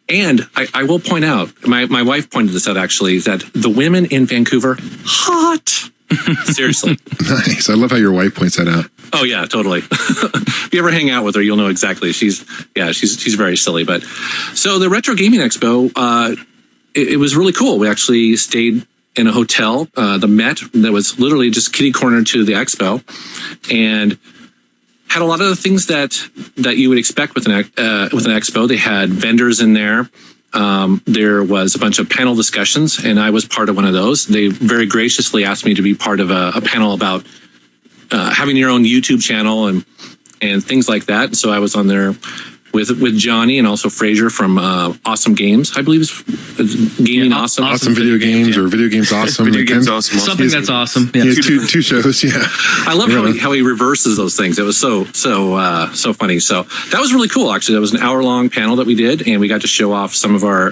And I will point out, my wife pointed this out actually, that the women in Vancouver, hot. Seriously. Nice. I love how your wife points that out. Oh yeah, totally. If you ever hang out with her, you'll know exactly. She's very silly. But so the Retro Gaming Expo, it was really cool. We actually stayed in a hotel, the Met, that was literally just kitty corner to the expo, and had a lot of the things that you would expect with an expo. They had vendors in there. There was a bunch of panel discussions, and I was part of one of those. They very graciously asked me to be part of a panel about having your own YouTube channel and things like that. So I was on there with Johnny and also Fraser from Awesome Games, I believe it's Gaming Awesome. Awesome Video Games, or Video Games Awesome. Video Games Awesome. Something that's awesome. Yeah, two shows. Yeah, I love how he reverses those things. It was so funny. So that was really cool. Actually, that was an hour-long panel that we did, and we got to show off some of our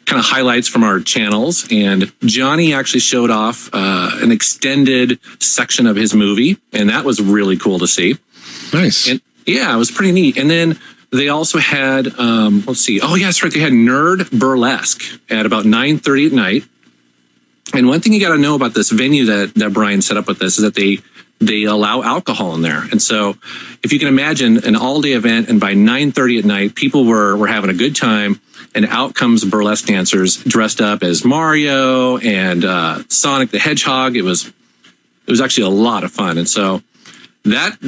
kind of highlights from our channels. And Johnny actually showed off an extended section of his movie, and that was really cool to see. Nice. And yeah, it was pretty neat. And then they also had, let's see. Oh, yeah, that's right. They had Nerd Burlesque at about 9:30 at night. And one thing you got to know about this venue that Brian set up with this is that they allow alcohol in there. And so if you can imagine an all-day event, and by 9:30 at night, people were having a good time, and out comes burlesque dancers dressed up as Mario and Sonic the Hedgehog. It was actually a lot of fun. And so that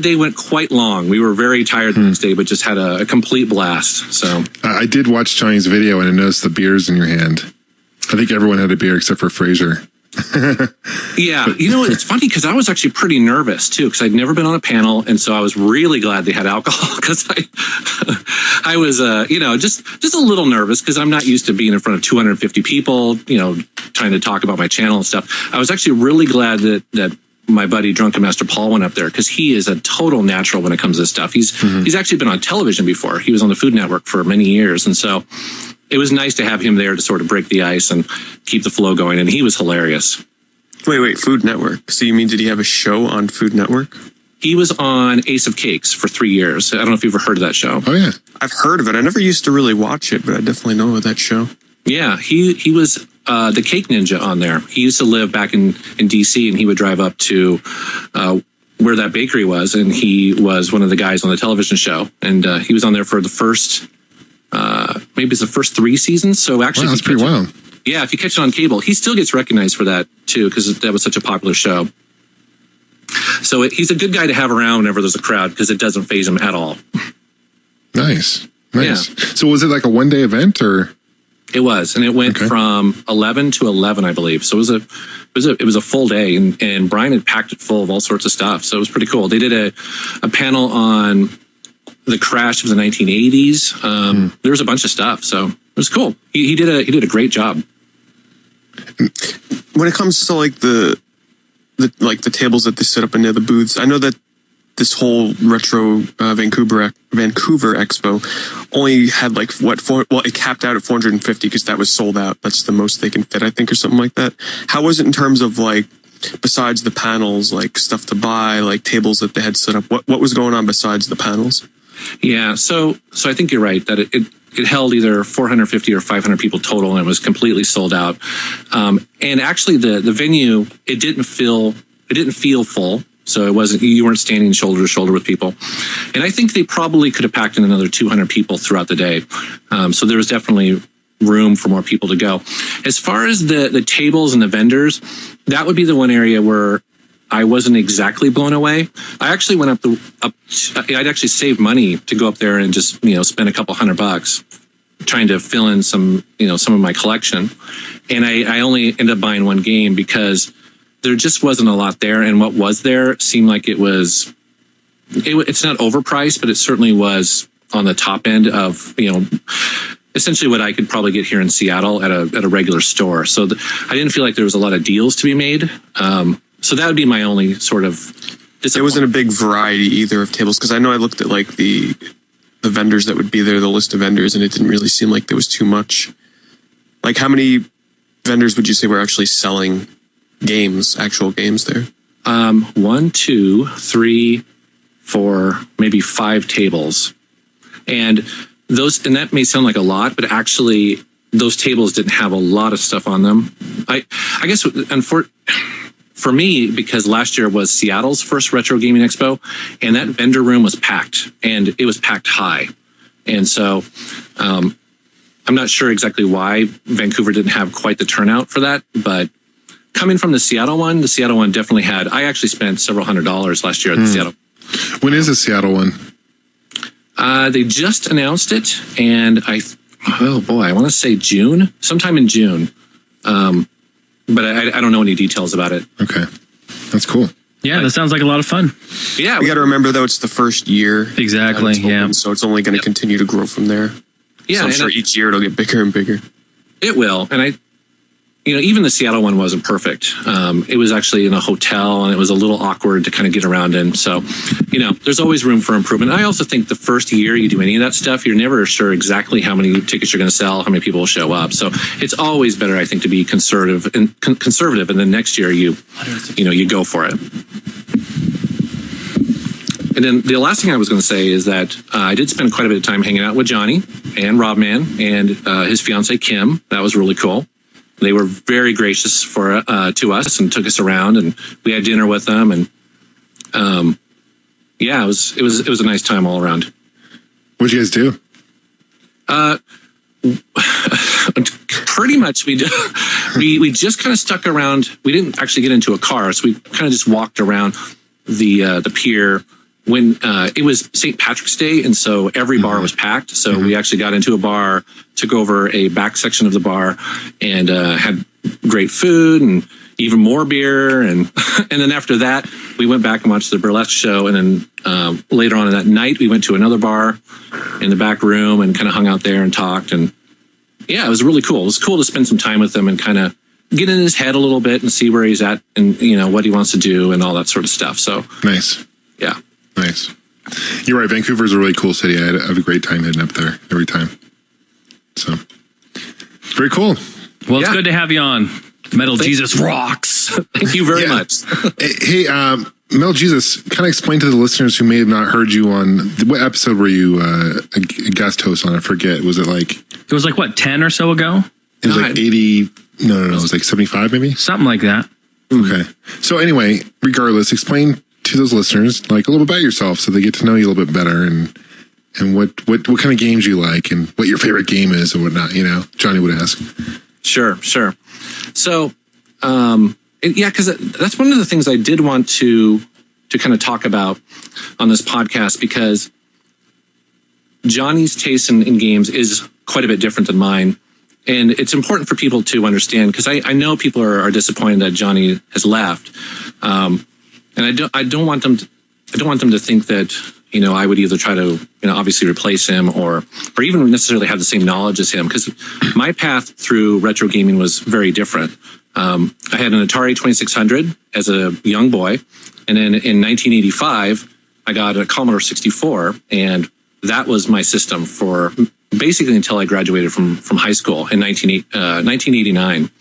day went quite long. We were very tired the next day, but just had a complete blast. So I did watch Johnny's video, and I noticed the beers in your hand. I think everyone had a beer except for Fraser. Yeah, it's funny because I was actually pretty nervous too, because I'd never been on a panel, and so I was really glad they had alcohol, because I was just a little nervous because I'm not used to being in front of 250 people, trying to talk about my channel and stuff. I was actually really glad that my buddy Drunken Master Paul went up there, because he is a total natural when it comes to this stuff. He's actually been on television before. He was on the Food Network for many years, and so it was nice to have him there to sort of break the ice and keep the flow going, and he was hilarious. Wait, Food Network. So you mean, did he have a show on Food Network? He was on Ace of Cakes for 3 years. I don't know if you've ever heard of that show. Oh, yeah. I've heard of it. I never used to really watch it, but I definitely know of that show. Yeah, he was the Cake Ninja on there. He used to live back in D.C., and he would drive up to where that bakery was, and he was one of the guys on the television show. And he was on there for the first, maybe it's the first 3 seasons. So actually, wow, that's pretty wild. Yeah, if you catch it on cable, he still gets recognized for that too, because that was such a popular show. So he's a good guy to have around whenever there's a crowd, because it doesn't faze him at all. Nice. Yeah. So was it like a one-day event, or? It was, and it went from 11 to 11, I believe. So it was a full day, and Brian had packed it full of all sorts of stuff. So it was pretty cool. They did a panel on the crash of the 1980s. There was a bunch of stuff, so it was cool. He did a great job. When it comes to like the tables that they set up in the booths, I know that this whole retro Vancouver Expo only had it capped out at 450, because that was sold out. That's the most they can fit, I think, or something like that. How was it in terms of besides the panels, stuff to buy, tables that they had set up? What was going on besides the panels? Yeah, so I think you're right that it held either 450 or 500 people total, and it was completely sold out. And actually, the venue, it didn't feel full. So you weren't standing shoulder to shoulder with people. And I think they probably could have packed in another 200 people throughout the day. So there was definitely room for more people to go. As far as the tables and the vendors, that would be the one area where I wasn't exactly blown away. I actually went I'd actually saved money to go up there and just, spend a couple $100 trying to fill in some of my collection. And I only ended up buying one game because there just wasn't a lot there, and what was there seemed like it's not overpriced, but it certainly was on the top end of, essentially what I could probably get here in Seattle at a regular store. So I didn't feel like there was a lot of deals to be made. So that would be my only sort of disappointment. There wasn't a big variety either of tables, because I know I looked at the vendors that would be there, the list of vendors, and it didn't really seem like there was too much. How many vendors would you say were actually selling actual games there? 1, 2, 3, 4, maybe 5 tables. And those, and that may sound like a lot, but actually those tables didn't have a lot of stuff on them. I guess, and for me, because last year was Seattle's first Retro Gaming Expo, and that vendor room was packed, and it was packed high. And so I'm not sure exactly why Vancouver didn't have quite the turnout for that, but coming from the Seattle one definitely had, I actually spent several $100s last year at the Seattle. When is the Seattle one? They just announced it, and I want to say June, sometime in June. But I don't know any details about it. Okay. That's cool. Yeah, that sounds like a lot of fun. Yeah. We got to remember, though, it's the first year. Exactly, yeah. So it's only going to continue to grow from there. Yeah. So I'm sure each year it'll get bigger and bigger. It will. And even the Seattle one wasn't perfect. It was actually in a hotel, and it was a little awkward to kind of get around in. So, there's always room for improvement. I also think the first year you do any of that stuff, you're never sure exactly how many tickets you're going to sell, how many people will show up. So it's always better, I think, to be conservative, and then next year you go for it. And then the last thing I was going to say is that I did spend quite a bit of time hanging out with Johnny and Rob Man and his fiance Kim. That was really cool. They were very gracious to us and took us around, and we had dinner with them, and it was a nice time all around. What'd you guys do? Pretty much we just kind of stuck around. We didn't actually get into a car, so we kind of just walked around the pier. When it was St. Patrick's Day, and so every bar was packed. So we actually got into a bar, took over a back section of the bar, and had great food and even more beer. And and then after that, we went back and watched the burlesque show. And then later on in that night, we went to another bar in the back room and kind of hung out there and talked. And yeah, it was really cool. It was cool to spend some time with him and kind of get in his head a little bit and see where he's at and what he wants to do and all that sort of stuff. So nice. Yeah. Nice. You're right. Vancouver's a really cool city. I have a great time heading up there every time. So very cool. Well, it's good to have you on. Metal Jesus rocks. Thank you very much. Hey, Metal Jesus, kind of explain to the listeners who may have not heard you on what episode were you a guest host on? I forget. Was it like? It was like what, 10 or so ago? It was like 80. No. It was like 75, maybe. Something like that. Okay. So anyway, regardless, explain to those listeners like a little about yourself so they get to know you a little bit better and what kind of games you like and what your favorite game is and whatnot. Johnny would ask. Sure. So, because that's one of the things I did want to kind of talk about on this podcast, because Johnny's taste in games is quite a bit different than mine. And it's important for people to understand, because I know people are disappointed that Johnny has left. And I don't want them to think that, I would either try to, obviously replace him or even necessarily have the same knowledge as him, because my path through retro gaming was very different. I had an Atari 2600 as a young boy. And then in 1985, I got a Commodore 64, and that was my system for basically until I graduated from high school in 1989. And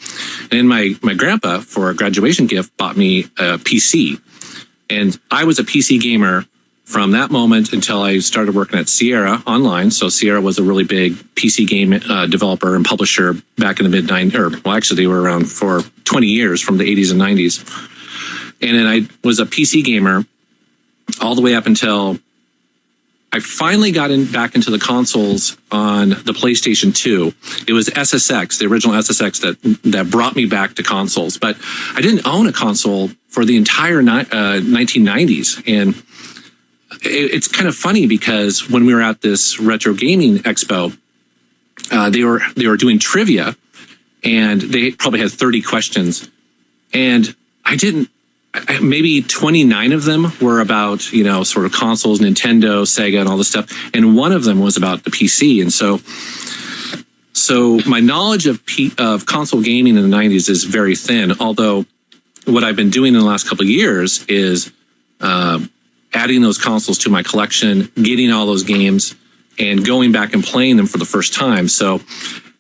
then my grandpa, for a graduation gift, bought me a PC. And I was a PC gamer from that moment until I started working at Sierra Online. So Sierra was a really big PC game developer and publisher back in the mid-90s. Well, actually, they were around for 20 years, from the 80s and 90s. And then I was a PC gamer all the way up until I finally got back into the consoles on the PlayStation 2. It was SSX, the original SSX, that brought me back to consoles. But I didn't own a console for the entire 1990s. And it's kind of funny, because when we were at this Retro Gaming Expo, they were doing trivia, and they probably had 30 questions. And maybe 29 of them were about, sort of consoles, Nintendo, Sega, and all this stuff. And one of them was about the PC. And so my knowledge of console gaming in the 90s is very thin. Although what I've been doing in the last couple of years is adding those consoles to my collection, getting all those games, and going back and playing them for the first time. So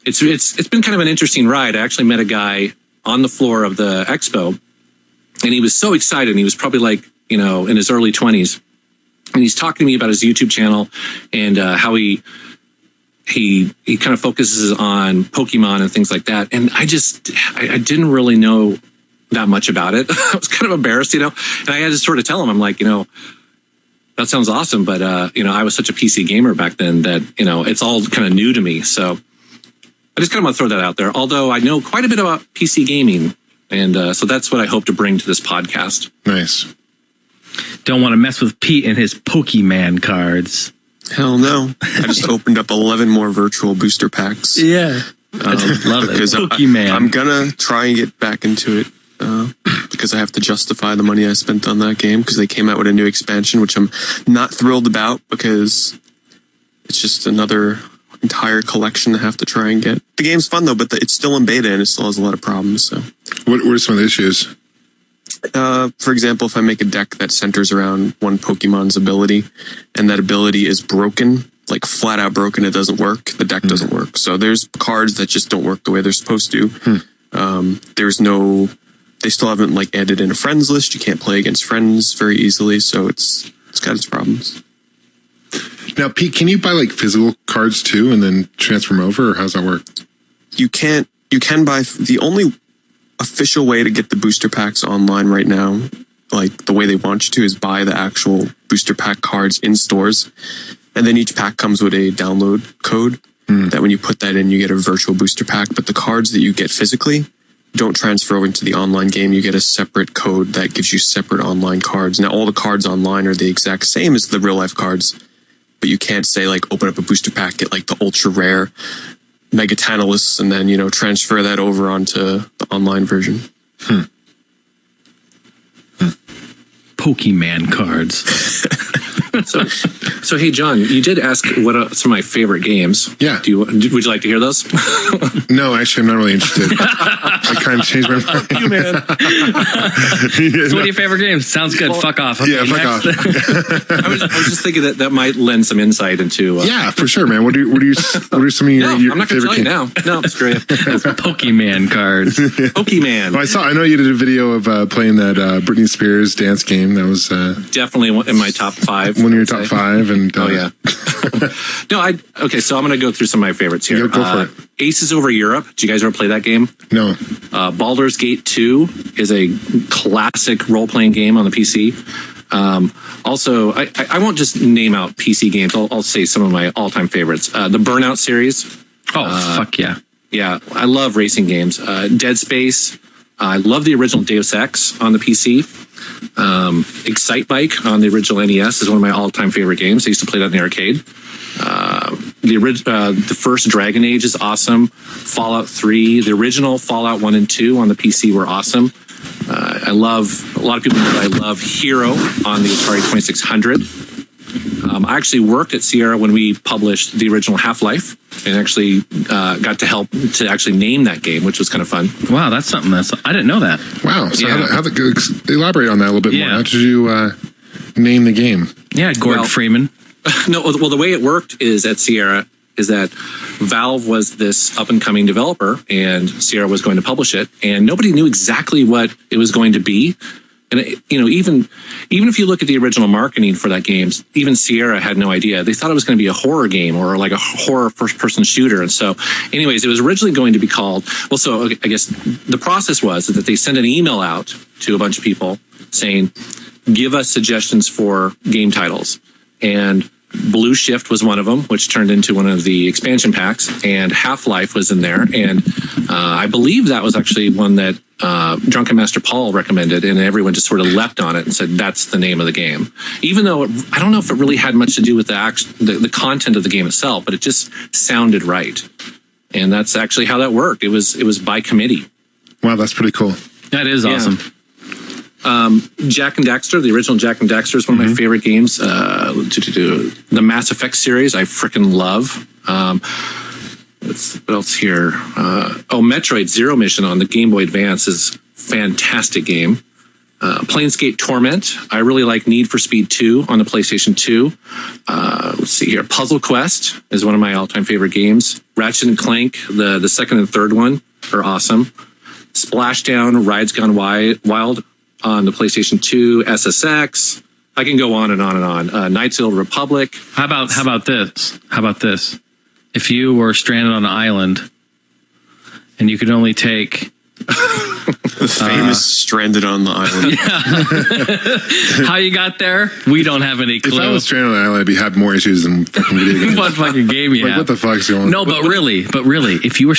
it's been kind of an interesting ride. I actually met a guy on the floor of the expo, and he was so excited. And he was probably like, in his early 20s. And he's talking to me about his YouTube channel and how he he kind of focuses on Pokemon and things like that. And I didn't really know that much about it. I was kind of embarrassed, and I had to sort of tell him, I'm like, that sounds awesome. But, I was such a PC gamer back then that, it's all kind of new to me. So I just kind of want to throw that out there. Although I know quite a bit about PC gaming. And so that's what I hope to bring to this podcast. Nice. Don't want to mess with Pete and his Pokemon cards. Hell no. I just opened up 11 more virtual booster packs. Yeah. I love it. Because Pokemon. I'm going to try and get back into it because I have to justify the money I spent on that game because they came out with a new expansion, which I'm not thrilled about because it's just another entire collection to have to try and get. The game's fun though, but it's still in beta and it still has a lot of problems. So, what are some of the issues? For example, if I make a deck that centers around one Pokemon's ability and that ability is broken, like flat out broken, it doesn't work, the deck doesn't work. So there's cards that just don't work the way they're supposed to. They still haven't like added in a friends list. You can't play against friends very easily. So it's got its problems. Now, Pete, can you buy like physical cards too and then transfer them over, or how's that work? You can buy the only official way to get the booster packs online right now, like the way they want you to, is buy the actual booster pack cards in stores. And then each pack comes with a download code that when you put that in, you get a virtual booster pack. But the cards that you get physically don't transfer over into the online game. You get a separate code that gives you separate online cards. Now, all the cards online are the exact same as the real life cards, but you can't say like open up a booster pack, get like the ultra rare Mega Tantalus, and then, transfer that over onto the online version. Pokemon cards. So hey, John, you did ask what are some of my favorite games. Yeah. Would you like to hear those? No, actually, I'm not really interested. I kind of changed my mind. You man. So what are your favorite games? Sounds good. Fuck off. Okay, Yeah, fuck off. I was just thinking that might lend some insight into. Yeah, for sure, man. What are some of your I'm not going to tell favorite you games? now. No, it's great. Pokemon cards. Pokemon. Well, I know you did a video of playing that Britney Spears dance game. That was definitely in my top 5. one of your top 5. And oh yeah. No, okay. So I'm going to go through some of my favorites here. Go for it. Aces Over Europe. Did you guys ever play that game? No. Baldur's Gate 2 is a classic role-playing game on the PC. Also, I won't just name out PC games. I'll say some of my all-time favorites. The Burnout series. Oh, fuck yeah. Yeah, I love racing games. Dead Space. I love the original Deus Ex on the PC. Excite Bike on the original NES is one of my all-time favorite games. I used to play that in the arcade. The first Dragon Age is awesome. Fallout 3, the original Fallout 1 and 2 on the PC were awesome. A lot of people know that I love Hero on the Atari 2600. I actually worked at Sierra when we published the original Half-Life and actually got to help to actually name that game, which was kind of fun. Wow, that's something I didn't know that. Wow. So Yeah. how elaborate on that a little bit more. Yeah. How did you name the game? Yeah, Gord Freeman. No, well, the way it worked is at Sierra is that Valve was this up-and-coming developer, and Sierra was going to publish it, and nobody knew exactly what it was going to be. And even if you look at the original marketing for that game, even Sierra had no idea. They thought it was going to be a horror game or like a horror first-person shooter. And so, anyways, it was originally going to be called. Well, so I guess the process was that they sent an email out to a bunch of people saying, "Give us suggestions for game titles." And Blue Shift was one of them, which turned into one of the expansion packs, and Half-Life was in there. And I believe that was actually one that Drunken Master Paul recommended, and everyone just sort of leapt on it and said, that's the name of the game. Even though I don't know if it really had much to do with the content of the game itself, but it just sounded right. And that's actually how that worked. It was by committee. Wow, that's pretty cool. That is awesome. Jak and Daxter, the original Jak and Daxter is one of my favorite games. The Mass Effect series, I freaking love. What else here? Metroid Zero Mission on the Game Boy Advance is a fantastic game. Planescape Torment. I really like Need for Speed 2 on the PlayStation 2. Let's see here. Puzzle Quest is one of my all-time favorite games. Ratchet and Clank, the second and third one, are awesome. Splashdown, Rides Gone Wild on the PlayStation 2, SSX. I can go on and on and on. Knights of the Old Republic. How about this? if you were stranded on an island and you could only take the famous stranded on the island. How you got there? We don't have any clue. If I was stranded on an island, I'd have more issues than fucking video games. What fucking game you Like, have? what the fuck's going on? No, but really, if you were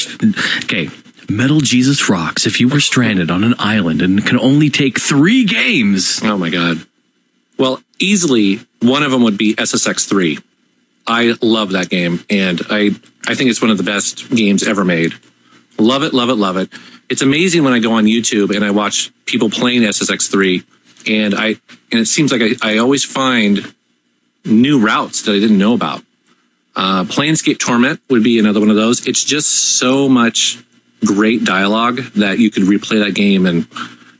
okay, Metal Jesus Rocks. If you were stranded on an island and can only take 3 games, Oh my God. Well, easily one of them would be SSX3. I love that game, and I think it's one of the best games ever made. Love it, love it, love it. It's amazing when I go on YouTube and I watch people playing SSX3, and it seems like I always find new routes that I didn't know about. Planescape Torment would be another one of those. It's just so much great dialogue that you could replay that game, and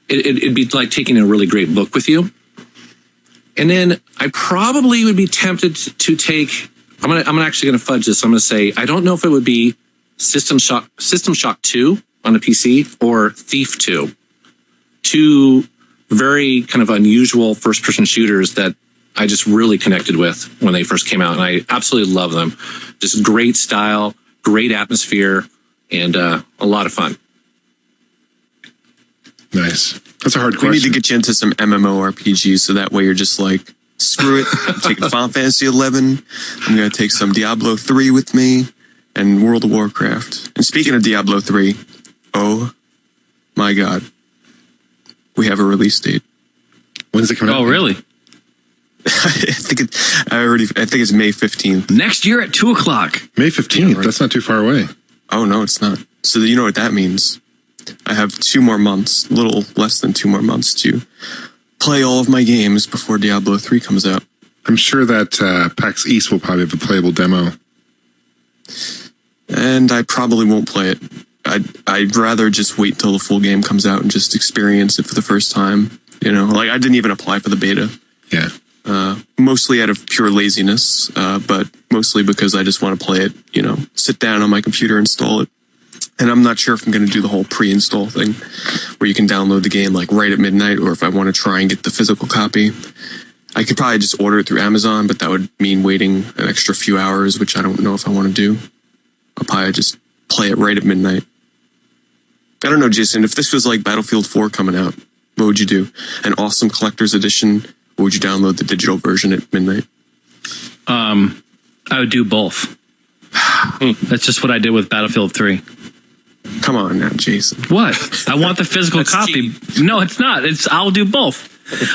it'd be like taking a really great book with you. And then I probably would be tempted to take. I'm actually gonna fudge this. I'm gonna say I don't know if it would be System Shock 2 on the PC or Thief 2. 2 very kind of unusual first-person shooters that I just really connected with when they first came out, and I absolutely love them. Just great style, great atmosphere, and a lot of fun. Nice. That's a hard question. We need to get you into some MMORPGs, so that way you're just like, screw it. I'm taking Final Fantasy 11. I'm going to take some Diablo 3 with me and World of Warcraft. And speaking of Diablo 3, oh my God, we have a release date. When's it coming out? oh really? I think it's May 15th. Next year at 2:00. May 15th. Yeah, right. That's not too far away. Oh no, it's not. So you know what that means. I have 2 more months, a little less than 2 more months to play all of my games before Diablo 3 comes out. I'm sure that PAX East will probably have a playable demo. And I probably won't play it. I'd rather just wait till the full game comes out and just experience it for the first time. You know, like I didn't even apply for the beta. Yeah. Mostly out of pure laziness, but mostly because I just want to play it, you know, sit down on my computer, install it. And I'm not sure if I'm going to do the whole pre-install thing where you can download the game like right at midnight, or if I want to try and get the physical copy. I could probably just order it through Amazon, but that would mean waiting an extra few hours, which I don't know if I want to do. I'll probably just play it right at midnight. I don't know, Jason, if this was like Battlefield 4 coming out, what would you do? An awesome collector's edition, or would you download the digital version at midnight? I would do both. That's just what I did with Battlefield 3. Come on now, Jason. What? I want the physical That's copy. cheap. No, it's not. I'll do both.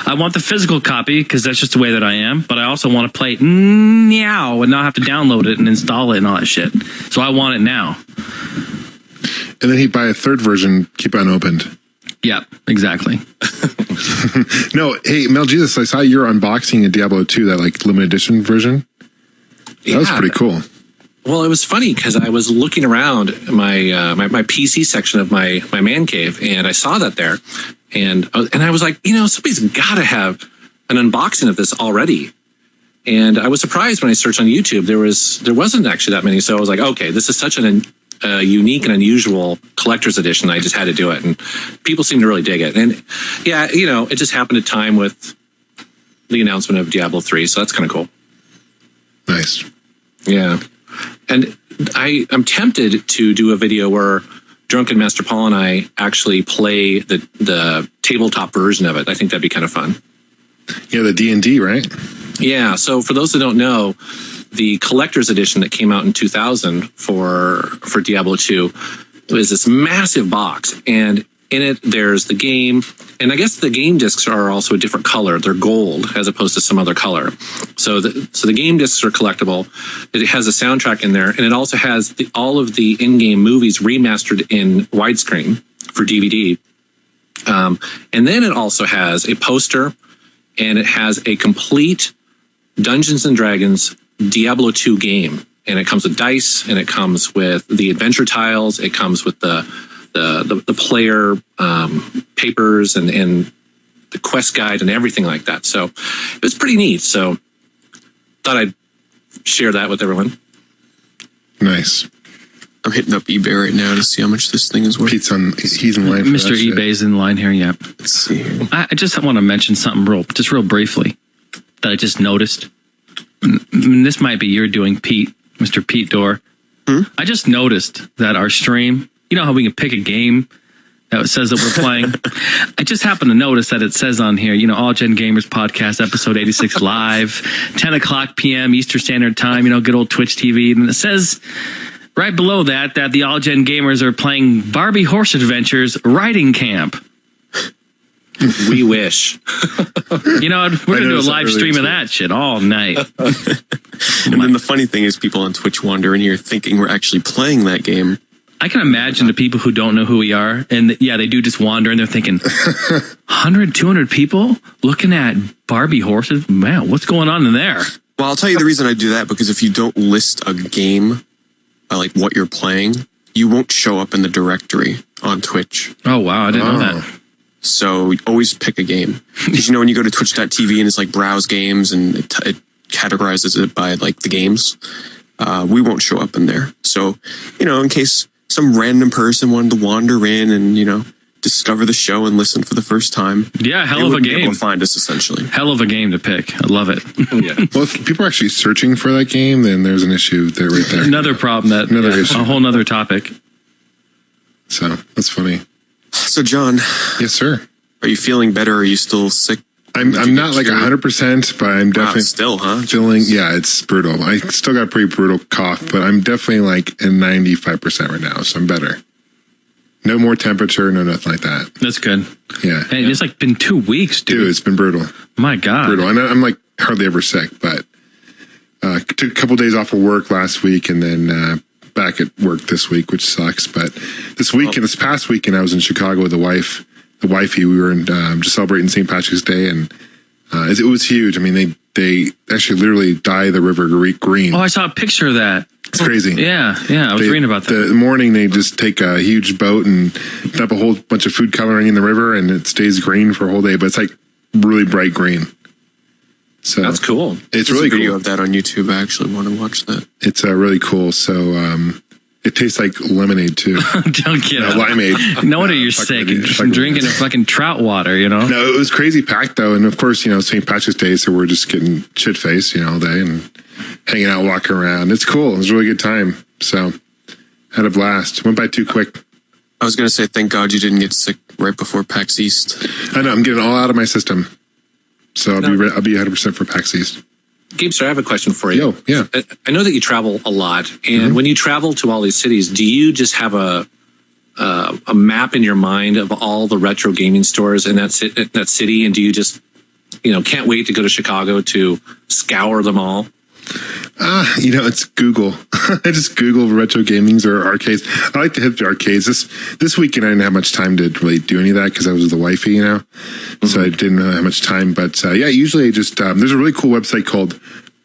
I want the physical copy because that's just the way that I am. But I also want to play it now and not have to download it and install it and all that shit. So I want it now. And then he'd buy a third version, keep it unopened. Yep, exactly. No, hey, Mel Jesus, I saw your unboxing of Diablo 2, that like limited edition version. That was pretty cool. Well, it was funny because I was looking around my my PC section of my man cave, and I saw that there, and I was like, you know, somebody's got to have an unboxing of this already. And I was surprised when I searched on YouTube. There wasn't actually that many. So I was like, okay, this is such an unique and unusual collector's edition. I just had to do it, and people seem to really dig it. And yeah, you know, it just happened to time with the announcement of Diablo 3, so that's kind of cool. Nice. Yeah. And I'm tempted to do a video where Drunken Master Paul and I actually play the tabletop version of it. I think that'd be kind of fun. Yeah, the D&D, right? Yeah. So for those that don't know, the collector's edition that came out in 2000 for Diablo 2 was this massive box, and in it there's the game, and I guess the game discs are also a different color. They're gold as opposed to some other color. So the game discs are collectible. It has a soundtrack in there, and it also has all of the in-game movies remastered in widescreen for DVD. And then it also has a poster, and it has a complete Dungeons and Dragons Diablo 2 game. And it comes with dice, and it comes with the adventure tiles. It comes with the player papers and the quest guide and everything like that. So it was pretty neat. So thought I'd share that with everyone. Nice. I'm hitting up eBay right now to see how much this thing is worth. He's in line for Mr. that shit. eBay's in line here, yep. Let's see here. I just want to mention something real briefly that I just noticed. And this might be your doing, Pete, Mr. Pete Dorr. I just noticed that our stream, you know how we can pick a game that says that we're playing? I just happened to notice that it says on here, All Gen Gamers Podcast, episode 86 live, 10 o'clock p.m. Eastern Standard Time, good old Twitch TV. And it says right below that the All Gen Gamers are playing Barbie Horse Adventures Riding Camp. We wish. We're going to do a live stream of that shit all night. And then the funny thing is people on Twitch wander in here thinking we're actually playing that game. I can imagine the people who don't know who we are. And they do just wander and they're thinking, 100, 200 people looking at Barbie horses? Man, what's going on in there? Well, I'll tell you the reason I do that, because if you don't list a game, like what you're playing, you won't show up in the directory on Twitch. Oh, wow. I didn't know that. So always pick a game. Because when you go to twitch.tv and it's like browse games and it categorizes it by like the games, we won't show up in there. So, in case some random person wanted to wander in and, discover the show and listen for the first time. Yeah, hell of a game. Able to find us, essentially. Hell of a game to pick. I love it. Yeah. Well, if people are actually searching for that game, then there's an issue there right there. Another problem issue. A whole nother topic. So that's funny. So, John. Yes, sir. Are you feeling better? Are you still sick? I'm not like 100%, but I'm definitely still, huh? feeling. Yeah, it's brutal. I still got a pretty brutal cough, but I'm definitely like at 95% right now, so I'm better. No more temperature, no nothing like that. That's good. Yeah, and it's like been 2 weeks, dude. It's been brutal. My God, brutal. And I'm like hardly ever sick, but took a couple days off of work last week, and then back at work this week, which sucks. But this past weekend, I was in Chicago with the wifey. We were just celebrating St. Patrick's Day, and it was huge. I mean, they actually literally dye the river green. Oh, I saw a picture of that. It's crazy. Yeah. I was reading about that. The morning, they just take a huge boat and dump a whole bunch of food coloring in the river, and it stays green for a whole day. But it's like really bright green. So that's cool. It's really cool. Video cool. of that on YouTube. I actually want to watch that. It's really cool. So it tastes like lemonade too. Don't get it. Limeade. No wonder you're sick. Drinking fucking trout water, No, it was crazy packed though, and of course, St. Patrick's Day, so we're just getting shit faced, all day and hanging out, walking around. It's cool. It was a really good time. So had a blast. Went by too quick. I was gonna say, thank God you didn't get sick right before PAX East. I know. I'm getting it all out of my system. So I'll be 100% for PAX East. Gabe, sir, I have a question for you. Yeah. I know that you travel a lot, and when you travel to all these cities, do you just have a map in your mind of all the retro gaming stores in that city, and do you just can't wait to go to Chicago to scour them all? It's Google. I just Google retro gamings or arcades. I like to hit the arcades. This weekend I didn't have much time to really do any of that because I was with the wifey, so I didn't have much time. But usually I just there's a really cool website called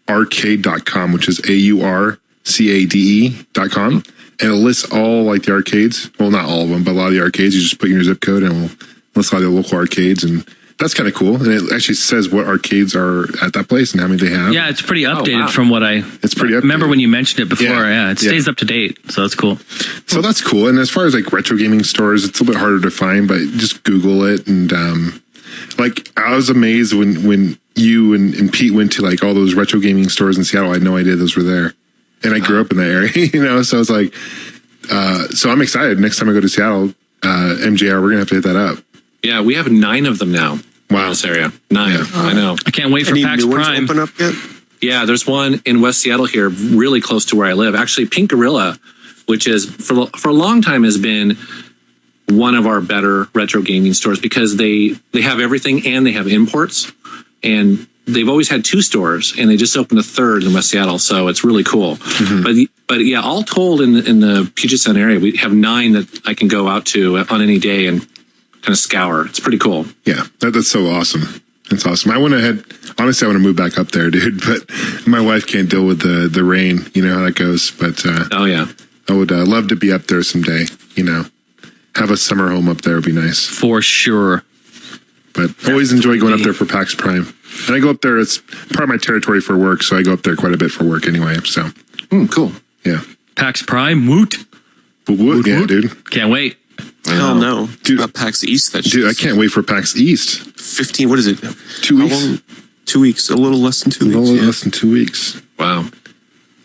arcade.com, which is AURCADE.com, and it lists all like the arcades. Well, not all of them, but a lot of the arcades. You just put in your zip code and it will list all the local arcades, and that's kind of cool. And it actually says what arcades are at that place and how many they have. Yeah, it's pretty updated from what It's pretty updated. Remember when you mentioned it before. Yeah, it stays up to date. So that's cool. So that's cool. And as far as like retro gaming stores, it's a little bit harder to find, but just Google it. And I was amazed when you and Pete went to like all those retro gaming stores in Seattle. I had no idea those were there. And I grew up in that area, so it's like, so I'm excited. Next time I go to Seattle, MJR, we're going to have to hit that up. Yeah, we have 9 of them now in this area. 9. Yeah. I know. I can't wait for PAX Prime. Open up yet? Yeah, there's one in West Seattle here, really close to where I live. Actually, Pink Gorilla, which is for a long time has been one of our better retro gaming stores because they have everything and they have imports. And they've always had 2 stores, and they just opened a 3rd in West Seattle, so it's really cool. Mm-hmm. But yeah, all told in the Puget Sound area, we have 9 that I can go out to on any day and kind of scour. It's pretty cool. Yeah, that's so awesome. That's awesome. I went ahead. Honestly, I want to move back up there, dude. But my wife can't deal with the rain. You know how that goes. But oh yeah, I would love to be up there someday. Have a summer home up there would be nice for sure. But always enjoy going up there for PAX Prime. And I go up there. It's part of my territory for work, so I go up there quite a bit for work anyway. So cool. Yeah, PAX Prime. Woot. Woot. Yeah, dude. Can't wait. Hell no. Dude, about PAX East. Dude, I can't wait for PAX East. 15, what is it? 2 weeks. 2 weeks, a little less than 2 weeks. A little less than 2 weeks. Wow.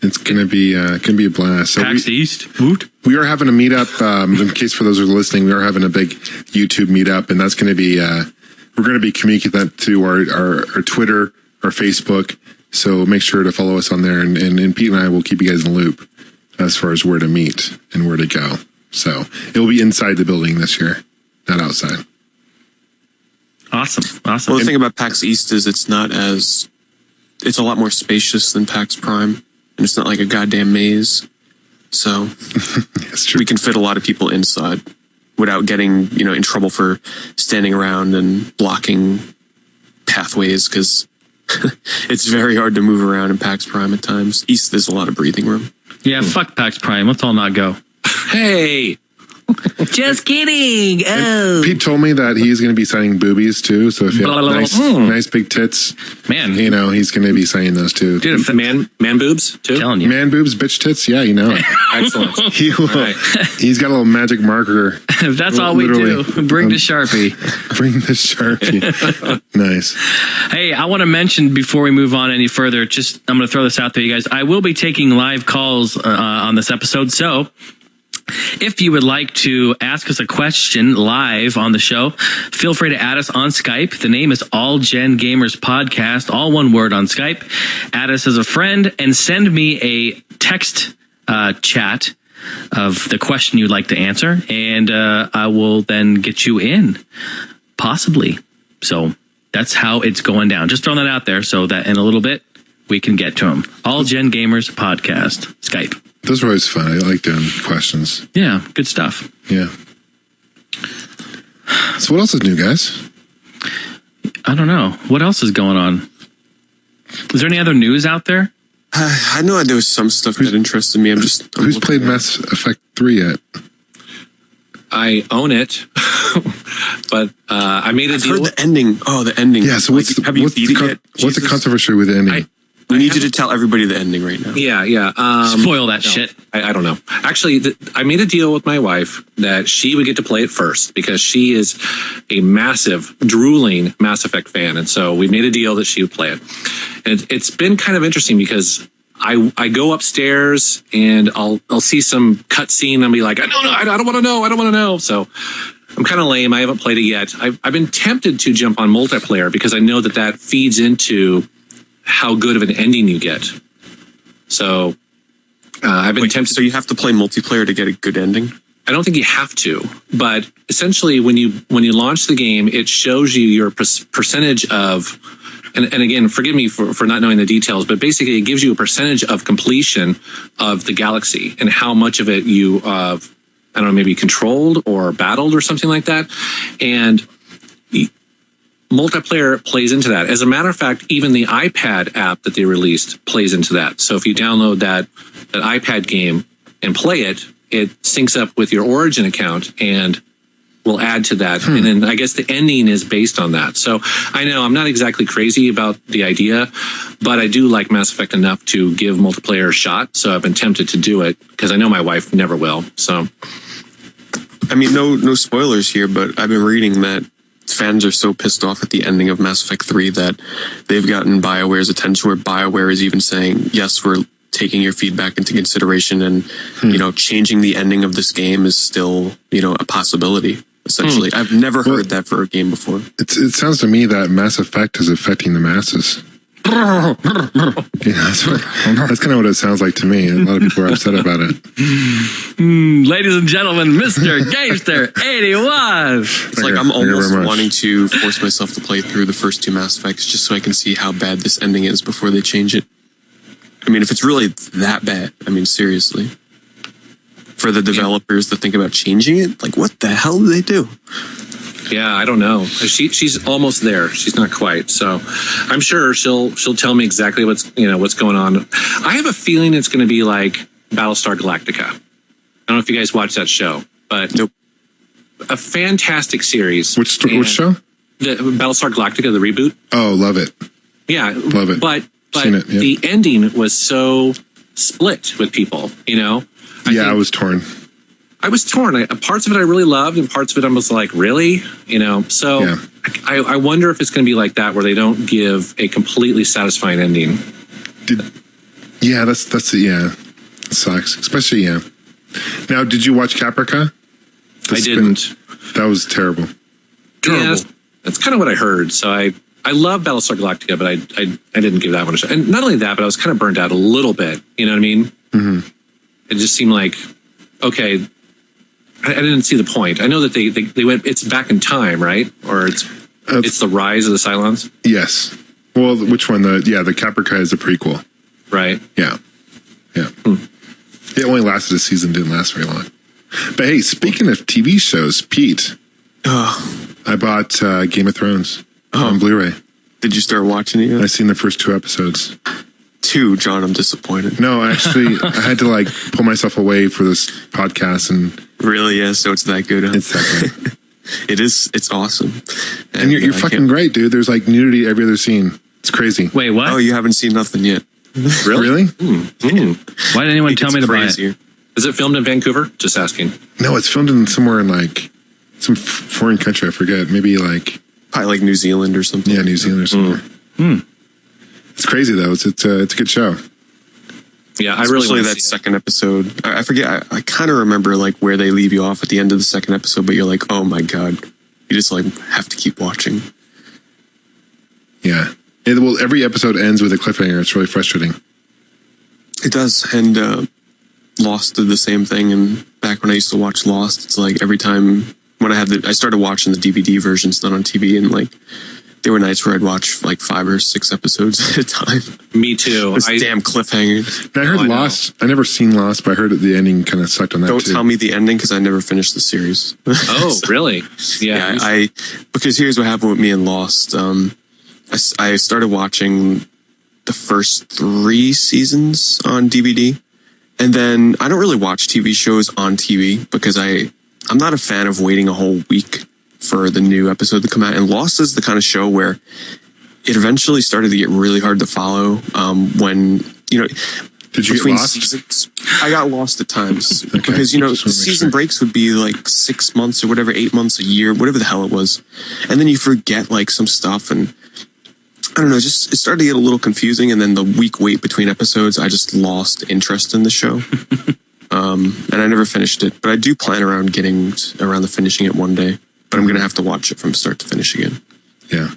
It's gonna be a blast. So PAX East. Woot. we are having a meetup. In case for those who are listening, we are having a big YouTube meetup, and that's gonna be we're gonna be communicating that to our Twitter, our Facebook. So make sure to follow us on there, and Pete and I will keep you guys in the loop as far as where to meet and where to go. So it will be inside the building this year, not outside. Awesome. Well, the thing about PAX East is it's a lot more spacious than PAX Prime, and it's not like a goddamn maze. So That's true. we can fit a lot of people inside without getting, in trouble for standing around and blocking pathways, because it's very hard to move around in PAX Prime at times. East, there's a lot of breathing room. Yeah, fuck PAX Prime. Let's all not go. Hey, Just kidding. Oh. Pete told me that he's going to be signing boobies too. So if you have nice big tits, Man. he's going to be signing those too. Dude, if man boobs too. telling you. Man boobs, bitch tits. Yeah, you know it. Excellent. He will, Right. He's got a little magic marker. If that's all we Literally. do, bring the Sharpie. Bring the Sharpie. Nice. Hey, I want to mention before we move on any further, I'm going to throw this out there, you guys. I will be taking live calls on this episode. So if you would like to ask us a question live on the show, feel free to add us on Skype. The name is All Gen Gamers Podcast, all one word on Skype. Add us as a friend and send me a text chat of the question you'd like to answer, and I will then get you in, possibly. So that's how it's going down. Just throwing that out there so that in a little bit we can get to them. All Gen Gamers Podcast, Skype. Those are always fun. I like doing questions. Yeah, good stuff. Yeah. So what else is new, guys? I don't know. What else is going on? Is there any other news out there? I know there was some stuff that interested me. I'm Who's played Mass Effect 3 yet? I own it, but I made a I've deal. heard the ending. Oh, the ending. Yeah, so what's have you beat it yet? what's the Jesus? controversy with the ending? We need you to tell everybody the ending right now. Yeah. Spoil that shit. I don't know. Actually, I made a deal with my wife that she would get to play it first because she is a massive, drooling Mass Effect fan. And so we made a deal that she would play it. And it's been kind of interesting because I go upstairs and I'll see some cutscene and I'll be like, I don't want to know. So I'm kind of lame. I haven't played it yet. I've been tempted to jump on multiplayer because I know that feeds into how good of an ending you get. So I've been tempted. So you have to play multiplayer to get a good ending? I don't think you have to, but essentially when you launch the game, it shows you your percentage of, and again, forgive me for not knowing the details, but basically it gives you a percentage of completion of the galaxy and how much of it you, I don't know, maybe controlled or battled or something like that. And multiplayer plays into that. As a matter of fact, even the iPad app that they released plays into that. So if you download that iPad game and play it, it syncs up with your Origin account and will add to that. And then I guess the ending is based on that. So I know I'm not exactly crazy about the idea, but I do like Mass Effect enough to give multiplayer a shot. So I've been tempted to do it because I know my wife never will. So, I mean, no spoilers here, but I've been reading that fans are so pissed off at the ending of Mass Effect 3 that they've gotten BioWare's attention, where BioWare is even saying, yes, we're taking your feedback into consideration, and changing the ending of this game is still a possibility, essentially. I've never heard that for a game before. It sounds to me that Mass Effect is affecting the masses. Yeah, that's kind of what it sounds like to me. A lot of people are upset about it. Ladies and gentlemen, Mr. Gamester 81. It's like I'm almost wanting to force myself to play through the first two Mass Effects just so I can see how bad this ending is before they change it. I mean, if it's really that bad, I mean, seriously. For the developers to think about changing it, like, what the hell do they do? yeah, I don't know. She's almost there. She's not quite. So I'm sure she'll tell me exactly what's going on. I have a feeling it's going to be like Battlestar Galactica. I don't know if you guys watch that show, but Nope. A fantastic series. Which show? The Battlestar Galactica, the reboot. Oh, love it. Yeah, Love it. But Seen it, yeah. the ending was so split with people. I was torn. I was torn. Parts of it I really loved, and parts of it I was like, really? So Yeah. I wonder if it's going to be like that, where they don't give a completely satisfying ending. Yeah, that's yeah. It sucks. Especially, yeah. Now, did you watch Caprica? I didn't. That was terrible. Yeah, that's kind of what I heard. So I love Battlestar Galactica, but I didn't give that one a shot. And not only that, but I was kind of burnt out a little bit. You know what I mean? Mm-hmm. It just seemed like, okay, I didn't see the point. I know that they went, it's back in time, right? Or it's the rise of the Cylons? Yes. Well, which one? The Caprica is a prequel. Right. Yeah. Yeah. It only lasted a season, didn't last very long. But hey, speaking of TV shows, Pete, I bought Game of Thrones on Blu-ray. Did you start watching it yet? I've seen the first 2 episodes. 2, John, I'm disappointed. No, actually, I had to pull myself away for this podcast, and really, yeah. So it's that good. Huh? it's that good. It's awesome. And you're fucking great, dude. There's nudity every other scene. It's crazy. Wait, what? Oh, you haven't seen nothing yet. Really? Why didn't anyone tell me to buy it? Is it filmed in Vancouver? Just asking. No, it's filmed in somewhere in some foreign country. I forget. Maybe probably New Zealand or something. Yeah, New Zealand or somewhere. It's crazy though. It's a good show. Yeah, I really especially that second episode. I forget. I kind of remember where they leave you off at the end of the second episode, but you're like, oh my god, you just have to keep watching. Yeah. Every episode ends with a cliffhanger. It's really frustrating. It does, and Lost did the same thing. And back when I used to watch Lost, it's every time when I started watching the DVD versions, not on TV, and there were nights where I'd watch 5 or 6 episodes at a time. Me too. Those damn cliffhangers. I heard Lost. I never seen Lost, but I heard that the ending kind of sucked on that. Don't tell me the ending because I never finished the series. Oh, really? Yeah. Because here's what happened with me and Lost. I started watching the first 3 seasons on DVD, and then I don't really watch TV shows on TV because I'm not a fan of waiting a whole week for the new episode to come out. And Lost is the kind of show where it eventually started to get really hard to follow. When did you get lost? Seasons, I got lost at times because season breaks would be 6 months or whatever, 8 months, a year, whatever the hell it was, and then you forget some stuff, and I don't know, it started to get a little confusing. And then the week wait between episodes, I just lost interest in the show. And I never finished it, but I do plan around getting around to finishing it one day. But I'm going to have to watch it from start to finish again. Yeah.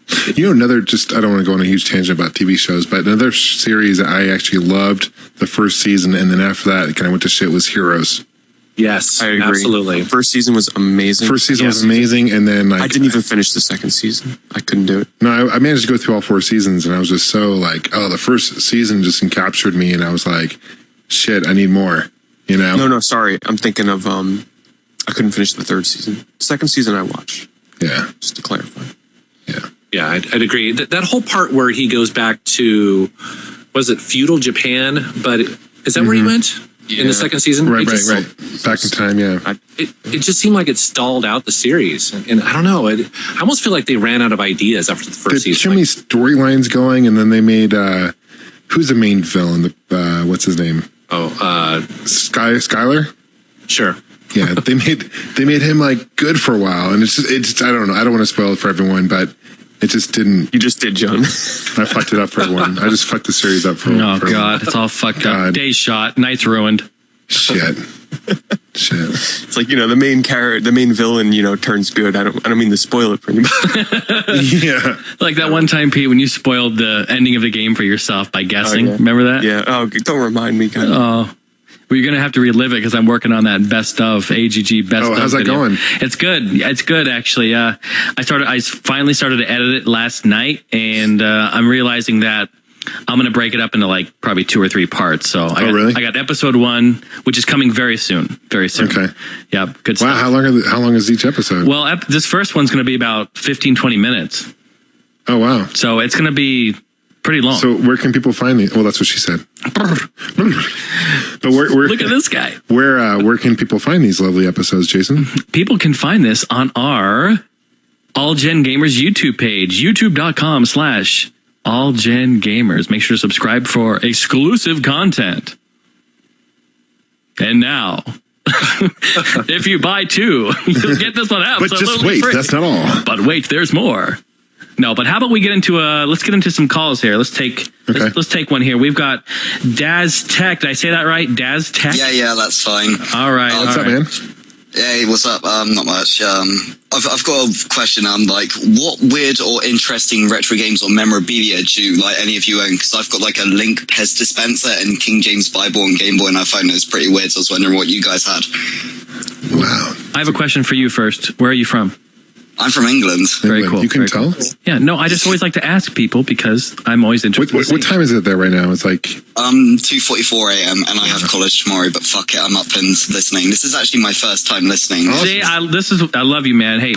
I don't want to go on a huge tangent about TV shows, but another series that I actually loved the first season, and then after that, it kind of went to shit, was Heroes. Yes, I agree. Absolutely. First season was amazing. First season was amazing, and then I didn't even finish the second season. I couldn't do it. No, I managed to go through all 4 seasons, and I was just so the first season just encaptured me, and I was like, shit, I need more, No, sorry. I'm thinking of, I couldn't finish the 3rd season. Second season I watched. Yeah. Just to clarify. Yeah. Yeah, I'd agree. That whole part where he goes back to, was it feudal Japan? But is that where he went? In the second season? Right. Back in time, yeah. It just seemed like it stalled out the series. And I don't know. I almost feel like they ran out of ideas after the first season. Too many storylines going, and then they made, who's the main villain? What's his name? Skylar? Sure. Yeah, they made him good for a while, and it's just I don't know. I don't want to spoil it for everyone, but it just didn't. You just did, John. I fucked it up for everyone. I just fucked the series up for. Oh God, it's all fucked up. Day shot, night's ruined. Shit. It's the main villain, turns good. I don't mean to spoil it for anybody. Yeah. Like that one time, Pete, when you spoiled the ending of the game for yourself by guessing. Remember that? Yeah. Oh, don't remind me. Oh. Well, you're going to have to relive it because I'm working on that best of AGG best of. How's that going? It's good. It's good, actually. I finally started to edit it last night, and I'm realizing that I'm going to break it up into probably 2 or 3 parts. So really? I got episode 1, which is coming very soon. Very soon. Okay. Yeah. Good wow. stuff. How long is each episode? Well, this first one's going to be about 15, 20 minutes. Oh, wow. So it's going to be pretty long. So where can people find these? Well, that's what she said. But where look at this guy. Where can people find these lovely episodes, Jason? People can find this on our All Gen Gamers YouTube page, youtube.com/AllGenGamers. Make sure to subscribe for exclusive content. And now, if you buy 2, you'll get this one out. But just wait, that's not all. But wait, there's more. No, but how about we get into let's get into some calls here. Let's take one here. We've got Daz Tech. Did I say that right? Daz Tech? Yeah, that's fine. All right. What's up, man? Hey, what's up? Not much. I've got a question. Like, what weird or interesting retro games or memorabilia do like any of you own? Because I've got like a Link Pez dispenser and King James Bible on Game Boy, and I found it was pretty weird. So I was wondering what you guys had. Wow. I have a question for you first. Where are you from? I'm from England. Very cool. You can tell? Cool. Yeah, no, I just always like to ask people because I'm always interested. What time is it there right now? It's like 2:44 a.m. and I have college tomorrow, but fuck it, I'm up and listening. This is actually my first time listening. Awesome. See, I love you, man. Hey,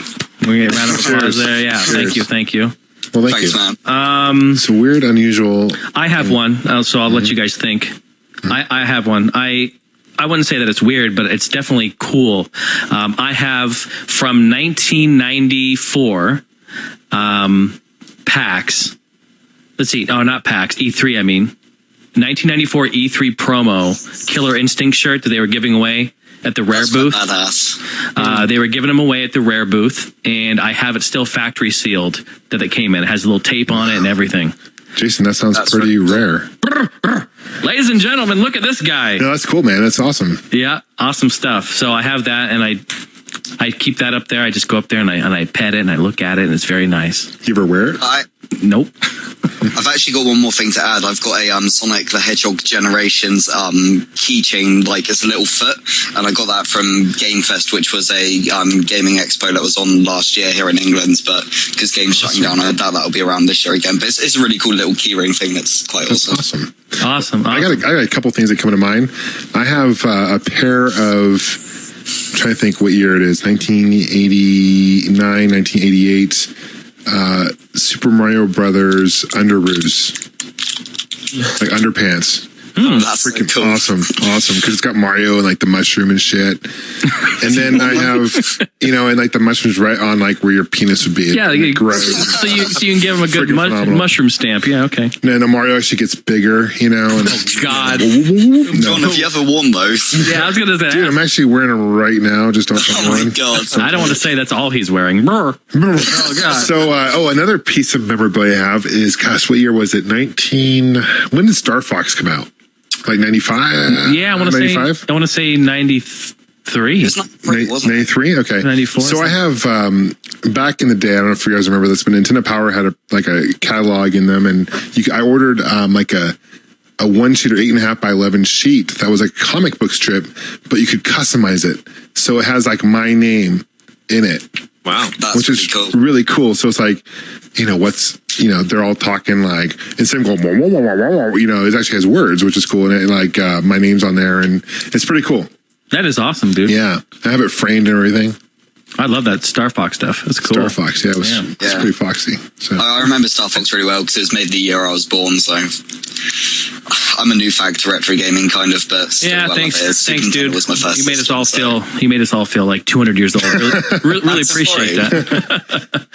we get a round of applause there. Yeah, Cheers. thank you. Well, Thanks, you. man. It's weird, unusual. I have one, so I'll let you guys think. I have one. I wouldn't say that it's weird, but it's definitely cool. I have from 1994 PAX. Let's see. Oh, not PAX. E3, I mean. 1994 E3 promo Killer Instinct shirt that they were giving away at the Rare booth. Badass. They were giving them away at the Rare booth, and I have it still factory sealed that it came in. It has a little tape on it and everything. Jason, that sounds pretty rare. Ladies and gentlemen, look at this guy. No, that's cool, man. That's awesome. Yeah, awesome stuff. So I have that, and I keep that up there. I just go up there and I pet it and I look at it, and it's very nice. You ever wear it? Nope. I've actually got one more thing to add. I've got a Sonic the Hedgehog Generations keychain, like it's a little foot, and I got that from Game Fest, which was a gaming expo that was on last year here in England. But because games shutting down, I doubt that'll be around this year again. But it's a really cool little keyring thing. That's quite awesome. Awesome. I got a couple things that come to mind. I have a pair of. I'm trying to think what year it is. 1989, 1988. Super Mario Brothers underoos, like underpants. That's freaking cool. awesome because it's got Mario and like the mushroom and shit. And then I have and like the mushrooms right on like where your penis would be. Yeah, gross. So you can give him a good mushroom stamp. Yeah, okay. And then the Mario actually gets bigger, And oh God, John, have you ever worn those? Yeah, I was gonna say. Dude, I'm actually wearing them right now. Just don't. Oh my God! I don't want to say that's all he's wearing. Oh God. So, another piece of memorabilia I have is, gosh, what year was it? When did Star Fox come out? Like 95? Yeah, I want to say 93. It's not free, wasn't it? 93? Okay. 94. So I have, back in the day, I don't know if you guys remember this, but Nintendo Power had a catalog in them, and I ordered like a 1-sheet or 8.5 by 11 sheet that was a comic book strip, but you could customize it. So it has like my name in it. Wow. That's which is cool. Really cool. So it's like, they're all talking like, instead of going, wah, wah, wah, wah, wah, wah, it actually has words, which is cool. And like, my name's on there, and it's pretty cool. That is awesome, dude. Yeah. I have it framed and everything. I love that Star Fox stuff. It's cool. Star Fox, yeah. It's pretty foxy. So I remember Star Fox really well because it was made the year I was born, so I'm a new fag to retro gaming, kind of, but still, yeah, thanks, dude. Was my first you made us all feel like 200 years old. Really appreciate that.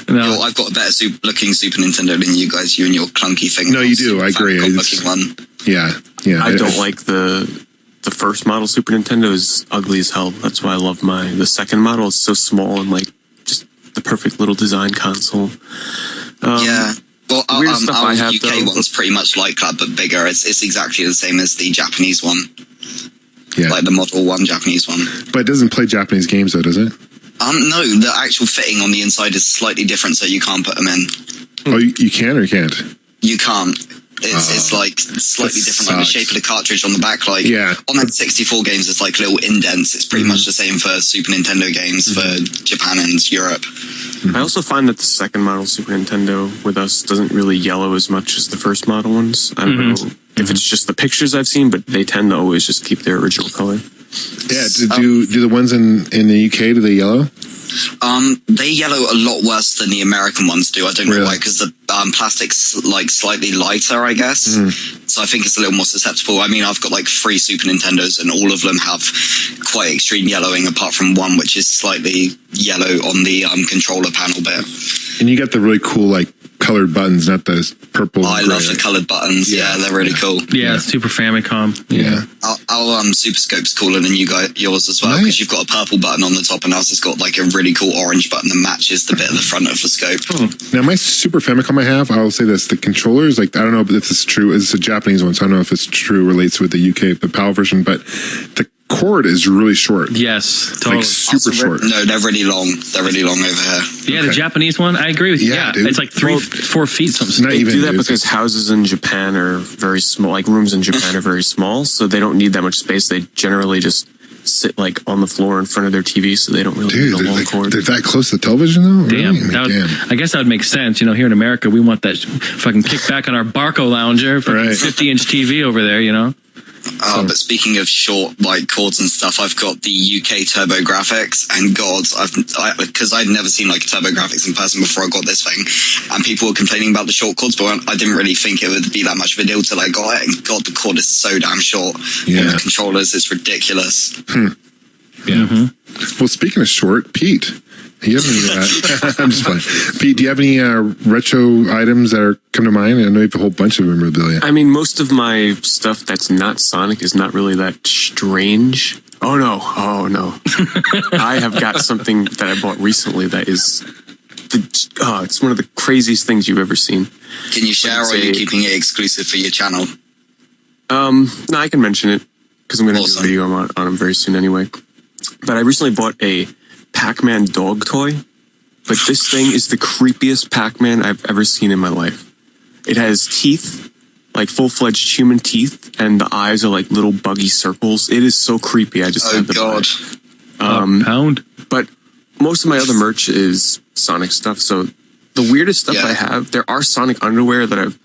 No. I've got a better looking Super Nintendo than you guys. You and your clunky thing. No, you do. I agree. Looking one. Yeah. I don't like the first model Super Nintendo is ugly as hell. That's why I love the second model. It's so small and like just the perfect little design console. Yeah. Well, our UK though, one's pretty much like that, but bigger. It's exactly the same as the Japanese one. Yeah. Like the Model 1 Japanese one. But it doesn't play Japanese games though, does it? No, the actual fitting on the inside is slightly different, so you can't put them in. Oh, you can or you can't? You can't. It's like slightly different, like the shape of the cartridge on the back. Like on the 64 games, there's like little indents. It's pretty much the same for Super Nintendo games for Japan and Europe. I also find that the second model Super Nintendo with us doesn't really yellow as much as the first model ones. I don't know if it's just the pictures I've seen, but they tend to always just keep their original color. Yeah. Do the ones in the UK, do they yellow? They yellow a lot worse than the American ones do. I don't know why, because the plastic's like slightly lighter, I guess. So I think it's a little more susceptible. I mean, I've got like 3 Super Nintendos, and all of them have quite extreme yellowing, apart from one which is slightly yellow on the controller panel bit. And you got the really cool like colored buttons, not the purple. I love the colored buttons. Yeah, they're really cool. Yeah, Super Famicom. Yeah. Our Super Scope's cooler than yours as well, because you've got a purple button on the top, and ours has got like a really cool orange button that matches the bit at the front of the scope. Now, my Super Famicom I have, I will say this: the controllers, like, I don't know if this is true. It's a Japanese one, so I don't know if it's true. Relates with the UK, the PAL version, but the cord is really short. Yes, totally. Like super short. No, they're really long. They're really long over here. Yeah, the Japanese one, I agree with you. Yeah, dude. it's like 4 feet something. Not They even, do that dude. because houses in Japan are very small, like rooms in Japan are very small, so they don't need that much space. They generally just sit like on the floor in front of their TV, so they don't really Dude, need a long cord. they're that close to the television, though? Damn, Really? I mean, I guess that would make sense. You know, here in America, we want that fucking kick back on our Barco lounger, fucking Right. 50-inch TV over there, you know? But speaking of short like cords and stuff, I've got the UK TurboGrafx, and God, because I'd never seen like a TurboGrafx in person before I got this thing, and people were complaining about the short cords, but I didn't really think it would be that much of a deal till I got it. And God, the cord is so damn short. Yeah. And the controllers, it's ridiculous. Yeah. Well, speaking of short, Pete, do you have any, I'm just playing. Pete, do you have any retro items that are come to mind? I know you have a whole bunch of memorabilia. I mean, most of my stuff that's not Sonic is not really that strange. Oh no. I have got something that I bought recently that is it's one of the craziest things you've ever seen. Can you share, or are you keeping it exclusive for your channel? No, I can mention it because I'm going to do Awesome. a video on them very soon anyway. But I recently bought a Pac-Man dog toy. But this thing is the creepiest Pac-Man I've ever seen in my life. It has teeth, like full-fledged human teeth, and the eyes are like little buggy circles. It is so creepy. I just Oh had to buy God. it. Pound. But most of my other merch is Sonic stuff. So the weirdest stuff Yeah. I have, there are Sonic underwear that I've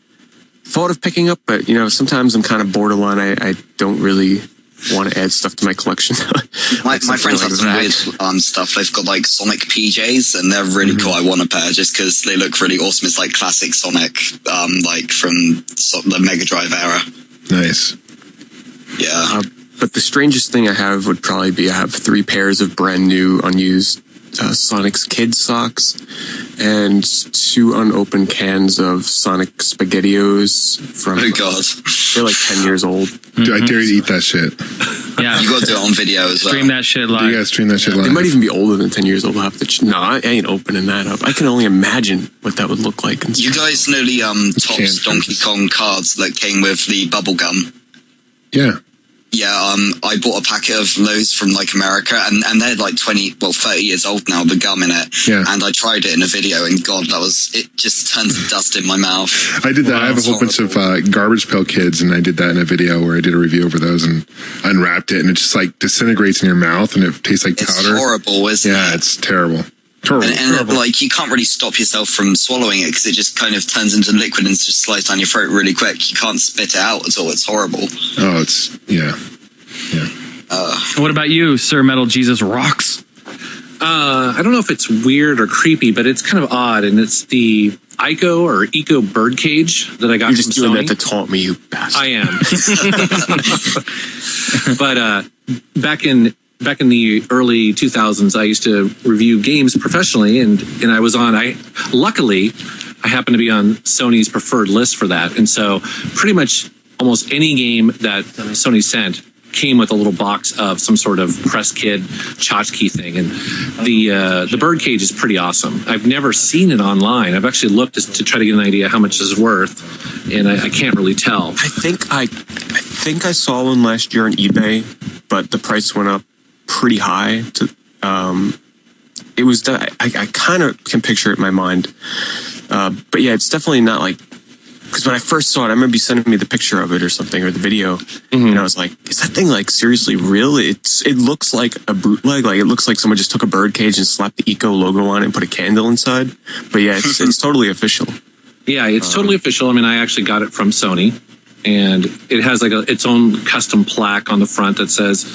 thought of picking up, but you know, sometimes I'm kind of borderline. I don't really want to add stuff to my collection. My Like friends something have some like weird stuff. They've got like Sonic PJs, and they're really cool. I want a pair just because they look really awesome. It's like classic Sonic, like from the Mega Drive era. Nice. Yeah. But the strangest thing I have would probably be I have 3 pairs of brand new unused Sonic's Kid socks and 2 unopened cans of Sonic SpaghettiOs from. Oh God. They're like 10 years old. Dude, I dare you to eat that shit. Yeah. You got to do it on video as well. Stream that shit Do live. you guys stream that shit live? They might even be older than 10 years old. I'll have to. No, I ain't opening that up. I can only imagine what that would look like. You guys know the Topps Can't Donkey Kong cards that came with the bubble gum? Yeah. Yeah, I bought a packet of those from like America, and they're like 30 years old now, the gum in it. Yeah. And I tried it in a video, and God, it just turned to dust in my mouth. I did that. I have a It's whole bunch of Garbage Pail Kids, and I did that in a video where I did a review over those and unwrapped it, and it just like disintegrates in your mouth, and it tastes like It's powder. horrible, isn't Yeah, it? it's terrible. Terrible. And like you can't really stop yourself from swallowing it because it just kind of turns into liquid and just slides down your throat really quick. You can't spit it out at all. It's horrible. Oh, it's yeah. What about you, Sir Metal Jesus Rocks? I don't know if it's weird or creepy, but it's kind of odd, and it's the Ico or Eco birdcage that I got You're from just doing Sony. that to taunt me, you bastard. I am. But back in the early 2000s, I used to review games professionally, and I was on. Luckily, I happened to be on Sony's preferred list for that, and so pretty much almost any game that Sony sent came with a little box of some sort of press kit tchotchke thing, and the birdcage is pretty awesome. I've never seen it online. I've actually looked to try to get an idea how much it's worth, and I can't really tell. I think I saw one last year on eBay, but the price went up pretty high. It was I kind of can picture it in my mind, but yeah, it's definitely not like. Because when I first saw it, I remember you sending me the picture of it or something, or the video, and I was like, "Is that thing like seriously real?" It looks like a bootleg. Like it looks like someone just took a birdcage and slapped the Eco logo on it and put a candle inside. But yeah, it's totally official. Yeah, it's totally official. I mean, I actually got it from Sony, and it has like its own custom plaque on the front that says,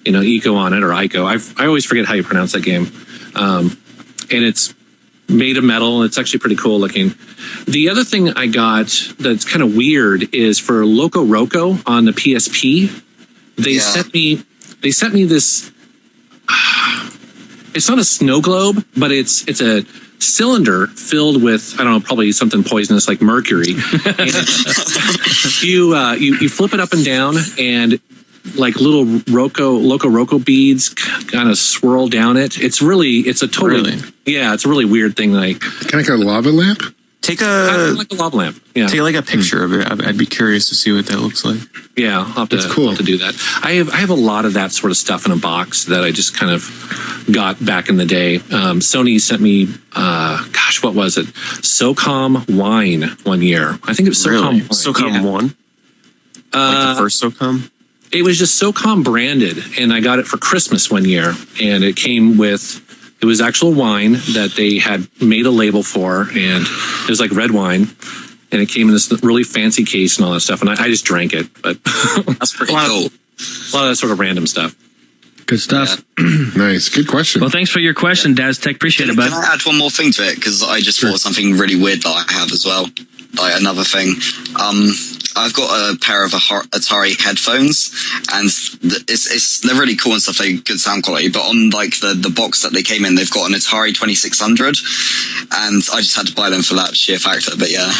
Eco on it, or Ico. I always forget how you pronounce that game. And it's made of metal. It's actually pretty cool looking. The other thing I got that's kind of weird is for Loco Roco on the PSP. They sent me this. It's not a snow globe, but it's a cylinder filled with, I don't know, probably something poisonous like mercury. And you flip it up and down, and like little Loco Roco beads kind of swirl down it. It's a really weird thing. Like kind of like a lava lamp. Take like a lava lamp. Yeah. Take like a picture of it. I'd be curious to see what that looks like. Yeah, I'll have to do that. I have a lot of that sort of stuff in a box that I just kind of got back in the day. Sony sent me, what was it? SOCOM wine one year. I think it was SOCOM wine. SOCOM 1? Like the first SOCOM? It was just SOCOM branded, and I got it for Christmas one year, and it came with... It was actual wine that they had made a label for, and it was like red wine, and it came in this really fancy case and all that stuff, and I just drank it. But that's pretty cool. A lot of that sort of random stuff. Good stuff. Yeah. Nice. Good question. Well, thanks for your question, Daz Tech. Appreciate it, bud. Can I add one more thing to it? Because I just thought of something really weird that I have as well. Like another thing. I've got a pair of Atari headphones, and they're really cool and stuff. They're good sound quality, but on like the box that they came in, they've got an Atari 2600, and I just had to buy them for that sheer factor. But yeah,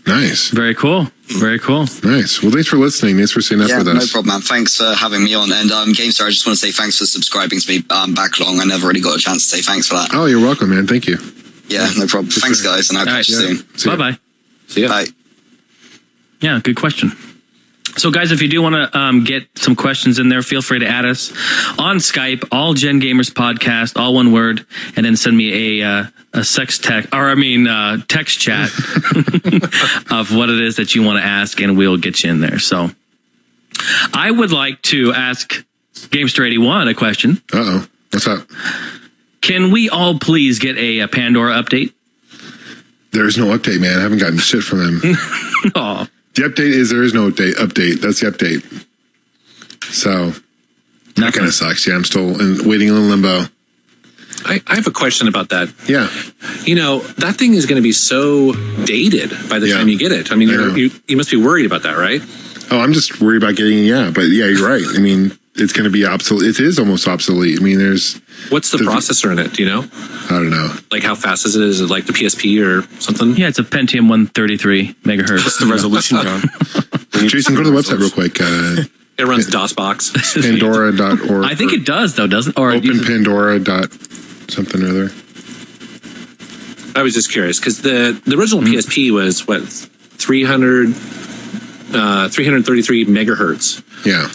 nice, very cool, very cool, nice. Well, thanks for listening. Thanks for staying up with us. No problem, man. Thanks for having me on. And GameStar, I just want to say thanks for subscribing to me back long. I never really got a chance to say thanks for that. Oh, you're welcome, man. Thank you. Yeah, no problem. Thanks, guys, and I'll catch you soon. Bye bye. See ya. Bye. Yeah, good question. So, guys, if you do want to get some questions in there, feel free to add us on Skype, All Gen Gamers Podcast, all one word, and then send me a text chat of what it is that you want to ask, and we'll get you in there. So, I would like to ask Gamester81 a question. Uh-oh. What's up? Can we all please get a Pandora update? There's no update, man. I haven't gotten shit from them. Aw. The update is there is no update. That's the update. So that kind of sucks. Yeah, I'm still waiting in limbo. I have a question about that. Yeah. You know, that thing is going to be so dated by the time you get it. I mean, you must be worried about that, right? Oh, I'm just worried about getting but yeah, you're right. I mean, it's going to be obsolete. It is almost obsolete. I mean, what's the processor in it? Do you know? I don't know. Like how fast is it? Is it like the PSP or something? Yeah, it's a Pentium 133 megahertz. What's the resolution, John? Jason, go to the website real quick. It runs DOSBox. Pandora.org. I think it does, though, doesn't it? Or Open Pandora. Something or other. I was just curious because the original PSP was what 333 megahertz. Yeah.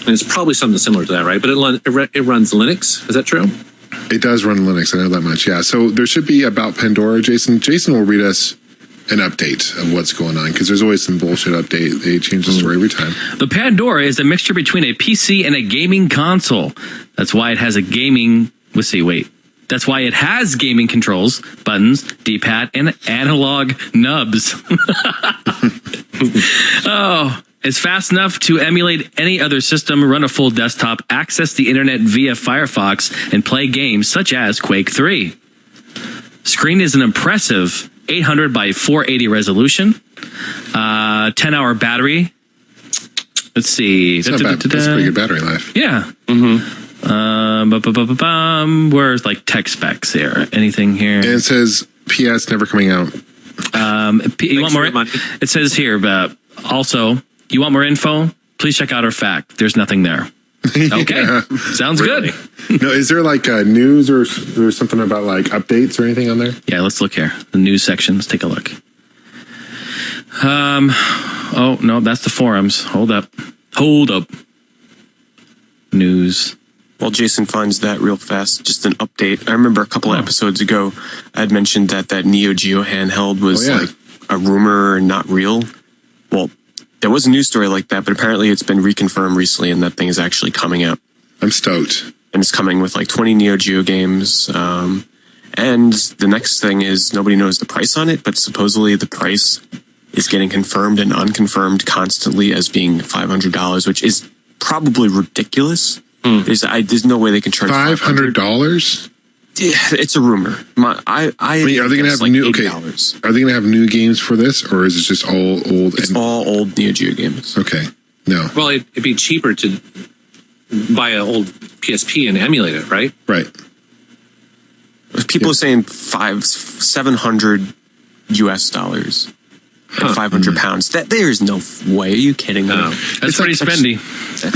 And it's probably something similar to that, right? But it runs Linux. Is that true? It does run Linux. I know that much. Yeah. So there should be about Pandora. Jason will read us an update of what's going on because there's always some bullshit update. They change the story every time. The Pandora is a mixture between a PC and a gaming console. That's why it has a gaming. That's why it has gaming controls, buttons, D-pad, and analog nubs. Oh. It's fast enough to emulate any other system, run a full desktop, access the internet via Firefox, and play games such as Quake 3. Screen is an impressive 800 by 480 resolution, 10-hour battery. Let's see. That's not bad. That's pretty good battery life. Yeah. Where's like tech specs here? Anything here? And it says PS never coming out. You want more? It says here, also... You want more info? Please check out our fact. There's nothing there. Okay. Yeah. Sounds good. No, is there like news or something about like updates or anything on there? Yeah, let's look here. The news section. Let's take a look. Oh, no, that's the forums. Hold up. News. While Jason finds that real fast, just an update. I remember a couple of episodes ago, I had mentioned that Neo Geo handheld was like a rumor and not real. Well, there was a news story like that, but apparently it's been reconfirmed recently and that thing is actually coming out. I'm stoked. And it's coming with like 20 Neo Geo games. And the next thing is nobody knows the price on it, but supposedly the price is getting confirmed and unconfirmed constantly as being $500, which is probably ridiculous. There's no way they can charge $500. Yeah, it's a rumor. I mean, are they going to have new? Okay, are they going to have new games for this, or is it just all old? It's all old Neo Geo games. Okay, no. Well, it'd be cheaper to buy an old PSP and emulate it, right? Right. people are saying $700 US and 500 pounds. That there's no way. Are you kidding me? That's pretty spendy.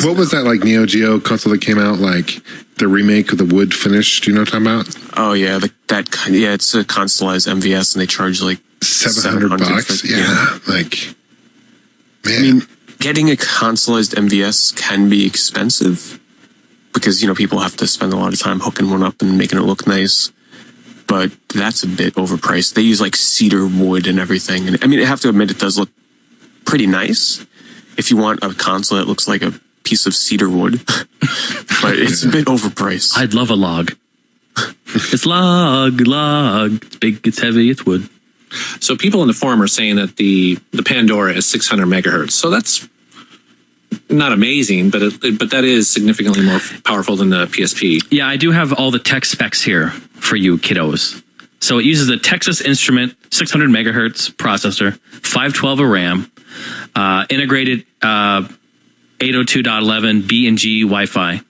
What was that like Neo Geo console that came out, like the remake of the wood finish? Do you know what I'm talking about? Oh yeah, it's a consoleized MVS, and they charge like $700. Yeah, like man. I mean, getting a consoleized MVS can be expensive because people have to spend a lot of time hooking one up and making it look nice. But that's a bit overpriced. They use like cedar wood and everything. And I mean, I have to admit, it does look pretty nice if you want a console that looks like a piece of cedar wood. But it's a bit overpriced. I'd love a log. It's log. It's big, it's heavy, it's wood. So people in the forum are saying that the Pandora is 600 megahertz. So that's not amazing, but that is significantly more powerful than the PSP. Yeah, I do have all the tech specs here for you kiddos. So it uses a Texas Instrument 600 megahertz processor, 512 of RAM, integrated 802.11 B and G Wi-Fi,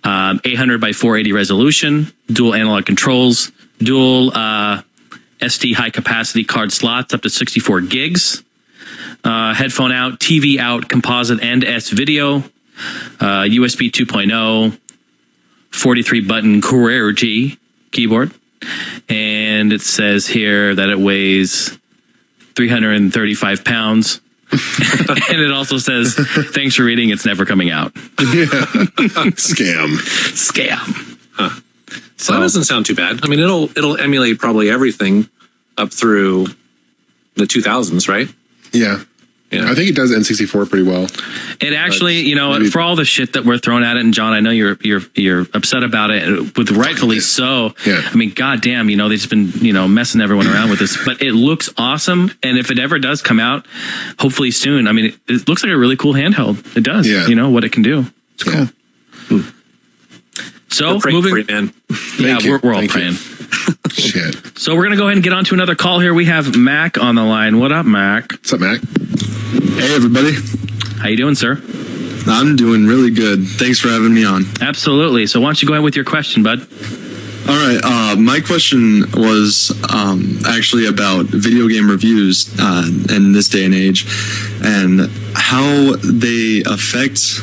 800 by 480 resolution, dual analog controls, dual SD high capacity card slots up to 64 gigs. Headphone out, TV out, composite and S video, USB 2.0, 43 button QWERTY keyboard. And it says here that it weighs 335 pounds. And it also says, thanks for reading, it's never coming out. Scam. Huh. So that doesn't sound too bad. I mean, it'll emulate probably everything up through the 2000s, right? Yeah. I think it does N64 pretty well. It actually, for all the shit that we're throwing at it, and John, I know you're upset about it, with rightfully so. Yeah. I mean, goddamn, they've just been, messing everyone around with this, but it looks awesome. And if it ever does come out, hopefully soon, I mean, it looks like a really cool handheld. It does. Yeah. What it can do. It's cool. Yeah. So moving, man. Yeah, we're all praying. Shit. So we're gonna go ahead and get on to another call here. We have Mac on the line. What up, Mac? What's up, Mac? Hey, everybody. How you doing, sir? I'm doing really good. Thanks for having me on. Absolutely. So why don't you go ahead with your question, bud? All right. My question was actually about video game reviews in this day and age and how they affect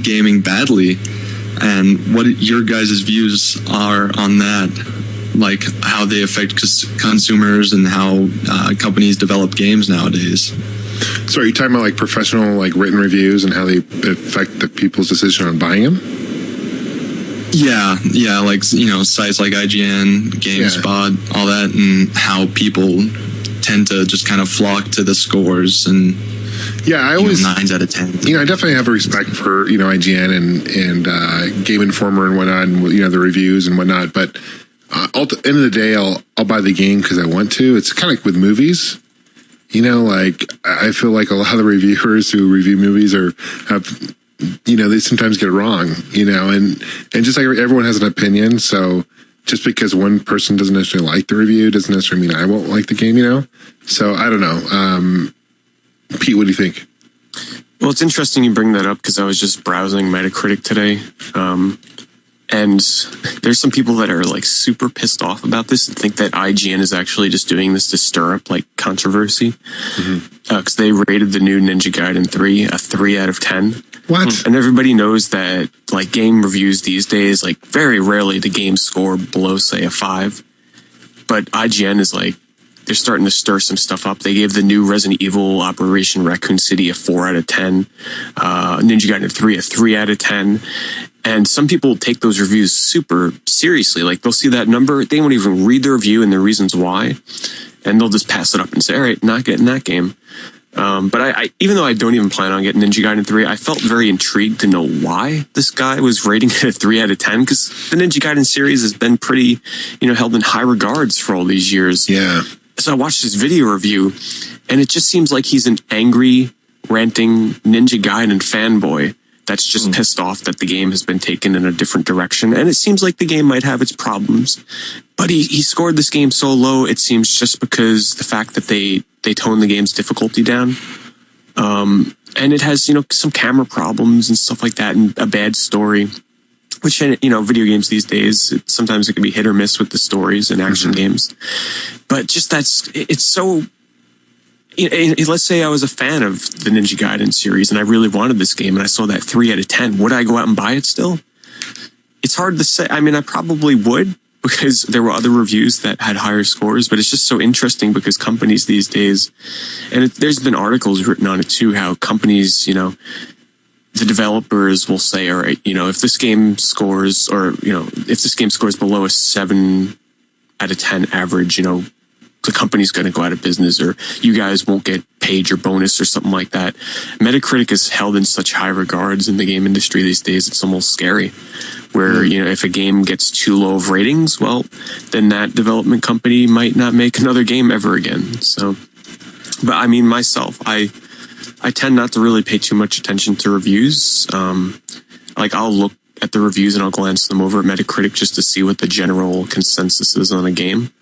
gaming badly and what your guys' views are on that. Like how they affect consumers and how companies develop games nowadays. So are you talking about like professional, like written reviews and how they affect the people's decision on buying them? Yeah, like sites like IGN, GameSpot, all that, and how people tend to just kind of flock to the scores and I always 9s out of 10. I definitely have a respect for IGN and Game Informer and whatnot, and the reviews and whatnot. But at the end of the day, I'll buy the game because I want to. It's kind of like with movies. Like I feel like a lot of the reviewers who review movies they sometimes get it wrong, and just like everyone has an opinion. So just because one person doesn't necessarily like the review doesn't necessarily mean I won't like the game, So I don't know. Pete, what do you think? Well, it's interesting you bring that up because I was just browsing Metacritic today. And there's some people that are like super pissed off about this and think that IGN is actually just doing this to stir up like controversy. Because they rated the new Ninja Gaiden 3 a 3 out of 10. What? And everybody knows that like game reviews these days, like very rarely the games score below say a 5. But IGN is like, they're starting to stir some stuff up. They gave the new Resident Evil Operation Raccoon City a 4 out of 10. Ninja Gaiden 3 a 3 out of 10. And some people take those reviews super seriously. Like they'll see that number, they won't even read the review and the reasons why, and they'll just pass it up and say, all right, not getting that game. But I even though I don't even plan on getting Ninja Gaiden 3, I felt very intrigued to know why this guy was rating it a 3 out of 10, because the Ninja Gaiden series has been pretty, held in high regards for all these years. Yeah. So I watched this video review, and it just seems like he's an angry, ranting Ninja Gaiden fanboy that's just pissed off that the game has been taken in a different direction. And it seems like the game might have its problems. But he scored this game so low, it seems just because the fact that they toned the game's difficulty down. And it has, some camera problems and stuff like that and a bad story. which, you know, video games these days, sometimes it can be hit or miss with the stories and action games. But just it's so... Let's say I was a fan of the Ninja Gaiden series and I really wanted this game and I saw that 3 out of 10. Would I go out and buy it still? It's hard to say. I mean, I probably would, because there were other reviews that had higher scores, but it's just so interesting because companies these days, and there's been articles written on it too, how companies, you know, the developers will say, all right, you know, if this game scores, or, you know, if this game scores below a 7 out of 10 average, you know, the company's going to go out of business, or you guys won't get paid your bonus or something like that. Metacritic is held in such high regards in the game industry these days. It's almost scary, where, you know, if a game gets too low of ratings, well, then that development company might not make another game ever again. So, but I mean, myself, I tend not to really pay too much attention to reviews. Like, I'll look at the reviews and I'll glance them over at Metacritic just to see what the general consensus is on a game.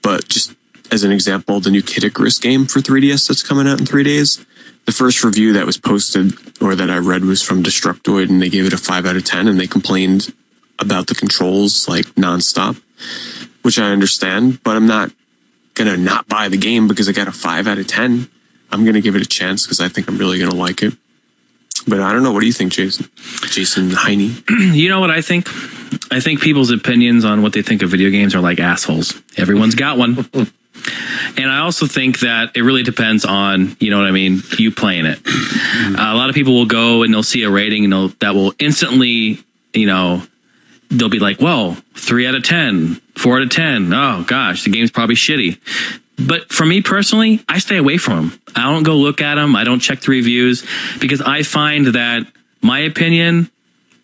But just as an example, the new Kid Icarus game for 3DS that's coming out in 3 days, the first review that was posted or that I read was from Destructoid, and they gave it a 5 out of 10, and they complained about the controls like nonstop, which I understand, but I'm not going to not buy the game because I got a 5 out of 10. I'm going to give it a chance because I think I'm really going to like it. But I don't know. What do you think, Jason? Jason Heine? You know what I think? I think people's opinions on what they think of video games are like assholes. Everyone's got one. And I also think that it really depends on, you know what I mean, you playing it. A lot of people will go and they'll see a rating and that will instantly, you know, they'll be like, whoa, 3 out of 10, 4 out of 10. Oh, gosh, the game's probably shitty. But for me personally, I stay away from them. I don't go look at them. I don't check the reviews, because I find that my opinion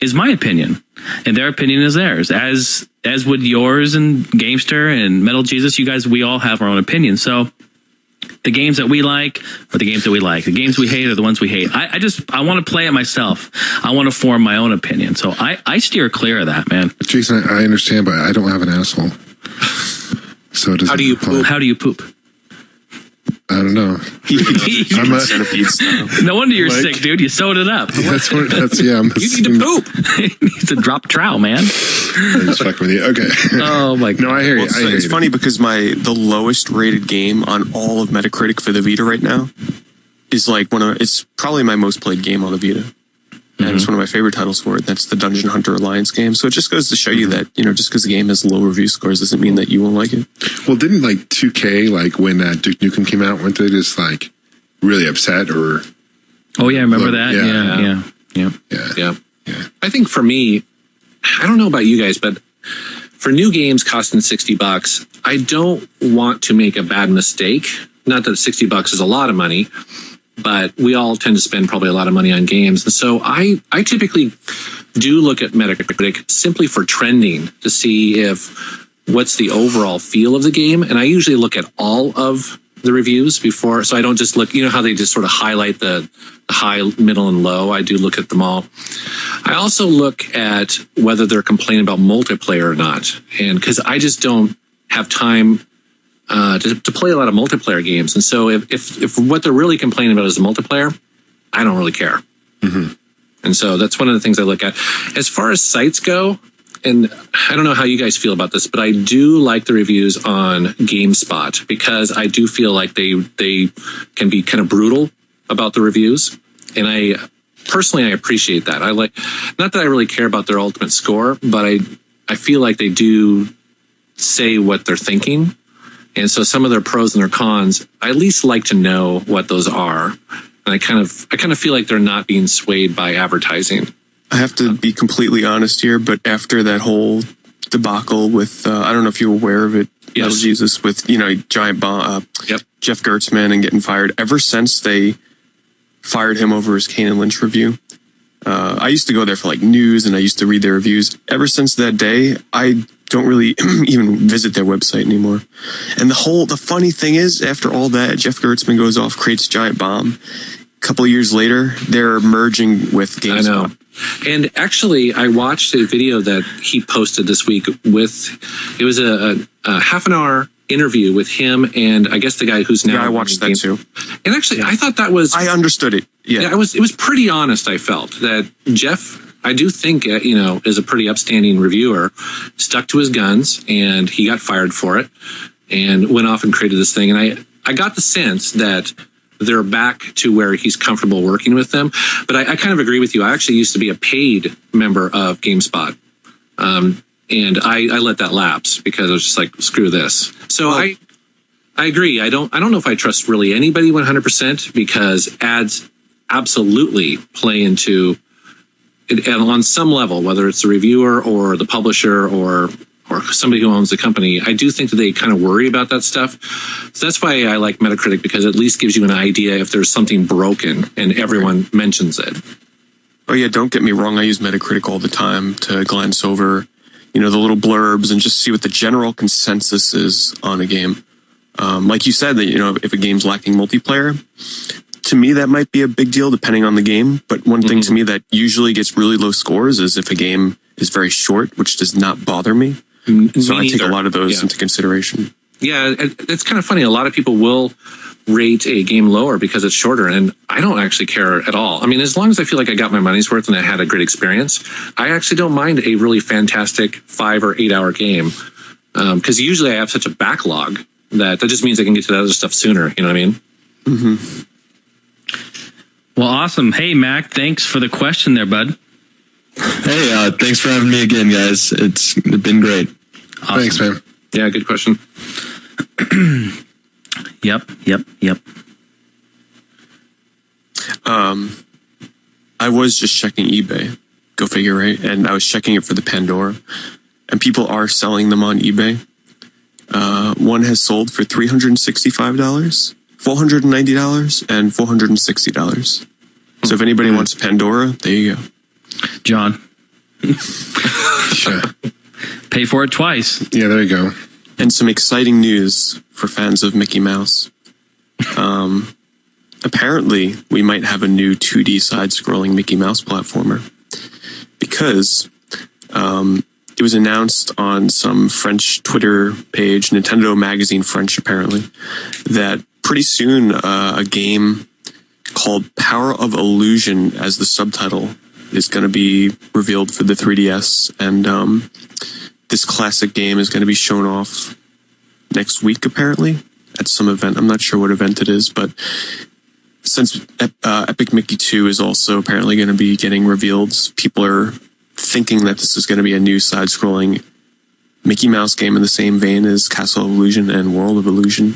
is my opinion and their opinion is theirs, as would yours and Gamester and Metal Jesus. You guys, we all have our own opinion. So the games that we like are the games that we like. The games we hate are the ones we hate. I want to play it myself. I want to form my own opinion. So I steer clear of that, man. Jason, I understand, but I don't have an asshole. So it doesn't. How do you poop? I don't know. I'm a centipede style. No wonder you're sick, dude. You sewed it up. Yeah, you need to poop. You need to drop trowel, man. I'm just fucking with you. Okay. Oh my God. No, I hear you. Well, it's funny because the lowest rated game on all of Metacritic for the Vita right now is like it's probably my most played game on the Vita. And it's one of my favorite titles for it. That's the Dungeon Hunter Alliance game. So it just goes to show you that, you know, just because the game has low review scores doesn't mean that you won't like it. Well, didn't like 2K, like when Duke Nukem came out, weren't they just like really upset or? Oh yeah, I remember that. Yeah. I think for me, I don't know about you guys, but for new games costing $60, I don't want to make a bad mistake. Not that $60 is a lot of money, but we all tend to spend probably a lot of money on games. And so I typically do look at Metacritic simply for trending to see what's the overall feel of the game. And I usually look at all of the reviews before, so I don't just look, you know how they just sort of highlight the high, middle, and low. I do look at them all. I also look at whether they're complaining about multiplayer or not. And because I just don't have time to play a lot of multiplayer games. And so if what they're really complaining about is the multiplayer, I don't really care. And so that's one of the things I look at. As far as sites go, and I don't know how you guys feel about this, but I do like the reviews on GameSpot, because I do feel like they can be kind of brutal about the reviews. And I appreciate that. I like, not that I really care about their ultimate score, but I feel like they do say what they're thinking. And so some of their pros and their cons, I at least like to know what those are. And I kind of feel like they're not being swayed by advertising. I have to be completely honest here, but after that whole debacle with, I don't know if you're aware of it, Yes. Jesus, with, you know, Giant Bomb, Jeff Gertzman and getting fired. Ever since they fired him over his Kane and Lynch review, I used to go there for like news and I used to read their reviews. Ever since that day, I don't really even visit their website anymore. And the funny thing is, after all that, Jeff Gertzman goes off, creates Giant Bomb. A couple of years later, they're merging with GameStop. I know. And actually, I watched a video that he posted this week it was a half an hour interview with him and I guess the guy who's now. Yeah, I watched that too. And actually, I thought that was. I understood it. Yeah. It was pretty honest. I felt that Jeff I do think, is a pretty upstanding reviewer, stuck to his guns, and he got fired for it and went off and created this thing. And I got the sense that they're back to where he's comfortable working with them. But I kind of agree with you. I actually used to be a paid member of GameSpot. And I let that lapse because I was just like, screw this. So I agree. I don't know if I trust really anybody 100% because ads absolutely play into it on some level, whether it's the reviewer or the publisher or somebody who owns the company. I do think that they kind of worry about that stuff. So that's why I like Metacritic, because it at least gives you an idea if there's something broken and everyone mentions it. Oh yeah, don't get me wrong. I use Metacritic all the time to glance over, the little blurbs and just see what the general consensus is on a game. Like you said, that if a game's lacking multiplayer, to me that might be a big deal depending on the game. But one thing to me that usually gets really low scores is if a game is very short, which does not bother me. So I take a lot of those into consideration. Yeah, it's kind of funny. A lot of people will rate a game lower because it's shorter, and I don't actually care at all. I mean, as long as I feel like I got my money's worth and I had a great experience, I actually don't mind a really fantastic 5 or 8 hour game, because usually I have such a backlog that just means I can get to the other stuff sooner. You know what I mean? Mm-hmm. Well, awesome. Hey, Mac, thanks for the question there, bud. Hey, thanks for having me again, guys. It's been great. Awesome. Thanks, man. Yeah, good question. Yep. I was just checking eBay. Go figure, right? And I was checking it for the Pandora, and people are selling them on eBay. One has sold for $365, $490, and $460. So if anybody wants a Pandora, there you go. John. Sure. Pay for it twice. Yeah, there you go. And some exciting news for fans of Mickey Mouse. Apparently, we might have a new 2D side-scrolling Mickey Mouse platformer, because it was announced on some French Twitter page, Nintendo Magazine French apparently, that pretty soon a game called Power of Illusion, as the subtitle, is going to be revealed for the 3DS, and this classic game is going to be shown off next week apparently at some event. I'm not sure what event it is, but since Epic Mickey 2 is also apparently going to be getting revealed, people are thinking that this is going to be a new side-scrolling Mickey Mouse game in the same vein as Castle of Illusion and World of Illusion.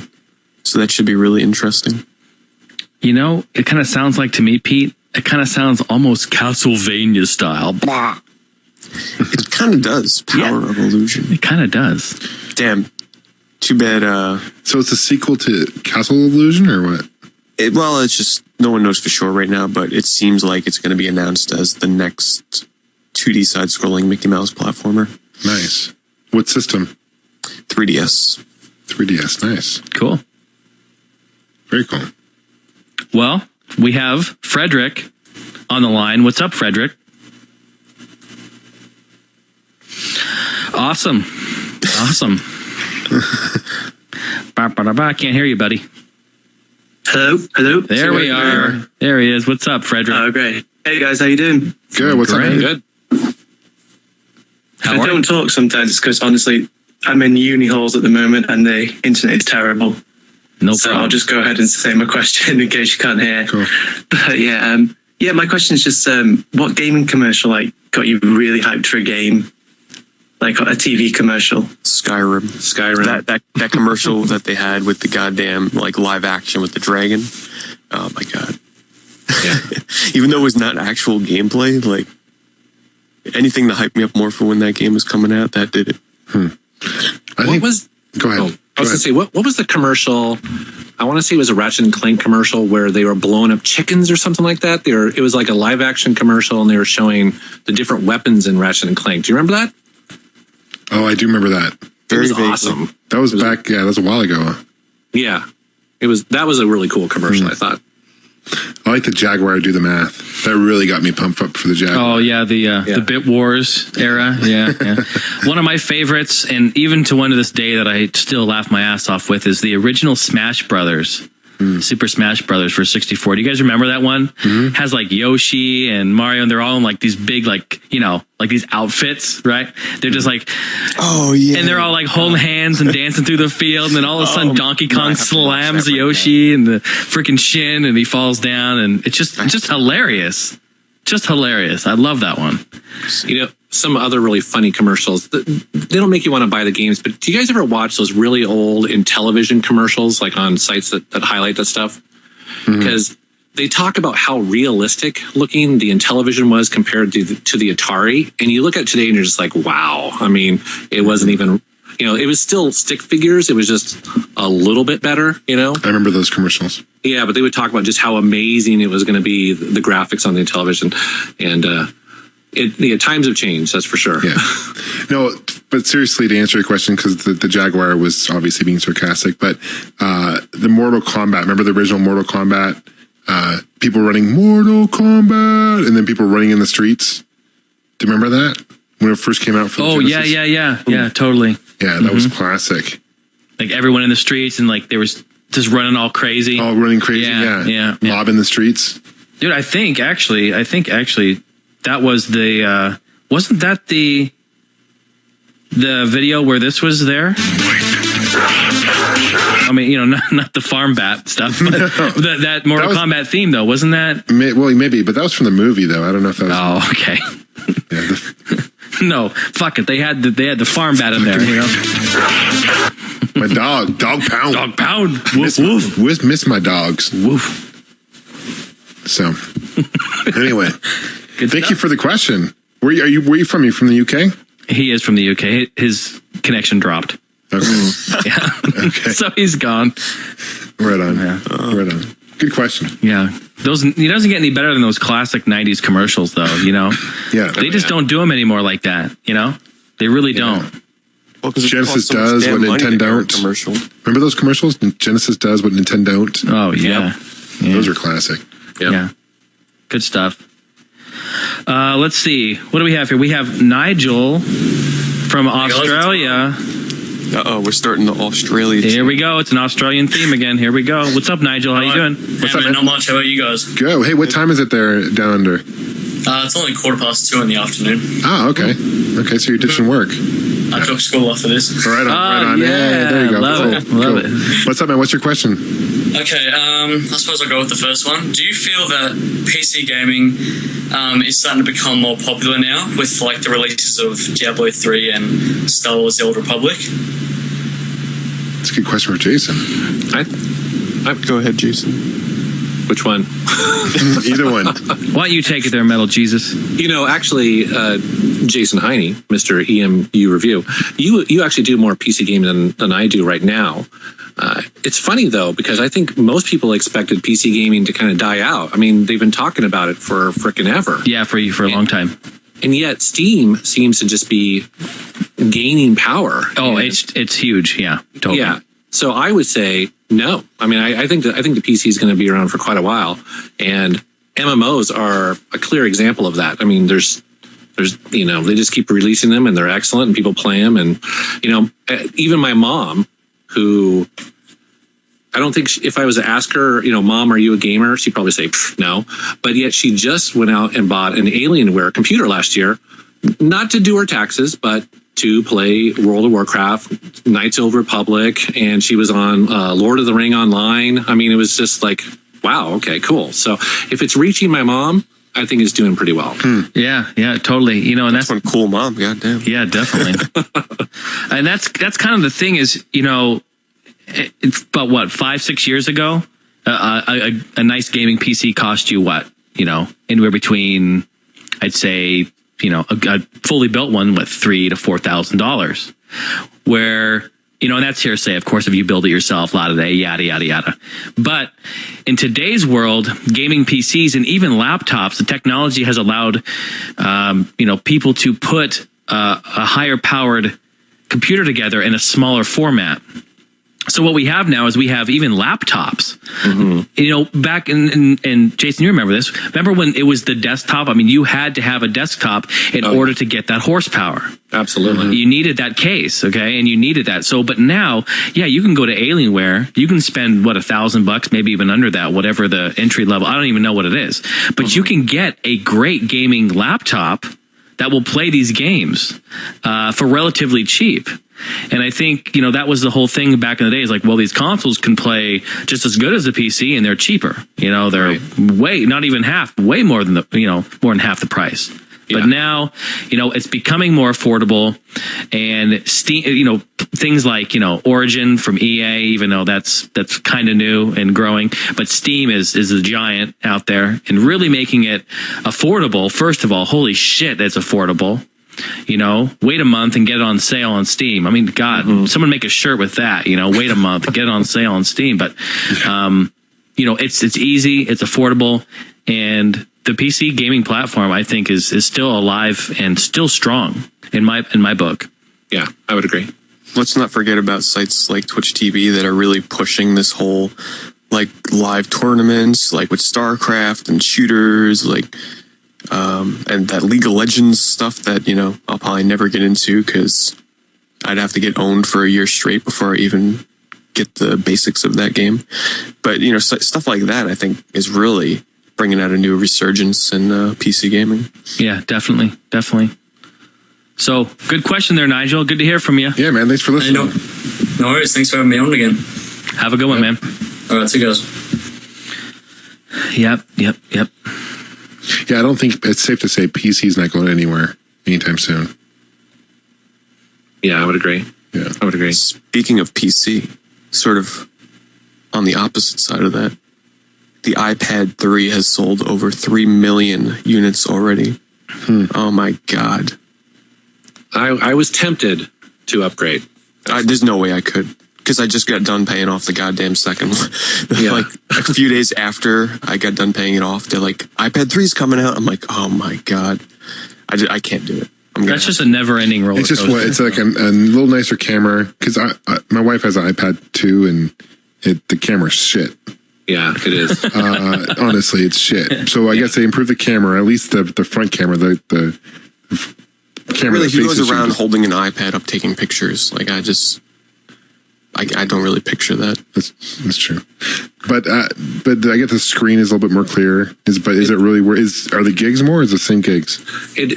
So that should be really interesting. It kind of sounds like, to me, Pete, it kind of sounds almost Castlevania style. Blah. It kind of does. Power of Illusion. It kind of does. Damn. Too bad. So it's a sequel to Castle of Illusion, or what? It's just no one knows for sure right now, but it seems like it's going to be announced as the next 2D side-scrolling Mickey Mouse platformer. Nice. What system? 3DS. 3DS. Nice. Cool. Very cool. Well, we have Frederick on the line. What's up, Frederick? Awesome. I can't hear you, buddy. Hello. There we are. There he is. What's up, Frederick? Oh, great. Hey guys, how you doing? Good. What's up, man? Good. I don't talk sometimes because honestly, I'm in uni halls at the moment and the internet is terrible. No So problem. I'll just go ahead and say my question in case you can't hear. Cool. But yeah, my question is just what gaming commercial got you really hyped for a game? Like a TV commercial. Skyrim. That commercial that they had with the goddamn live action with the dragon. Oh my god. Yeah. Even though it was not actual gameplay, anything to hype me up more for when that game was coming out, that did it. Go ahead. I was going to say, what was the commercial? I want to say it was a Ratchet and Clank commercial where they were blowing up chickens or something like that. It was like a live action commercial, and they were showing the different weapons in Ratchet and Clank. Do you remember that? Oh, I do remember that. It was awesome. That was back. Yeah, that was a while ago. Yeah, that was a really cool commercial. I thought. I like the Jaguar do the math. That really got me pumped up for the Jaguar. Oh yeah, the Bit Wars era. Yeah. One of my favorites, and even to one to this day that I still laugh my ass off with, is the original Smash Brothers. Super Smash Brothers for 64. Do you guys remember that one? Has like Yoshi and Mario, and they're all in like these big, like, you know, like these outfits, right? They're just like, oh yeah, and they're all like holding hands and dancing through the field, and then all of a sudden Donkey Kong slams Yoshi in the freaking shin, and he falls down, and it's just hilarious. Just hilarious. I love that one. You know, some other really funny commercials. They don't make you want to buy the games, but do you guys ever watch those really old in television commercials, like on sites that highlight that stuff? Because they talk about how realistic looking the Intellivision was compared to the Atari. And you look at it today and you're just like, wow. I mean, it wasn't even, you know, it was still stick figures. It was just a little bit better, you know? I remember those commercials. Yeah, but they would talk about just how amazing it was going to be, the graphics on the Intellivision. And times have changed, that's for sure. Yeah. No, but seriously, to answer your question, because the Jaguar was obviously being sarcastic, but the Mortal Kombat, remember the original Mortal Kombat? People running Mortal Kombat, and then people running in the streets. Do you remember that? When it first came out for the Genesis? Yeah, totally. Yeah, that was classic. Like everyone in the streets, and like there was just running all crazy. All running crazy, yeah. Mob in the streets. Dude, I think actually that was the wasn't that the video where this was there? I mean, you know, not the farm bat stuff, but that Mortal Kombat theme though, wasn't that? Well, maybe, but that was from the movie though. I don't know if that was. Oh, okay. Yeah, no, fuck it. They had the farm bat in there. You know, my dog pound, dog pound. Woof woof. Miss my dogs. Woof. So, anyway, thank you for the question. Where are you from? Are you from the UK? He is from the UK. His connection dropped. Okay. Yeah. Okay. So he's gone. Right on. Yeah. Right on. Good question. Yeah. He doesn't get any better than those classic 90s commercials, though, you know? Yeah. They just don't do them anymore like that, you know? They really don't. Well, Genesis does what Nintendo don't. Commercial. Remember those commercials? Genesis does what Nintendo don't. Oh, yeah. Yeah. Those are classic. Yep. Yeah. Good stuff. Let's see. What do we have here? We have Nigel from Australia. We're starting the Australia. Here we go. It's an Australian theme again. Here we go. What's up, Nigel? How you doing? What's up, man? Not much. How about you guys? Go. Hey, what time is it there down under? It's only 2:15 in the afternoon. Oh, okay. Okay, so you're ditching work. I took school after this. Right on, right on. Yeah, there you go. Love it. Love it. What's up, man? What's your question? Okay, I suppose I'll go with the first one. Do you feel that PC gaming is starting to become more popular now with like the releases of Diablo 3 and Star Wars: The Old Republic? That's a good question for Jason. Go ahead, Jason. Which one? Either one. Why don't you take it there, Metal Jesus? You know, actually, Jason Heine, Mr. EMU Review, you actually do more PC gaming than I do right now. It's funny, though, because I think most people expected PC gaming to kind of die out. I mean, they've been talking about it for frickin' ever. Yeah, for a long time. And yet Steam seems to just be gaining power. Oh, it's huge. Yeah, totally. Yeah. So I would say no. I mean, I think the PC is going to be around for quite a while, and MMOs are a clear example of that. I mean, there's you know, they just keep releasing them and they're excellent and people play them, and you know, even my mom, who I don't think if I was to ask her, you know, Mom, are you a gamer? She'd probably say no, but yet she just went out and bought an Alienware computer last year, not to do her taxes, but to play World of Warcraft, Knights of the Republic, and she was on Lord of the Ring online. I mean, it was just like, wow, okay, cool. So if it's reaching my mom, I think it's doing pretty well. Yeah, totally. You know, and that's one cool mom. Goddamn. Yeah, definitely. And that's kind of the thing is, you know, it's about what 5-6 years ago, a nice gaming PC cost you what, you know, anywhere between, I'd say, you know, a fully built one with $3,000 to $4,000, where, you know, and that's hearsay, of course, if you build it yourself, yada, yada, yada. But in today's world, gaming PCs and even laptops, the technology has allowed, you know, people to put a higher powered computer together in a smaller format. So what we have now is we have even laptops. You know, back in Jason, you remember this. Remember when it was the desktop? I mean, you had to have a desktop in order to get that horsepower. Absolutely. You needed that case, okay? And you needed that. So, but now, yeah, you can go to Alienware. You can spend, what, $1,000, maybe even under that, whatever the entry level. I don't even know what it is. But you can get a great gaming laptop that will play these games for relatively cheap. And I think, you know, that was the whole thing back in the day, is like, well, these consoles can play just as good as the PC and they're cheaper. You know, they're way, not even half, way more than more than half the price. Yeah. But now, you know, it's becoming more affordable, and Steam, you know, things like, you know, Origin from EA, even though that's kind of new and growing, but Steam is a giant out there and really making it affordable. First of all, holy shit, it's affordable. You know, wait a month and get it on sale on Steam. I mean, God, someone make a shirt with that, you know, wait a month, get it on sale on Steam. But, you know, it's easy, it's affordable, and the PC gaming platform, I think, is still alive and still strong in my book. Yeah, I would agree. Let's not forget about sites like Twitch TV that are really pushing this whole, like, live tournaments, like with StarCraft and shooters, like, and that League of Legends stuff that, you know, I'll probably never get into because I'd have to get owned for a year straight before I even get the basics of that game. But, you know, stuff like that, I think, is really bringing out a new resurgence in PC gaming. Yeah, definitely. So, good question there, Nigel. Good to hear from you. Yeah, man. Thanks for listening. No worries. Thanks for having me on again. Have a good one, man. All right, see you guys. Yep. Yeah, I don't think it's safe to say PC's not going anywhere anytime soon. Yeah, I would agree. Yeah, I would agree. Speaking of PC, sort of on the opposite side of that, the iPad 3 has sold over 3 million units already. Oh my God. I was tempted to upgrade. There's no way I could, because I just got done paying off the goddamn second one. Yeah. Like a few days after I got done paying it off, they're like, iPad 3's coming out. I'm like, oh my God. I can't do it. That's just a never-ending roller coaster. It's like a little nicer camera, because my wife has an iPad 2 and the camera's shit. Yeah, it is. Honestly, it's shit. So I guess they improved the camera, at least the front camera, the camera. Really, that he goes faces around you. holding an iPad up taking pictures. Like, I don't really picture that. That's true. But I get the screen is a little bit more clear. Is it really are the gigs more? Or is it the same gigs?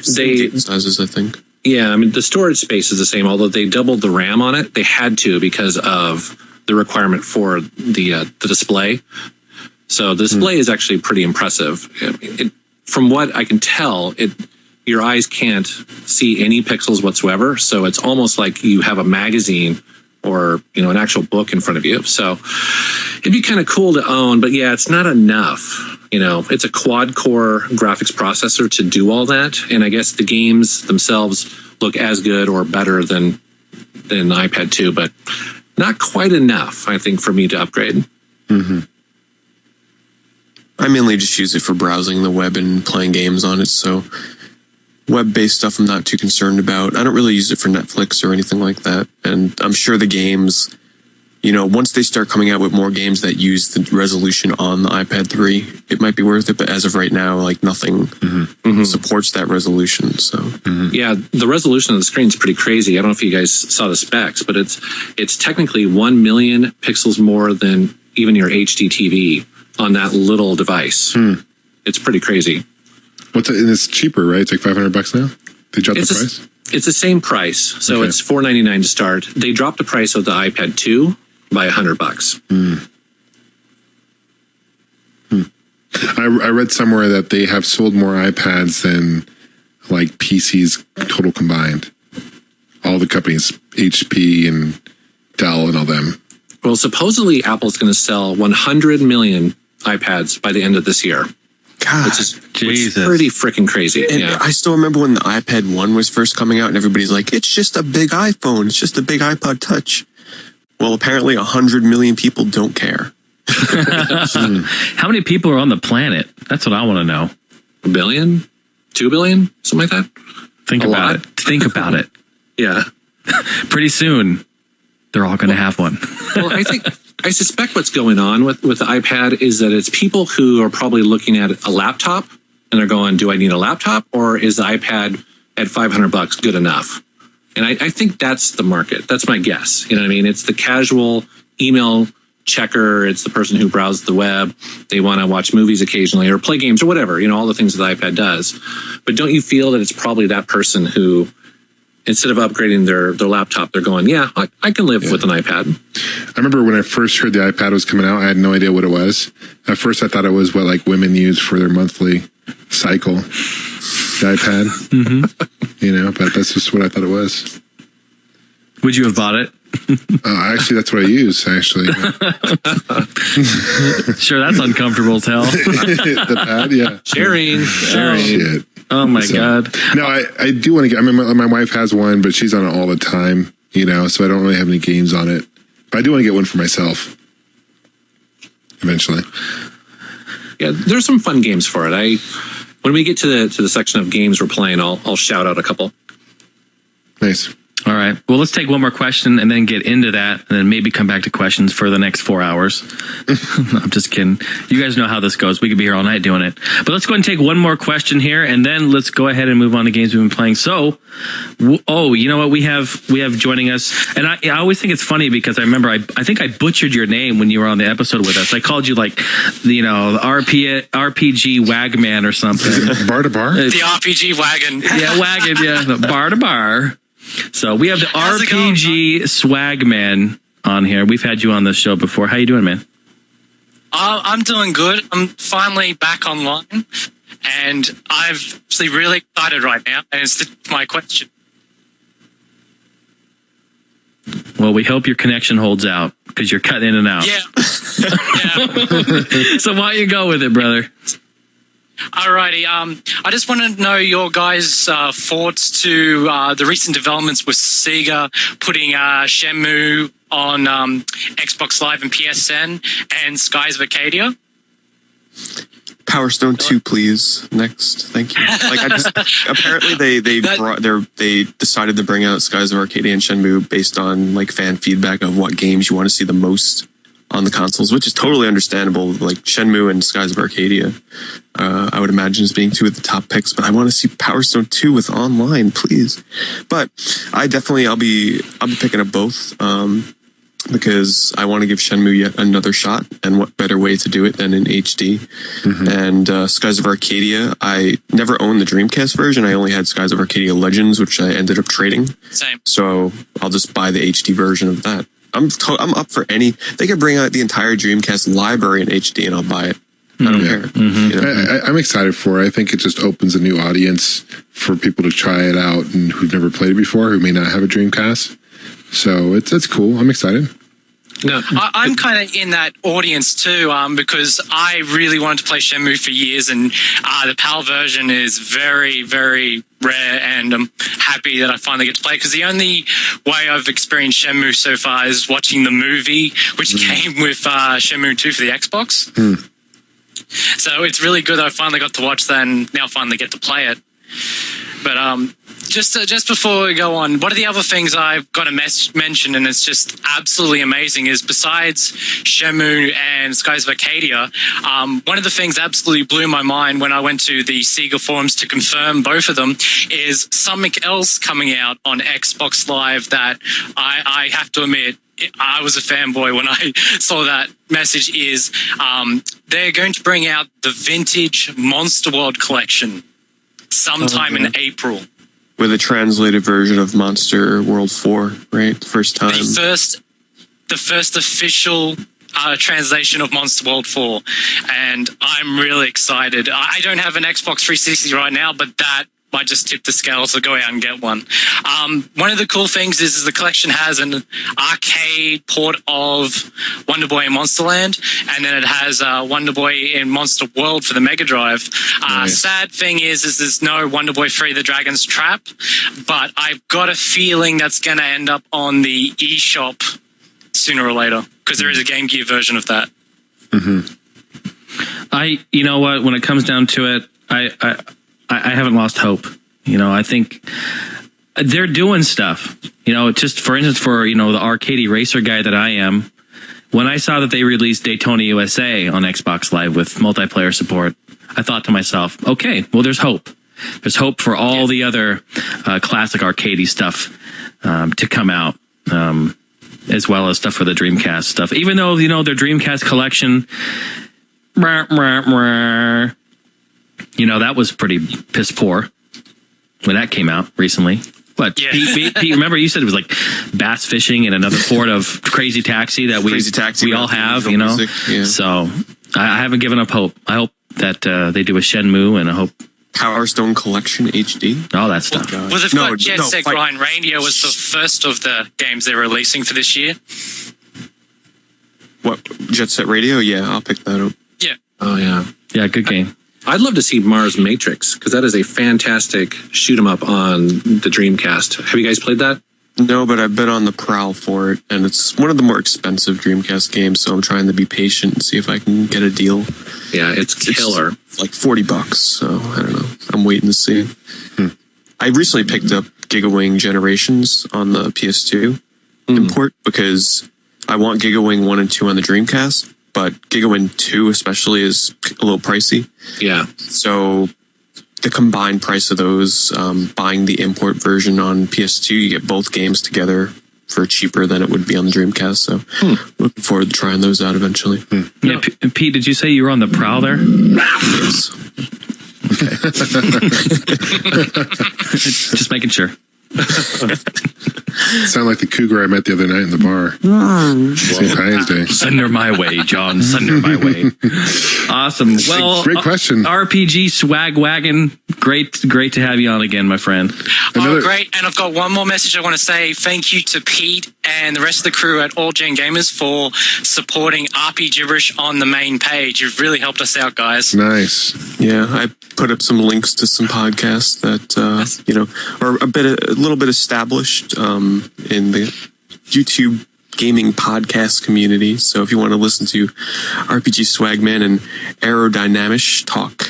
Same sizes, I think. Yeah, I mean, the storage space is the same, although they doubled the RAM on it. They had to because of the requirement for the display. So the display is actually pretty impressive. From what I can tell, your eyes can't see any pixels whatsoever. So it's almost like you have a magazine or, you know, an actual book in front of you. So it'd be kind of cool to own, but yeah, it's not enough. You know, it's a quad core graphics processor to do all that. And I guess the games themselves look as good or better than the iPad 2, but not quite enough, I think, for me to upgrade. Mm-hmm. I mainly just use it for browsing the web and playing games on it. So web-based stuff I'm not too concerned about. I don't really use it for Netflix or anything like that. And I'm sure the games, you know, once they start coming out with more games that use the resolution on the iPad 3, it might be worth it. But as of right now, like, nothing supports that resolution. So yeah, the resolution of the screen is pretty crazy. I don't know if you guys saw the specs, but it's technically 1 million pixels more than even your HD TV on that little device. It's pretty crazy. And it's cheaper, right? It's like $500 now. They dropped the price. It's the same price, so it's $499 to start. They dropped the price of the iPad 2 by $100. I read somewhere that they have sold more iPads than like PCs total combined. All the companies, HP and Dell and all them. Well, supposedly Apple's going to sell 100 million iPads by the end of this year. God, which is pretty freaking crazy. And yeah. I still remember when the iPad 1 was first coming out and everybody's like, it's just a big iPhone. It's just a big iPod Touch. Well, apparently 100 million people don't care. How many people are on the planet? That's what I want to know. 1 billion? 2 billion? Something like that? Think about it. Think about it. Yeah. Pretty soon, they're all going to have one. Well, I suspect what's going on with the iPad is that it's people who are probably looking at a laptop and they're going, do I need a laptop, or is the iPad at $500 good enough? And I think that's the market. That's my guess. You know what I mean? It's the casual email checker. It's the person who browses the web. They want to watch movies occasionally or play games or whatever, all the things that the iPad does. But don't you feel that it's probably that person who, instead of upgrading their laptop, they're going, yeah, I can live with an iPad. I remember when I first heard the iPad was coming out, I had no idea what it was. At first, I thought it was what women use for their monthly cycle, the iPad. But that's just what I thought it was. Would you have bought it? Actually, that's what I use, actually. Sure, that's uncomfortable as hell. The pad, yeah. Sharing. Shit. Oh, my God. No, I do want to get, my wife has one, but she's on it all the time, so I don't really have any games on it. But I do want to get one for myself. Eventually. Yeah, there's some fun games for it. When we get to the section of games we're playing, I'll shout out a couple. Nice. All right. Well, let's take one more question and then get into that, and then maybe come back to questions for the next 4 hours. I'm just kidding. You guys know how this goes. We could be here all night doing it. But let's go ahead and take one more question here, and then let's go ahead and move on to games we've been playing. So, you know what? We have joining us, and I always think it's funny because I remember I think I butchered your name when you were on the episode with us. I called you the RPG Wagman or something. Bar to bar? The RPG wagon. Yeah, wagon. Yeah, the bar to bar. So we have the RPG Swagman on here. We've had you on this show before. How you doing, man? I'm doing good. I'm finally back online, and I'm actually really excited right now. And it's my question. Well, we hope your connection holds out because you're cutting in and out. Yeah. So why don't you go with it, brother? Alrighty. I just want to know your guys' thoughts to the recent developments with Sega putting Shenmue on Xbox Live and PSN and Skies of Arcadia. Power Stone 2, please. Next, thank you. Apparently they decided to bring out Skies of Arcadia and Shenmue based on fan feedback of what games you want to see the most on the consoles, which is totally understandable. Shenmue and Skies of Arcadia, I would imagine as being two of the top picks. But I want to see Power Stone 2 with online, please. But I'll be picking up both. Because I want to give Shenmue yet another shot, and what better way to do it than in HD. And Skies of Arcadia, I never owned the Dreamcast version. I only had Skies of Arcadia Legends, which I ended up trading. Same. So I'll just buy the HD version of that. I'm up for any. They could bring out the entire Dreamcast library in HD, and I'll buy it. I don't care. I'm excited for it. I think it just opens a new audience for people to try it out and who've never played it before, who may not have a Dreamcast. So it's cool. I'm excited. No, I'm kind of in that audience too, because I really wanted to play Shenmue for years, and the PAL version is very, very rare, and I'm happy that I finally get to play it, because the only way I've experienced Shenmue so far is watching the movie, which came with Shenmue 2 for the Xbox. So it's really good that I finally got to watch that and now finally get to play it. But just before we go on, one of the other things I've got to mention, and it's just absolutely amazing, is besides Shenmue and Skies of Arcadia, one of the things that absolutely blew my mind when I went to the Sega forums to confirm both of them is something else coming out on Xbox Live that I have to admit, I was a fanboy when I saw that message, is they're going to bring out the vintage Monster World collection sometime in April. With a translated version of Monster World 4, right? First time. The first official translation of Monster World 4. And I'm really excited. I don't have an Xbox 360 right now, but that might just tip the scale to go out and get one. One of the cool things is the collection has an arcade port of Wonder Boy and Monsterland, and then it has Wonder Boy in Monster World for the Mega Drive. Nice. Sad thing is there's no Wonder Boy 3 The Dragon's Trap, but I've got a feeling that's going to end up on the eShop sooner or later, because there is a Game Gear version of that. You know what, when it comes down to it, I haven't lost hope. I think they're doing stuff. Just for instance, for the arcade racer guy that I am, when I saw that they released Daytona USA on Xbox Live with multiplayer support, I thought to myself, okay, well, there's hope. There's hope for all the other classic arcadey stuff to come out, as well as stuff for the Dreamcast stuff. Even though, their Dreamcast collection, that was pretty piss poor when that came out recently. What? Yeah. Pete, remember you said it was like bass fishing and another port of Crazy Taxi that we all have, Music, yeah. So I haven't given up hope. I hope that they do a Shenmue, and I hope Power Stone Collection HD. All that stuff. Well, they've got Jet Set Grind Radio was the first of the games they're releasing for this year. What? Jet Set Radio? Yeah, I'll pick that up. Yeah. Oh, yeah. Yeah, good game. I'd love to see Mars Matrix, because that is a fantastic shoot 'em up on the Dreamcast. Have you guys played that? No, but I've been on the prowl for it, and it's one of the more expensive Dreamcast games, so I'm trying to be patient and see if I can get a deal. Yeah, it's killer. It's like $40, so I don't know. I'm waiting to see. I recently picked up GigaWing Generations on the PS2 import, because I want GigaWing 1 and 2 on the Dreamcast, but GigaWing 2 especially is a little pricey. Yeah. So the combined price of those, buying the import version on PS2, you get both games together for cheaper than it would be on the Dreamcast. So looking forward to trying those out eventually. Yeah, Pete, did you say you were on the prowl there? Yes. Just making sure. Sound like the cougar I met the other night in the bar. St. Patty's Day. Send her my way, John. Send her my way. Awesome. Well, great question. RPG Swag Wagon. Great to have you on again, my friend. Great. And I've got one more message I want to say. Thank you to Pete and the rest of the crew at All Gen Gamers for supporting RP Gibberish on the main page. You've really helped us out, guys. Nice. Yeah, I put up some links to some podcasts that are a little bit established in the YouTube gaming podcast community. So if you want to listen to RPG Swagman and Aerodynamish talk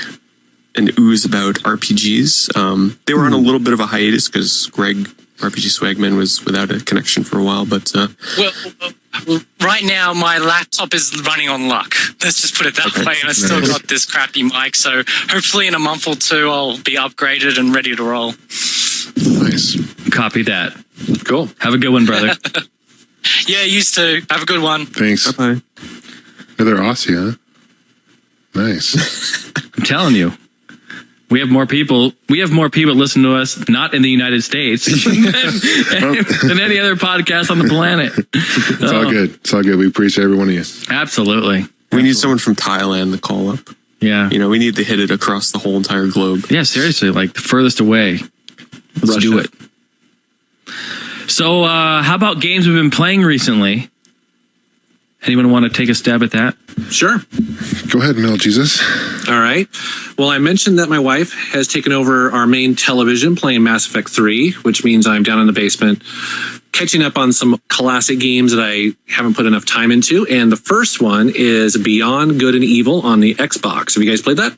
and ooze about RPGs, they were on a little bit of a hiatus because Greg, RPG Swagman, was without a connection for a while. But right now my laptop is running on luck. Let's just put it that way. And I still got this crappy mic. So hopefully in a month or two I'll be upgraded and ready to roll. Nice. Copy that. Cool. Have a good one, brother. Yeah, you too. Have a good one. Thanks. bye. Another Aussie, huh? Nice. I'm telling you. We have more people listen to us not in the United States than any other podcast on the planet. It's all good. It's all good. We appreciate every one of you. Absolutely. We need someone from Thailand to call up. Yeah. We need to hit it across the whole entire globe. Yeah, seriously, like the furthest away. Let's do it. So, how about games we've been playing recently? Anyone want to take a stab at that? Sure. Go ahead, Mel Jesus. All right. Well, I mentioned that my wife has taken over our main television playing Mass Effect 3, which means I'm down in the basement catching up on some classic games that I haven't put enough time into. And the first one is Beyond Good and Evil on the Xbox. Have you guys played that?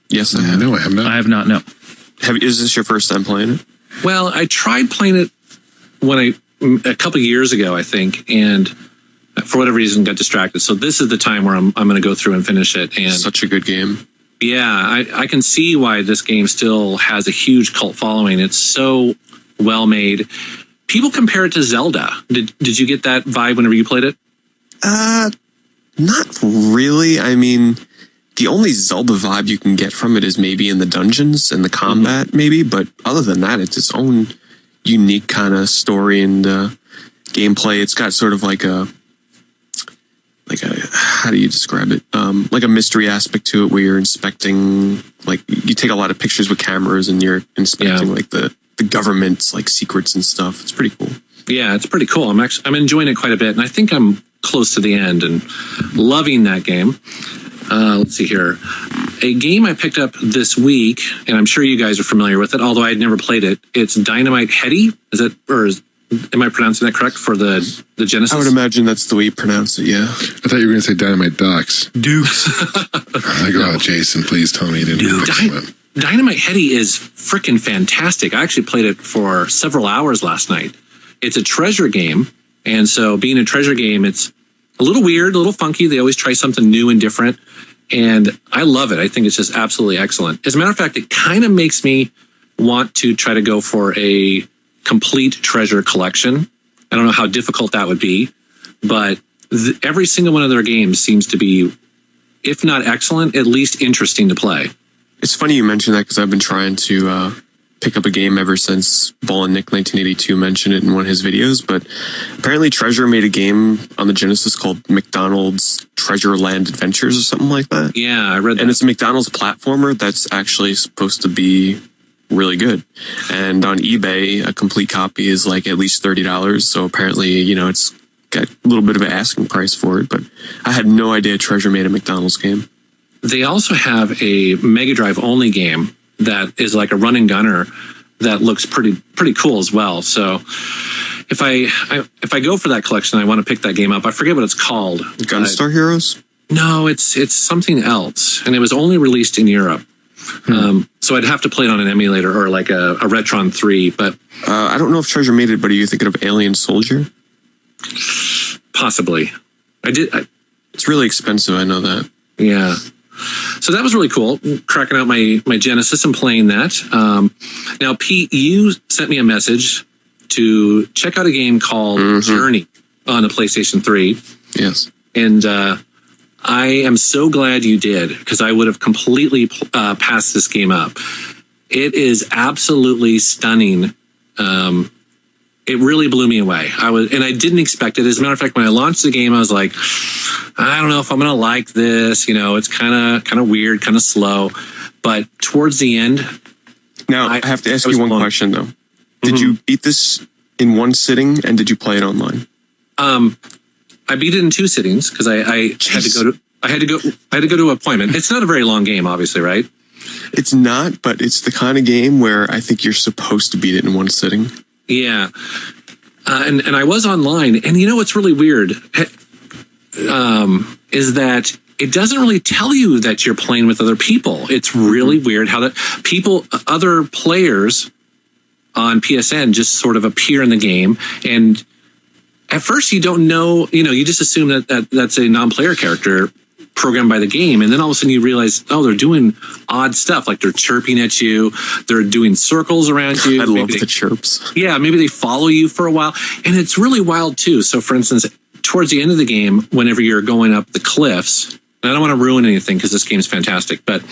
Yes, I have. No, I have not. I have not, no. Is this your first time playing it? Well, I tried playing it a couple of years ago, I think, and for whatever reason got distracted. So this is the time where I'm going to go through and finish it. And such a good game. Yeah, I can see why this game still has a huge cult following. It's so well made. People compare it to Zelda. Did you get that vibe whenever you played it? Not really. I mean, the only Zelda vibe you can get from it is maybe in the dungeons and the combat, maybe. But other than that, it's its own unique kind of story and gameplay. It's got sort of like a how do you describe it? Like a mystery aspect to it, where you're inspecting, like you take a lot of pictures with cameras and you're inspecting like the government's like secrets and stuff. It's pretty cool. Yeah, it's pretty cool. I'm enjoying it quite a bit, and I think I'm close to the end and loving that game. Let's see here. A game I picked up this week, and I'm sure you guys are familiar with it, although I had never played it. It's Dynamite Headdy. Am I pronouncing that correct for the Genesis? I would imagine that's the way you pronounce it, yeah. I thought you were going to say Dynamite Ducks. Dukes. Jason, please tell me you didn't. Dynamite Heady is freaking fantastic. I actually played it for several hours last night. It's a treasure game. And so being a treasure game, it's a little weird, a little funky. They always try something new and different. And I love it. I think it's just absolutely excellent. As a matter of fact, it kind of makes me want to try to go for a complete treasure collection. I don't know how difficult that would be, but every single one of their games seems to be, if not excellent, at least interesting to play. It's funny you mentioned that because I've been trying to pick up a game ever since Ball and Nick 1982 mentioned it in one of his videos. But apparently Treasure made a game on the Genesis called McDonald's Treasure Land Adventures or something like that. Yeah, I read that. And it's a McDonald's platformer that's actually supposed to be really good. And on eBay, a complete copy is like at least $30. So apparently, you know, it's got a little bit of an asking price for it. But I had no idea Treasure made a McDonald's game. They also have a Mega Drive only game that is like a run and gunner that looks pretty cool as well. So if I go for that collection, I want to pick that game up. I forget what it's called. Gunstar Heroes? No, it's something else, and it was only released in Europe. So I'd have to play it on an emulator or like a Retron 3. But I don't know if Treasure made it, but are you thinking of Alien Soldier? Possibly. It's really expensive. I know that. Yeah. So that was really cool, cracking out my Genesis and playing that. Now, Pete, you sent me a message to check out a game called Journey on the PlayStation 3. Yes. And I am so glad you did, because I would have completely passed this game up. It is absolutely stunning. It really blew me away. And I didn't expect it. As a matter of fact, when I launched the game, I was like, I don't know if I'm going to like this. You know, it's kind of weird, kind of slow. But towards the end, now I have to ask you one question though. Did you beat this in one sitting, and did you play it online? I beat it in 2 sittings because I had to go to an appointment. It's not a very long game, obviously, right? It's not, but it's the kind of game where I think you're supposed to beat it in one sitting. Yeah. And I was online, and you know what's really weird is that it doesn't really tell you that you're playing with other people. It's really weird how that other players on PSN just sort of appear in the game, and at first you don't know, you just assume that that's a non-player character programmed by the game, and then all of a sudden you realize, oh, they're doing odd stuff, like they're chirping at you, they're doing circles around you. I love the chirps. Yeah, maybe they follow you for a while, and it's really wild too. So for instance, towards the end of the game, whenever you're going up the cliffs, and I don't want to ruin anything because this game is fantastic, but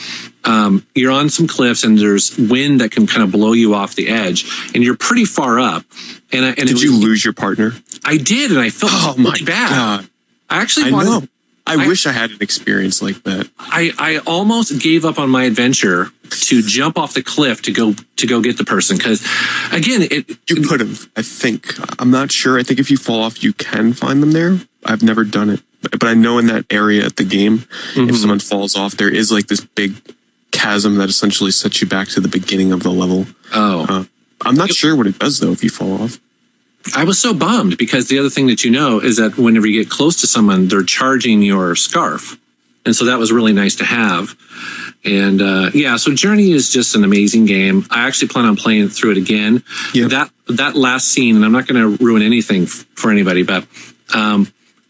you're on some cliffs and there's wind that can kind of blow you off the edge, and you're pretty far up. And did you lose your partner? I did, and I felt really bad. God. I actually know. I wish I had an experience like that. I almost gave up on my adventure to jump off the cliff to go get the person, because again, you could have. I think, I'm not sure. I think if you fall off, you can find them there. I've never done it, but I know in that area at the game, if someone falls off, there is like this big chasm that essentially sets you back to the beginning of the level. Oh, I'm not sure what it does though if you fall off. I was so bummed, because the other thing that you know is that whenever you get close to someone, they're charging your scarf. And so that was really nice to have. And so Journey is just an amazing game. I actually plan on playing through it again. Yep. That last scene, and I'm not going to ruin anything for anybody, but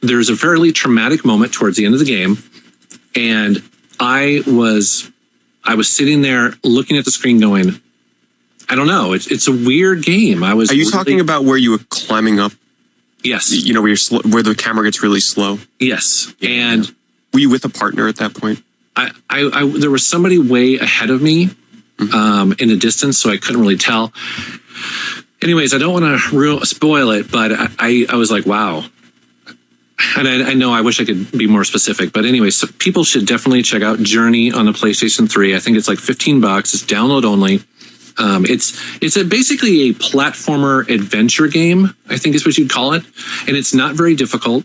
there's a fairly traumatic moment towards the end of the game. And I was sitting there looking at the screen going, I don't know. It's a weird game. Are you talking about where you were climbing up? Yes. You know, where where the camera gets really slow. Yes. And were you with a partner at that point? There was somebody way ahead of me in the distance, so I couldn't really tell. Anyways, I don't want to spoil it, but I was like, wow. And I know I wish I could be more specific, but anyway, so people should definitely check out Journey on the PlayStation 3. I think it's like $15. It's download only. It's basically a platformer adventure game, I think is what you'd call it. And it's not very difficult.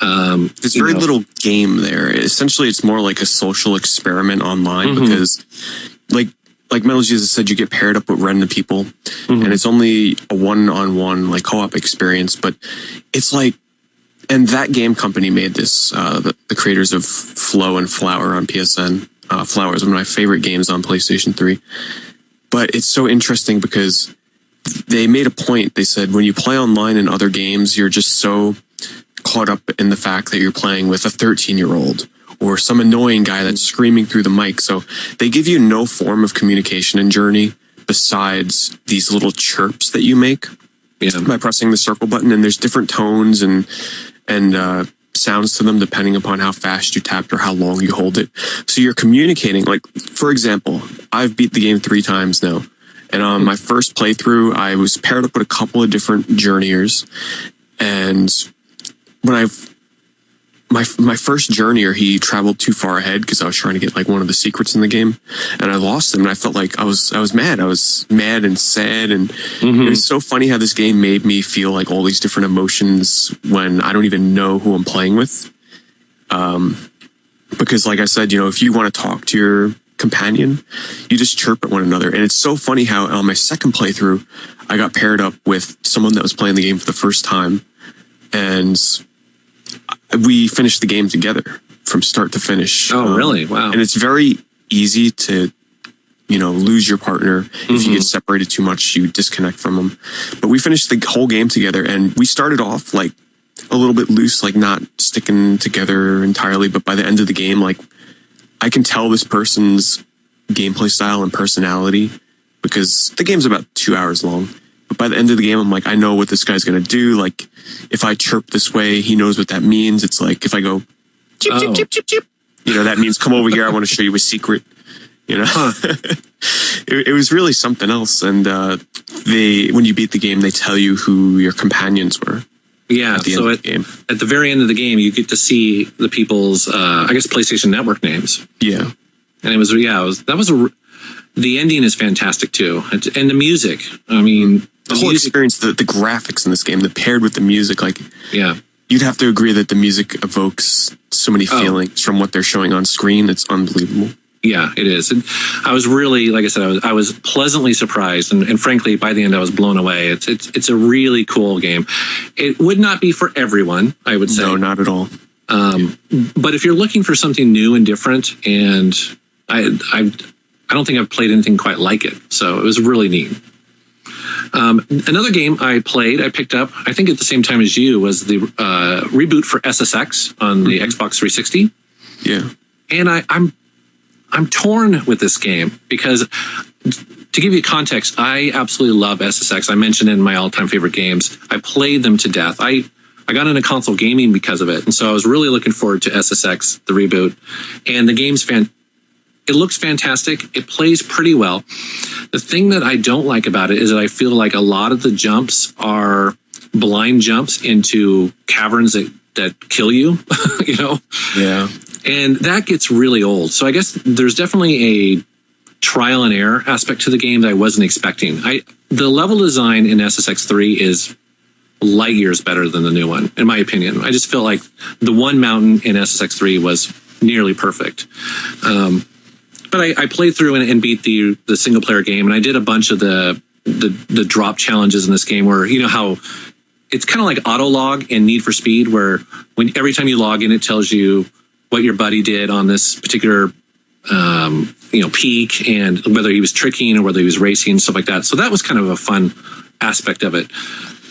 There's very little game there. Essentially, it's more like a social experiment online because like Metal Jesus said, you get paired up with random people and it's only a one-on-one like co-op experience, but it's like, and that game company made this, the creators of Flow and Flower on PSN. Flowers, one of my favorite games on PlayStation 3. But it's so interesting because they made a point. They said when you play online in other games, you're just so caught up in the fact that you're playing with a 13-year-old or some annoying guy that's screaming through the mic. So they give you no form of communication in Journey besides these little chirps that you make by pressing the circle button. And there's different tones and sounds to them depending upon how fast you tapped or how long you hold it. So you're communicating. Like, for example, I've beat the game 3 times now. And on my first playthrough, I was paired up with a couple of different journeyers. And when my first journeyer, he traveled too far ahead because I was trying to get like one of the secrets in the game, and I lost him. And I felt like I was mad. I was mad and sad, and it was so funny how this game made me feel like all these different emotions when I don't even know who I'm playing with. Because, like I said, if you want to talk to your companion, you just chirp at one another. And it's so funny how on my second playthrough, I got paired up with someone that was playing the game for the first time, and we finished the game together from start to finish. Oh, really? Wow. And it's very easy to, lose your partner. If you get separated too much, you disconnect from them. But we finished the whole game together, and we started off like a little bit loose, like not sticking together entirely. But by the end of the game, like I can tell this person's gameplay style and personality because the game's about 2 hours long. But by the end of the game, I'm like, I know what this guy's going to do. Like, if I chirp this way, he knows what that means. It's like, if I go, chip, chip, chip, chip, chip, that means come over here. I want to show you a secret, it was really something else. And when you beat the game, they tell you who your companions were. Yeah, at the end of the game. At the very end of the game, you get to see the people's, PlayStation Network names. Yeah. And the ending is fantastic too. And the music, I mean... The whole experience, the graphics in this game, paired with the music, yeah, you'd have to agree that the music evokes so many feelings from what they're showing on screen. It's unbelievable. Yeah, it is. And I was really, like I said, I was pleasantly surprised, and frankly, by the end, I was blown away. It's a really cool game. It would not be for everyone, I would say. No, not at all. But if you're looking for something new and different, and I don't think I've played anything quite like it, so it was really neat. Another game I picked up, I think at the same time as you, was the reboot for SSX on the Xbox 360. Yeah. And I'm torn with this game because, to give you context, I absolutely love SSX. I mentioned it in my all-time favorite games. I played them to death. I got into console gaming because of it, and so I was really looking forward to SSX, the reboot. And the game's it looks fantastic. It plays pretty well. The thing that I don't like about it is that I feel like a lot of the jumps are blind jumps into caverns that kill you, Yeah. And that gets really old. So I guess there's definitely a trial and error aspect to the game that I wasn't expecting. The level design in SSX 3 is light years better than the new one, in my opinion. I just feel like the one mountain in SSX 3 was nearly perfect. But I played through and beat the single player game, and I did a bunch of the drop challenges in this game where, how it's kind of like autolog in Need for Speed, where every time you log in, it tells you what your buddy did on this particular peak, and whether he was tricking or whether he was racing, stuff like that. So that was kind of a fun aspect of it.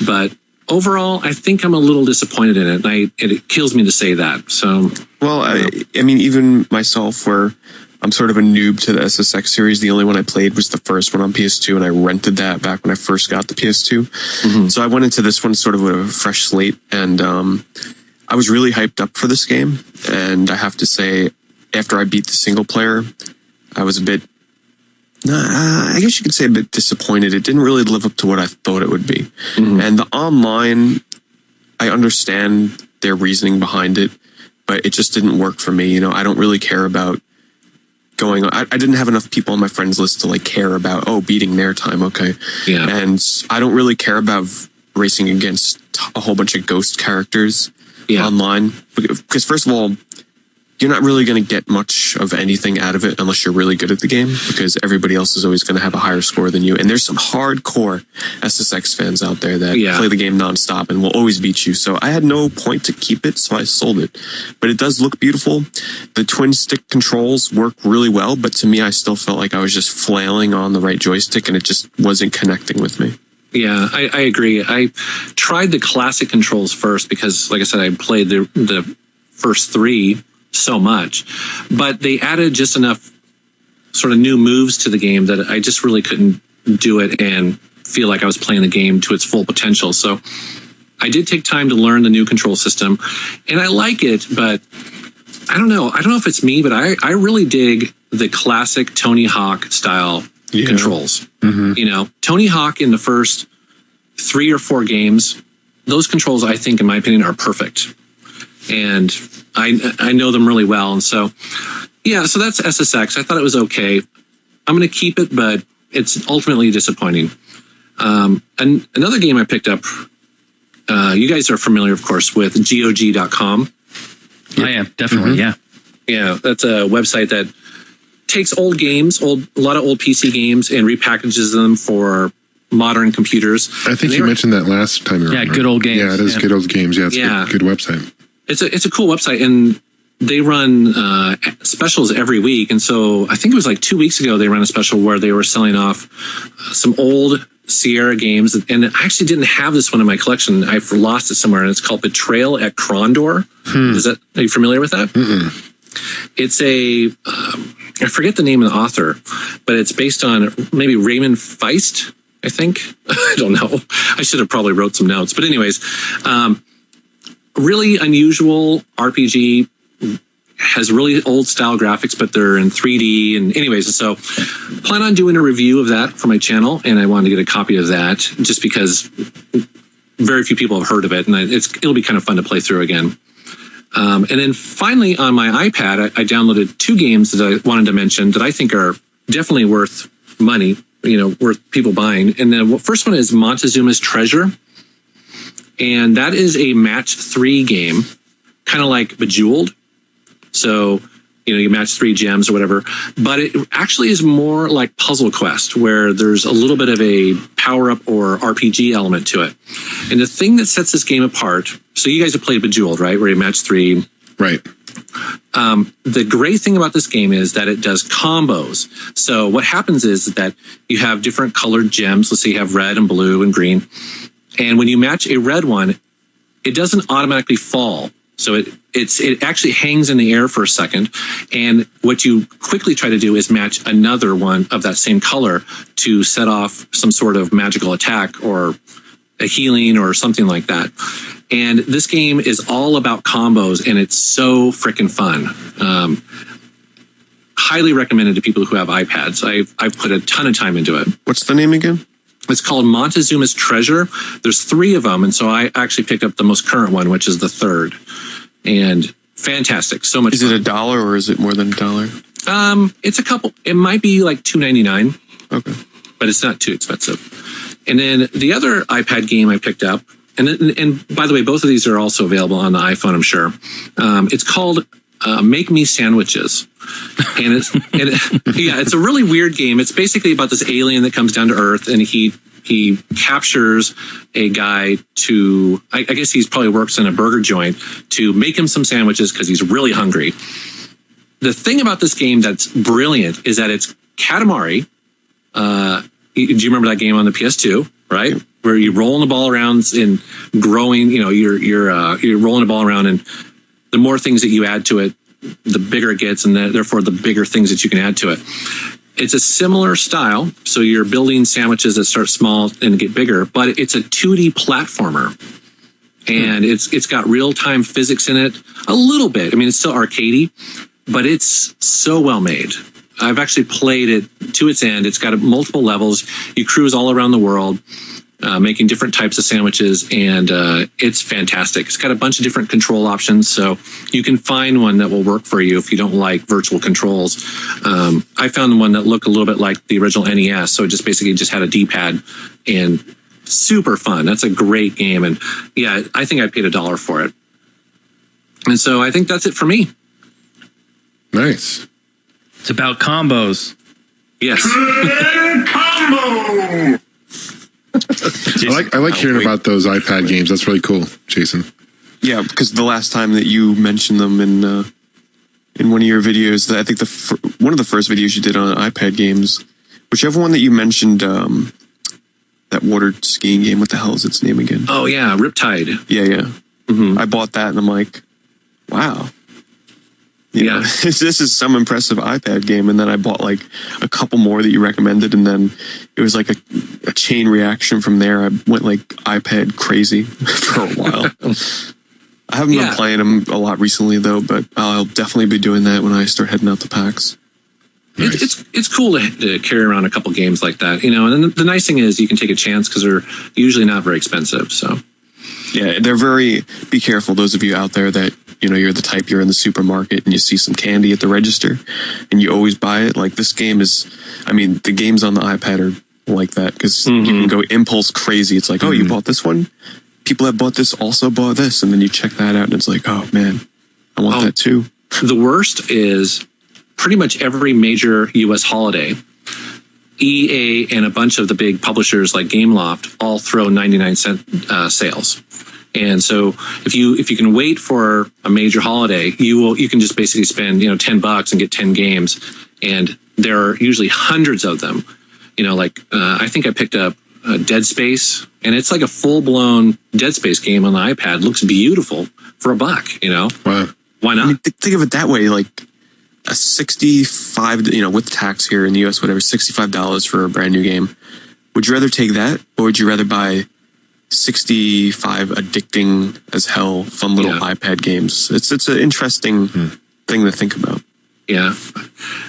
But overall, I think I'm a little disappointed in it. And it kills me to say that. So, well, I mean, even myself, where I'm sort of a noob to the SSX series. The only one I played was the first one on PS2, and I rented that back when I first got the PS2. So I went into this one sort of with a fresh slate, and I was really hyped up for this game. And I have to say, after I beat the single player, I was a bit, I guess you could say a bit disappointed. It didn't really live up to what I thought it would be. And the online, I understand their reasoning behind it, but it just didn't work for me. I don't really care about going on. I didn't have enough people on my friends list to care about, beating their time. Okay. Yeah. And I don't really care about racing against a whole bunch of ghost characters online. Because first of all, you're not really going to get much of anything out of it unless you're really good at the game, because everybody else is always going to have a higher score than you. And there's some hardcore SSX fans out there that play the game nonstop and will always beat you. So I had no point to keep it, so I sold it. But it does look beautiful. The twin stick controls work really well, but to me, I still felt like I was just flailing on the right joystick and it just wasn't connecting with me. Yeah, I agree. I tried the classic controls first because, like I said, I played the first 3 so much, but they added just enough sort of new moves to the game that I just really couldn't do it and feel like I was playing the game to its full potential. So I did take time to learn the new control system, and I like it, but I don't know. I don't know if it's me, but I really dig the classic Tony Hawk style controls. You know, Tony Hawk in the first 3 or 4 games, those controls, I think, in my opinion, are perfect. And I know them really well. And so, yeah, so that's SSX. I thought it was okay. I'm going to keep it, but it's ultimately disappointing. And another game I picked up, you guys are familiar, of course, with GOG.com. I am, definitely, yeah. Yeah, that's a website that takes old games, a lot of old PC games, and repackages them for modern computers. I think you mentioned that last time. Yeah, good old games. Yeah, it is good old games. Yeah, it's a good website. It's a cool website, and they run specials every week. And so I think it was like 2 weeks ago they ran a special where they were selling off some old Sierra games, and I actually didn't have this one in my collection. I've lost it somewhere, and it's called Betrayal at Krondor. Are you familiar with that? It's I forget the name of the author, but it's based on maybe Raymond Feist, I think. I don't know. I should have probably wrote some notes. But anyways, really unusual RPG, has really old style graphics, but they're in 3D. And anyways, so plan on doing a review of that for my channel, and I wanted to get a copy of that just because very few people have heard of it, and it'll be kind of fun to play through again. And then finally on my iPad, I downloaded 2 games that I wanted to mention that I think are definitely worth money, worth people buying. And the first one is Montezuma's Treasure. And that is a match 3 game, kind of like Bejeweled. So, you match 3 gems or whatever, but it actually is more like Puzzle Quest, where there's a little bit of a power-up or RPG element to it. And the thing that sets this game apart, so you guys have played Bejeweled, right? Where you match 3. Right. The great thing about this game is that it does combos. So what happens is that you have different colored gems. Let's say you have red and blue and green. And when you match a red one, it doesn't automatically fall. So it actually hangs in the air for a second. And what you quickly try to do is match another one of that same color to set off some sort of magical attack or a healing or something like that. And this game is all about combos, and it's so freaking fun. Highly recommended to people who have iPads. I've put a ton of time into it. What's the name again? It's called Montezuma's Treasure. There's 3 of them, and so I actually picked up the most current one, which is the 3rd. And fantastic, so much. Is it $1 or is it more than $1? It's a couple. It might be like $2.99. Okay, but it's not too expensive. And then the other iPad game I picked up, and by the way, both of these are also available on the iPhone, I'm sure. It's called Make Me Sandwiches. And it's a really weird game. It's basically about this alien that comes down to Earth, and he captures a guy to, I guess he's probably works in a burger joint, to make him some sandwiches because he's really hungry. The thing about this game that's brilliant is that it's Katamari. Do you remember that game on the PS2, right? Where you're rolling the ball around and growing, you're rolling the ball around, and the more things that you add to it, the bigger it gets, and therefore the bigger things that you can add to it. It's a similar style. So you're building sandwiches that start small and get bigger, but it's a 2D platformer. And it's got real-time physics in it a little bit. I mean, it's still arcadey, but it's so well made. I've actually played it to its end. It's got multiple levels. You cruise all around the world, making different types of sandwiches, and it's fantastic. It's got a bunch of different control options, so you can find one that will work for you if you don't like virtual controls. I found one that looked a little bit like the original NES, so it just basically just had a D-pad, and super fun. That's a great game, and yeah, I think I paid $1 for it. And so I think that's it for me. Nice. It's about combos. Yes. I like hearing about those iPad games. That's really cool, Jason. Yeah, because the last time that you mentioned them in one of your videos, I think one of the first videos you did on iPad games, whichever one that you mentioned, that water skiing game. What the hell is its name again? Oh yeah, Riptide. Yeah. Mm-hmm. I bought that and I'm like, wow. You know, Yeah. this is some impressive iPad game. And then I bought like a couple more that you recommended, and then it was like a chain reaction from there. I went like iPad crazy for a while. I haven't been playing them a lot recently though, but I'll definitely be doing that when I start heading out to PAX. Nice. It's cool to carry around a couple games like that, you know. And the nice thing is you can take a chance because they're usually not very expensive. So yeah, they're very. Be careful, those of you out there that you're the type, you're in the supermarket and you see some candy at the register and you always buy it. Like this game is, I mean, the games on the iPad are like that because you can go impulse crazy. It's like, oh, you bought this one. People that bought this also bought this, and then you check that out and it's like, oh man, I want that too. The worst is pretty much every major U.S. holiday, EA and a bunch of the big publishers like Gameloft all throw 99-cent sales. And so if you can wait for a major holiday, you can just basically spend $10 and get 10 games, and there are usually hundreds of them. Like I think I picked up Dead Space, and it's like a full-blown Dead Space game on the iPad. Looks beautiful for $1. Wow. Why not? I mean, think of it that way, like a 65, with tax here in the US, whatever, $65 for a brand new game. Would you rather take that, or would you rather buy 65 addicting as hell, fun little iPad games? It's an interesting thing to think about. Yeah,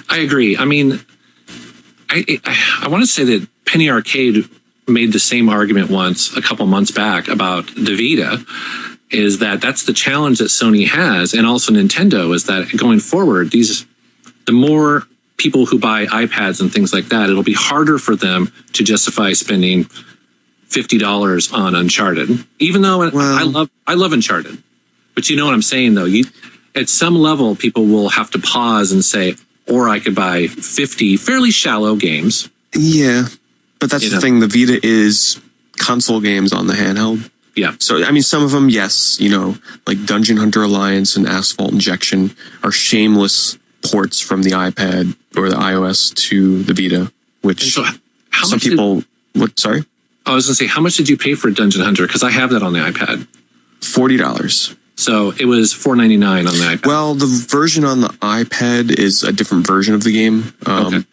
I agree. I mean, I want to say that Penny Arcade made the same argument once a couple months back about the Vita, is that's the challenge that Sony has, and also Nintendo, is that going forward, the more people who buy iPads and things like that, it'll be harder for them to justify spending $50 on Uncharted. Even though I love Uncharted, but you know what I'm saying though. At some level, people will have to pause and say, or I could buy 50 fairly shallow games. Yeah, but that's the thing. The Vita is console games on the handheld. Yeah. So, I mean, some of them, yes, like Dungeon Hunter Alliance and Asphalt Injection are shameless ports from the iPad or the iOS to the Vita, which so some people... Sorry? I was going to say, how much did you pay for Dungeon Hunter? Because I have that on the iPad. $40. So it was $4.99 on the iPad. Well, the version on the iPad is a different version of the game. Okay.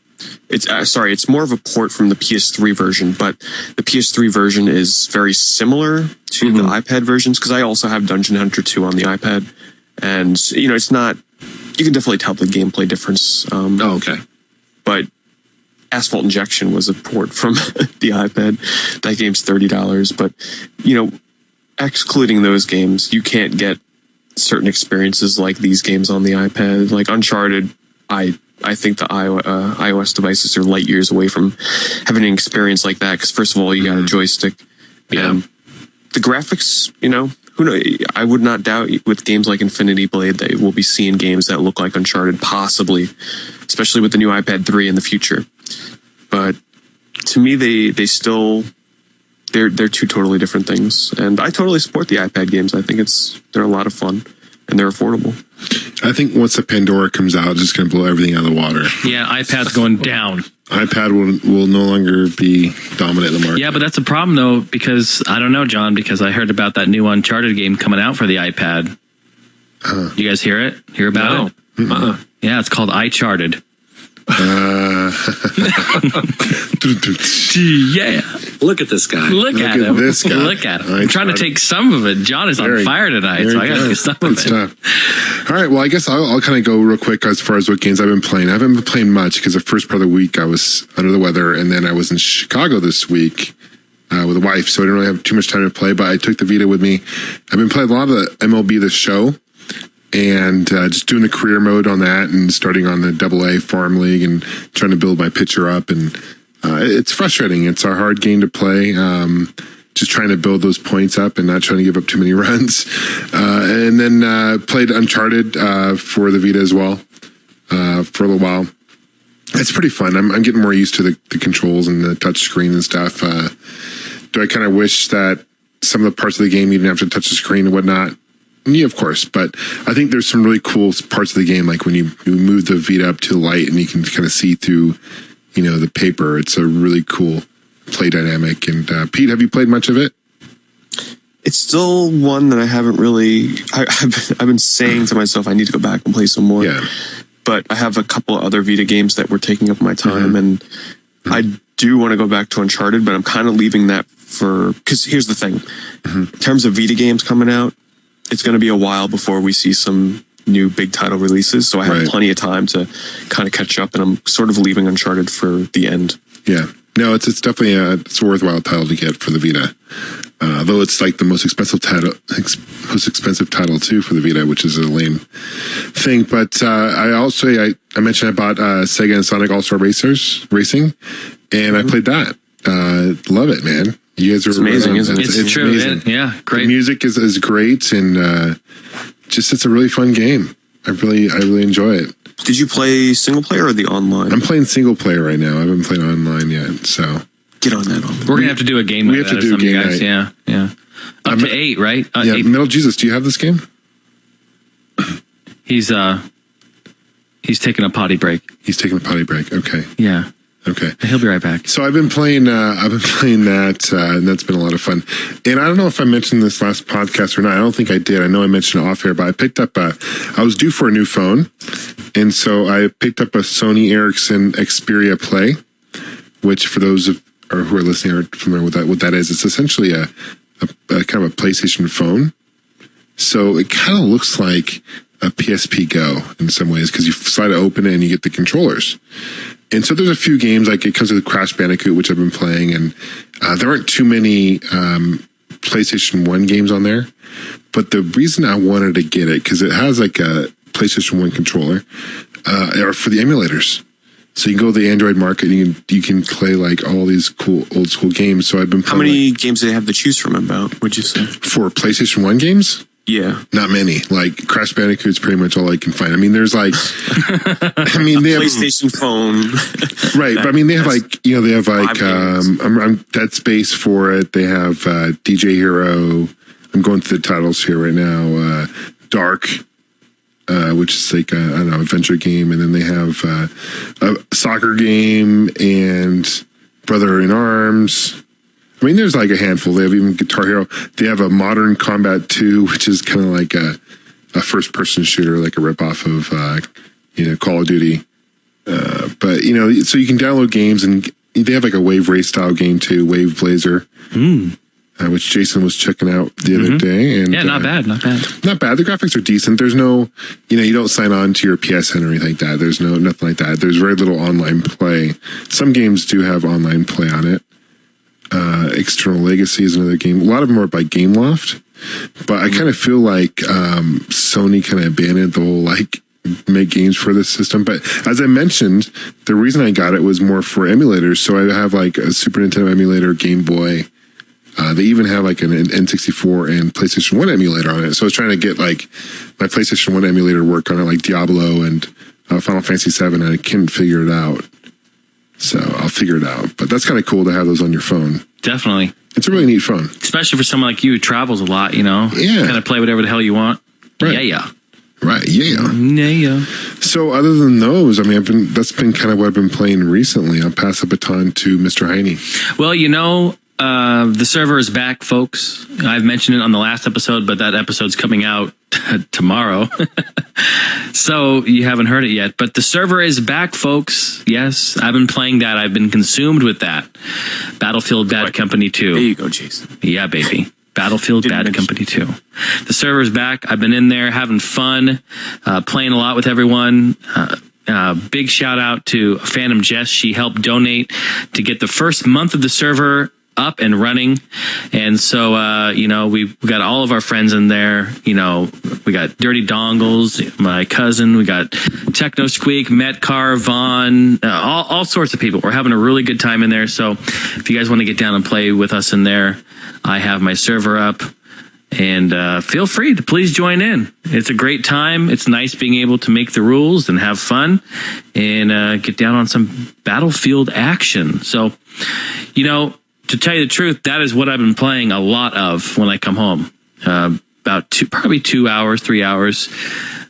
It's more of a port from the PS3 version, but the PS3 version is very similar to the iPad versions, because I also have Dungeon Hunter 2 on the iPad, and it's not. You can definitely tell the gameplay difference. Okay. But Asphalt Injection was a port from the iPad. That game's $30, but excluding those games, you can't get certain experiences like these games on the iPad. Like Uncharted, I think the iOS devices are light years away from having an experience like that, because first of all, you got a joystick. Yeah. And the graphics, who knows? I would not doubt with games like Infinity Blade that we'll be seeing games that look like Uncharted, possibly, especially with the new iPad 3 in the future. But to me, they still... They're two totally different things, and I totally support the iPad games. I think they're a lot of fun, and they're affordable. I think once the Pandora comes out, it's just going to blow everything out of the water. Yeah, iPad's going down. iPad will no longer be dominant in the market. Yeah, but that's a problem though, because I don't know, John, because I heard about that new Uncharted game coming out for the iPad. You guys hear it? Hear about it? Yeah, it's called iCharted. Yeah. Look at this guy. Look at him. This guy. Look at him. I'm trying to take some of it. John is on fire tonight, so I got to do some of it. All right. Well, I guess I'll kind of go real quick as far as what games I've been playing. I haven't been playing much because the first part of the week I was under the weather, and then I was in Chicago this week with a wife, so I didn't really have too much time to play, but I took the Vita with me. I've been playing a lot of the MLB The Show, and just doing the career mode on that, and starting on the AA Farm League and trying to build my pitcher up. And it's frustrating. It's a hard game to play. Just trying to build those points up and not trying to give up too many runs. And then played Uncharted for the Vita as well. for a little while. It's pretty fun. I'm getting more used to the controls and the touch screen and stuff. Do I kind of wish that some of the parts of the game you didn't have to touch the screen and whatnot? Yeah, of course. But I think there's some really cool parts of the game, like when you move the Vita up to the light and you can kind of see through, the paper. It's a really cool play dynamic. And Pete, have you played much of it? It's still one that I haven't really. I've been saying to myself I need to go back and play some more. Yeah. But I have a couple of other Vita games that were taking up my time, and I do want to go back to Uncharted, but I'm kind of leaving that because here's the thing. In terms of Vita games coming out, it's going to be a while before we see some new big title releases, so I have plenty of time to kind of catch up, and I'm sort of leaving Uncharted for the end. Yeah. No, it's definitely it's a worthwhile title to get for the Vita. Though it's like the most expensive title too for the Vita, which is a lame thing. But I mentioned I bought Sega and Sonic All-Star Racing, and I played that. Love it, man. You guys are amazing, isn't it? It's true. Amazing. Yeah, great. The music is great, and it's a really fun game. I really enjoy it. Did you play single player or the online? I'm playing single player right now. I haven't played online yet, so get on that. We're gonna have to do a game. We have to do a game night. Yeah. Up to 8, right? Yeah. 8. Metal Jesus, do you have this game? He's taking a potty break. He's taking a potty break. Okay. Yeah. Okay. He'll be right back. So I've been playing that, and that's been a lot of fun. And I don't know if I mentioned this last podcast or not. I don't think I did. I know I mentioned it off air, but I picked up I was due for a new phone. And so I picked up a Sony Ericsson Xperia Play, which for those who are listening are familiar with what that is. It's essentially a kind of a PlayStation phone. So it kind of looks like a PSP Go in some ways, because you slide it open and you get the controllers. And so there's a few games, like it comes with Crash Bandicoot, which I've been playing, and there aren't too many PlayStation 1 games on there. But the reason I wanted to get it, because it has like a PlayStation 1 controller, are for the emulators. So you can go to the Android market and you can play like all these cool old school games. So I've been playing. How many games do they have to choose from about, would you say? For PlayStation 1 games? Yeah. Not many. Like Crash Bandicoot's pretty much all I can find. I mean, there's like, they have PlayStation phone. Right. But I mean, they have like, they have like, I'm Dead Space for it. They have DJ Hero. I'm going through the titles here right now. Dark, which is like, adventure game. And then they have a soccer game and Brother in Arms. I mean, there's like a handful. They have even Guitar Hero. They have a Modern Combat 2, which is kind of like a first-person shooter, like a ripoff of, Call of Duty. But, so you can download games, and they have like a Wave Race style game too, Wave Blazer, which Jason was checking out the other day. And yeah, not bad. Not bad. The graphics are decent. There's no, you don't sign on to your PSN or anything like that. There's nothing like that. There's very little online play. Some games do have online play on it. External Legacy is another game. A lot of them are by Gameloft, but I kind of feel like Sony kind of abandoned the whole make games for this system. But as I mentioned, the reason I got it was more for emulators. So I have like a Super Nintendo emulator, Game Boy. They even have like an N64 and PlayStation 1 emulator on it. So I was trying to get like my PlayStation 1 emulator work on it, like Diablo and Final Fantasy 7, and I couldn't figure it out. So I'll figure it out. But that's kind of cool to have those on your phone. Definitely. It's a really neat phone. Especially for someone like you who travels a lot, Yeah. Kind of play whatever the hell you want. Right. Yeah. Right. Yeah. Yeah. So other than those, I mean, that's been kind of what I've been playing recently. I'll pass the baton to Mr. Heine. Well, the server is back, folks. I've mentioned it on the last episode, but that episode's coming out tomorrow. So you haven't heard it yet, but the server is back, folks. Yes, I've been playing that. I've been consumed with that. Battlefield Bad Company 2. There you go, Jason. Yeah, baby. Battlefield Bad Company 2. The server's back. I've been in there having fun, playing a lot with everyone. Big shout out to Phantom Jess. She helped donate to get the first month of the server up and running. And so, we got all of our friends in there. We got Dirty Dongles, my cousin, we got Techno Squeak, Metcar, Vaughn, all sorts of people. We're having a really good time in there. So if you guys want to get down and play with us in there, I have my server up. And feel free to please join in. It's a great time. It's nice being able to make the rules and have fun and get down on some battlefield action. So, to tell you the truth, that is what I've been playing a lot of when I come home. About 2 hours, 3 hours,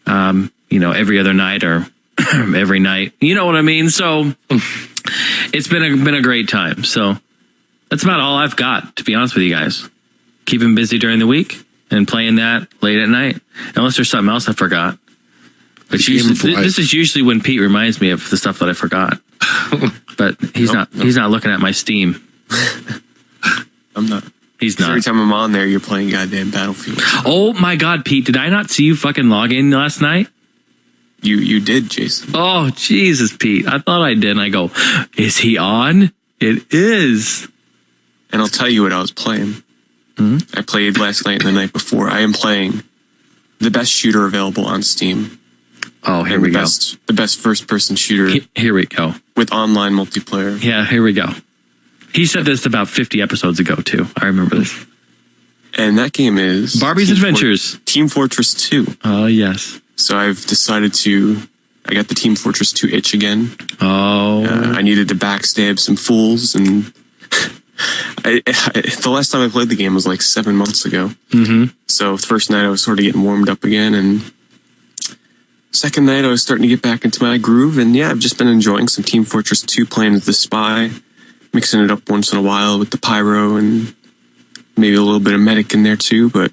every other night or every night. You know what I mean? So it's been a great time. So that's about all I've got, to be honest with you guys. Keeping busy during the week and playing that late at night. Unless there's something else I forgot. But this is usually when Pete reminds me of the stuff that I forgot. But he's not looking at my Steam. I'm not. He's not. Every time I'm on there, you're playing goddamn Battlefield. Oh my God, Pete! Did I not see you fucking log in last night? You did, Jason. Oh Jesus, Pete! I thought I did. And I go, is he on? It is. And I'll tell you what I was playing. Mm-hmm. I played last night and the night before. I am playing the best shooter available on Steam. Oh, here we go. The best first-person shooter. Here we go. With online multiplayer. Yeah, here we go. He said this about 50 episodes ago, too. I remember this. And that game is... Barbie's Adventures. Team Fortress 2. Oh, yes. So I've decided I got the Team Fortress 2 itch again. Oh. I needed to backstab some fools, and... the last time I played the game was like 7 months ago. Mm-hmm. So the first night I was sort of getting warmed up again, and second night I was starting to get back into my groove. And yeah, I've just been enjoying some Team Fortress 2, playing as the spy, mixing it up once in a while with the pyro and maybe a little bit of medic in there too. But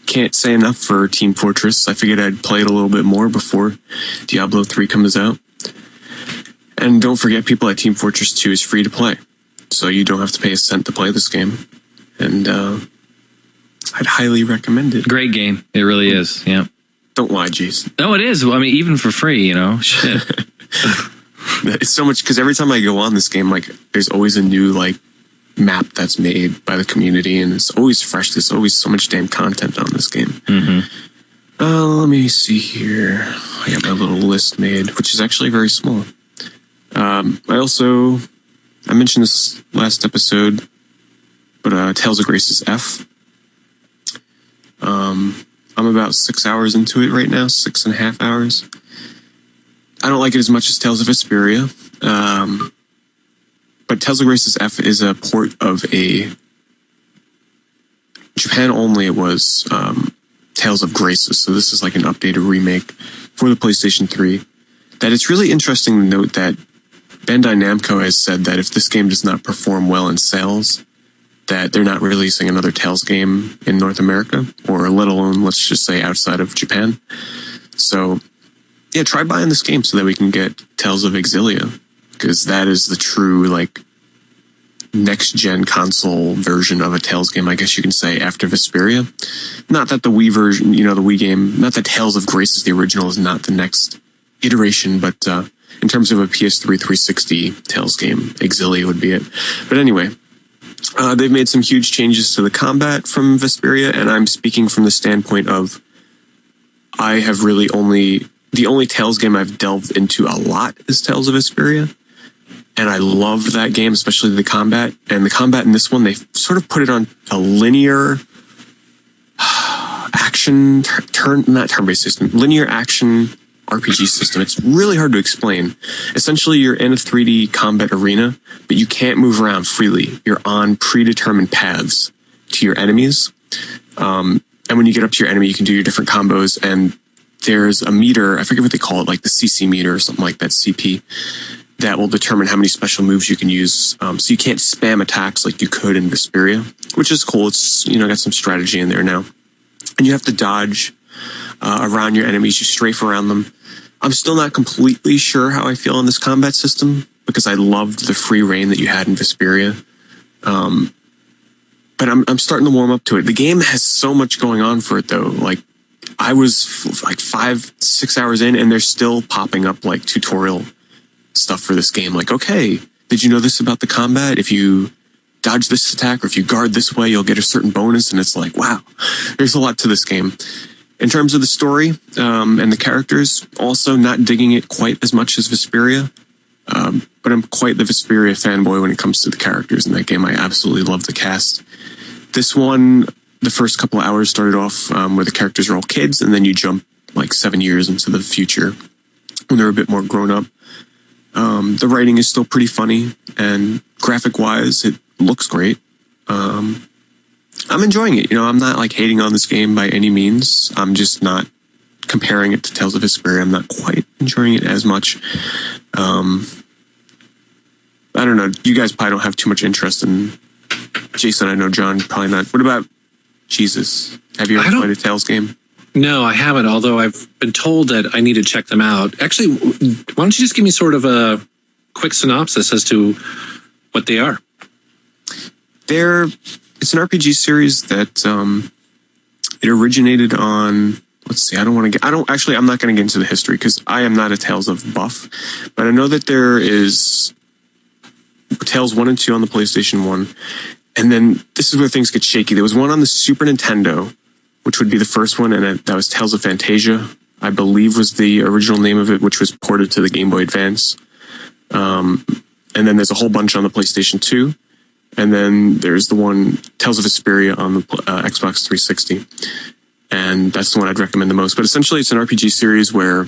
can't say enough for Team Fortress. I figured I'd play it a little bit more before Diablo 3 comes out. And don't forget, people, at Team Fortress 2 is free to play. So you don't have to pay a cent to play this game. And I'd highly recommend it. Great game. It really is. Yeah. Don't lie, Jason. No, it is. I mean, even for free, Shit. It's so much, because every time I go on this game, like, there's always a new, like, map that's made by the community, and it's always fresh. There's always so much damn content on this game. Mm-hmm. Let me see here. I got my little list made, which is actually very small. I mentioned this last episode, but Tales of Grace's F. I'm about 6 hours into it right now, 6.5 hours. I don't like it as much as Tales of Vesperia, but Tales of Grace's F is a port of a Japan only. It was Tales of Graces, so this is like an updated remake for the PlayStation 3. That it's really interesting to note that Bandai Namco has said that if this game does not perform well in sales, that they're not releasing another Tales game in North America, or let alone, let's just say, outside of Japan. So, yeah, try buying this game so that we can get Tales of Exilia, because that is the true, like, next-gen console version of a Tales game, I guess you can say, after Vesperia. Not that the Wii version, the Wii game, not that Tales of Graces, the original, is not the next iteration, but in terms of a PS3 360 Tales game, Exilia would be it. But anyway, they've made some huge changes to the combat from Vesperia, and I'm speaking from the standpoint of I have really the only Tales game I've delved into a lot is Tales of Vesperia, and I love that game, especially the combat. And the combat in this one, they sort of put it on a linear action not turn-based system, linear action RPG system. It's really hard to explain. Essentially, you're in a 3D combat arena, but you can't move around freely. You're on predetermined paths to your enemies. And when you get up to your enemy, you can do your different combos. And there's a meter, I forget what they call it, like the CC meter or something like that, CP, that will determine how many special moves you can use. So you can't spam attacks like you could in Vesperia, which is cool. It's, got some strategy in there now. And you have to dodge around your enemies. You strafe around them. I'm still not completely sure how I feel on this combat system, because I loved the free reign that you had in Vesperia. But I'm starting to warm up to it. The game has so much going on for it, though. Like, I was like 5-6 hours in, and they're still popping up like tutorial stuff for this game. Like, okay, did you know this about the combat? If you dodge this attack, or if you guard this way, you'll get a certain bonus. And it's like, wow, there's a lot to this game. In terms of the story and the characters, also not digging it quite as much as Vesperia. But I'm quite the Vesperia fanboy when it comes to the characters in that game. I absolutely love the cast. This one, the first couple of hours started off where the characters are all kids, and then you jump like 7 years into the future when they're a bit more grown up. The writing is still pretty funny, and graphic-wise, it looks great. I'm enjoying it. I'm not like hating on this game by any means. I'm just not comparing it to Tales of Vesperia. I'm not quite enjoying it as much. I don't know. You guys probably don't have too much interest in Jason. I know John probably not. What about Jesus? Have you ever played a Tales game? No, I haven't, although I've been told that I need to check them out. Actually, why don't you just give me sort of a quick synopsis as to what they are? It's an RPG series that it originated on. Let's see. I'm not going to get into the history because I am not a Tales of buff, but I know that there is Tales 1 and 2 on the PlayStation 1, and then this is where things get shaky. There was one on the Super Nintendo, which would be the first one, and that was Tales of Fantasia, I believe was the original name of it, which was ported to the Game Boy Advance. And then there's a whole bunch on the PlayStation 2. And then there's the one, Tales of Vesperia, on the Xbox 360. And that's the one I'd recommend the most. But essentially, it's an RPG series where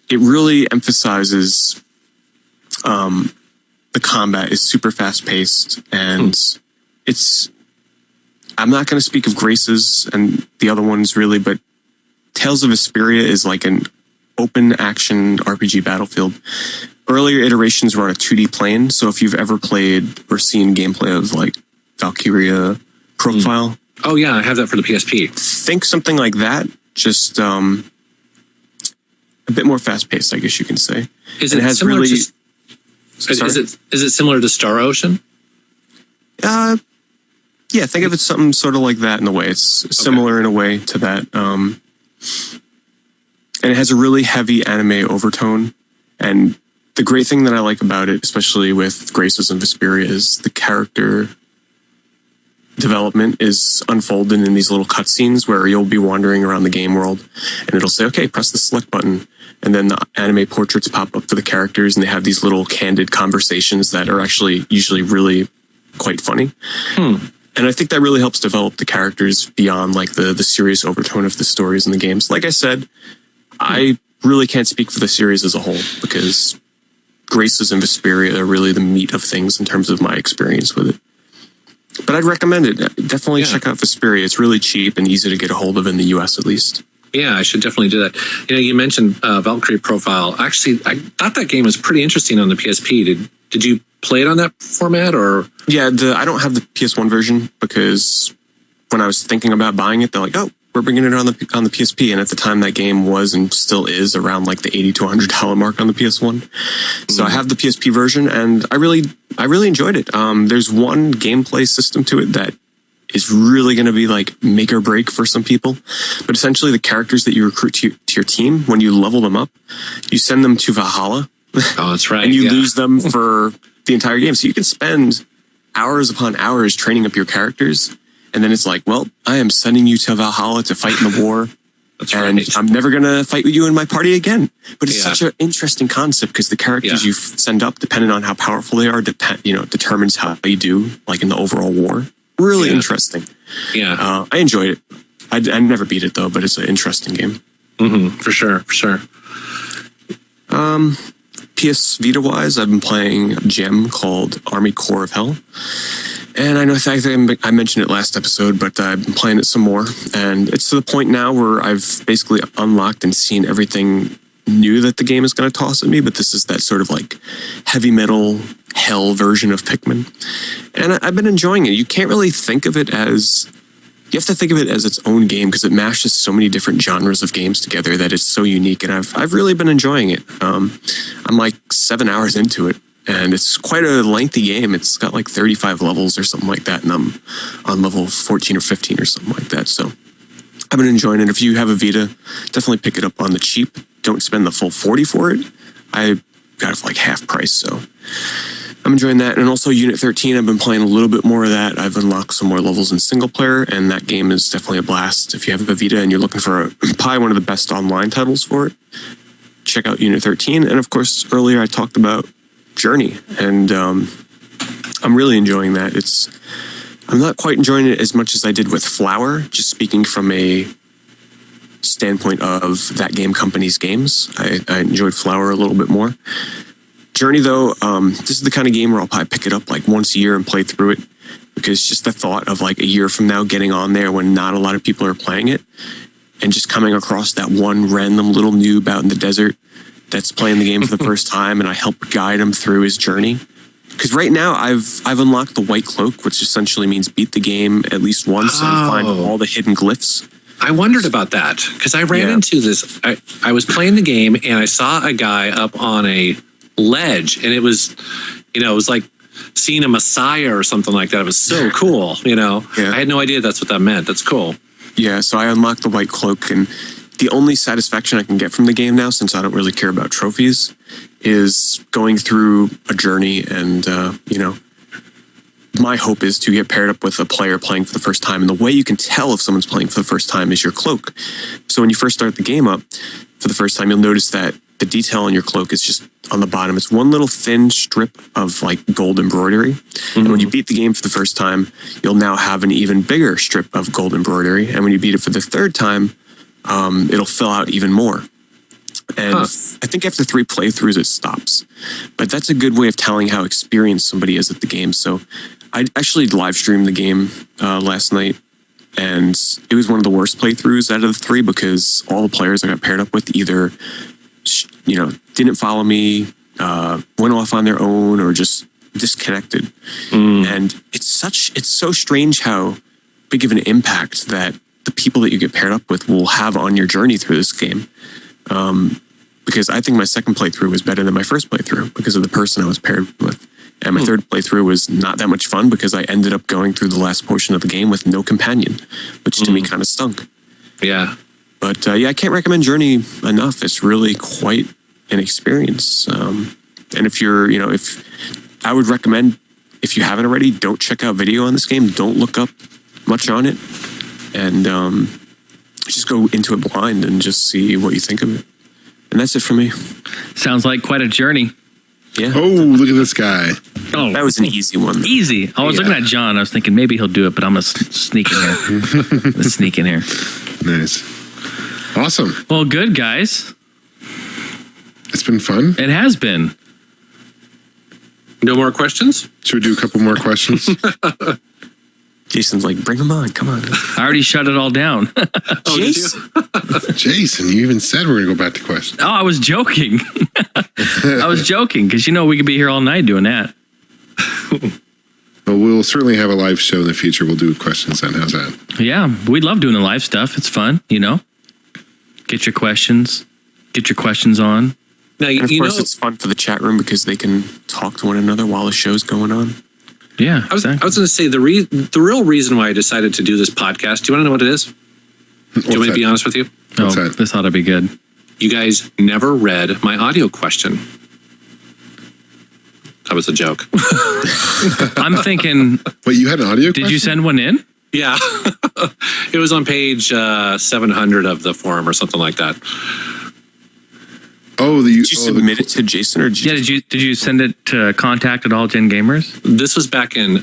it really emphasizes the combat is super fast-paced. And I'm not going to speak of Graces and the other ones, really, but Tales of Vesperia is like an open-action RPG battlefield. Earlier iterations were on a 2D plane, so if you've ever played or seen gameplay of like Valkyria Profile. Oh yeah, I have that for the PSP. Think something like that, just a bit more fast-paced, I guess you can say. Is it similar to, is it similar to Star Ocean? Yeah, think of it something sort of like that in a way. It's similar in a way to that. And it has a really heavy anime overtone. And the great thing that I like about it, especially with Graces and Vesperia, is the character development is unfolded in these little cutscenes where you'll be wandering around the game world and it'll say, okay, press the select button. And then the anime portraits pop up for the characters and they have these little candid conversations that are actually usually really quite funny. And I think that really helps develop the characters beyond like the serious overtone of the stories in the games. Like I said, I really can't speak for the series as a whole because Graces and Vesperia are really the meat of things in terms of my experience with it. But I'd recommend it. Definitely check out Vesperia. It's really cheap and easy to get a hold of in the US at least. Yeah, I should definitely do that. You mentioned Valkyrie Profile. Actually, I thought that game was pretty interesting on the PSP. Did you play it on that format or? Yeah, I don't have the PS1 version because when I was thinking about buying it, they're like, oh, we're bringing it on the PSP. And at the time that game was and still is around like the $80 to $100 mark on the PS1. So I have the PSP version and I really enjoyed it. There's one gameplay system to it that is really going to be like make or break for some people. But essentially the characters that you recruit to your team, when you level them up, you send them to Valhalla. Oh, that's right. And you lose them for the entire game. So you can spend hours upon hours training up your characters. And then it's like, well, I am sending you to Valhalla to fight in the war. That's and right. I'm never going to fight with you in my party again. But it's such an interesting concept because the characters you send up, depending on how powerful they are, determines how you do, like in the overall war. Really interesting. Yeah. I enjoyed it. I never beat it though, but it's an interesting game. For sure. PS Vita wise, I've been playing a gem called Army Corps of Hell. And I know I mentioned it last episode, but I've been playing it some more. And it's to the point now where I've basically unlocked and seen everything new that the game is going to toss at me. But this is that sort of like heavy metal hell version of Pikmin. And I've been enjoying it. You can't really think of it as... You have to think of it as its own game because it mashes so many different genres of games together that it's so unique. And I've really been enjoying it. I'm like 7 hours into it. And it's quite a lengthy game. It's got like 35 levels or something like that. And I'm on level 14 or 15 or something like that. So I've been enjoying it. If you have a Vita, definitely pick it up on the cheap. Don't spend the full 40 for it. I got it for like half price. So I'm enjoying that. And also Unit 13, I've been playing a little bit more of that. I've unlocked some more levels in single player. And that game is definitely a blast. If you have a Vita and you're looking for probably one of the best online titles for it, check out Unit 13. And of course, earlier I talked about Journey, and I'm really enjoying that. It's I'm not quite enjoying it as much as I did with Flower, just speaking from a standpoint of that game company's games. I enjoyed Flower a little bit more. Journey, though, this is the kind of game where I'll probably pick it up like once a year and play through it, because just the thought of like a year from now getting on there when not a lot of people are playing it and just coming across that one random little noob out in the desert that's playing the game for the first time, and I help guide him through his journey. Because right now I've unlocked the White Cloak, which essentially means beat the game at least once and find all the hidden glyphs. I wondered about that because I ran into this. I was playing the game and I saw a guy up on a ledge, and it was, it was like seeing a Messiah or something like that. It was so cool, I had no idea that's what that meant. That's cool. Yeah, so I unlocked the White Cloak, and the only satisfaction I can get from the game now, since I don't really care about trophies, is going through a journey. And, my hope is to get paired up with a player playing for the first time. And the way you can tell if someone's playing for the first time is your cloak. So when you first start the game up for the first time, you'll notice that the detail on your cloak is just on the bottom. It's one little thin strip of like gold embroidery. Mm-hmm. And when you beat the game for the first time, you'll now have an even bigger strip of gold embroidery. And when you beat it for the third time, it'll fill out even more. And I think after 3 playthroughs, it stops. But that's a good way of telling how experienced somebody is at the game. So I actually live streamed the game last night, and it was one of the worst playthroughs out of the 3 because all the players I got paired up with either, didn't follow me, went off on their own, or just disconnected. And it's so strange how big of an impact that the people that you get paired up with will have on your journey through this game. Because I think my second playthrough was better than my first playthrough because of the person I was paired with. And my third playthrough was not that much fun because I ended up going through the last portion of the game with no companion, which to me kind of stunk. Yeah. But I can't recommend Journey enough. It's really quite an experience. And if you're, if I would recommend, if you haven't already, don't check out video on this game. Don't look up much on it. And just go into it blind and just see what you think of it. And that's it for me. Sounds like quite a journey. Yeah. Oh, look at this guy. Oh, that was an easy one, though. Easy. I was looking at John. I was thinking maybe he'll do it, but I'm going to sneak in here. Sneak in here. Nice. Awesome. Well, good, guys. It's been fun. It has been. No more questions? Should we do a couple more questions? Jason's like, bring them on. Come on. I already shut it all down. Jason. Jason, you even said we're going to go back to questions. Oh, I was joking. I was joking because, we could be here all night doing that. Well, we'll certainly have a live show in the future. We'll do questions then. How's that? Yeah, we love doing the live stuff. It's fun, Get your questions. Get your questions on. Now, and of course, it's fun for the chat room because they can talk to one another while the show's going on. Yeah, I was going to say the real reason why I decided to do this podcast. Do you want to know what it is? Do you want me to be honest with you? What's that? This ought to be good. You guys never read my audio question. That was a joke. I'm thinking. Wait, you had an audio question? Did you send one in? Yeah. It was on page 700 of the forum or something like that. Oh, did you submit it to Jason or did you send it to contact at All Gen Gamers? This was back in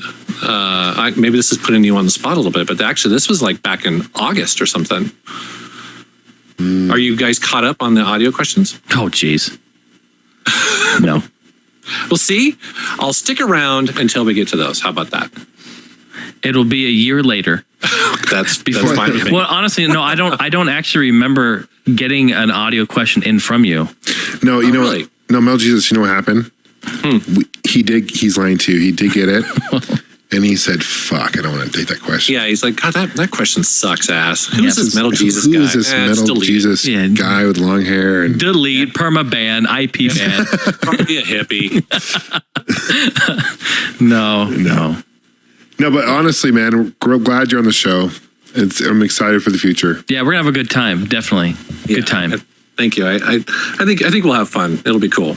maybe this is putting you on the spot a little bit, but actually this was like back in August or something. Are you guys caught up on the audio questions? Oh, geez. No. Well, see, I'll stick around until we get to those. How about that? It'll be a year later. That's fine with me. Well, honestly, no, I don't actually remember getting an audio question in from you. No, you know really? what? No, Mel Jesus, you know what happened? He's lying to you. He did get it. And he said, fuck, I don't want to take that question. Yeah, he's like, God, that question sucks ass. Who's this Metal Jesus guy? Who is this Metal Jesus guy with long hair? And delete, perma-ban, IP ban. Probably a hippie. No. No, but honestly, man, we're glad you're on the show. I'm excited for the future. Yeah, we're gonna have a good time. Definitely, good time. Thank you. I think we'll have fun. It'll be cool.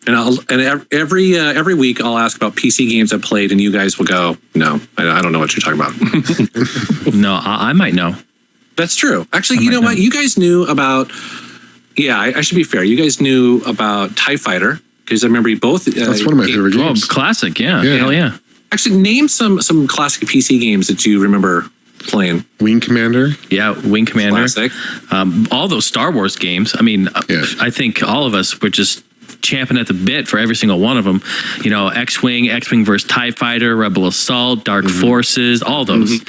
And every week I'll ask about PC games I played, and you guys will go, no, I don't know what you're talking about. No, I might know. That's true. Actually, you know what? You guys knew about. Yeah, I should be fair. You guys knew about TIE Fighter because I remember you both. That's one of my favorite games. Oh, classic. Yeah. Hell yeah. Actually, name some classic PC games that you remember playing. Wing Commander. Yeah, Wing Commander. Classic. All those Star Wars games. I mean, Yeah. I think all of us were just champing at the bit for every single one of them. You know, X-Wing versus TIE Fighter, Rebel Assault, Dark Forces, all those.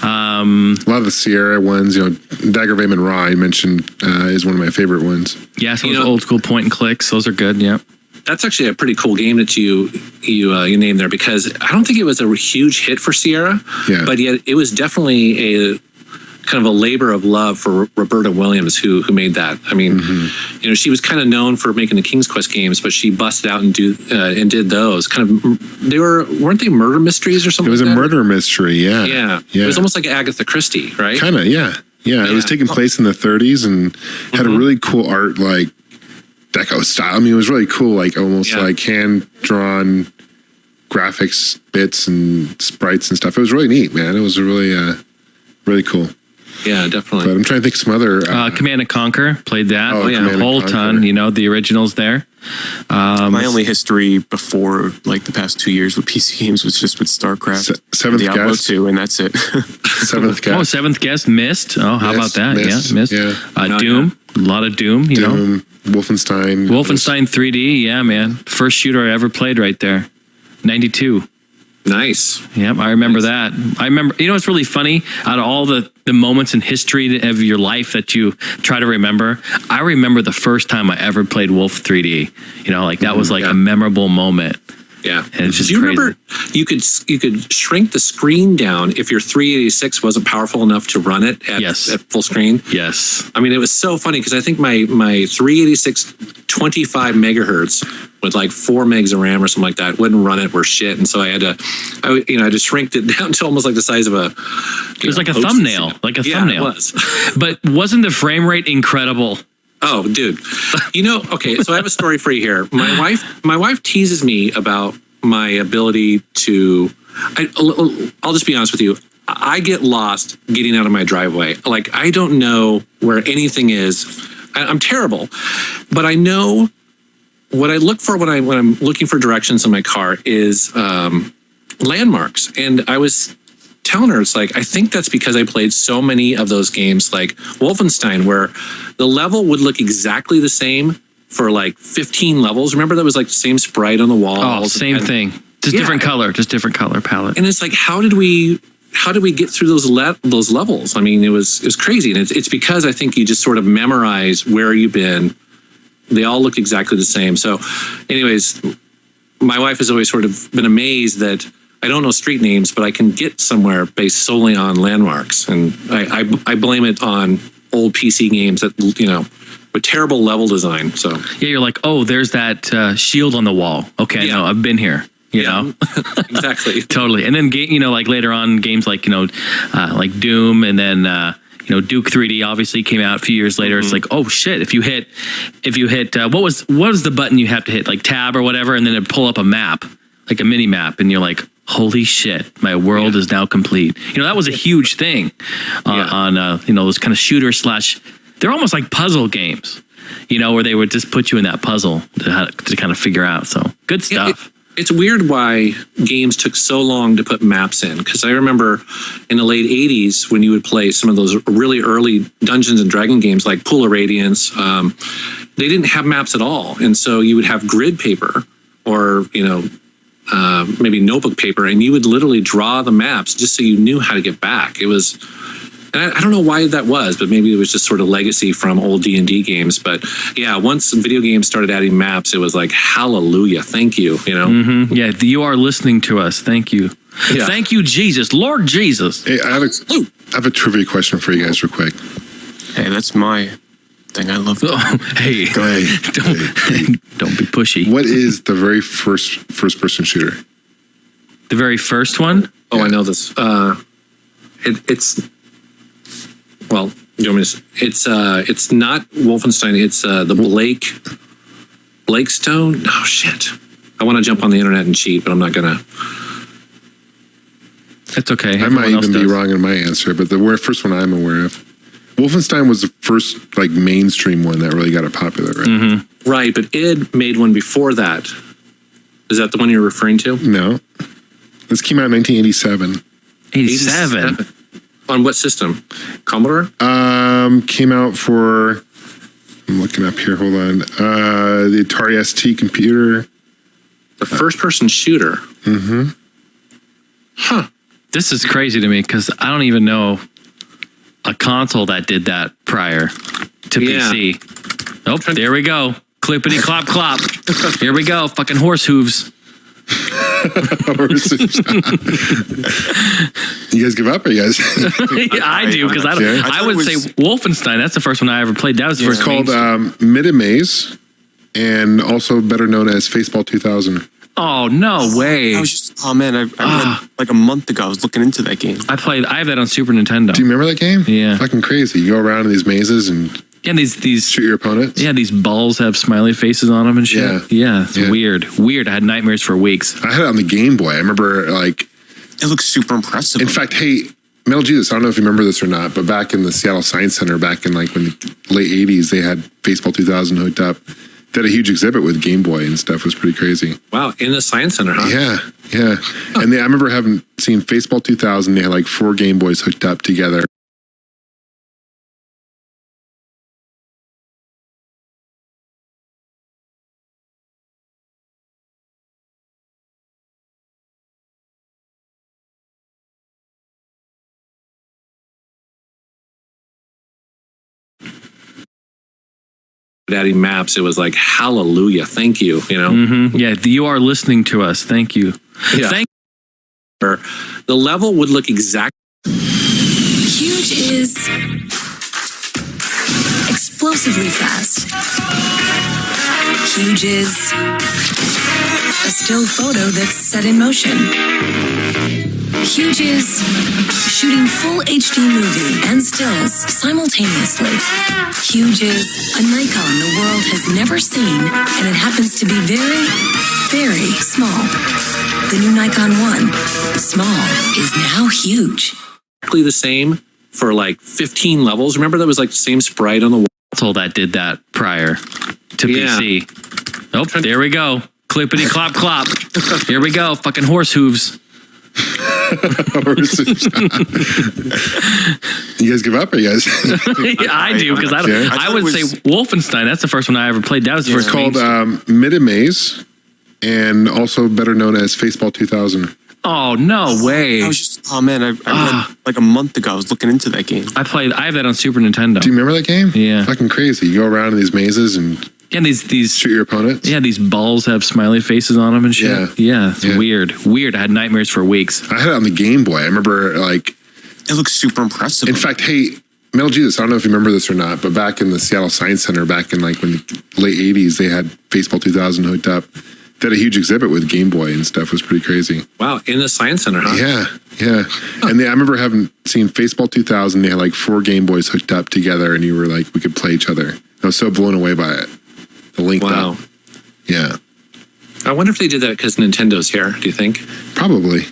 A lot of the Sierra ones, you know, Dagger Vein and Raw, I mentioned, is one of my favorite ones. Yeah, so those old school point and clicks. Those are good. Yeah. That's actually a pretty cool game that you named there, because I don't think it was a huge hit for Sierra, but yet it was definitely a kind of a labor of love for Roberta Williams, who made that. I mean, you know, she was kind of known for making the King's Quest games, but she busted out and did those kind of. Weren't they murder mysteries or something? It was like a that? murder mystery. Yeah. It was almost like Agatha Christie, right? Kind of. Yeah. It was taking place in the 30s and had a really cool art, like deco style. I mean, it was really cool, like almost like hand-drawn graphics bits and sprites and stuff. It was really neat, man. It was really, really cool. Yeah, definitely. But I'm trying to think of some other... Command & Conquer, played that. Command a whole Conquer. ton, you know, the originals there. My only history before, like, the past 2 years with PC games was just with StarCraft, Seventh Diablo Guest. 2, and that's it. Seventh Guest. Oh, Seventh Guest, Mist. Oh, how about that? Mist, Mist. yeah. Doom. A lot of Doom, you know. Wolfenstein. Wolfenstein 3D, yeah, man. First shooter I ever played right there. 92. Nice. Yep, I remember that. I remember, you know, it's really funny. Out of all the moments in history of your life that you try to remember, I remember the first time I ever played Wolf 3D. You know, like that was like a memorable moment. Yeah. And it's just Do you crazy. remember you could shrink the screen down if your 386 wasn't powerful enough to run it at full screen? Yes. I mean, it was so funny because I think my 386 25 megahertz with like 4 megs of RAM or something like that wouldn't run it worth shit, and so I just shrinked it down to almost like the size of a. It was like a thumbnail, thumbnail. It was. But wasn't the frame rate incredible? Oh, dude. You know, okay, so I have a story for you here. My wife teases me about my ability to I'll just be honest with you. I get lost getting out of my driveway. Like, I don't know where anything is. I'm terrible. But I know what I look for when I'm looking for directions in my car is landmarks. And I was telling her, it's like, I think that's because I played so many of those games like Wolfenstein, where the level would look exactly the same for like 15 levels. Remember, that was like the same sprite on the wall. Oh, same thing. Just different color palette. And it's like, how did we get through those levels? I mean, it was crazy. And it's because I think you just sort of memorize where you've been. They all look exactly the same. So anyways, my wife has always sort of been amazed that I don't know street names, but I can get somewhere based solely on landmarks. And I blame it on old PC games that, you know, with terrible level design. So yeah, you're like, oh, there's that shield on the wall. Okay, no, I've been here. You know, exactly, totally. And then you know, like later on, games like like Doom, and then Duke 3D obviously came out a few years later. It's like, oh shit, if you hit what was the button you have to hit, like tab or whatever, and then it'd pull up a map, like a mini map, and you're like, holy shit, my world is now complete. You know, that was a huge thing on those kind of shooter / they're almost like puzzle games, you know, where they would just put you in that puzzle to kind of figure out. So good stuff. It's weird why games took so long to put maps in, because I remember in the late 80s when you would play some of those really early Dungeons and Dragons games like Pool of Radiance, they didn't have maps at all. And so you would have grid paper or, you know, maybe notebook paper, and you would literally draw the maps just so you knew how to get back. It was... And I don't know why that was, but maybe it was just sort of legacy from old D&D games. But yeah, once video games started adding maps, it was like, hallelujah, thank you, you know? Yeah, you are listening to us. Thank you. Yeah. Thank you, Jesus. Lord Jesus. Hey, I have a trivia question for you guys real quick. Hey, that's my thing. I love that. Oh, hey, go ahead. Don't be pushy. What is the very first-person shooter? The very first one? Oh, yeah. I know this. It's... Well, you want me to, it's not Wolfenstein. It's the Blakestone. Oh shit! I want to jump on the internet and cheat, but I'm not gonna. It's okay. I might even be wrong in my answer, but the first one I'm aware of, Wolfenstein was the first like mainstream one that really got it popular, right? Right, but id made one before that. Is that the one you're referring to? No. This came out in 1987. 87. On what system? Commodore? Came out for, I'm looking up here, hold on. The Atari ST computer. The first-person shooter. Mm-hmm. Huh. This is crazy to me because I don't even know a console that did that prior to PC. Oh, there we go. Clippity clop clop. Here we go. Fucking horse hooves. You guys give up, or you guys? Yeah, I do because I would say Wolfenstein. That's the first one I ever played. That was the first. It's called Mid Maze, and also better known as Faceball 2000. Oh no way! Oh man, I read, like a month ago. I was looking into that game. I have that on Super Nintendo. Do you remember that game? Yeah, fucking crazy. You go around in these mazes and these shoot your opponents. Yeah, these balls have smiley faces on them and shit. Yeah, it's weird. I had nightmares for weeks. I had it on the Game Boy. I remember it looks super impressive. In fact, hey, Metal Jesus, I don't know if you remember this or not, but back in the Seattle Science Center, back in when the late 80s, they had Faceball 2000 hooked up. They had a huge exhibit with Game Boy and stuff. It was pretty crazy. Wow, in the Science Center, huh? Yeah. And I remember seen Faceball 2000. They had 4 Game Boys hooked up together. Adding maps, it was like hallelujah, thank you. Yeah, you are listening to us. Thank you. Yeah. Thank you. The level would look exactly. Huge is explosively fast. Huge is a still photo that's set in motion. Huge is shooting full HD movie and stills simultaneously. Huge is a Nikon the world has never seen, and it happens to be very, very small. The new Nikon 1, small, is now huge. Exactly the same for 15 levels. Remember that was the same sprite on the wall. Console that did that prior to PC. Oh, there we go. Clippity clop clop. Here we go. Fucking horse hooves. You guys give up, or you guys? Yeah, I do because I would say Wolfenstein. That's the first one I ever played. That was the first. It's called Mid Maze, and also better known as Faceball 2000. Oh no way! Oh man, I read a month ago. I was looking into that game. I have that on Super Nintendo. Do you remember that game? Yeah, fucking crazy. You go around in these mazes and these shoot your opponents. Yeah, these balls have smiley faces on them and shit. Yeah, it's weird. I had nightmares for weeks. I had it on the Game Boy. I remember it looks super impressive. In fact, hey, Metal Jesus, I don't know if you remember this or not, but back in the Seattle Science Center, back in when the late 80s, they had Faceball 2000 hooked up. They had a huge exhibit with Game Boy and stuff. It was pretty crazy. Wow, in the Science Center, huh? Yeah. And I remember seen Faceball 2000. They had 4 Game Boys hooked up together, and you were we could play each other. I was so blown away by it. The link up. Yeah. I wonder if they did that because Nintendo's here. Do you think? Probably.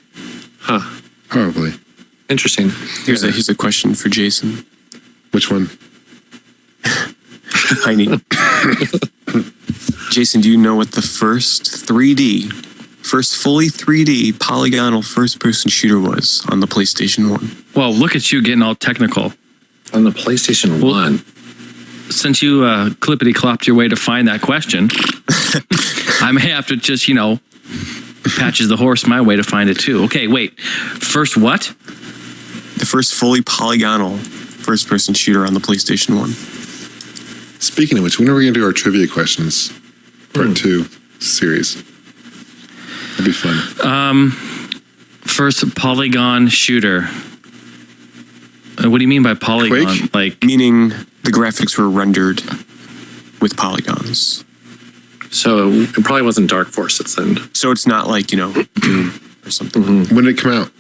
Huh. Probably. Interesting. Here's a question for Jason. Which one? Heine. Jason, do you know what the first fully 3D polygonal first-person shooter was on the PlayStation 1? Well, look at you getting all technical. On the PlayStation 1? Since you clippity-clopped your way to find that question, I may have to just, patches the horse my way to find it too. Okay, wait. First what? The first fully polygonal first-person shooter on the PlayStation 1. Speaking of which, when are we going to do our trivia questions? Part 2 series. That'd be fun. First polygon shooter. What do you mean by polygon? Quake? Meaning the graphics were rendered with polygons. So it probably wasn't Dark Forces then. So it's not Doom or something. Mm-hmm. When did it come out?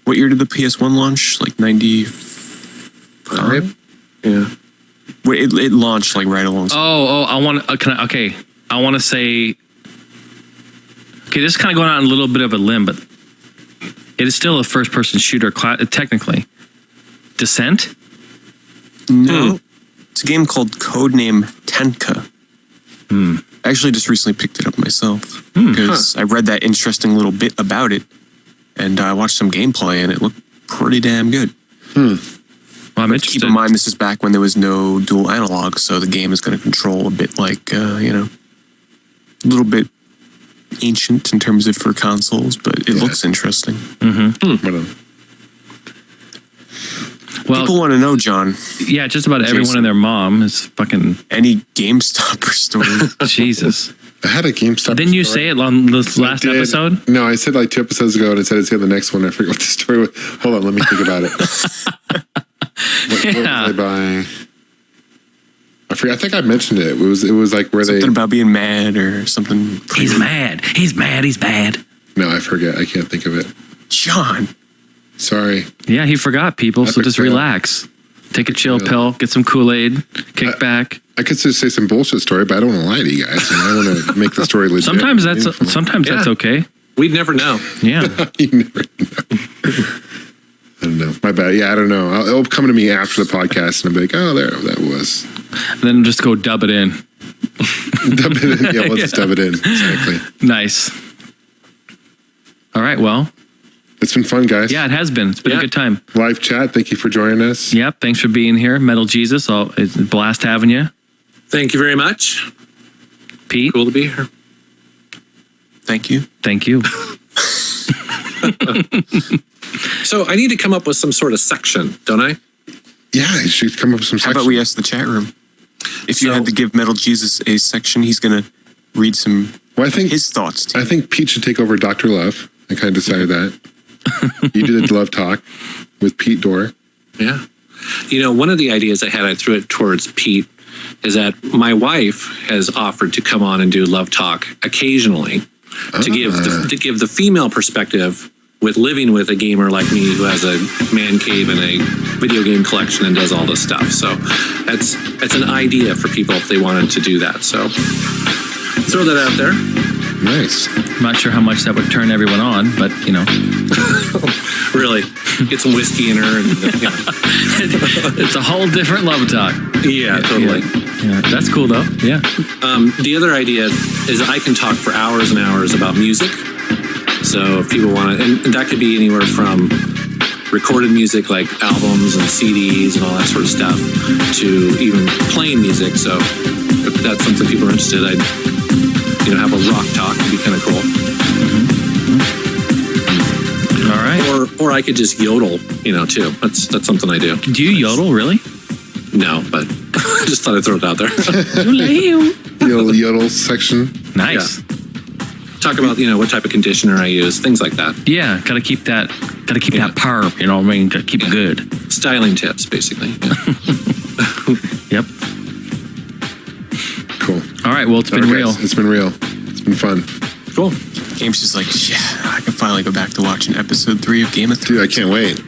What year did the PS1 launch? 95? Yeah. It launched right along. I want to. I want to say. Okay, this is kind of going on a little bit of a limb, but it is still a first-person shooter, technically. Descent? No. It's a game called Codename Tenka. I actually just recently picked it up myself because I read that interesting little bit about it, and I watched some gameplay, and it looked pretty damn good. Well, I'm interested. Keep in mind, this is back when there was no dual analog, so the game is going to control a bit like, a little bit ancient in terms of for consoles, but it looks interesting. Well, people want to know, John. Yeah, just about everyone and their mom is fucking... Any GameStopper story. Jesus. I had a GameStop. Didn't you say it on this last episode? No, I said like 2 episodes ago, and I said it's the next one. I forget what the story was. Hold on, let me think about it. What was I buying? I forget. I think I mentioned it. It was like where something about being mad or something. He's mad. He's mad. He's bad. No, I forget. I can't think of it. John. Sorry. Yeah, he forgot, people. So just relax. Take a chill pill. Get some Kool-Aid. Kick back. I could just say some bullshit story, but I don't want to lie to you guys. I want to make the story legit. Sometimes that's okay. We'd never know. Yeah. You never know. I don't know. My bad. Yeah, I don't know. It'll come to me after the podcast, and I'll be like, oh, there, that was. And then just go dub it in. Dub it in. Yeah, let's just dub it in. Exactly. Nice. All right, well. It's been fun, guys. Yeah, it has been. It's been a good time. Live chat. Thank you for joining us. Yep. Thanks for being here. Metal Jesus. It's a blast having you. Thank you very much. Pete. Cool to be here. Thank you. Thank you. So I need to come up with some sort of section, don't I? Yeah, you should come up with some section. How about we ask the chat room? If you had to give Metal Jesus a section, he's going to read some his thoughts to you. I think Pete should take over Dr. Love. I kind of decided that. You did the Love Talk with Pete Dorr. Yeah. You know, one of the ideas I had, I threw it towards Pete, is that my wife has offered to come on and do Love Talk occasionally to give the female perspective with living with a gamer like me who has a man cave and a video game collection and does all this stuff. So that's an idea for people if they wanted to do that. So throw that out there. Nice. I'm not sure how much that would turn everyone on, but you know. Really, get some whiskey in her. And, it's a whole different Love Talk. Yeah, totally. Yeah, that's cool though. Yeah. The other idea is I can talk for hours and hours about music. So if people want to, and that could be anywhere from recorded music like albums and CDs and all that sort of stuff to even playing music. So if that's something people are interested, I'd have a rock talk. It'd be kind of cool. All right. Or I could just yodel, too. That's something I do. Do you yodel, really? No, but I just thought I'd throw it out there. Yodel section. Nice. Yeah. Talk about, what type of conditioner I use, things like that. Yeah, gotta keep that power, you know what I mean? Gotta keep it good. Styling tips, basically. Yeah. Yep. Cool. All right, well, it's been real. It's been real. It's been fun. Cool. Game's just like, yeah, I can finally go back to watching episode 3 of Game of Thrones. Dude, I can't wait.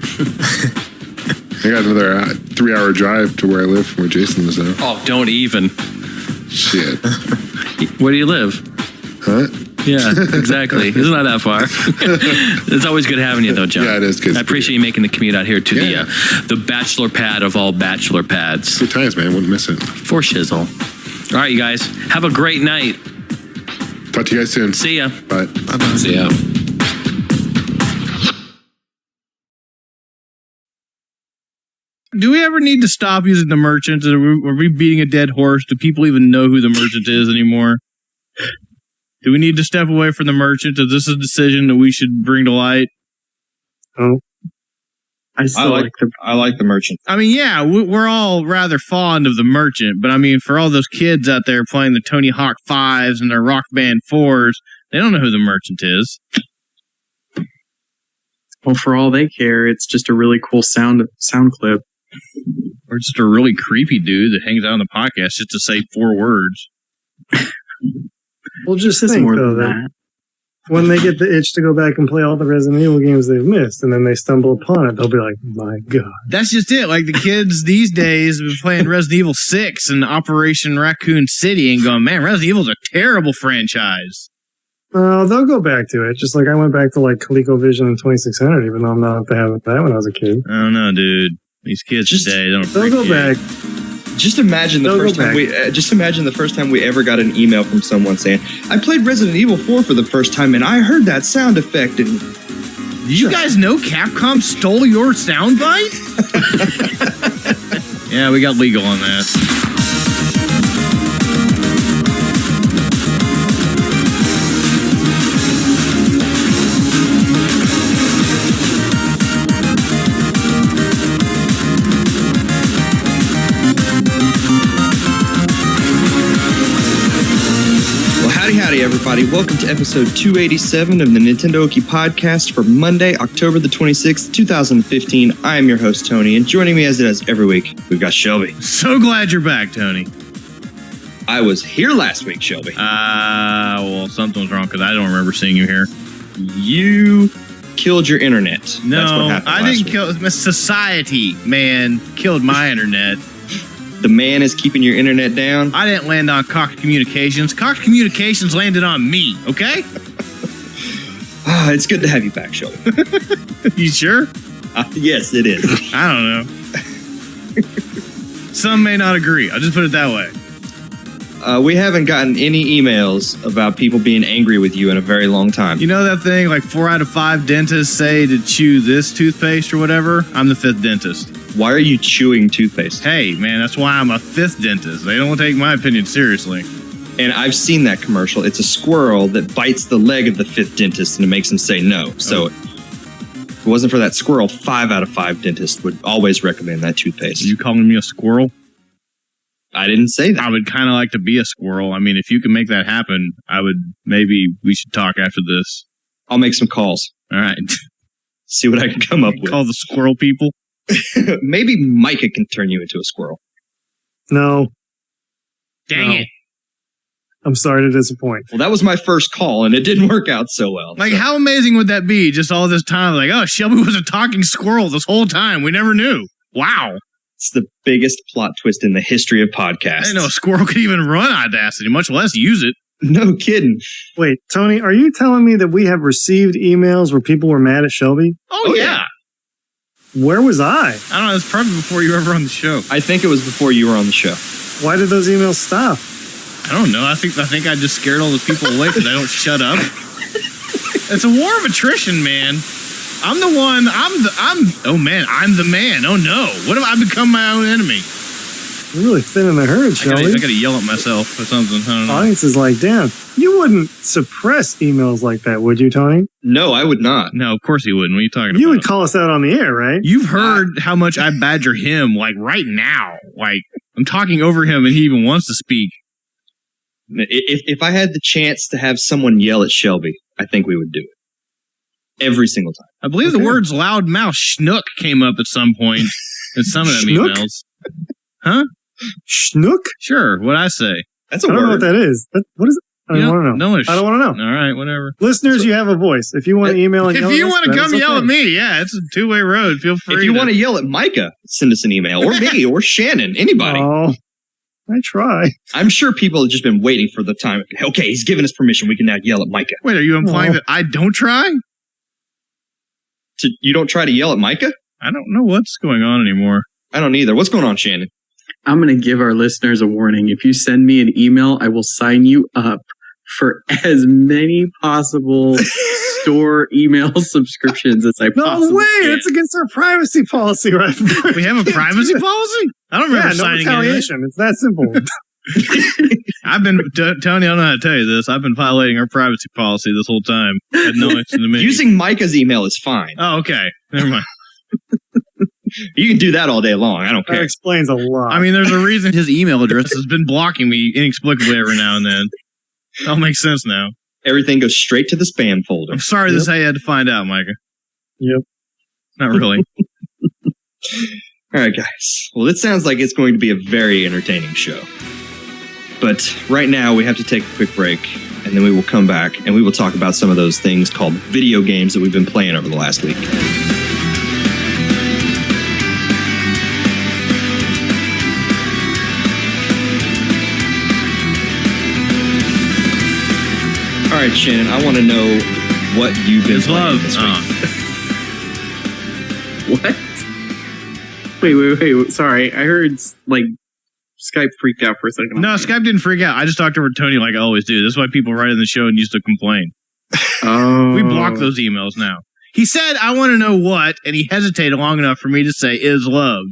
I got another 3-hour drive to where I live from where Jason is now. Oh, don't even. Shit. Where do you live? Huh? Yeah, exactly. It's not that far. It's always good having you, though, John. Yeah, it is good. I appreciate you making the commute out here to the bachelor pad of all bachelor pads. Good times, man. Wouldn't miss it. For shizzle. All right, you guys. Have a great night. Talk to you guys soon. See ya. Bye. Bye-bye. See ya. Do we ever need to stop using the merchant? Are we beating a dead horse? Do people even know who the merchant is anymore? Do we need to step away from the merchant? Is this a decision that we should bring to light? Oh, I like the merchant. I mean, yeah, we're all rather fond of the merchant, but I mean, for all those kids out there playing the Tony Hawk 5s and their Rock Band 4s, they don't know who the merchant is. Well, for all they care, it's just a really cool sound clip. Or just a really creepy dude that hangs out on the podcast just to say 4 words. Well, just think, though, that when they get the itch to go back and play all the Resident Evil games they've missed, and then they stumble upon it, they'll be like, my God. That's just it. Like, the kids these days have been playing Resident Evil 6 and Operation Raccoon City and going, man, Resident Evil's a terrible franchise. They'll go back to it. Just like I went back to, like, ColecoVision and 2600, even though I'm not a fan of that when I was a kid. I don't know, dude. These kids today don't They'll go back. Just imagine the first time we ever got an email from someone saying, "I played Resident Evil 4 for the first time, and I heard that sound effect." And do you guys know Capcom stole your soundbite? Yeah, we got legal on that. Howdy, everybody. Welcome to episode 287 of the Nintendo Oki podcast for Monday, October the 26th, 2015. I am your host, Tony, and joining me as it is every week, we've got Shelby. So glad you're back, Tony. I was here last week, Shelby. Well, something was wrong because I don't remember seeing you here. You killed your internet. No, that's what happened I didn't kill. Society, man, killed my internet. The man is keeping your internet down? I didn't land on Cox Communications. Cox Communications landed on me, okay? It's good to have you back, Shelby. You sure? Yes, it is. I don't know. Some may not agree. I'll just put it that way. We haven't gotten any emails about people being angry with you in a very long time. You know that thing, like 4 out of 5 dentists say to chew this toothpaste or whatever? I'm the 5th dentist. Why are you chewing toothpaste? Hey, man, that's why I'm a 5th dentist. They don't take my opinion seriously. And I've seen that commercial. It's a squirrel that bites the leg of the 5th dentist and it makes him say no. So if it wasn't for that squirrel, 5 out of 5 dentists would always recommend that toothpaste. Are you calling me a squirrel? I didn't say that. I would kind of like to be a squirrel. I mean, if you can make that happen, maybe we should talk after this. I'll make some calls. All right. See what I can come up with. Call the squirrel people. Maybe Micah can turn you into a squirrel. No. Dang it. I'm sorry to disappoint. Well, that was my first call, and it didn't work out so well. Like, how amazing would that be? Just all this time, like, oh, Shelby was a talking squirrel this whole time. We never knew. Wow. It's the biggest plot twist in the history of podcasts. I didn't know a squirrel could even run Audacity, much less use it. No kidding. Wait, Tony, are you telling me that we have received emails where people were mad at Shelby? Oh yeah. Where was I? I don't know. It's probably before you were ever on the show. I think it was before you were on the show. Why did those emails stop? I don't know. I think I just scared all the people away because they don't shut up. It's a war of attrition, man. I'm the one. I'm the man. Oh no. What have I become my own enemy? You're really thinning the herd, Shelby. I gotta yell at myself or something. I don't know. Audience is like, damn, you wouldn't suppress emails like that, would you, Tony? No, I would not. No, of course he wouldn't. What are you talking about? You would call us out on the air, right? You've heard how much I badger him, like right now. Like, I'm talking over him and he even wants to speak. If I had the chance to have someone yell at Shelby, I think we would do it. Every single time. I believe the words loudmouth schnook came up at some point in some of them emails. Huh? Schnook? Sure. What'd I say? That's a word. I don't know what that is. What is it? I don't want to know. I don't want to know. All right, whatever. Listeners, you have a voice. If you want to email and yell if you want to come yell at me, yeah, it's a two-way road. Feel free. If you want to yell at Micah, send us an email. Or me, or Shannon, anybody. Oh, I try. I'm sure people have just been waiting for the time. Okay, he's given us permission. We can now yell at Micah. Wait, are you implying that I don't try? You don't try to yell at Micah? I don't know what's going on anymore. I don't either. What's going on, Shannon? I'm going to give our listeners a warning. If you send me an email, I will sign you up for as many possible store email subscriptions as I possibly can. No way! It's against our privacy policy, right? We have a privacy policy? I don't remember signing retaliation. It's that simple. I've been, Tony, I don't know how to tell you this. I've been violating our privacy policy this whole time. Had no action to me. Using Micah's email is fine. Oh, okay. Never mind. You can do that all day long. I don't care. That explains a lot. I mean, there's a reason his email address has been blocking me inexplicably every now and then. It all makes sense now. Everything goes straight to the spam folder. I'm sorry this is how you had to find out, Micah. Yep. Not really. All right, guys. Well, it sounds like it's going to be a very entertaining show. But right now, we have to take a quick break, and then we will come back, and we will talk about some of those things called video games that we've been playing over the last week. All right, Shannon, I want to know what you've been playing this week. What? Wait. Sorry. I heard, like, Skype freaked out for a second. No, Skype didn't freak out. I just talked over Tony like I always do. That's why people write in the show and used to complain. Oh. We block those emails now. He said, I want to know what, and he hesitated long enough for me to say, is love.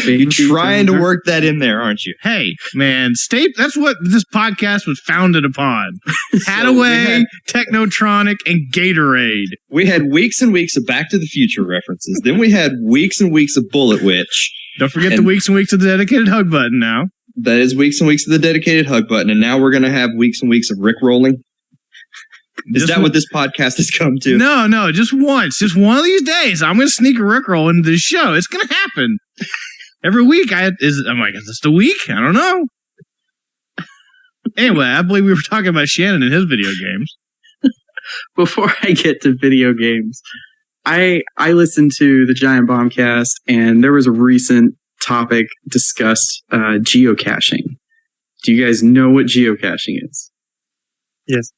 You're trying to work that in there, aren't you? Hey, man, that's what this podcast was founded upon. Hadaway, Technotronic, and Gatorade. We had weeks and weeks of Back to the Future references. Then we had weeks and weeks of Bullet Witch. Don't forget the weeks and weeks of the dedicated hug button now. That is weeks and weeks of the dedicated hug button. And now we're going to have weeks and weeks of Rick rolling. Is that what this podcast has come to? No, just once. Just one of these days, I'm going to sneak a Rickroll into this show. It's going to happen. Every week, I'm like, is this the week? I don't know. Anyway, I believe we were talking about Shannon and his video games. Before I get to video games, I listened to the Giant Bombcast, and there was a recent topic discussed, geocaching. Do you guys know what geocaching is? Yes.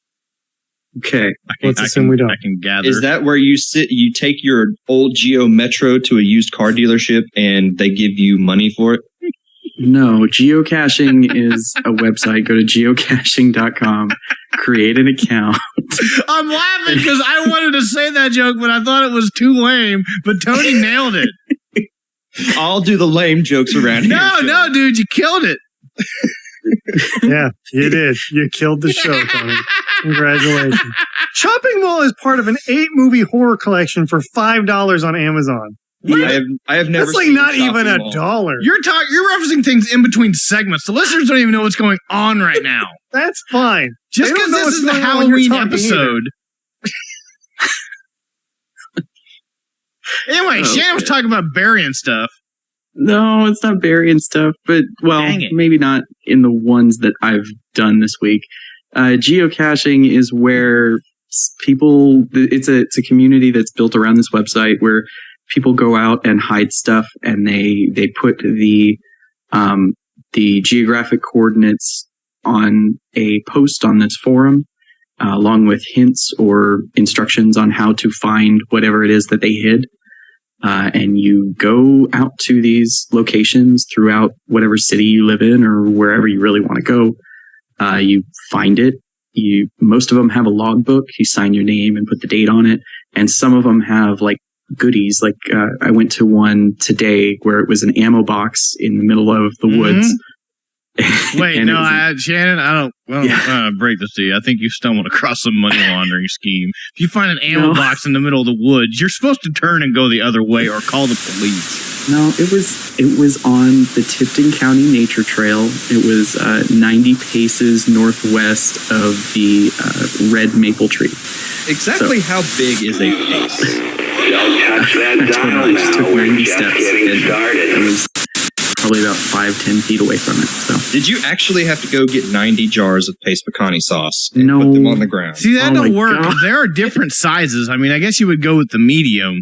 Okay. Let's assume we don't. I can gather. Is that where you take your old Geo Metro to a used car dealership and they give you money for it? No, geocaching is a website. Go to geocaching.com, create an account. I'm laughing because I wanted to say that joke, but I thought it was too lame. But Tony nailed it. I'll do the lame jokes around here. No, dude, you killed it. Yeah, you did. You killed the show, Tony. Congratulations. Shopping Mall is part of an 8-movie horror collection for $5 on Amazon. I have never. That's like seen not Shopping even Mall. $1. You're referencing things in between segments. The listeners don't even know what's going on right now. That's fine. Just because this is the Halloween episode. Anyway, Shannon was talking about burying stuff. No, it's not burying stuff, but, well, maybe not in the ones that I've done this week. Geocaching is where people, it's a community that's built around this website where people go out and hide stuff, and they put the geographic coordinates on a post on this forum, along with hints or instructions on how to find whatever it is that they hid. And you go out to these locations throughout whatever city you live in or wherever you really want to go. You find it. Most of them have a logbook. You sign your name and put the date on it. And some of them have like goodies. Like I went to one today where it was an ammo box in the middle of the woods. Wait, no, Shannon, I don't want to break this to you. I think you stumbled across some money laundering scheme. If you find an ammo box in the middle of the woods, you're supposed to turn and go the other way or call the police. No, it was on the Tipton County Nature Trail. It was 90 paces northwest of the red maple tree. Exactly how big is a pace? Don't touch that dial I just took now. 90 We're just steps. getting started. It was probably about 5-10 feet away from it. So did you actually have to go get 90 jars of paste pecani sauce and No. put them on the ground? See, that don't work. There are different sizes. I mean, I guess you would go with the medium.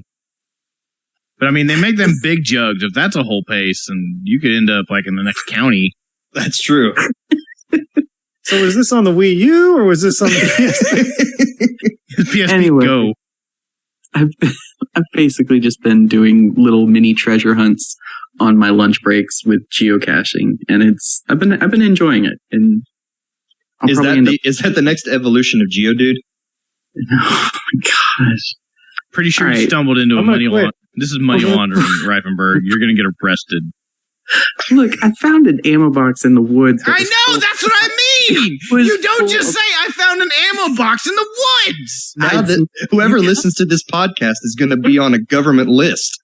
But I mean, they make them big jugs. If that's a whole pace, and you could end up like in the next county. That's true. So was this on the Wii U or was this on the PSP Anyway. Go? I've basically just been doing little mini treasure hunts on my lunch breaks with geocaching, and I've been enjoying it. And I'll Is probably that the next evolution of Geodude? Oh my gosh! Pretty sure All you right. stumbled into a I'm gonna money quit. laundering. This is money laundering, Reifenberg. You're going to get arrested. Look, I found an ammo box in the woods. I know, that's what I mean. You don't just say I found an ammo box in the woods. Now that whoever listens to this podcast is going to be on a government list.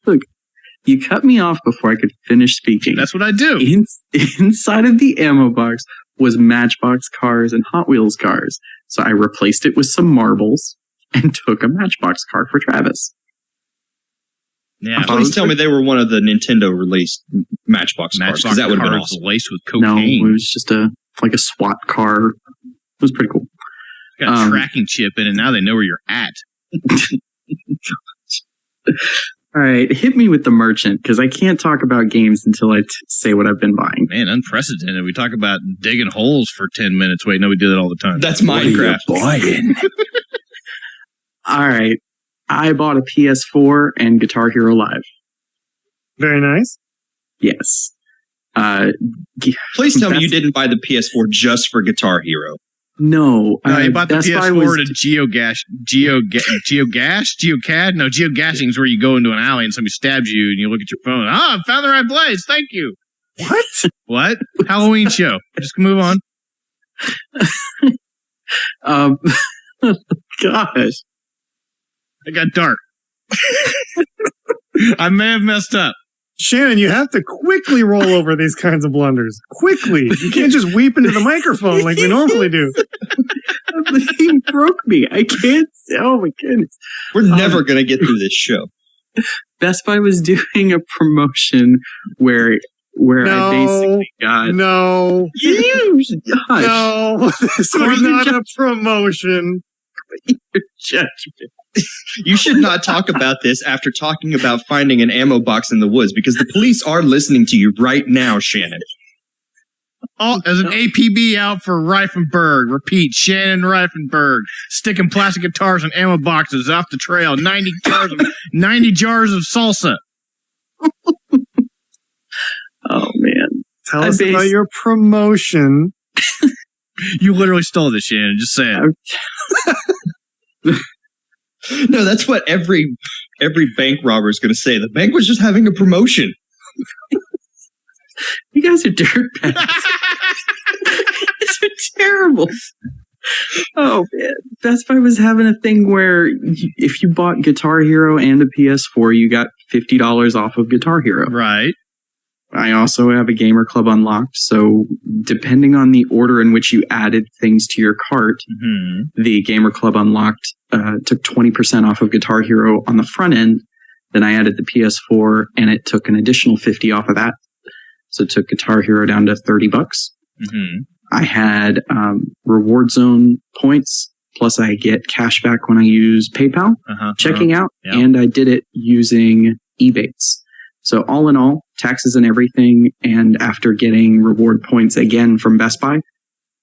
Look, you cut me off before I could finish speaking. That's what I do. Inside of the ammo box was Matchbox cars and Hot Wheels cars. So I replaced it with some marbles and took a Matchbox car for Travis. Yeah, Please tell me they were one of the Nintendo released Matchbox cars, because that would have been awesome. Laced with No, cocaine. it was just a SWAT car. It was pretty cool. It's got a tracking chip in it. Now they know where you're at. All right, hit me with the merchant, because I can't talk about games until I say what I've been buying. Man, unprecedented. We talk about digging holes for 10 minutes. Wait, no, we do that all the time. That's Minecraft. All right, I bought a PS4 and Guitar Hero Live. Very nice. Yes. Please tell me you didn't buy the PS4 just for Guitar Hero. No, you bought the Best Buy PS4 to geocad? No, geocaching is where you go into an alley and somebody stabs you and you look at your phone. I found the right place. Thank you. What? What? Halloween show. Just move on. Gosh. It got dark. I may have messed up. Shannon, you have to quickly roll over these kinds of blunders. Quickly. You can't just weep into the microphone like we normally do. He broke me. I can't. Oh my goodness. We're never going to get through this show. Best Buy was doing a promotion where I basically got... No. No. This was not a promotion. Your judgment. You should not talk about this after talking about finding an ammo box in the woods, because the police are listening to you right now, Shannon. Oh, there's an APB out for Reifenberg. Repeat, Shannon Reifenberg. Sticking plastic guitars and ammo boxes off the trail. 90 jars of salsa. Oh, man. Tell us about your promotion. You literally stole this, Shannon. Just say it. No, that's what every bank robber is going to say. The bank was just having a promotion. You guys are dirtbags. These are terrible. Oh, man. Best Buy was having a thing where if you bought Guitar Hero and a PS4, you got $50 off of Guitar Hero. Right. I also have a Gamer Club unlocked, so depending on the order in which you added things to your cart, the Gamer Club unlocked took 20% off of Guitar Hero on the front end. Then I added the PS4, and it took an additional 50 off of that. So it took Guitar Hero down to $30. I had Reward Zone points, plus I get cash back when I use PayPal checking out, and I did it using Ebates. So all in all, taxes and everything, and after getting reward points again from Best Buy,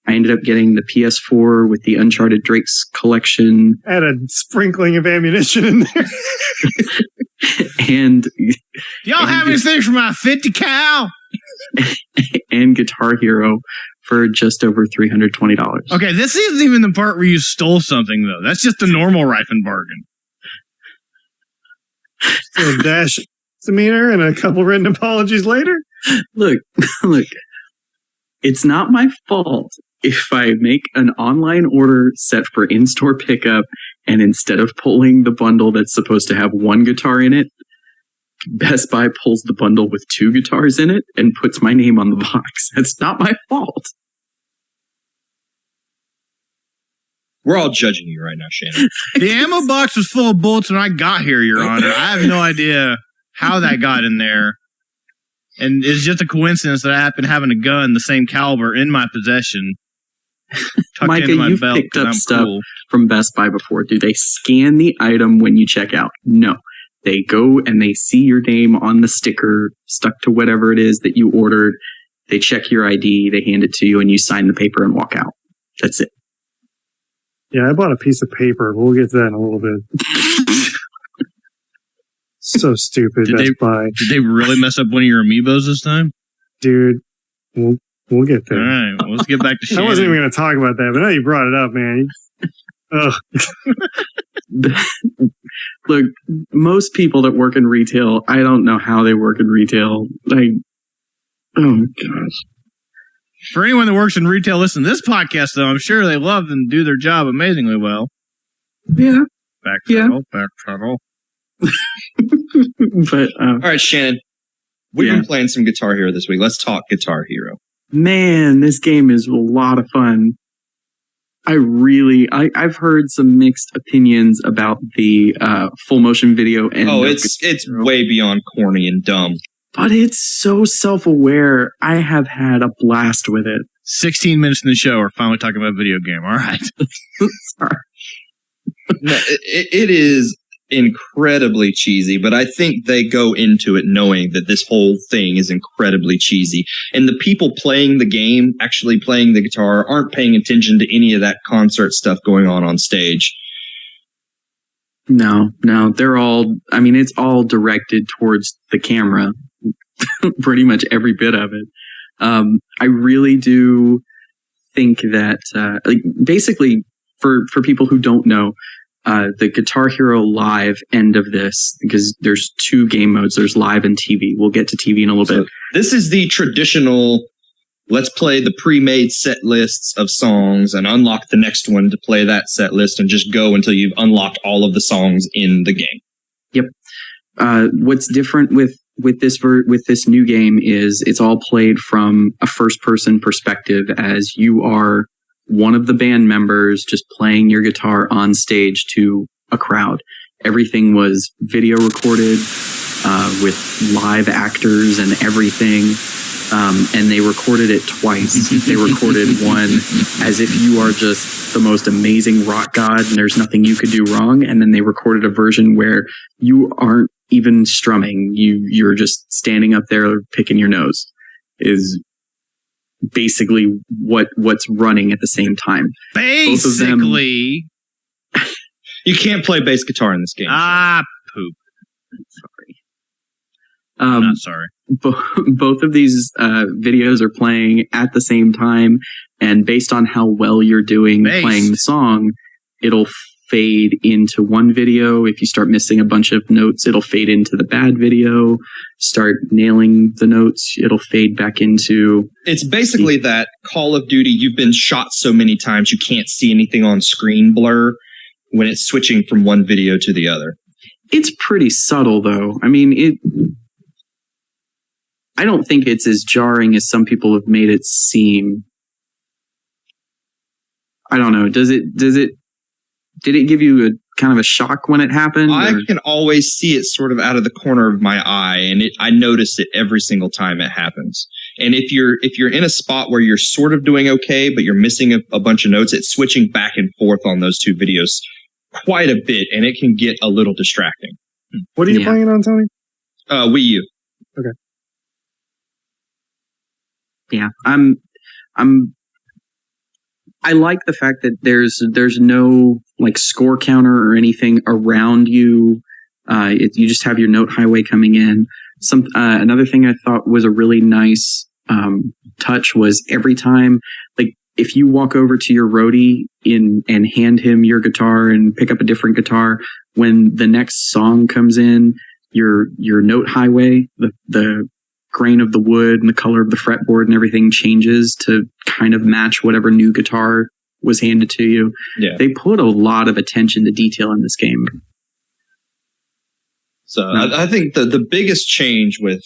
I ended up getting the PS4 with the Uncharted Drake's collection. Add a sprinkling of ammunition in there. And y'all have anything for my 50 cal? And Guitar Hero for just over $320. Okay, this isn't even the part where you stole something, though. That's just the normal Reifen bargain. So dash demeanor and a couple written apologies later. Look, it's not my fault if I make an online order set for in-store pickup, and instead of pulling the bundle that's supposed to have one guitar in it, Best Buy pulls the bundle with 2 guitars in it and puts my name on the box. That's not my fault. We're all judging you right now, Shannon. The ammo box was full of bullets when I got here, Your Honor. I have no idea how that got in there. And it's just a coincidence that I happen having a gun the same caliber in my possession. Micah, you've picked up stuff from Best Buy before. Do they scan the item when you check out? No. They go and they see your name on the sticker stuck to whatever it is that you ordered. They check your ID, they hand it to you, and you sign the paper and walk out. That's it. Yeah, I bought a piece of paper. We'll get to that in a little bit. So stupid, Best Buy. Did they really mess up one of your amiibos this time? Dude, we'll get there. All right, well, let's get back to Shannon. I wasn't even going to talk about that, but now you brought it up, man. Look, most people that work in retail, I don't know how they work in retail. Like, oh gosh. For anyone that works in retail, listen to this podcast, though, I'm sure they love and do their job amazingly well. Yeah. Backtravel. But all right, Shannon, we've been playing some Guitar Hero this week. Let's talk Guitar Hero. Man, this game is a lot of fun. I've heard some mixed opinions about the full motion video. And it's way beyond corny and dumb. But it's so self-aware. I have had a blast with it. 16 minutes in the show, we're finally talking about a video game. All right. Sorry. No, it is incredibly cheesy, but I think they go into it knowing that this whole thing is incredibly cheesy. And the people playing the game, actually playing the guitar, aren't paying attention to any of that concert stuff going on stage. No, they're all, I mean, it's all directed towards the camera, pretty much every bit of it. I really do think that, like, basically, for people who don't know, the Guitar Hero Live end of this, because there's 2 game modes, there's live and TV. We'll get to TV in a little bit. This is the traditional, let's play the pre-made set lists of songs and unlock the next one to play that set list and just go until you've unlocked all of the songs in the game. Yep. What's different with this new game is it's all played from a first-person perspective, as you are one of the band members just playing your guitar on stage to a crowd. Everything was video recorded with live actors and everything. And they recorded it twice. They recorded one as if you are just the most amazing rock god and there's nothing you could do wrong. And then they recorded a version where you aren't even strumming. You're just standing up there picking your nose, is basically what's running at the same time. Basically. You can't play bass guitar in this game. Poop. Sorry. I'm not sorry. Both of these videos are playing at the same time, and based on how well you're doing playing the song, it'll fade into one video. If you start missing a bunch of notes, it'll fade into the bad video. Start nailing the notes, it'll fade back into... It's basically that Call of Duty, you've been shot so many times you can't see anything on screen blur when it's switching from one video to the other. It's pretty subtle, though. I mean, I don't think it's as jarring as some people have made it seem. I don't know. Did it give you a kind of a shock when it happened? I can always see it sort of out of the corner of my eye, and I notice it every single time it happens. And if you're in a spot where you're sort of doing okay, but you're missing a bunch of notes, it's switching back and forth on those 2 videos quite a bit, and it can get a little distracting. What are you playing on, Tony? Wii U. Okay. Yeah, I like the fact that there's no like score counter or anything around you. You just have your note highway coming in. Another thing I thought was a really nice touch was every time, like if you walk over to your roadie and hand him your guitar and pick up a different guitar, when the next song comes in, your note highway, the grain of the wood and the color of the fretboard and everything changes to kind of match whatever new guitar was handed to you. Yeah. They put a lot of attention to detail in this game. So I think the biggest change with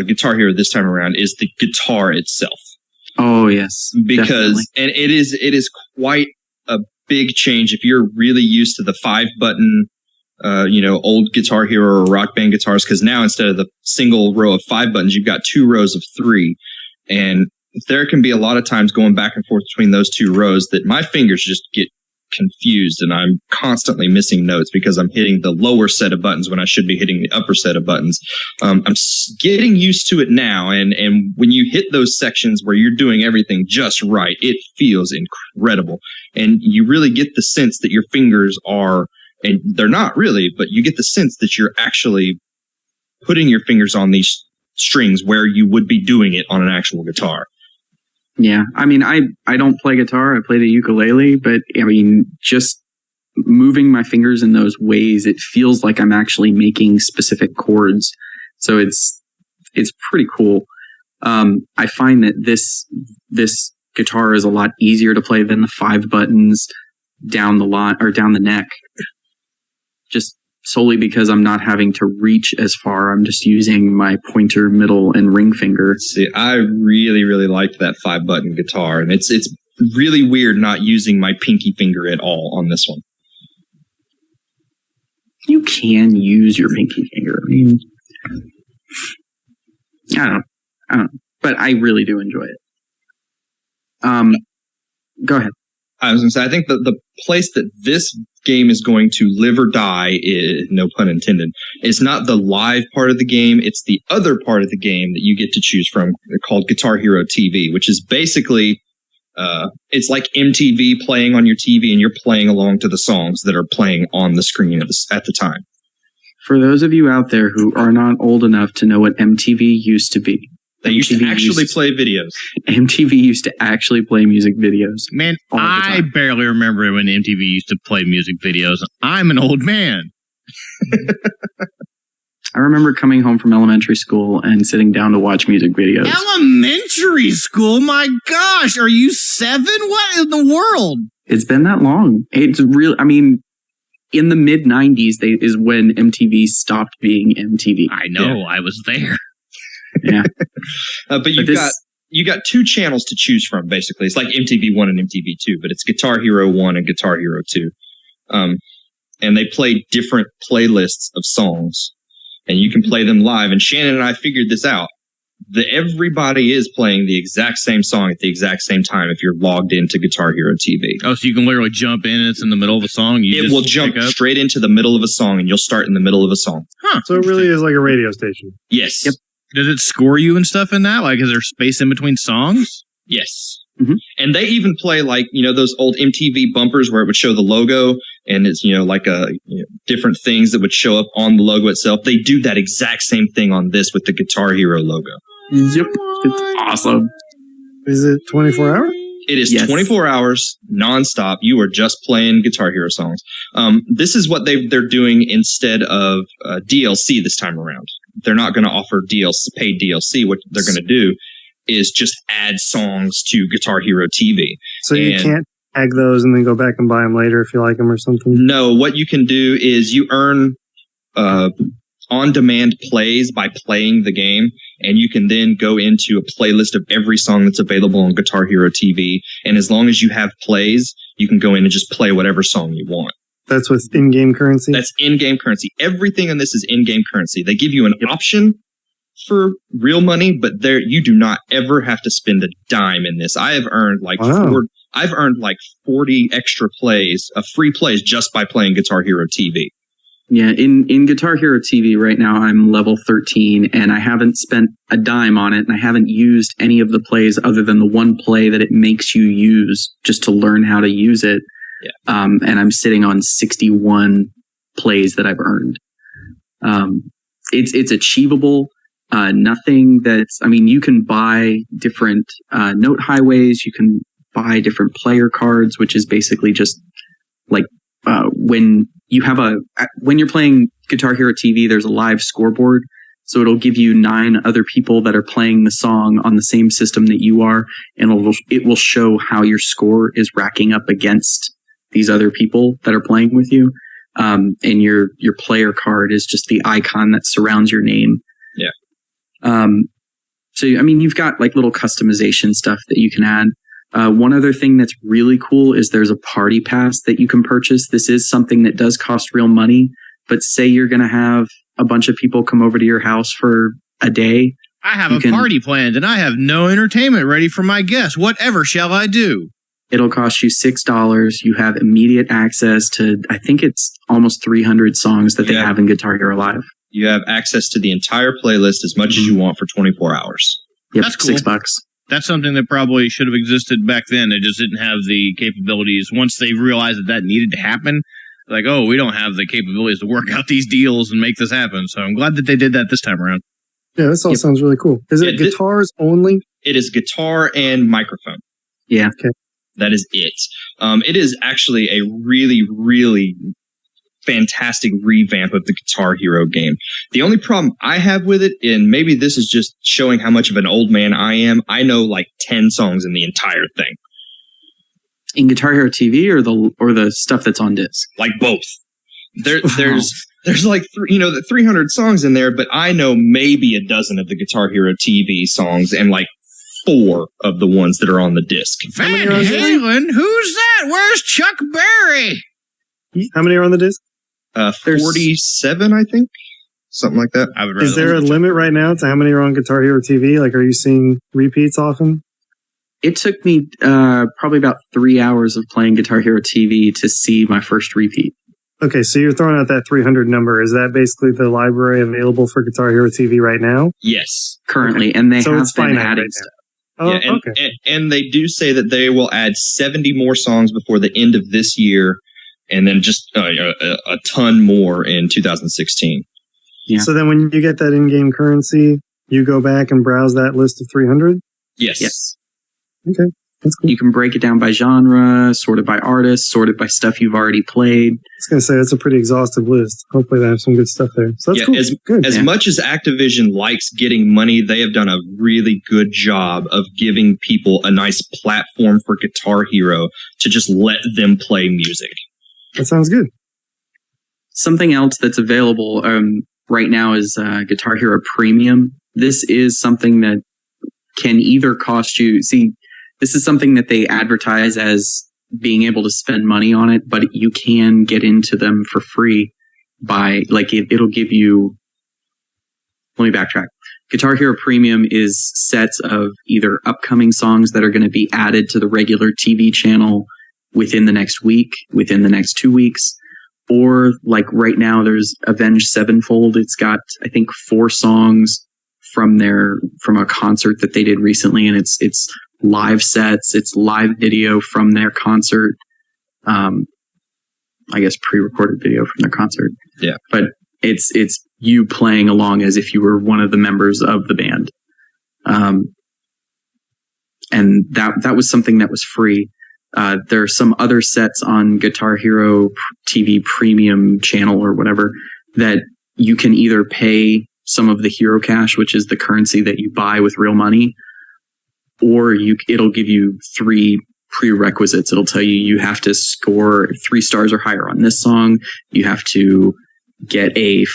Guitar Hero this time around is the guitar itself. Oh yes, because definitely. And it is quite a big change if you're really used to the 5-button old Guitar Hero or Rock Band guitars, because now instead of the single row of 5 buttons, you've got 2 rows of 3. And there can be a lot of times going back and forth between those 2 rows that my fingers just get confused and I'm constantly missing notes because I'm hitting the lower set of buttons when I should be hitting the upper set of buttons. I'm getting used to it now. And when you hit those sections where you're doing everything just right, it feels incredible. And you really get the sense that your fingers are, and they're not really, but you get the sense that you're actually putting your fingers on these strings where you would be doing it on an actual guitar. Yeah, I mean, I don't play guitar. I play the ukulele, but I mean, just moving my fingers in those ways, it feels like I'm actually making specific chords. So it's pretty cool. I find that this guitar is a lot easier to play than the 5 buttons down the line or down the neck. Just solely because I'm not having to reach as far. I'm just using my pointer, middle, and ring finger. See, I really, really liked that 5-button guitar, and it's really weird not using my pinky finger at all on this one. You can use your pinky finger. I mean, I don't know. But I really do enjoy it. Go ahead. I was going to say, I think the place that this game is going to live or die, no pun intended, it's not the live part of the game, it's the other part of the game that you get to choose from called Guitar Hero TV, which is basically It's like MTV playing on your TV, and you're playing along to the songs that are playing on the screen at the time. For those of you out there who are not old enough to know what MTV used to be, they used to actually play videos. MTV used to actually play music videos. Man, I barely remember when MTV used to play music videos. I'm an old man. I remember coming home from elementary school and sitting down to watch music videos. Elementary school? My gosh, are you 7? What in the world? It's been that long. It's real. I mean, in the mid 90s is when MTV stopped being MTV. I know. Yeah. I was there. Yeah. But you got 2 channels to choose from, basically. It's like MTV1 and MTV2, but it's Guitar Hero 1 and Guitar Hero 2. And they play different playlists of songs. And you can play them live. And Shannon and I figured this out. Everybody is playing the exact same song at the exact same time if you're logged into Guitar Hero TV. Oh, so you can literally jump in and it's in the middle of a song? It will jump straight into the middle of a song, and you'll start in the middle of a song. Huh. So it really is like a radio station. Yes. Yep. Does it score you and stuff in that? Like, is there space in between songs? Yes. Mm-hmm. And they even play like, those old MTV bumpers where it would show the logo and it's, different things that would show up on the logo itself. They do that exact same thing on this with the Guitar Hero logo. Yep. It's awesome. Is it 24 hours? It is 24 hours nonstop. You are just playing Guitar Hero songs. This is what they're doing instead of DLC this time around. They're not going to offer paid DLC. What they're going to do is just add songs to Guitar Hero TV. So you can't tag those and then go back and buy them later if you like them or something? No, what you can do is you earn on-demand plays by playing the game, and you can then go into a playlist of every song that's available on Guitar Hero TV, and as long as you have plays, you can go in and just play whatever song you want. That's with in-game currency? That's in-game currency. Everything in this is in-game currency. They give you an option for real money, but you do not ever have to spend a dime in this. I have earned I've earned like 40 extra plays, free plays just by playing Guitar Hero TV. Yeah, in Guitar Hero TV right now, I'm level 13, and I haven't spent a dime on it, and I haven't used any of the plays other than the one play that it makes you use just to learn how to use it. Yeah. And I'm sitting on 61 plays that I've earned. It's achievable. Nothing you can buy different note highways. You can buy different player cards, which is basically just like when you're playing Guitar Hero TV, there's a live scoreboard. So it'll give you 9 other people that are playing the song on the same system that you are, and it will show how your score is racking up against these other people that are playing with you. And your player card is just the icon that surrounds your name. Yeah. So, you've got like little customization stuff that you can add. One other thing that's really cool is there's a party pass that you can purchase. This is something that does cost real money, but say you're going to have a bunch of people come over to your house for a day. I have a party planned and I have no entertainment ready for my guests. Whatever shall I do? It'll cost you $6. You have immediate access to, I think it's almost 300 songs that they have in Guitar Hero Live. You have access to the entire playlist as much as you want for 24 hours. Yep, that's cool. $6. That's something that probably should have existed back then. They just didn't have the capabilities. Once they realized that needed to happen, like, oh, we don't have the capabilities to work out these deals and make this happen. So I'm glad that they did that this time around. Yeah, this all sounds really cool. Is it guitars only? It is guitar and microphone. Yeah. Okay. That is it. It is actually a really, really fantastic revamp of the Guitar Hero game. The only problem I have with it, and maybe this is just showing how much of an old man I am, I know like 10 songs in the entire thing. In Guitar Hero TV or the stuff that's on disc? Like both. There's like the 300 songs in there, but I know maybe a dozen of the Guitar Hero TV songs and like 4 of the ones that are on the disc. Van Halen? Who's that? Where's Chuck Berry? How many are on the disc? 47, I think. Something like that. Is there a limit right now to how many are on Guitar Hero TV? Like, are you seeing repeats often? It took me probably about 3 hours of playing Guitar Hero TV to see my first repeat. Okay, so you're throwing out that 300 number. Is that basically the library available for Guitar Hero TV right now? Yes. Currently, and they have been adding stuff. Oh, yeah, and, okay. and they do say that they will add 70 more songs before the end of this year, and then just a ton more in 2016. Yeah. So then when you get that in-game currency, you go back and browse that list of 300? Yes. Okay. That's cool. You can break it down by genre, sort it by artist, sort it by stuff you've already played. I was going to say, that's a pretty exhaustive list. Hopefully they have some good stuff there. So that's cool. As much as Activision likes getting money, they have done a really good job of giving people a nice platform for Guitar Hero to just let them play music. That sounds good. Something else that's available right now is Guitar Hero Premium. This is something that can either cost you... See, this is something that they advertise as being able to spend money on it, but you can get into them for free by... it'll give you... Let me backtrack. Guitar Hero Premium is sets of either upcoming songs that are going to be added to the regular TV channel within the next week, within the next 2 weeks, or like right now there's Avenged Sevenfold. It's got, I think, 4 songs from a concert that they did recently, and it's live sets, it's live video from their concert. I guess pre-recorded video from their concert. Yeah. But it's you playing along as if you were one of the members of the band. And that was something that was free. There are some other sets on Guitar Hero TV Premium channel or whatever that you can either pay some of the Hero Cash, which is the currency that you buy with real money, or it'll give you 3 prerequisites. It'll tell you have to score 3 stars or higher on this song. You have to get a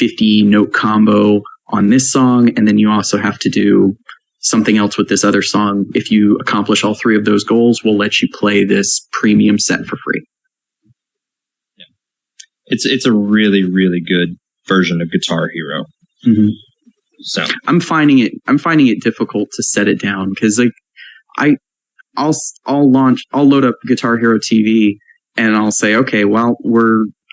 50-note combo on this song, and then you also have to do something else with this other song. If you accomplish all 3 of those goals, we'll let you play this premium set for free. Yeah. It's a really, really good version of Guitar Hero. Mm-hmm. So I'm finding it difficult to set it down because I'll load up Guitar Hero TV and I'll say, okay, well,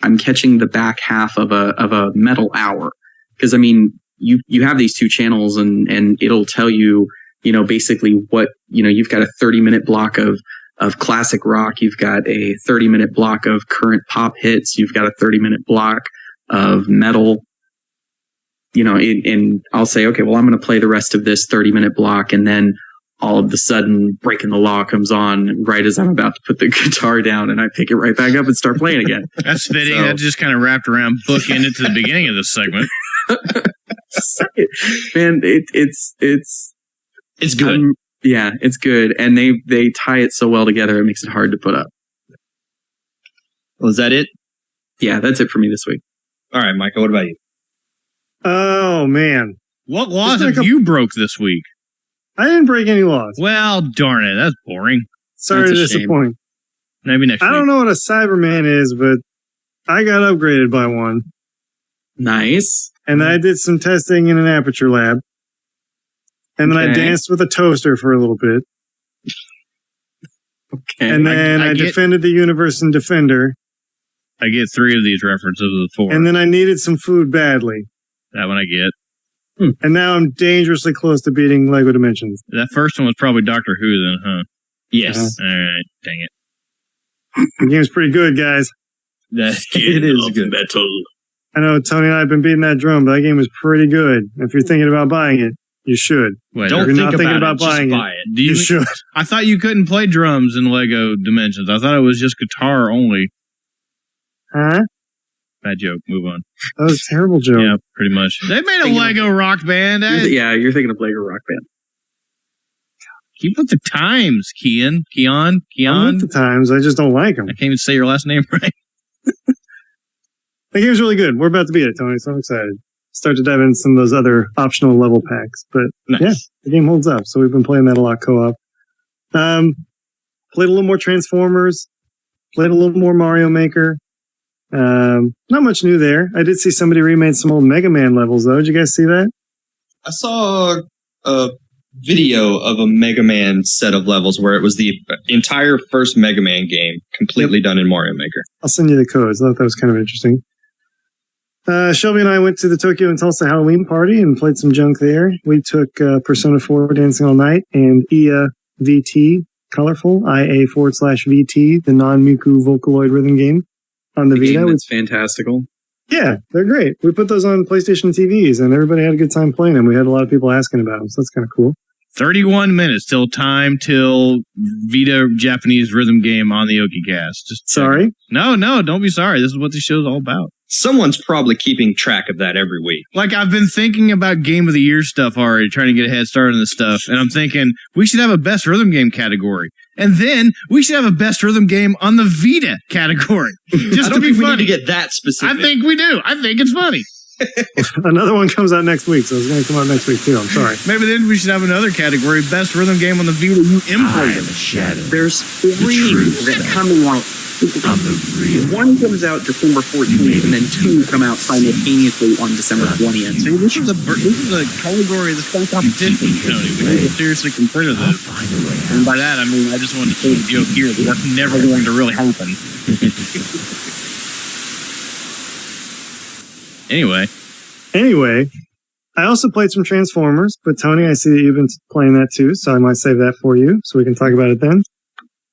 I'm catching the back half of a metal hour, because I mean you have these 2 channels and it'll tell you basically what you've got a 30-minute block of classic rock, you've got a 30-minute block of current pop hits, you've got a 30-minute block of metal. And I'll say, okay, well, I'm going to play the rest of this 30-minute block, and then all of a sudden, Breaking the Law comes on right as I'm about to put the guitar down, and I pick it right back up and start playing again. That's fitting. That just kind of wrapped around bookended to the beginning of this segment. Man, it's good. Yeah, it's good, and they tie it so well together. It makes it hard to put up. Well, is that it? Yeah, that's it for me this week. All right, Michael, what about you? Oh, man. What laws have you broke this week? I didn't break any laws. Well, darn it. That's boring. Sorry to disappoint. Maybe next week. I don't know what a Cyberman is, but I got upgraded by one. Nice. And I did some testing in an Aperture lab. And then I danced with a toaster for a little bit. Okay. And then I defended the universe in Defender. I get 3 of these references of the 4. And then I needed some food badly. That one I get. And now I'm dangerously close to beating Lego Dimensions. That first one was probably Doctor Who then, huh? Yes. All right. Dang it. The game's pretty good, guys. It is good. Metal. I know Tony and I have been beating that drum, but that game is pretty good. If you're thinking about buying it, you should. Wait, Don't if you're think not thinking about just buying buy it, it. you should. I thought you couldn't play drums in Lego Dimensions. I thought it was just guitar only. Huh? Bad joke. Move on. That was a terrible joke. Yeah, pretty much. They made a Lego rock band. You're thinking of Lego Rock Band. Keep with the times, Keon. I'm with the times. I just don't like them. I can't even say your last name right. The game's really good. We're about to beat it, Tony, so I'm excited. Start to dive into some of those other optional level packs. But yeah, the game holds up. So we've been playing that a lot co-op. Played a little more Transformers. Played a little more Mario Maker. Not much new there. I did see somebody remade some old Mega Man levels, though. Did you guys see that? I saw a video of a Mega Man set of levels where it was the entire first Mega Man game completely done in Mario Maker. I'll send you the codes. I thought that was kind of interesting. Shelby and I went to the Tokyo and Tulsa Halloween party and played some junk there. We took Persona 4 Dancing All Night and IA VT Colorful, IA/VT, the non-Miku Vocaloid rhythm game on the Vita. It's fantastical. Yeah, they're great. We put those on PlayStation TVs and everybody had a good time playing them. We had a lot of people asking about them, so that's kind of cool. 31 minutes till Vita Japanese rhythm game on the OkiCast. Just sorry? No, don't be sorry. This is what the show's all about. Someone's probably keeping track of that every week. Like, I've been thinking about Game of the Year stuff already, trying to get a head start on this stuff. And I'm thinking, we should have a best rhythm game category. And then we should have a best rhythm game on the Vita category. Just I don't to be think we funny. need to get that specific. I think we do. I think it's funny. Another one comes out next week, so it's going to come out next week too. I'm sorry. Maybe then we should have another category, best rhythm game on the Vita you imported. There's 3 that come out. One comes out December 14th, and then 2 come out simultaneously on December 20th. See, this is a category that's fun competition, Tony. We need to seriously consider this. And by that, I mean, I just wanted to say the joke here that that's never going to really happen. Anyway, I also played some Transformers, but Tony, I see that you've been playing that too, so I might save that for you, so we can talk about it then.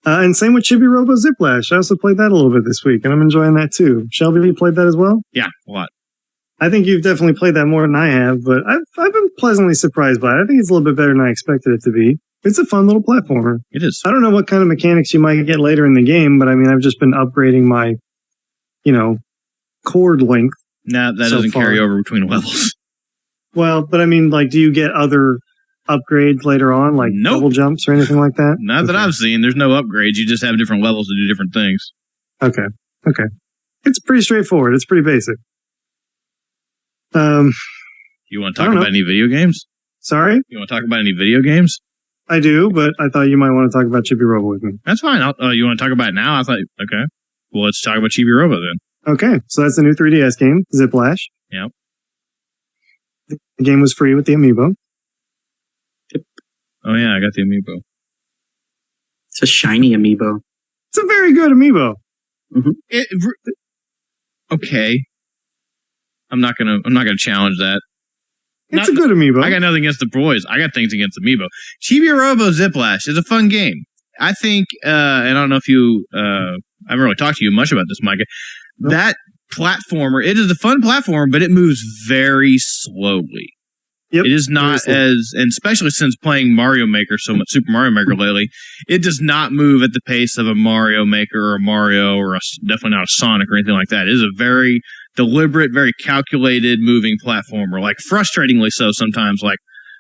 And same with Chibi Robo Ziplash. I also played that a little bit this week, and I'm enjoying that too. Shelby, you played that as well? Yeah, a lot. I think you've definitely played that more than I have, but I've been pleasantly surprised by it. I think it's a little bit better than I expected it to be. It's a fun little platformer. It is. I don't know what kind of mechanics you might get later in the game, but I mean, I've just been upgrading my, chord length. Nah, that doesn't carry over between levels. Well, but I mean, like, do you get other upgrades later on, like double jumps or anything like that? Not that I've seen. There's no upgrades. You just have different levels to do different things. Okay. It's pretty straightforward. It's pretty basic. You want to talk about any video games? Sorry? You want to talk about any video games? I do, but I thought you might want to talk about Chibi Robo with me. That's fine. You want to talk about it now? I thought, okay. Well, let's talk about Chibi Robo then. Okay, so that's the new 3DS game, Ziplash. Yep. The game was free with the Amiibo. Oh, yeah, I got the Amiibo. It's a shiny Amiibo. It's a very good Amiibo. Mm-hmm. Okay. I'm not gonna challenge that. It's a good Amiibo. I got nothing against the boys. I got things against Amiibo. Chibi Robo Ziplash is a fun game. I think, and I don't know if you, I haven't really talked to you much about this, Micah. Nope. That platformer, it is a fun platformer, but it moves very slowly. Yep, it is not and especially since playing Mario Maker so much, Super Mario Maker lately, it does not move at the pace of a Mario Maker or a Mario or definitely not a Sonic or anything like that. It is a very deliberate, very calculated moving platformer, like frustratingly so sometimes, like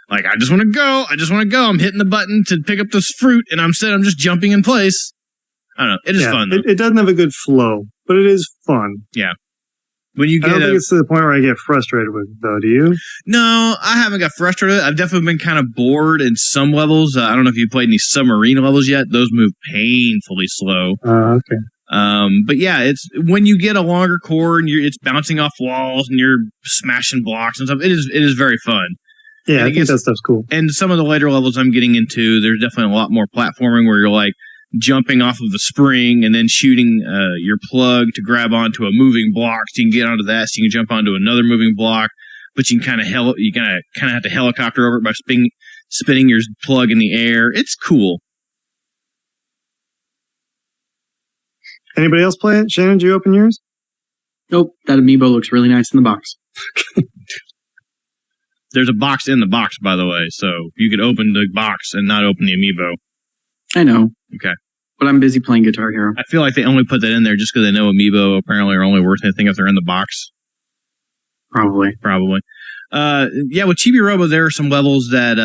I just want to go. I'm hitting the button to pick up this fruit, and I'm just jumping in place. I don't know. It is fun, though. It doesn't have a good flow, but it is fun. Yeah. When you get I don't think it's to the point where I get frustrated with it, though. Do you? No, I haven't got frustrated. I've definitely been kind of bored in some levels. I don't know if you played any submarine levels yet. Those move painfully slow. Okay. But yeah, it's when you get a longer core and it's bouncing off walls and you're smashing blocks and stuff. It is very fun. Yeah, I think that stuff's cool. And some of the later levels I'm getting into, there's definitely a lot more platforming where you're like jumping off of the spring and then shooting your plug to grab onto a moving block so you can get onto that, so you can jump onto another moving block. But you can kind of have to helicopter over it by spinning your plug in the air. It's cool. Anybody else play it? Shannon, did you open yours? Nope, that Amiibo looks really nice in the box. There's a box in the box, by the way, so you could open the box and not open the Amiibo. I know. Okay. But I'm busy playing Guitar Hero. I feel like they only put that in there just because they know Amiibo apparently are only worth anything if they're in the box. Probably. Yeah, with Chibi Robo, there are some levels that,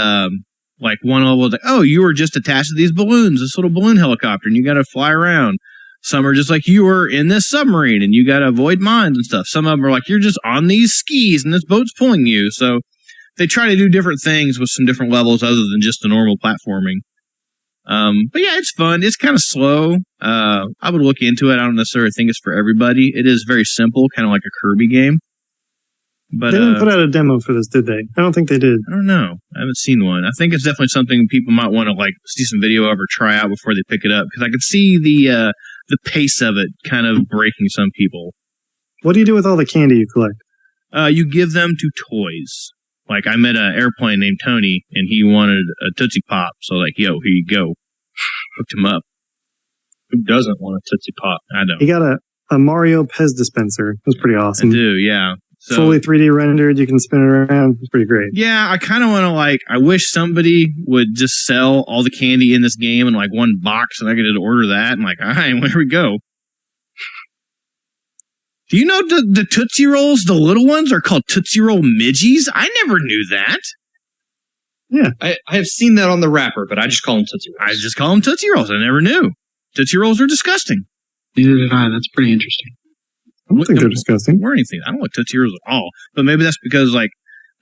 like one level is like, oh, you were just attached to these balloons, this little balloon helicopter, and you got to fly around. Some are just like, you were in this submarine, and you got to avoid mines and stuff. Some of them are like, you're just on these skis, and this boat's pulling you. So they try to do different things with some different levels other than just the normal platforming. But yeah, it's fun. It's kind of slow. I would look into it. I don't necessarily think it's for everybody. It is very simple, kind of like a Kirby game. But they didn't put out a demo for this, did they? I don't think they did. I don't know. I haven't seen one. I think it's definitely something people might want to like see some video of or try out before they pick it up, because I could see the pace of it kind of breaking some people. What do you do with all the candy you collect? You give them to toys. Like, I met an airplane named Tony, and he wanted a Tootsie Pop. So, like, yo, here you go. Hooked him up. Who doesn't want a Tootsie Pop? I don't. He got a Mario Pez dispenser. It was pretty awesome. I do, yeah. So, fully 3D rendered. You can spin it around. It's pretty great. Yeah, I kind of want to, like, I wish somebody would just sell all the candy in this game in, like, one box, and I could just order that. And, like, all right, where we go? Do you know the Tootsie Rolls, the little ones, are called Tootsie Roll Midgies? I never knew that. Yeah. I have seen that on the wrapper, but I just call them Tootsie Rolls. I just call them Tootsie Rolls. I never knew. Tootsie Rolls are disgusting. Neither did I. That's pretty interesting. I don't think they're disgusting. Or anything. I don't like Tootsie Rolls at all. But maybe that's because, like,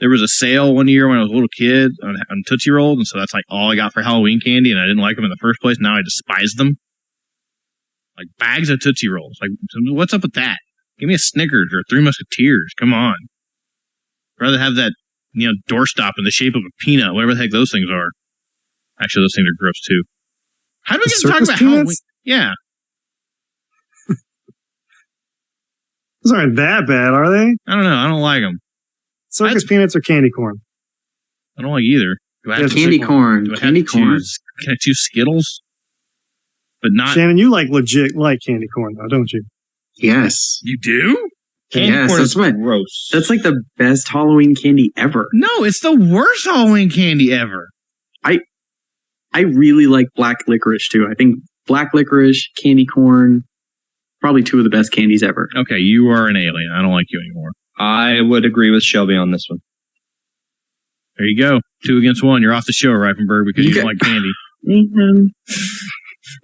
there was a sale one year when I was a little kid on Tootsie Rolls, and so that's, like, all I got for Halloween candy, and I didn't like them in the first place. Now I despise them. Like, bags of Tootsie Rolls. Like, what's up with that? Give me a Snickers or Three Musketeers. Come on. I'd rather have that, doorstop in the shape of a peanut, whatever the heck those things are. Actually, those things are gross, too. How do we get to talk about Halloween? Yeah. Those aren't that bad, are they? I don't know. I don't like them. Circus peanuts or candy corn? I don't like either. Do I have candy corn. Candy corn. Can I choose Skittles? But not... Shannon, you legit like candy corn, though, don't you? Yes. You do? Yes, that's gross. That's like the best Halloween candy ever. No, it's the worst Halloween candy ever. I really like black licorice too. I think black licorice, candy corn, probably two of the best candies ever. Okay, you are an alien. I don't like you anymore. I would agree with Shelby on this one. There you go. 2 against 1. You're off the show, Reifenberg, because you don't like candy.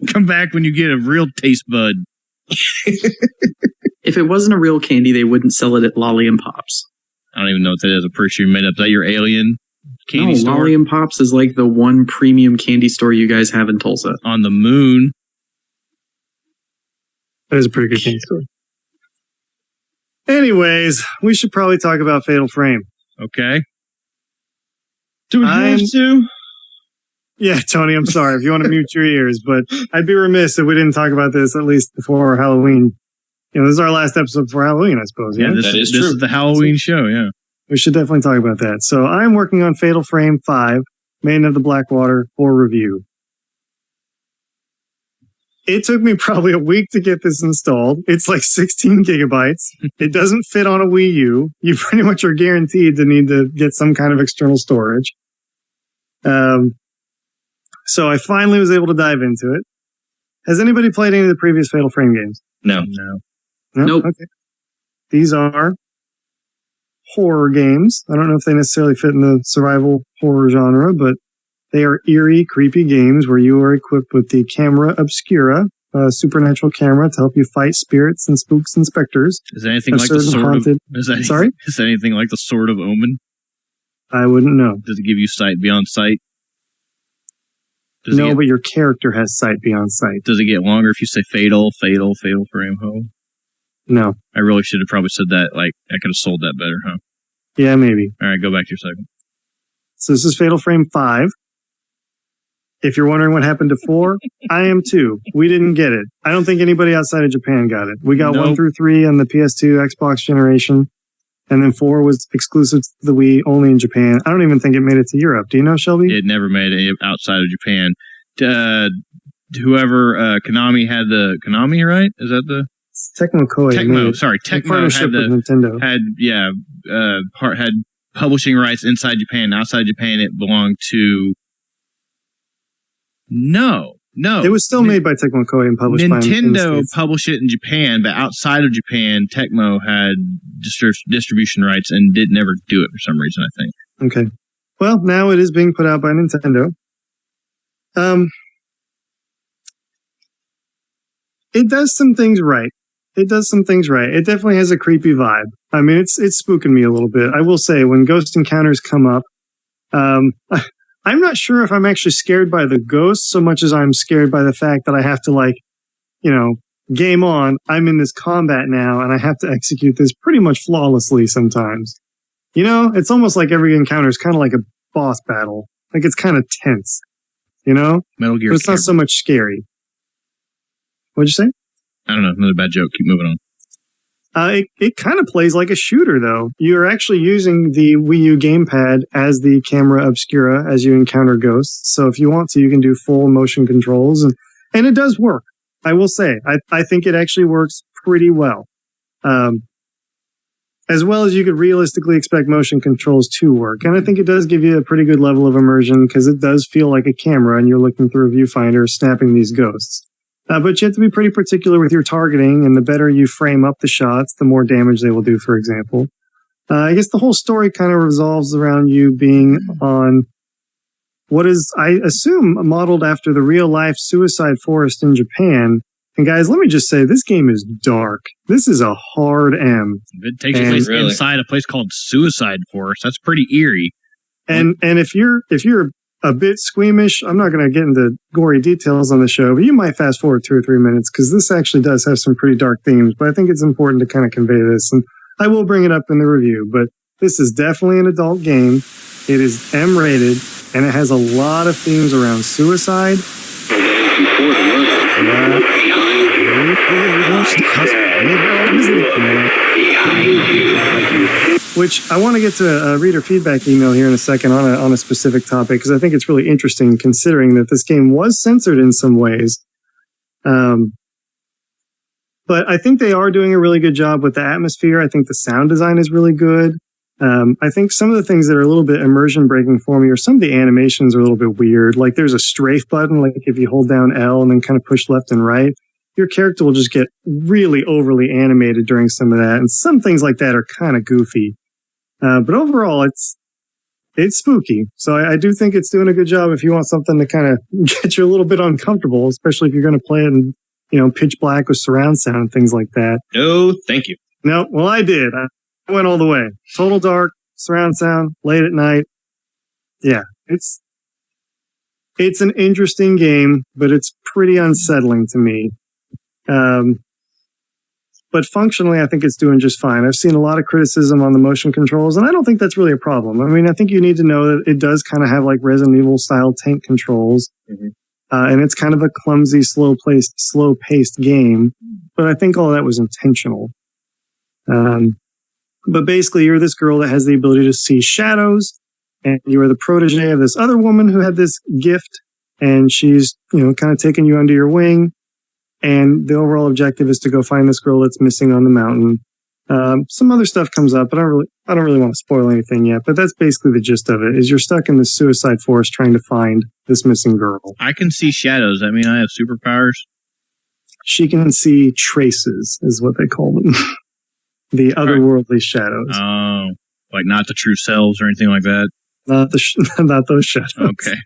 Come back when you get a real taste bud. If it wasn't a real candy, they wouldn't sell it at Lolly and Pops. I don't even know what that is. I'm pretty sure you made up. Is that your alien candy store? Lolly and Pops is like the one premium candy store you guys have in Tulsa. On the moon. That is a pretty good candy store. Anyways, we should probably talk about Fatal Frame. Okay. Do we have to? Yeah, Tony, I'm sorry if you want to mute your ears, but I'd be remiss if we didn't talk about this at least before Halloween. This is our last episode for Halloween, I suppose. Yeah, this is the Halloween show, yeah. We should definitely talk about that. So I'm working on Fatal Frame 5, Maiden of the Blackwater, for review. It took me probably a week to get this installed. It's like 16 gigabytes. It doesn't fit on a Wii U. You pretty much are guaranteed to need to get some kind of external storage. So I finally was able to dive into it. Has anybody played any of the previous Fatal Frame games? No. Nope. Okay. These are horror games. I don't know if they necessarily fit in the survival horror genre, but they are eerie, creepy games where you are equipped with the Camera Obscura, a supernatural camera to help you fight spirits and spooks and specters. Is that anything like the Sword of... Is that anything like the Sword of Omen? I wouldn't know. Does it give you sight beyond sight? No, but your character has sight beyond sight. Does it get longer if you say fatal frame ho? No. I really should have probably said that. Like, I could have sold that better, huh? Yeah, maybe. All right, go back to your second. So this is Fatal Frame 5. If you're wondering what happened to 4, I am too. We didn't get it. I don't think anybody outside of Japan got it. We got 1 through 3 on the PS2 Xbox generation, and then 4 was exclusive to the Wii, only in Japan. I don't even think it made it to Europe. Do you know, Shelby? It never made it outside of Japan. Whoever Konami had the Konami, right? Is that the Tecmo Koei? Tecmo had with Nintendo. Had publishing rights inside Japan. Outside Japan, it belonged to. No. It was still made by Tecmo Koei and published by Nintendo. Published it in Japan, but outside of Japan, Tecmo had distribution rights and did never do it for some reason, I think. Okay. Well, now it is being put out by Nintendo. It does some things right. It definitely has a creepy vibe. I mean, it's spooking me a little bit. I will say, when ghost encounters come up, I'm not sure if I'm actually scared by the ghosts so much as I'm scared by the fact that I have to, game on. I'm in this combat now, and I have to execute this pretty much flawlessly sometimes. It's almost like every encounter is kind of like a boss battle. Like, it's kind of tense. Metal Gear. But it's not so much scary. What'd you say? I don't know. Another bad joke. Keep moving on. It kind of plays like a shooter, though. You're actually using the Wii U gamepad as the camera obscura as you encounter ghosts. So if you want to, you can do full motion controls, and it does work. I will say, I think it actually works pretty well. As well as you could realistically expect motion controls to work. And I think it does give you a pretty good level of immersion because it does feel like a camera and you're looking through a viewfinder snapping these ghosts. But you have to be pretty particular with your targeting, and the better you frame up the shots, the more damage they will do, for example. I guess the whole story kind of revolves around you being on what is, I assume, modeled after the real-life suicide forest in Japan. And guys, let me just say, this game is dark. This is a hard M. It takes place inside a place called Suicide Forest. That's pretty eerie. And if you're a bit squeamish, I'm not going to get into gory details on the show, but you might fast forward 2 or 3 minutes because this actually does have some pretty dark themes. But I think it's important to kind of convey this, and I will bring it up in the review. But this is definitely an adult game. It is M-rated, and it has a lot of themes around suicide. Which I want to get to a reader feedback email here in a second on a specific topic, because I think it's really interesting considering that this game was censored in some ways. But I think they are doing a really good job with the atmosphere. I think the sound design is really good. I think some of the things that are a little bit immersion breaking for me are some of the animations are a little bit weird. Like there's a strafe button, like if you hold down L and then kind of push left and right, your character will just get really overly animated during some of that. And some things like that are kind of goofy. But overall, it's spooky. So I do think it's doing a good job if you want something to kind of get you a little bit uncomfortable, especially if you're going to play it in, pitch black with surround sound and things like that. No, thank you. No, well, I did. I went all the way. Total dark, surround sound, late at night. Yeah, it's an interesting game, but it's pretty unsettling to me. But functionally, I think it's doing just fine. I've seen a lot of criticism on the motion controls, and I don't think that's really a problem. I mean, I think you need to know that it does kind of have like Resident Evil style tank controls. Mm-hmm. And it's kind of a clumsy, slow-paced game. But I think all that was intentional. But basically, you're this girl that has the ability to see shadows, and you are the protege of this other woman who had this gift, and she's, kind of taking you under your wing. And the overall objective is to go find this girl that's missing on the mountain. Some other stuff comes up, but I don't really want to spoil anything yet. But that's basically the gist of it: is you're stuck in this suicide forest trying to find this missing girl. I can see shadows. I mean, I have superpowers. She can see traces, is what they call them. The otherworldly shadows. Oh, like not the true selves or anything like that. Not those shadows. Okay.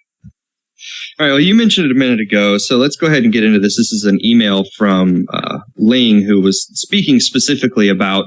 All right, well, you mentioned it a minute ago, so let's go ahead and get into this. This is an email from Ling, who was speaking specifically about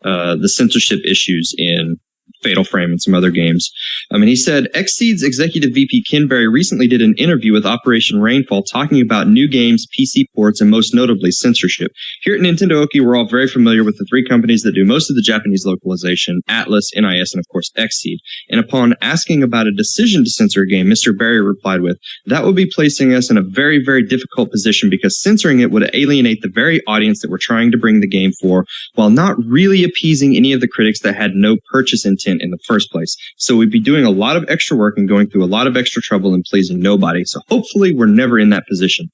the censorship issues in Fatal Frame and some other games. And he said, Xseed's executive VP Ken Berry recently did an interview with Operation Rainfall talking about new games, PC ports, and most notably censorship. Here at Nintendo Oki, we're all very familiar with the three companies that do most of the Japanese localization, Atlus, NIS, and of course Xseed. And upon asking about a decision to censor a game, Mr. Berry replied with, that would be placing us in a very, very difficult position because censoring it would alienate the very audience that we're trying to bring the game for, while not really appeasing any of the critics that had no purchase intent in the first place. So we'd be doing a lot of extra work and going through a lot of extra trouble and pleasing nobody. So hopefully we're never in that position.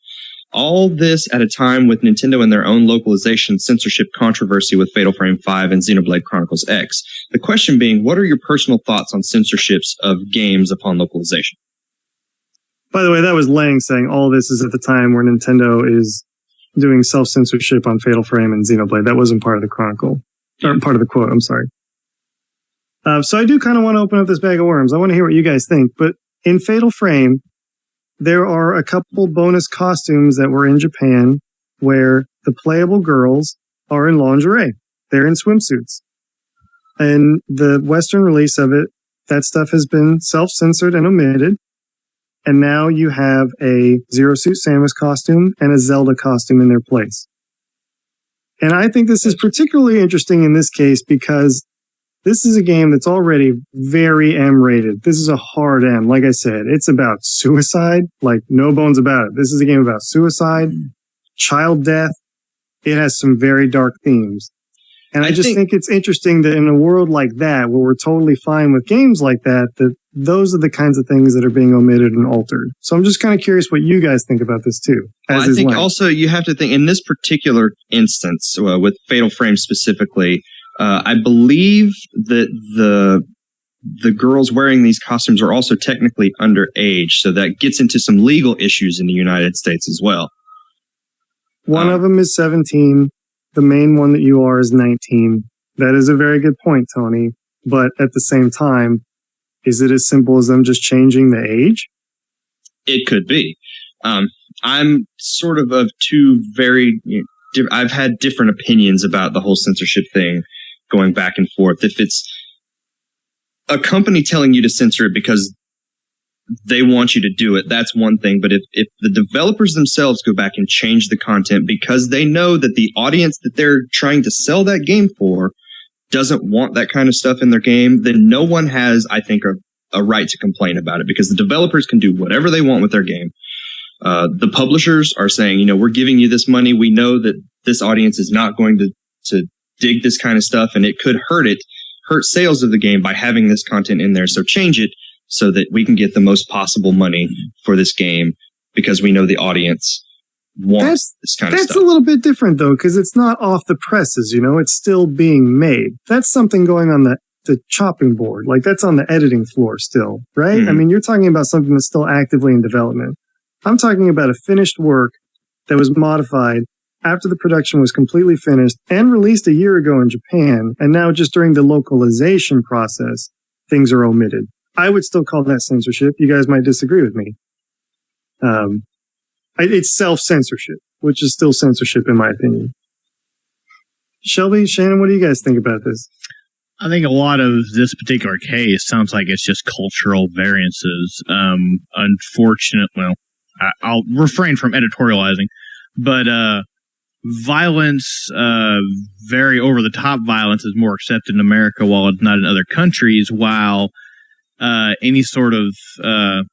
All this at a time with Nintendo and their own localization censorship controversy with Fatal Frame 5 and Xenoblade Chronicles X. The question being, what are your personal thoughts on censorships of games upon localization? By the way, that was Lang saying all this is at the time where Nintendo is doing self-censorship on Fatal Frame and Xenoblade. That wasn't part of the chronicle. Or part of the quote, I'm sorry. So I do kind of want to open up this bag of worms. I want to hear what you guys think. But in Fatal Frame, there are a couple bonus costumes that were in Japan where the playable girls are in lingerie. They're in swimsuits. And the Western release of it, that stuff has been self-censored and omitted. And now you have a Zero Suit Samus costume and a Zelda costume in their place. And I think this is particularly interesting in this case because this is a game that's already very M-rated. This is a hard M. Like I said, it's about suicide, like no bones about it. This is a game about suicide, child death. It has some very dark themes. And I just think it's interesting that in a world like that, where we're totally fine with games like that, that those are the kinds of things that are being omitted and altered. So I'm just kind of curious what you guys think about this too. Well, I think also you have to think in this particular instance with Fatal Frame specifically. I believe that the girls wearing these costumes are also technically underage, so that gets into some legal issues in the United States as well. One of them is 17. The main one that you are is 19. That is a very good point, Tony. But at the same time, is it as simple as them just changing the age? It could be. I'm sort of two very... I've had different opinions about the whole censorship thing going back and forth. If it's a company telling you to censor it because they want you to do it, that's one thing. But if the developers themselves go back and change the content because they know that the audience that they're trying to sell that game for doesn't want that kind of stuff in their game, then no one has, I think, a right to complain about it, because the developers can do whatever they want with their game. The publishers are saying, we're giving you this money. We know that this audience is not going to dig this kind of stuff, and it could hurt sales of the game by having this content in there. So change it so that we can get the most possible money for this game, because we know the audience wants this kind of stuff. That's a little bit different, though, because it's not off the presses, it's still being made. That's something going on the chopping board. Like, that's on the editing floor still, right? Mm-hmm. I mean, you're talking about something that's still actively in development. I'm talking about a finished work that was modified after the production was completely finished and released a year ago in Japan, and now just during the localization process, things are omitted. I would still call that censorship. You guys might disagree with me. It's self-censorship, which is still censorship in my opinion. Shelby, Shannon, what do you guys think about this? I think a lot of this particular case sounds like it's just cultural variances. Unfortunately, I'll refrain from editorializing, but violence, very over-the-top violence is more accepted in America while it's not in other countries, while any sort of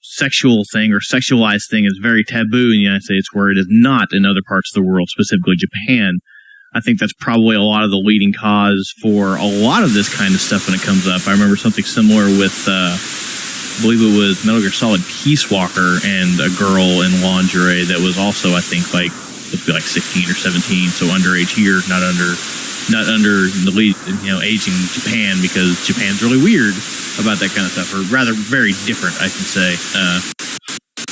sexual thing or sexualized thing is very taboo in the United States, where it is not in other parts of the world, specifically Japan. I think that's probably a lot of the leading cause for a lot of this kind of stuff when it comes up. I remember something similar with, I believe it was Metal Gear Solid Peace Walker and a girl in lingerie that was also, I think, let's be 16 or 17, so underage here, not under the lead, age in Japan, because Japan's really weird about that kind of stuff, or rather very different, I can say.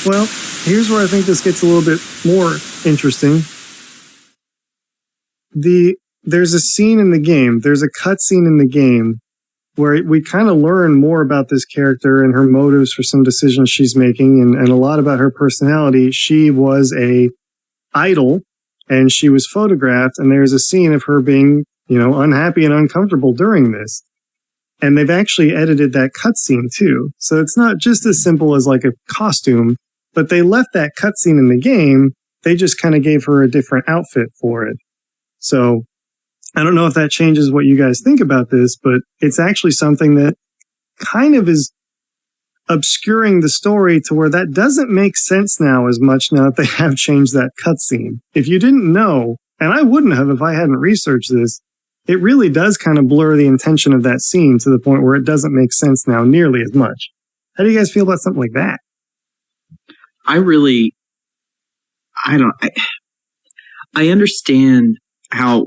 Well, here's where I think this gets a little bit more interesting. There's a scene in the game, there's a cut scene in the game where we kind of learn more about this character and her motives for some decisions she's making, and a lot about her personality. She was a idol, and she was photographed, and there's a scene of her being, unhappy and uncomfortable during this. And they've actually edited that cutscene too. So it's not just as simple as like a costume, but they left that cutscene in the game. They just kind of gave her a different outfit for it. So I don't know if that changes what you guys think about this, but it's actually something that kind of is obscuring the story to where that doesn't make sense now as much now that they have changed that cutscene. If you didn't know, and I wouldn't have if I hadn't researched this, it really does kind of blur the intention of that scene to the point where it doesn't make sense now nearly as much. How do you guys feel about something like that? I understand how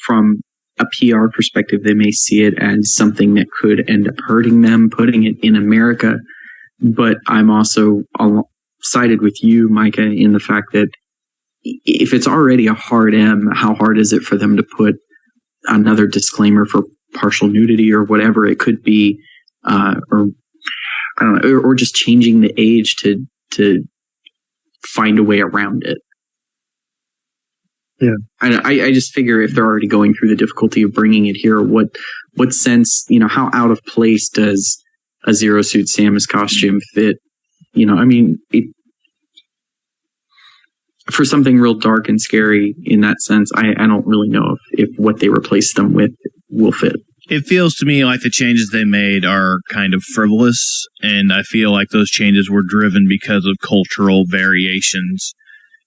from a PR perspective, they may see it as something that could end up hurting them, putting it in America. But I'm also sided with you, Micah, in the fact that if it's already a hard M, how hard is it for them to put another disclaimer for partial nudity or whatever it could be, or I don't know, or just changing the age to find a way around it. Yeah, I just figure if they're already going through the difficulty of bringing it here, what sense, how out of place does a Zero Suit Samus costume fit? For something real dark and scary in that sense, I don't really know if what they replace them with will fit. It feels to me like the changes they made are kind of frivolous, and I feel like those changes were driven because of cultural variations.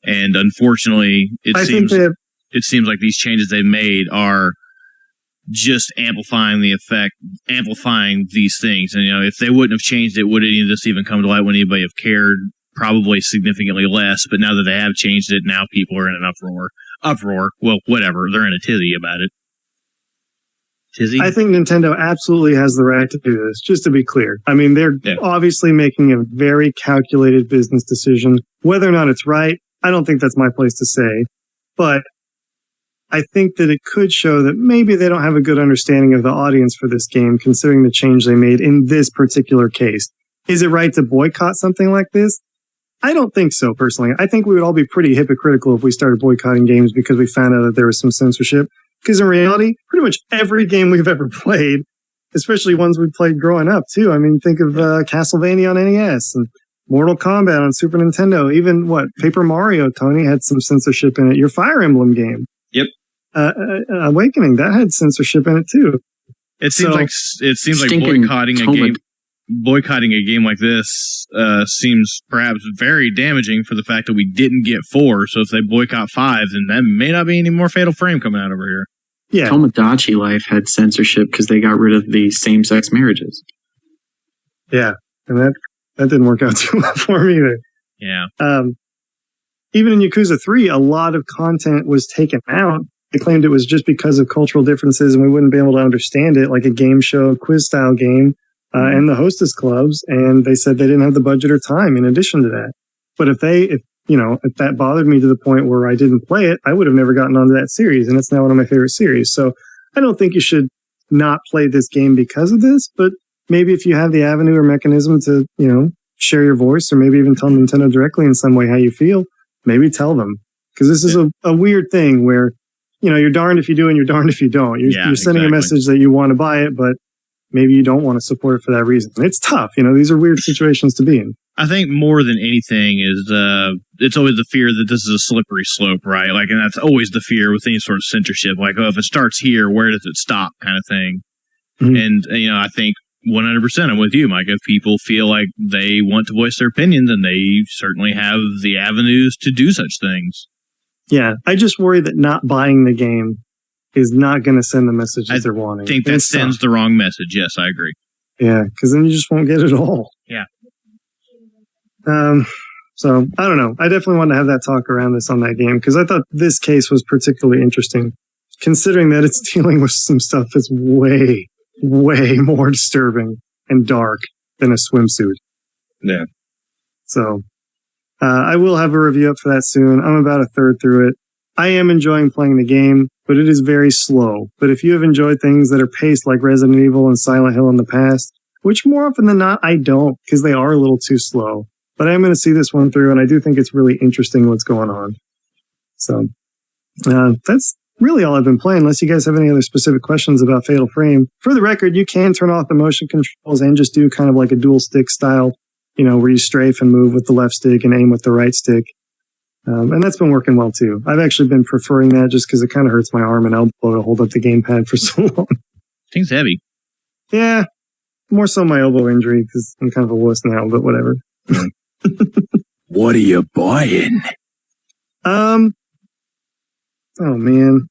And unfortunately, it seems like these changes they made are just amplifying the effect, amplifying these things. And, if they wouldn't have changed it, would any of this even come to light? Would anybody have cared? Probably significantly less. But now that they have changed it, now people are in an uproar. Well, whatever. They're in a tizzy about it. Tizzy? I think Nintendo absolutely has the right to do this, just to be clear. I mean, they're obviously making a very calculated business decision. Whether or not it's right, I don't think that's my place to say. But I think that it could show that maybe they don't have a good understanding of the audience for this game, considering the change they made in this particular case. Is it right to boycott something like this? I don't think so, personally. I think we would all be pretty hypocritical if we started boycotting games because we found out that there was some censorship. Because in reality, pretty much every game we've ever played, especially ones we played growing up, too. I mean, think of Castlevania on NES and Mortal Kombat on Super Nintendo. Even, Paper Mario, Tony, had some censorship in it. Your Fire Emblem game. Yep. Awakening, that had censorship in it, too. It seems like boycotting a game like this seems perhaps very damaging for the fact that we didn't get 4. So if they boycott 5, then that may not be any more Fatal Frame coming out over here. Yeah. Tomodachi Life had censorship because they got rid of the same-sex marriages. Yeah, and that didn't work out too well for me either. Yeah. Even in Yakuza 3, a lot of content was taken out. They claimed it was just because of cultural differences and we wouldn't be able to understand it, like a game show, quiz-style game. And the hostess clubs, and they said they didn't have the budget or time in addition to that. But if that bothered me to the point where I didn't play it, I would have never gotten onto that series, and it's now one of my favorite series. So I don't think you should not play this game because of this, but maybe if you have the avenue or mechanism to, share your voice, or maybe even tell Nintendo directly in some way how you feel, maybe tell them. Because this is a weird thing where, you're darned if you do and you're darned if you don't. You're sending a message that you want to buy it, but maybe you don't want to support it for that reason. It's tough. These are weird situations to be in. I think more than anything is it's always the fear that this is a slippery slope, right? Like, and that's always the fear with any sort of censorship. Like, if it starts here, where does it stop, kind of thing. Mm-hmm. And I think 100% I'm with you, Mike. If people feel like they want to voice their opinion, then they certainly have the avenues to do such things. Yeah, I just worry that not buying the game is not going to send the messages they're wanting. I think that sends the wrong message. Yes, I agree. Yeah, because then you just won't get it all. Yeah. So, I don't know. I definitely wanted to have that talk around this on that game, because I thought this case was particularly interesting, considering that it's dealing with some stuff that's way, way more disturbing and dark than a swimsuit. Yeah. So, I will have a review up for that soon. I'm about a third through it. I am enjoying playing the game, but it is very slow. But if you have enjoyed things that are paced like Resident Evil and Silent Hill in the past, which more often than not, I don't, because they are a little too slow. But I am going to see this one through, and I do think it's really interesting what's going on. So, that's really all I've been playing, unless you guys have any other specific questions about Fatal Frame. For the record, you can turn off the motion controls and just do kind of like a dual stick style, where you strafe and move with the left stick and aim with the right stick. And that's been working well too. I've actually been preferring that just because it kind of hurts my arm and elbow to hold up the gamepad for so long. Thing's heavy. Yeah, more so my elbow injury because I'm kind of a wuss now, but whatever. What are you buying? Oh man.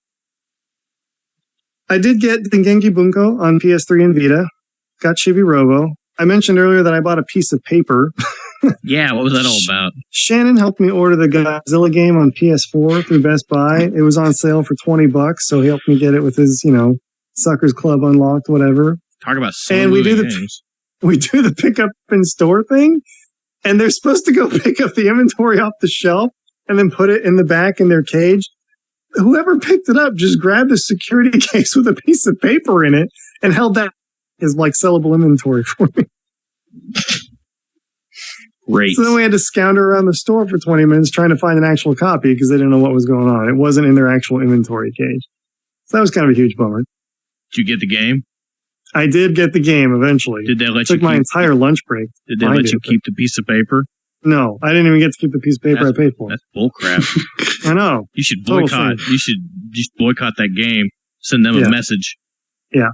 I did get Dengenki Bunko on PS3 and Vita. Got Chibi Robo. I mentioned earlier that I bought a piece of paper. Yeah, what was that all about? Shannon helped me order the Godzilla game on PS4 through Best Buy. It was on sale for $20, so he helped me get it with his, Suckers Club unlocked, whatever. Talk about and we do the pick up in store thing, and they're supposed to go pick up the inventory off the shelf and then put it in the back in their cage. Whoever picked it up just grabbed a security case with a piece of paper in it and held that as like sellable inventory for me. Great. So then we had to scour around the store for 20 minutes trying to find an actual copy because they didn't know what was going on. It wasn't in their actual inventory cage. So that was kind of a huge bummer. Did you get the game? I did get the game eventually. Did they let you took my entire lunch break. Did they let you keep the piece of paper? No, I didn't even get to keep the piece of paper I paid for. That's bullcrap. I know. You should boycott. You should just boycott that game. Send them a message. Yeah.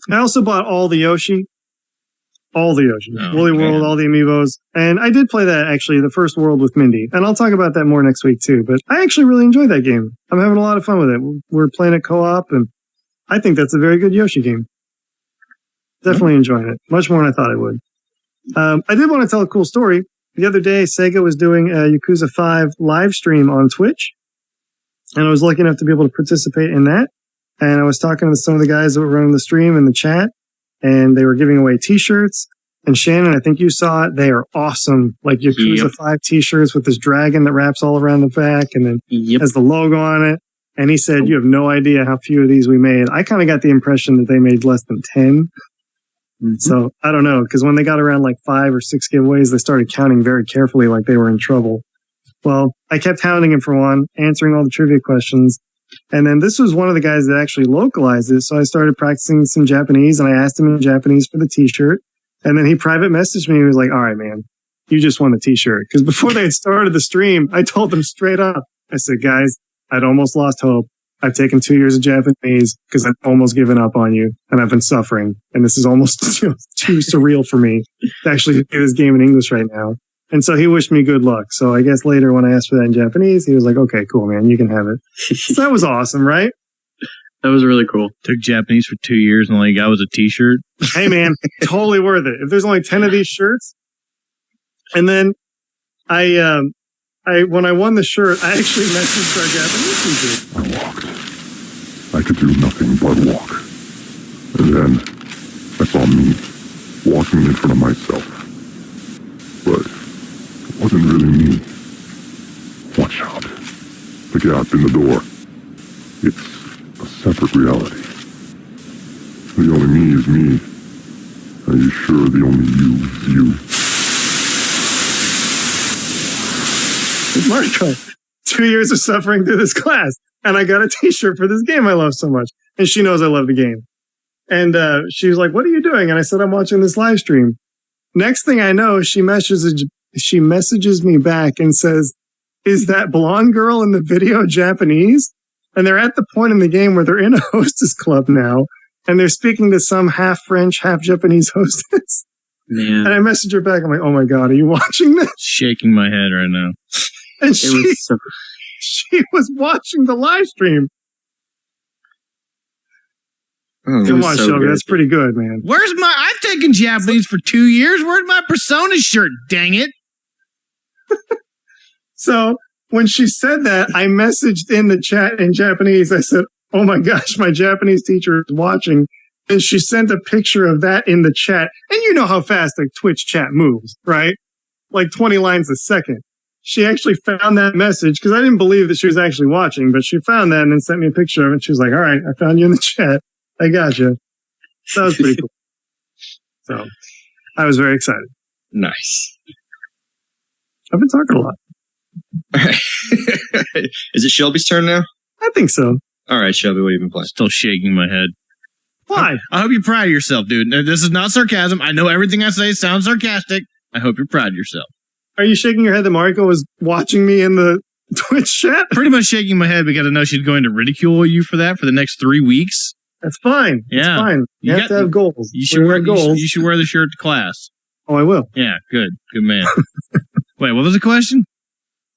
I also bought all the Yoshi. All the Yoshi. Woolly World, all the Amiibos. And I did play that, actually, the first world with Mindy. And I'll talk about that more next week, too. But I actually really enjoyed that game. I'm having a lot of fun with it. We're playing it co-op, and I think that's a very good Yoshi game. Definitely enjoying it. Much more than I thought I would. I did want to tell a cool story. The other day, Sega was doing a Yakuza 5 live stream on Twitch. And I was lucky enough to be able to participate in that. And I was talking to some of the guys that were running the stream in the chat. And they were giving away t-shirts. And Shannon, I think you saw it. They are awesome. Like Yakuza 5 t-shirts with this dragon that wraps all around the back and then has the logo on it. And he said, you have no idea how few of these we made. I kind of got the impression that they made less than 10. So I don't know, because when they got around like 5 or 6 giveaways, they started counting very carefully like they were in trouble. Well, I kept hounding him for one, answering all the trivia questions. And then this was one of the guys that actually localized it. So I started practicing some Japanese and I asked him in Japanese for the t-shirt. And then he private messaged me. He was like, all right, man, you just won the t-shirt. Because before they had started the stream, I told them straight up. I said, guys, I'd almost lost hope. I've taken 2 years of Japanese because I've almost given up on you and I've been suffering. And this is almost too surreal for me to actually do this game in English right now. And so he wished me good luck. So I guess later when I asked for that in Japanese, he was like, okay, cool, man, you can have it. So that was awesome, right? That was really cool. Took Japanese for 2 years and all you got was a t-shirt. Hey, man, totally worth it. If there's only 10 of these shirts. And then when I won the shirt, I actually messaged our Japanese teacher. I walked. I could do nothing but walk. And then I saw me walking in front of myself. But it wasn't really me. Watch out. The gap in the door. It's a separate reality. The only me is me. Are you sure the only you is you? Marco, 2 years of suffering through this class. And I got a t-shirt for this game I love so much. And she knows I love the game. And she was like, what are you doing? And I said, I'm watching this live stream. Next thing I know, she messages me back and says, is that blonde girl in the video Japanese? And they're at the point in the game where they're in a hostess club now. And they're speaking to some half French, half Japanese hostess. Man. And I messaged her back. I'm like, oh my God, are you watching this? Shaking my head right now. And she was watching the live stream. Come on, Shelby. That's pretty good, man. Where's my... I've taken Japanese for 2 years. Where's my Persona shirt? Dang it. So when she said that, I messaged in the chat in Japanese. I said, oh my gosh, my Japanese teacher is watching. And she sent a picture of that in the chat. And you know how fast a Twitch chat moves, right? Like 20 lines a second. She actually found that message because I didn't believe that she was actually watching, but she found that and then sent me a picture of it. She was like, all right, I found you in the chat. I got you. That was pretty cool. So I was very excited. Nice. I've been talking a lot. All right. Is it Shelby's turn now? I think so. All right, Shelby, what have you been playing? Still shaking my head. Why? I hope you're proud of yourself, dude. This is not sarcasm. I know everything I say sounds sarcastic. I hope you're proud of yourself. Are you shaking your head that Mariko was watching me in the Twitch chat? Pretty much shaking my head because I know she's going to ridicule you for that for the next 3 weeks. That's fine. Yeah. That's fine. You have to have goals. You should wear goals. You should wear the shirt to class. Oh, I will. Yeah, good. Good man. Wait, what was the question?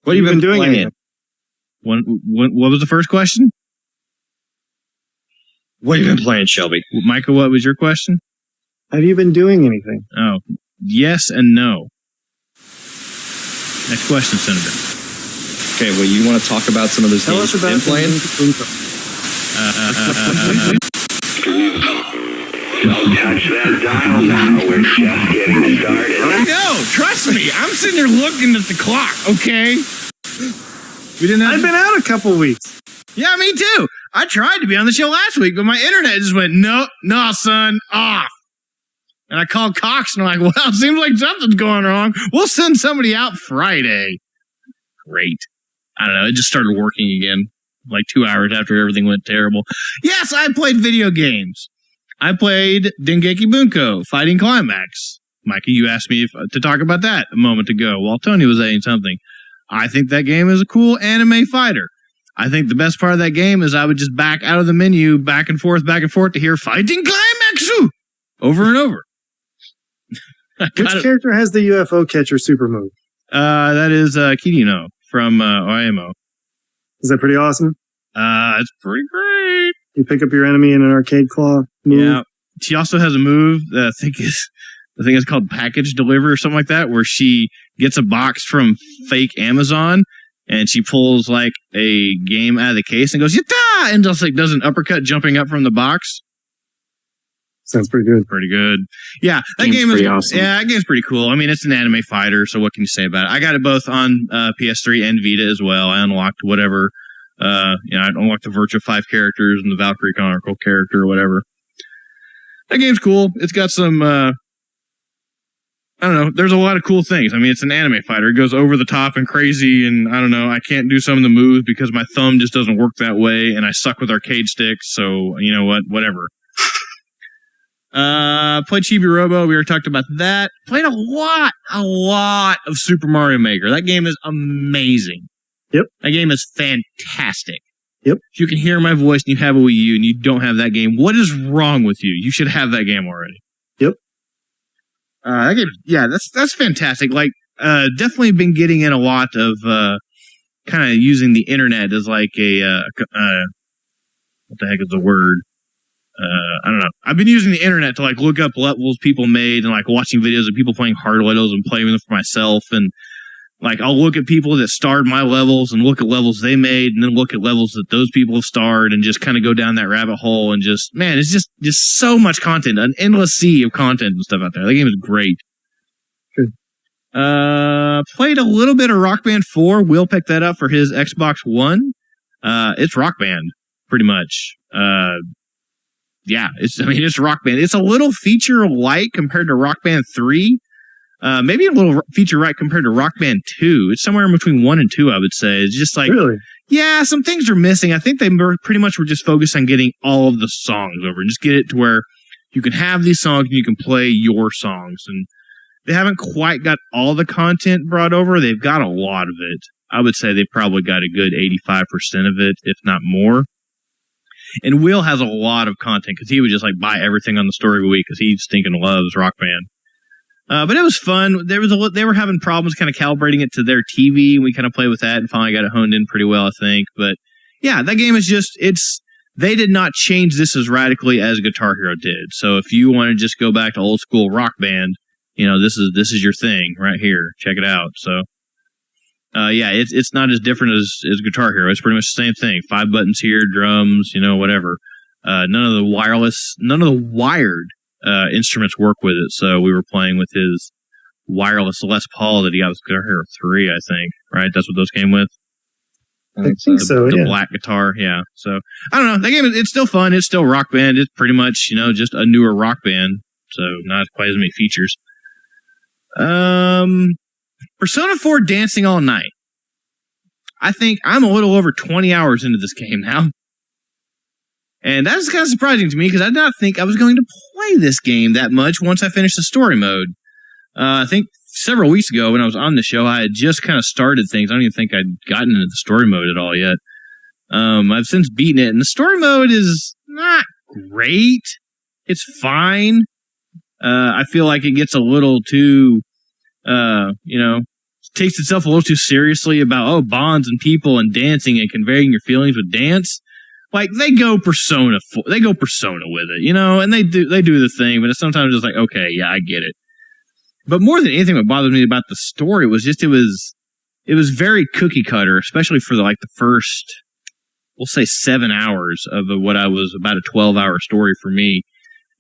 What have you been doing? What was the first question? What have you been playing, Shelby? Michael, what was your question? Have you been doing anything? Oh, yes and no. Next question, Senator. Okay, well, you want to talk about some of those games you've been playing? Don't touch that dial now. We're just getting started. No, trust me. I'm sitting there looking at the clock, okay? I've been out a couple weeks. Yeah, me too. I tried to be on the show last week, but my internet just went, no, son, off. And I called Cox, and I'm like, well, it seems like something's going wrong. We'll send somebody out Friday. Great. I don't know. It just started working again, like 2 hours after everything went terrible. Yes, I played video games. I played Dengeki Bunko, Fighting Climax. Micah, you asked me to talk about that a moment ago while Tony was saying something. I think that game is a cool anime fighter. I think the best part of that game is I would just back out of the menu, back and forth to hear Fighting Climax over and over. Which character has the UFO catcher super move? That is Kirino from OIMO. Is that pretty awesome? It's pretty great. You pick up your enemy in an arcade claw move. Yeah. She also has a move that I think is called package delivery or something like that, where she gets a box from fake Amazon and she pulls like a game out of the case and goes, "Yatta!" and just like does an uppercut jumping up from the box. Sounds pretty good. Pretty good. Yeah, that game is awesome. Yeah, that game's pretty cool. I mean, it's an anime fighter, so what can you say about it? I got it both on PS3 and Vita as well. I unlocked whatever. I unlocked the Virtua 5 characters and the Valkyrie Chronicle character or whatever. That game's cool. It's got some, I don't know, there's a lot of cool things. I mean, it's an anime fighter. It goes over the top and crazy, and I don't know, I can't do some of the moves because my thumb just doesn't work that way, and I suck with arcade sticks, so, you know what, whatever. Played Chibi Robo. We already talked about that. Played a lot of Super Mario Maker. That game is amazing. Yep. That game is fantastic. Yep. If you can hear my voice and you have a Wii U and you don't have that game, what is wrong with you? You should have that game already. Yep. That game, yeah, that's fantastic. Like, definitely been getting in a lot of, kind of using the internet as like a, what the heck is the word? I don't know. I've been using the internet to like look up levels people made and like watching videos of people playing hard levels and playing them for myself. And like, I'll look at people that starred my levels and look at levels they made and then look at levels that those people have starred and just kind of go down that rabbit hole and just, man, it's just so much content, an endless sea of content and stuff out there. That game is great. Good. Played a little bit of Rock Band 4. Will picked that up for his Xbox One. It's Rock Band, pretty much. Yeah, it's Rock Band. It's a little feature light compared to Rock Band 3. Maybe a little feature right compared to Rock Band 2. It's somewhere in between 1 and 2, I would say. It's just like, really? Yeah, some things are missing. I think they pretty much were just focused on getting all of the songs over. Just get it to where you can have these songs and you can play your songs. And they haven't quite got all the content brought over. They've got a lot of it. I would say they probably got a good 85% of it, if not more. And Will has a lot of content because he would just like buy everything on the store every week because he stinking loves Rock Band. But it was fun. They were having problems kind of calibrating it to their TV. We kind of played with that and finally got it honed in pretty well, I think. But yeah, that game is just, they did not change this as radically as Guitar Hero did. So if you want to just go back to old school Rock Band, you know, this is your thing right here. Check it out. So yeah, it's not as different as Guitar Hero. It's pretty much the same thing. 5 buttons here, drums, you know, whatever. None of the wired instruments work with it. So we were playing with his wireless Les Paul that he got with Guitar Hero 3, I think. Right? That's what those came with. I think so, the yeah. black guitar, yeah. So I don't know. That game, it's still fun. It's still Rock Band. It's pretty much, you know, just a newer Rock Band. So not quite as many features. Persona 4 Dancing All Night. I think I'm a little over 20 hours into this game now. And that's kind of surprising to me because I did not think I was going to play this game that much once I finished the story mode. I think several weeks ago when I was on the show, I had just kind of started things. I don't even think I'd gotten into the story mode at all yet. I've since beaten it, and the story mode is not great. It's fine. I feel like it gets a little too, takes itself a little too seriously about, bonds and people and dancing and conveying your feelings with dance. Like, they go Persona with it, you know, and they do the thing, but it's sometimes just like, okay, yeah, I get it. But more than anything, what bothered me about the story was just, it was very cookie cutter, especially for the first, we'll say 7 hours of what I was about a 12-hour story for me.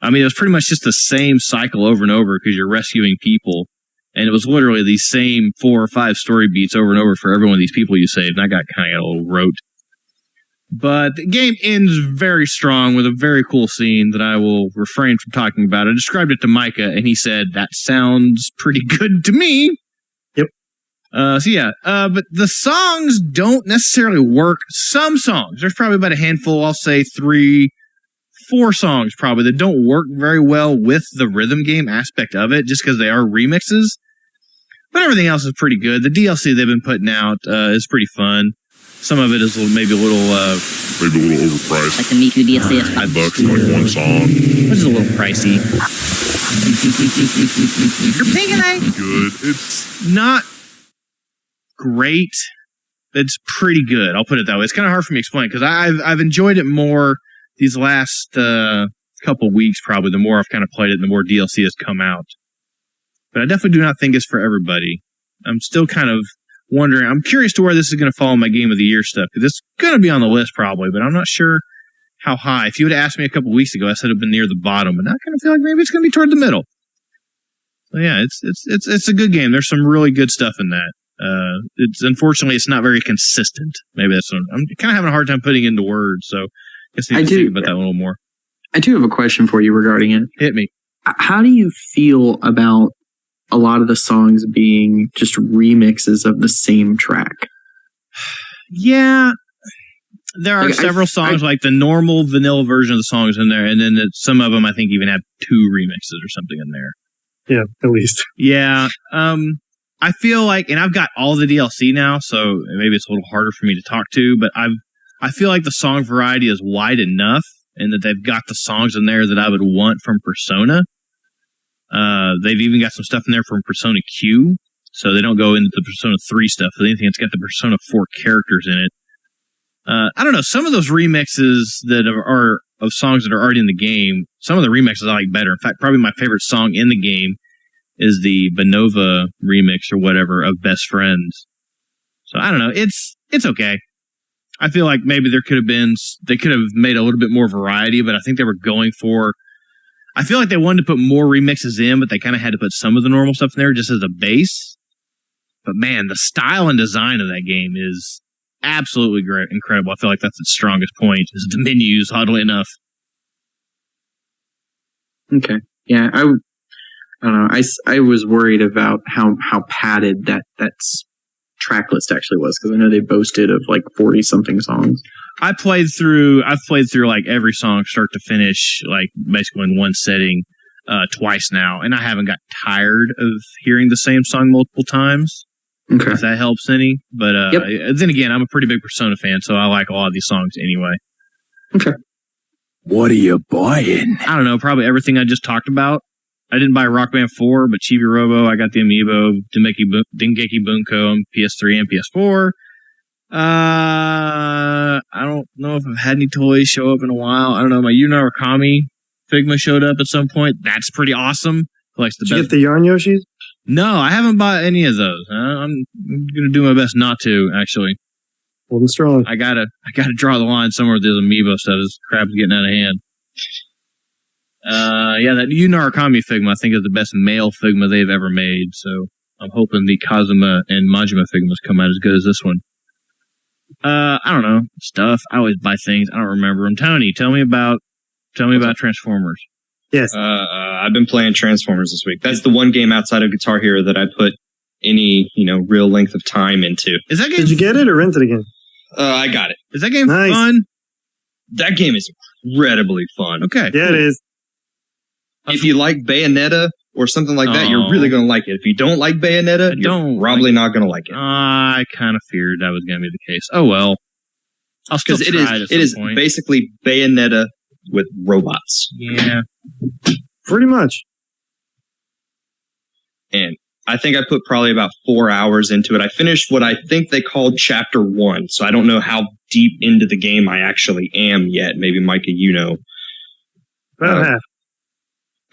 I mean, it was pretty much just the same cycle over and over because you're rescuing people. And it was literally these same 4 or 5 story beats over and over for every one of these people you saved. And I got a little rote. But the game ends very strong with a very cool scene that I will refrain from talking about. I described it to Micah, and he said, that sounds pretty good to me. Yep. But the songs don't necessarily work. Some songs, there's probably about a handful, I'll say 3, 4 songs probably, that don't work very well with the rhythm game aspect of it, just because they are remixes. But everything else is pretty good. The DLC they've been putting out is pretty fun. Some of it is maybe a little overpriced. Like the Miku DLC is $5 for like one song. Which is a little pricey. You're paying it. Good. It's not great. It's pretty good. I'll put it that way. It's kind of hard for me to explain because I've enjoyed it more these last couple weeks, probably, the more I've kind of played it, the more DLC has come out. But I definitely do not think it's for everybody. I'm still kind of wondering. I'm curious to where this is going to fall in my Game of the Year stuff. Because it's going to be on the list probably, but I'm not sure how high. If you would have asked me a couple weeks ago, I said it'd been near the bottom, but now I kind of feel like maybe it's going to be toward the middle. So yeah, it's a good game. There's some really good stuff in that. Unfortunately it's not very consistent. Maybe that's what I'm kind of having a hard time putting into words. So I guess I need to think about that a little more. I do have a question for you regarding it. Hit me. How do you feel about a lot of the songs being just remixes of the same track? Yeah, there are several songs, like the normal vanilla version of the songs in there, and then some of them I think even have 2 remixes or something in there. Yeah, at least. Yeah. I feel like, and I've got all the DLC now, so maybe it's a little harder for me to talk to, but I feel like the song variety is wide enough, and that they've got the songs in there that I would want from Persona. They've even got some stuff in there from Persona Q, so they don't go into the Persona 3 stuff. If anything, it's got the Persona 4 characters in it. I don't know, some of those remixes that are of songs that are already in the game, some of the remixes I like better. In fact, probably my favorite song in the game is the Bonova remix or whatever of Best Friends. So I don't know, it's okay. I feel like maybe they could have made a little bit more variety, but I think they were going for, I feel like they wanted to put more remixes in, but they kind of had to put some of the normal stuff in there just as a base. But man, the style and design of that game is absolutely great, incredible. I feel like that's its strongest point, is the menus, oddly enough. Okay. Yeah, I don't know. I was worried about how padded that track list actually was, because I know they boasted of like 40 something songs. I've played through like every song start to finish, like basically in one setting, twice now, and I haven't got tired of hearing the same song multiple times. Okay. If that helps any. But then again, I'm a pretty big Persona fan, so I like a lot of these songs anyway. Okay. What are you buying? I don't know, probably everything I just talked about. I didn't buy Rock Band 4, but Chibi Robo, I got the Amiibo, Dengeki Bunko on PS3 and PS4. I don't know if I've had any toys show up in a while. I don't know, my Yu Narukami Figma showed up at some point. That's pretty awesome. Did you get the Yarn Yoshis? No, I haven't bought any of those. I'm going to do my best not to, actually. Well, strong. I gotta draw the line somewhere with this Amiibo stuff. This crap's getting out of hand. Yeah, that Yu Narukami Figma I think is the best male Figma they've ever made. So I'm hoping the Kazuma and Majima Figmas come out as good as this one. I don't know, stuff. I always buy things. I don't remember them. Tony, tell me about Transformers. Yes. I've been playing Transformers this week. That's the one game outside of Guitar Hero that I put any, real length of time into. Is that game? Did you get it or rent it again? I got it. Is that game fun? That game is incredibly fun. Okay. Yeah, cool. It is. If you like Bayonetta or something like that, you're really going to like it. If you don't like Bayonetta, you're probably not going to like it. I kind of feared that was going to be the case. Oh, well. I'll still try it it is basically Bayonetta with robots. Yeah. Pretty much. And I think I put probably about 4 hours into it. I finished what I think they called Chapter 1, so I don't know how deep into the game I actually am yet. Maybe, Micah, you know. About half.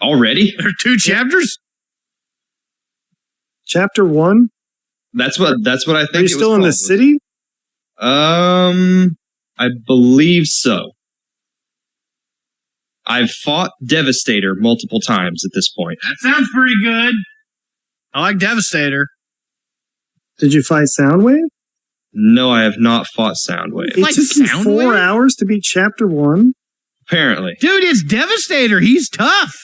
Already? There are 2 chapters? Chapter 1? That's what I think. Are you still in the city? I believe so. I've fought Devastator multiple times at this point. That sounds pretty good. I like Devastator. Did you fight Soundwave? No, I have not fought Soundwave. It took you 4 hours to beat Chapter 1? Apparently. Dude, it's Devastator. He's tough.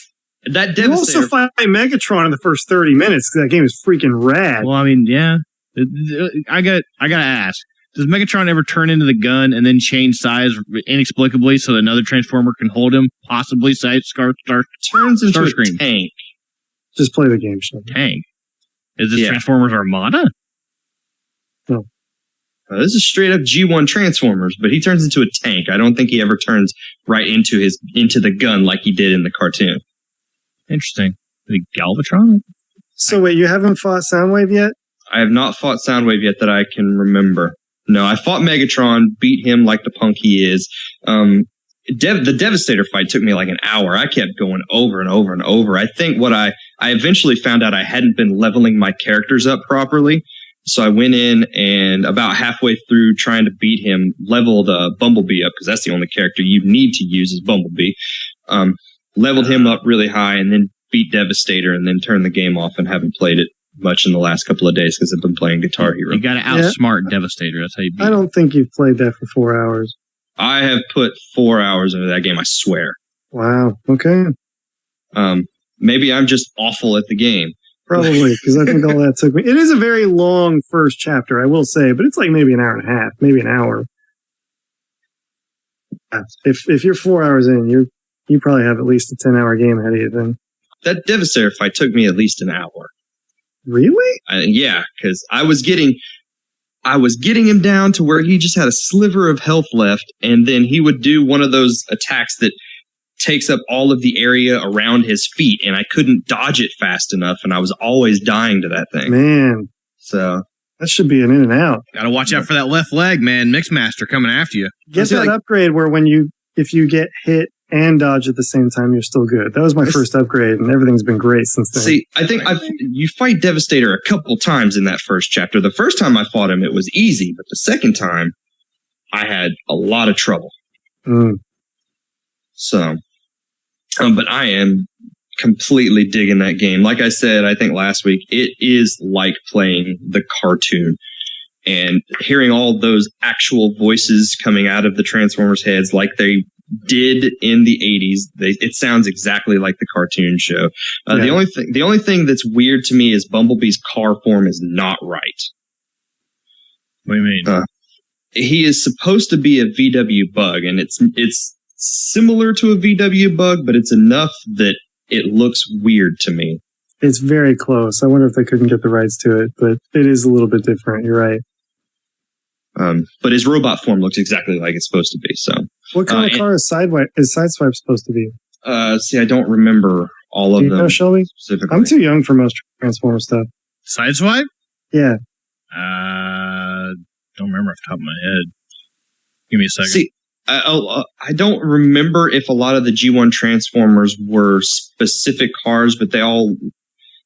That You also fight Megatron in the first 30 minutes because that game is freaking rad. Well, I mean, yeah. I gotta ask. Does Megatron ever turn into the gun and then change size inexplicably so that another Transformer can hold him? Possibly turns into a tank. Just play the game, Sean. Tank? Is this Transformers Armada? No. This is straight up G1 Transformers, but he turns into a tank. I don't think he ever turns right into the gun like he did in the cartoon. Interesting. The Galvatron? So wait, you haven't fought Soundwave yet? I have not fought Soundwave yet that I can remember. No, I fought Megatron, beat him like the punk he is. the Devastator fight took me like an hour. I kept going over and over and over. I think what I eventually found out I hadn't been leveling my characters up properly. So I went in and about halfway through trying to beat him, leveled Bumblebee up, because that's the only character you need to use is Bumblebee. Leveled him up really high and then beat Devastator and then turned the game off and haven't played it much in the last couple of days because I've been playing Guitar Hero. You got to outsmart Devastator. That's how you beat I don't think you've played that for 4 hours. I have put 4 hours into that game, I swear. Wow. Okay. Maybe I'm just awful at the game. Probably, because I think all that took me. It is a very long first chapter, I will say, but it's like maybe an hour and a half, maybe an hour. If you're 4 hours in, you probably have at least a 10-hour game ahead of you then. That Devastator fight took me at least an hour. Really? Yeah, because I was getting him down to where he just had a sliver of health left, and then he would do one of those attacks that takes up all of the area around his feet, and I couldn't dodge it fast enough, and I was always dying to that thing. Man. So that should be an in and out. Got to watch out for that left leg, man. Mixmaster coming after you. Get that upgrade where if you get hit and dodge at the same time, you're still good. That was my first upgrade, and everything's been great since then. See, I think you fight Devastator a couple times in that first chapter. The first time I fought him, it was easy, but the second time, I had a lot of trouble. So, but I am completely digging that game. Like I said, I think last week, it is like playing the cartoon. And hearing all those actual voices coming out of the Transformers heads like they did in the 80s, it sounds exactly like the cartoon show. The only thing that's weird to me is Bumblebee's car form is not right. What do you mean? He is supposed to be a VW bug, and it's similar to a VW bug, but it's enough that it looks weird to me. It's very close. I wonder if they couldn't get the rights to it, but it is a little bit different. You're right. But his robot form looks exactly like it's supposed to be. So, what kind of car is Sideswipe supposed to be? See, I don't remember all of them. You know, Shelby? Specifically. I'm too young for most Transformer stuff. Sideswipe? Yeah. Don't remember off the top of my head. Give me a second. See, I don't remember if a lot of the G1 Transformers were specific cars, but they all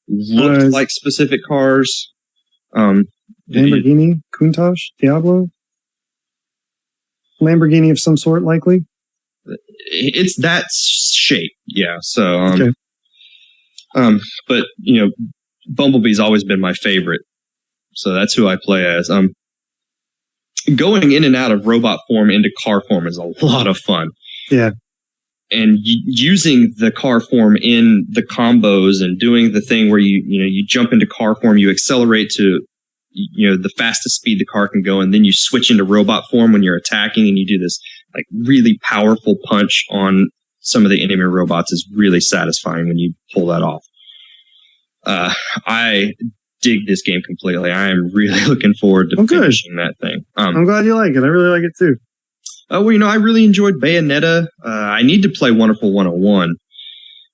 looked like specific cars. Lamborghini, Countach, Diablo? Lamborghini of some sort, likely? It's that shape, yeah. So, okay. But, Bumblebee's always been my favorite. So that's who I play as. Going in and out of robot form into car form is a lot of fun. Yeah. And using the car form in the combos and doing the thing where you jump into car form, you accelerate to the fastest speed the car can go, and then you switch into robot form when you're attacking, and you do this like really powerful punch on some of the enemy robots is really satisfying when you pull that off. I dig this game completely. I am really looking forward to finishing that thing. I'm glad you like it. I really like it too. Well, I really enjoyed Bayonetta. I need to play Wonderful 101.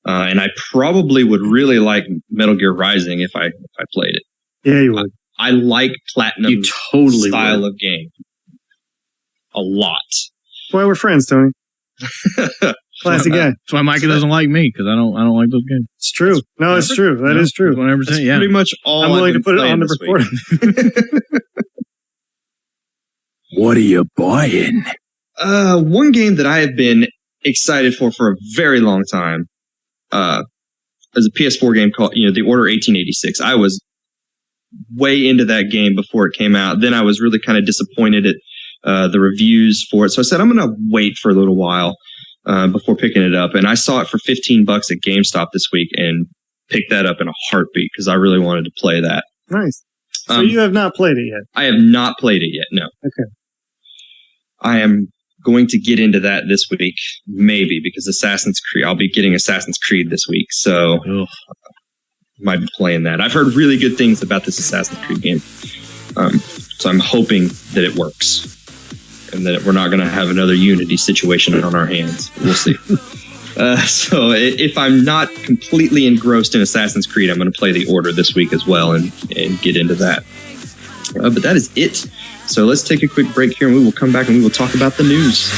And I probably would really like Metal Gear Rising if I played it. Yeah, you would. I like Platinum style of game a lot. That's why we're friends, Tony. Classy guy. That's why Micah doesn't like me, because I don't like those games. It's true. No, it's true. That is true. 100%. Yeah. Pretty much all I'm willing to put it on the recording. What are you buying? One game that I have been excited for a very long time, is a PS4 game called, The Order 1886. I was way into that game before it came out. Then I was really kind of disappointed at the reviews for it. So I said, I'm going to wait for a little while before picking it up. And I saw it for $15 at GameStop this week and picked that up in a heartbeat because I really wanted to play that. Nice. So you have not played it yet? I have not played it yet, no. Okay. I am going to get into that this week, maybe, because I'll be getting Assassin's Creed this week. So might be playing that. I've heard really good things about this Assassin's Creed game. So I'm hoping that it works and that we're not going to have another Unity situation on our hands. We'll see. So if I'm not completely engrossed in Assassin's Creed, I'm going to play The Order this week as well and get into that. But that is it. So let's take a quick break here and we will come back and we will talk about the news.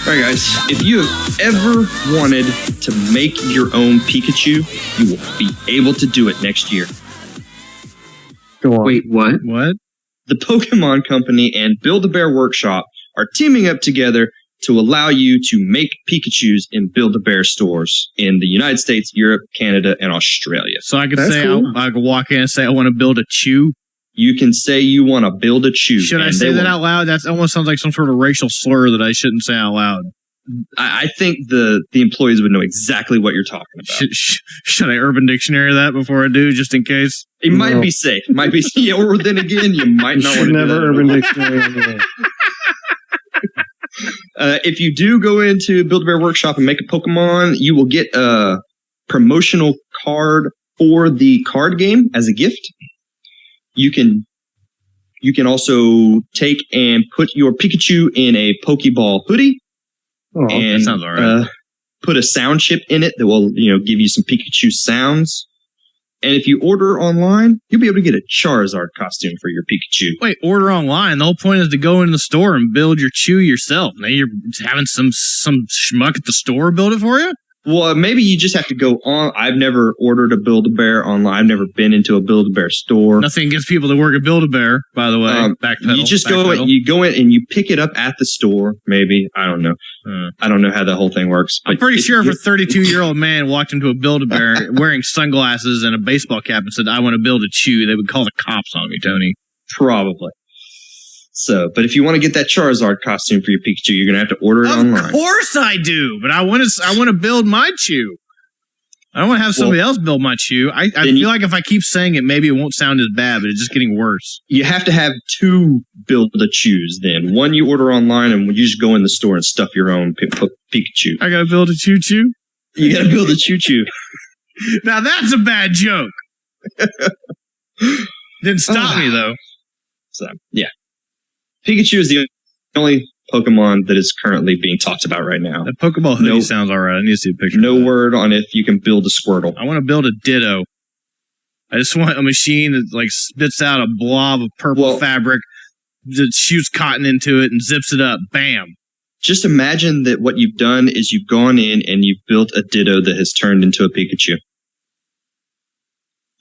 All right, guys, if you have ever wanted to make your own Pikachu, you will be able to do it next year. Go on. Wait, what? What? The Pokemon Company and Build-A-Bear Workshop are teaming up together to allow you to make Pikachus in Build-A-Bear stores in the United States, Europe, Canada, and Australia. So I could I could walk in and say I want to build a Chew. You can say you want to build a Chew. Should I say that out loud? That almost sounds like some sort of racial slur that I shouldn't say out loud. I think the employees would know exactly what you're talking about. Should I Urban Dictionary that before I do, just in case? It might be safe. Might be, yeah, or then again, you might not want to do that. Urban Dictionary. If you do go into Build-A-Bear Workshop and make a Pokemon, you will get a promotional card for the card game as a gift. You can also take and put your Pikachu in a Pokeball hoodie. That sounds all right. Put a sound chip in it that will, give you some Pikachu sounds. And if you order online, you'll be able to get a Charizard costume for your Pikachu. Wait, order online. The whole point is to go in the store and build your Chew yourself. Now you're having some schmuck at the store build it for you? Well, maybe you just have to go on. I've never ordered a Build-A-Bear online. I've never been into a Build-A-Bear store. Nothing against people that work at Build-A-Bear, by the way. Backpedal. You just go in and you pick it up at the store, maybe. I don't know. I don't know how the whole thing works. I'm pretty sure if a 32-year-old man walked into a Build-A-Bear wearing sunglasses and a baseball cap and said, I want to build a Chew, they would call the cops on me, Tony. Probably. So, but if you want to get that Charizard costume for your Pikachu, you're going to have to order it online. Of course I do, but I want to build my Chew. I don't want to have somebody else build my Chew. I feel like if I keep saying it, maybe it won't sound as bad, but it's just getting worse. You have to have two Build-A-Chews then. One you order online, and you just go in the store and stuff your own Pikachu. I got to build a Chew-Chew? You got to build a Chew-Chew. Now that's a bad joke. Didn't stop me, though. So, yeah. Pikachu is the only Pokemon that is currently being talked about right now. That Pokeball hoodie sounds all right. I need to see a picture. No word on if you can build a Squirtle. I want to build a Ditto. I just want a machine that spits out a blob of purple fabric, that shoots cotton into it and zips it up. Bam. Just imagine that what you've done is you've gone in and you've built a Ditto that has turned into a Pikachu.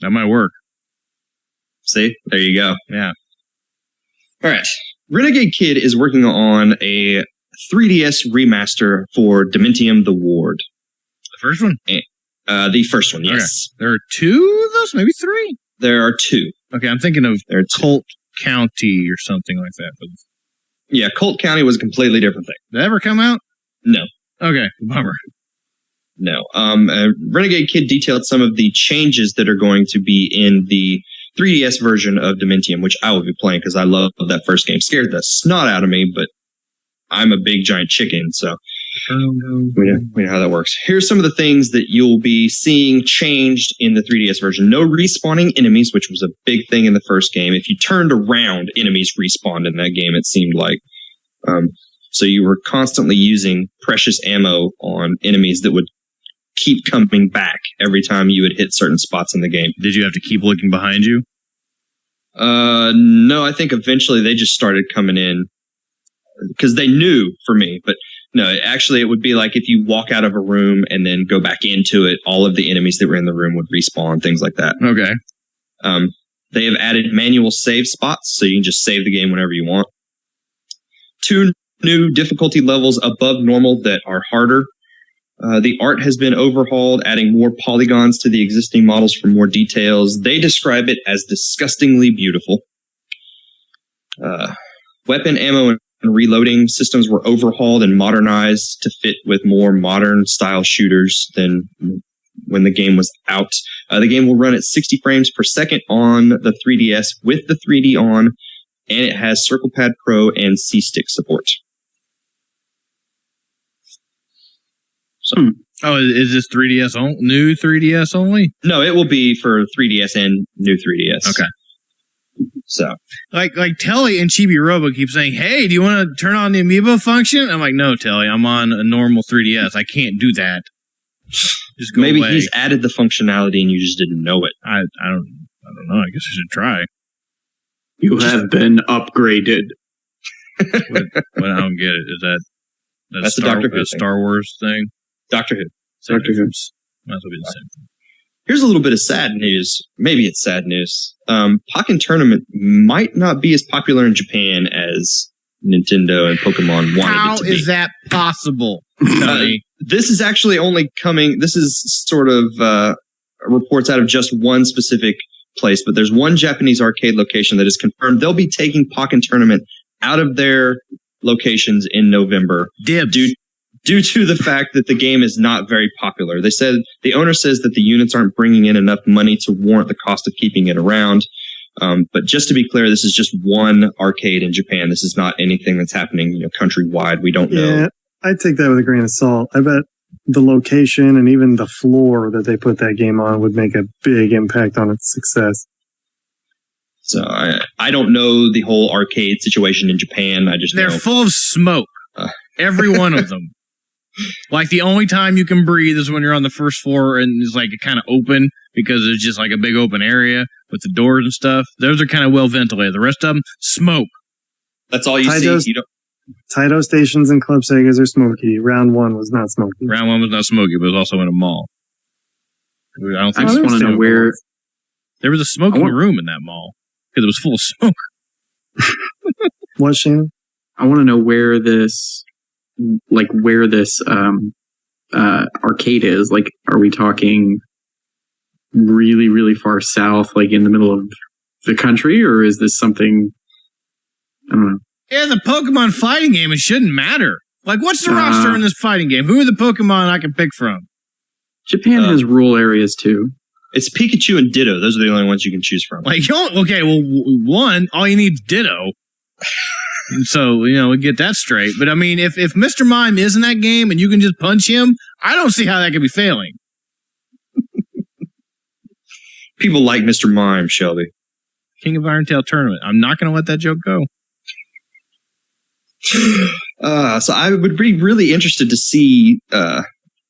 That might work. See? There you go. Yeah. All right. Renegade Kid is working on a 3DS remaster for Dementium the Ward. The first one? The first one, yes. Okay. There are two of those? Maybe three? There are two. Okay, I'm thinking of Colt County or something like that. Yeah, Colt County was a completely different thing. Did that ever come out? No. Okay, bummer. No. Renegade Kid detailed some of the changes that are going to be in the 3DS version of Dementium, which I will be playing because I love that first game. Scared the snot out of me, but I'm a big giant chicken, so we know how that works. Here's some of the things that you'll be seeing changed in the 3DS version. No respawning enemies, which was a big thing in the first game. If you turned around, enemies respawned in that game, it seemed like. So you were constantly using precious ammo on enemies that would keep coming back every time you would hit certain spots in the game. Did you have to keep looking behind you? No, I think eventually they just started coming in because they knew for me. But no, actually it would be like if you walk out of a room and then go back into it, all of the enemies that were in the room would respawn, things like that. Okay. They have added manual save spots, so you can just save the game whenever you want. 2 new difficulty levels above normal that are harder. The art has been overhauled, adding more polygons to the existing models for more details. They describe it as disgustingly beautiful. Weapon, ammo, and reloading systems were overhauled and modernized to fit with more modern-style shooters than when the game was out. The game will run at 60 frames per second on the 3DS with the 3D on, and it has Circle Pad Pro and C-Stick support. So, is this 3DS new 3DS only? No, it will be for 3DS and new 3DS. Okay. So, like Telly and Chibi Robo keep saying, "Hey, do you want to turn on the amiibo function?" I'm like, "No, Telly, I'm on a normal 3DS. I can't do that." Just go maybe away. he's added the functionality and you just didn't know it. I don't know. I guess I should try. You have been upgraded. What I don't get it is that's the Doctor Who Star Wars thing. Doctor Who. Doctor Who. Might as well be the same thing. Here's a little bit of sad news. Maybe it's sad news. Pokken Tournament might not be as popular in Japan as Nintendo and Pokemon wanted How it to be. is that possible? This is actually only coming. This is sort of reports out of just one specific place, but there's one Japanese arcade location that is confirmed they'll be taking Pokken Tournament out of their locations in November. Due to the fact that the game is not very popular. They said the owner says that the units aren't bringing in enough money to warrant the cost of keeping it around. But just to be clear, this is just one arcade in Japan. This is not anything that's happening, countrywide. We don't know. Yeah, I'd take that with a grain of salt. I bet the location and even the floor that they put that game on would make a big impact on its success. So I don't know the whole arcade situation in Japan. I just They're know. full of smoke. Every one of them. Like the only time you can breathe is when you're on the first floor and it's like kind of open because it's just like a big open area with the doors and stuff. Those are kind of well ventilated. The rest of them, smoke. That's all you see. You don't. Taito stations and Club Segas are smoky. Round 1 was not smoky. Round 1 was not smoky, but it was also in a mall. I just want to know where there was a smoking room in that mall because it was full of smoke. What, Shannon? I want to know where this arcade is. Like, are we talking really, really far south, like in the middle of the country, or is this something? I don't know. Yeah, the Pokemon fighting game, it shouldn't matter. Like, what's the roster in this fighting game? Who are the Pokemon I can pick from? Japan has rural areas too. It's Pikachu and Ditto. Those are the only ones you can choose from. Like, okay, well, one, all you need is Ditto. So, we get that straight. But I mean, if Mr. Mime is in that game and you can just punch him, I don't see how that could be failing. People like Mr. Mime, Shelby. King of Iron Tail tournament. I'm not going to let that joke go. So I would be really interested to see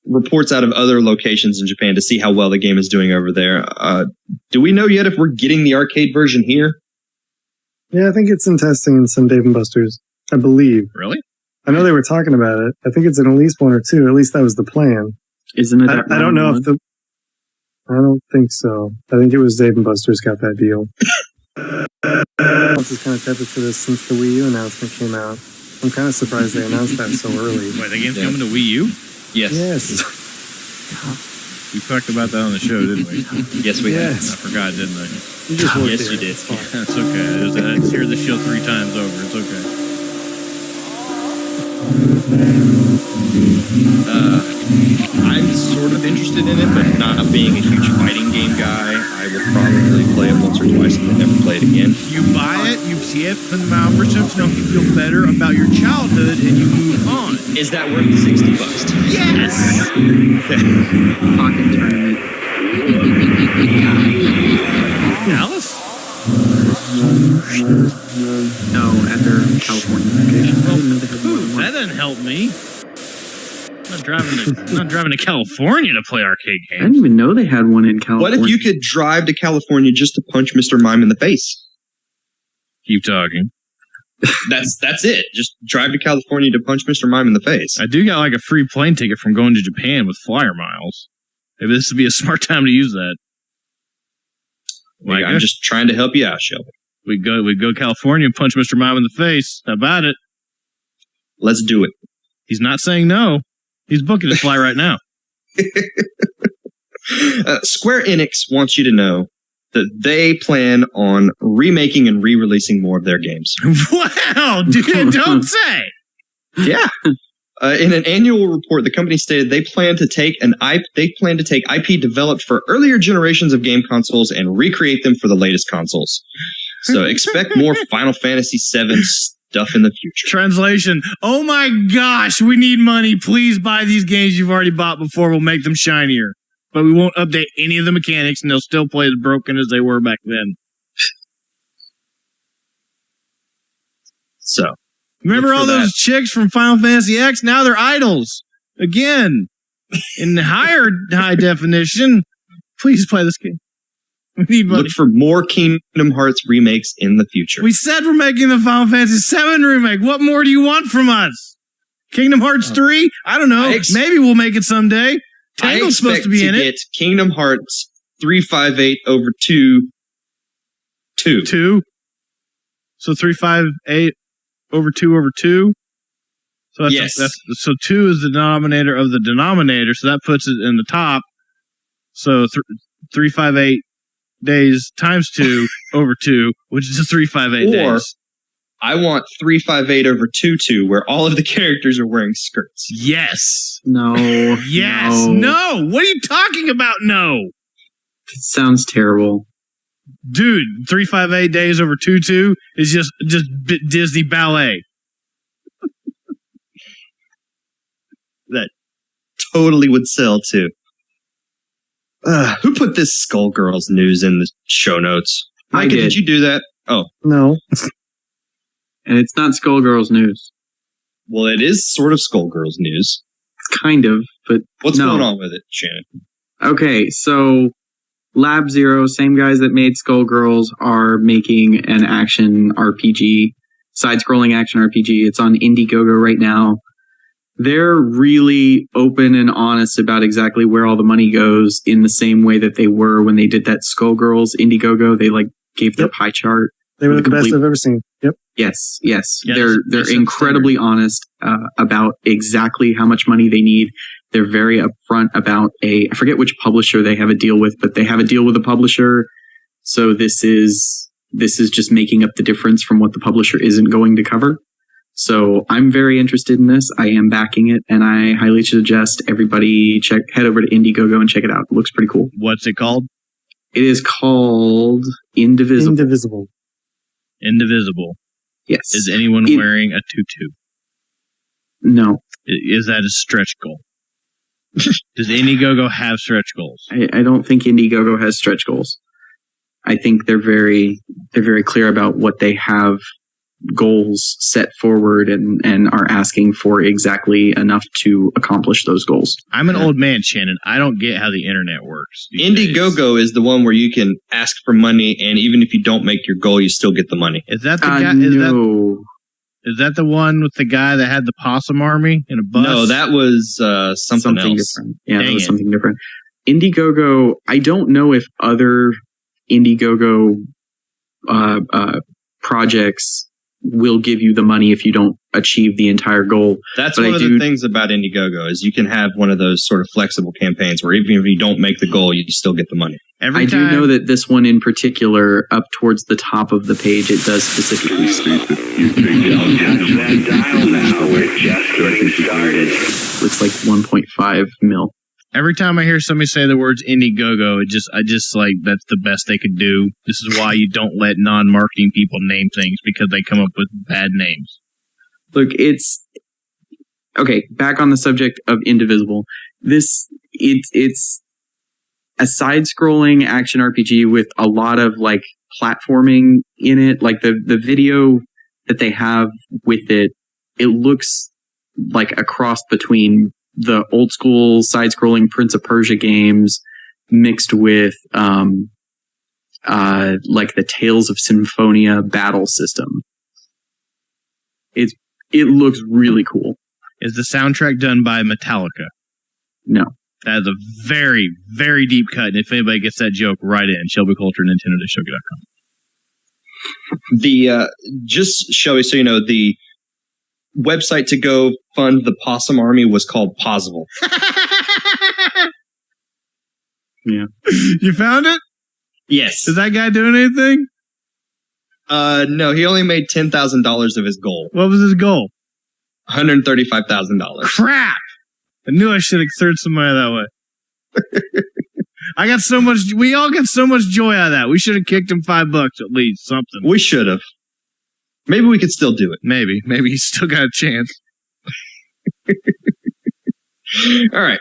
reports out of other locations in Japan to see how well the game is doing over there. Do we know yet if we're getting the arcade version here? Yeah, I think it's in testing in some Dave & Buster's, I believe. Really? I know they were talking about it. I think it's in at least 1 or 2. At least that was the plan. Isn't it? I don't know if I don't think so. I think it was Dave & Buster's got that deal. I was kind of tepid for this since the Wii U announcement came out. I'm kind of surprised they announced that so early. Wait, the game's coming to Wii U? Yes. We talked about that on the show, didn't we? Yes, we did. I forgot, didn't I? You just worked Yes, there. you did. It's okay. It's here the show 3 times over. It's okay. I'm sort of interested in it, but not being a huge fighting game guy, I will probably play it once or twice and then never play it again. You buy it, you see it from the malperception to help you feel better about your childhood, and you move on. Is that worth $60 to you? Yes! Pocket tournament. Alice? No, at their California location. I didn't know they had more than one. That doesn't help me. I'm not driving to California to play arcade I games. didn't even know they had one in What California. if you could drive to California just to punch Mr. Mime in the face? Keep talking. That's it. Just drive to California to punch Mr. Mime in the face. I do got like a free plane ticket from going to Japan with flyer miles. Maybe this would be a smart time to use that. Like, I'm just trying to help you out, Shelby. We go to California and punch Mr. Mime in the face. How about it? Let's do it. He's not saying no. He's booking his flight right now. Square Enix wants you to know that they plan on remaking and re-releasing more of their games. Wow, dude, don't say. Yeah. In an annual report, the company stated they plan to take IP developed for earlier generations of game consoles and recreate them for the latest consoles. So expect more Final Fantasy VII stuff in the future. Translation. Oh my gosh, we need money. Please buy these games you've already bought before. We'll make them shinier. But we won't update any of the mechanics and they'll still play as broken as they were back then. So remember look for all those chicks from Final Fantasy X? Now they're idols again in high definition. Please play this game. We need money. Look for more Kingdom Hearts remakes in the future. We said we're making the Final Fantasy VII remake. What more do you want from us? Kingdom Hearts 3? I don't know. Maybe we'll make it someday. Tangle's supposed to be in it. Get Kingdom Hearts 358 over 2. 2. So 358 over 2 over 2. So yes. So 2 is the denominator of the denominator. So that puts it in the top. So 358 days times 2 over 2, which is 358 days. I want 358 over 22, where all of the characters are wearing skirts. Yes. No. Yes. No. What are you talking about? No. It sounds terrible. Dude, 358 days over 22 is just Disney ballet. That totally would sell too. Who put this Skullgirls news in the show notes? Micah, did you do that? Oh. No. And it's not Skullgirls news. Well, it is sort of Skullgirls news. Kind of, but what's no. going on with it, Shannon? Okay, so Lab Zero, same guys that made Skullgirls, are making an action RPG, side-scrolling action RPG. It's on Indiegogo right now. They're really open and honest about exactly where all the money goes, in the same way that they were when they did that Skullgirls Indiegogo. They gave their pie chart. They were the best I've ever seen. Yep. Yes. They're incredibly honest about exactly how much money they need. They're very upfront about I forget which publisher they have a deal with, but they have a deal with a publisher. So this is just making up the difference from what the publisher isn't going to cover. So I'm very interested in this. I am backing it, and I highly suggest everybody head over to Indiegogo and check it out. It looks pretty cool. What's it called? It is called Indivisible. Indivisible. Yes. Is anyone wearing a tutu? No. Is that a stretch goal? Does Indiegogo have stretch goals? I don't think Indiegogo has stretch goals. I think they're very clear about what they have goals set forward and are asking for exactly enough to accomplish those goals. I'm an old man, Shannon. I don't get how the internet works. Indiegogo is the one where you can ask for money, and even if you don't make your goal, you still get the money. Is that the guy? No. Is that the one with the guy that had the possum army in a bus? No, that was something else. Different. Yeah, that was something different. Indiegogo, I don't know if other Indiegogo projects will give you the money if you don't achieve the entire goal. That's one of the things about Indiegogo is you can have one of those sort of flexible campaigns where even if you don't make the goal, you still get the money. I do know that this one in particular, up towards the top of the page, it does specifically state that it's like 1.5 mil. Every time I hear somebody say the words Indiegogo, I just like, that's the best they could do. This is why you don't let non-marketing people name things, because they come up with bad names. Look, it's okay. Back on the subject of Indivisible. It's a side-scrolling action RPG with a lot of like platforming in it. Like the video that they have with it, it looks like a cross between the old school side-scrolling Prince of Persia games mixed with like the Tales of Symphonia battle system. It looks really cool. Is the soundtrack done by Metallica? No. That is a very, very deep cut. And if anybody gets that joke, write in. Shelby Coulter, Nintendo.com. Just Shelby, so you know, the website to go fund the Possum Army was called Possible. Yeah. You found it? Yes. Is that guy doing anything? No, he only made $10,000 of his goal. What was his goal? $135,000. Crap! I knew I should have thrown some money that way. We all got so much joy out of that. We should have kicked him $5 at least, something. We should have. Maybe we could still do it. Maybe he's still got a chance. All right.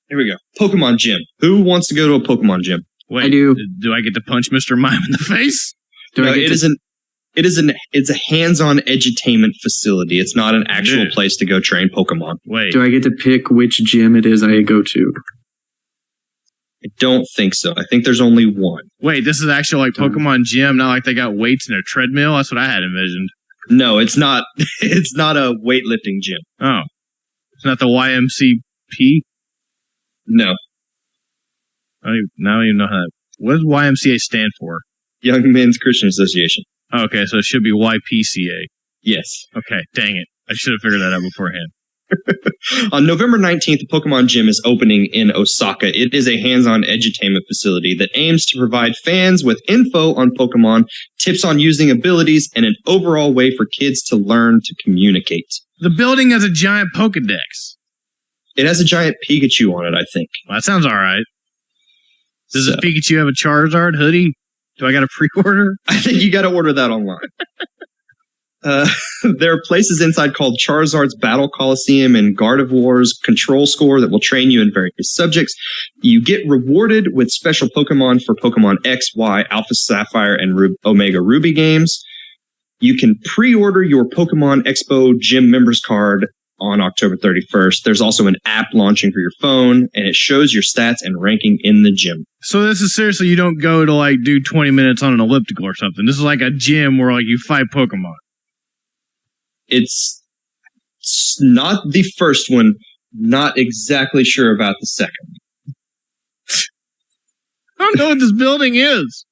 Here we go. Pokemon Gym. Who wants to go to a Pokemon Gym? Wait, I do. Do I get to punch Mr. Mime in the face? No, it isn't. It's a hands-on edutainment facility. It's not an actual place to go train Pokemon. Wait. Do I get to pick which gym it is I go to? I don't think so. I think there's only one. Wait, this is actually like Pokemon Gym, not like they got weights in a treadmill? That's what I had envisioned. No, it's not. It's not a weightlifting gym. Oh. It's not the YMCP? No. I don't even know how that... What does YMCA stand for? Young Men's Christian Association. Okay, so it should be YPCA. Yes. Okay, dang it. I should have figured that out beforehand. On November 19th, the Pokemon Gym is opening in Osaka. It is a hands-on edutainment facility that aims to provide fans with info on Pokemon, tips on using abilities, and an overall way for kids to learn to communicate. The building has a giant Pokedex. It has a giant Pikachu on it, I think. Well, that sounds all right. Does this Pikachu have a Charizard hoodie? Do I got to pre-order? I think you got to order that online. There are places inside called Charizard's Battle Coliseum and Gardevoir's Control Score that will train you in various subjects. You get rewarded with special Pokemon for Pokemon X, Y, Alpha Sapphire, and Omega Ruby games. You can pre-order your Pokemon Expo Gym members card on October 31st. There's also an app launching for your phone, and it shows your stats and ranking in the gym. So this is seriously, you don't go to like do 20 minutes on an elliptical or something. This is like a gym where like you fight Pokemon. It's not the first one. Not exactly sure about the second. I don't know what this building is.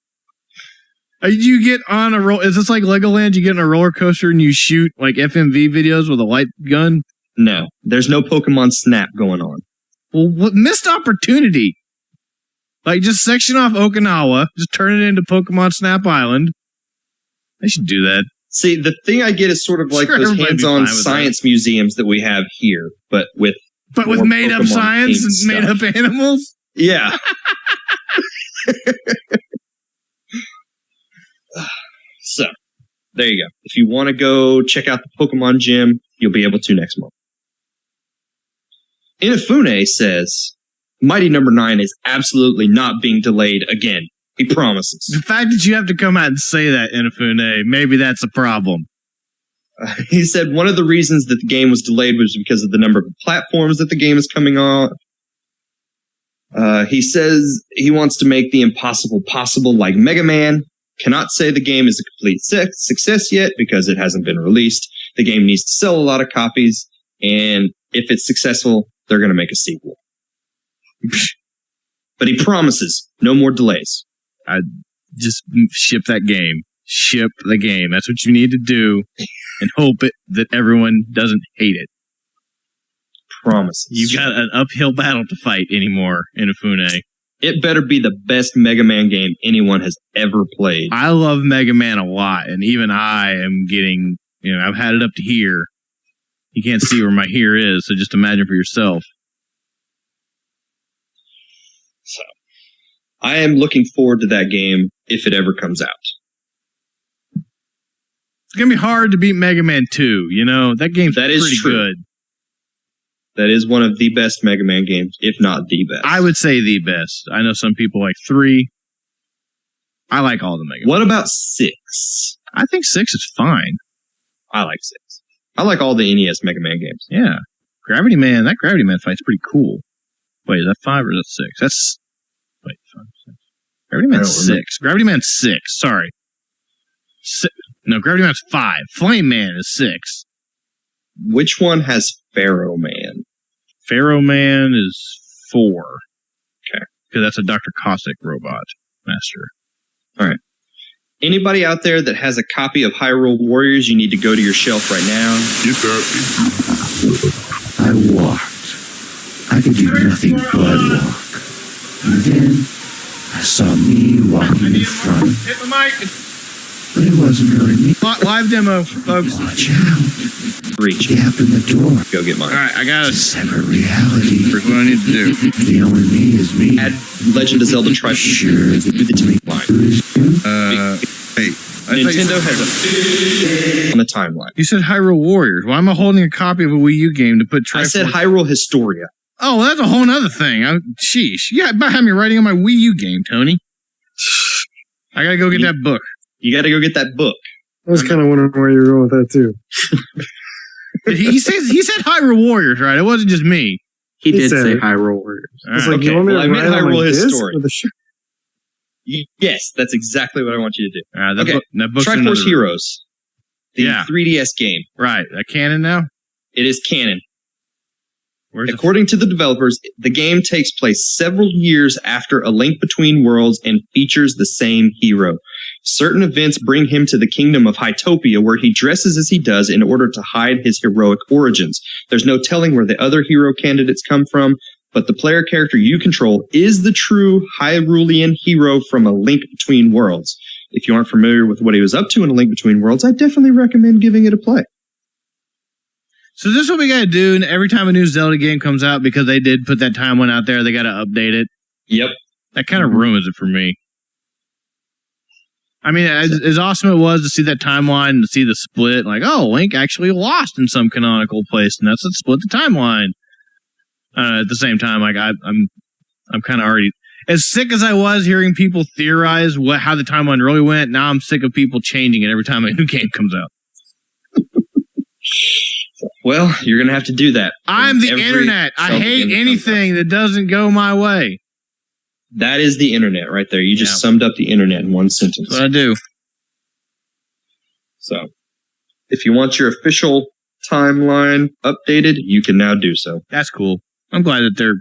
You get on a roll. Is this like Legoland? You get on a roller coaster and you shoot like FMV videos with a light gun? No, there's no Pokemon Snap going on. Well, what missed opportunity? Like just section off Okinawa, just turn it into Pokemon Snap Island. They should do that. See, the thing I get is sort of like those hands-on science museums that we have here, but with made-up science and made-up animals? Yeah. So, there you go. If you want to go check out the Pokemon Gym, you'll be able to next month. Inafune says, Mighty Number 9 is absolutely not being delayed again. He promises. The fact that you have to come out and say that, Inafune, maybe that's a problem. He said one of the reasons that the game was delayed was because of the number of platforms that the game is coming on. He says he wants to make the impossible possible like Mega Man. Cannot say the game is a complete success yet because it hasn't been released. The game needs to sell a lot of copies, and if it's successful, they're going to make a sequel. But he promises no more delays. I just ship that game. Ship the game. That's what you need to do, and hope that everyone doesn't hate it. Promises. You've got an uphill battle to fight anymore, Inafune. It better be the best Mega Man game anyone has ever played. I love Mega Man a lot, and even I am getting, I've had it up to here. You can't see where my here is, so just imagine for yourself. So, I am looking forward to that game if it ever comes out. It's going to be hard to beat Mega Man 2, That game's pretty good. That is one of the best Mega Man games, if not the best. I would say the best. I know some people like 3. I like all the Mega Man. What about 6? I think 6 is fine. I like 6. I like all the NES Mega Man games. Yeah. Gravity Man, that Gravity Man fight's pretty cool. Wait, is that 5 or is that 6? That's... Wait, 5, 6. Gravity Man's 6. Gravity Man's 6, sorry. No, Gravity Man's 5. Flame Man is 6. Which one has Pharaoh Man? Pharaoh Man is 4. Okay. Because that's a Dr. Cossack robot master. All right. Anybody out there that has a copy of Hyrule Warriors, you need to go to your shelf right now. Get that. I walked. I could do nothing but walk. And then I saw me walking in front. Hit the mic. But it wasn't really me. Live demo, folks. Watch out. Reach. Gap in the door. Go get mine. All right, I got it. Separate reality. Here's what I need to do. The only me is me. Add Legend of Zelda Triforce. Sure. Do the timeline. Hey. Nintendo has a on the timeline. You said Hyrule Warriors. Why am I holding a copy of a Wii U game to put Triforce? I said Hyrule Historia. Oh, well, that's a whole other thing. Sheesh. Yeah, about having me writing on my Wii U game, Tony. I gotta go get that book. You gotta go get that book. I was kind of wondering where you were going with that too. he said Hyrule Warriors, right? It wasn't just me. He did say Hyrule Warriors. It's like, you want me to I meant write on Hyrule like this Historic. or the shirt? Yes, that's exactly what I want you to do. Okay, Triforce Heroes. The 3DS game. Right. A canon now? It is canon. According to the developers, the game takes place several years after A Link Between Worlds and features the same hero. Certain events bring him to the kingdom of Hytopia, where he dresses as he does in order to hide his heroic origins. There's no telling where the other hero candidates come from, but the player character you control is the true Hyrulean hero from A Link Between Worlds. If you aren't familiar with what he was up to in A Link Between Worlds, I definitely recommend giving it a play. So this is what we got to do, and every time a new Zelda game comes out, because they did put that timeline out there, they got to update it. Yep. That kind of ruins it for me. I mean, as awesome it was to see that timeline and to see the split, like, oh, Link actually lost in some canonical place, and that's what split the timeline. At the same time, like I'm kind of already as sick as I was hearing people theorize how the timeline really went. Now I'm sick of people changing it every time a new game comes out. Well, you're going to have to do that. I'm the internet. I hate anything that doesn't go my way. That is the internet right there. You just summed up the internet in one sentence. That's what I do. So, if you want your official timeline updated, you can now do so. That's cool. I'm glad that they're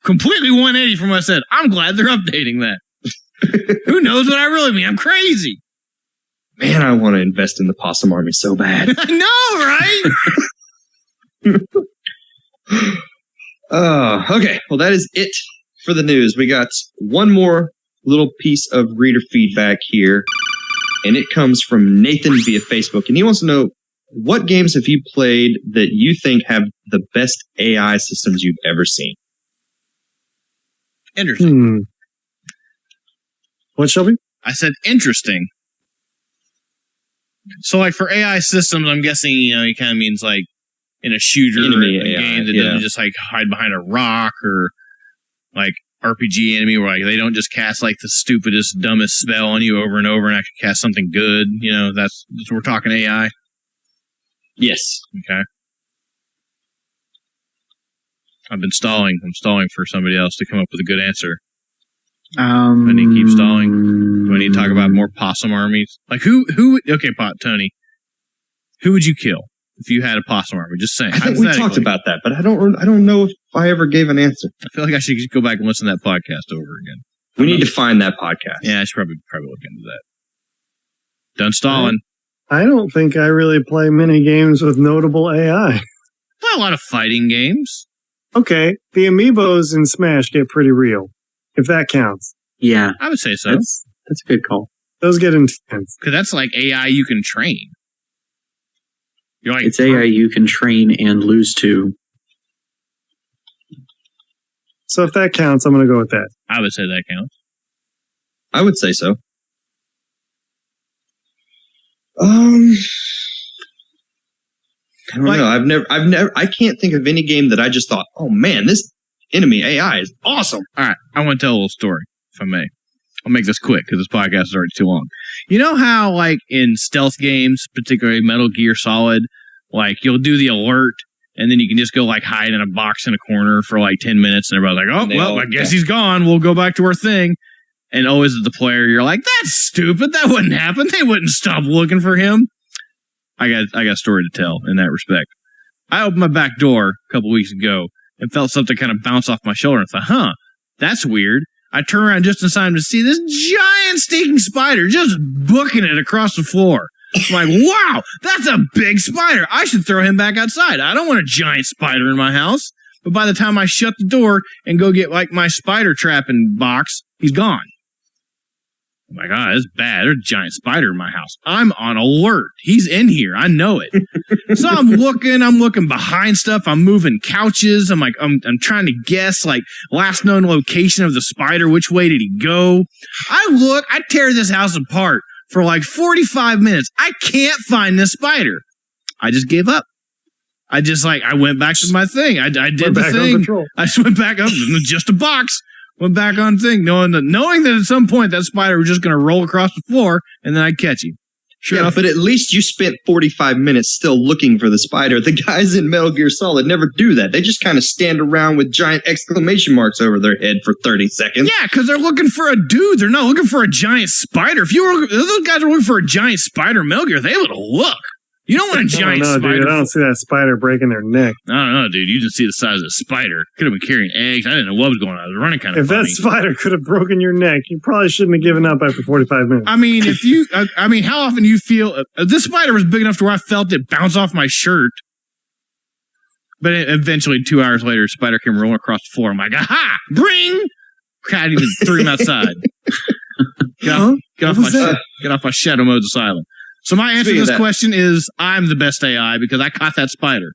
completely 180 from what I said. I'm glad they're updating that. Who knows what I really mean? I'm crazy. Man, I want to invest in the Possum Army so bad. I know, right? Okay. Well, that is it for the news. We got one more little piece of reader feedback here, and it comes from Nathan via Facebook, and he wants to know, what games have you played that you think have the best AI systems you've ever seen? Interesting. What, Shelby? I said interesting. So, like, for AI systems, I'm guessing, he kind of means, like, in a shooter game that doesn't just, like, hide behind a rock or, like, RPG enemy where, like, they don't just cast, like, the stupidest, dumbest spell on you over and over and actually cast something good. That's we're talking AI. Yes. Okay. I've been stalling. I'm stalling for somebody else to come up with a good answer. Do I need to keep stalling? Do I need to talk about more possum armies? Like who? Okay, Tony. Who would you kill if you had a possum army? Just saying. I think we talked about that, but I don't know if I ever gave an answer. I feel like I should go back and listen to that podcast over again. We need to find that podcast. Yeah, I should probably look into that. Done stalling. I don't think I really play many games with notable AI. Play a lot of fighting games. Okay, the amiibos in Smash get pretty real, if that counts. Yeah, I would say so. That's a good call. Those get intense. Because that's like AI you can train. You're like, it's AI you can train and lose to. So if that counts, I'm going to go with that. I would say that counts. I would say so. I don't know. I can't think of any game that I just thought, oh man, this enemy AI is awesome. All right, I want to tell a little story, if I may. I'll make this quick because this podcast is already too long. You know how, like, in stealth games, particularly Metal Gear Solid, like, you'll do the alert, and then you can just go, like, hide in a box in a corner for, like, 10 minutes, and everybody's like, oh, well, I guess he's gone. We'll go back to our thing. And always as the player, you're like, that's stupid. That wouldn't happen. They wouldn't stop looking for him. I got a story to tell in that respect. I opened my back door a couple weeks ago and felt something kind of bounce off my shoulder and thought, that's weird. I turned around just in time to see this giant stinking spider just booking it across the floor. I'm like, wow, that's a big spider. I should throw him back outside. I don't want a giant spider in my house. But by the time I shut the door and go get, like, my spider trapping box, he's gone. I'm like, that's bad. There's a giant spider in my house. I'm on alert. He's in here. I know it. So I'm looking behind stuff. I'm moving couches. I'm like, I'm trying to guess, like, last known location of the spider. Which way did he go? I tear this house apart for like 45 minutes. I can't find this spider. I just gave up. I went back to my thing. I did the thing. I just went back up, just a box. Went back on thing, knowing that at some point that spider was just going to roll across the floor, and then I'd catch him. Sure yeah, enough. but at least you spent 45 minutes still looking for the spider. The guys in Metal Gear Solid never do that. They just kind of stand around with giant exclamation marks over their head for 30 seconds. Yeah, because they're looking for a dude. They're not looking for a giant spider. If those guys are looking for a giant spider in Metal Gear, they would look. You don't want a giant spider. Dude, I don't see that spider breaking their neck. I don't know, dude. You just see the size of the spider. Could have been carrying eggs. I didn't know what was going on. It was running kind of funny. If that spider could have broken your neck, you probably shouldn't have given up after 45 minutes. I mean, how often do you feel this spider was big enough to where I felt it bounce off my shirt? But eventually, 2 hours later, a spider came rolling across the floor. I'm like, aha! Bring! God, even threw him outside. Get off my shadow mode asylum. So my answer to this question is I'm the best AI because I caught that spider.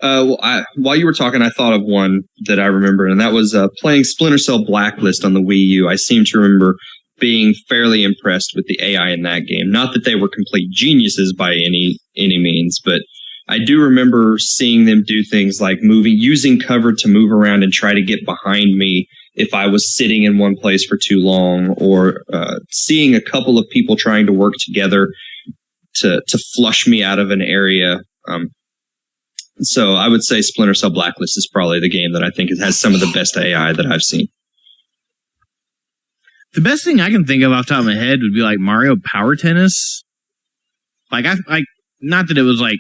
While you were talking, I thought of one that I remember, and that was playing Splinter Cell Blacklist on the Wii U. I seem to remember being fairly impressed with the AI in that game. Not that they were complete geniuses by any means, but I do remember seeing them do things like using cover to move around and try to get behind me if I was sitting in one place for too long, or seeing a couple of people trying to work together to flush me out of an area. So I would say Splinter Cell Blacklist is probably the game that I think has some of the best AI that I've seen. The best thing I can think of off the top of my head would be like Mario Power Tennis. Not that it was like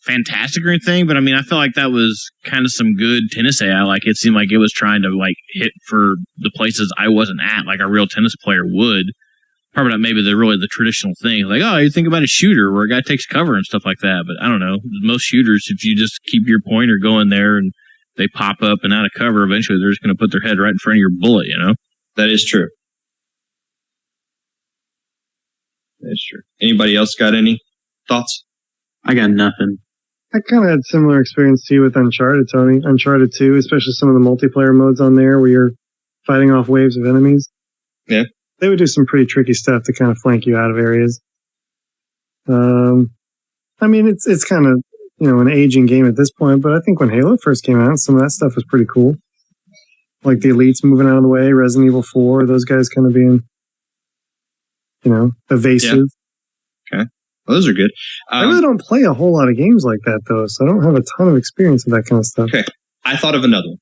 fantastic or anything, but I mean, I felt like that was kind of some good tennis AI. Like it seemed like it was trying to like hit for the places I wasn't at, like a real tennis player would. Probably not maybe the traditional thing. Like, oh, you think about a shooter where a guy takes cover and stuff like that. But I don't know. Most shooters, if you just keep your pointer going there and they pop up and out of cover, eventually they're just going to put their head right in front of your bullet, you know? That is true. That is true. Anybody else got any thoughts? I got nothing. I kind of had similar experience to you with Uncharted, Tony. Uncharted 2, especially some of the multiplayer modes on there where you're fighting off waves of enemies. Yeah. They would do some pretty tricky stuff to kind of flank you out of areas. I mean, it's kind of, an aging game at this point, but I think when Halo first came out, some of that stuff was pretty cool. Like the elites moving out of the way, Resident Evil 4, those guys kind of being, evasive. Yeah. Okay. Well, those are good. I really don't play a whole lot of games like that, though, so I don't have a ton of experience with that kind of stuff. Okay. I thought of another one.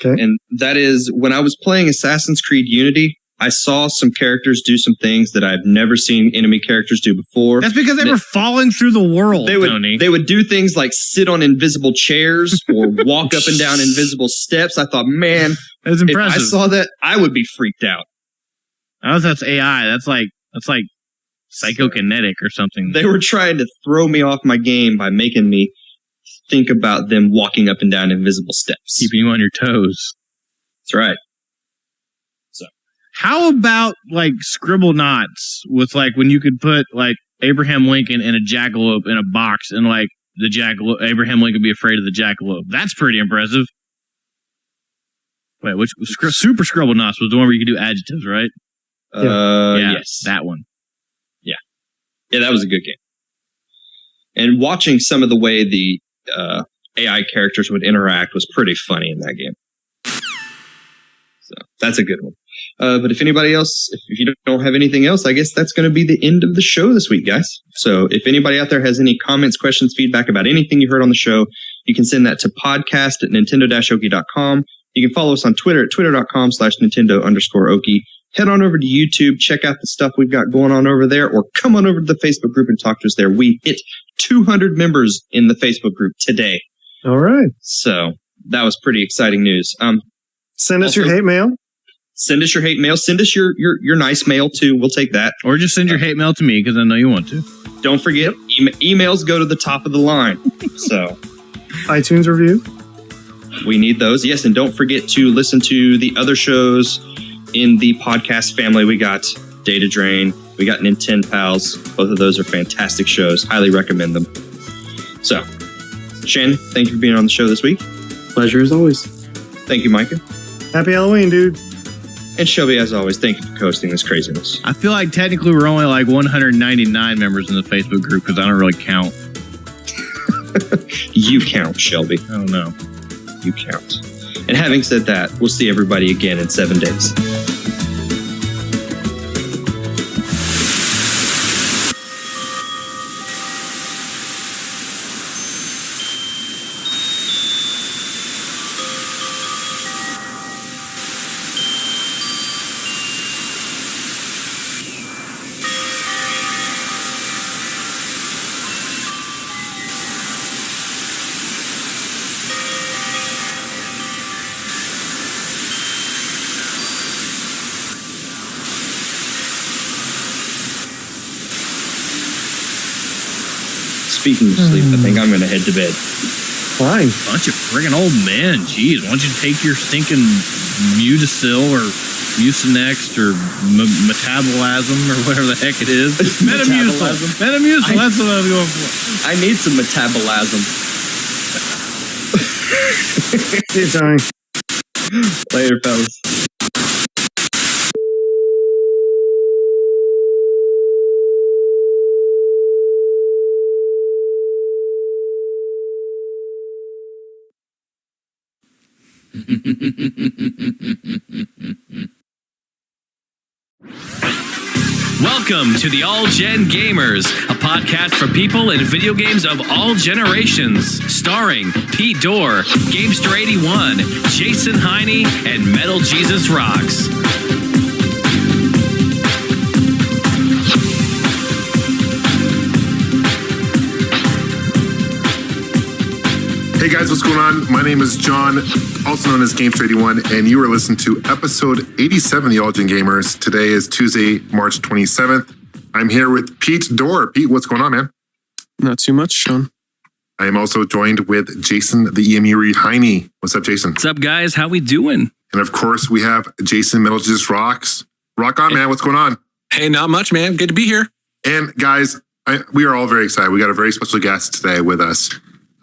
Okay. And that is when I was playing Assassin's Creed Unity, I saw some characters do some things that I've never seen enemy characters do before. That's because they were falling through the world, Tony. They would do things like sit on invisible chairs or walk up and down invisible steps. I thought, man, that's impressive. If I saw that, I would be freaked out. That's AI. That's like psychokinetic or something. They were trying to throw me off my game by making me think about them walking up and down invisible steps. Keeping you on your toes. That's right. How about like scribble knots with like when you could put like Abraham Lincoln and a jackalope in a box and like the Abraham Lincoln be afraid of the jackalope? That's pretty impressive. Wait, which Super Scribble Knots was the one where you could do adjectives, right? Yes, that one. Yeah, that was a good game. And watching some of the way the AI characters would interact was pretty funny in that game. So that's a good one. But if anybody else, if you don't have anything else, I guess that's going to be the end of the show this week, guys. So if anybody out there has any comments, questions, feedback about anything you heard on the show, you can send that to podcast@nintendo-oki.com. You can follow us on Twitter at twitter.com/Nintendo_Oki. Head on over to YouTube, check out the stuff we've got going on over there, or come on over to the Facebook group and talk to us there. We hit 200 members in the Facebook group today. All right. So that was pretty exciting news. Send us your hate mail. Send us your hate mail. Send us your nice mail too. We'll take that. Or just send your hate mail to me because I know you want to. Don't forget, emails go to the top of the line. So, iTunes review. We need those. Yes, and don't forget to listen to the other shows in the podcast family. We got Data Drain. We got Nintendo Pals. Both of those are fantastic shows. Highly recommend them. So, Shannon, thank you for being on the show this week. Pleasure as always. Thank you, Micah. Happy Halloween, dude. And Shelby, as always, thank you for hosting this craziness. I feel like technically we're only like 199 members in the Facebook group because I don't really count. You count, Shelby. I don't know. You count. And having said that, we'll see everybody again in 7 days. speaking of sleep, I think I'm going to head to bed. Fine. Bunch of friggin' old men. Jeez, why don't you take your stinking Mutasil or Mucinex or Metabolism or whatever the heck it is. Metamucil. Metamucil, that's what I was going for. I need some metabolism. See you, Tony. Later, fellas. Welcome to the All Gen Gamers, a podcast for people in video games of all generations, starring Pete Dorr, Gamester81, Jason Heine, and Metal Jesus Rocks. Hey guys, what's going on? My name is John, also known as Gamester81, and you are listening to episode 87 of the All Gen Gamers. Today is Tuesday, March 27th. I'm here with Pete Dorr. Pete, what's going on, man? Not too much, Sean. I am also joined with Jason, the EMU Heine. What's up, Jason? What's up, guys? How we doing? And of course, we have Jason Metal Jesus Rocks. Rock on, man. What's going on? Hey, not much, man. Good to be here. And guys, we are all very excited. We got a very special guest today with us.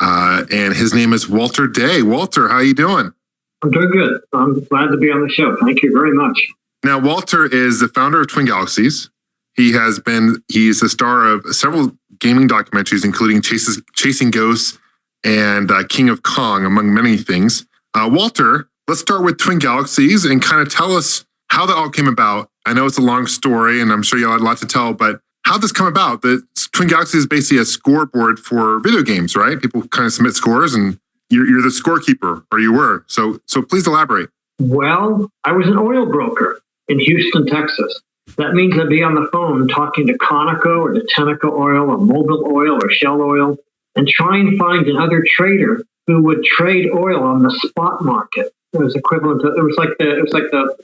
And his name is Walter Day. Walter, how you doing? I'm doing good. I'm glad to be on the show. Thank you very much. Now, Walter is the founder of Twin Galaxies. He's the star of several gaming documentaries, including Chasing Ghosts and King of Kong, among many things. Walter, let's start with Twin Galaxies and kind of tell us how that all came about. I know it's a long story, and I'm sure you had a lot to tell, but how'd this come about? The Twin Galaxies is basically a scoreboard for video games, right? People kind of submit scores, and you're the scorekeeper, or you were. So please elaborate. Well, I was an oil broker in Houston, Texas. That means I'd be on the phone talking to Conoco or to Tenneco Oil or Mobil Oil or Shell Oil and try and find another trader who would trade oil on the spot market. It was equivalent to, it was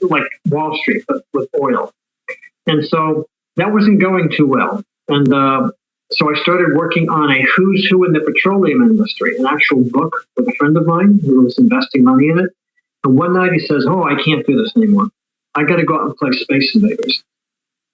like Wall Street, but with oil. And so that wasn't going too well. And so I started working on a who's who in the petroleum industry, an actual book with a friend of mine who was investing money in it. And one night he says, "Oh, I can't do this anymore. I got to go out and play Space Invaders."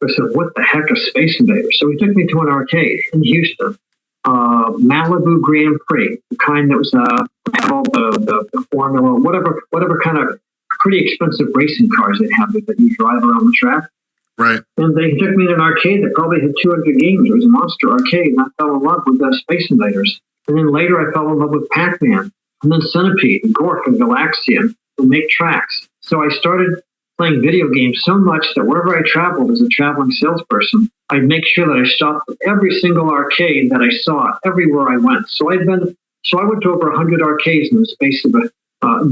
I said, "What the heck is Space Invaders?" So he took me to an arcade in Houston, Malibu Grand Prix, the kind that was had all the formula, whatever kind of pretty expensive racing cars they have that you drive around the track. Right. And they took me to an arcade that probably had 200 games. It was a monster arcade, and I fell in love with Space Invaders. And then later I fell in love with Pac-Man, and then Centipede, and Gork, and Galaxian, and Make Tracks. So I started playing video games so much that wherever I traveled as a traveling salesperson, I'd make sure that I stopped at every single arcade that I saw everywhere I went. So I went to over 100 arcades in the space of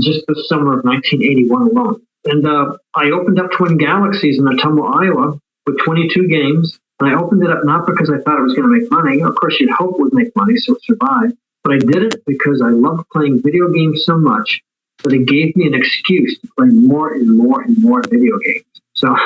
just the summer of 1981 alone. And I opened up Twin Galaxies in Ottumwa, Iowa, with 22 games. And I opened it up not because I thought it was going to make money. Of course, you'd hope it would make money, so it survived. But I did it because I loved playing video games so much that it gave me an excuse to play more and more and more video games. So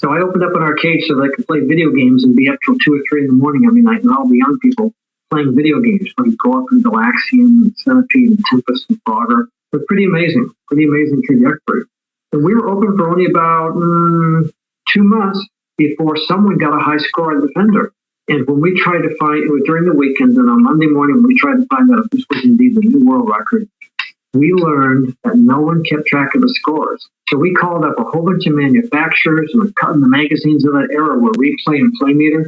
I opened up an arcade so that I could play video games and be up till 2 or 3 in the morning every night, and all the young people playing video games, playing Gork and Galaxian and Centipede and Tempest and Frogger. But pretty amazing trajectory. And we were open for only about 2 months before someone got a high score on Defender. And when we tried to find, it was during the weekend, and on Monday morning, we tried to find out if this was indeed the new world record. We learned that no one kept track of the scores. So we called up a whole bunch of manufacturers and cut in the magazines of that era were Replay and Playmeter,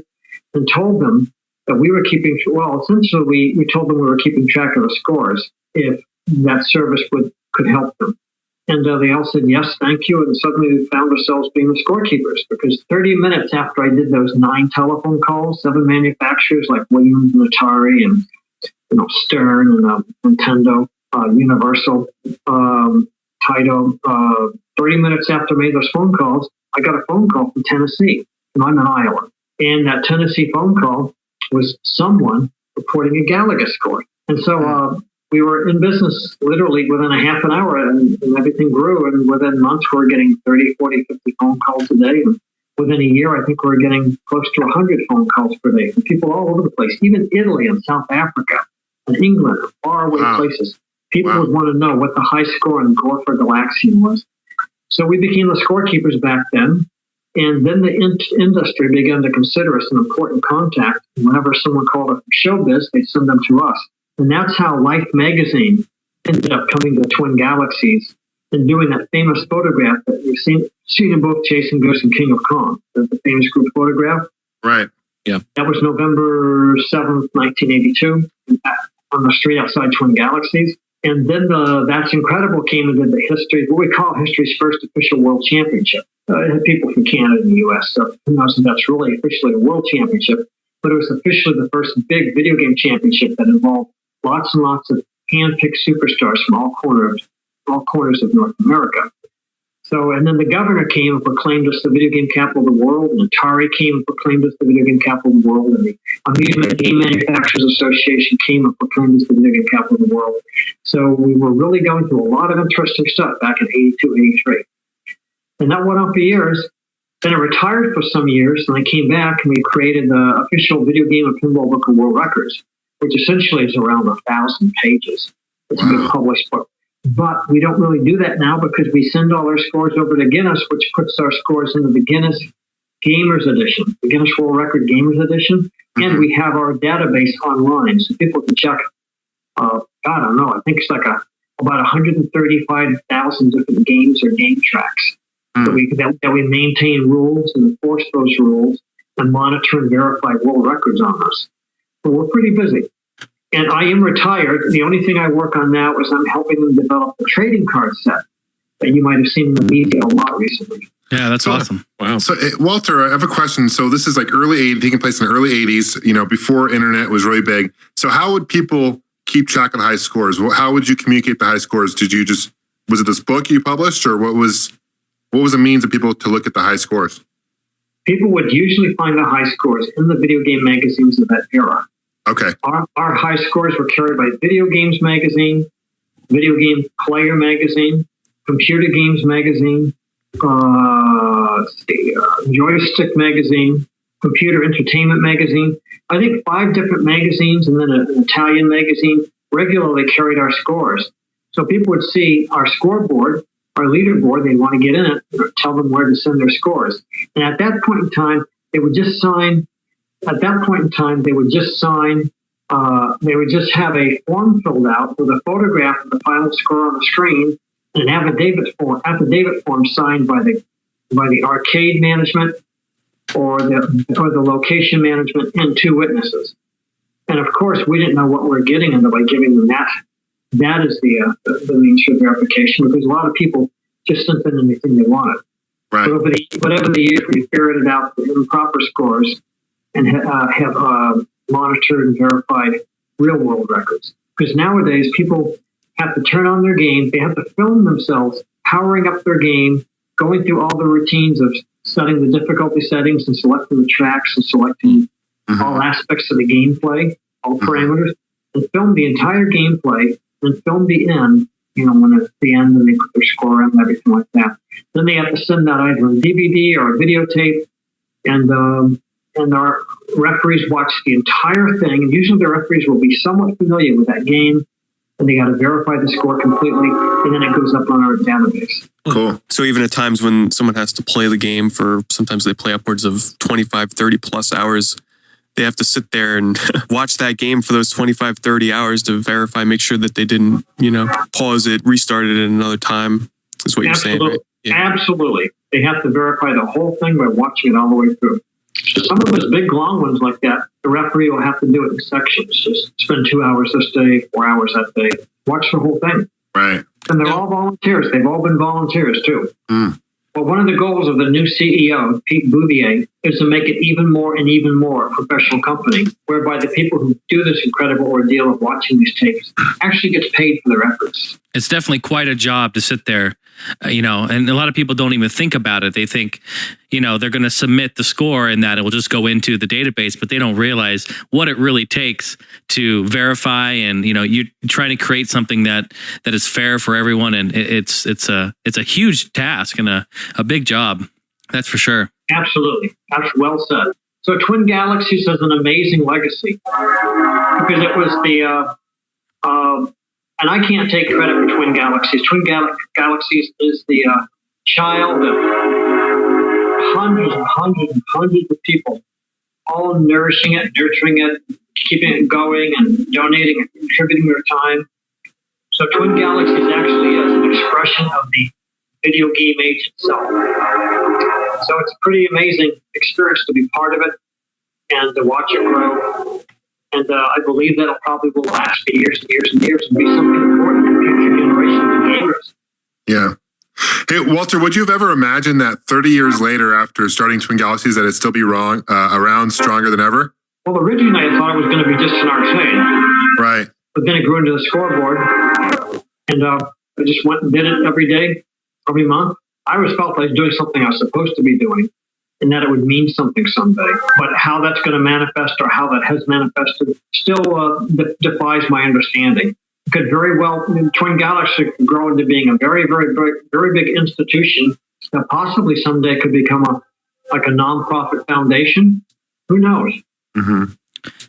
and told them that we were keeping, essentially we told them we were keeping track of the scores if that service could help them. And they all said, yes, thank you. And suddenly we found ourselves being the scorekeepers, because 30 minutes after I did those 9 telephone calls, 7 manufacturers like Williams and Atari and Stern and Nintendo, Universal, Taito, 30 minutes after I made those phone calls, I got a phone call from Tennessee, and I'm in Iowa. And that Tennessee phone call was someone reporting a Galaga score. And so we were in business literally within a half an hour, and everything grew. And within months, we were getting 30, 40, 50 phone calls a day. And within a year, I think we're getting close to 100 phone calls per day from people all over the place, even Italy and South Africa and England, faraway places. People would want to know what the high score in Gorfa Galaxian was. So we became the scorekeepers back then. And then the industry began to consider us an important contact. Whenever someone called up from showbiz, they'd send them to us. And that's how Life magazine ended up coming to Twin Galaxies and doing that famous photograph that you've seen in both Jason Ghost and King of Kong, the famous group photograph. Right. Yeah. That was November 7th, 1982, on the street outside Twin Galaxies. And then That's Incredible came into the history, what we call history's first official world championship. It had people from Canada and the U.S., so who knows if that's really officially a world championship, but it was officially the first big video game championship that involved lots and lots of hand-picked superstars from all corners of North America. So, and then the governor came and proclaimed us the video game capital of the world, and Atari came and proclaimed us the video game capital of the world, and the Amusement Game Manufacturers Association came and proclaimed us the video game capital of the world. So we were really going through a lot of interesting stuff back in 82, 83. And that went on for years. Then I retired for some years, and I came back, and we created the official video game and pinball book of world records, which essentially is around 1,000 pages. It's a big published book. But we don't really do that now because we send all our scores over to Guinness, which puts our scores into the Guinness Gamers Edition, the Guinness World Record Gamers Edition. And we have our database online, so people can check, I don't know, I think it's like about 135,000 different games or game tracks that we maintain rules and enforce those rules and monitor and verify world records on us. So we're pretty busy. And I am retired. The only thing I work on now is I'm helping them develop a trading card set that you might have seen in the media a lot recently. Yeah, that's awesome. Wow. So, Walter, I have a question. So this is like taking place in the early 80s, before internet was really big. So how would people keep track of the high scores? How would you communicate the high scores? Was it this book you published, or what was the means of people to look at the high scores? People would usually find the high scores in the video game magazines of that era. Okay. Our high scores were carried by Video Games Magazine, Video Game Player Magazine, Computer Games Magazine, Joystick Magazine, Computer Entertainment Magazine. I think 5 different magazines and then an Italian magazine regularly carried our scores. So people would see our scoreboard, our leaderboard, they'd want to get in it, tell them where to send their scores. And at that point in time, they would just have a form filled out with a photograph of the final score on the screen and an affidavit form signed by the arcade management or the location management and 2 witnesses. And of course, we didn't know what we were getting into by giving them that. That is the means for verification, because a lot of people just sent in anything they wanted. Right. But over the years, we ferreted out the improper scores and have monitored and verified real world records. Because nowadays, people have to turn on their game. They have to film themselves powering up their game, going through all the routines of setting the difficulty settings and selecting the tracks and selecting all aspects of the gameplay, all parameters, and film the entire gameplay and film the end, when it's the end and they put their score in and everything like that. Then they have to send that either on DVD or a videotape, and our referees watch the entire thing. And usually the referees will be somewhat familiar with that game, and they got to verify the score completely, and then it goes up on our database. Cool. So even at times when someone has to play the game sometimes they play upwards of 25, 30 plus hours, they have to sit there and watch that game for those 25, 30 hours to verify, make sure that they didn't, pause it, restart it at another time, is what you're saying, right? Yeah. Absolutely. They have to verify the whole thing by watching it all the way through. Some of those big long ones like that, the referee will have to do it in sections. Just spend 2 hours this day, 4 hours that day. Watch the whole thing. Right. And they're all volunteers. They've all been volunteers too. Well, one of the goals of the new CEO, Pete Bouvier, is to make it even more a professional company, whereby the people who do this incredible ordeal of watching these tapes actually gets paid for their efforts. It's definitely quite a job to sit there, and a lot of people don't even think about it. They think, they're going to submit the score and that it will just go into the database, but they don't realize what it really takes to verify. And, you're trying to create something that is fair for everyone. And it's a huge task and a big job. That's for sure. Absolutely. That's well said. So Twin Galaxies has an amazing legacy because it was the, and I can't take credit for Twin Galaxies. Twin Galaxies is the child of hundreds and hundreds and hundreds of people, all nourishing it, nurturing it, keeping it going, and donating and contributing their time. So Twin Galaxies actually is an expression of the video game age itself. So it's a pretty amazing experience to be part of it and to watch it grow. And I believe that it probably will last for years and years and years and be something important for future generations of gamers. Yeah. Hey, Walter, would you have ever imagined that 30 years later after starting Twin Galaxies that it'd still be around stronger than ever? Well, originally I thought it was going to be just an arcade. Right. But then it grew into the scoreboard. And I just went and did it every day, every month. I always felt I was doing something I was supposed to be doing and that it would mean something someday. But how that's going to manifest or how that has manifested still defies my understanding. It could very well, Twin Galaxies could grow into being a very, very, very, very big institution that possibly someday could become a nonprofit foundation. Who knows? Mm-hmm.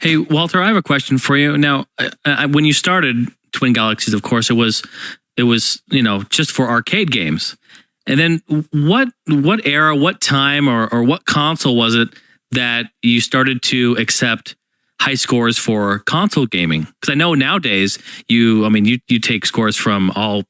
Hey, Walter, I have a question for you. Now, when you started Twin Galaxies, of course, it was just for arcade games. And then what era, what time, or what console was it that you started to accept high scores for console gaming? Because I know nowadays you take scores from all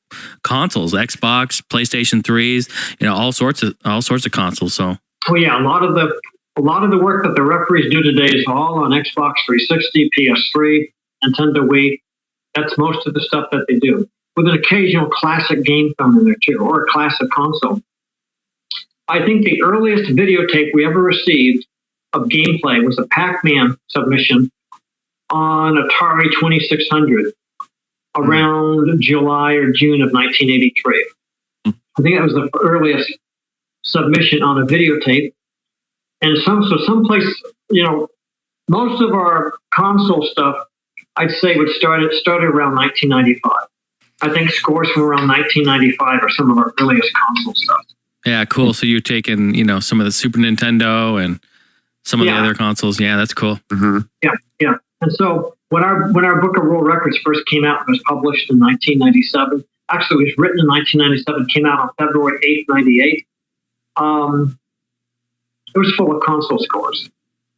consoles, Xbox, PlayStation 3s, all sorts of consoles. So yeah, a lot of the work that the referees do today is all on Xbox 360, PS3, Nintendo Wii. That's most of the stuff that they do, with an occasional classic game thrown in there too, or a classic console. I think the earliest videotape we ever received of gameplay was a Pac-Man submission on Atari 2600 around July or June of 1983. I think that was the earliest submission on a videotape. And someplace, most of our console stuff, I'd say started around 1995. I think scores from around 1995 are some of our earliest console stuff. Yeah, cool. So you've taken, some of the Super Nintendo and some of the other consoles. Yeah, that's cool. Mm-hmm. Yeah. And so when our Book of World Records first came out, it was published in 1997. Actually, it was written in 1997, came out on February 8th, 98. It was full of console scores.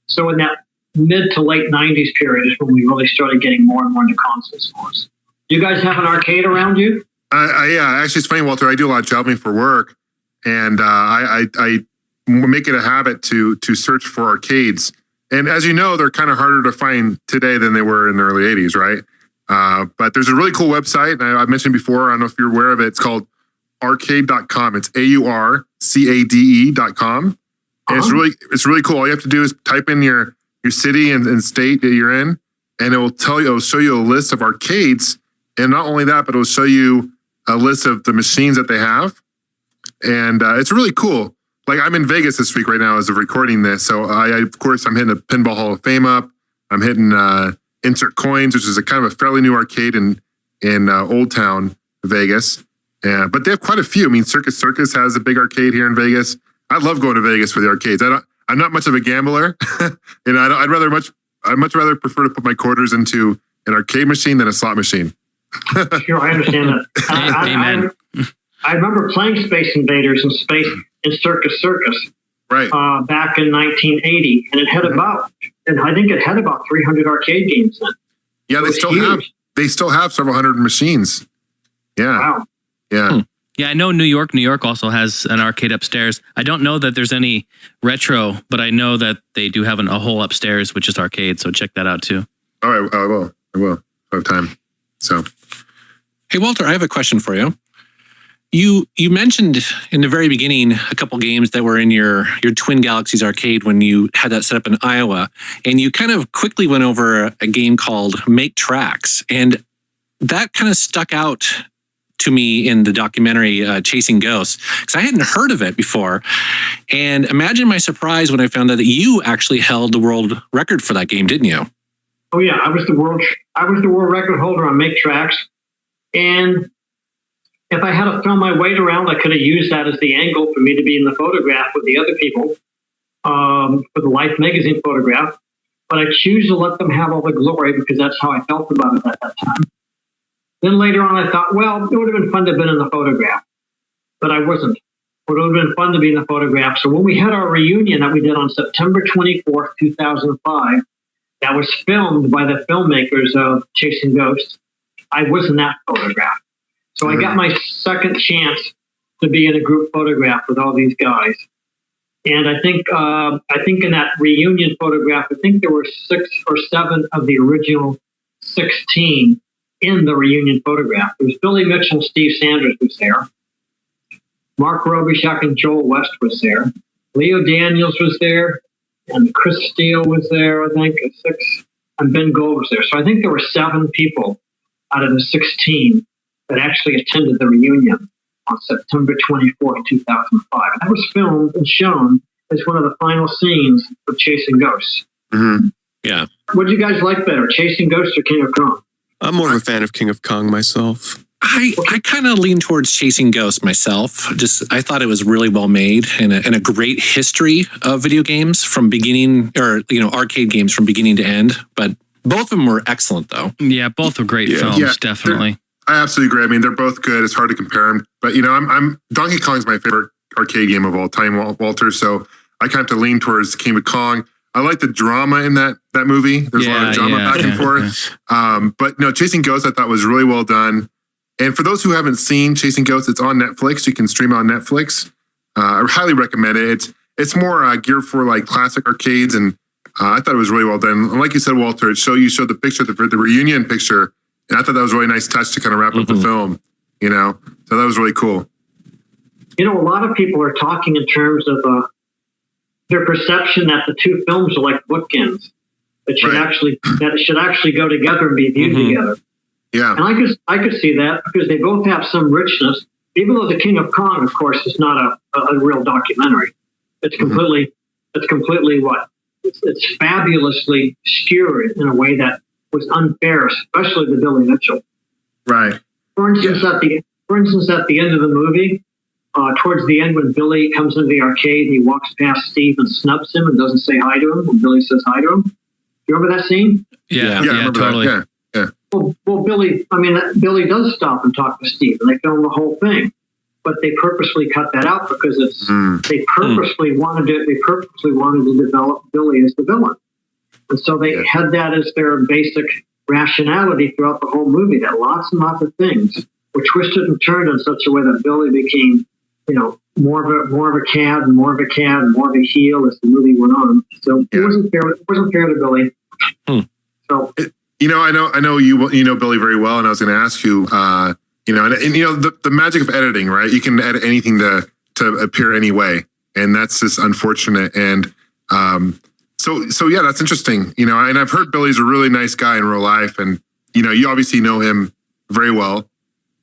So in that mid to late 90s period is when we really started getting more and more into console scores. Do you guys have an arcade around you? Yeah, actually, it's funny, Walter. I do a lot of traveling for work, and I make it a habit to search for arcades. And as you know, they're kind of harder to find today than they were in the early 80s, right? But there's a really cool website, and I mentioned before, I don't know if you're aware of it, it's called arcade.com. It's AURCADE.com. And it's really cool. All you have to do is type in your city and state that you're in, and it'll show you a list of arcades. And not only that, but it'll show you a list of the machines that they have. And it's really cool. Like, I'm in Vegas this week right now as of recording this. So of course, I'm hitting the Pinball Hall of Fame up. I'm hitting Insert Coins, which is a kind of a fairly new arcade in Old Town, Vegas. But they have quite a few. I mean, Circus has a big arcade here in Vegas. I love going to Vegas for the arcades. I'm not much of a gambler. I'd much rather prefer to put my quarters into an arcade machine than a slot machine. Sure, I understand that. Amen. I remember playing Space Invaders and Circus, right, back in 1980, and it had about 300 arcade games then. Yeah, they still have several hundred machines. Yeah. Wow. Yeah. Yeah, I know New York also has an arcade upstairs. I don't know that there's any retro, but I know that they do have a whole upstairs, which is arcade. So check that out too. All right, I will. I have time. So, hey, Walter, I have a question for you. You mentioned in the very beginning a couple games that were in your Twin Galaxies arcade when you had that set up in Iowa, and you kind of quickly went over a game called Make Tracks, and that kind of stuck out to me in the documentary Chasing Ghosts, because I hadn't heard of it before. And imagine my surprise when I found out that you actually held the world record for that game, didn't you? Oh yeah, I was the world record holder on Make Tracks, and if I had to throw my weight around, I could have used that as the angle for me to be in the photograph with the other people, for the Life magazine photograph. But I choose to let them have all the glory because that's how I felt about it at that time. Then later on, I thought, well, it would have been fun to have been in the photograph, but I wasn't. It would have been fun to be in the photograph. So when we had our reunion that we did on September 24th, 2005, that was filmed by the filmmakers of Chasing Ghosts, I was in that photograph. So I got my second chance to be in a group photograph with all these guys. And I think in that reunion photograph, I think there were 6 or 7 of the original 16 in the reunion photograph. There was Billy Mitchell, Steve Sanders was there. Mark Robichaud and Joel West was there. Leo Daniels was there. And Chris Steele was there, I think, 6. And Ben Gold was there. So I think there were 7 people out of the 16 that actually attended the reunion on September 24th, 2005. And that was filmed and shown as one of the final scenes of Chasing Ghosts. Mm-hmm. Yeah. What do you guys like better, Chasing Ghosts or King of Kong? I'm more of a fan of King of Kong myself. I kind of lean towards Chasing Ghosts myself. I thought it was really well made and a great history of video games from beginning, or arcade games from beginning to end. But both of them were excellent, though. Yeah, both are great films, definitely. I absolutely agree. I mean, they're both good. It's hard to compare them. But I'm Donkey Kong's my favorite arcade game of all time, Walter. So I kind of have to lean towards King of Kong. I like the drama in that movie. There's a lot of drama back and forth. But no, Chasing Ghosts I thought was really well done. And for those who haven't seen Chasing Ghosts, it's on Netflix. You can stream it on Netflix. I highly recommend it. It's more geared for like classic arcades, and I thought it was really well done. And like you said, Walter, you showed the picture, the reunion picture, and I thought that was a really nice touch to kind of wrap up the film. So that was really cool. A lot of people are talking in terms of their perception that the two films are like bookends. That should actually go together and be viewed together. Yeah, and I could see that because they both have some richness. Even though the King of Kong, of course, is not a real documentary. It's completely it's fabulously skewed in a way that was unfair, especially to Billy Mitchell. Right. For instance, at the end of the movie, towards the end when Billy comes into the arcade, he walks past Steve and snubs him and doesn't say hi to him, and Billy says hi to him. Do you remember that scene? Yeah, totally. That. Yeah. Well, Billy does stop and talk to Steve, and they film the whole thing. But they purposely cut that out because they purposely wanted to develop Billy as the villain, and so they had that as their basic rationality throughout the whole movie. That lots and lots of things were twisted and turned in such a way that Billy became, more of a cad and more of a cad and more of a heel as the movie went on. So it wasn't fair. It wasn't fair to Billy. So. I know you know Billy very well, and I was going to ask you, the magic of editing, right? You can edit anything to appear any way, and that's just unfortunate. And so yeah, that's interesting. And I've heard Billy's a really nice guy in real life, and you obviously know him very well.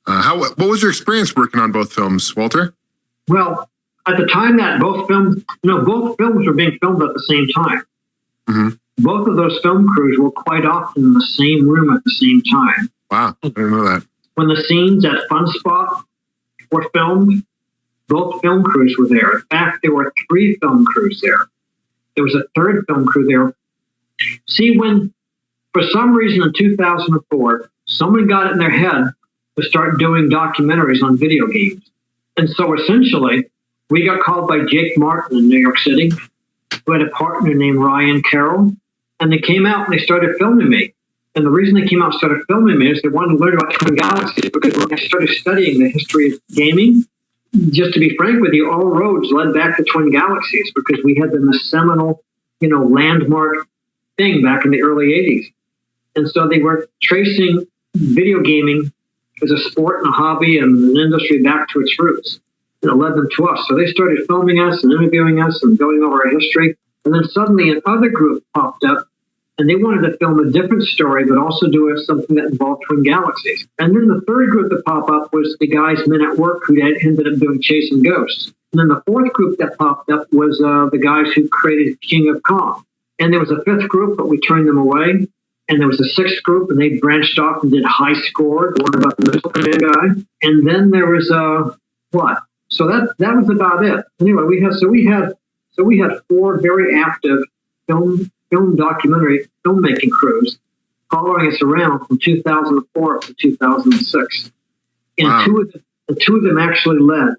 What was your experience working on both films, Walter? Well, at the time that both films were being filmed at the same time. Mm-hmm. Both of those film crews were quite often in the same room at the same time. Wow, I didn't know that. When the scenes at Fun Spot were filmed, both film crews were there. In fact, there were 3 film crews there. There was a third film crew there. See, when, for some reason in 2004, someone got it in their head to start doing documentaries on video games. And so essentially, we got called by Jake Martin in New York City, who had a partner named Ryan Carroll, and they came out and they started filming me. And the reason they came out and started filming me is they wanted to learn about Twin Galaxies, because when I started studying the history of gaming, just to be frank with you, all roads led back to Twin Galaxies because we had been the seminal, landmark thing back in the early 80s. And so they were tracing video gaming as a sport and a hobby and an industry back to its roots. And it led them to us. So they started filming us and interviewing us and going over our history. And then suddenly another group popped up, and they wanted to film a different story, but also do something that involved Twin Galaxies. And then the third group that popped up was the guys, Men at Work, who ended up doing Chasing Ghosts. And then the fourth group that popped up was the guys who created King of Kong. And there was a fifth group, but we turned them away. And there was a sixth group, and they branched off and did High Score, one about the Missile Command guy. And then there was what? So that was about it. Anyway, we had 4 very active film documentary filmmaking crews following us around from 2004 up to 2006. And wow. two of them actually led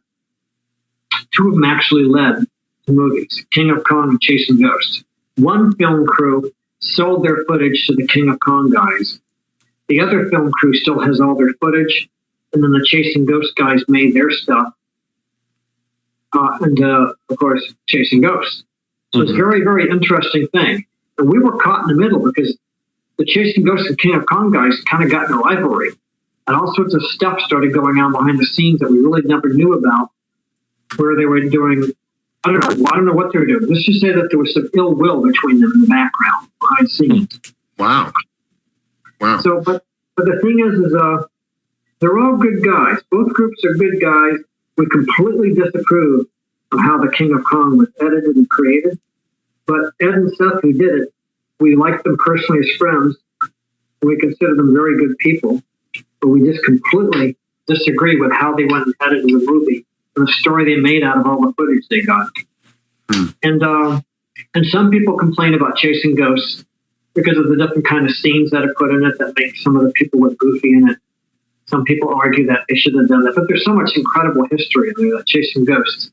the movies, King of Kong and Chasing Ghosts. One film crew sold their footage to the King of Kong guys. The other film crew still has all their footage, and then the Chasing Ghosts guys made their stuff. Of course, Chasing Ghosts. So it's a very, very interesting thing. And we were caught in the middle because the Chasing Ghosts and King of Kong guys kind of got in a rivalry. And all sorts of stuff started going on behind the scenes that we really never knew about, where they were doing, I don't know what they were doing. Let's just say that there was some ill will between them in the background, behind the scenes. Wow. So, but the thing is they're all good guys. Both groups are good guys. We completely disapprove of how the King of Kong was edited and created. But Ed and Seth, who did it, we liked them personally as friends. And we consider them very good people. But we just completely disagree with how they went and edited the movie and the story they made out of all the footage they got. And some people complain about Chasing Ghosts because of the different kind of scenes that are put in it that make some of the people look goofy in it. Some people argue that they should have done that, but there's so much incredible history in there that Chasing Ghosts.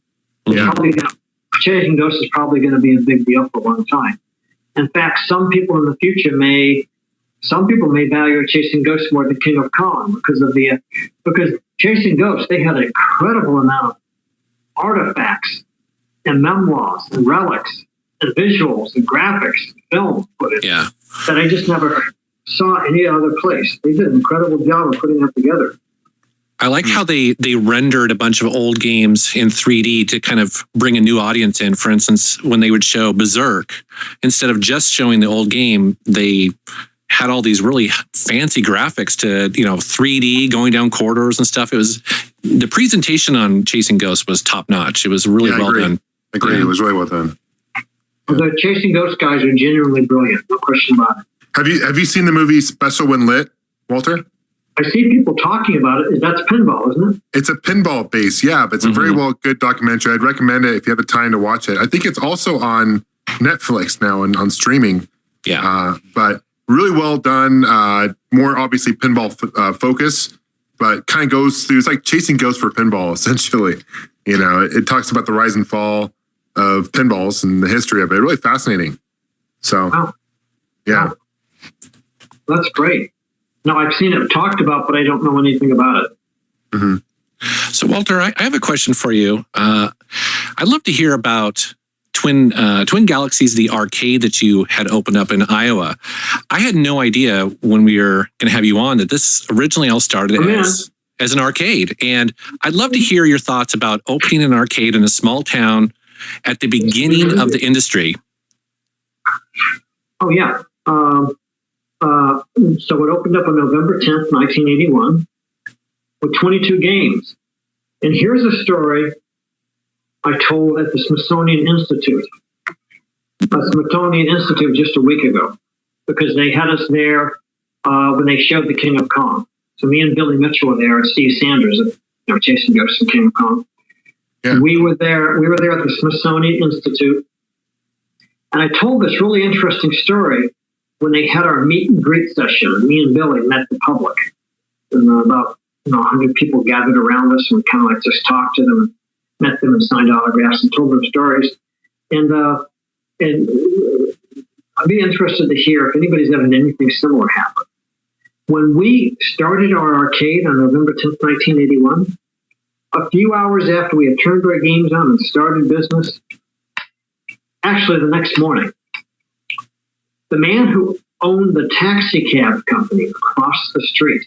Chasing Ghosts is probably going to be a big deal for a long time. In fact, some people in the future may value Chasing Ghosts more than King of Kong because Chasing Ghosts, they had an incredible amount of artifacts and memoirs and relics and visuals and graphics and film footage that I just never saw any other place. They did an incredible job of putting that together. I like how they rendered a bunch of old games in 3D to kind of bring a new audience in. For instance, when they would show Berserk, instead of just showing the old game, they had all these really fancy graphics to, 3D going down corridors and stuff. It was, the presentation on Chasing Ghosts was top notch. It was really well done. I agree. Yeah. It was really well done. The Chasing Ghosts guys are genuinely brilliant. No question about it. Have you seen the movie Special When Lit, Walter? I see people talking about it. That's pinball, isn't it? It's a pinball base, yeah, but it's a very good documentary. I'd recommend it if you have the time to watch it. I think it's also on Netflix now and on streaming. Yeah. But really well done. More obviously pinball focus, but kind of goes through, it's like Chasing Ghosts for pinball, essentially. It talks about the rise and fall of pinballs and the history of it. Really fascinating. So, yeah. That's great. No, I've seen it talked about, but I don't know anything about it. Mm-hmm. So, Walter, I have a question for you. I'd love to hear about Twin Galaxies, the arcade that you had opened up in Iowa. I had no idea when we were going to have you on that this originally all started as an arcade. And I'd love to hear your thoughts about opening an arcade in a small town at the beginning of the industry. Oh, yeah. So it opened up on November 10th, 1981 with 22 games. And here's a story I told at the Smithsonian Institute. Just a week ago, because they had us there when they showed the King of Kong. So me and Billy Mitchell were there, and Steve Sanders, Chasing Ghosts and King of Kong. Yeah. We were there at the Smithsonian Institute. And I told this really interesting story when they had our meet and greet session. Me and Billy met the public, and about 100 people gathered around us, and we kind of like just talked to them, met them, and signed autographs and told them stories. And I'd be interested to hear if anybody's ever had anything similar happen. When we started our arcade on November 10th, 1981, a few hours after we had turned our games on and started business, actually the next morning, the man who owned the taxi cab company across the street,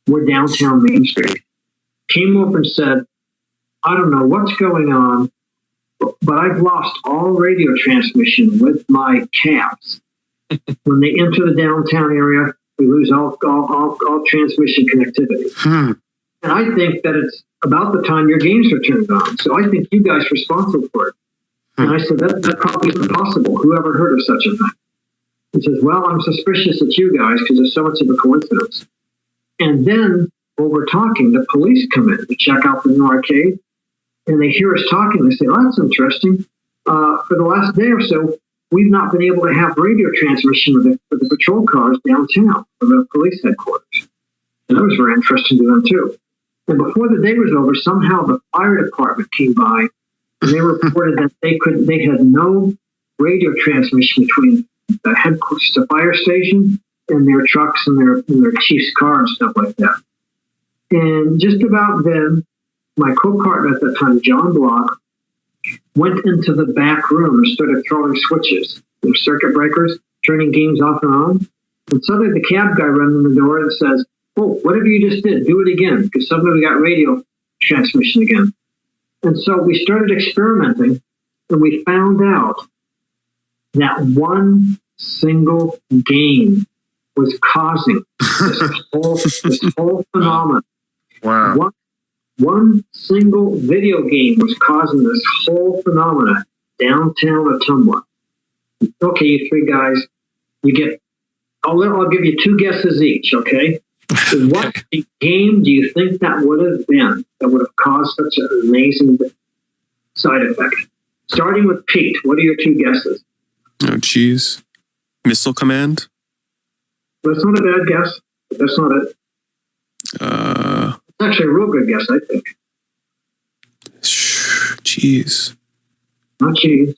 we're downtown Main Street, came over and said, I don't know what's going on, but I've lost all radio transmission with my cabs. When they enter the downtown area, we lose all transmission connectivity. And I think that it's about the time your games are turned on. So I think you guys are responsible for it. And I said, that probably isn't possible. Who ever heard of such a thing? He says, well, I'm suspicious it's you guys because there's so much of a coincidence. And then, while we're talking, the police come in to check out the new arcade, and they hear us talking. They say, oh, that's interesting. For the last day or so, we've not been able to have radio transmission with the patrol cars downtown from the police headquarters. And that was very interesting to them, too. And before the day was over, somehow the fire department came by, and they reported that they had no radio transmission between the headquarters, the fire station, and their trucks and their chief's car and stuff like that. And just about then, my co-partner at that time, John Block, went into the back room and started throwing switches, circuit breakers, turning games off and on. And suddenly the cab guy runs in the door and says, oh, whatever you just did, do it again, because suddenly we got radio transmission again. And so we started experimenting, and we found out that one single game was causing this whole phenomenon. Wow. One single video game was causing this whole phenomena downtown Ottumwa. Okay, you three guys, you get, I'll give you 2 guesses each, okay? What game do you think that would have been that would have caused such an amazing side effect? Starting with Pete, what are your 2 guesses? Oh, geez. Missile Command? That's not a bad guess, but that's not it. It's actually a real good guess, I think. Jeez. Not cheese.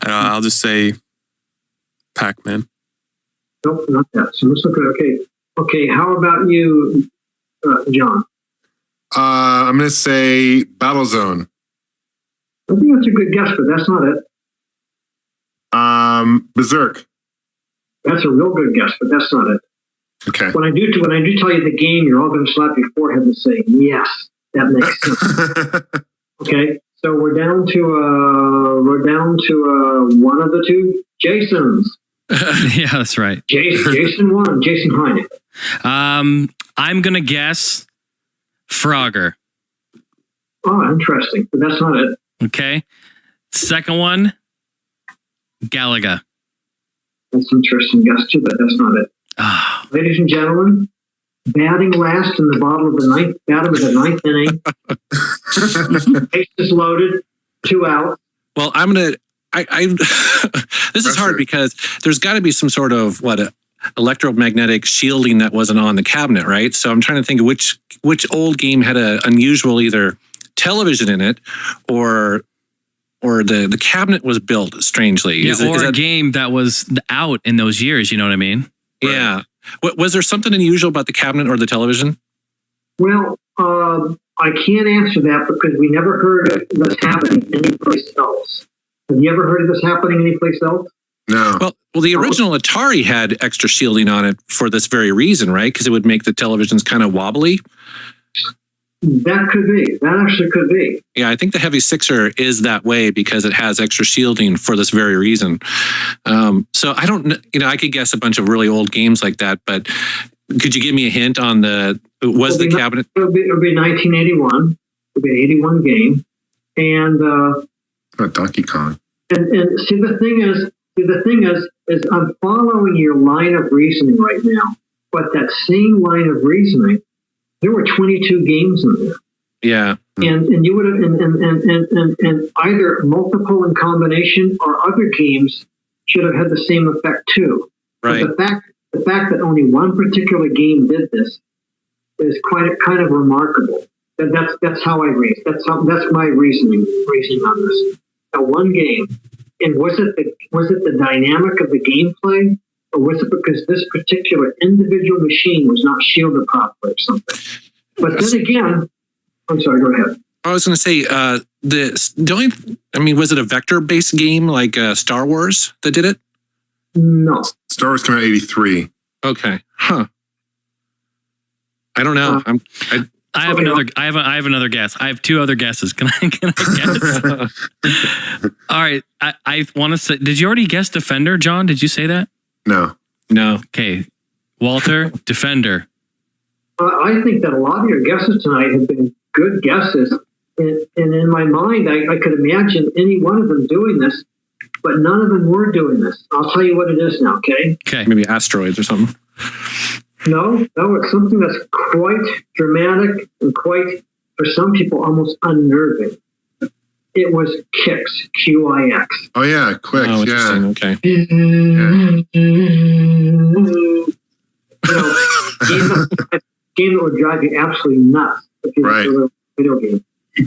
I'll just say Pac-Man. Nope, not that. So let's look at Okay, how about you, John? I'm going to say Battlezone. I think that's a good guess, but that's not it. Berserk. That's a real good guess, but that's not it. Okay. When I do tell you the game, you're all going to slap your forehead and say, yes, that makes sense. Okay, so we're down to one of the 2. Jason's. Yeah, that's right. Jason won. Jason Hynek. I'm gonna guess Frogger. Oh, interesting, but that's not it. Okay. Second one, Galaga. That's an interesting guess too, but that's not it. Oh. Ladies and gentlemen, batting last in the bottom of the ninth inning. Base is loaded, 2 out. Well, I'm gonna. This is hard because there's got to be some sort of electromagnetic shielding that wasn't on the cabinet, right? So I'm trying to think of which old game had an unusual either television in it or the cabinet was built strangely. Yeah, is a game that was out in those years. You know what I mean? Yeah. Was there something unusual about the cabinet or the television? Well, I can't answer that because we never heard of this happening anyplace else. Have you ever heard of this happening anyplace else? No. Well, the original Atari had extra shielding on it for this very reason, right? Because it would make the televisions kind of wobbly. That could be. That actually could be. Yeah, I think the Heavy Sixer is that way because it has extra shielding for this very reason. So I don't, I could guess a bunch of really old games like that, but could you give me a hint on the cabinet? It would be 1981. It would be an 81 game. And Donkey Kong. And see, the thing is I'm following your line of reasoning right now, but that same line of reasoning, there were 22 games in there. Yeah. And you would have, and either multiple in combination or other games should have had the same effect too. Right. But the fact that only one particular game did this is kind of remarkable. That's how I reason. That's my reasoning on this. One game, and was it the dynamic of the gameplay, or was it because this particular individual machine was not shielded properly or something? But then again, I'm sorry. Go ahead. I was going to say was it a vector-based game like Star Wars that did it? No. Star Wars came out 83. Okay. Huh. I don't know. I have another guess. I have 2 other guesses. Can I guess? All right. I want to say, did you already guess Defender, John? Did you say that? No. Okay. Walter, Defender. I think that a lot of your guesses tonight have been good guesses. And in my mind, I could imagine any one of them doing this. but none of them were doing this. I'll tell you what it is now, okay? Okay. Maybe asteroids or something. No, it's something that's quite dramatic and quite, for some people, almost unnerving. It was Qix, Q-I-X. Oh, yeah, Qix, Oh, interesting. Okay. Game that would drive you absolutely nuts if you were a video game.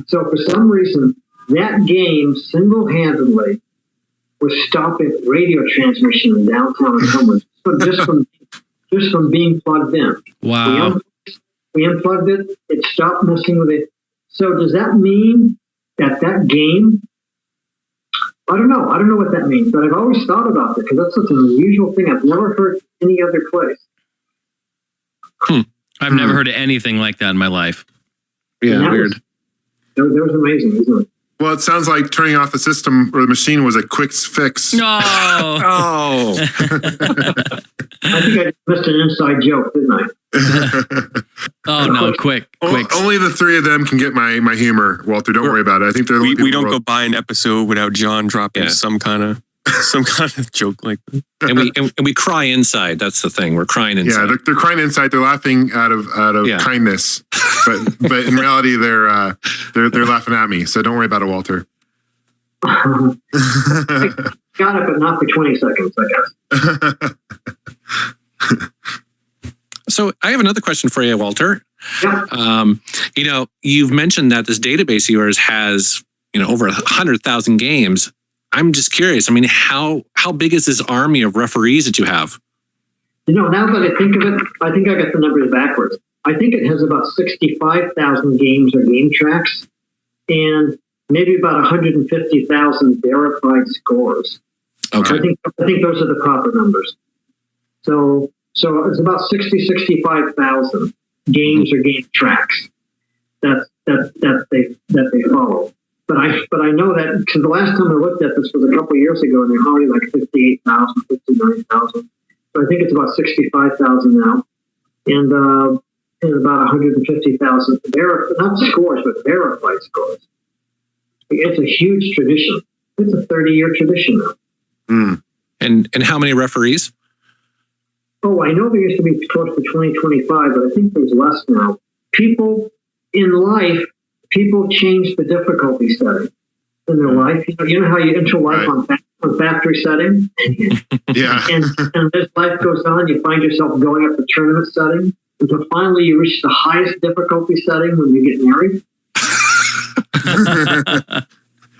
So for some reason, that game single-handedly was stopping radio transmission in downtown Homeland just from being plugged in. Wow. We unplugged it. It stopped messing with it. So does that mean that game? I don't know. I don't know what that means, but I've always thought about it because that's such an unusual thing. I've never heard any other place. I've never heard of anything like that in my life. Yeah, weird. That was amazing, isn't it? Well, it sounds like turning off the system or the machine was a quick fix. No. I think I missed an inside joke, didn't I? Oh, no, quick. Only the three of them can get my humor, Walter. Don't worry about it. I think they're the only we don't people go by an episode without John dropping some kind of joke like that. and we cry inside. That's the thing. We're crying inside. Yeah, they're crying inside. They're laughing out of kindness, but in reality, they're laughing at me. So don't worry about it, Walter. Got it, but not for 20 seconds, I guess. So I have another question for you, Walter. Yeah. You've mentioned that this database of yours has, over 100,000 games. I'm just curious. I mean, how big is this army of referees that you have? Now that I think of it, I think I got the numbers backwards. I think it has about 65,000 games or game tracks and maybe about 150,000 verified scores. Okay. I think those are the proper numbers. So it's about 65,000 games or game tracks that they follow. But I know that because the last time I looked at this was a couple of years ago, and they're already like 58,000, 59,000. So I think it's about 65,000 now, and about 150,000 not scores, but verified scores. It's a huge tradition. It's a 30-year tradition now. And how many referees? Oh, I know there used to be close to 20, 25, but I think there's less now. People in life. People change the difficulty setting in their life. You know how you enter life on factory setting? Yeah. and as life goes on, you find yourself going up the tournament setting until finally you reach the highest difficulty setting when you get married.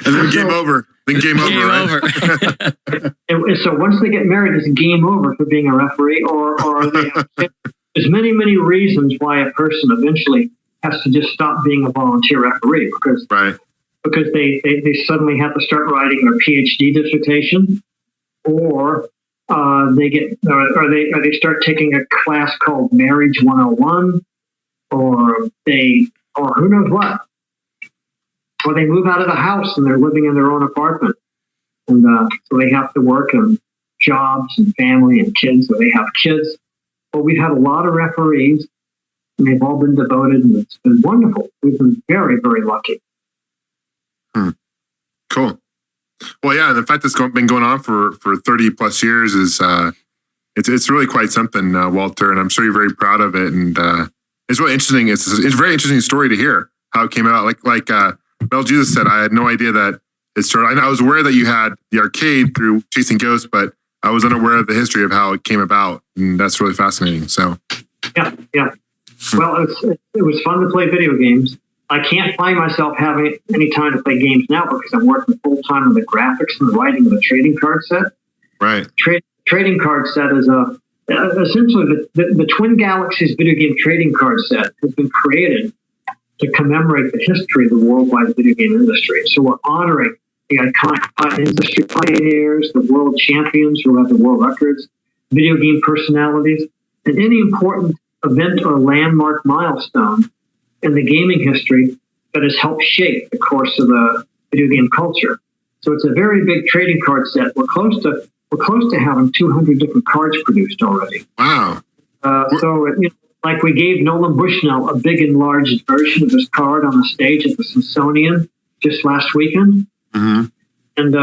And then game over. Then game over, right? And so once they get married, it's game over for being a referee, or there's many, many reasons why a person eventually has to just stop being a volunteer referee because they suddenly have to start writing their PhD dissertation, or they start taking a class called Marriage 101, or who knows what, or they move out of the house and they're living in their own apartment, and so they have to work and jobs and family and kids, so they have kids. But we've had a lot of referees. And they've all been devoted, and it's been wonderful. We've been very, very lucky. Cool. Well, yeah, and the fact that it's been going on for 30 plus years is it's really quite something, Walter. And I'm sure you're very proud of it. And it's really interesting. It's a very interesting story to hear how it came out. Like Mel Jesus said, I had no idea that it started. I was aware that you had the arcade through Chasing Ghosts, but I was unaware of the history of how it came about, and that's really fascinating. So, yeah. Well, it was fun to play video games. I can't find myself having any time to play games now because I'm working full time on the graphics and the writing of the trading card set. Right. Trading card set is essentially the Twin Galaxies video game trading card set has been created to commemorate the history of the worldwide video game industry. So we're honoring the iconic industry pioneers, the world champions who have the world records, video game personalities, and any important event or landmark milestone in the gaming history that has helped shape the course of the video game culture. So it's a very big trading card set. We're close to having 200 different cards produced already. Wow. Like we gave Nolan Bushnell a big enlarged version of his card on the stage at the Smithsonian just last weekend. Mm-hmm. And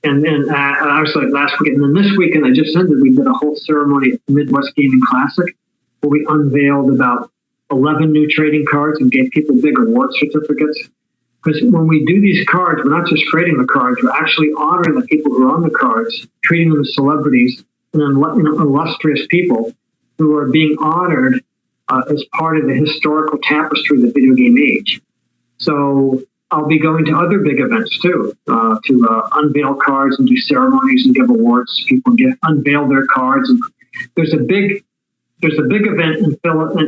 And then I was like last weekend, and then this weekend I just ended. We did a whole ceremony at the Midwest Gaming Classic where we unveiled about 11 new trading cards and gave people big award certificates. Because when we do these cards, we're not just creating the cards; we're actually honoring the people who are on the cards, treating them as celebrities and illustrious people who are being honored as part of the historical tapestry of the video game age. So I'll be going to other big events too, to unveil cards and do ceremonies and give awards to people and unveil their cards. And there's a big event in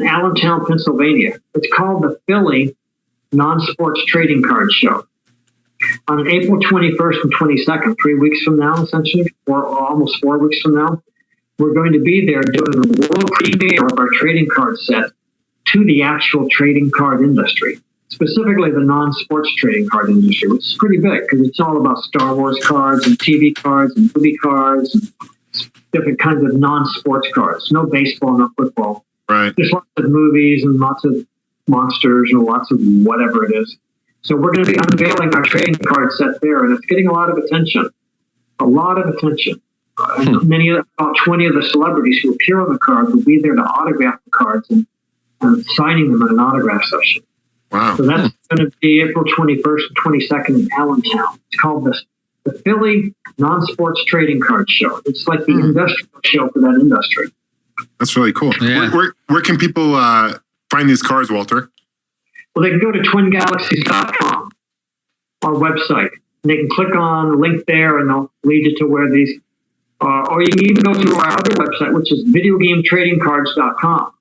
Allentown, Pennsylvania. It's called the Philly Non-Sports Trading Card Show. On April 21st and 22nd, 3 weeks from now, essentially, or almost 4 weeks from now, we're going to be there doing the world premiere of our trading card set to the actual trading card industry, specifically the non-sports trading card industry, which is pretty big because it's all about Star Wars cards and TV cards and movie cards and different kinds of non-sports cards. No baseball, no football. Right. There's lots of movies and lots of monsters and lots of whatever it is. So we're going to be unveiling our trading card set there, and it's getting a lot of attention. A lot of attention. About 20 of the celebrities who appear on the cards will be there to autograph the cards and signing them in an autograph session. Wow. So that's going to be April 21st and 22nd in Allentown. It's called the Philly Non-Sports Trading Card Show. It's like the industrial show for that industry. That's really cool. Yeah. Where can people find these cards, Walter? Well, they can go to twingalaxies.com, our website. And they can click on the link there, and they'll lead you to where these. Or you can even go to our other website, which is videogametradingcards.com.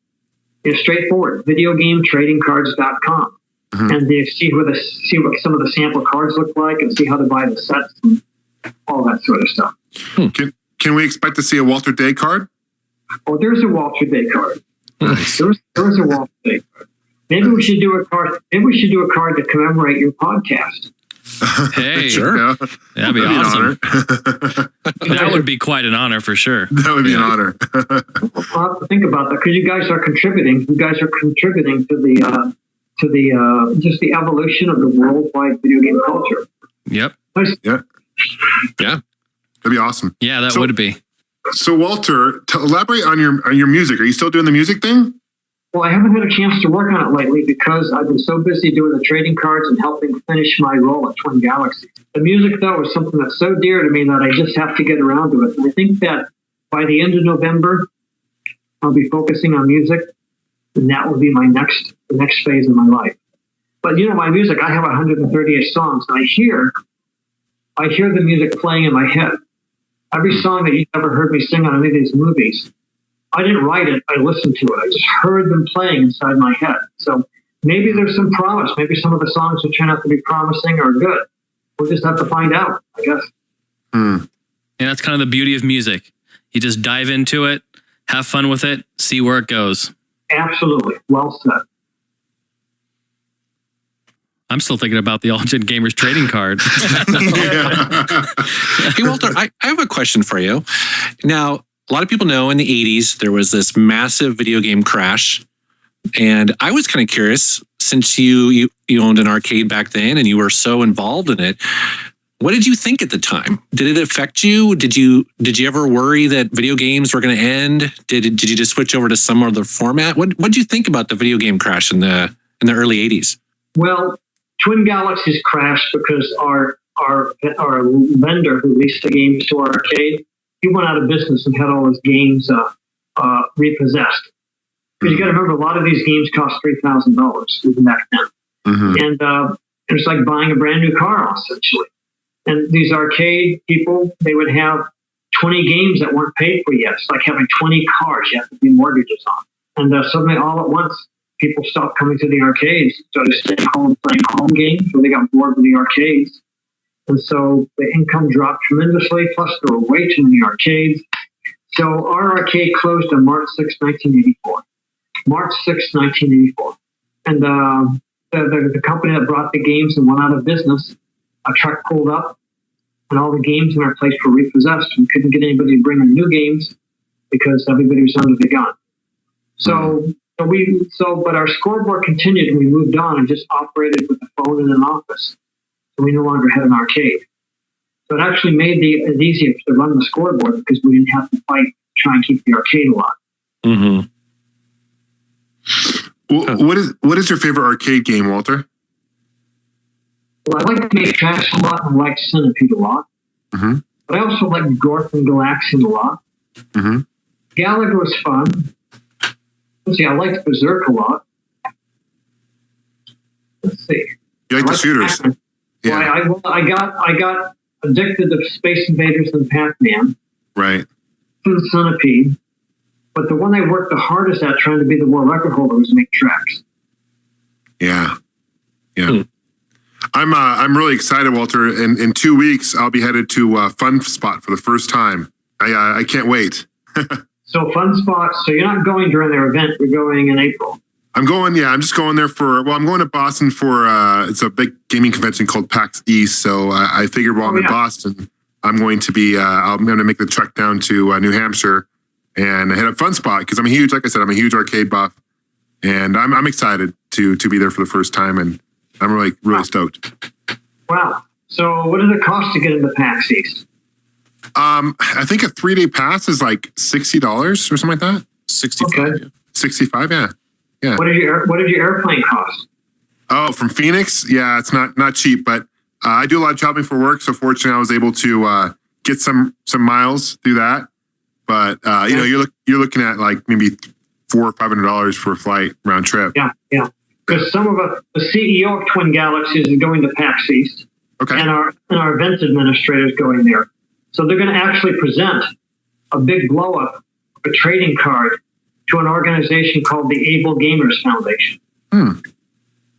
It's straightforward, videogametradingcards.com. And they see what some of the sample cards look like and see how to buy the sets and all that sort of stuff. Can we expect to see a Walter Day card? Oh, there's a Walter Day card. Nice. There's a Walter Day card. Maybe we should do a card. Maybe we should do a card to commemorate your podcast. Hey, Sure. Yeah. That'd be That'd be an awesome. That would be quite an honor for sure. That would be an honor. I'll have to think about that because you guys are contributing. You guys are contributing to the just the evolution of the worldwide video game culture. Yep. Nice. Yeah. That'd be awesome. Yeah, that would be. So, Walter, to elaborate on your music. Are you still doing the music thing? Well, I haven't had a chance to work on it lately because I've been so busy doing the trading cards and helping finish my role at Twin Galaxies. The music, though, is something that's so dear to me that I just have to get around to it. And I think that by the end of November, I'll be focusing on music, and that will be the next phase of my life. But my music, I have 138 songs, and I hear the music playing in my head. Every song that you've ever heard me sing on any of these movies, I didn't write it. I listened to it. I just heard them playing inside my head. So maybe there's some promise. Maybe some of the songs will turn out to be promising or good. We'll just have to find out, I guess. And that's kind of the beauty of music. You just dive into it, have fun with it, see where it goes. Absolutely. Well said. I'm still thinking about the All Gen Gamers trading card. Hey, Walter, I have a question for you. Now, a lot of people know in the 80s, there was this massive video game crash. And I was kind of curious, since you owned an arcade back then and you were so involved in it, what did you think at the time? Did it affect you? Did you ever worry that video games were going to end? Did you just switch over to some other format? What did you think about the video game crash in the early 80s? Well, Twin Galaxies crashed because our vendor who leased the games to our arcade, he went out of business and had all his games repossessed. Because you got to remember, a lot of these games cost $3,000 even back then, and it's like buying a brand new car essentially. And these arcade people, they would have 20 games that weren't paid for yet. It's like having 20 cars you have to pay mortgages on. And suddenly, all at once, people stopped coming to the arcades, started staying home playing home games, so they got bored with the arcades. And so the income dropped tremendously, plus there were way too many arcades. So our arcade closed on March 6, 1984. March 6, 1984. And the company that brought the games and went out of business, a truck pulled up, and all the games in our place were repossessed. We couldn't get anybody to bring in new games because everybody was under the gun. But our scoreboard continued, and we moved on and just operated with a phone in an office. So we no longer had an arcade. So it actually made it easier to run the scoreboard because we didn't have to fight to try and keep the arcade alive. Mm-hmm. What is your favorite arcade game, Walter? Well, I like to make tracks a lot and I like Centipede a lot. Mm-hmm. But I also like Gorth and Galaxian a lot. Mm-hmm. Galaga was fun. Let's see, I liked Berserk a lot. Let's see. You like the shooters? Pac-Man. Yeah. Well, I got addicted to Space Invaders and Pac-Man. Right. To the Centipede. But the one I worked the hardest at trying to be the world record holder was make tracks. Yeah. Yeah. I'm really excited, Walter. In 2 weeks, I'll be headed to Fun Spot for the first time. I can't wait. So Fun Spot. So you're not going during their event. You're going in April. I'm going. Yeah, I'm just going there I'm going to Boston for it's a big gaming convention called PAX East. So I figured while I'm in Boston, I'm going to be. I'm going to make the trek down to New Hampshire and head up Fun Spot because I'm a huge, like I said, I'm a huge arcade buff, and I'm excited to be there for the first time, and I'm really stoked. Wow. So what does it cost to get into PAX East? I think a 3-day pass is like $60 or something like that. 65. Okay. 65. Yeah. Yeah. What did your airplane cost? Oh, from Phoenix? Yeah, it's not cheap, but I do a lot of traveling for work, so fortunately I was able to get some miles through that. But you know, you're looking at like maybe $400 or $500 for a flight round trip. Yeah. Because some of the CEO of Twin Galaxies is going to PAX East, okay, and our events administrator is going there. So they're going to actually present a big blow up, a trading card to an organization called the Able Gamers Foundation.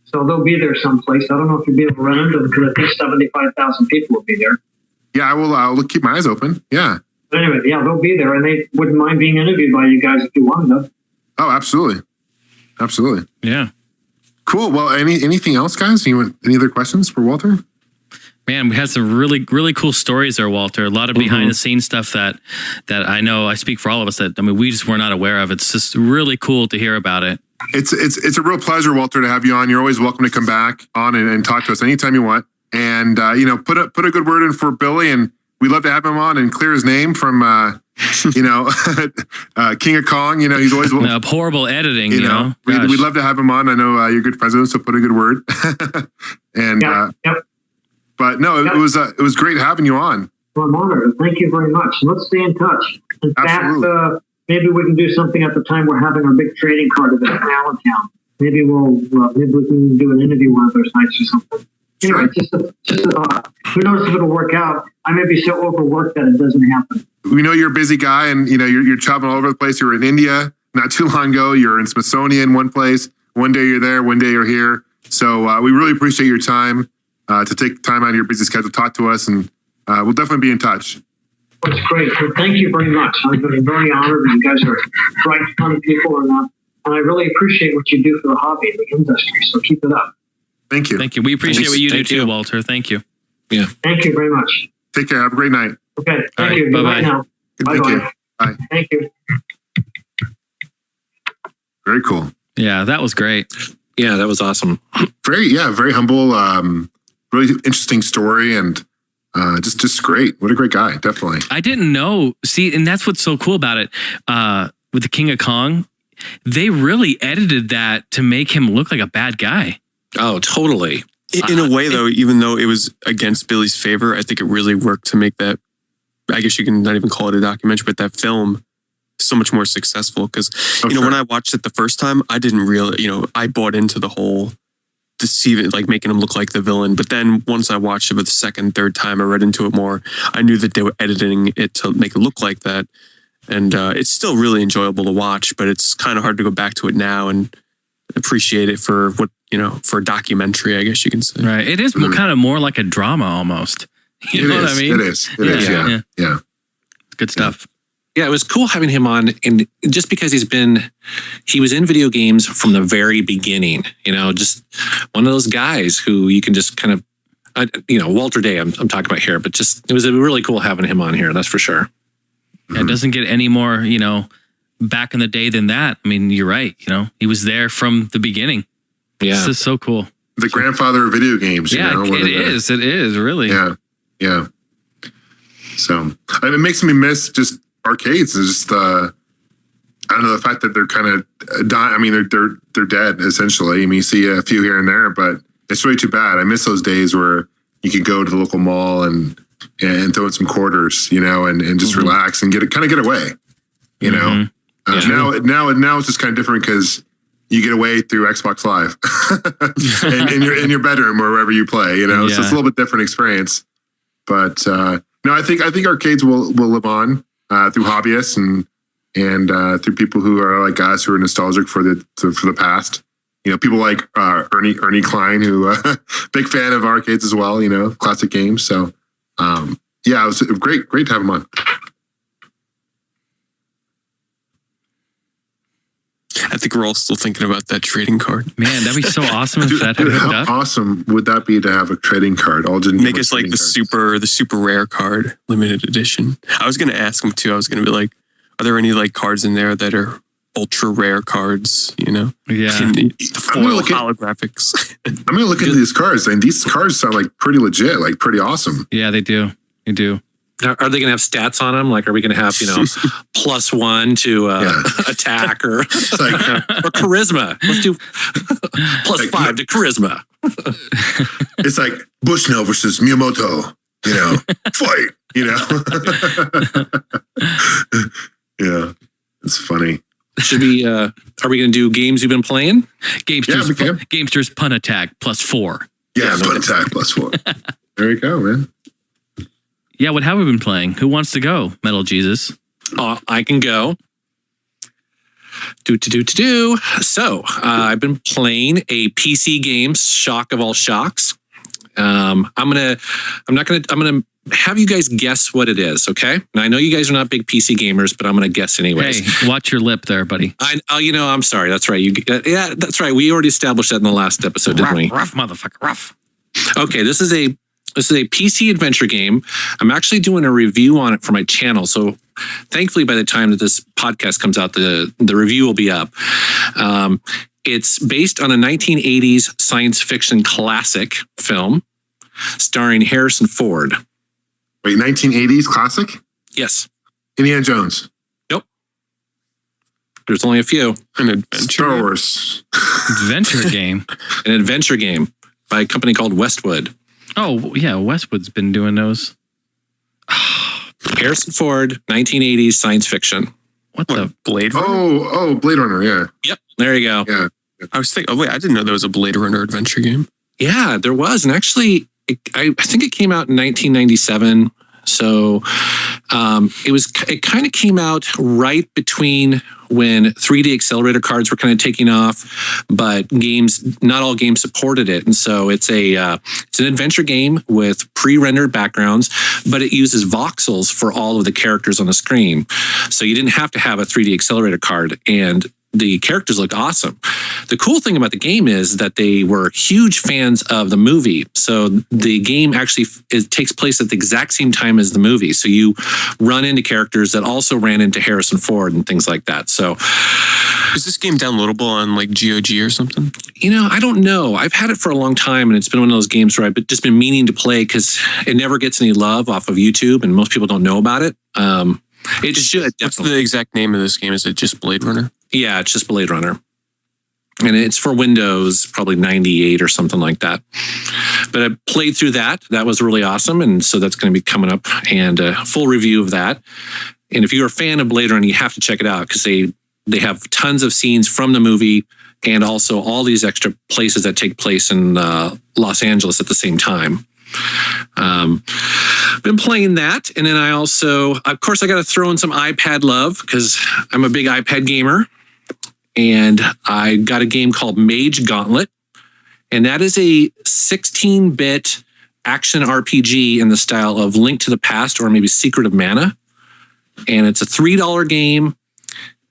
So they'll be there someplace. I don't know if you'll be able to run into them because I think 75,000 people will be there. Yeah, I will. I'll keep my eyes open. Yeah. But anyway, yeah, they'll be there, and they wouldn't mind being interviewed by you guys if you wanted them. Oh, absolutely, absolutely. Yeah. Cool. Well, anything else, guys? Any other questions for Walter? Man, we had some really, really cool stories there, Walter. A lot of behind the scenes stuff that I know I speak for all of us that, I mean, we just were not aware of. It's just really cool to hear about it. It's a real pleasure, Walter, to have you on. You're always welcome to come back on and talk to us anytime you want. And, you know, put a good word in for Billy, and we'd love to have him on and clear his name from, you know, King of Kong. You know, he's always horrible editing. You know, we'd love to have him on. I know you're good friends with him, so put a good word. And but no, it was great having you on. Well, I'm honored. Thank you very much. Let's stay in touch. In fact, maybe we can do something at the time we're having our big trading card event in Allentown. Maybe we can do an interview one of those nights or something. Anyway, just a thought. Who knows if it'll work out? I may be so overworked that it doesn't happen. We know you're a busy guy, and you know you're traveling all over the place. You were in India not too long ago. You're in Smithsonian one place. One day you're there. One day you're here. So we really appreciate your time to take time out of your busy schedule to talk to us, and we'll definitely be in touch. That's great. Well, thank you very much. I'm very honored. You guys are bright, fun people, and I really appreciate what you do for the hobby and the industry. So keep it up. Thank you. Thank you. We appreciate what you do too, Walter. Thank you. Yeah. Thank you very much. Take care. Have a great night. Okay. Thank Bye-bye. you. Goodbye now. Thank you. Bye. Thank you. Very cool. Yeah, that was great. Yeah, that was awesome. Very humble. Really interesting story, and just great. What a great guy. Definitely. I didn't know. See, and that's what's so cool about it. With the King of Kong, they really edited that to make him look like a bad guy. Oh, totally. In a way, though, even though it was against Billy's favor, I think it really worked to make that, I guess you can not even call it a documentary, but that film so much more successful. Because, when I watched it the first time, I didn't really, I bought into the whole deceiving, like making him look like the villain. But then once I watched it for the second, third time, I read into it more. I knew that they were editing it to make it look like that. And it's still really enjoyable to watch, but it's kind of hard to go back to it now and appreciate it for what, for a documentary, I guess you can say. Right. It is kind of more like a drama almost. You know what I mean? It is. It is. Yeah. Good stuff. Yeah, it was cool having him on, and just because he was in video games from the very beginning, just one of those guys who you can just kind of, Walter Day, I'm talking about here, but it was really cool having him on here. That's for sure. Yeah, it doesn't get any more, back in the day than that. I mean, you're right. He was there from the beginning. Yeah. This is so cool. The grandfather of video games. Yeah, it is. It is really. Yeah. So it makes me miss just arcades. It's just I don't know, the fact that they're kind of dying. I mean, they're dead essentially. I mean, you see a few here and there, but it's really too bad. I miss those days where you could go to the local mall and throw in some quarters, and just relax and get away, Now it's just kind of different because you get away through Xbox Live in your bedroom or wherever you play, So it's a little bit different experience. But no, I think arcades will live on through hobbyists and through people who are like us who are nostalgic for the past. People like Ernie Klein, who big fan of arcades as well. Classic games. So it was great to have him on. I think we're all still thinking about that trading card. Man, that'd be so awesome if that had Dude, hooked how up. awesome would that be to have a trading card? Make us like the super rare card, limited edition. I was going to ask him too. I was going to be like, are there any like cards in there that are ultra rare cards? Yeah. The foil holographics. I'm going to look into these cards, and these cards sound like pretty legit, like pretty awesome. Yeah, they do. They do. Are they going to have stats on them? Like, are we going to have, +1 to attack or charisma? Let's do +5 to charisma. It's like Bushnell versus Miyamoto, fight, Yeah, it's funny. Should we, are we going to do games you've been playing? Gamester's Pun Attack +4. Yeah, Pun Attack +4. There you go, man. Yeah, what have we been playing? Who wants to go? Metal Jesus. I can go. So I've been playing a PC game, shock of all shocks. I'm gonna have you guys guess what it is. Okay, and I know you guys are not big PC gamers, but I'm gonna guess anyways. Hey, watch your lip there, buddy. I'm sorry. That's right. Yeah, that's right. We already established that in the last episode, didn't we? Rough motherfucker, rough. Okay, this is a PC adventure game. I'm actually doing a review on it for my channel. So thankfully, by the time that this podcast comes out, the review will be up. It's based on a 1980s science fiction classic film starring Harrison Ford. Wait, 1980s classic? Yes. Indiana Jones? Nope. There's only a few. An adventure. Star Wars. Adventure game. An adventure game by a company called Westwood. Oh, yeah, Westwood's been doing those. Harrison Ford, 1980s science fiction. What the? Blade Runner? Oh, Blade Runner, yeah. Yep, there you go. Yeah. I was thinking, I didn't know there was a Blade Runner adventure game. Yeah, there was. And actually, I think it came out in 1997. So it kind of came out right between when 3D accelerator cards were kind of taking off, but not all games supported it. And so it's an adventure game with pre-rendered backgrounds, but it uses voxels for all of the characters on the screen. So you didn't have to have a 3D accelerator card, and the characters look awesome. The cool thing about the game is that they were huge fans of the movie. So the game actually takes place at the exact same time as the movie. So you run into characters that also ran into Harrison Ford and things like that. So is this game downloadable on like GOG or something? I don't know. I've had it for a long time, and it's been one of those games where I've just been meaning to play because it never gets any love off of YouTube, and most people don't know about it. It should. What's the exact name of this game? Is it just Blade Runner? Yeah, it's just Blade Runner. And it's for Windows, probably 98 or something like that. But I played through that. That was really awesome. And so that's going to be coming up, and a full review of that. And if you're a fan of Blade Runner, you have to check it out because they have tons of scenes from the movie and also all these extra places that take place in Los Angeles at the same time. Been playing that, and then I also, of course, I got to throw in some iPad love because I'm a big iPad gamer, and I got a game called Mage Gauntlet, and that is a 16-bit action RPG in the style of Link to the Past or maybe Secret of Mana, and it's a $3 game,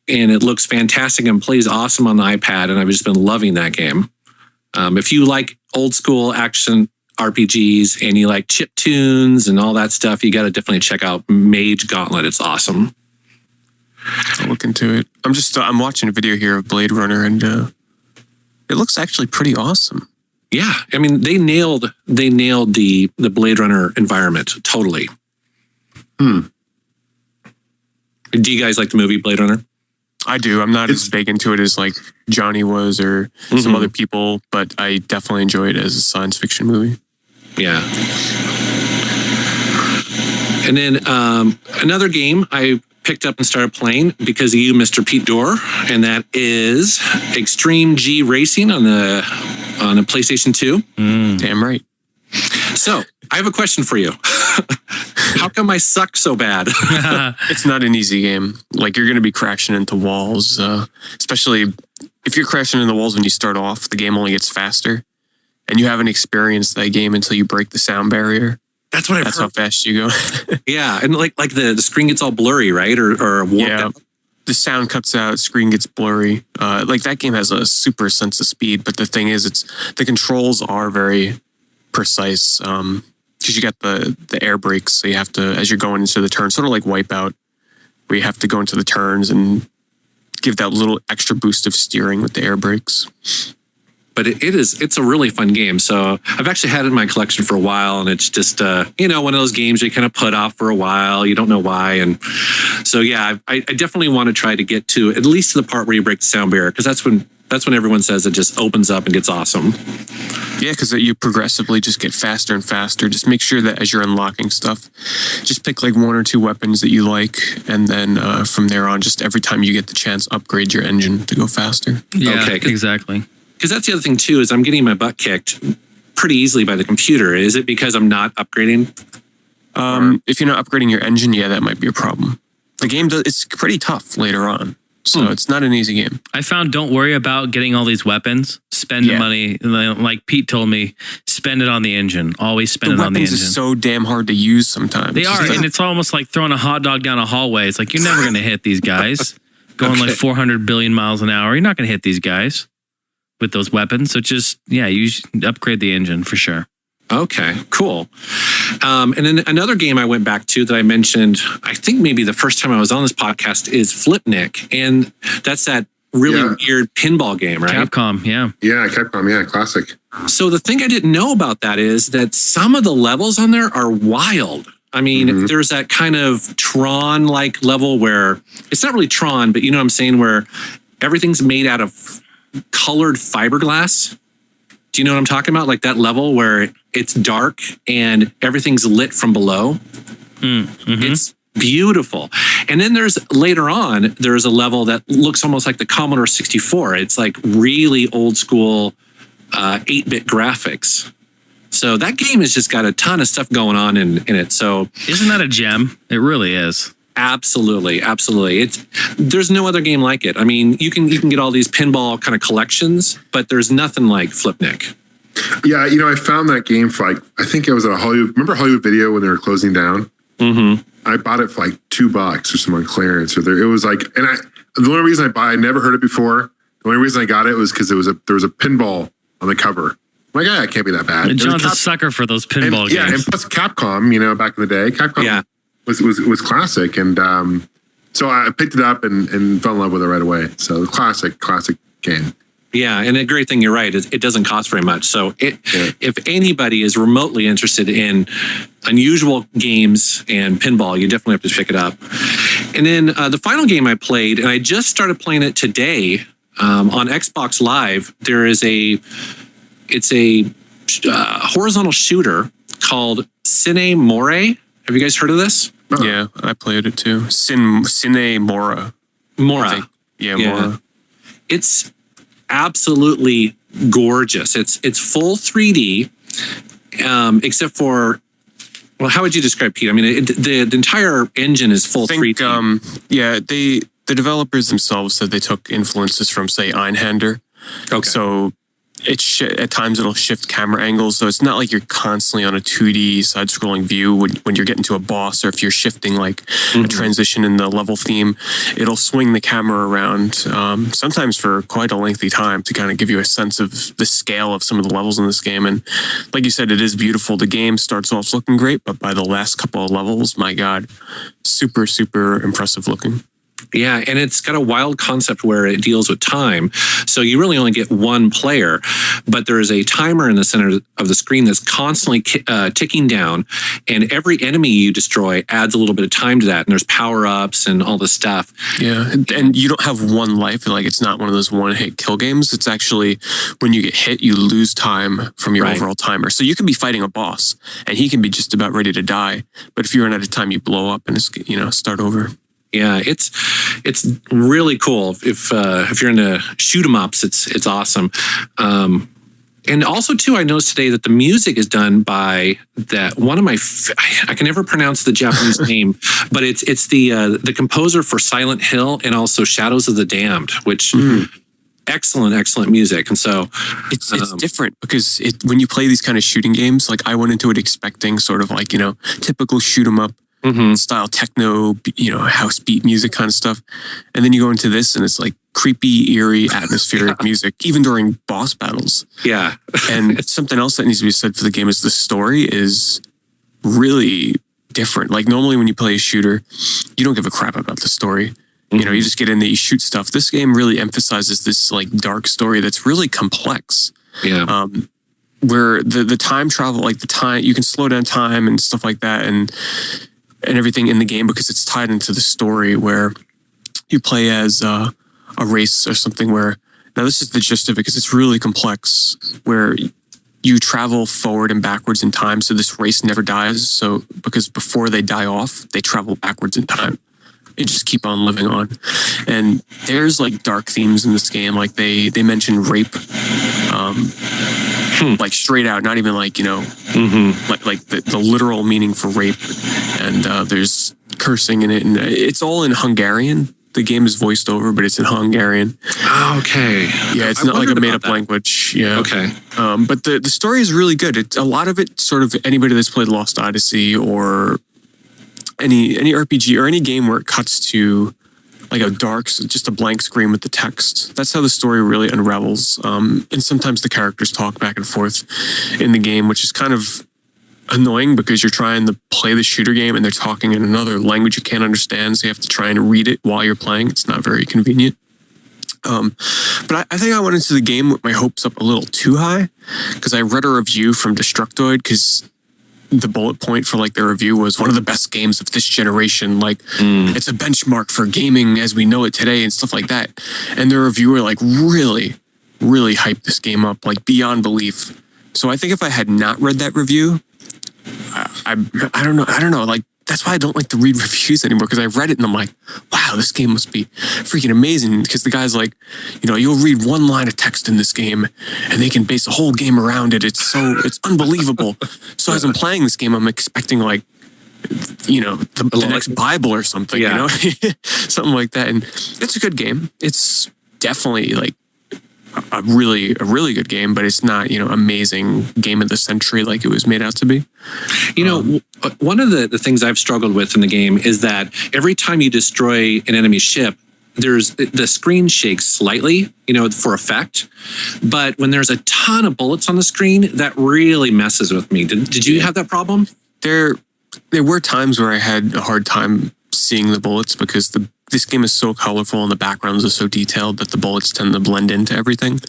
and it looks fantastic and plays awesome on the iPad, and I've just been loving that game. If you like old school action RPGs and you like chiptunes and all that stuff, you got to definitely check out Mage Gauntlet. It's awesome. I'll look into it. I'm watching a video here of Blade Runner, and it looks actually pretty awesome. Yeah, I mean they nailed the Blade Runner environment totally. Do you guys like the movie Blade Runner? I do. I'm not as big into it as like Johnny was or some other people, but I definitely enjoy it as a science fiction movie. Yeah. And then another game I picked up and started playing because of you, Mr. Pete Dorr, and that is Extreme G Racing on the PlayStation 2. Damn right. So I have a question for you. How come I suck so bad? It's not an easy game. Like, you're going to be crashing into walls, especially if you're crashing into walls when you start off, the game only gets faster, and you haven't experienced that game until you break the sound barrier. That's what I've That's heard. how fast you go. Yeah, and like the screen gets all blurry, right? Or warped out. The sound cuts out, screen gets blurry. Like, that game has a super sense of speed, but the thing is, the controls are very precise. Because you got the air brakes, so you have to, as you're going into the turn, sort of like Wipeout, where you have to go into the turns and give that little extra boost of steering with the air brakes. But it's a really fun game. So I've actually had it in my collection for a while, and it's just one of those games you kind of put off for a while. You don't know why, and so yeah, I definitely want to try to get to at least to the part where you break the sound barrier, because that's when everyone says it just opens up and gets awesome. Yeah, because you progressively just get faster and faster. Just make sure that as you're unlocking stuff, just pick like 1 or 2 weapons that you like, and then from there on, just every time you get the chance, upgrade your engine to go faster. Yeah, okay, exactly. Because that's the other thing too, is I'm getting my butt kicked pretty easily by the computer. Is it because I'm not upgrading? If you're not upgrading your engine, yeah, that might be a problem. The game it's pretty tough later on. So it's not an easy game. I found don't worry about getting all these weapons. Spend the money. Like Pete told me, spend it on the engine. Always spend it on the engine. The weapons are so damn hard to use sometimes. They are, and it's almost like throwing a hot dog down a hallway. It's like, you're never going to hit these guys. Going like 400 billion miles an hour. You're not going to hit these guys with those weapons. So just, you should upgrade the engine for sure. Okay, cool. And then another game I went back to that I mentioned, I think maybe the first time I was on this podcast, is Flipnik. And that's that really weird pinball game, right? Capcom, yeah. Yeah, Capcom, yeah, classic. So the thing I didn't know about that is that some of the levels on there are wild. I mean, there's that kind of Tron-like level where, it's not really Tron, but you know what I'm saying, where everything's made out of colored fiberglass. Do you know what I'm talking about? Like that level where it's dark and everything's lit from below. It's beautiful. And then later on, there's a level that looks almost like the Commodore 64. It's like really old school 8-bit graphics. So that game has just got a ton of stuff going on in it. So isn't that a gem? It really is. Absolutely, absolutely. There's no other game like it. I mean, you can get all these pinball kind of collections, but there's nothing like Flipnik. Yeah, I found that game for like, I think it was at a Hollywood Video when they were closing down. I bought it for like $2 or some on clearance. It was like, and the only reason I never heard it before. The only reason I got it was because there was a pinball on the cover. I'm like, it can't be that bad. John's a sucker for those pinball games. Yeah, and plus Capcom, back in the day, Capcom was classic, and so I picked it up and fell in love with it right away. So classic game. Yeah, and a great thing, you're right, it doesn't cost very much. So if anybody is remotely interested in unusual games and pinball, you definitely have to pick it up. And then the final game I played, and I just started playing it today on Xbox Live, it's a horizontal shooter called Sine More. Have you guys heard of this? Yeah, I played it too. Sine Mora. Mora. Yeah, Mora. It's absolutely gorgeous. It's full 3D, except for, well, how would you describe, Pete? I mean, the entire engine is full 3D. The developers themselves said they took influences from, say, Einhander. Okay. So at times it'll shift camera angles, so it's not like you're constantly on a 2D side-scrolling view when you're getting to a boss, or if you're shifting like a transition in the level theme, it'll swing the camera around sometimes for quite a lengthy time to kind of give you a sense of the scale of some of the levels in this game. And like you said, it is beautiful. The game starts off looking great, but by the last couple of levels, my God, super, super impressive looking. Yeah, and it's got a wild concept where it deals with time. So you really only get one player, but there is a timer in the center of the screen that's constantly ticking down, and every enemy you destroy adds a little bit of time to that, and there's power-ups and all this stuff. Yeah, and you don't have one life. Like, it's not one of those one-hit kill games. It's actually, when you get hit, you lose time from your overall timer. So you can be fighting a boss, and he can be just about ready to die, but if you run out of time, you blow up and start over. Yeah, it's really cool. If you're into shoot 'em ups, it's awesome. And also too, I noticed today that the music is done by that one of my I can never pronounce the Japanese name, but it's the composer for Silent Hill and also Shadows of the Damned, which excellent music. And so it's different because when you play these kind of shooting games, like I went into it expecting sort of like typical shoot 'em up. Style techno, house beat music kind of stuff. And then you go into this and it's like creepy, eerie, atmospheric music, even during boss battles. Yeah. And something else that needs to be said for the game is the story is really different. Like normally when you play a shooter, you don't give a crap about the story. You just get in there, you shoot stuff. This game really emphasizes this like dark story that's really complex. Yeah. Where the time travel, like the time, you can slow down time and stuff like that. And everything in the game because it's tied into the story where you play as a race or something where, now this is the gist of it because it's really complex, where you travel forward and backwards in time. So this race never dies. So because before they die off, they travel backwards in time. They just keep on living on. And there's like dark themes in this game. Like they mention rape, like straight out, not even like, like the literal meaning for rape. And there's cursing in it. And it's all in Hungarian. The game is voiced over, but it's in Hungarian. Oh, okay. Yeah, it's not like a made-up language. Yeah. Okay. But the story is really good. A lot of it, sort of anybody that's played Lost Odyssey or any RPG or any game where it cuts to like a dark, just a blank screen with the text. That's how the story really unravels. And sometimes the characters talk back and forth in the game, which is kind of annoying because you're trying to play the shooter game and they're talking in another language you can't understand. So you have to try and read it while you're playing. It's not very convenient. But I think I went into the game with my hopes up a little too high because I read a review from Destructoid because the bullet point for like their review was one of the best games of this generation. Like it's a benchmark for gaming as we know it today and stuff like that. And the reviewer like really hyped this game up like beyond belief. So I think if I had not read that review, I don't know. Like that's why I don't like to read reviews anymore because I read it and I'm like, wow, this game must be freaking amazing. Because the guy's like, you'll read one line of text in this game and they can base a whole game around it. It's unbelievable. So as I'm playing this game, I'm expecting like, the next Bible or something, something like that. And it's a good game. It's definitely like a really good game, but it's not, amazing game of the century like it was made out to be. One of the things I've struggled with in the game is that every time you destroy an enemy ship, the screen shakes slightly, for effect. But when there's a ton of bullets on the screen, that really messes with me. Did you have that problem? There were times where I had a hard time seeing the bullets because this game is so colorful and the backgrounds are so detailed that the bullets tend to blend into everything.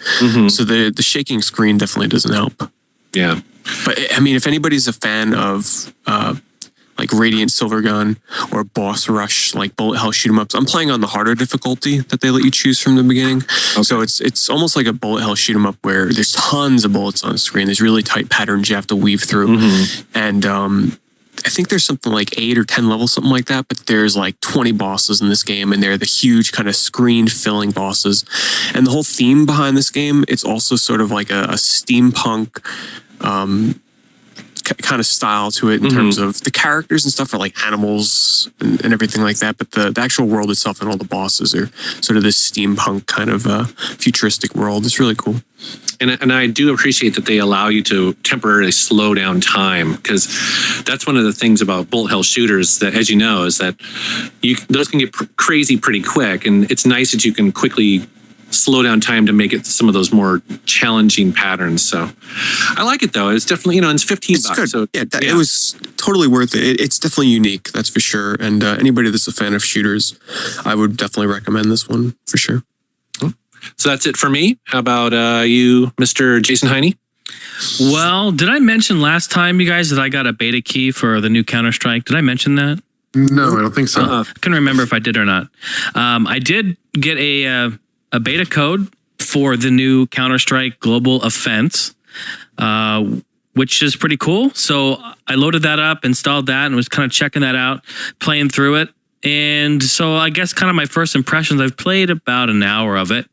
So the shaking screen definitely doesn't help. Yeah. But I mean, if anybody's a fan of like Radiant Silvergun or Boss Rush, like bullet hell shoot 'em ups, I'm playing on the harder difficulty that they let you choose from the beginning. Okay. So it's almost like a bullet hell shoot 'em up where there's tons of bullets on the screen. There's really tight patterns you have to weave through. And I think there's something like 8 or 10 levels, something like that, but there's like 20 bosses in this game and they're the huge kind of screen filling bosses. And the whole theme behind this game, it's also sort of like a steampunk kind of style to it in terms of the characters and stuff are like animals and everything like that. But the actual world itself and all the bosses are sort of this steampunk kind of futuristic world. It's really cool. And I do appreciate that they allow you to temporarily slow down time because that's one of the things about bullet hell shooters that, as you know, is that those can get crazy pretty quick. And it's nice that you can quickly slow down time to make it some of those more challenging patterns. So I like it though. It's definitely, it's $15. Good. So It was totally worth it. It's definitely unique, that's for sure. And anybody that's a fan of shooters, I would definitely recommend this one for sure. So that's it for me. How about you, Mr. Jason Heine? Well, did I mention last time, you guys, that I got a beta key for the new Counter-Strike? Did I mention that? No, I don't think so. I couldn't remember if I did or not. I did get a beta code for the new Counter-Strike Global Offense, which is pretty cool. So I loaded that up, installed that, and was kind of checking that out, playing through it. And so I guess kind of my first impressions, I've played about an hour of it.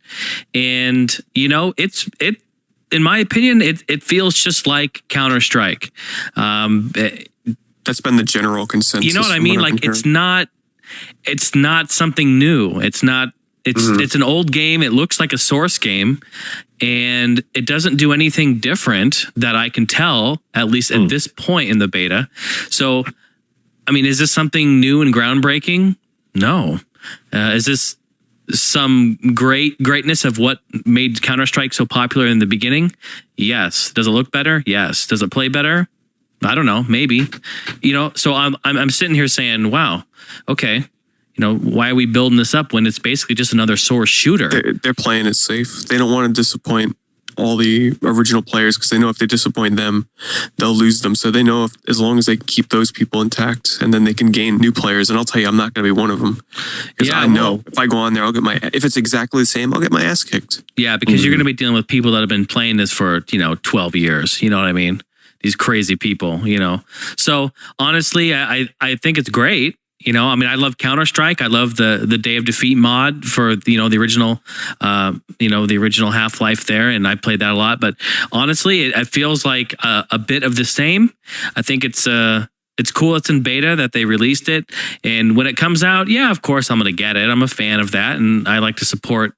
And, it in my opinion, it feels just like Counter-Strike. That's been the general consensus. You know what I mean? Like it's not something new. It's an old game. It looks like a source game, and it doesn't do anything different that I can tell, at least at this point in the beta. So, I mean, is this something new and groundbreaking? No. Is this some greatness of what made Counter-Strike so popular in the beginning? Yes. Does it look better? Yes. Does it play better? I don't know, maybe. So I'm sitting here saying, wow, okay, why are we building this up when it's basically just another source shooter? They're playing it safe. They don't want to disappoint all the original players because they know if they disappoint them, they'll lose them. So they know as long as they keep those people intact, and then they can gain new players. And I'll tell you, I'm not going to be one of them because I know if I go on there, if it's exactly the same, I'll get my ass kicked. Yeah, because you're going to be dealing with people that have been playing this for 12 years. You know what I mean? These crazy people, So honestly, I think it's great. I love Counter-Strike. I love the Day of Defeat mod for the original, the original Half-Life there, and I played that a lot. But honestly, it feels like a bit of the same. I think it's cool. It's in beta that they released it, and when it comes out, yeah, of course I'm going to get it. I'm a fan of that, and I like to support,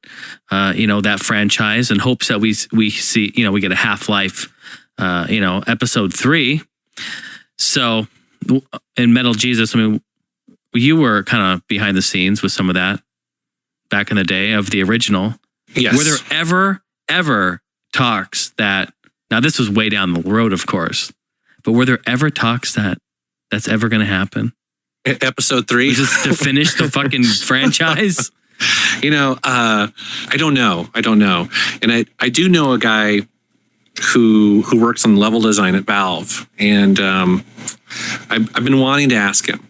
that franchise in hopes that we see, we get a Half-Life. Episode 3. So in Metal Jesus, I mean, you were kind of behind the scenes with some of that back in the day of the original. Yes. Were there ever talks that, now this was way down the road, of course, but were there ever talks that's ever going to happen? Episode 3? Just to finish the fucking franchise? I don't know. And I do know a guy who works on level design at Valve, and I've been wanting to ask him.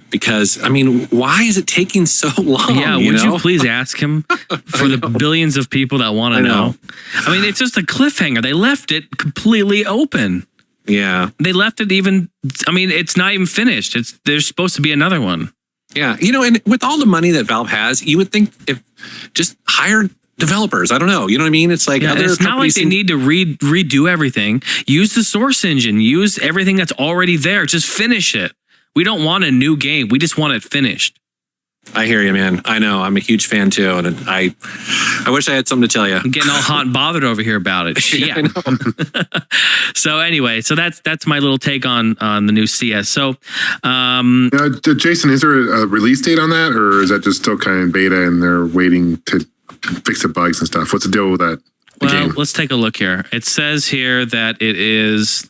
Because why is it taking so long? Yeah, would you please ask him for the billions of people that want to know? I mean, it's just a cliffhanger. They left it completely open. Yeah, they left it even. I mean, it's not even finished. There's supposed to be another one. Yeah, and with all the money that Valve has, you would think if just hired developers. I don't know. You know what I mean? It's like it's not like they need to redo everything. Use the source engine. Use everything that's already there. Just finish it. We don't want a new game. We just want it finished. I hear you, man. I know. I'm a huge fan too, and I wish I had something to tell you. I'm getting all hot and bothered over here about it. Shit. I know. So anyway, that's my little take on the new CS. So, Jason, is there a release date on that, or is that just still kind of beta and they're waiting to fix the bugs and stuff? What's the deal with that? Well, let's take a look here. It says here that it is.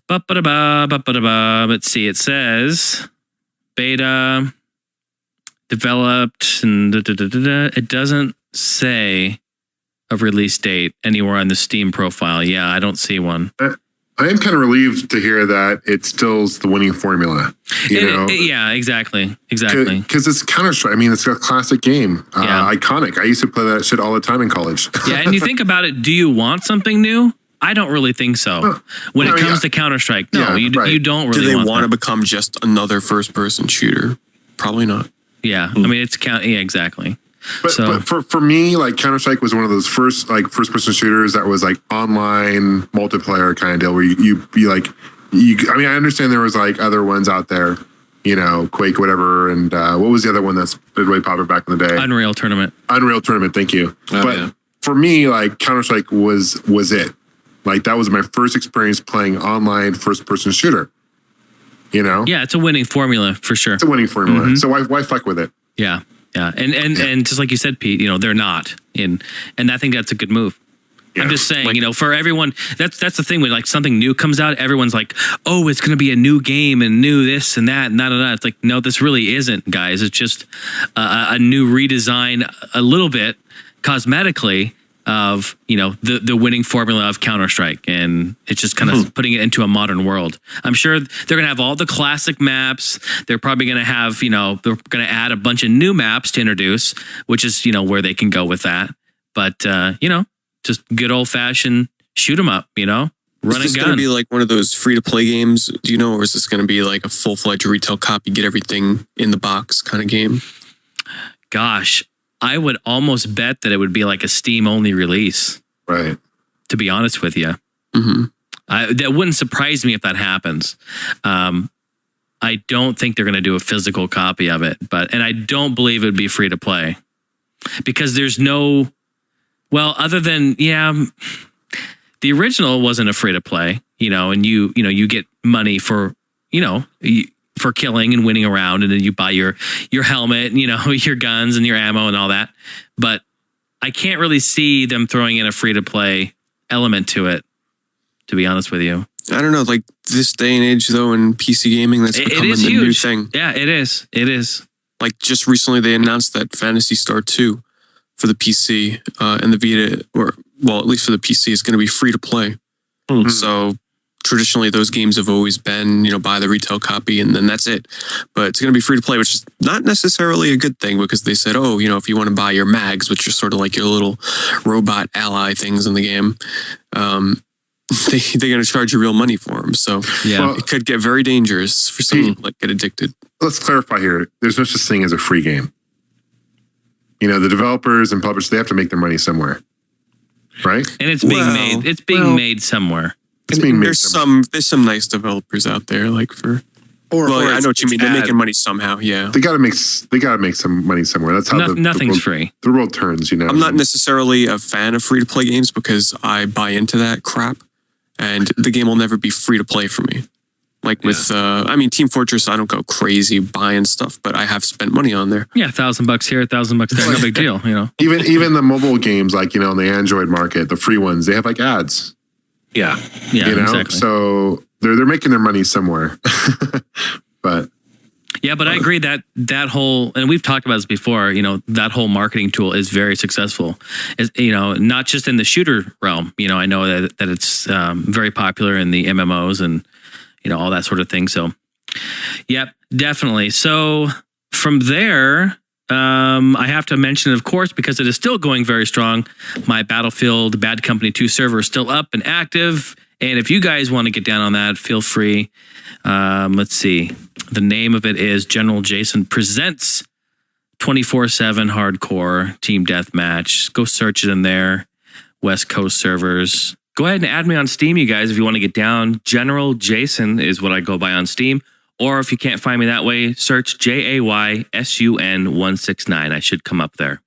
Let's see. It says beta developed, and it doesn't say a release date anywhere on the Steam profile. Yeah, I don't see one. I am kind of relieved to hear that it still's the winning formula. Yeah, exactly. Because it's Counter-Strike. I mean, it's a classic game. Iconic. I used to play that shit all the time in college. Yeah, and you think about it, do you want something new? I don't really think so. When it comes to Counter-Strike, no, you don't really. Do they want to become just another first-person shooter? Probably not. Yeah, I mean, exactly. But for me, like Counter-Strike was one of those first-person shooters that was like online multiplayer kind of deal where you I mean, I understand there was like other ones out there, Quake, whatever, and what was the other one that's been way popular back in the day? Unreal Tournament. Thank you. For me, like Counter-Strike was it. Like that was my first experience playing online first-person shooter. Yeah, it's a winning formula for sure. It's a winning formula. Mm-hmm. So why fuck with it? Yeah. Yeah, and just like you said, Pete, they're not in, and I think that's a good move. Yeah. I'm just saying, for everyone, that's the thing when like something new comes out, everyone's like, oh, it's going to be a new game and new this and that and that and that. It's like, no, this really isn't, guys. It's just a new redesign, a little bit cosmetically of the winning formula of Counter-Strike, and it's just kind of putting it into a modern world. I'm sure they're gonna have all the classic maps. They're probably gonna have they're gonna add a bunch of new maps to introduce, which is where they can go with that. But just good old fashioned shoot 'em up, run and gun. Is this gonna be like one of those free to play games? Do you know, or is this gonna be like a full fledged retail copy, get everything in the box kind of game? Gosh, I would almost bet that it would be like a Steam only release. Right. To be honest with you. Mm-hmm. That wouldn't surprise me if that happens. I don't think they're going to do a physical copy of it, and I don't believe it would be free to play because there's no, other than, the original wasn't a free to play, and you get money for, for killing and winning around, and then you buy your helmet, your guns and your ammo and all that. But I can't really see them throwing in a free to play element to it, to be honest with you. I don't know, like this day and age though in PC gaming, that's becoming the new thing. Yeah, it is. It is. Like just recently they announced that Phantasy Star 2 for the PC and the Vita, or at least for the PC, is going to be free to play. Mm-hmm. So traditionally those games have always been, buy the retail copy and then that's it. But it's going to be free to play, which is not necessarily a good thing because they said, if you want to buy your mags, which are sort of like your little robot ally things in the game, they're going to charge you real money for them. So it could get very dangerous for someone to get addicted. Let's clarify here. There's no such thing as a free game. The developers and publishers, they have to make their money somewhere. Right? And it's being made. It's being made somewhere. There's some nice developers out there, like for. I know what you mean. They're making money somehow. Yeah, they gotta make some money somewhere. That's how nothing's free. The world turns. I'm not necessarily a fan of free to play games because I buy into that crap, and the game will never be free to play for me. Like with, Team Fortress, I don't go crazy buying stuff, but I have spent money on there. Yeah, $1,000 here, $1,000 there, no big deal. Even the mobile games, like in the Android market, the free ones, they have like ads. Yeah. Exactly. So they're making their money somewhere. But I agree that whole, and we've talked about this before, that whole marketing tool is very successful. Not just in the shooter realm. I know that it's very popular in the MMOs and all that sort of thing. So yep, definitely. So from there, I have to mention, of course, because it is still going very strong, my Battlefield Bad Company 2 server is still up and active. And if you guys want to get down on that, feel free. Let's see. The name of it is General Jason Presents 24/7 Hardcore Team Deathmatch. Go search it in there. West Coast servers. Go ahead and add me on Steam, you guys, if you want to get down. General Jason is what I go by on Steam. Or if you can't find me that way, search JAYSUN169. I should come up there.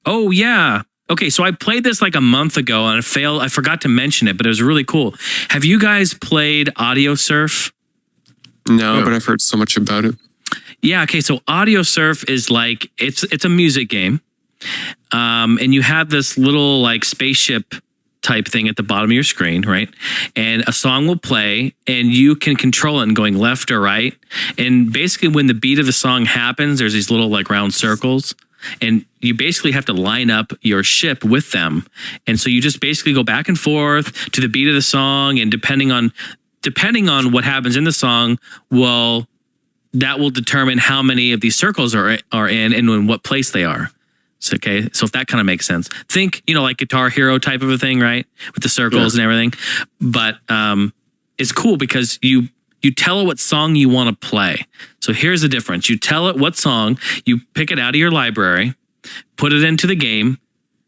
Oh, yeah. Okay, so I played this like a month ago and I forgot to mention it, but it was really cool. Have you guys played Audio Surf? No, but I've heard so much about it. Yeah, okay, so Audio Surf is like, it's a music game. And you have this little like spaceship type thing at the bottom of your screen, right? And a song will play and you can control it and going left or right. And basically when the beat of the song happens, there's these little like round circles and you basically have to line up your ship with them. And so you just basically go back and forth to the beat of the song, and depending on what happens in the song, that will determine how many of these circles are in and in what place they are. So, okay, so if that kind of makes sense, think like Guitar Hero type of a thing, right, with the circles and everything. But it's cool because you tell it what song you want to play. So here's the difference: you tell it what song, you pick it out of your library, put it into the game.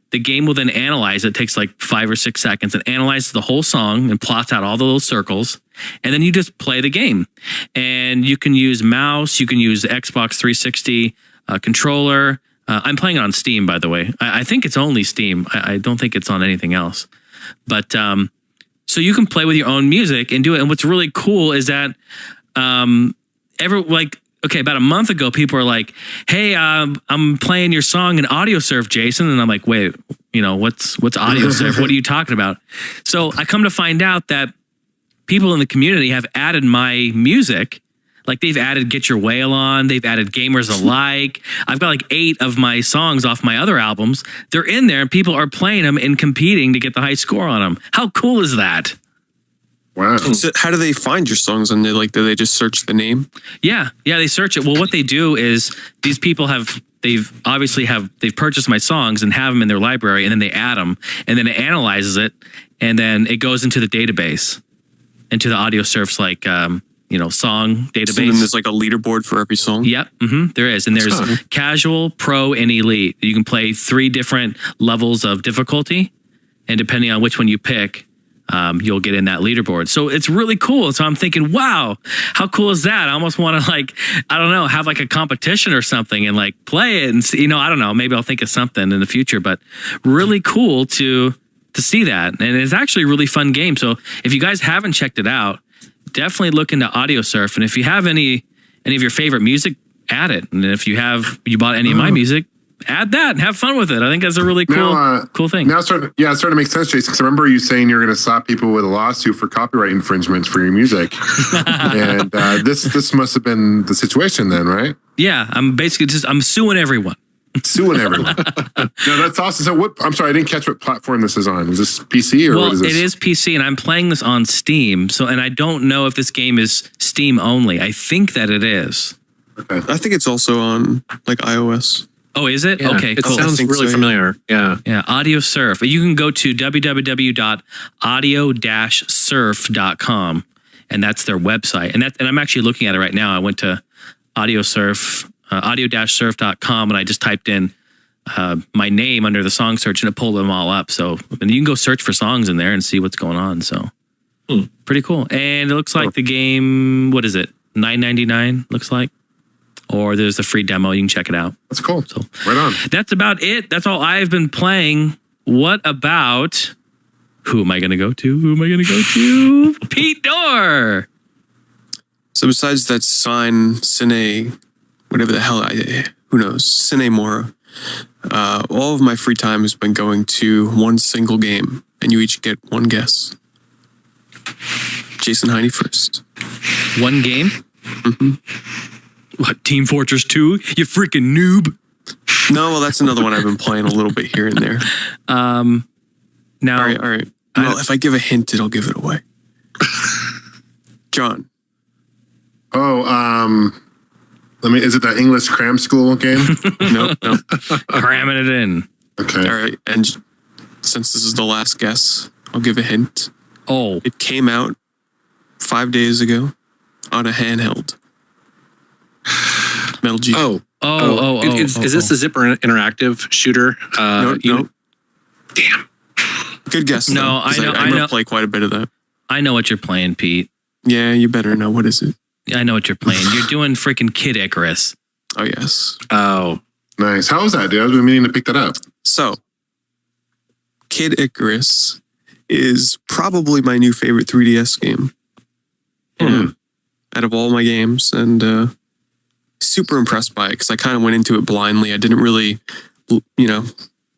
The game will then analyze it. It takes like 5 or 6 seconds and analyzes the whole song and plots out all the little circles. And then you just play the game. And you can use mouse, you can use the Xbox 360 controller. I'm playing it on Steam, by the way. I think it's only Steam. I don't think it's on anything else. But so you can play with your own music and do it. And what's really cool is that okay, about a month ago, people were like, "Hey, I'm playing your song in AudioSurf, Jason," and I'm like, "Wait, what's AudioSurf? What are you talking about?" So I come to find out that people in the community have added my music. Like they've added Get Your Whale On, they've added Gamers Alike. I've got like 8 of my songs off my other albums. They're in there and people are playing them and competing to get the high score on them. How cool is that? Wow. So how do they find your songs? And do they just search the name? Yeah, they search it. Well, what they do is these people they've purchased my songs and have them in their library, and then they add them, and then it analyzes it, and then it goes into the database, into the AudioSurf's like song database. So then there's like a leaderboard for every song? Yep, there is. And there's casual, pro, and elite. You can play 3 different levels of difficulty, and depending on which one you pick, you'll get in that leaderboard. So it's really cool. So I'm thinking, wow, how cool is that? I almost want to have like a competition or something and like play it and see, I don't know, maybe I'll think of something in the future, but really cool to see that. And it's actually a really fun game. So if you guys haven't checked it out, definitely look into AudioSurf. And if you have any of your favorite music, add it. And if you bought any of my music, add that and have fun with it. I think that's a really cool thing. Now it's starting to make sense, Jason, because I remember you saying you're going to slap people with a lawsuit for copyright infringements for your music. And this must have been the situation then, right? Yeah, I'm basically I'm suing everyone. Suing everyone. No, that's awesome. So I'm sorry, I didn't catch what platform this is on. Is this PC or what is this? It is PC, and I'm playing this on Steam. And I don't know if this game is Steam only. I think that it is. Okay. I think it's also on like iOS. Oh, is it? Yeah, okay, it cool. sounds really familiar. Yeah. Yeah, AudioSurf. You can go to www.audio-surf.com, and that's their website. And I'm actually looking at it right now. I went to AudioSurf, audio-surf.com, and I just typed in my name under the song search, and it pulled them all up. So and you can go search for songs in there and see what's going on. So pretty cool. And it looks like the game, what is it? $9.99 looks like. Or there's a free demo. You can check it out. That's cool. So right on. That's about it. That's all I've been playing. What about who am I going to go to? Pete Dorr. So besides that Cine, whatever the hell, who knows, Cine Mora, all of my free time has been going to one single game, and you each get one guess. Jason Heine first. One game? Mm-hmm. What, Team Fortress 2? You freaking noob. No, well, that's another one I've been playing a little bit here and there. Now, all right. Well, if I give a hint, it'll give it away. John. Oh, is it that English cram school game? No. Cramming it in. Okay. All right, and since this is the last guess, I'll give a hint. Oh. It came out 5 days ago on a handheld. Metal Gear. Is this the Zipper Interactive shooter? No. Damn. Good guess. No, though, I know. I'm going to play quite a bit of that. I know what you're playing, Pete. Yeah, you better know. What is it? I know what you're playing. You're doing freaking Kid Icarus. Oh, yes. Oh, nice. How was that, dude? I've been meaning to pick that up. So, Kid Icarus is probably my new favorite 3DS game. Yeah. Out of all my games, and super impressed by it because I kind of went into it blindly. I didn't really,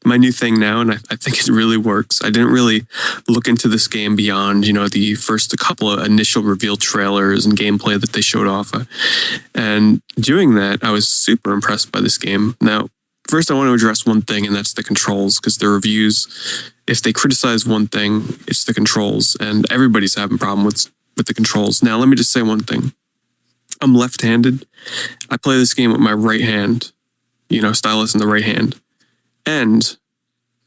my new thing now, and I think it really works. I didn't really look into this game beyond, the first couple of initial reveal trailers and gameplay that they showed off. And doing that, I was super impressed by this game. Now, first I want to address one thing, and that's the controls, because the reviews, if they criticize one thing, it's the controls, and everybody's having a problem with the controls. Now, let me just say one thing. I'm left-handed. I play this game with my right hand, stylus in the right hand. And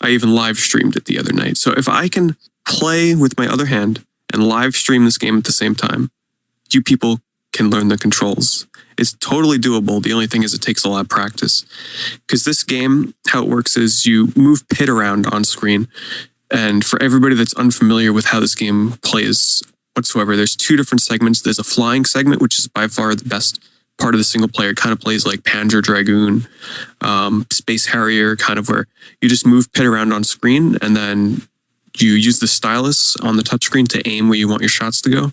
I even live streamed it the other night. So if I can play with my other hand and live stream this game at the same time, you people can learn the controls. It's totally doable. The only thing is it takes a lot of practice. Because this game, how it works is you move Pit around on screen. And for everybody that's unfamiliar with how this game plays whatsoever, there's 2 different segments. There's a flying segment, which is by far the best part of the single player. It kind of plays like Panzer Dragoon, Space Harrier, kind of where you just move Pit around on screen, and then you use the stylus on the touchscreen to aim where you want your shots to go,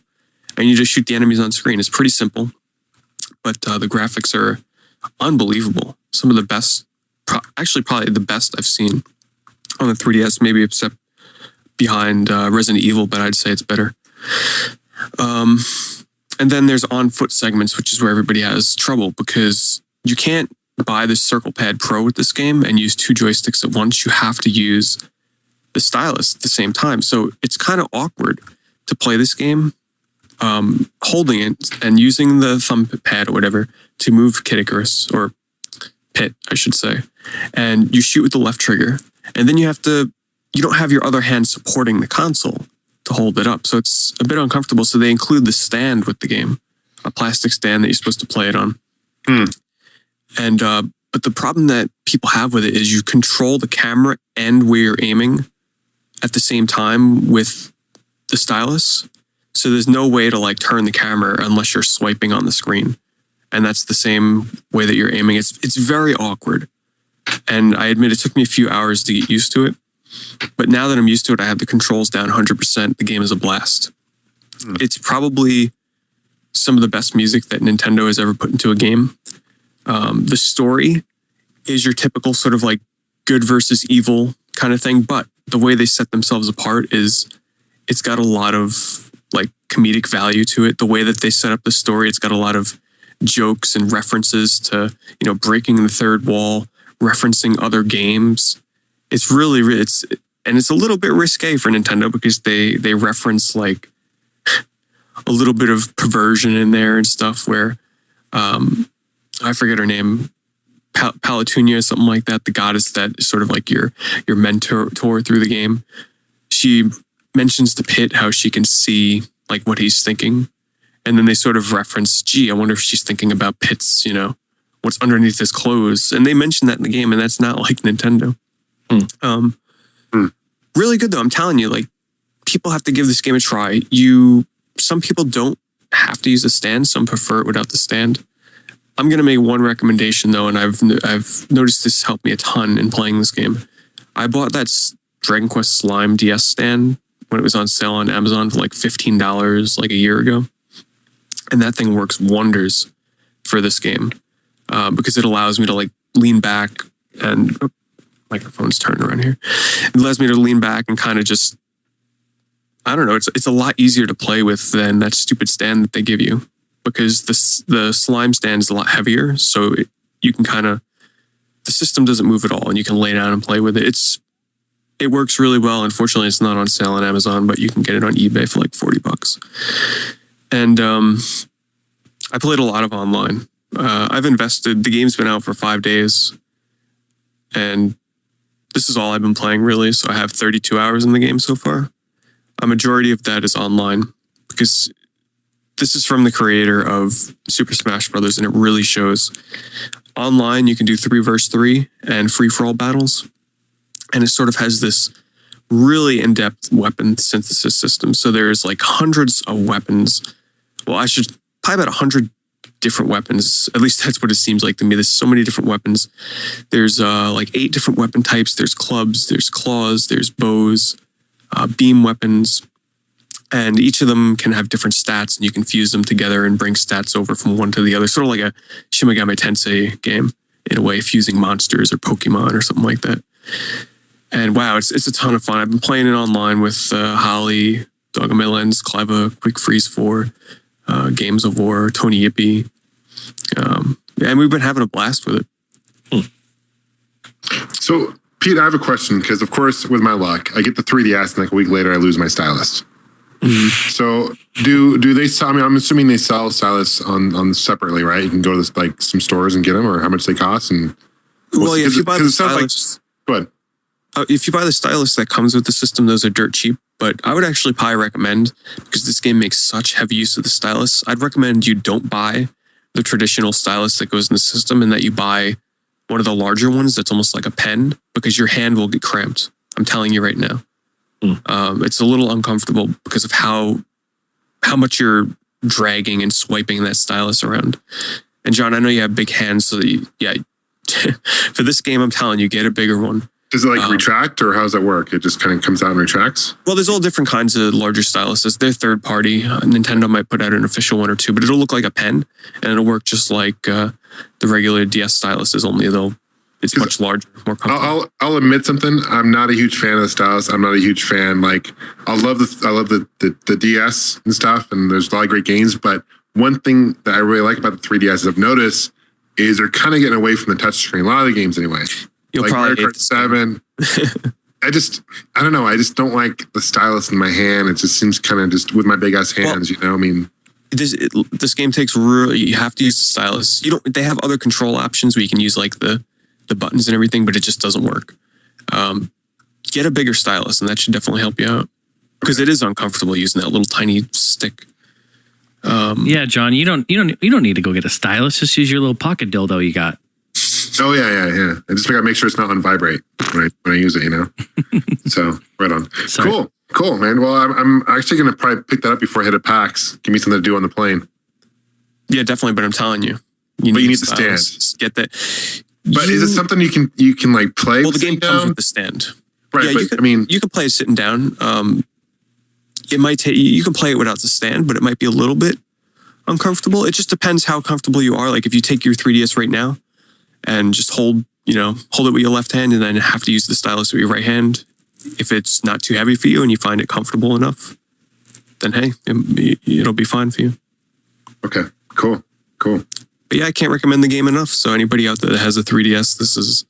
and you just shoot the enemies on screen. It's pretty simple. but the graphics are unbelievable. Some of the best, actually probably the best I've seen on the 3DS, maybe except behind Resident Evil, but I'd say it's better. And then there's on-foot segments, which is where everybody has trouble because you can't buy the Circle Pad Pro with this game and use 2 joysticks at once. You have to use the stylus at the same time. So it's kind of awkward to play this game holding it and using the thumb pad or whatever to move Kid Icarus, or Pit, I should say. And you shoot with the left trigger. And then you don't have your other hand supporting the console to hold it up. So it's a bit uncomfortable. So they include the stand with the game, a plastic stand that you're supposed to play it on. And but the problem that people have with it is you control the camera and where you're aiming at the same time with the stylus. So there's no way to like turn the camera unless you're swiping on the screen. And that's the same way that you're aiming. It's very awkward. And I admit it took me a few hours to get used to it. But now that I'm used to it, I have the controls down 100%. The game is a blast. It's probably some of the best music that Nintendo has ever put into a game. The story is your typical sort of like good versus evil kind of thing. But the way they set themselves apart is it's got a lot of like comedic value to it. The way that they set up the story, it's got a lot of jokes and references to, you know, breaking the third wall, referencing other games. It's really, it's a little bit risque for Nintendo because they reference like a little bit of perversion in there and stuff where, I forget her name, Palatunia, something like that. The goddess that is sort of like your mentor through the game. She mentions to Pit how she can see like what he's thinking. And then they sort of reference, gee, I wonder if she's thinking about Pit's, you know, what's underneath his clothes. And they mention that in the game, and that's not like Nintendo. Really good though. I'm telling you, like, people have to give this game a try. Some people don't have to use a stand. Some prefer it without the stand. I'm going to make one recommendation though, and I've noticed this helped me a ton in playing this game. I bought that Dragon Quest Slime DS stand when it was on sale on Amazon for like $15 like a year ago. And that thing works wonders for this game because it allows me to like lean back and microphone's turning around here. It allows me to lean back and kind of just, I don't know, it's a lot easier to play with than that stupid stand that they give you because the slime stand is a lot heavier. So you can kind of, the system doesn't move at all and you can lay down and play with it. It works really well. Unfortunately, it's not on sale on Amazon, but you can get it on eBay for like $40. And I played a lot of online. I've invested, the game's been out for 5 days and this is all I've been playing really. So I have 32 hours in the game so far. A majority of that is online because this is from the creator of Super Smash Brothers, and it really shows. Online, you can do 3 versus 3 and free-for-all battles. And it sort of has this really in-depth weapon synthesis system. So there's like hundreds of weapons. Well, probably about 100 different weapons. At least that's what it seems like to me. There's so many different weapons. There's like 8 different weapon types. There's clubs, there's claws, there's bows, beam weapons. And each of them can have different stats, and you can fuse them together and bring stats over from one to the other. Sort of like a Shin Megami Tensei game, in a way, fusing monsters or Pokemon or something like that. And wow, it's a ton of fun. I've been playing it online with Holly, Dog on My Lens, Cleva, Quick Freeze 4, Games of War, Tony Yippee. And we've been having a blast with it. So, Pete, I have a question, because of course, with my luck, I get the 3DS and like a week later I lose my stylus. So do they sell, I mean, I'm assuming they sell stylus on separately, right? You can go to like some stores and get them, or how much they cost. And well, yeah, if you buy the stylus, go ahead. If you buy the stylus that comes with the system, those are dirt cheap. But I would actually probably recommend, because this game makes such heavy use of the stylus, I'd recommend you don't buy the traditional stylus that goes in the system, and that you buy one of the larger ones that's almost like a pen, because your hand will get cramped. I'm telling you right now. It's a little uncomfortable because of how much you're dragging and swiping that stylus around. And John, I know you have big hands, so that for this game, I'm telling you, get a bigger one. Does it like retract, or how does that work? It just kind of comes out and retracts? Well, there's all different kinds of larger styluses. They're third party. Nintendo might put out an official one or two, but it'll look like a pen, and it'll work just like the regular DS styluses, only it's much larger, more comfortable. I'll admit something. I'm not a huge fan of the stylus. I'm not a huge fan. Like, I love the DS and stuff, and there's a lot of great games. But one thing that I really like about the 3DS I've noticed is they're kind of getting away from the touchscreen. A lot of the games, anyway. You'll like probably Mario Kart 7. I don't know. I just don't like the stylus in my hand. It just seems kind of just with my big ass hands, you know? I mean, this game takes you have to use the stylus. They have other control options where you can use like the buttons and everything, but it just doesn't work. Get a bigger stylus, and that should definitely help you out, because it is uncomfortable using that little tiny stick. Yeah, John, you don't need to go get a stylus. Just use your little pocket dildo you got. Oh yeah. I just gotta make sure it's not on vibrate when I use it, you know. So right on. Sorry. Cool, man. Well, I'm actually gonna probably pick that up before I hit a PAX. Give me something to do on the plane. Yeah, definitely. But I'm telling you, you need the stand. Get that. But is it something you can like play? Well, the game comes with the stand. Right, yeah, but you can play it sitting down. It might take you can play it without the stand, but it might be a little bit uncomfortable. It just depends how comfortable you are. Like if you take your 3DS right now and just hold it with your left hand and then have to use the stylus with your right hand. If it's not too heavy for you and you find it comfortable enough, then hey, it'll be fine for you. Okay, cool. But yeah, I can't recommend the game enough. So anybody out there that has a 3DS, this is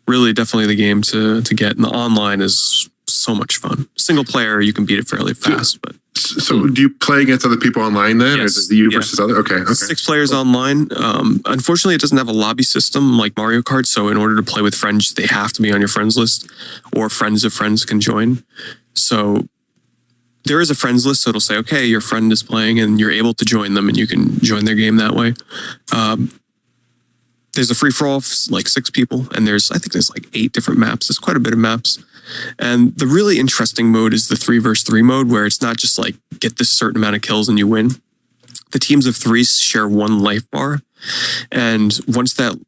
really definitely the game to get. And the online is so much fun. Single player, you can beat it fairly fast. But so do you play against other people online then? Yes. Or is it you versus other? Okay. 6 players online. Unfortunately, it doesn't have a lobby system like Mario Kart. So in order to play with friends, they have to be on your friends list, or friends of friends can join. So there is a friends list. So it'll say, okay, your friend is playing and you're able to join them and you can join their game that way. There's a free-for-all of like 6 people, and I think there's like 8 different maps. There's quite a bit of maps. And the really interesting mode is the 3 versus 3 mode, where it's not just like get this certain amount of kills and you win. The teams of 3 share 1 life bar. And once the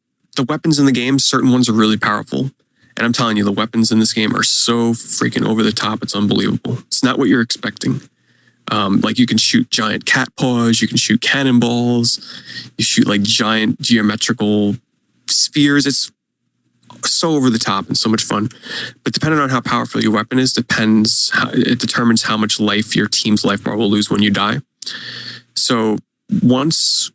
weapons in the game, certain ones are really powerful. And I'm telling you, the weapons in this game are so freaking over the top. It's unbelievable. It's not what you're expecting. Like you can shoot giant cat paws, you can shoot cannonballs, you shoot like giant geometrical spheres. It's so over the top and so much fun. But depending on how powerful your weapon is, it determines how much life your team's life bar will lose when you die. So once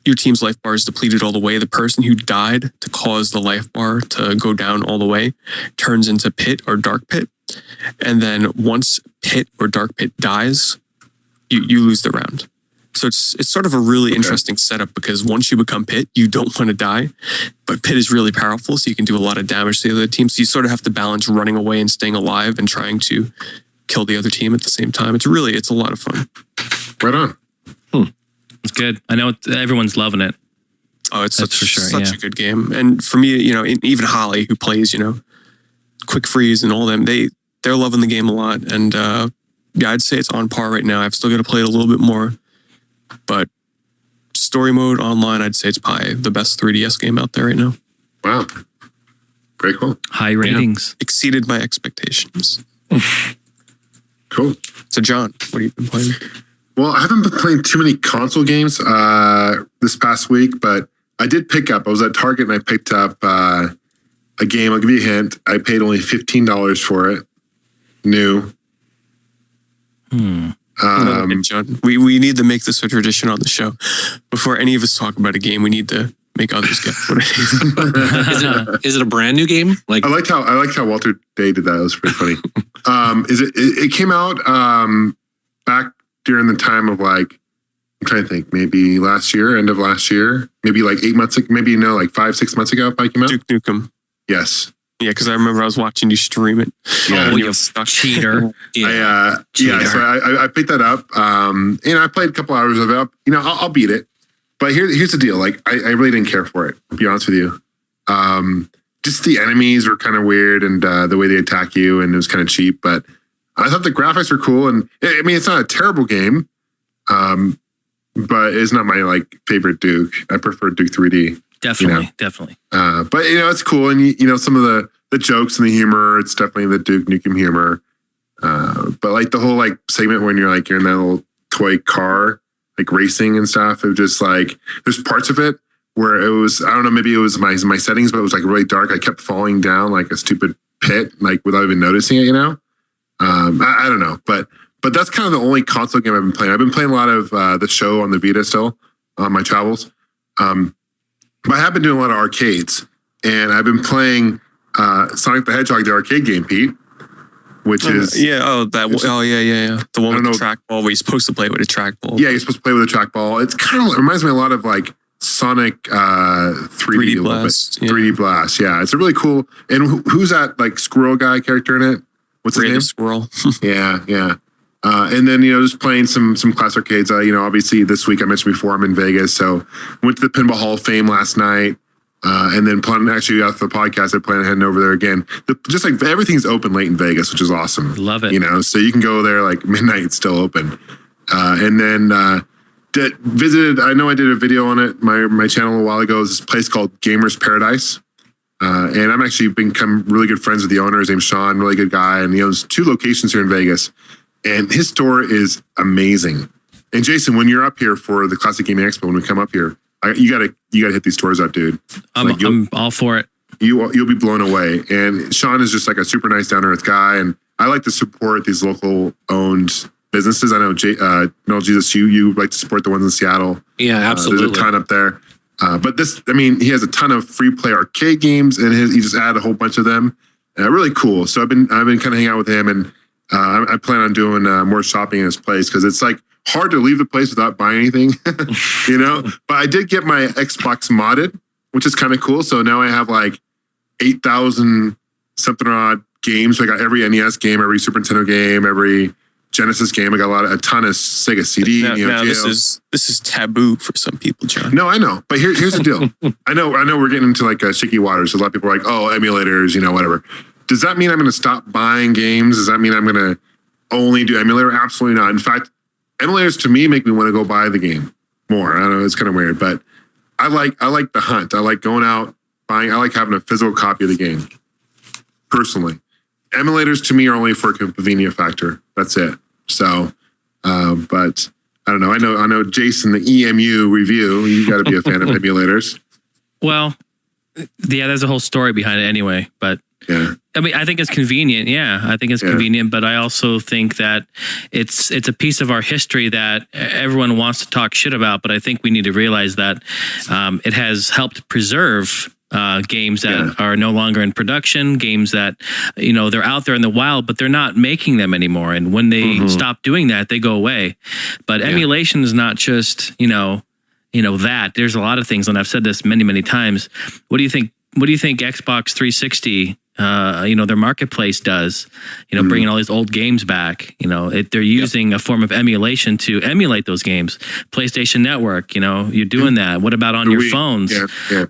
your team's life bar is depleted all the way, the person who died to cause the life bar to go down all the way turns into Pit or Dark Pit. And then once Pit or Dark Pit dies, you lose the round. So it's sort of a really interesting setup, because once you become Pit, you don't want to die. But Pit is really powerful, so you can do a lot of damage to the other team. So you sort of have to balance running away and staying alive and trying to kill the other team at the same time. It's a lot of fun. Right on. It's good. I know everyone's loving it. Oh, it's such a good game. And for me, even Holly, who plays, Quick Freeze and all them, they're loving the game a lot. And yeah, I'd say it's on par right now. I've still got to play it a little bit more. But story mode online, I'd say it's probably the best 3DS game out there right now. Wow. Very cool. High ratings. Exceeded my expectations. Cool. So John, what have you been playing? Well, I haven't been playing too many console games this past week, but I did pick up. I was at Target and I picked up a game. I'll give you a hint. I paid only $15 for it. New. John, we need to make this a tradition on the show. Before any of us talk about a game, we need to make others get what it is. Is it a brand new game? Like I liked how Walter Day did that. It was pretty funny. It came out back during the time of like, I'm trying to think, maybe last year, end of last year, maybe like 8 months, maybe like 5-6 months ago. It probably came out. Duke Nukem. Yes. Yeah, because I remember I was watching you stream it. Yeah, you stuck. Cheater. Yeah, so I picked that up. And I played a couple hours of it. I'll beat it. But here's the deal. Like, I really didn't care for it, to be honest with you. Just the enemies were kind of weird, and the way they attack you, and it was kind of cheap. But I thought the graphics were cool, and I mean, it's not a terrible game, but it's not my like favorite Duke. I prefer Duke 3D. Definitely. But it's cool, and some of the jokes and the humor. It's definitely the Duke Nukem humor. But like the whole like segment when you're in that little toy car, like racing and stuff, it was just like, there's parts of it where it was, I don't know, maybe it was my settings, but it was like really dark. I kept falling down like a stupid pit, like without even noticing it, I don't know, but that's kind of the only console game I've been playing. I've been playing a lot of the show on the Vita still on my travels. But I have been doing a lot of arcades, and I've been playing Sonic the Hedgehog, the arcade game, Pete, which is the one with the trackball where you're supposed to play with a trackball. Yeah, you're supposed to play with a trackball. It's kind of, it reminds me a lot of like Sonic 3D Blast. 3D Blast, yeah. It's a really cool. And who's that like squirrel guy character in it? What's his name? Squirrel. yeah. And then, just playing some class arcades. Obviously this week I mentioned before I'm in Vegas, so went to the Pinball Hall of Fame last night. And then actually after the podcast, I plan on heading over there again. Just like everything's open late in Vegas, which is awesome. Love it. So you can go there like midnight, it's still open. And then visited, I know I did a video on it, my channel a while ago. Is this place called Gamers Paradise. And I'm actually become really good friends with the owner. His name's Sean, really good guy. And there's 2 locations here in Vegas. And his store is amazing. And Jason, when you're up here for the Classic Gaming Expo, when we come up here, you gotta hit these stores up, dude. I'm all for it. You'll be blown away. And Sean is just like a super nice, down to earth guy. And I like to support these local owned businesses. I know Noel Jesus, you like to support the ones in Seattle. Yeah, absolutely. There's a ton up there. But he has a ton of free play arcade games, and he just added a whole bunch of them. Really cool. So I've been kind of hanging out with him, and I plan on doing more shopping in his place because it's like hard to leave the place without buying anything, But I did get my Xbox modded, which is kind of cool. So now I have like 8,000 something odd games. So I got every NES game, every Super Nintendo game, every Genesis game. I got a ton of Sega CD. Now this is taboo for some people, John. No, I know, but here's the deal. I know we're getting into like shaky waters. So a lot of people are like, oh, emulators, whatever. Does that mean I'm going to stop buying games? Does that mean I'm going to only do emulator? Absolutely not. In fact, emulators to me make me want to go buy the game more. I don't know, it's kind of weird, but I like the hunt. I like going out buying. I like having a physical copy of the game. Personally, emulators to me are only for a convenient factor. That's it. So, but I don't know. I know Jason, the EMU review. You got to be a fan of emulators. Well, yeah, there's a whole story behind it anyway, but. Yeah. I think it's convenient. Yeah, I think it's convenient, but I also think that it's a piece of our history that everyone wants to talk shit about. But I think we need to realize that it has helped preserve games that are no longer in production, games that they're out there in the wild, but they're not making them anymore. And when they stop doing that, they go away. But emulation is not just that. There's a lot of things, and I've said this many times. What do you think? What do you think Xbox 360? Their marketplace does, bringing all these old games back, they're using a form of emulation to emulate those games. PlayStation Network, you're doing that. What about on your phones?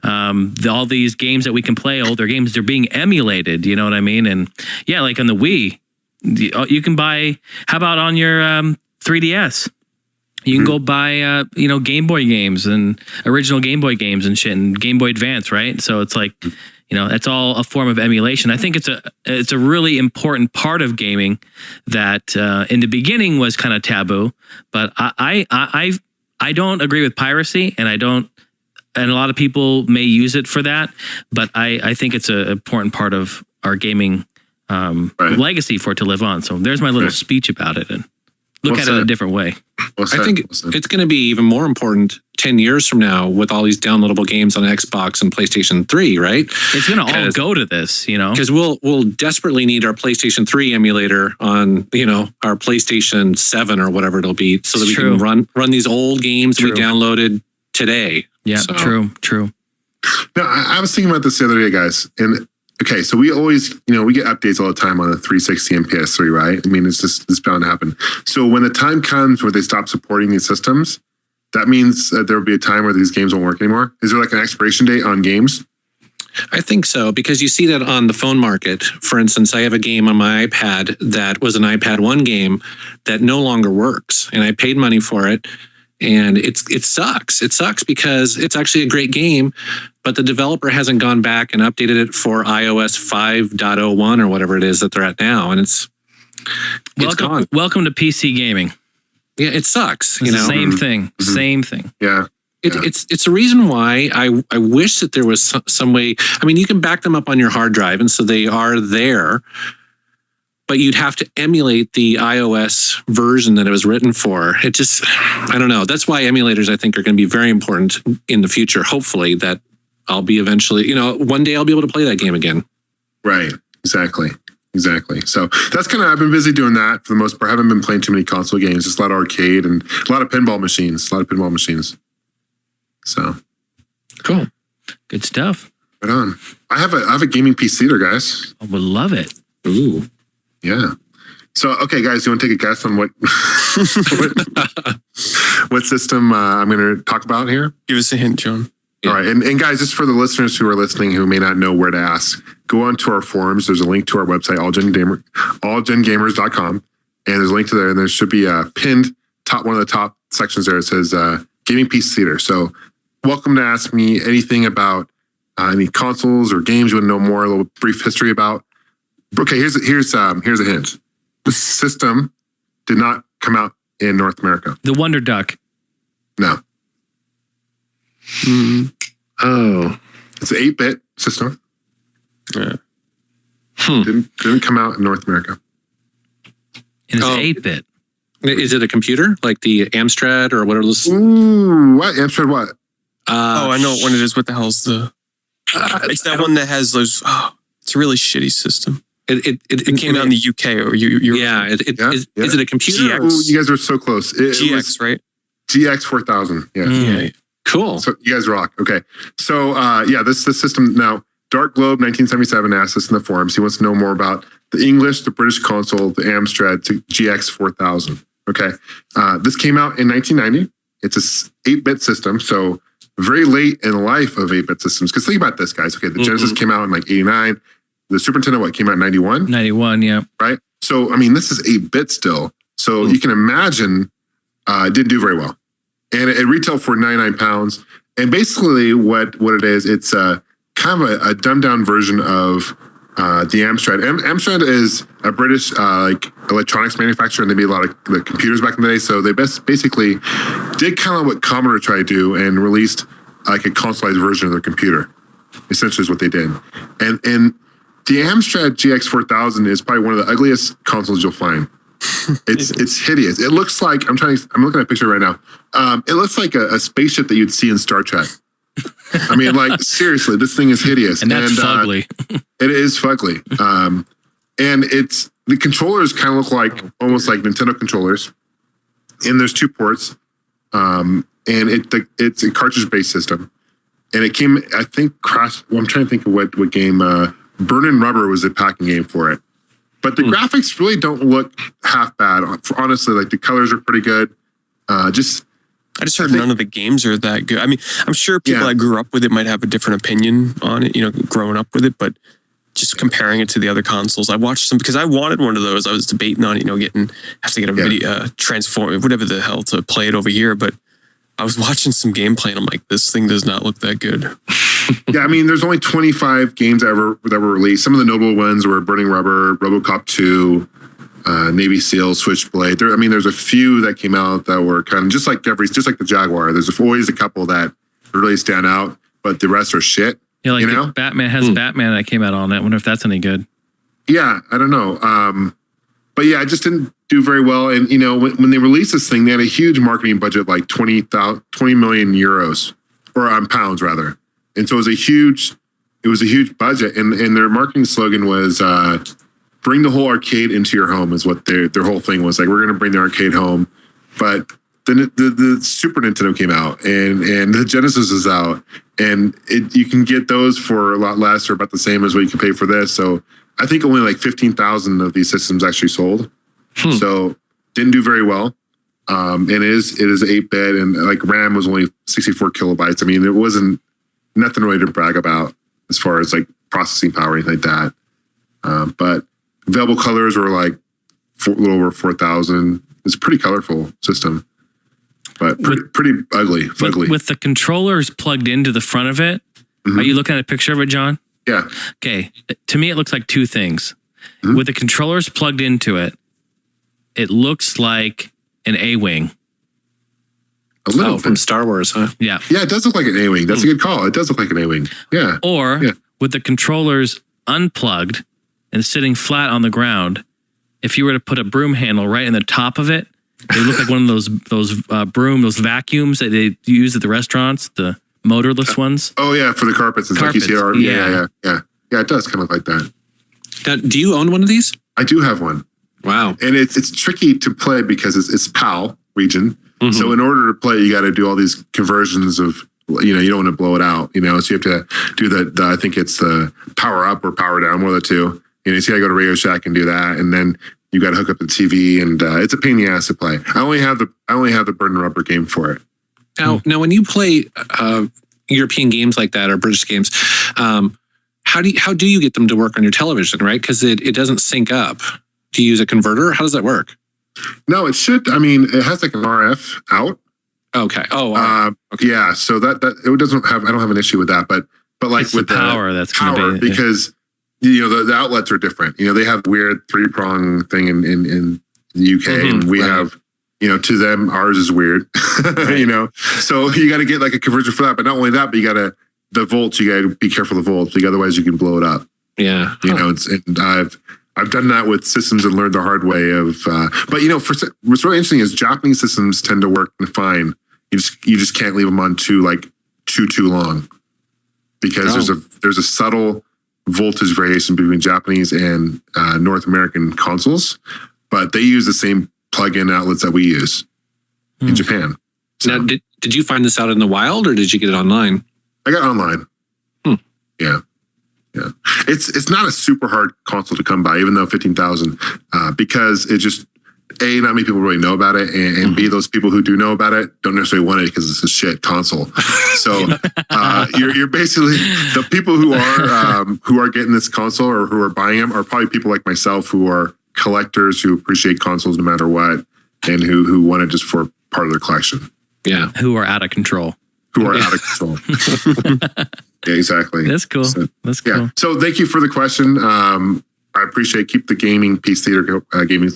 All these games that we can play, older games, they're being emulated. You know what I mean? And yeah, like on the Wii, you can buy, how about on your 3DS? You can go buy, Game Boy games and original Game Boy games and shit, and Game Boy Advance, right? So it's like, that's all a form of emulation. I think it's a really important part of gaming that in the beginning was kind of taboo, but I don't agree with piracy, and a lot of people may use it for that, but I think it's an important part of our gaming legacy for it to live on. So there's my little speech about it, and look at it a different way. I think it's going to be even more important 10 years from now with all these downloadable games on Xbox and PlayStation 3, right? It's going to all go to this, Because we'll desperately need our PlayStation 3 emulator on, our PlayStation 7 or whatever it'll be, so that we can run these old games we downloaded today. Yeah, true. No, I was thinking about this the other day, guys, and okay, so we always, we get updates all the time on the 360 and PS3, right? It's bound to happen. So when the time comes where they stop supporting these systems, that means that there will be a time where these games won't work anymore. Is there like an expiration date on games? I think so, because you see that on the phone market. For instance, I have a game on my iPad that was an iPad 1 game that no longer works, and I paid money for it. And it sucks. It sucks because it's actually a great game, but the developer hasn't gone back and updated it for iOS 5.01 or whatever it is that they're at now. And it's gone. Welcome to PC gaming. Yeah, it sucks. It's the same thing. Same thing. Yeah. It's a reason why I wish that there was some way. I mean, you can back them up on your hard drive, and so they are there, but you'd have to emulate the iOS version that it was written for. It just, I don't know. That's why emulators, I think, are going to be very important in the future. Hopefully that I'll be eventually, one day I'll be able to play that game again. Right. Exactly. So that's kind of, I've been busy doing that for the most part. I haven't been playing too many console games, just a lot of arcade and a lot of pinball machines. So cool. Good stuff. Right on. I have a gaming PC there, guys. I would love it. Ooh. Yeah. So, okay, guys, you want to take a guess on what system I'm going to talk about here? Give us a hint, John. All right. And guys, just for the listeners who are listening who may not know where to ask, go on to our forums. There's a link to our website, allgengamers.com. And there's a link to there. And there should be a pinned one of the top sections there. It says Gaming PC Theater. So welcome to ask me anything about any consoles or games you want to know more, a little brief history about. Okay, here's a hint. The system did not come out in North America. The Wonder Duck. No. Oh. It's an 8-bit system. Yeah. Didn't come out in North America. And it's 8-bit. Is it a computer like the Amstrad or whatever? Ooh, what? Amstrad what? I know what it is. What the hell's the... it's that one that has those... Oh, it's a really shitty system. It came out in the UK or Europe. Yeah. Is it a computer? Ooh, you guys are so close. GX, right? GX 4000. Yeah. Yeah. Cool. So you guys rock. Okay. So this system now. Dark Globe 1977 asked us in the forums. He wants to know more about the English, the British console, the Amstrad to GX 4000. Okay. This came out in 1990. It's a 8-bit system. So very late in the life of 8-bit systems. Because think about this, guys. Okay. The Genesis came out in like 89. The Super Nintendo, came out in 91? 91, yeah. Right? So, I mean, this is 8-bit still. So you can imagine it didn't do very well. And it retailed for £99. And basically what it is, it's kind of a dumbed-down version of the Amstrad. Amstrad is a British electronics manufacturer, and they made a lot of the computers back in the day. So they basically did kind of what Commodore tried to do and released like a consoleized version of their computer. Essentially is what they did. And the Amstrad GX 4000 is probably one of the ugliest consoles you'll find. It's hideous. It looks like I'm looking at a picture right now. It looks like a spaceship that you'd see in Star Trek. I mean, like seriously, this thing is hideous. And that's fugly. It is fugly. And the controllers kind of look like almost like Nintendo controllers. And there's 2 ports. And it's a cartridge-based system. And it came, I think, I'm trying to think of what game. Burnin' Rubber was a packing game for it. But the graphics really don't look half bad. Honestly, like the colors are pretty good. I just heard none of the games are that good. I mean, I'm sure people that grew up with it might have a different opinion on it, growing up with it, but just comparing it to the other consoles, I watched some because I wanted one of those. I was debating on, have to get a video transform, whatever the hell to play it over here. But I was watching some gameplay and I'm like, this thing does not look that good. Yeah, I mean, there's only 25 games that were released. Some of the notable ones were Burning Rubber, RoboCop 2, Navy SEAL, Switchblade. There's a few that came out that were kind of just like the Jaguar. There's always a couple that really stand out, but the rest are shit. Yeah, like Batman has Batman that came out on it. I wonder if that's any good. Yeah, I don't know. But yeah, it just didn't do very well. And when they released this thing, they had a huge marketing budget, like 20 million euros or pounds rather. And so it was a huge budget. And their marketing slogan was bring the whole arcade into your home is what their whole thing was. Like, we're going to bring the arcade home. But then the Super Nintendo came out and the Genesis is out. And you can get those for a lot less or about the same as what you can pay for this. So I think only like 15,000 of these systems actually sold. So didn't do very well. And it is 8-bit and like RAM was only 64 kilobytes. I mean, it wasn't nothing really to brag about as far as like processing power or anything like that. But available colors were like a little over 4,000. It's a pretty colorful system. but pretty ugly. With the controllers plugged into the front of it. Are you looking at a picture of it, John? Yeah. Okay. To me, it looks like two things. With the controllers plugged into it, it looks like an A-Wing. A little from Star Wars, huh? Yeah. Yeah, it does look like an A-Wing. That's a good call. It does look like an A-Wing. Yeah. Or with the controllers unplugged and sitting flat on the ground, if you were to put a broom handle right in the top of it, it would look like one of those vacuums that they use at the restaurants, the motorless ones. Oh yeah, for the carpets. It's like you see. Yeah. It does kind of like that. Now, do you own one of these? I do have one. Wow. And it's tricky to play because it's PAL region. So in order to play, you got to do all these conversions of, you don't want to blow it out, so you have to do the I think it's the power up or power down, one of the two. So you got to go to Radio Shack and do that. And then you got to hook up the TV, and it's a pain in the ass to play. I only have the Burn Rubber game for it. Now when you play European games like that or British games, how do you get them to work on your television, right? Because it doesn't sync up. Do you use a converter? How does that work? No, it should. I mean, it has like an RF out. Okay. Okay. Yeah. So that it doesn't have. I don't have an issue with that. But like it's with the power, that's going to be because the outlets are different. They have weird 3-prong thing in the UK, and we have. To them, ours is weird. So you got to get like a converter for that. But not only that, but you got to the volts. You got to be careful of the volts. Otherwise, you can blow it up. Yeah. And I've done that with systems and learned the hard way of, but what's really interesting is Japanese systems tend to work fine. You just can't leave them on too long because there's a subtle voltage variation between Japanese and North American consoles, but they use the same plug-in outlets that we use in Japan. So, now, did you find this out in the wild or did you get it online? I got it online. Yeah. Yeah, it's not a super hard console to come by, even though 15,000, because it just not many people really know about it, and B, those people who do know about it don't necessarily want it because it's a shit console. So you're basically the people who are getting this console or who are buying them are probably people like myself who are collectors who appreciate consoles no matter what, and who want it just for part of their collection. Yeah, who are out of control. Yeah, exactly. That's cool. That's cool. Yeah. So thank you for the question. I appreciate keep the gaming piece theater gaming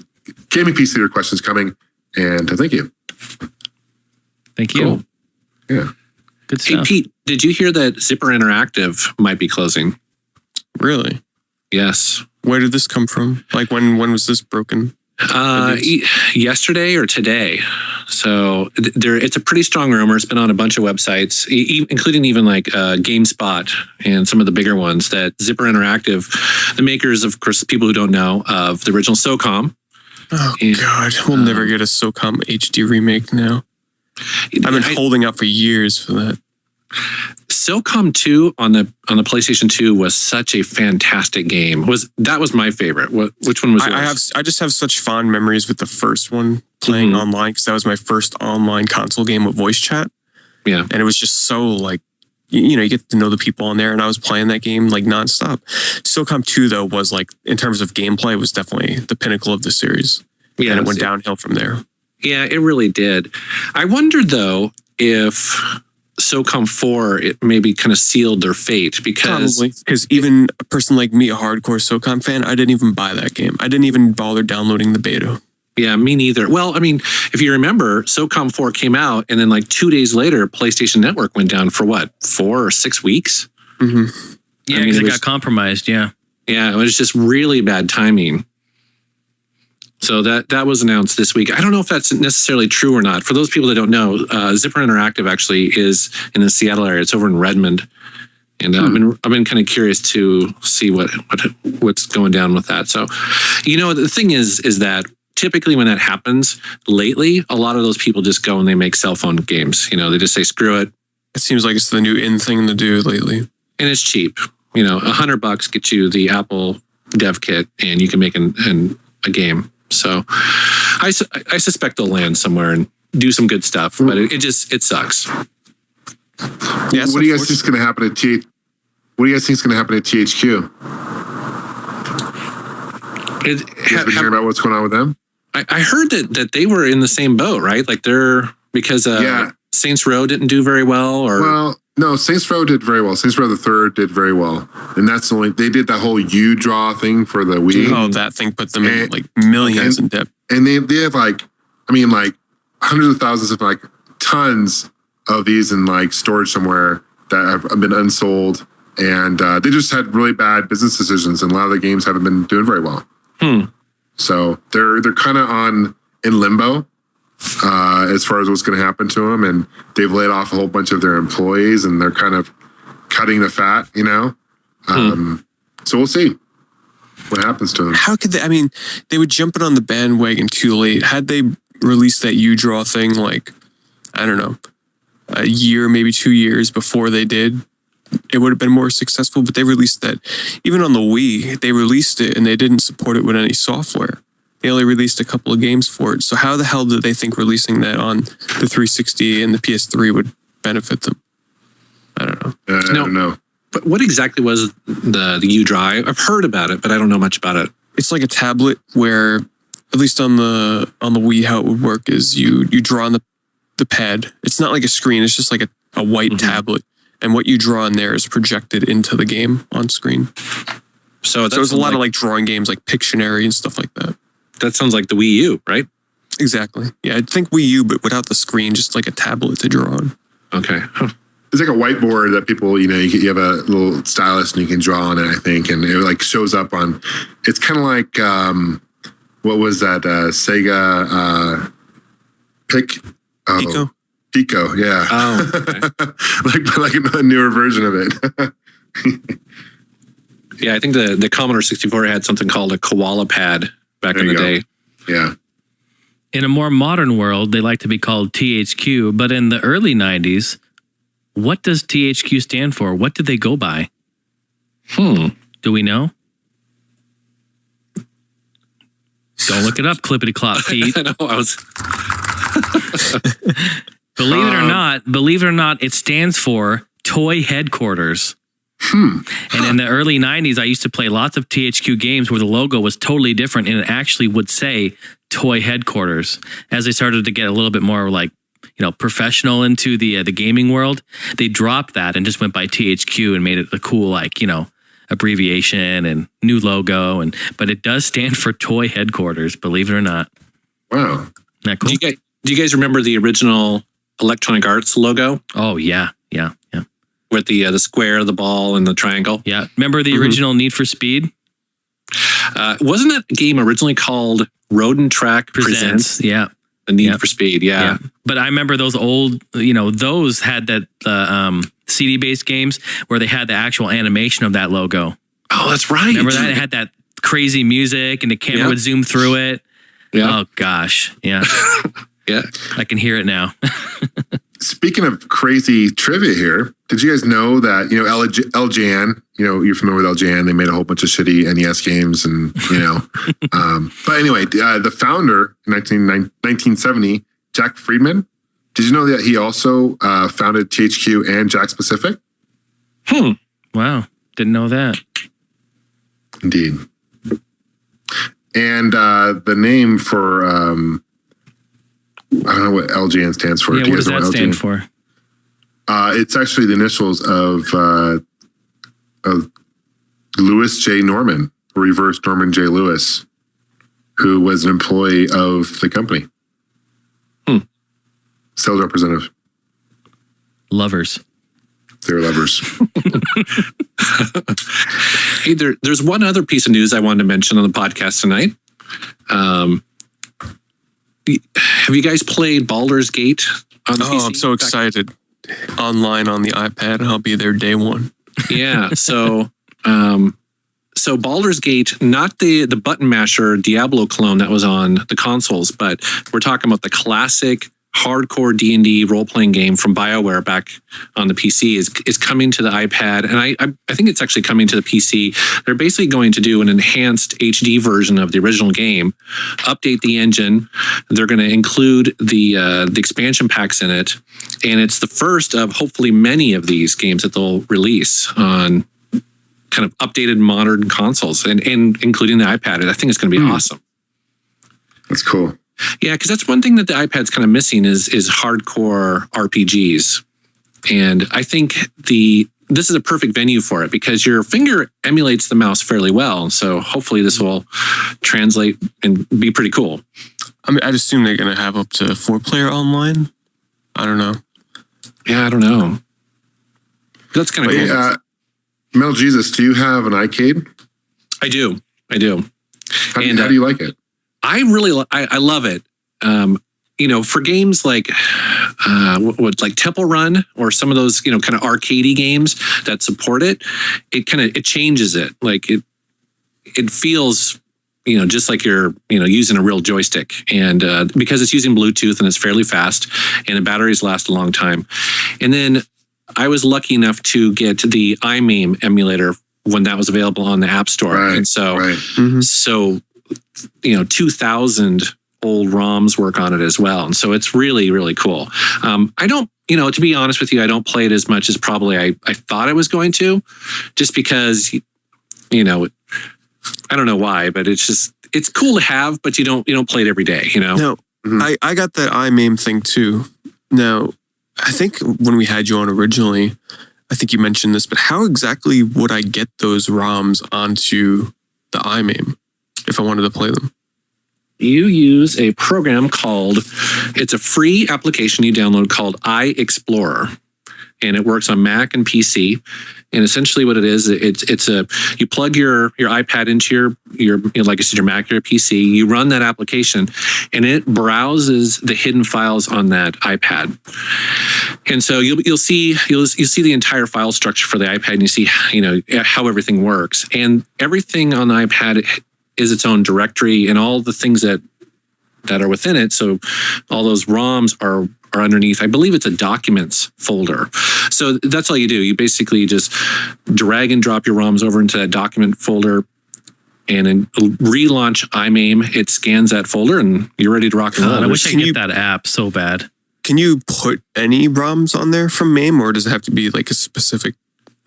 piece theater questions coming, and thank you. Thank you. Cool. Yeah. Good stuff. Hey Pete, did you hear that Zipper Interactive might be closing? Really? Yes. Where did this come from? Like when was this broken? Yesterday or today. So it's a pretty strong rumor. It's been on a bunch of websites, including even like GameSpot and some of the bigger ones, that Zipper Interactive, the makers, of course, people who don't know, of the original SOCOM. Oh, God. We'll never get a SOCOM HD remake now. I've been holding out for years for that. SOCOM 2 on the PlayStation 2 was such a fantastic game. That was my favorite. Which one was yours? I just have such fond memories with the first one playing online, because that was my first online console game with voice chat. Yeah. And it was just so like, you get to know the people on there, and I was playing that game like nonstop. SOCOM 2 though was like, in terms of gameplay, was definitely the pinnacle of the series. Yeah. And it went downhill from there. Yeah, it really did. I wondered though if SOCOM 4 it maybe kind of sealed their fate, because even a person like me, a hardcore SOCOM fan, I didn't even buy that game. I didn't even bother downloading the beta. Yeah, me neither. Well, I mean, if you remember, SOCOM 4 came out, and then like 2 days later, PlayStation Network went down for 4 or 6 weeks? Mm-hmm. Yeah, because it got compromised, yeah. Yeah, it was just really bad timing. So that was announced this week. I don't know if that's necessarily true or not. For those people that don't know, Zipper Interactive actually is in the Seattle area. It's over in Redmond, and I've been kind of curious to see what's going down with that. So, the thing is that typically when that happens lately, a lot of those people just go and they make cell phone games. They just say screw it. It seems like it's the new in thing to do lately, and it's cheap. $100 gets you the Apple dev kit, and you can make a game. So I suspect they'll land somewhere and do some good stuff, but it sucks. Yeah, what do you guys think is going to happen at THQ? Have you been hearing about what's going on with them? I heard that they were in the same boat, right? Like they're Because Saints Row didn't do very well, or well, no, Saints Row did very well. Saints Row the Third did very well, and that's only they did that whole U draw thing for the Wii. Oh, that thing put them in like millions in debt. And they have like hundreds of thousands of like tons of these in like storage somewhere that have been unsold, and they just had really bad business decisions, and a lot of the games haven't been doing very well. So they're kind of in limbo as far as what's going to happen to them, and they've laid off a whole bunch of their employees, and they're kind of cutting the fat, So we'll see what happens to them. How could they? I mean, they would jump it on the bandwagon too late. Had they released that U-Draw thing, like, I don't know, a year, maybe 2 years before they did, it would have been more successful. But they released that, even on the Wii, they released it and they didn't support it with any software. They only released a couple of games for it. So how the hell did they think releasing that on the 360 and the PS3 would benefit them? I don't know. I don't know. But what exactly was the U-Draw? I've heard about it, but I don't know much about it. It's like a tablet where, at least on the Wii, how it would work is you draw on the pad. It's not like a screen. It's just like a white tablet. And what you draw in there is projected into the game on screen. So there's a lot of like drawing games like Pictionary and stuff like that. That sounds like the Wii U, right? Exactly. Yeah, I think Wii U, but without the screen, just like a tablet to draw on. Okay. It's like a whiteboard that people, you have a little stylus and you can draw on it, I think. And it like shows up on, it's kind of like, what was that? Sega Pico, yeah. Oh, okay. like a newer version of it. Yeah, I think the Commodore 64 had something called a koala pad back in the day. Yeah. In a more modern world, they like to be called THQ, but in the early 90s, what does THQ stand for? What did they go by? Do we know? Don't look it up, Clippity Clop Pete. I know, I was... Believe it or not, it stands for Toy Headquarters. And in the early 90s, I used to play lots of THQ games where the logo was totally different and it actually would say Toy Headquarters. As they started to get a little bit more like, professional into the gaming world, they dropped that and just went by THQ and made it a cool, abbreviation and new logo. But it does stand for Toy Headquarters, believe it or not. Wow. Isn't that cool? Do you guys remember the original Electronic Arts logo? Oh, yeah. With the square, the ball, and the triangle? Yeah. Remember the original Need for Speed? Wasn't that game originally called Road and Track Presents? Yeah. The Need for Speed, yeah. But I remember those old, those had that CD-based games where they had the actual animation of that logo. Oh, that's right. Remember that? It had that crazy music and the camera would zoom through it. Yeah. Oh, gosh. Yeah. Yeah. I can hear it now. Speaking of crazy trivia here, did you guys know that, LJN, you're familiar with LJN, they made a whole bunch of shitty NES games and, but anyway, the founder in 1970, Jack Friedman, did you know that he also founded THQ and Jack Pacific? Wow. Didn't know that. Indeed. And the name for, I don't know what LJN stands for. Yeah, what does that stand for? It's actually the initials of Lewis J. Norman, reverse Norman J. Lewis, who was an employee of the company. Sales representative. Lovers. They're lovers. Hey, there's one other piece of news I wanted to mention on the podcast tonight. Have you guys played Baldur's Gate on the PC? I'm so excited. Online on the iPad, I'll be there day one. Yeah, so Baldur's Gate, not the button masher Diablo clone that was on the consoles, but we're talking about the classic hardcore D&D role-playing game from BioWare back on the PC is coming to the iPad, and I think it's actually coming to the PC. They're basically going to do an enhanced HD version of the original game, update the engine. They're going to include the expansion packs in it, and it's the first of hopefully many of these games that they'll release on kind of updated modern consoles, and including the iPad. I think it's going to be awesome. That's cool. Yeah, because that's one thing that the iPad's kind of missing is hardcore RPGs. And I think this is a perfect venue for it because your finger emulates the mouse fairly well. So hopefully this will translate and be pretty cool. I mean, I'd assume they're going to have up to 4-player online. I don't know. Yeah, I don't know. That's kind of cool. Metal Jesus, do you have an iCade? I do. How do you like it? I really, I love it. For games like like Temple Run or some of those, kind of arcadey games that support it, it changes it. Like it feels, just like you're, using a real joystick. And because it's using Bluetooth and it's fairly fast and the batteries last a long time. And then I was lucky enough to get the iMame emulator when that was available on the App Store. Right, and so, right. so 2,000 old ROMs work on it as well. And so it's really, really cool. I don't, to be honest with you, I don't play it as much as probably I thought I was going to, just because, I don't know why, but it's cool to have, but you don't play it every day, No, I got that iMame thing too. Now, I think when we had you on originally, I think you mentioned this, but how exactly would I get those ROMs onto the iMame if I wanted to play them? You use a program it's a free application you download called iExplorer, and it works on Mac and PC. And essentially what it is, you plug your iPad into your like I said, your Mac or your PC, you run that application and it browses the hidden files on that iPad. And so you'll see the entire file structure for the iPad, and you see, how everything works. And everything on the iPad is its own directory and all the things that are within it. So all those ROMs are underneath. I believe it's a documents folder. So that's all you do. You basically just drag and drop your ROMs over into that document folder and then relaunch iMame. It scans that folder and you're ready to rock and roll. I wish I could get that app so bad. Can you put any ROMs on there from MAME, or does it have to be like a specific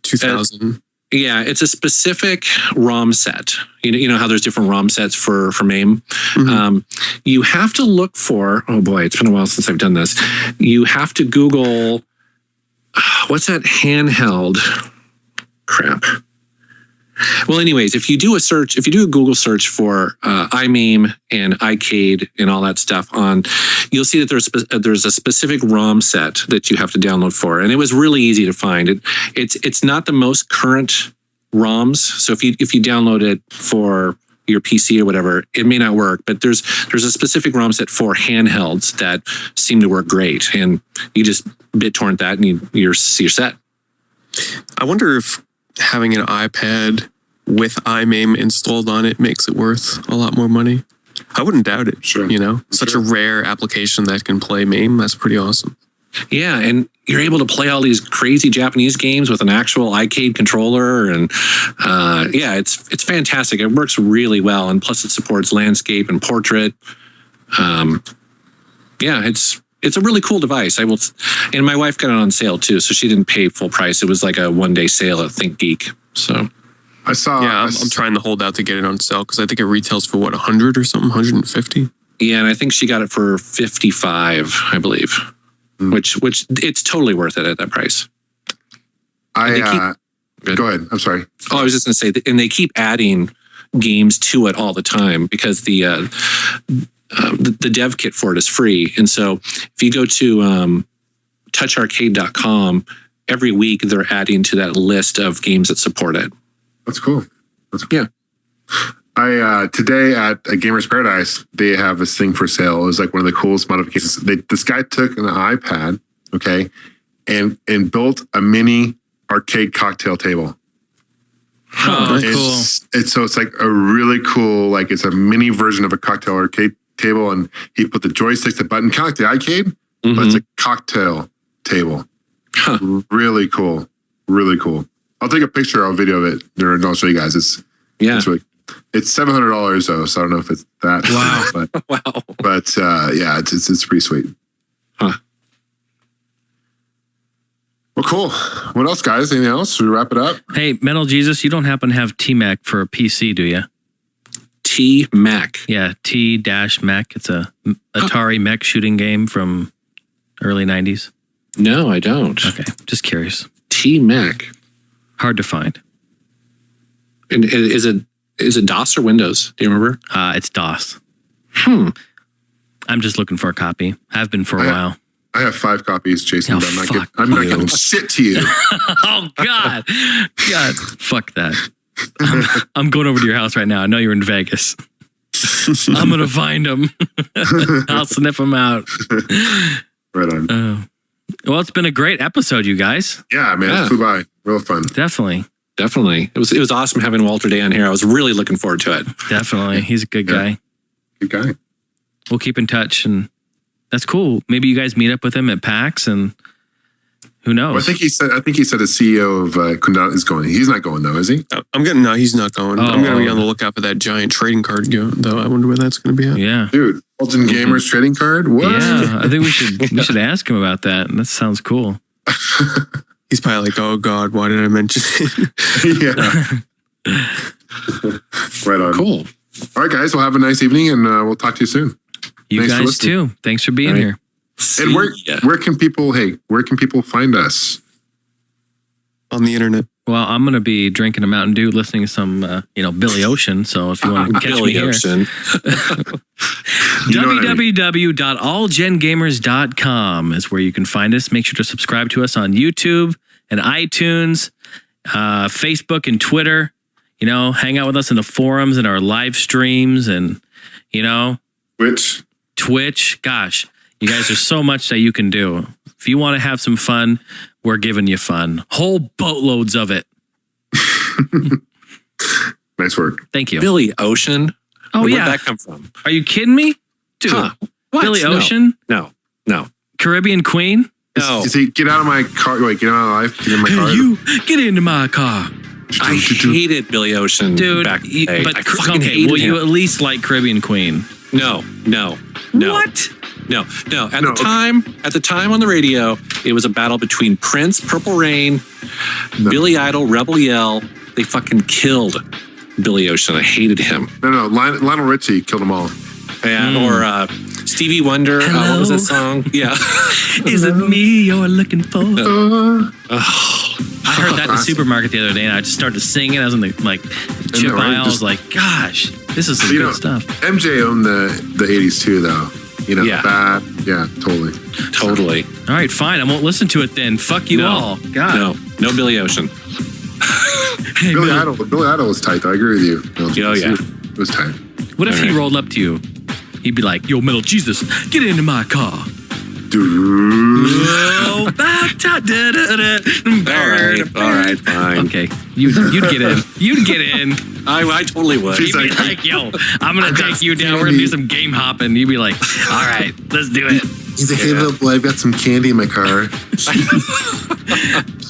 2000? Yeah, it's a specific ROM set. You know how there's different ROM sets for MAME. Mm-hmm. You have to look for. Oh boy, it's been a while since I've done this. You have to Google. What's that handheld? Crap. Well, anyways, if you do a Google search for iMame and iCade and all that stuff you'll see that there's a specific ROM set that you have to download for, and it was really easy to find. It's not the most current ROMs, so if you download it for your PC or whatever, it may not work. But there's a specific ROM set for handhelds that seem to work great, and you just BitTorrent that and you're set. I wonder if having an iPad with iMame installed on it makes it worth a lot more money. I wouldn't doubt it. Sure. Such a rare application that can play MAME. That's pretty awesome. Yeah, and you're able to play all these crazy Japanese games with an actual iCade controller, and it's fantastic. It works really well, and plus it supports landscape and portrait. It's a really cool device. And my wife got it on sale too, so she didn't pay full price. It was like a one-day sale at ThinkGeek. So I saw. Yeah, I'm trying to hold out to get it on sale because I think it retails for 100 or something, 150. Yeah, and I think she got it for 55, I believe, which it's totally worth it at that price. Go ahead. I'm sorry. Oh, I was just going to say, and they keep adding games to it all the time because the dev kit for it is free. And so if you go to toucharcade.com, every week they're adding to that list of games that support it. That's cool. Yeah. I today at Gamers Paradise, they have this thing for sale. It was like one of the coolest modifications. This guy took an iPad, okay, and built a mini arcade cocktail table. Oh, cool. It's like a really cool, like it's a mini version of a cocktail arcade table, and he put the joysticks, the button, kind of like the iCade, but it's a cocktail table. Huh. Really cool. Really cool. I'll take a picture or a video of it, and I'll show you guys. It's $700 though, so I don't know if it's that. Wow. But it's pretty sweet. Huh. Well, cool. What else, guys? Anything else? Should we wrap it up? Hey, Metal Jesus, you don't happen to have T-Mac for a PC, do you? T-Mech. Yeah, T-Mech. It's a Atari mech shooting game from early 90s. No, I don't. Okay, just curious. T-Mech. Hard to find. And is it DOS or Windows? Do you remember? It's DOS. I'm just looking for a copy. Have been for a while. I have 5 copies, Jason. Oh, But I'm not giving shit to you. Oh, God. God, fuck that. I'm going over to your house right now. I know you're in Vegas. I'm going to find them. I'll sniff them out. Right on. Well, it's been a great episode, you guys. Yeah, man. It flew by. Real fun. Definitely. It was awesome having Walter Day on here. I was really looking forward to it. Definitely. He's a good guy. Good guy. We'll keep in touch, and that's cool. Maybe you guys meet up with him at PAX, and who knows? Well, I think he said the CEO of Kundal is going. He's not going though, is he? No, he's not going. I'm going to be on the lookout for that giant trading card though. I wonder where that's going to be at. Yeah. Dude, Elgin Gamers trading card? What? Yeah, I think we should ask him about that. That sounds cool. He's probably like, oh God, why did I mention it? Yeah. Right on. Cool. All right, guys. Well, have a nice evening, and we'll talk to you soon. You guys too. Thanks for being here. And where can people find us? On the internet. Well, I'm going to be drinking a Mountain Dew, listening to some, Billy Ocean. So if you want to catch me here, www.allgengamers.com is where you can find us. Make sure to subscribe to us on YouTube and iTunes, Facebook and Twitter. Hang out with us in the forums and our live streams and, Twitch. Gosh, you guys, there's so much that you can do. If you want to have some fun, we're giving you fun. Whole boatloads of it. Nice work. Thank you. Billy Ocean? Oh, Where'd yeah. that come from? Are you kidding me? Dude, What? Billy Ocean? No. Caribbean Queen? No. Is he, get out of my car. Wait, get out of my life. Get in my car. You, get into my car. I hated Billy Ocean back in the day. I fucking hated him. You at least like Caribbean Queen? No. What? No. At the time on the radio, it was a battle between Prince, Purple Rain, Billy Idol, Rebel Yell. They fucking killed Billy Ocean. I hated him. No. Lionel Richie killed them all. Yeah, or Stevie Wonder. What was that song? Yeah. Is it me you're looking for? I heard that in the supermarket the other day, and I just started singing. I was in the chip aisle. I was like, "Gosh, this is some good stuff." MJ owned the 80s too, though. Yeah, totally. All right, fine. I won't listen to it then. Fuck you all. God, no Billy Ocean. Billy Idol was tight, though. I agree with you. It was tight. What if he rolled up to you? He'd be like, "Yo, Metal Jesus, get into my car." All right, fine. Okay, you'd get in. You'd get in. I totally would. He'd be like, "Yo, I'm gonna take you down. We're gonna do some game hopping." You'd be like, "All right, let's do it." He's like, "Hey, little boy, I've got some candy in my car."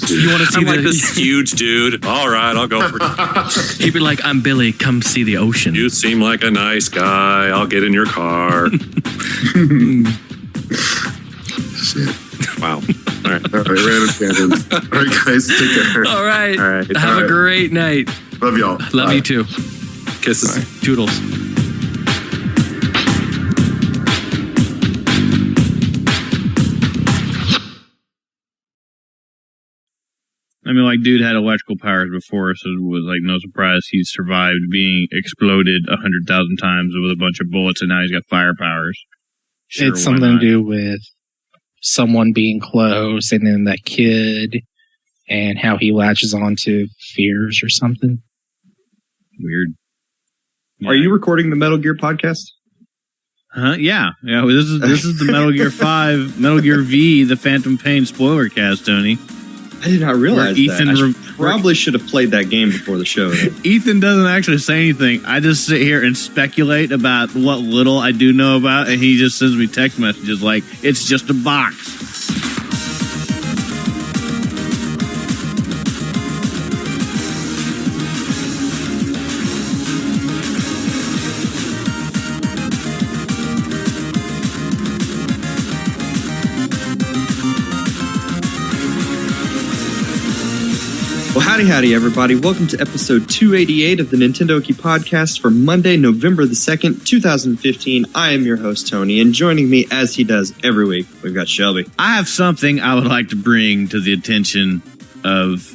You want to see this huge dude? All right, I'll go for it. He'd be like, "I'm Billy. Come see the ocean." You seem like a nice guy. I'll get in your car. Shit. Wow. All right. Random tangents. All right, guys, take care. All right. Have a great night. Love y'all. Love you too. Kisses. Bye. Toodles. I mean, dude had electrical powers before, so it was no surprise he survived being exploded 100,000 times with a bunch of bullets, and now he's got fire powers. Sure, it's something to do with someone being close, and then that kid, and how he latches on to fears or something. Weird. Yeah. Are you recording the Metal Gear podcast? Huh? Yeah. Well, this is the Metal Gear 5, Metal Gear V, the Phantom Pain spoiler cast, Tony. I did not realize Ethan that. I probably should have played that game before the show. Ethan doesn't actually say anything. I just sit here and speculate about what little I do know about, and he just sends me text messages like, "It's just a box." Howdy, everybody. Welcome to episode 288 of the Nintendo Okie Podcast for Monday, November the 2nd, 2015. I am your host, Tony, and joining me, as he does every week, we've got Shelby. I have something I would like to bring to the attention of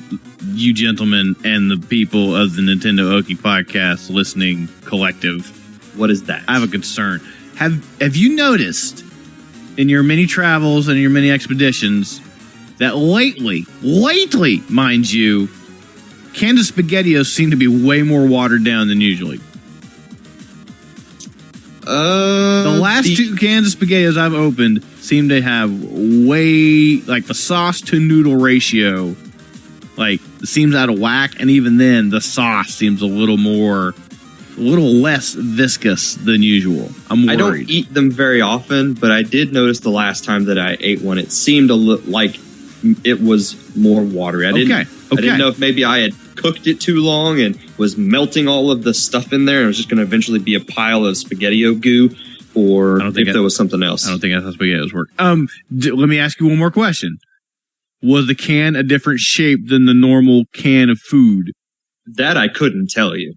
you gentlemen and the people of the Nintendo Okie Podcast listening collective. What is that? I have a concern. Have you noticed in your many travels and your many expeditions that lately, mind you, canned SpaghettiOs seem to be way more watered down than usually? The last two cans of SpaghettiOs I've opened seem to have way, like, the sauce to noodle ratio, like, seems out of whack, and even then, the sauce seems a little less viscous than usual. I'm worried. I don't eat them very often, but I did notice the last time that I ate one, it seemed like it was more watery. I didn't know if maybe I had cooked it too long and was melting all of the stuff in there and it was just going to eventually be a pile of SpaghettiO goo, or if there was something else. I don't think that's how SpaghettiOs work. Let me ask you one more question. Was the can a different shape than the normal can of food? That I couldn't tell you.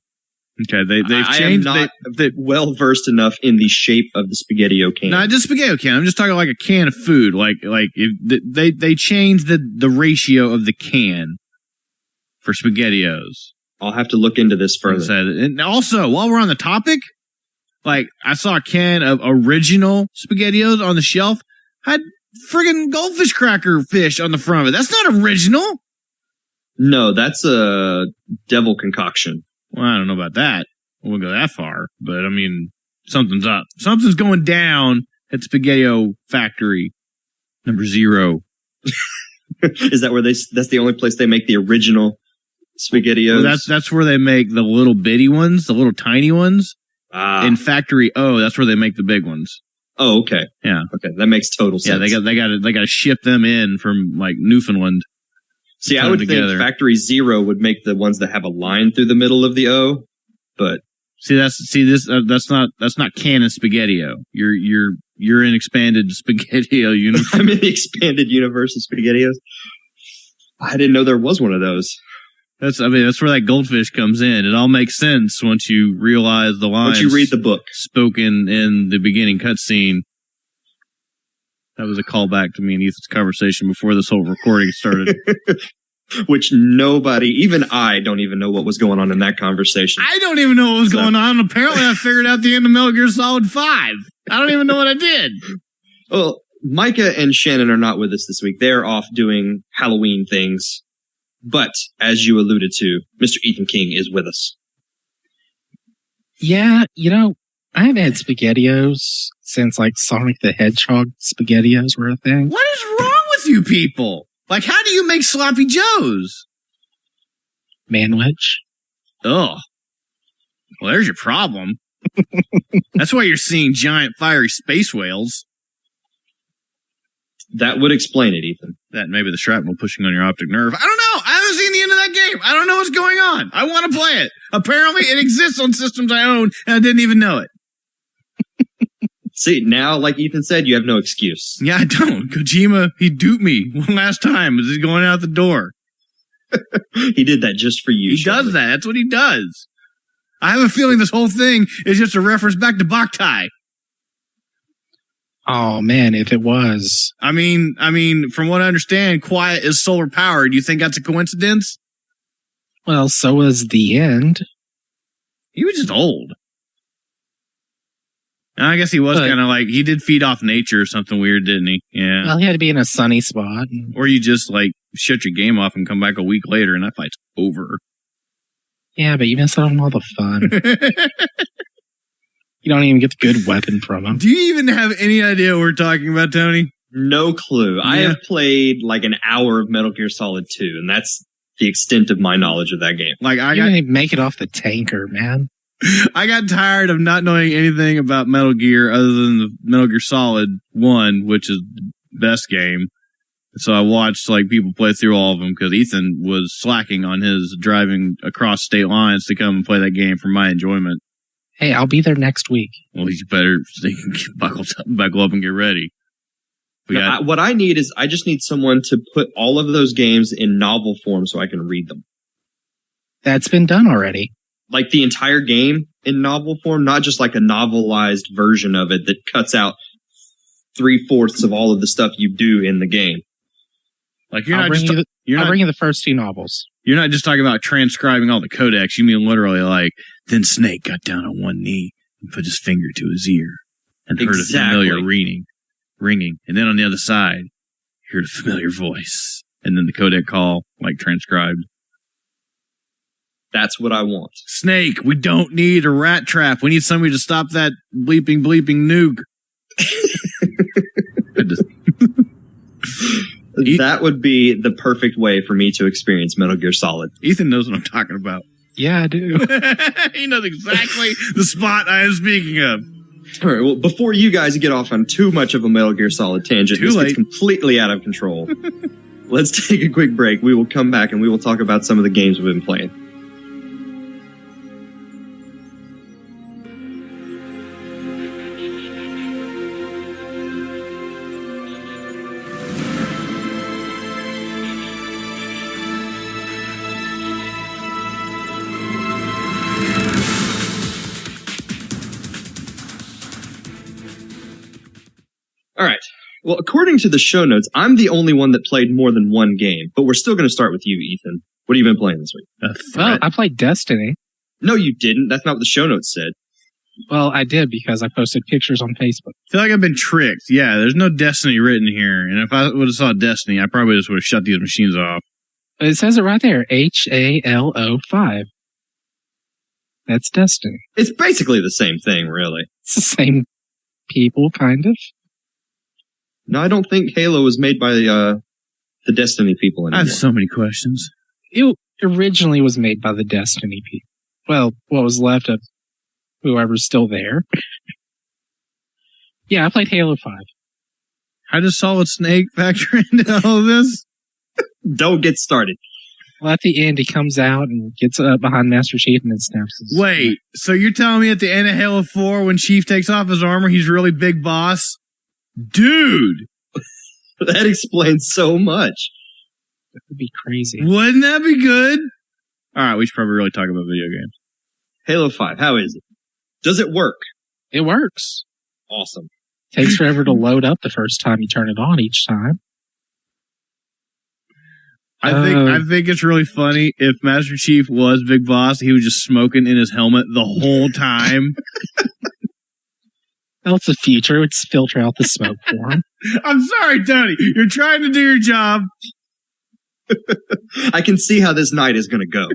Okay, they've changed. I am not well versed enough in the shape of the SpaghettiO can. Not just SpaghettiO can. I'm just talking like a can of food. Like if they changed the ratio of the can for SpaghettiOs. I'll have to look into this further. And also, while we're on the topic, like I saw a can of original SpaghettiOs on the shelf, had friggin' goldfish cracker fish on the front of it. That's not original. No, that's a devil concoction. Well, I don't know about that. I wouldn't go that far, but I mean, something's up. Something's going down at SpaghettiO Factory number 0. Is that where that's the only place they make the original SpaghettiOs? Well, that's where they make the little bitty ones, the little tiny ones. In Factory O, that's where they make the big ones. Oh, okay. Yeah. Okay, that makes total sense. Yeah, they got to ship them in from like Newfoundland. See, I would think Factory 0 would make the ones that have a line through the middle of the O, but that's not canon SpaghettiO. You're in expanded SpaghettiO universe. I'm in the expanded universe of SpaghettiOs. I didn't know there was one of those. That's where that goldfish comes in. It all makes sense once you realize the lines. Once you read the book spoken in the beginning cutscene. That was a callback to me and Ethan's conversation before this whole recording started. Which nobody, even I, don't even know what was going on in that conversation. I don't even know what was going on. Apparently, I figured out the end of Metal Gear Solid 5. I don't even know what I did. Well, Micah and Shannon are not with us this week. They're off doing Halloween things. But, as you alluded to, Mr. Ethan King is with us. Yeah, I haven't had SpaghettiOs since, like, Sonic the Hedgehog SpaghettiOs were a thing. What is wrong with you people? Like, how do you make Sloppy Joes? Manwich. Oh. Well, there's your problem. That's why you're seeing giant fiery space whales. That would explain it, Ethan. That maybe the shrapnel pushing on your optic nerve. I don't know. I haven't seen the end of that game. I don't know what's going on. I want to play it. Apparently, it exists on systems I own, and I didn't even know it. See, now, like Ethan said, you have no excuse. Yeah, I don't. Kojima, he duped me one last time as he's going out the door. He did that just for you. He does that. That's what he does. I have a feeling this whole thing is just a reference back to Boktai. Oh, man, if it was. I mean, from what I understand, Quiet is solar powered. You think that's a coincidence? Well, so was the end. He was just old. I guess he was kind of like, he did feed off nature or something weird, didn't he? Yeah. Well, he had to be in a sunny spot. Or you just, like, shut your game off and come back a week later and that fight's over. Yeah, but you miss out on all the fun. You don't even get the good weapon from him. Do you even have any idea what we're talking about, Tony? No clue. Yeah. I have played, like, an hour of Metal Gear Solid 2, and that's the extent of my knowledge of that game. Like, you didn't even make it off the tanker, man. I got tired of not knowing anything about Metal Gear other than the Metal Gear Solid 1, which is the best game. So I watched like people play through all of them because Ethan was slacking on his driving across state lines to come and play that game for my enjoyment. Hey, I'll be there next week. Well, you better buckle up and get ready. What I need is I just need someone to put all of those games in novel form so I can read them. That's been done already. Like the entire game in novel form, not just like a novelized version of it that cuts out 3/4 of all of the stuff you do in the game. Like I'll bring you the first 2 novels. You're not just talking about transcribing all the codex. You mean literally like, then Snake got down on one knee and put his finger to his ear and heard a familiar ringing. And then on the other side, heard a familiar voice. And then the codec call, like transcribed. That's what I want. Snake, we don't need a rat trap. We need somebody to stop that bleeping nuke. That would be the perfect way for me to experience Metal Gear Solid. Ethan knows what I'm talking about. Yeah, I do. He knows exactly the spot I am speaking of. All right, well, before you guys get off on too much of a Metal Gear Solid tangent, this gets completely out of control. Let's take a quick break. We will come back and we will talk about some of the games we've been playing. All right. Well, according to the show notes, I'm the only one that played more than one game, but we're still going to start with you, Ethan. What have you been playing this week? Well, I played Destiny. No, you didn't. That's not what the show notes said. Well, I did because I posted pictures on Facebook. I feel like I've been tricked. Yeah, there's no Destiny written here. And if I would have saw Destiny, I probably just would have shut these machines off. It says it right there. HALO 5. That's Destiny. It's basically the same thing, really. It's the same people, kind of. No, I don't think Halo was made by the Destiny people anymore. I have so many questions. It originally was made by the Destiny people. Well, what was left of whoever's still there. Yeah, I played Halo 5. How does Solid Snake factor into all of this? Don't get started. Well, at the end, he comes out and gets behind Master Chief and then snaps his... Wait, so you're telling me at the end of Halo 4, when Chief takes off his armor, he's really big boss? Dude! That explains so much. That would be crazy. Wouldn't that be good? All right, we should probably really talk about video games. Halo 5, how is it? Does it work? It works. Awesome. Takes forever to load up the first time you turn it on each time. I think it's really funny if Master Chief was Big Boss, he was just smoking in his helmet the whole time. Well, it's the future. It would filter out the smoke for him. I'm sorry, Tony. You're trying to do your job. I can see how this night is going to go.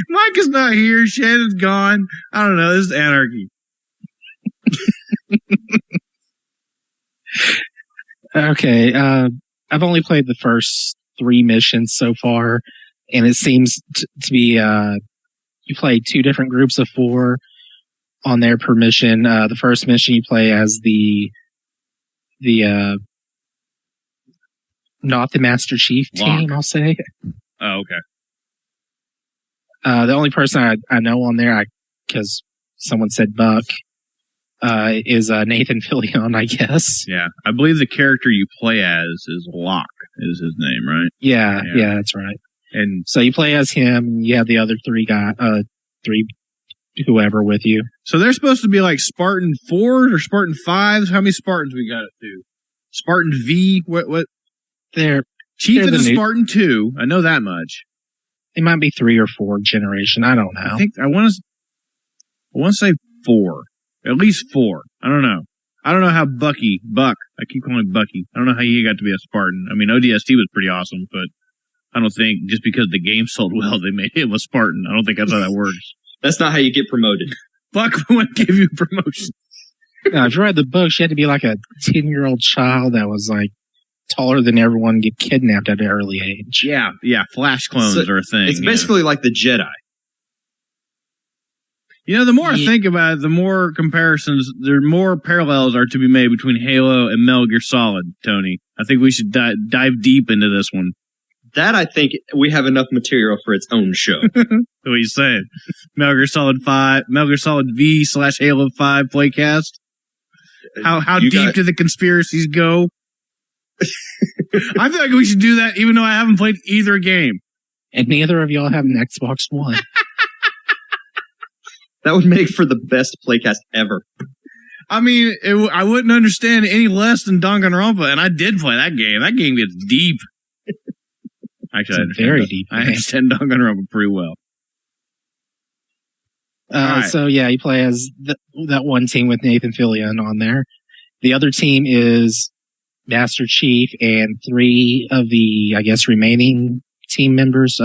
Mike is not here. Shannon's gone. I don't know. This is anarchy. Okay. I've only played the first 3 missions so far, and it seems to be you play 2 different groups of 4 on their per mission. The first mission you play as the not the Master Chief team, I'll say. Oh, okay. The only person I know on there, because someone said Buck, is Nathan Fillion, I guess. Yeah, I believe the character you play as is Locke, is his name, right? Yeah, that's right. And so you play as him, and you have the other 3 whoever with you. So they're supposed to be like Spartan 4s or Spartan 5s? How many Spartans we got it to? Spartan V? What? Chief is a Spartan 2. I know that much. It might be 3 or 4 generation. I don't know. I want to say 4. At least 4. I don't know. I don't know how Buck, I keep calling him Bucky. I don't know how he got to be a Spartan. I mean, ODST was pretty awesome, but I don't think just because the game sold well, they made him a Spartan. I don't think that's how that works. That's not how you get promoted. Buck wouldn't give you promotion. No, if you read the books, you had to be like a 10-year-old child that was like taller than everyone and get kidnapped at an early age. Yeah, flash clones are a thing. It's basically like the Jedi. You know, the more I think about it, the more more parallels are to be made between Halo and Metal Gear Solid, Tony. I think we should dive deep into this one. That, I think, we have enough material for its own show. What are you saying? Metal Gear Solid V / Halo 5 playcast? How deep do the conspiracies go? I feel like we should do that even though I haven't played either game. And neither of y'all have an Xbox One. That would make for the best playcast ever. I mean, I wouldn't understand any less than Danganronpa, and I did play that game. That game gets deep. Actually, I understand very deep. I understand Danganronpa pretty well. Right. So yeah, you play as that one team with Nathan Fillion on there. The other team is Master Chief and 3 of the, I guess, remaining team members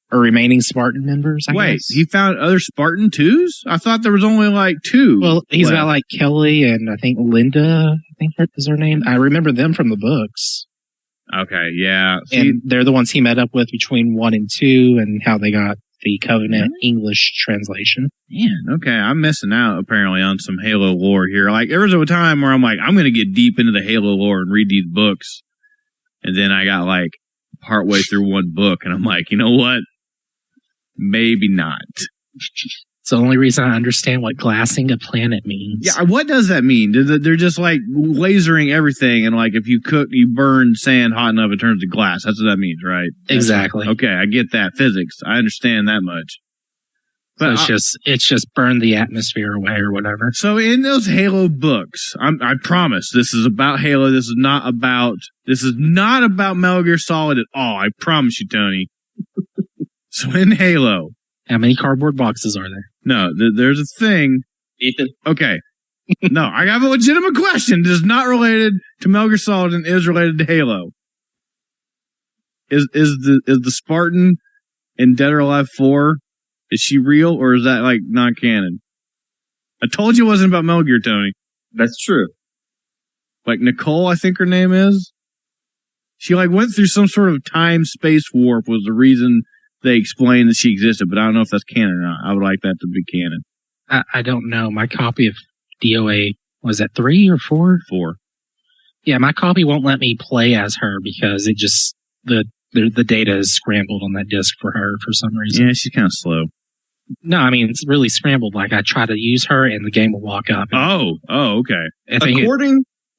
remaining Spartan members. I guess. He found other Spartan 2s? I thought there was only like 2. Well, he's got like Kelly and I think Linda, I think that is her name. I remember them from the books. Okay, yeah. And they're the ones he met up with between 1 and 2 and how they got the Covenant English translation. Yeah, okay. I'm missing out apparently on some Halo lore here. Like there was a time where I'm like, I'm going to get deep into the Halo lore and read these books. And then I got like partway through one book and I'm like, you know what? Maybe not. It's the only reason I understand what glassing a planet means. Yeah, what does that mean? They're just like lasering everything, and like if you burn sand hot enough, it turns to glass. That's what that means, right? Exactly. Okay, I get that physics. I understand that much. But so it's just burn the atmosphere away or whatever. So in those Halo books, I promise this is about Halo. This is not about Metal Gear Solid at all. I promise you, Tony. So in Halo, how many cardboard boxes are there? No, there's a thing. Ethan. Okay. No, I have a legitimate question. It is not related to Metal Gear Solid and is related to Halo. Is the Spartan in Dead or Alive 4, is she real or is that like non-canon? I told you it wasn't about Metal Gear, Tony. That's true. Like Nicole, I think her name is. She like went through some sort of time-space warp was the reason they explained that she existed, but I don't know if that's canon or not. I would like that to be canon. I don't know. My copy of DOA, was that 3 or 4? 4. Yeah, my copy won't let me play as her because it just, the data is scrambled on that disc for her for some reason. Yeah, she's kind of slow. No, I mean, it's really scrambled. Like, I try to use her and the game will walk up. Okay.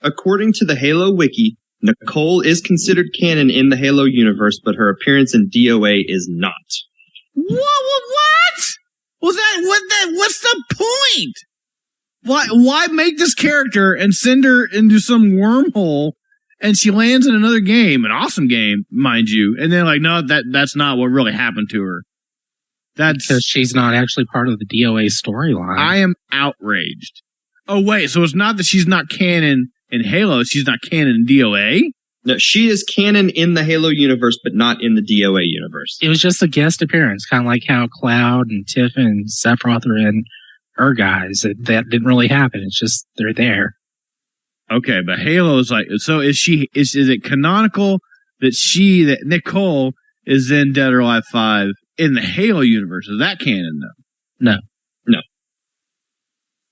According to the Halo Wiki, Nicole is considered canon in the Halo universe, but her appearance in DOA is not. What? What's the point? Why make this character and send her into some wormhole and she lands in another game, an awesome game, mind you, and then like, no, that's not what really happened to her. That's because she's not actually part of the DOA storyline. I am outraged. Oh wait, so it's not that she's not canon in Halo, she's not canon in DOA? No, she is canon in the Halo universe, but not in the DOA universe. It was just a guest appearance, kind of like how Cloud and Tiff and Sephiroth are in her guys. That didn't really happen. It's just they're there. Okay, but Halo is like, so is it canonical that Nicole is in Dead or Alive 5 in the Halo universe? Is that canon though? No.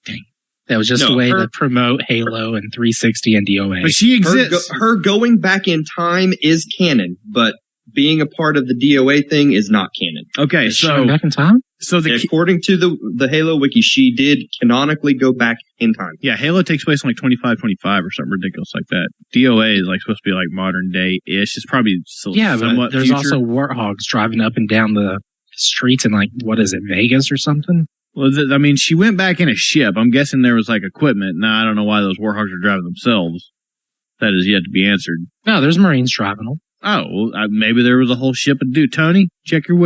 Dang. That was just a way to promote Halo and 360 and DOA. But she exists. Her going back in time is canon, but being a part of the DOA thing is not canon. Okay, so back in time? So according to the Halo Wiki, she did canonically go back in time. Yeah, Halo takes place in like 25 or something ridiculous like that. DOA is like supposed to be like modern day-ish. It's probably but there's also warthogs driving up and down the streets in like, what is it, Vegas or something? Well, I mean, she went back in a ship. I'm guessing there was like equipment. Now, I don't know why those warthogs are driving themselves. That is yet to be answered. No, there's Marines driving them. Oh, well, maybe there was a whole ship of dude. Tony, check your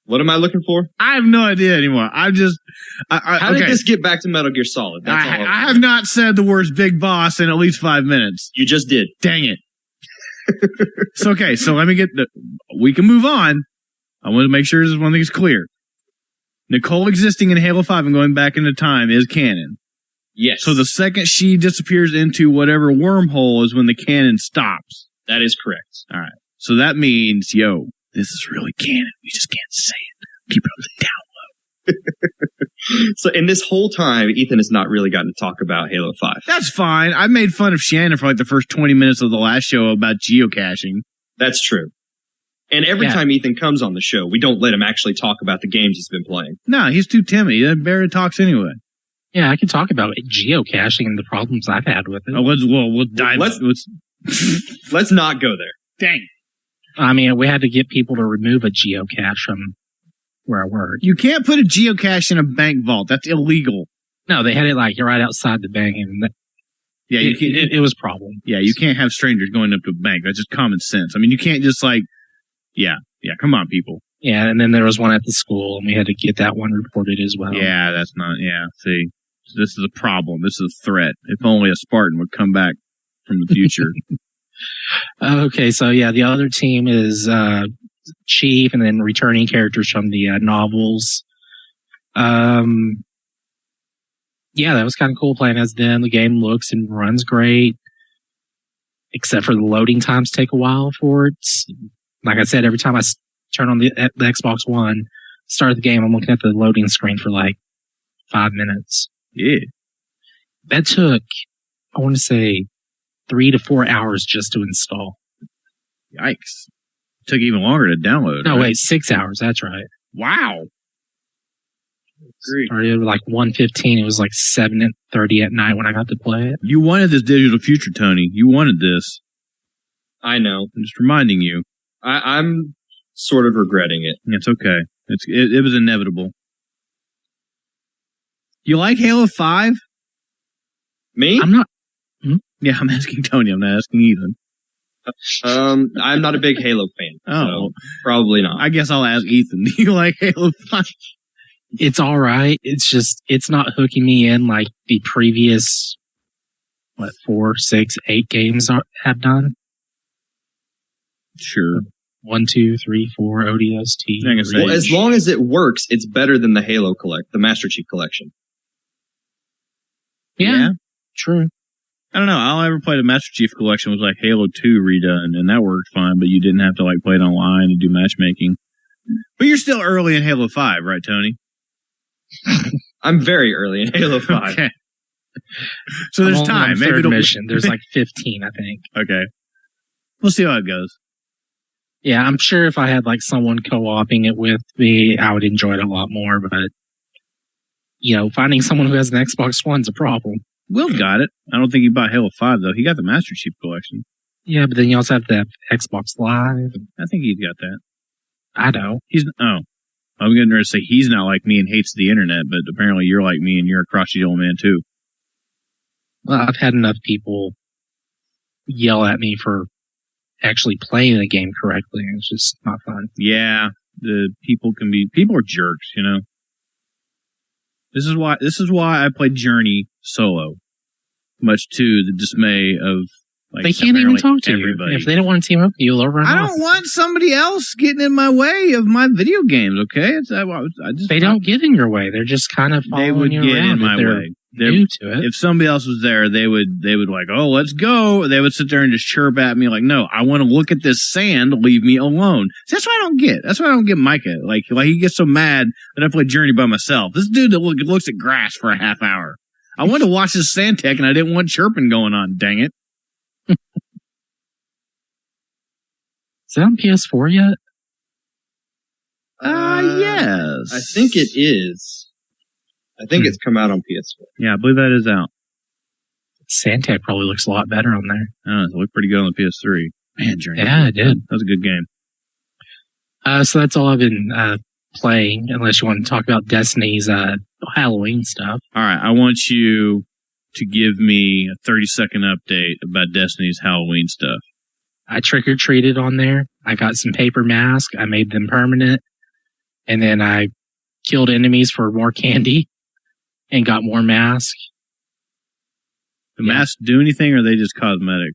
What am I looking for? I have no idea anymore. How did this get back to Metal Gear Solid? That's all I have not said the words big boss in at least 5 minutes. You just did. Dang it. So, okay, so let me we can move on. I want to make sure this one thing is clear. Nicole existing in Halo 5 and going back into time is canon. Yes. So the second she disappears into whatever wormhole is when the canon stops. That is correct. All right. So that means, this is really canon. We just can't say it. Keep it on the down low. So in this whole time, Ethan has not really gotten to talk about Halo 5. That's fine. I made fun of Shannon for like the first 20 minutes of the last show about geocaching. That's true. And every time Ethan comes on the show, we don't let him actually talk about the games he's been playing. No, he's too timid. He barely talks anyway. Yeah, I can talk about geocaching and the problems I've had with it. We'll dive. Let's not go there. Dang. I mean, we had to get people to remove a geocache from where I work. You can't put a geocache in a bank vault. That's illegal. No, they had it like right outside the bank, and Yeah, it was a problem. Yeah, you can't have strangers going up to a bank. That's just common sense. I mean, you can't just like, yeah, come on, people. Yeah, and then there was one at the school, and we had to get that one reported as well. Yeah, that's not, see, this is a problem. This is a threat. If only a Spartan would come back from the future. Okay, so yeah, the other team is Chief, and then returning characters from the novels. Yeah, that was kind of cool playing as them. The game looks and runs great, except for the loading times take a while for it. Like I said, every time I turn on the Xbox One, start the game, I'm looking at the loading screen for like 5 minutes. Yeah. That took, I want to say, 3 to 4 hours just to install. Yikes. Took even longer to download. No, right? wait, 6 hours. That's right. Wow. Started at like 1:15. It was like 7:30 at night when I got to play it. You wanted this digital future, Tony. You wanted this. I know. I'm just reminding you. I'm sort of regretting it. It's okay. It was inevitable. You like Halo 5? Me? I'm not. Yeah, I'm asking Tony. I'm not asking Ethan. I'm not a big Halo fan. Oh, so probably not. I guess I'll ask Ethan. Do you like Halo 5? It's all right. It's just, it's not hooking me in like the previous, 4, 6, 8 games have done. Sure. 1, 2, 3, 4, ODST. Well, as long as it works, it's better than the Halo the Master Chief Collection. Yeah, true. I don't know. All I ever played a Master Chief Collection was like Halo 2 redone, and that worked fine, but you didn't have to like play it online and do matchmaking. But you're still early in Halo 5, right, Tony? I'm very early in Halo 5. Okay. So there's time. Maybe Maybe mission. There's like 15, I think. Okay. We'll see how it goes. Yeah, I'm sure if I had like someone co-oping it with me, I would enjoy it a lot more. But finding someone who has an Xbox One's a problem. Will got it. I don't think he bought Halo 5 though. He got the Master Chief Collection. Yeah, but then you also have the Xbox Live. I think he's got that. I know. I'm going to say he's not like me and hates the internet, but apparently you're like me and you're a crotchety old man too. Well, I've had enough people yell at me for actually playing the game correctly, and it's just not fun. Yeah, people are jerks, This is why I played Journey solo, much to the dismay of they can't even talk to everybody. You. If they don't want to team up, you'll run I off. don't want somebody else getting in my way of my video games. Okay, they don't get in your way. They're just kind of following they would you get around in my way. New to it. If somebody else was there, they would like, oh, let's go. They would sit there and just chirp at me like, no, I want to look at this sand. Leave me alone. So that's what I don't get. That's why I don't get Micah. Like he gets so mad that I play Journey by myself. This dude that looks at grass for a half hour. I wanted to watch this sand tech and I didn't want chirping going on. Dang it. Is that on PS4 yet? Yes. I think it is. I think it's come out on PS4. Yeah, I believe that is out. Sandtech probably looks a lot better on there. Oh, it looked pretty good on the PS3. Man, Journey. Yeah, it did. That was a good game. So that's all I've been playing, unless you want to talk about Destiny's Halloween stuff. All right, I want you to give me a 30-second update about Destiny's Halloween stuff. I trick-or-treated on there. I got some paper masks. I made them permanent. And then I killed enemies for more candy and got more masks. The masks do anything, or are they just cosmetic?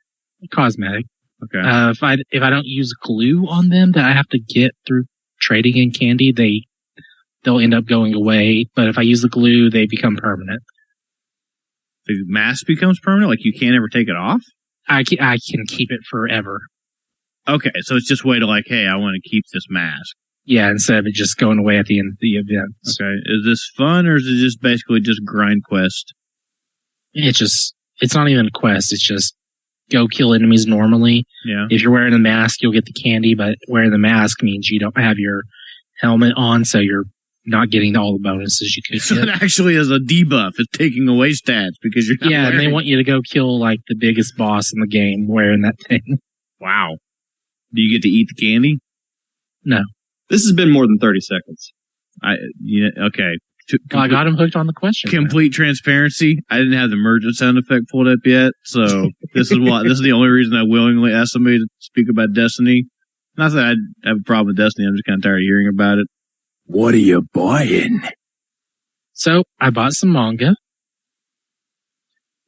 Cosmetic. Okay. If I don't use glue on them that I have to get through trading in candy, they'll end up going away. But if I use the glue, they become permanent. The mask becomes permanent? Like you can't ever take it off? I can keep it forever. Okay, so it's just a way to like, hey, I want to keep this mask. Yeah, instead of it just going away at the end of the event. Okay, is this fun or is it just basically just grind quest? It's not even a quest. It's just go kill enemies normally. Yeah. If you're wearing the mask, you'll get the candy, but wearing the mask means you don't have your helmet on, so you're not getting all the bonuses you could So get. it actually is a debuff. It's taking away stats because you're not And they wearing... want you to go kill like the biggest boss in the game wearing that thing. Wow. Do you get to eat the candy? No. This has been more than 30 seconds. Okay. Well, I got him hooked on the question. Complete transparency. I didn't have the merchant sound effect pulled up yet, so this is the only reason I willingly asked somebody to speak about Destiny. Not that I have a problem with Destiny. I'm just kind of tired of hearing about it. What are you buying? So I bought some manga.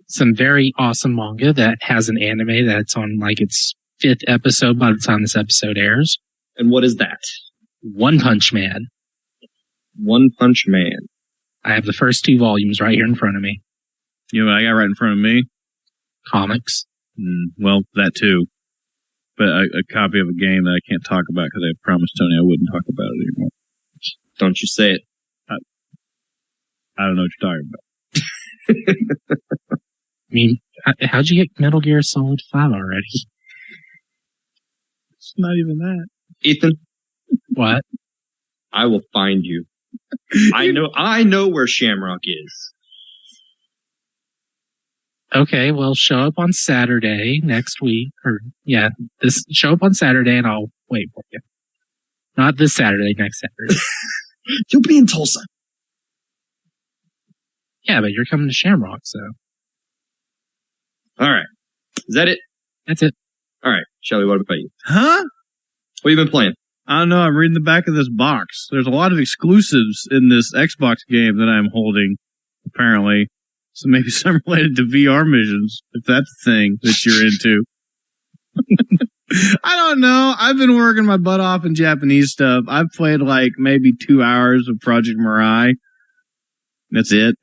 Some very awesome manga that has an anime that's on like its 5th episode by the time this episode airs. And what is that? One Punch Man. One Punch Man. I have the first 2 volumes right here in front of me. You know what I got right in front of me? Comics. Well, that too. But a copy of a game that I can't talk about because I promised Tony I wouldn't talk about it anymore. Don't you say it. I don't know what you're talking about. I mean, how'd you get Metal Gear Solid 5 already? It's not even that. Ethan. What? I will find you. I know where Shamrock is. Okay, well, show up on Saturday next week. Show up on Saturday and I'll wait for you. Not this Saturday, next Saturday. You'll be in Tulsa. Yeah, but you're coming to Shamrock, so. All right. Is that it? That's it. All right. Shelly, what about you? Huh? What have you been playing? I don't know. I'm reading the back of this box. There's a lot of exclusives in this Xbox game that I'm holding, apparently. So maybe some related to VR missions, if that's the thing that you're into. I don't know. I've been working my butt off in Japanese stuff. I've played like maybe 2 hours of Project Mirai. That's it.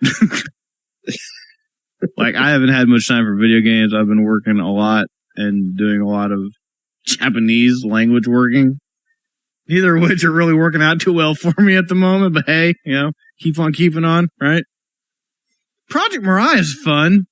Like, I haven't had much time for video games. I've been working a lot and doing a lot of Japanese language working. Neither of which are really working out too well for me at the moment, but hey, keep on keeping on, right? Project Mirai is fun.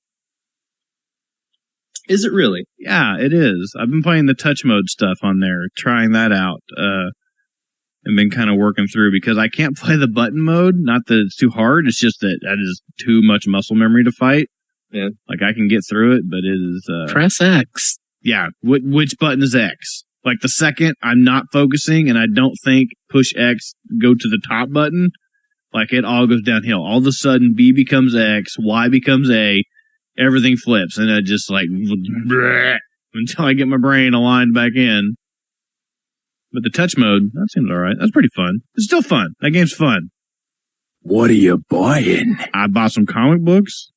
Is it really? Yeah, it is. I've been playing the touch mode stuff on there, trying that out, and been kind of working through because I can't play the button mode. Not that it's too hard, it's just that is too much muscle memory to fight. Yeah. Like, I can get through it, but it is... Press X. Yeah, which button is X? Like, the second I'm not focusing and I don't think push X, go to the top button, like, it all goes downhill. All of a sudden, B becomes X, Y becomes A, everything flips, and I just, like, until I get my brain aligned back in. But the touch mode, that seems alright. That's pretty fun. It's still fun. That game's fun. What are you buying? I bought some comic books.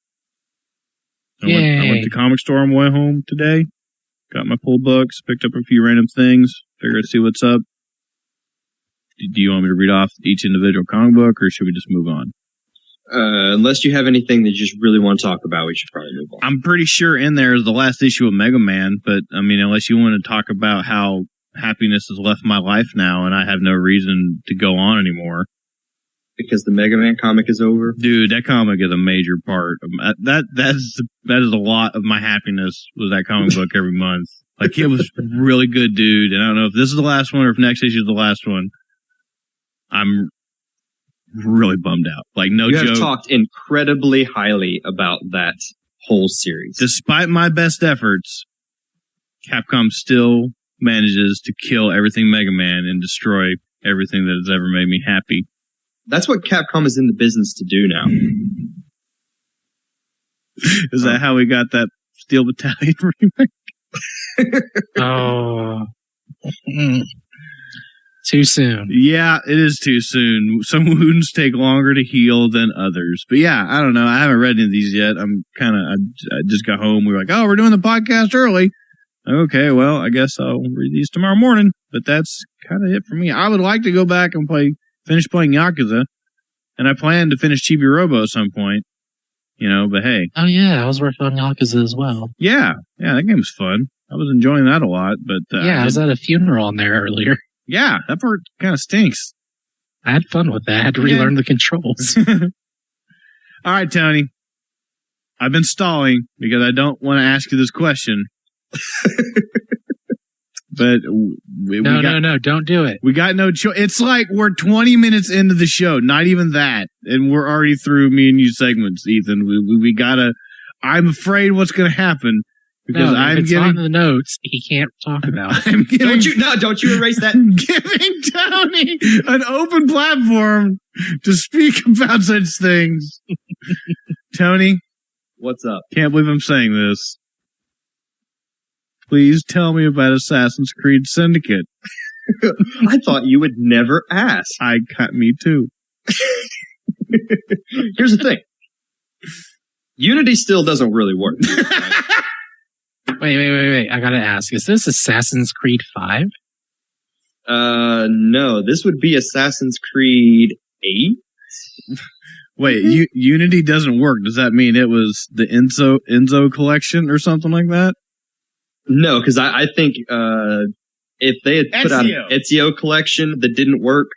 I went to the comic store on my way home today. Got my pull books, picked up a few random things, figured I'd see what's up. Do you want me to read off each individual comic book, or should we just move on? Unless you have anything that you just really want to talk about, we should probably move on. I'm pretty sure in there is the last issue of Mega Man, but I mean, unless you want to talk about how happiness has left my life now and I have no reason to go on anymore. Because the Mega Man comic is over? Dude, that comic is a major part of that is a lot of my happiness was that comic book every month. Like, it was really good, dude. And I don't know if this is the last one or if next issue is the last one. I'm really bummed out. Like, no joke. You have talked incredibly highly about that whole series. Despite my best efforts, Capcom still manages to kill everything Mega Man and destroy everything that has ever made me happy. That's what Capcom is in the business to do now. Is that how we got that Steel Battalion remake? Oh. Too soon. Yeah, it is too soon. Some wounds take longer to heal than others. But yeah, I don't know. I haven't read any of these yet. I just got home. We were like, oh, we're doing the podcast early. Okay, well, I guess I'll read these tomorrow morning. But that's kind of it for me. I would like to go back and finish playing Yakuza. And I plan to finish Chibi Robo at some point. But hey. Oh yeah, I was working on Yakuza as well. Yeah, that game was fun. I was enjoying that a lot. But I was at a funeral on there earlier. Yeah, that part kind of stinks. I had fun with that. I had to relearn the controls. All right, Tony. I've been stalling because I don't want to ask you this question. But no, don't do it. We got no choice. It's like we're 20 minutes into the show, not even that, and we're already through me and you segments, Ethan. We gotta. I'm afraid what's going to happen Because I'm it's giving on the notes. He can't talk about it. I'm giving, don't you erase that. giving Tony an open platform to speak about such things. Tony, what's up? Can't believe I'm saying this. Please tell me about Assassin's Creed Syndicate. I thought you would never ask. Me too. Here's the thing. Unity still doesn't really work. Wait. I gotta ask. Is this Assassin's Creed 5? No. This would be Assassin's Creed 8. Wait, Unity doesn't work. Does that mean it was the Enzo collection or something like that? No, because I think if they had put out an Ezio collection that didn't work,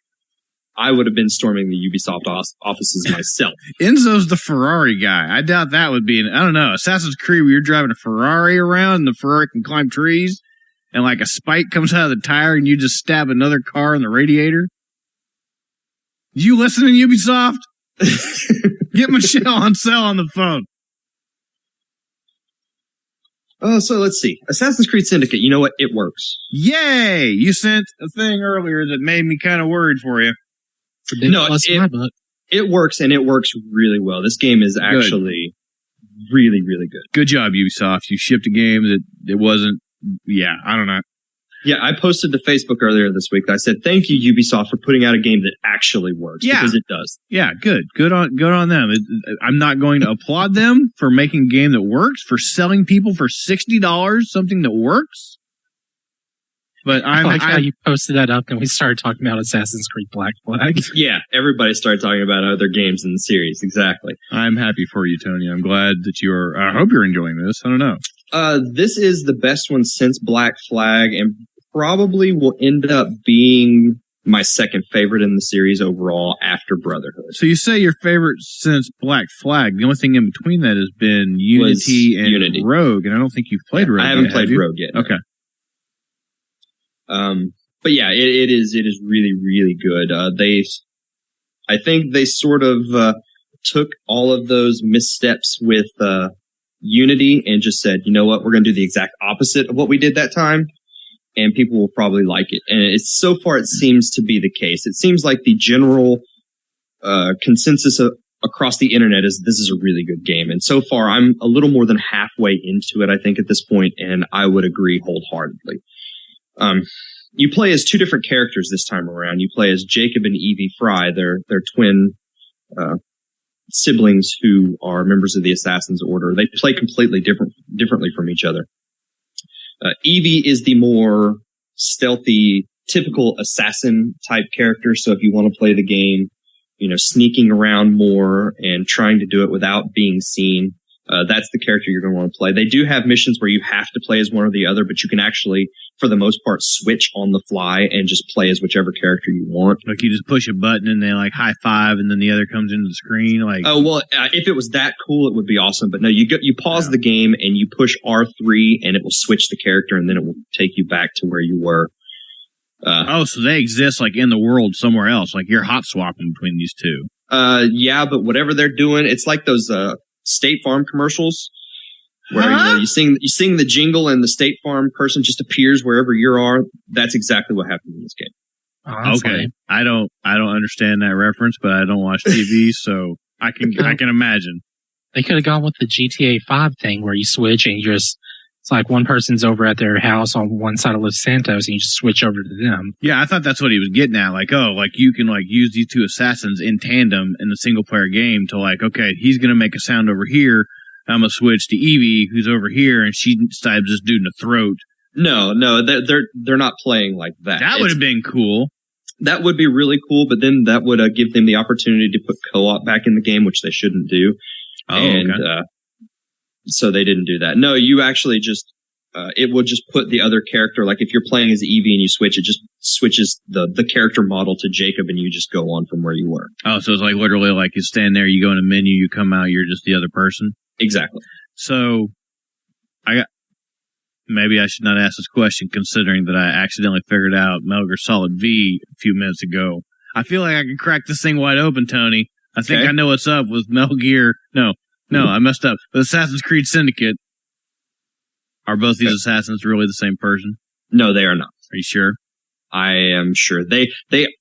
I would have been storming the Ubisoft offices myself. Enzo's the Ferrari guy. I doubt that would be I don't know. Assassin's Creed, where you're driving a Ferrari around and the Ferrari can climb trees and like a spike comes out of the tire and you just stab another car in the radiator. You listening, Ubisoft? Get Michelle Ancel on the phone. So let's see. Assassin's Creed Syndicate, you know what? It works. Yay! You sent a thing earlier that made me kind of worried for you. No, it works, and it works really well. This game is actually really, really good. Good job, Ubisoft. You shipped a game that it wasn't... Yeah, I don't know. Yeah, I posted to Facebook earlier this week. I said, thank you, Ubisoft, for putting out a game that actually works. Yeah. Because it does. Yeah, good on them. I'm not going to applaud them for making a game that works, for selling people for $60 something that works. But I like how you posted that up and we started talking about Assassin's Creed Black Flag. Yeah, everybody started talking about other games in the series. Exactly. I'm happy for you, Tony. I'm glad that I hope you're enjoying this. I don't know. This is the best one since Black Flag and probably will end up being my second favorite in the series overall after Brotherhood. So you say your favorite since Black Flag. The only thing in between that has been Unity and Rogue, and I don't think you've played Rogue. I haven't played Rogue yet. Okay. But yeah, it is really, really good. I think they sort of took all of those missteps with Unity and just said, you know what, we're going to do the exact opposite of what we did that time, and people will probably like it. And so far it seems to be the case. It seems like the general consensus across the internet is this is a really good game. And so far I'm a little more than halfway into it, I think, at this point, and I would agree wholeheartedly. You play as two different characters this time around. You play as Jacob and Evie Fry. They're twin siblings who are members of the Assassin's Order. They play completely differently from each other. Evie is the more stealthy, typical assassin type character. So if you want to play the game, sneaking around more and trying to do it without being seen, that's the character you're going to want to play. They do have missions where you have to play as one or the other, but you can actually, for the most part, switch on the fly and just play as whichever character you want. Like you just push a button and they high five and then the other comes into the screen. If it was that cool, it would be awesome. But no, you pause the game and you push R3 and it will switch the character and then it will take you back to where you were. So they exist in the world somewhere else. Like you're hot swapping between these two. Yeah, but whatever they're doing, it's like those State Farm commercials where you sing the jingle and the State Farm person just appears wherever you are. That's exactly what happened in this game. Oh, okay, I don't understand that reference, but I don't watch TV, so I can imagine. They could have gone with the GTA 5 thing where you switch and it's like one person's over at their house on one side of Los Santos and you just switch over to them. Yeah, I thought that's what he was getting at. You can use these two assassins in tandem in the single player game to okay, he's going to make a sound over here. I'm going to switch to Evie who's over here and she stabs this dude in the throat. No, they're not playing like that. That would have been cool. That would be really cool, but then that would give them the opportunity to put co-op back in the game, which they shouldn't do. Okay. So they didn't do that. No, you actually just, it will just put the other character, if you're playing as Evie and you switch, it just switches the character model to Jacob and you just go on from where you were. Oh, so it's literally you stand there, you go in a menu, you come out, you're just the other person? Exactly. So, maybe I should not ask this question considering that I accidentally figured out Metal Gear Solid V a few minutes ago. I feel like I can crack this thing wide open, Tony. I think I know what's up with Metal Gear. No, I messed up. With Assassin's Creed Syndicate. Are both these assassins really the same person? No, they are not. Are you sure? I am sure. They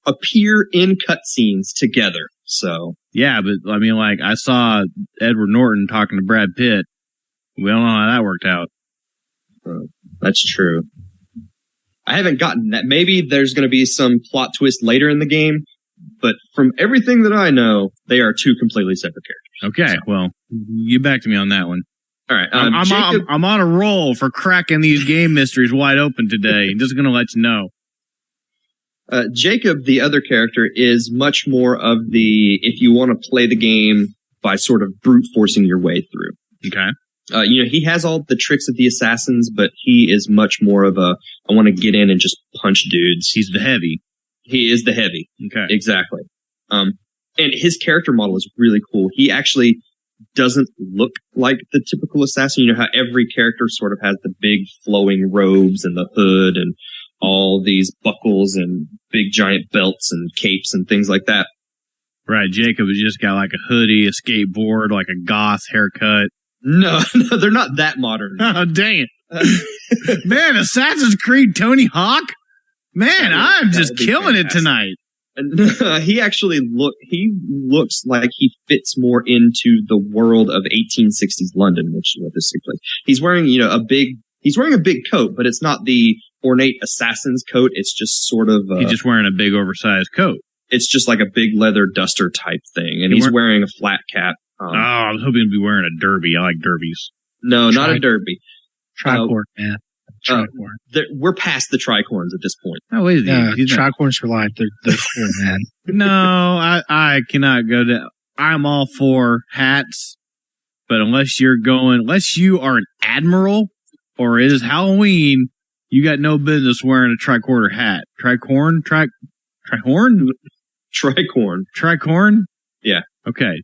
appear in cutscenes together. So yeah, but I mean, like I saw Edward Norton talking to Brad Pitt. We don't know how that worked out. That's true. I haven't gotten that. Maybe there's going to be some plot twist later in the game, but from everything that I know, they are two completely separate characters. Okay, well, get back to me on that one. All right, I'm on a roll for cracking these game mysteries wide open today. I'm just going to let you know. Jacob, the other character, is much more of the if you want to play the game by sort of brute forcing your way through. Okay. He has all the tricks of the assassins, but he is much more of a I want to get in and just punch dudes. He's the heavy. He is the heavy. Okay. Exactly. And his character model is really cool. He actually doesn't look like the typical assassin. You know how every character sort of has the big flowing robes and the hood and all these buckles and big giant belts and capes and things like that. Right. Jacob has just got like a hoodie, a skateboard, like a goth haircut. No, they're not that modern. Oh, dang it. Man, Assassin's Creed Tony Hawk? Man, I'm just killing it tonight. And he actually looks like he fits more into the world of 1860s London, which is what this takes place. He's wearing, a big coat, but it's not the ornate assassin's coat. It's just sort of he's just wearing a big oversized coat. It's just like a big leather duster type thing, and he's wearing a flat cap. I was hoping to be wearing a derby. I like derbies. No, not a derby. Tricorn, man. Tricorn. We're past the tricorns at this point. Oh, wait. Tricorns for life. They're cool, man. No, I cannot go to. I'm all for hats, but unless you are an admiral or it is Halloween, you got no business wearing a tricorn hat. Tricorn? Tricorn? Yeah. Okay.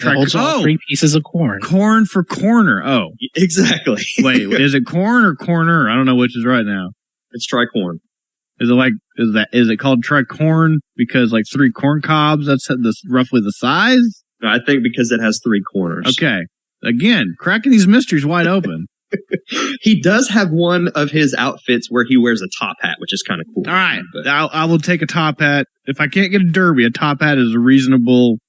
Holds all 3 pieces of corn. Corn for corner. Oh. Exactly. Wait, is it corn or corner? I don't know which is right now. It's tricorn. Is it called tricorn because like 3 corn cobs? That's roughly the size? No, I think because it has 3 corners. Okay. Again, cracking these mysteries wide open. He does have one of his outfits where he wears a top hat, which is kind of cool. All right. I will take a top hat. If I can't get a derby, a top hat is a reasonable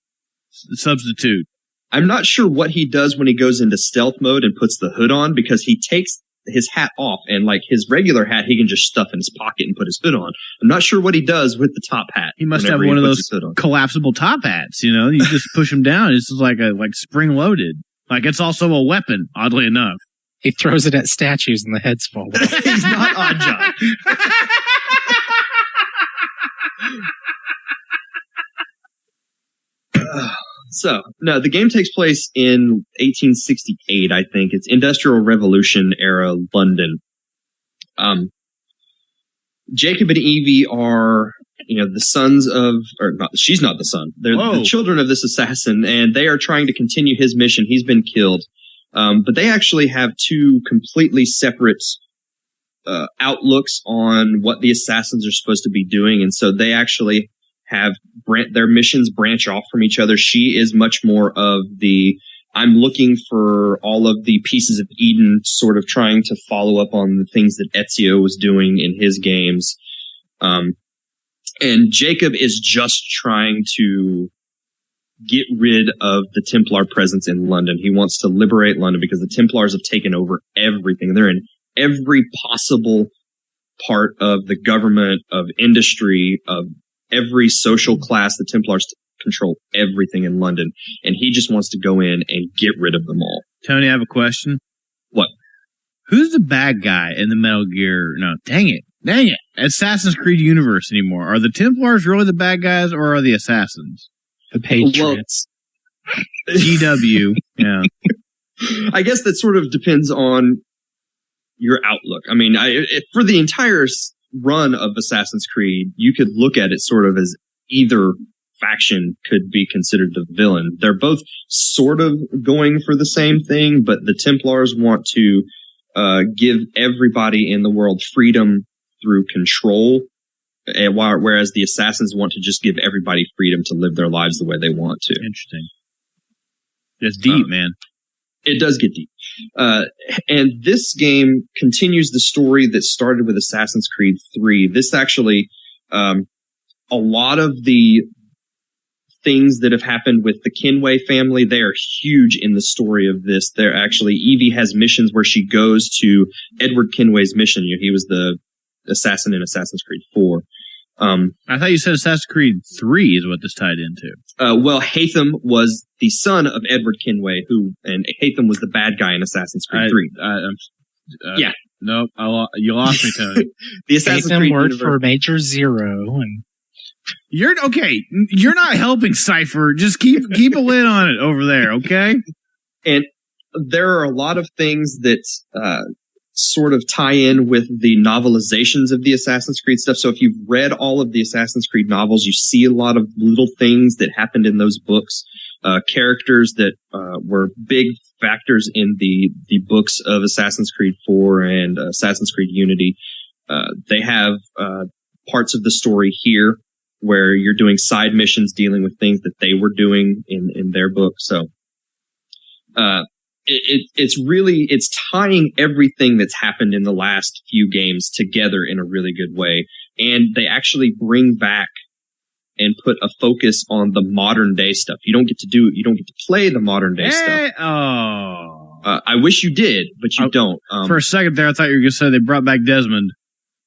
substitute. I'm not sure what he does when he goes into stealth mode and puts the hood on, because he takes his hat off and like his regular hat he can just stuff in his pocket and put his hood on. I'm not sure what he does with the top hat. He must have one of those collapsible top hats, you just push them down. It's like spring loaded. Like it's also a weapon, oddly enough. He throws it at statues and the heads fall off. He's not Oddjob. So, no, the game takes place in 1868, I think. It's Industrial Revolution era London. Jacob and Evie are, the sons of, or not, she's not the son. They're the children of this assassin, and they are trying to continue his mission. He's been killed. But they actually have 2 completely separate outlooks on what the assassins are supposed to be doing, and so they actually have their missions branch off from each other. She is much more of the I'm looking for all of the pieces of Eden, sort of trying to follow up on the things that Ezio was doing in his games. And Jacob is just trying to get rid of the Templar presence in London. He wants to liberate London because the Templars have taken over everything. They're in every possible part of the government, of industry, of every social class. The Templars control everything in London, and he just wants to go in and get rid of them all. Tony, I have a question. What? Who's the bad guy in the Metal Gear? No, dang it. Assassin's Creed universe anymore. Are the Templars really the bad guys, or are the assassins? The Patriots. GW. Yeah. I guess that sort of depends on your outlook. I mean, for the entire run of Assassin's Creed, you could look at it sort of as either faction could be considered the villain. They're both sort of going for the same thing, but the Templars want to give everybody in the world freedom through control, whereas the assassins want to just give everybody freedom to live their lives the way they want to. Interesting. It's deep, man. It does get deep. And this game continues the story that started with Assassin's Creed 3. This actually, a lot of the things that have happened with the Kenway family, they are huge in the story of this. They're actually, Evie has missions where she goes to Edward Kenway's mission. He was the assassin in Assassin's Creed 4. I thought you said Assassin's Creed 3 is what this tied into. Well, Hatham was the son of Edward Kenway, and Hatham was the bad guy in Assassin's Creed 3. Yeah. Nope, you lost me, Tony. The Assassin's Hatham Creed worked universe. for Major Zero, and You're okay. You're not helping Cypher. Just keep a lid on it over there, okay? And there are a lot of things that sort of tie in with the novelizations of the Assassin's Creed stuff. So if you've read all of the Assassin's Creed novels, you see a lot of little things that happened in those books. Characters that were big factors in the books of Assassin's Creed 4 and Assassin's Creed Unity. They have parts of the story here where you're doing side missions dealing with things that they were doing in their book. So, it's tying everything that's happened in the last few games together in a really good way. And they actually bring back and put a focus on the modern day stuff. You don't get to play the modern day stuff. Oh. I wish you did, but you don't. For a second there, I thought you were going to say they brought back Desmond.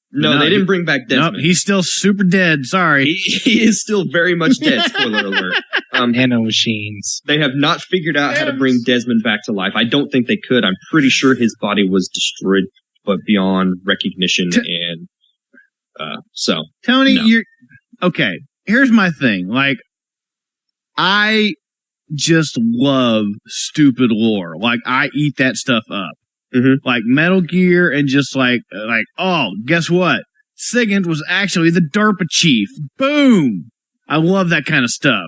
No, they didn't bring back Desmond. Nope, he's still super dead. Sorry. He is still very much dead, spoiler alert. nano machines. They have not figured out how to bring Desmond back to life. I don't think they could. I'm pretty sure his body was destroyed, but beyond recognition. So. Tony, no. you're... Okay, here's my thing. Like, I just love stupid lore. Like, I eat that stuff up. Mm-hmm. Like Metal Gear and just like, oh, guess what? Sigint was actually the DARPA chief. Boom! I love that kind of stuff.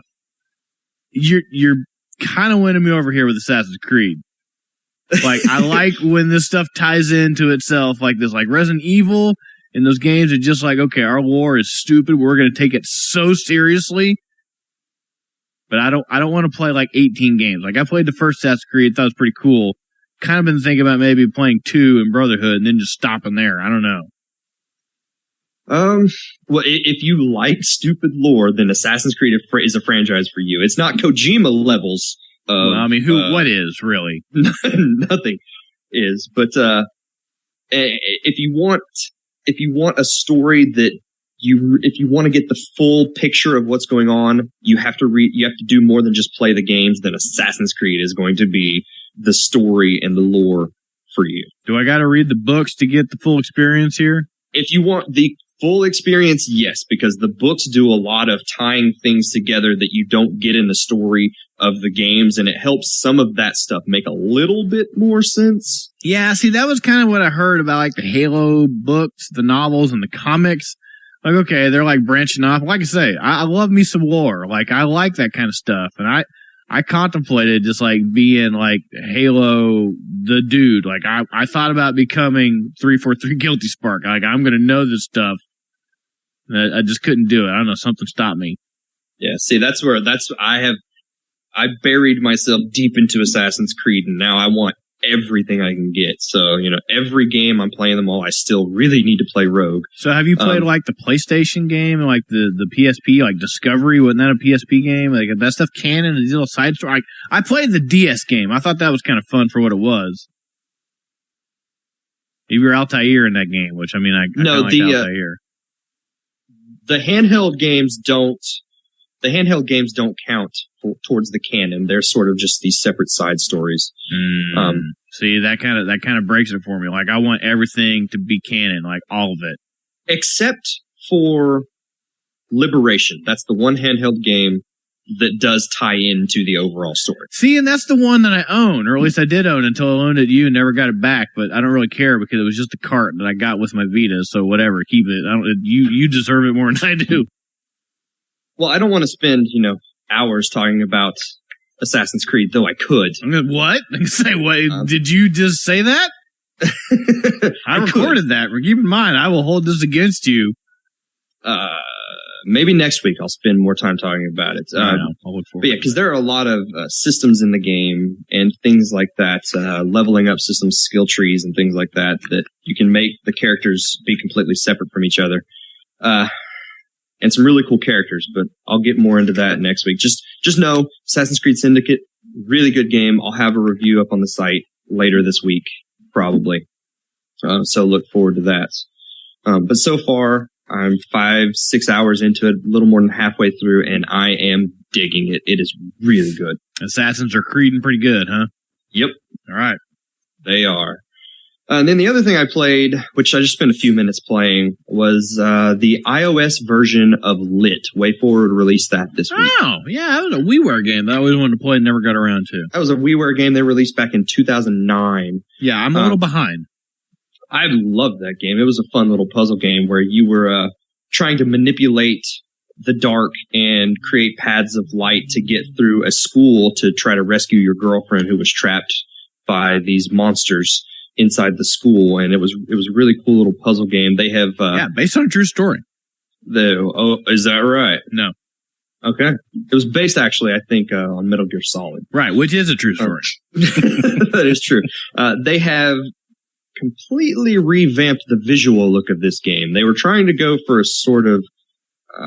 You're kind of winning me over here with Assassin's Creed. Like, I like when this stuff ties into itself like this. Like Resident Evil in those games are just like, okay, our lore is stupid. We're going to take it so seriously. But I don't want to play like 18 games. Like I played the first Assassin's Creed, thought it was pretty cool. Kind of been thinking about maybe playing 2 in Brotherhood and then just stopping there. I don't know. Well, if you like stupid lore, then Assassin's Creed is a franchise for you. It's not Kojima levels of... Well, I mean, what is, really? Nothing is. But if you want a story that if you want to get the full picture of what's going on, you have to do more than just play the games, then Assassin's Creed is going to be the story and the lore for you. Do I got to read the books to get the full experience here? If you want the full experience, yes, because the books do a lot of tying things together that you don't get in the story of the games, and it helps some of that stuff make a little bit more sense. Yeah, see, that was kind of what I heard about like the Halo books, the novels, and the comics. Like, okay, they're like branching off. Like I say, I love me some lore. Like, I like that kind of stuff, and I contemplated just like being like Halo the dude. Like I thought about becoming 343 Guilty Spark. Like I'm going to know this stuff. I just couldn't do it. I don't know. Something stopped me. Yeah. See, I buried myself deep into Assassin's Creed, and now I want everything I can get. So, every game I'm playing them all, I still really need to play Rogue. So have you played like the PlayStation game and like the PSP, like Discovery? Wasn't that a PSP game? Like that stuff canon and these little side story. I played the DS game. I thought that was kind of fun for what it was. You were Altair in that game, which I mean, I no, like Altair. The handheld games don't count towards the canon. They're sort of just these separate side stories. See, that kind of breaks it for me. Like I want everything to be canon, like all of it, except for Liberation. That's the one handheld game that does tie into the overall story. See, and that's the one that I own, or at least I did own until I loaned it to you and never got it back. But I don't really care because it was just a cart that I got with my Vita. So whatever, keep it. You deserve it more than I do. Well, I don't want to spend hours talking about Assassin's Creed, though I could. What? Say what? Did you just say that? I recorded that. Keep in mind, I will hold this against you. maybe next week I'll spend more time talking about it. I'll look forward. But yeah, because there are a lot of systems in the game and things like that, leveling up systems, skill trees, and things like that you can make the characters be completely separate from each other. And some really cool characters, but I'll get more into that next week. Just know Assassin's Creed Syndicate, really good game. I'll have a review up on the site later this week, probably. So look forward to that. But so far, I'm 5-6 hours into it, a little more than halfway through, and I am digging it. It is really good. Assassins are creeding pretty good, huh? Yep. All right. They are. And then the other thing I played, which I just spent a few minutes playing, was the iOS version of Lit. WayForward released that this week. Oh, yeah, that was a WiiWare game that I always wanted to play and never got around to. That was a WiiWare game they released back in 2009. Yeah, I'm a little behind. I loved that game. It was a fun little puzzle game where you were trying to manipulate the dark and create paths of light to get through a school to try to rescue your girlfriend who was trapped by these monsters inside the school. And it was a really cool little puzzle game. They have based on a true story. Is that right? No. Okay. It was based actually, I think, on Metal Gear Solid. Right, which is a true story. That is true. They have completely revamped the visual look of this game. They were trying to go for a sort of,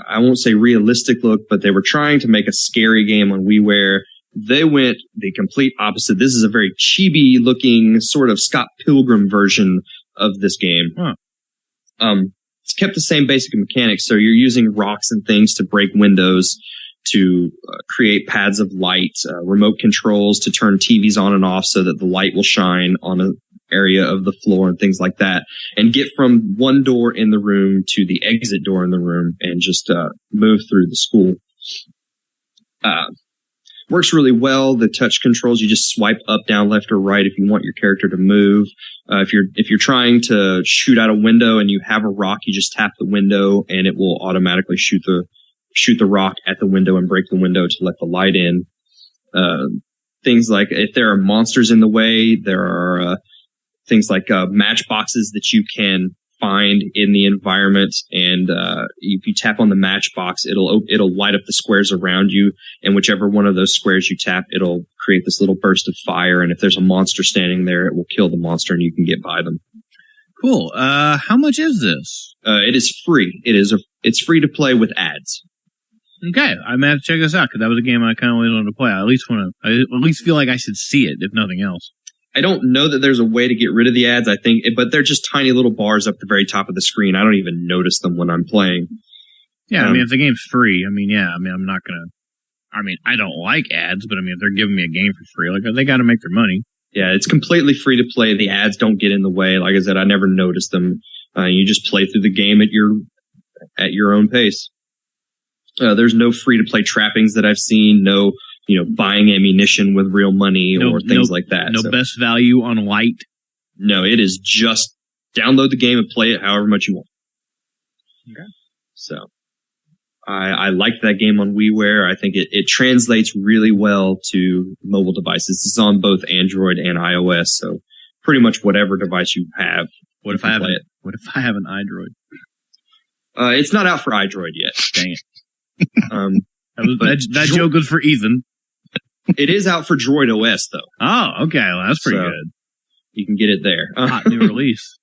I won't say realistic look, but they were trying to make a scary game on WiiWare. They went the complete opposite. This is a very chibi looking sort of Scott Pilgrim version of this game. Huh. It's kept the same basic mechanics. So you're using rocks and things to break windows, to create paths of light, remote controls to turn TVs on and off so that the light will shine on an area of the floor and things like that, and get from one door in the room to the exit door in the room and just move through the school. Works really well. The touch controls, you just swipe up, down, left, or right if you want your character to move. If you're trying to shoot out a window and you have a rock, you just tap the window and it will automatically shoot the rock at the window and break the window to let the light in. Things like if there are monsters in the way, there are things like matchboxes that you can find in the environment, and if you tap on the matchbox, it'll light up the squares around you, and whichever one of those squares you tap, it'll create this little burst of fire, and if there's a monster standing there, it will kill the monster and you can get by them. Cool. How much is this? It is free. It's free to play with ads. Okay, I may have to check this out because that was a game I kind of always wanted to play. I at least feel like I should see it, if nothing else. I don't know that there's a way to get rid of the ads, I think, but they're just tiny little bars up the very top of the screen. I don't even notice them when I'm playing. Yeah, I mean, if the game's free, I'm not going to, I don't like ads, but if they're giving me a game for free, like, they got to make their money. Yeah, it's completely free to play. The ads don't get in the way. Like I said, I never noticed them. You just play through the game at your own pace. There's no free to play trappings that I've seen. No, buying ammunition with real money or things like that. No best value on light. No, it is just download the game and play it however much you want. Okay. So I liked that game on WiiWare. I think it translates really well to mobile devices. It's on both Android and iOS, so pretty much whatever device you have. What if I have an iDroid? It's not out for iDroid yet. Dang it. That joke was for Ethan. It is out for Droid OS, though. Oh, okay. Well, that's pretty good. You can get it there. Hot new release.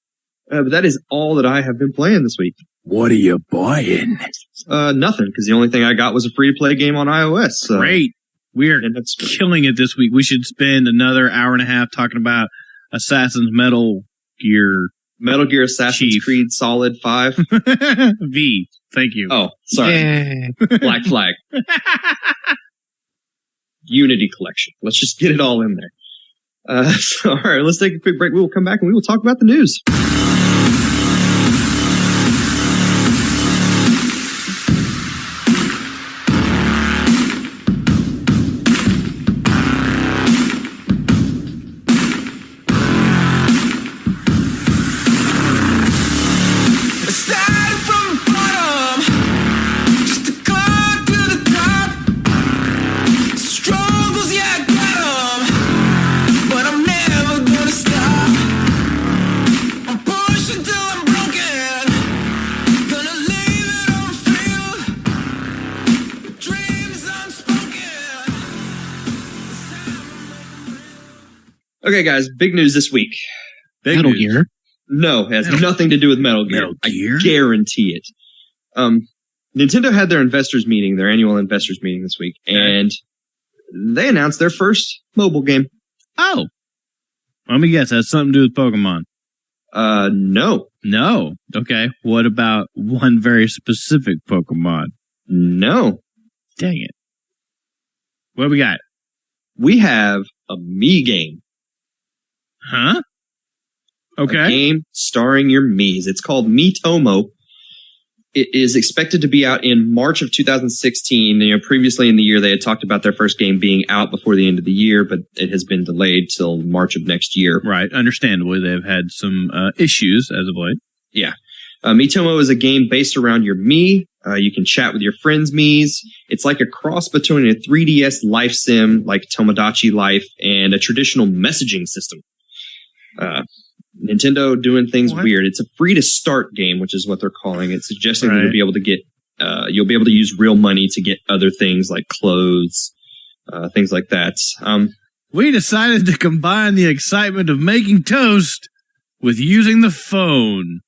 But that is all that I have been playing this week. What are you buying? Nothing, because the only thing I got was a free-to-play game on iOS. So. Great. We're killing it this week. We should spend another hour and a half talking about Assassin's Metal Gear Assassin's Creed Solid 5. V. Thank you. Oh, sorry. Black Flag. Unity Collection. Let's just get it all in there. All right, let's take a quick break. We will come back and we will talk about the news. I'm Okay, guys, big news this week. Metal Gear. No, it has nothing to do with Metal Gear. I guarantee it. Nintendo had their investors meeting, their annual investors meeting this week, and they announced their first mobile game. Oh. Let me guess, that's something to do with Pokemon. No. No. Okay. What about one very specific Pokemon? No. Dang it. What do we got? We have a Mii game. Huh? Okay. A game starring your Miis. It's called Miitomo. It is expected to be out in March of 2016. You know, previously in the year, they had talked about their first game being out before the end of the year, but it has been delayed till March of next year. Right. Understandably, they've had some issues as of late. Yeah. Miitomo is a game based around your Mii. You can chat with your friends' Miis. It's like a cross between a 3DS life sim, like Tomodachi Life, and a traditional messaging system. Nintendo doing things weird. It's a free to start game, which is what they're calling it, suggesting that you'll be able to get, you'll be able to use real money to get other things like clothes, things like that. We decided to combine the excitement of making toast with using the phone.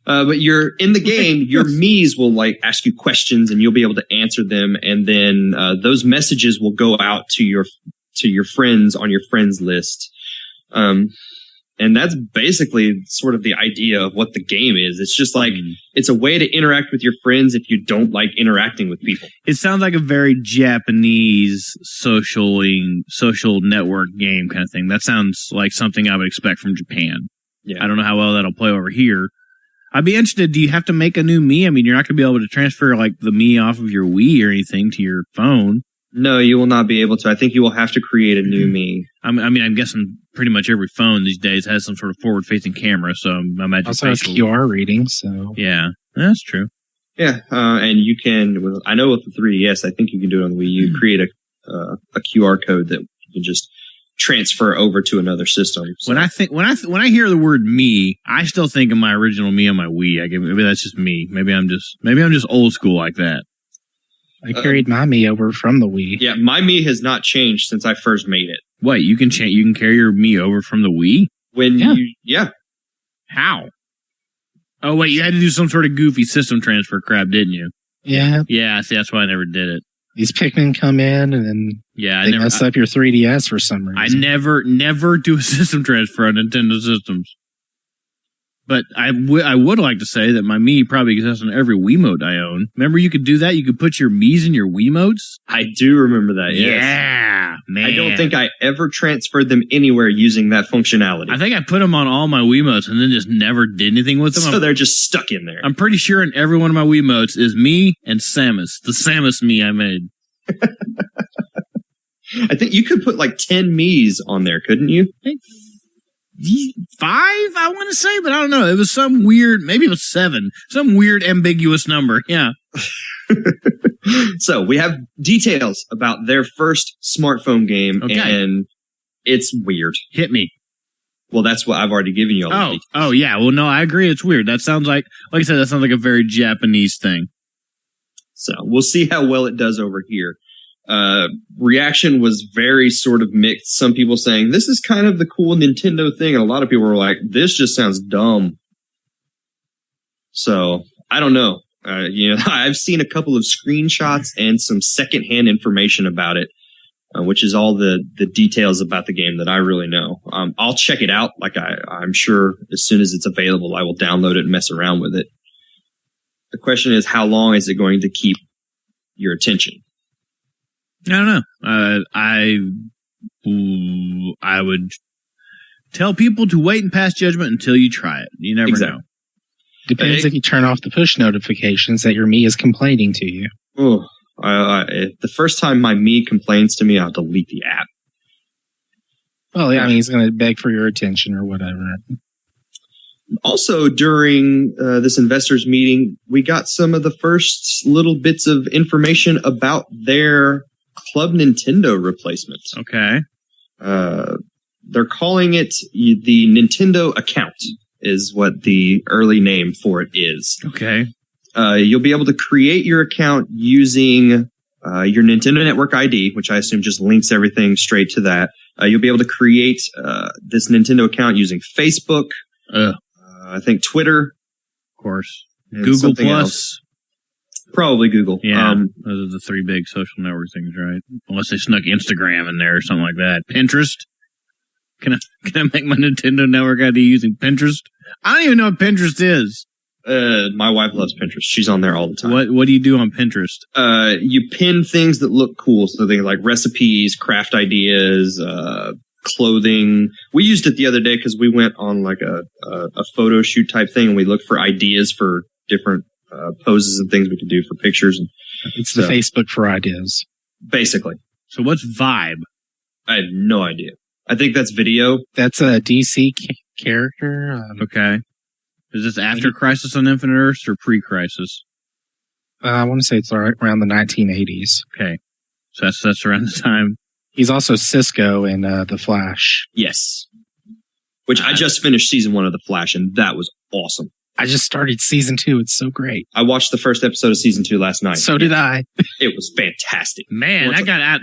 But you're in the game, your Miis will like ask you questions and you'll be able to answer them. And then, those messages will go out to your friends on your friends list. And that's basically sort of the idea of what the game is. It's just like, it's a way to interact with your friends if you don't like interacting with people. It sounds like a very Japanese social network game kind of thing. That sounds like something I would expect from Japan. Yeah. I don't know how well that'll play over here. I'd be interested, do you have to make a new Mii? I mean, you're not going to be able to transfer like the Mii off of your Wii or anything to your phone. No, you will not be able to. I think you will have to create a new Mii. I mean, I'm guessing pretty much every phone these days has some sort of forward-facing camera, so I imagine Also has QR reading, so... Yeah, that's true. Yeah, and you can, I know with the 3DS, I think you can do it on the Wii U, create a QR code that you can just transfer over to another system. So. When I hear the word Mii, I still think of my original Mii on my Wii. Maybe that's just me. Maybe I'm just old school like that. I carried my Mii over from the Wii. Yeah, my Mii has not changed since I first made it. Wait, you can carry your Mii over from the Wii? Yeah. How? Oh wait, you had to do some sort of goofy system transfer crap, didn't you? Yeah. Yeah, see, that's why I never did it. These Pikmin come in and then they mess up your 3DS for some reason. I never do a system transfer on Nintendo systems. But I would like to say that my Mii probably exists on every Wiimote I own. Remember you could do that? You could put your Miis in your Wiimotes? I do remember that, yes. Yeah, man. I don't think I ever transferred them anywhere using that functionality. I think I put them on all my Wiimotes and then just never did anything with them. So they're just stuck in there. I'm pretty sure in every one of my Wiimotes is me and Samus. The Samus Mii I made. I think you could put like 10 Miis on there, couldn't you? 5, I want to say, but I don't know. It was some weird, maybe it was 7, some weird ambiguous number. Yeah. So we have details about their first smartphone game, and it's weird. Hit me. Well, that's what I've already given you all the details. Oh, yeah. Well, no, I agree. It's weird. That sounds like I said, that sounds like a very Japanese thing. So we'll see how well it does over here. Reaction was very sort of mixed. Some people saying this is kind of the cool Nintendo thing, and a lot of people were like, this just sounds dumb. So I don't know. I've seen a couple of screenshots and some secondhand information about it, which is all the details about the game that I really know. I'll check it out. Like I'm sure as soon as it's available, I will download it and mess around with it. The question is, how long is it going to keep your attention? I don't know. I would tell people to wait and pass judgment until you try it. You never know. Depends if you turn off the push notifications that your Mii is complaining to you. Oh, the first time my Mii complains to me, I'll delete the app. Well, yeah, I mean, he's going to beg for your attention or whatever. Also, during this investors meeting, we got some of the first little bits of information about their Club Nintendo replacement. Okay. They're calling it the Nintendo account is what the early name for it is. Okay. You'll be able to create your account using your Nintendo Network ID, which I assume just links everything straight to that. You'll be able to create this Nintendo account using Facebook, I think Twitter, of course, and Google something Plus. else. Probably Google. Yeah, those are the three big social network things, right? Unless they snuck Instagram in there or something like that. Pinterest. Can I make my Nintendo Network ID using Pinterest? I don't even know what Pinterest is. My wife loves Pinterest. She's on there all the time. What do you do on Pinterest? You pin things that look cool. So things like recipes, craft ideas, clothing. We used it the other day because we went on like a photo shoot type thing, and we looked for ideas for different poses and things we could do for pictures. And it's the Facebook for ideas. Basically. So what's Vibe? I have no idea. I think that's video. That's a DC character. Okay. Is this after Crisis on Infinite Earths or pre-Crisis? I want to say it's around the 1980s. Okay. So that's around the time. He's also Cisco in The Flash. Yes. Which I just finished season 1 of The Flash, and that was awesome. I just started season 2. It's so great. I watched the first episode of season 2 last night. So did I. It was fantastic. Man,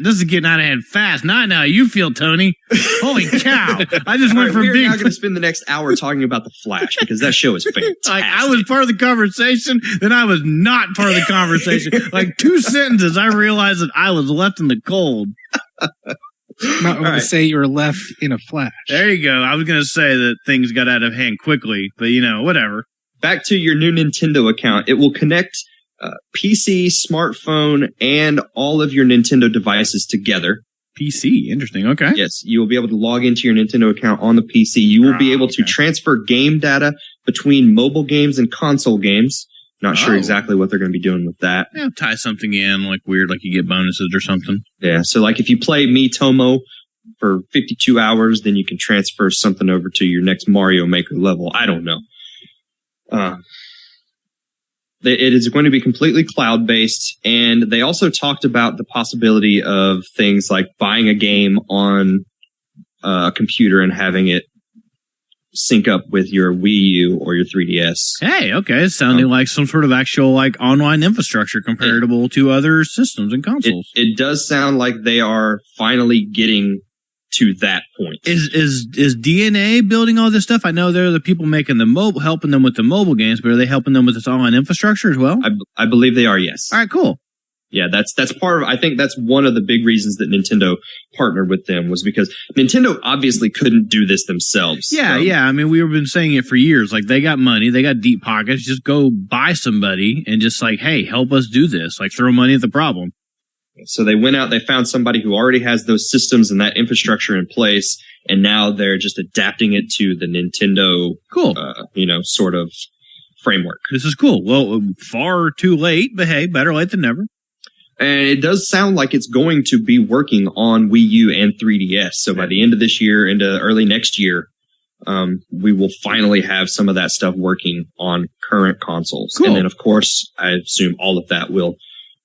this is getting out of hand fast. Not now. You feel, Tony. Holy cow. I just went from we're being... not going to spend the next hour talking about The Flash because that show is fantastic. Like, I was part of the conversation, then I was not part of the conversation. Like 2 sentences, I realized that I was left in the cold. Not going to say you were left in a flash. There you go. I was going to say that things got out of hand quickly, but whatever. Back to your new Nintendo account. It will connect PC, smartphone, and all of your Nintendo devices together. PC, interesting. Okay. Yes, you will be able to log into your Nintendo account on the PC. You will be able to transfer game data between mobile games and console games. Not sure exactly what they're going to be doing with that. Yeah, tie something in like weird, like you get bonuses or something. Yeah, so like if you play Miitomo for 52 hours, then you can transfer something over to your next Mario Maker level. I don't know. It is going to be completely cloud-based, and they also talked about the possibility of things like buying a game on a computer and having it sync up with your Wii U or your 3DS. Hey, okay, it's sounding like some sort of actual like online infrastructure comparable to other systems and consoles. It does sound like they are finally getting to that point. Is DNA building all this stuff? I know they're the people making the mobile, helping them with the mobile games, but are they helping them with this online infrastructure as well? I believe they are, yes. All right, cool. Yeah, that's part of, I think that's one of the big reasons that Nintendo partnered with them was because Nintendo obviously couldn't do this themselves. Yeah. I mean, we've been saying it for years. Like, they got money, they got deep pockets. Just go buy somebody and just like, hey, help us do this. Like, throw money at the problem. So they went out, they found somebody who already has those systems and that infrastructure in place, and now they're just adapting it to the Nintendo, sort of framework. This is cool. Well, far too late, but hey, better late than never. And it does sound like it's going to be working on Wii U and 3DS. So by the end of this year, into early next year, we will finally have some of that stuff working on current consoles. Cool. And then, of course, I assume all of that will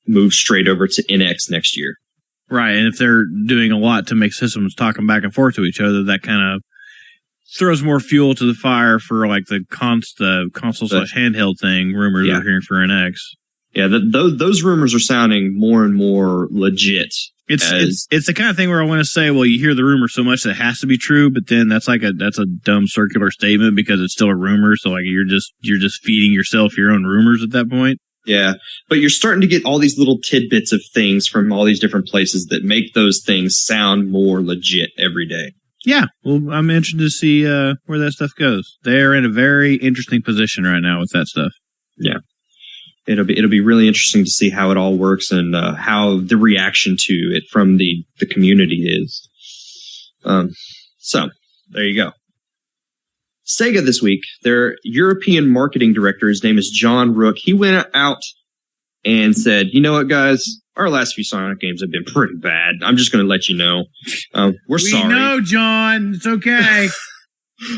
move straight over to NX next year. Right, and if they're doing a lot to make systems talking back and forth to each other, that kind of throws more fuel to the fire for like the console/handheld thing rumors we're hearing for NX. Yeah, those rumors are sounding more and more legit. It's the kind of thing where I want to say, well, you hear the rumor so much that it has to be true, but then that's a dumb circular statement because it's still a rumor. So like you're just feeding yourself your own rumors at that point. Yeah, but you're starting to get all these little tidbits of things from all these different places that make those things sound more legit every day. Yeah, well, I'm interested to see where that stuff goes. They're in a very interesting position right now with that stuff. Yeah, it'll be really interesting to see how it all works and how the reaction to it from the community is. So there you go. Sega this week, their European marketing director, his name is John Rook, he went out and said, you know what, guys? Our last few Sonic games have been pretty bad. I'm just going to let you know. We're sorry. We know, John. It's okay.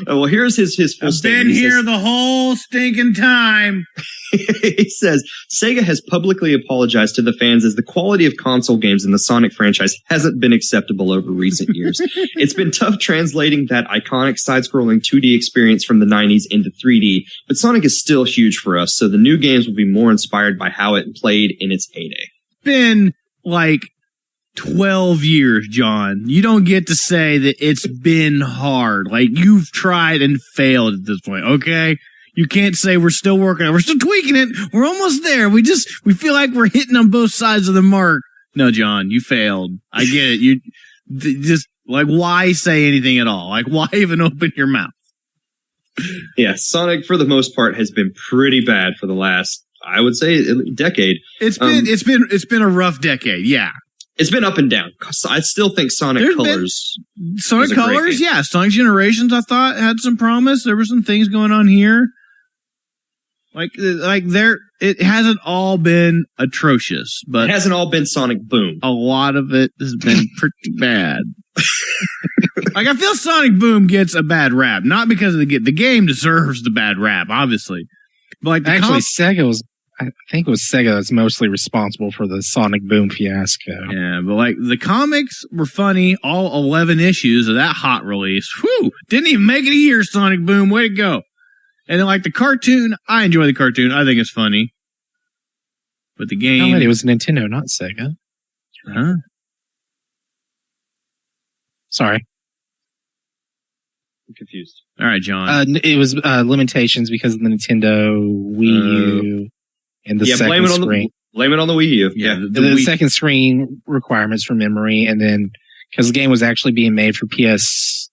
Well, here's his full statement. I've been here the whole stinking time. He says, Sega has publicly apologized to the fans as the quality of console games in the Sonic franchise hasn't been acceptable over recent years. It's been tough translating that iconic side-scrolling 2D experience from the 90s into 3D, but Sonic is still huge for us, so the new games will be more inspired by how it played in its heyday. Been like 12 years, John. You don't get to say that it's been hard. Like, you've tried and failed at this point, okay? You can't say we're still working on it. We're still tweaking it. We're almost there. We feel like we're hitting on both sides of the mark. No, John, you failed. I get it. You just, like, why say anything at all? Like, why even open your mouth? Yeah, Sonic, for the most part, has been pretty bad for the last, I would say, decade. It's been a rough decade, yeah. It's been up and down. I still think Sonic Colors. Sonic Colors, yeah. Sonic Generations, I thought, had some promise. There were some things going on here. It hasn't all been atrocious, but it hasn't all been Sonic Boom. A lot of it has been pretty bad. Like, I feel Sonic Boom gets a bad rap, not because of the game deserves the bad rap, obviously. But like, actually, I think it was Sega that's mostly responsible for the Sonic Boom fiasco. Yeah, but like, the comics were funny, all 11 issues of that hot release. Whew! Didn't even make it a year, Sonic Boom. Way to go. And then, like, the cartoon, I enjoy the cartoon. I think it's funny. But the game... it was Nintendo, not Sega. Huh? Sorry. I'm confused. All right, John. It was limitations because of the Nintendo Wii U and the second screen. Blame it on the Wii U. Yeah, the second screen requirements for memory, and then because the game was actually being made for PS3.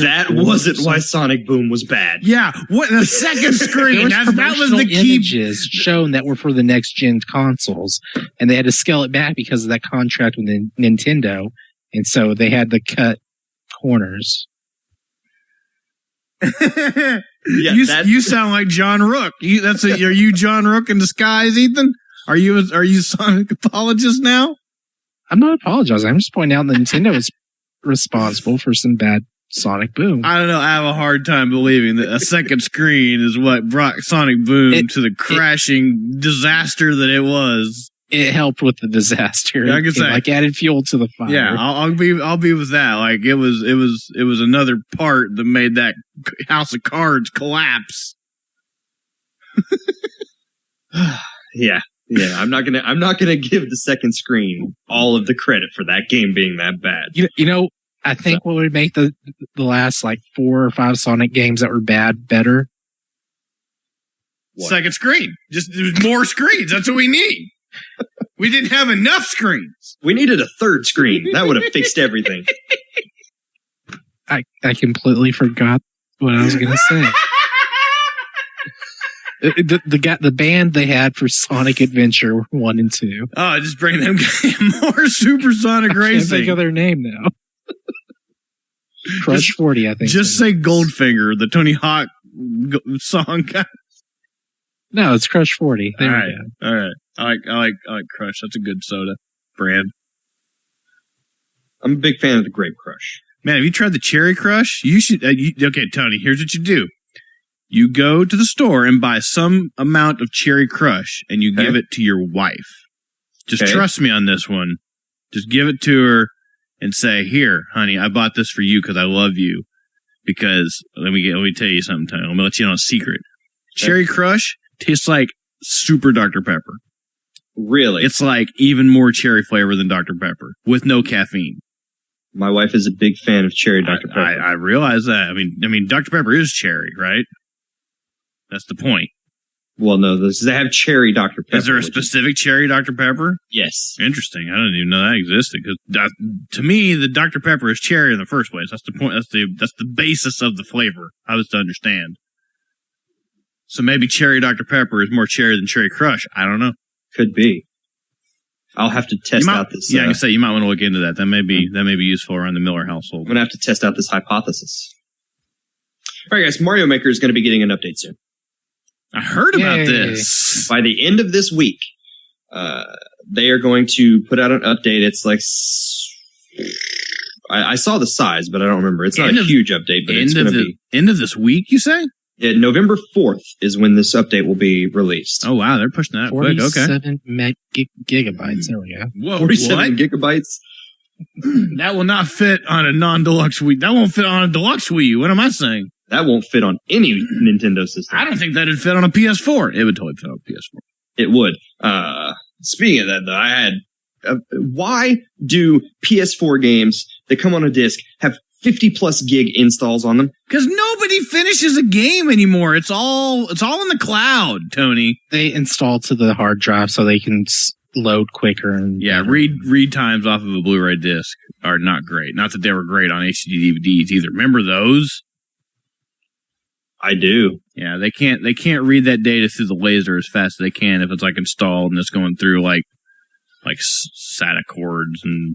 That wasn't why Sonic Boom was bad. Yeah, what the second screen? that was the key. Images shown that were for the next gen consoles, and they had to scale it back because of that contract with Nintendo, and so they had to cut corners. Yeah, you sound like John Rook. Are you John Rook in disguise, Ethan? Are you Sonic apologist now? I'm not apologizing. I'm just pointing out that Nintendo is responsible for some bad Sonic Boom. I don't know. I have a hard time believing that a second screen is what brought Sonic Boom to the crashing disaster that it was. It helped with the disaster. Yeah, I can say, like, added fuel to the fire. Yeah, I'll be with that. Like, it was another part that made that House of Cards collapse. Yeah. I'm not gonna give the second screen all of the credit for that game being that bad. You know, I think what would make the last like 4 or 5 Sonic games that were bad better. What? Second screen. Just there's more screens. That's what we need. We didn't have enough screens. We needed a third screen. That would have fixed everything. I completely forgot what I was going to say. The band they had for Sonic Adventure were 1 and 2. Oh, just bring them more Supersonic Racing. I can't think of their name now. Crush 40, I think. Just say Goldfinger, the Tony Hawk song guy. No, it's Crush 40. All right. I like Crush. That's a good soda brand. I'm a big fan of the Grape Crush. Man, have you tried the Cherry Crush? You should. Okay, Tony, here's what you do. You go to the store and buy some amount of Cherry Crush, and you give it to your wife. Just trust me on this one. Just give it to her and say, "Here, honey, I bought this for you because I love you." Because let me tell you something, Tony. I'm gonna let you know a secret. Cherry Crush tastes like super Dr. Pepper. Really? It's like even more cherry flavor than Dr. Pepper with no caffeine. My wife is a big fan of cherry Dr. Pepper. I realize that. I mean, Dr. Pepper is cherry, right? That's the point. Well, no, they have cherry Dr. Pepper. Is there a specific cherry Dr. Pepper? Yes. Interesting. I didn't even know that existed. Because to me, the Dr. Pepper is cherry in the first place. That's the point. That's the basis of the flavor. I was to understand. So maybe cherry Dr. Pepper is more cherry than Cherry Crush. I don't know. Could be. I'll have to test out this. Yeah, I can say you might want to look into that. That may be useful around the Miller household. I'm going to have to test out this hypothesis. All right, guys. Mario Maker is going to be getting an update soon. I heard about this. By the end of this week, they are going to put out an update. It's like I saw the size, but I don't remember. It's not a huge update, but it's going to be end of this week. You say? Yeah, November 4th is when this update will be released. Oh wow, they're pushing that quick. Okay, 47 gigabytes. There we go. Whoa, 47 gigabytes. That will not fit on a non-deluxe Wii. That won't fit on a deluxe Wii U. What am I saying? That won't fit on any Nintendo system. I don't think that'd fit on a PS4. It would totally fit on a PS4. It would. Speaking of that, though, I had why do PS4 games that come on a disc have 50 plus gig installs on them? Because nobody finishes a game anymore. It's all in the cloud, Tony. They install to the hard drive so they can load quicker. And read times off of a Blu-ray disc are not great. Not that they were great on HD DVDs either. Remember those? I do. Yeah, they can't read that data through the laser as fast as they can if it's like installed and it's going through like SATA cords and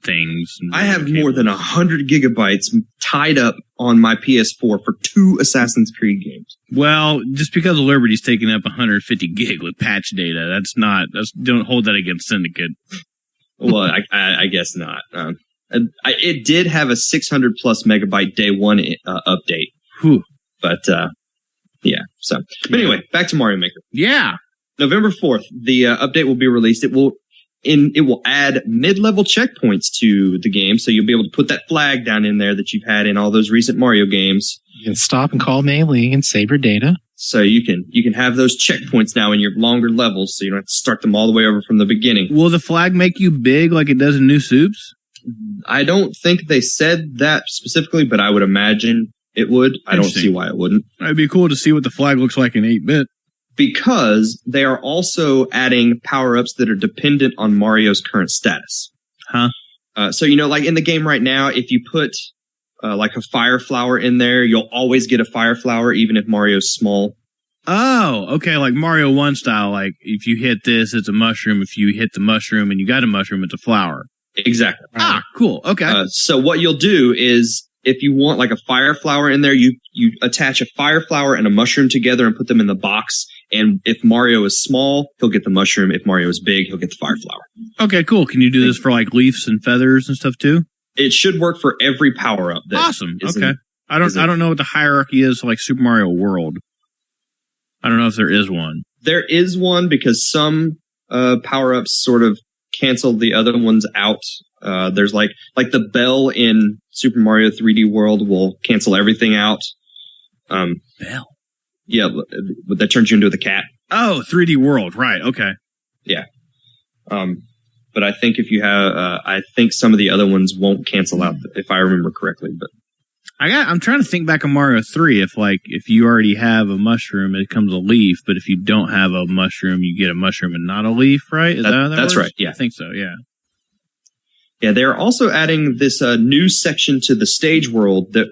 things. And I have more than 100 gigabytes tied up on my PS4 for 2 Assassin's Creed games. Well, just because Liberty's taking up 150 gig with patch data, don't hold that against Syndicate. Well, I guess not. It did have a 600 plus megabyte day one update. Whew. But yeah. So, but anyway, back to Mario Maker. Yeah. November 4th, the update will be released. It will add mid-level checkpoints to the game, so you'll be able to put that flag down in there that you've had in all those recent Mario games. You can stop and call melee and save your data. So you can have those checkpoints now in your longer levels, so you don't have to start them all the way over from the beginning. Will the flag make you big like it does in New Soups? I don't think they said that specifically, but I would imagine it would. I don't see why it wouldn't. It'd be cool to see what the flag looks like in 8-bit. Because they are also adding power-ups that are dependent on Mario's current status. Huh? So, like in the game right now, if you put like a fire flower in there, you'll always get a fire flower, even if Mario's small. Oh, okay. Like Mario 1 style. Like if you hit this, it's a mushroom. If you hit the mushroom and you got a mushroom, it's a flower. Exactly. Ah, cool. Okay. So what you'll do is, if you want like a fire flower in there, you attach a fire flower and a mushroom together and put them in the box. And if Mario is small, he'll get the mushroom. If Mario is big, he'll get the fire flower. Okay, cool. Can you do this for like leaves and feathers and stuff too? It should work for every power up. Awesome. Okay. I don't know what the hierarchy is like Super Mario World. I don't know if there is one. There is one because some power ups sort of cancel the other ones out. There's like the bell in Super Mario 3D World will cancel everything out. Bell? Yeah, that turns you into the cat. Oh, 3D World, right? Okay. Yeah. But I think if you have, I think some of the other ones won't cancel out, if I remember correctly. But I'm trying to think back on Mario 3. If you already have a mushroom, it becomes a leaf. But if you don't have a mushroom, you get a mushroom and not a leaf, right? Is that how that that's works? right. Yeah, I think so. Yeah. Yeah, they're also adding this new section to the stage world that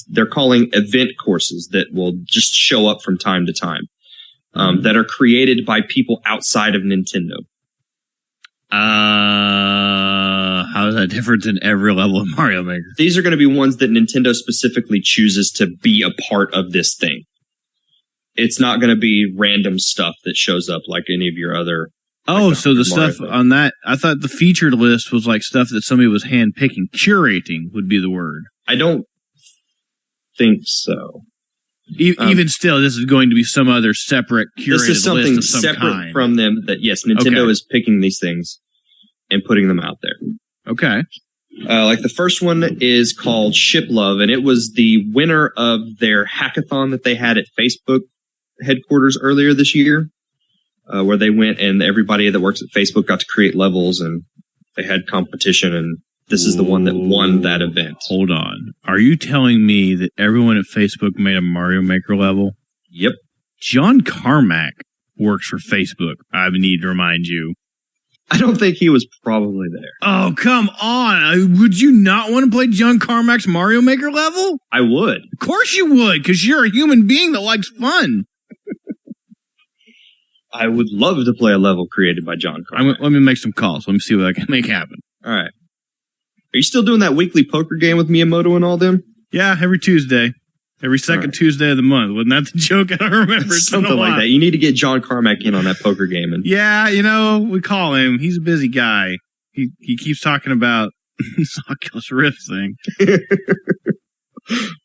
they're calling event courses that will just show up from time to time that are created by people outside of Nintendo. How is that different than every level of Mario Maker? These are going to be ones that Nintendo specifically chooses to be a part of this thing. It's not going to be random stuff that shows up like any of your other. Oh, so the stuff on that, I thought the featured list was like stuff that somebody was handpicking. Curating would be the word. I don't think so. Even still, this is going to be some other separate curated list. This is something of some separate kind. from them that, yes, Nintendo is picking these things and putting them out there. Okay. Like the first one is called Ship Love, and it was the winner of their hackathon that they had at Facebook headquarters earlier this year. Where they went and everybody that works at Facebook got to create levels and they had competition, and this is the one that won that event. Hold on. Are you telling me that everyone at Facebook made a Mario Maker level? Yep. John Carmack works for Facebook, I need to remind you. I don't think he was probably there. Oh, come on. Would you not want to play John Carmack's Mario Maker level? I would. Of course you would, because you're a human being that likes fun. I would love to play a level created by John Carmack. Let me make some calls. Let me see what I can make happen. All right. Are you still doing that weekly poker game with Miyamoto and all them? Yeah, every Tuesday. Every second Tuesday of the month. Wasn't that the joke? I don't remember. Something like that. You need to get John Carmack in on that poker game. And yeah, we call him. He's a busy guy. He keeps talking about this Oculus Rift thing.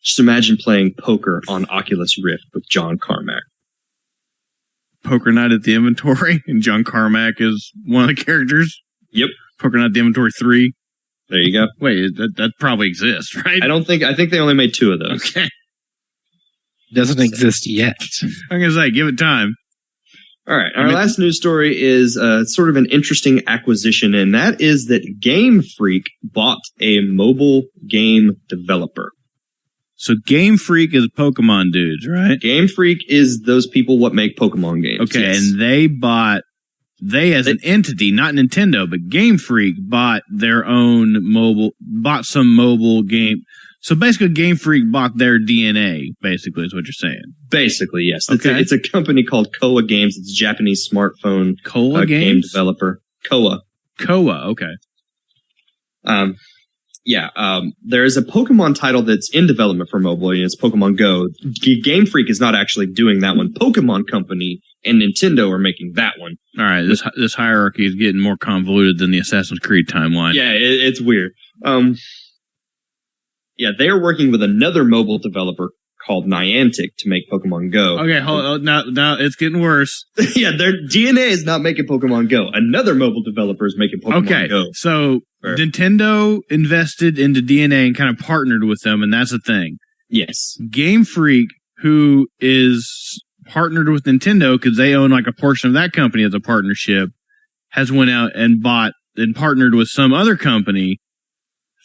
Just imagine playing poker on Oculus Rift with John Carmack. Poker Night at the Inventory, and John Carmack is one of the characters. Yep. Poker Night at the Inventory 3. There you go. Wait, that probably exists, right? I think they only made 2 of those. Okay. Doesn't exist yet. I'm going to say, give it time. All right. Our last news story is sort of an interesting acquisition, and that is that Game Freak bought a mobile game developer. So Game Freak is Pokemon dudes, right? Game Freak is those people what make Pokemon games. Okay, yes. and they as an entity, not Nintendo, but Game Freak bought some mobile game. So basically, Game Freak bought their DNA, basically, is what you're saying. Basically, yes. Okay. It's a company called Koa Games. It's a Japanese smartphone game developer. Koa. Okay. There is a Pokemon title that's in development for mobile, and it's Pokemon Go. Game Freak is not actually doing that one. Pokemon Company and Nintendo are making that one. All right, this hierarchy is getting more convoluted than the Assassin's Creed timeline. Yeah, it's weird. They are working with another mobile developer called Niantic to make Pokemon Go. Okay, hold on. Now it's getting worse. Yeah, their DNA is not making Pokemon Go. Another mobile developer is making Pokemon Go. So Nintendo invested into DNA and kind of partnered with them, and that's the thing. Yes. Game Freak, who is partnered with Nintendo because they own like a portion of that company as a partnership, has went out and bought and partnered with some other company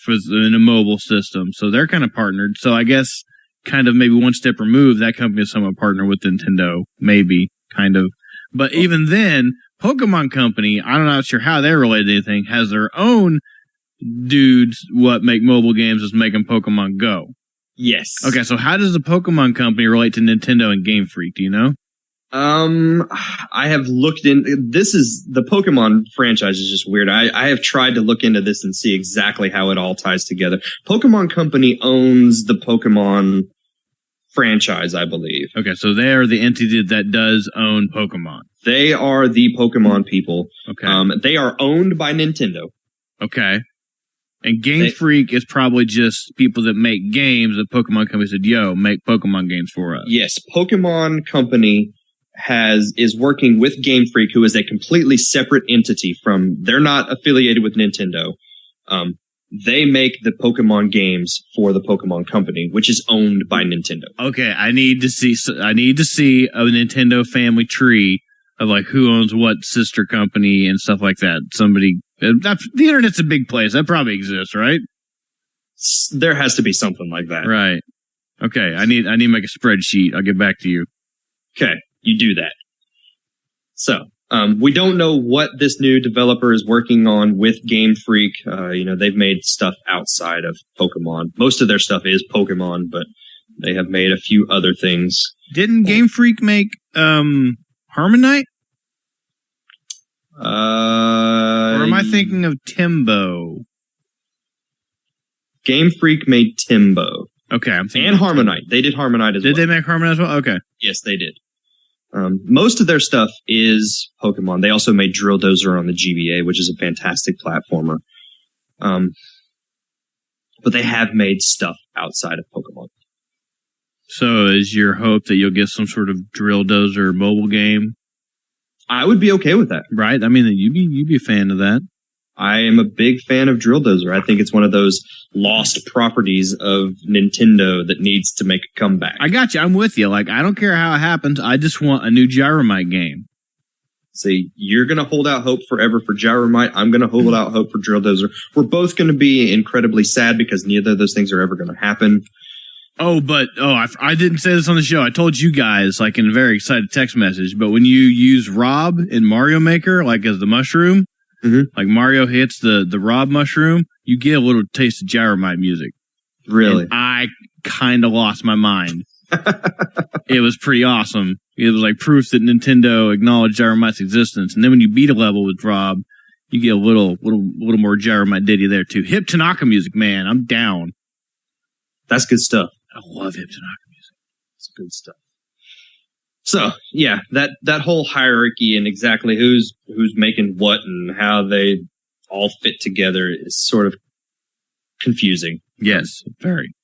in a mobile system. So they're kind of partnered. So I guess kind of maybe one step removed, that company is somewhat partner with Nintendo, maybe, kind of. But even then, Pokemon Company, I'm not sure how they're related to anything, has their own dudes what make mobile games is making Pokemon Go. Yes. Okay, so how does the Pokemon Company relate to Nintendo and Game Freak? Do you know? I have looked in. The Pokemon franchise is just weird. I have tried to look into this and see exactly how it all ties together. Pokemon Company owns the Pokemon franchise, I believe. Okay, so they are the entity that does own Pokemon. They are the Pokemon people. Okay. They are owned by Nintendo. Okay. And Game Freak is probably just people that make games that Pokemon Company said, yo, make Pokemon games for us. Yes, Pokemon Company is working with Game Freak, who is a completely separate entity from. They're not affiliated with Nintendo. They make the Pokemon games for the Pokemon Company, which is owned by Nintendo. Okay, I need to see a Nintendo family tree of like who owns what sister company and stuff like that. The internet's a big place. That probably exists, right? There has to be something like that. Right. Okay, I need to make a spreadsheet. I'll get back to you. Okay, you do that. So, we don't know what this new developer is working on with Game Freak. They've made stuff outside of Pokemon. Most of their stuff is Pokemon, but they have made a few other things. Didn't Game Freak make Harmonite? Or am I thinking of Timbo? Game Freak made Timbo. Okay, I'm thinking and Harmonite. They did Harmonite as well. Did they make Harmonite as well? Okay. Yes, they did. Most of their stuff is Pokemon. They also made Drill Dozer on the GBA, which is a fantastic platformer. But they have made stuff outside of Pokemon. So is your hope that you'll get some sort of Drill Dozer mobile game? I would be okay with that. Right? I mean, you'd be a fan of that. I am a big fan of Drill Dozer. I think it's one of those lost properties of Nintendo that needs to make a comeback. I got you. I'm with you. Like, I don't care how it happens. I just want a new Gyromite game. See, you're going to hold out hope forever for Gyromite. I'm going to hold out hope for Drill Dozer. We're both going to be incredibly sad because neither of those things are ever going to happen. I didn't say this on the show. I told you guys, like, in a very excited text message, but when you use Rob in Mario Maker, like, as the mushroom, like Mario hits the Rob mushroom, you get a little taste of Gyromite music. Really? And I kind of lost my mind. It was pretty awesome. It was like proof that Nintendo acknowledged Gyromite's existence. And then when you beat a level with Rob, you get a little more Gyromite ditty there too. Hip Tanaka music, man. I'm down. That's good stuff. I love Hip Tanaka music. It's good stuff. So, yeah, that whole hierarchy and exactly who's making what and how they all fit together is sort of confusing. Yes, very.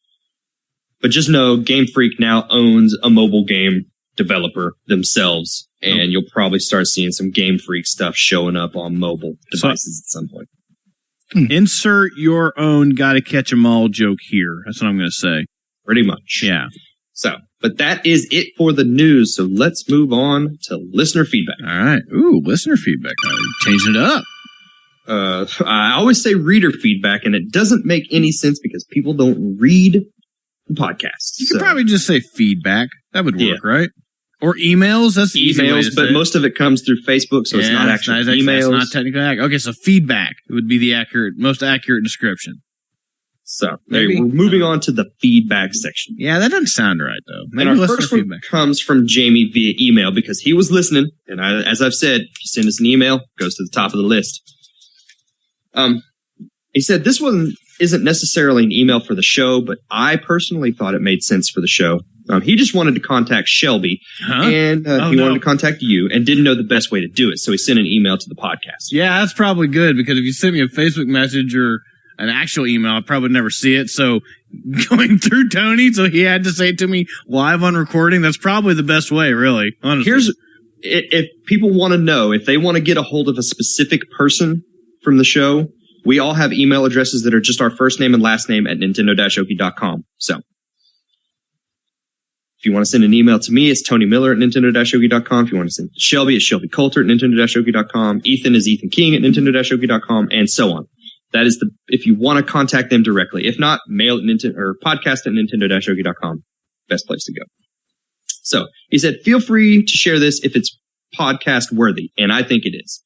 But just know Game Freak now owns a mobile game developer themselves, and you'll probably start seeing some Game Freak stuff showing up on mobile devices at some point. Insert your own gotta catch 'em all joke here. That's what I'm going to say. Pretty much. Yeah. So, But that is it for the news. So let's move on to listener feedback. All right. Ooh, listener feedback. Changing it up. I always say reader feedback, and it doesn't make any sense because people don't read podcasts. You could probably just say feedback. That would work, right? Or emails. That's the easy way to but say most of it comes through Facebook, so it's not actually emails. It's not technically accurate. Okay, so feedback would be the most accurate description. So we're moving on to the feedback section. Yeah, that doesn't sound right, though. And our first one comes from Jamie via email because he was listening. And as I've said, if you send us an email, it goes to the top of the list. He said, this one isn't necessarily an email for the show, but I personally thought it made sense for the show. He just wanted to contact Shelby, and he wanted to contact you and didn't know the best way to do it. So he sent an email to the podcast. Yeah, that's probably good because if you sent me a Facebook message or an actual email, I'd probably never see it. So going through Tony, so he had to say it to me live on recording, that's probably the best way, really. Honestly. If people want to know, if they want to get a hold of a specific person from the show, we all have email addresses that are just our first name and last name at nintendo-oki.com. So if you want to send an email to me, it's Tony Miller at nintendo-oki.com. If you want to send it to Shelby, it's Shelby Coulter at nintendo-oki.com. Ethan is Ethan King at nintendo-oki.com, and so on. That is if you want to contact them directly. If not, mail at podcast at nintendo-oki.com. Best place to go. So he said, feel free to share this if it's podcast worthy. And I think it is.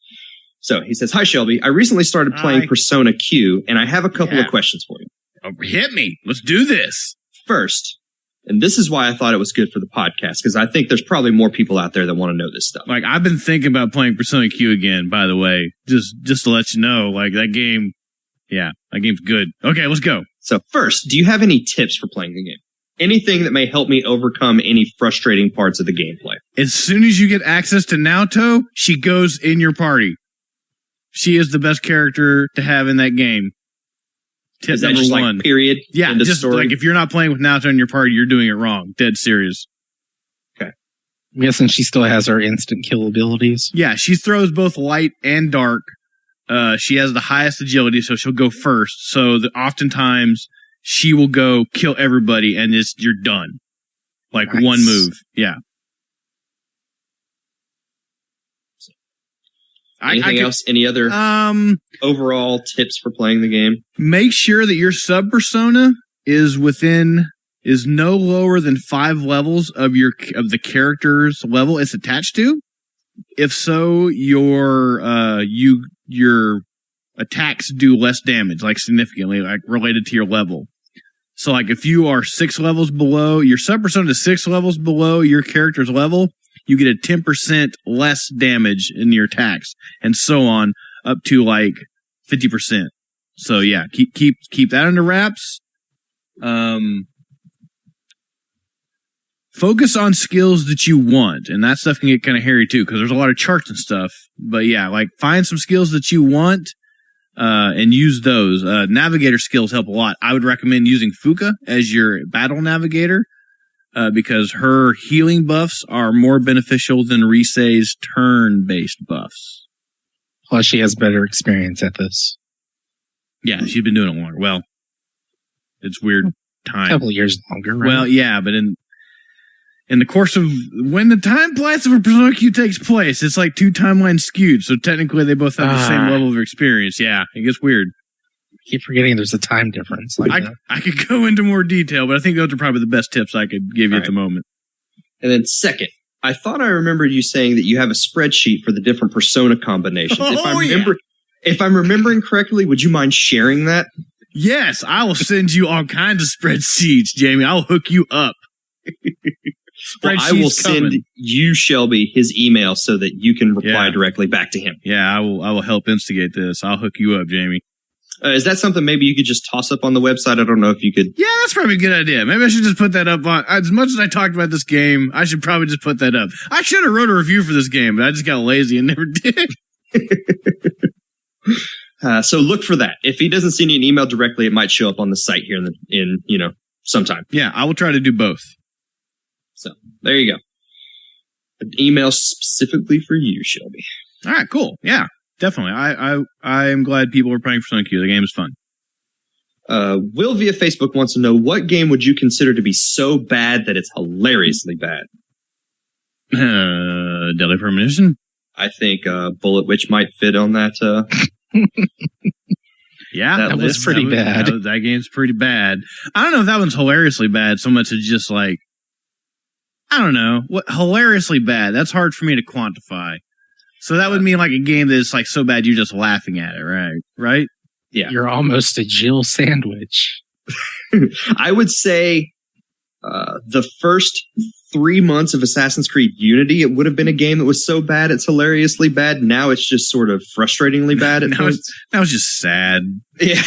So he says, hi, Shelby. I recently started playing Persona Q, and I have a couple of questions for you. Oh, hit me. Let's do this. First, and this is why I thought it was good for the podcast, because I think there's probably more people out there that want to know this stuff. Like, I've been thinking about playing Persona Q again, by the way. Just to let you know, like, that game, yeah, that game's good. Okay, let's go. So first, do you have any tips for playing the game? Anything that may help me overcome any frustrating parts of the gameplay? As soon as you get access to Naoto, she goes in your party. She is the best character to have in that game. Tip number just one. Like, period? Yeah, just story? Like if you're not playing with Naoto in your party, you're doing it wrong. Dead serious. Okay. I'm guessing she still has her instant kill abilities. Yeah, she throws both light and dark. She has the highest agility, so she'll go first. So that oftentimes she will go kill everybody, and you're done. Like one move. Yeah. Anything else? Any other overall tips for playing the game? Make sure that your sub persona is no lower than 5 levels of the character's level it's attached to. If so, your attacks do less damage, like significantly, like related to your level. So, like if you are 6 levels below, your sub persona is 6 levels below your character's level, you get a 10% less damage in your attacks, and so on, up to like 50%. So yeah, keep that under wraps. Focus on skills that you want, and that stuff can get kind of hairy too, because there's a lot of charts and stuff. But yeah, like find some skills that you want, and use those. Navigator skills help a lot. I would recommend using Fuka as your battle navigator. Because her healing buffs are more beneficial than Risei's turn-based buffs. Plus, she has better experience at this. Yeah, she's been doing it longer. Well, it's weird time. A couple of years longer, right? Well, yeah, but in the course of when the time slice of a Persona Q takes place, it's like 2 timelines skewed. So technically, they both have the same level of experience. Yeah, it gets weird. Keep forgetting there's a time difference. I could go into more detail, but I think those are probably the best tips I could give you at the moment. And then second, I thought I remembered you saying that you have a spreadsheet for the different persona combinations. If I'm remembering correctly, would you mind sharing that? Yes, I will send you all kinds of spreadsheets, Jamie. I'll hook you up. Well, I will send you, Shelby, his email so that you can reply directly back to him. Yeah, I will help instigate this. I'll hook you up, Jamie. Is that something maybe you could just toss up on the website? I don't know if you could. Yeah, that's probably a good idea. Maybe I should just put that up on. As much as I talked about this game, I should probably just put that up. I should have wrote a review for this game, but I just got lazy and never did. So look for that. If he doesn't send you an email directly, it might show up on the site here in sometime. Yeah, I will try to do both. So there you go. An email specifically for you, Shelby. All right, cool. Yeah. Definitely. I am glad people are playing Persona Q. The game is fun. Will via Facebook wants to know, what game would you consider to be so bad that it's hilariously bad? Deadly Premonition? I think Bullet Witch might fit on that. Yeah, that was pretty bad. That game's pretty bad. I don't know if that one's hilariously bad so much as just like, I don't know. What hilariously bad? That's hard for me to quantify. So that would mean like a game that's like so bad you're just laughing at it, right? Right? Yeah. You're almost a Jill sandwich. I would say the first 3 months of Assassin's Creed Unity, it would have been a game that was so bad it's hilariously bad. Now it's just sort of frustratingly bad at points. That was just sad. Yeah.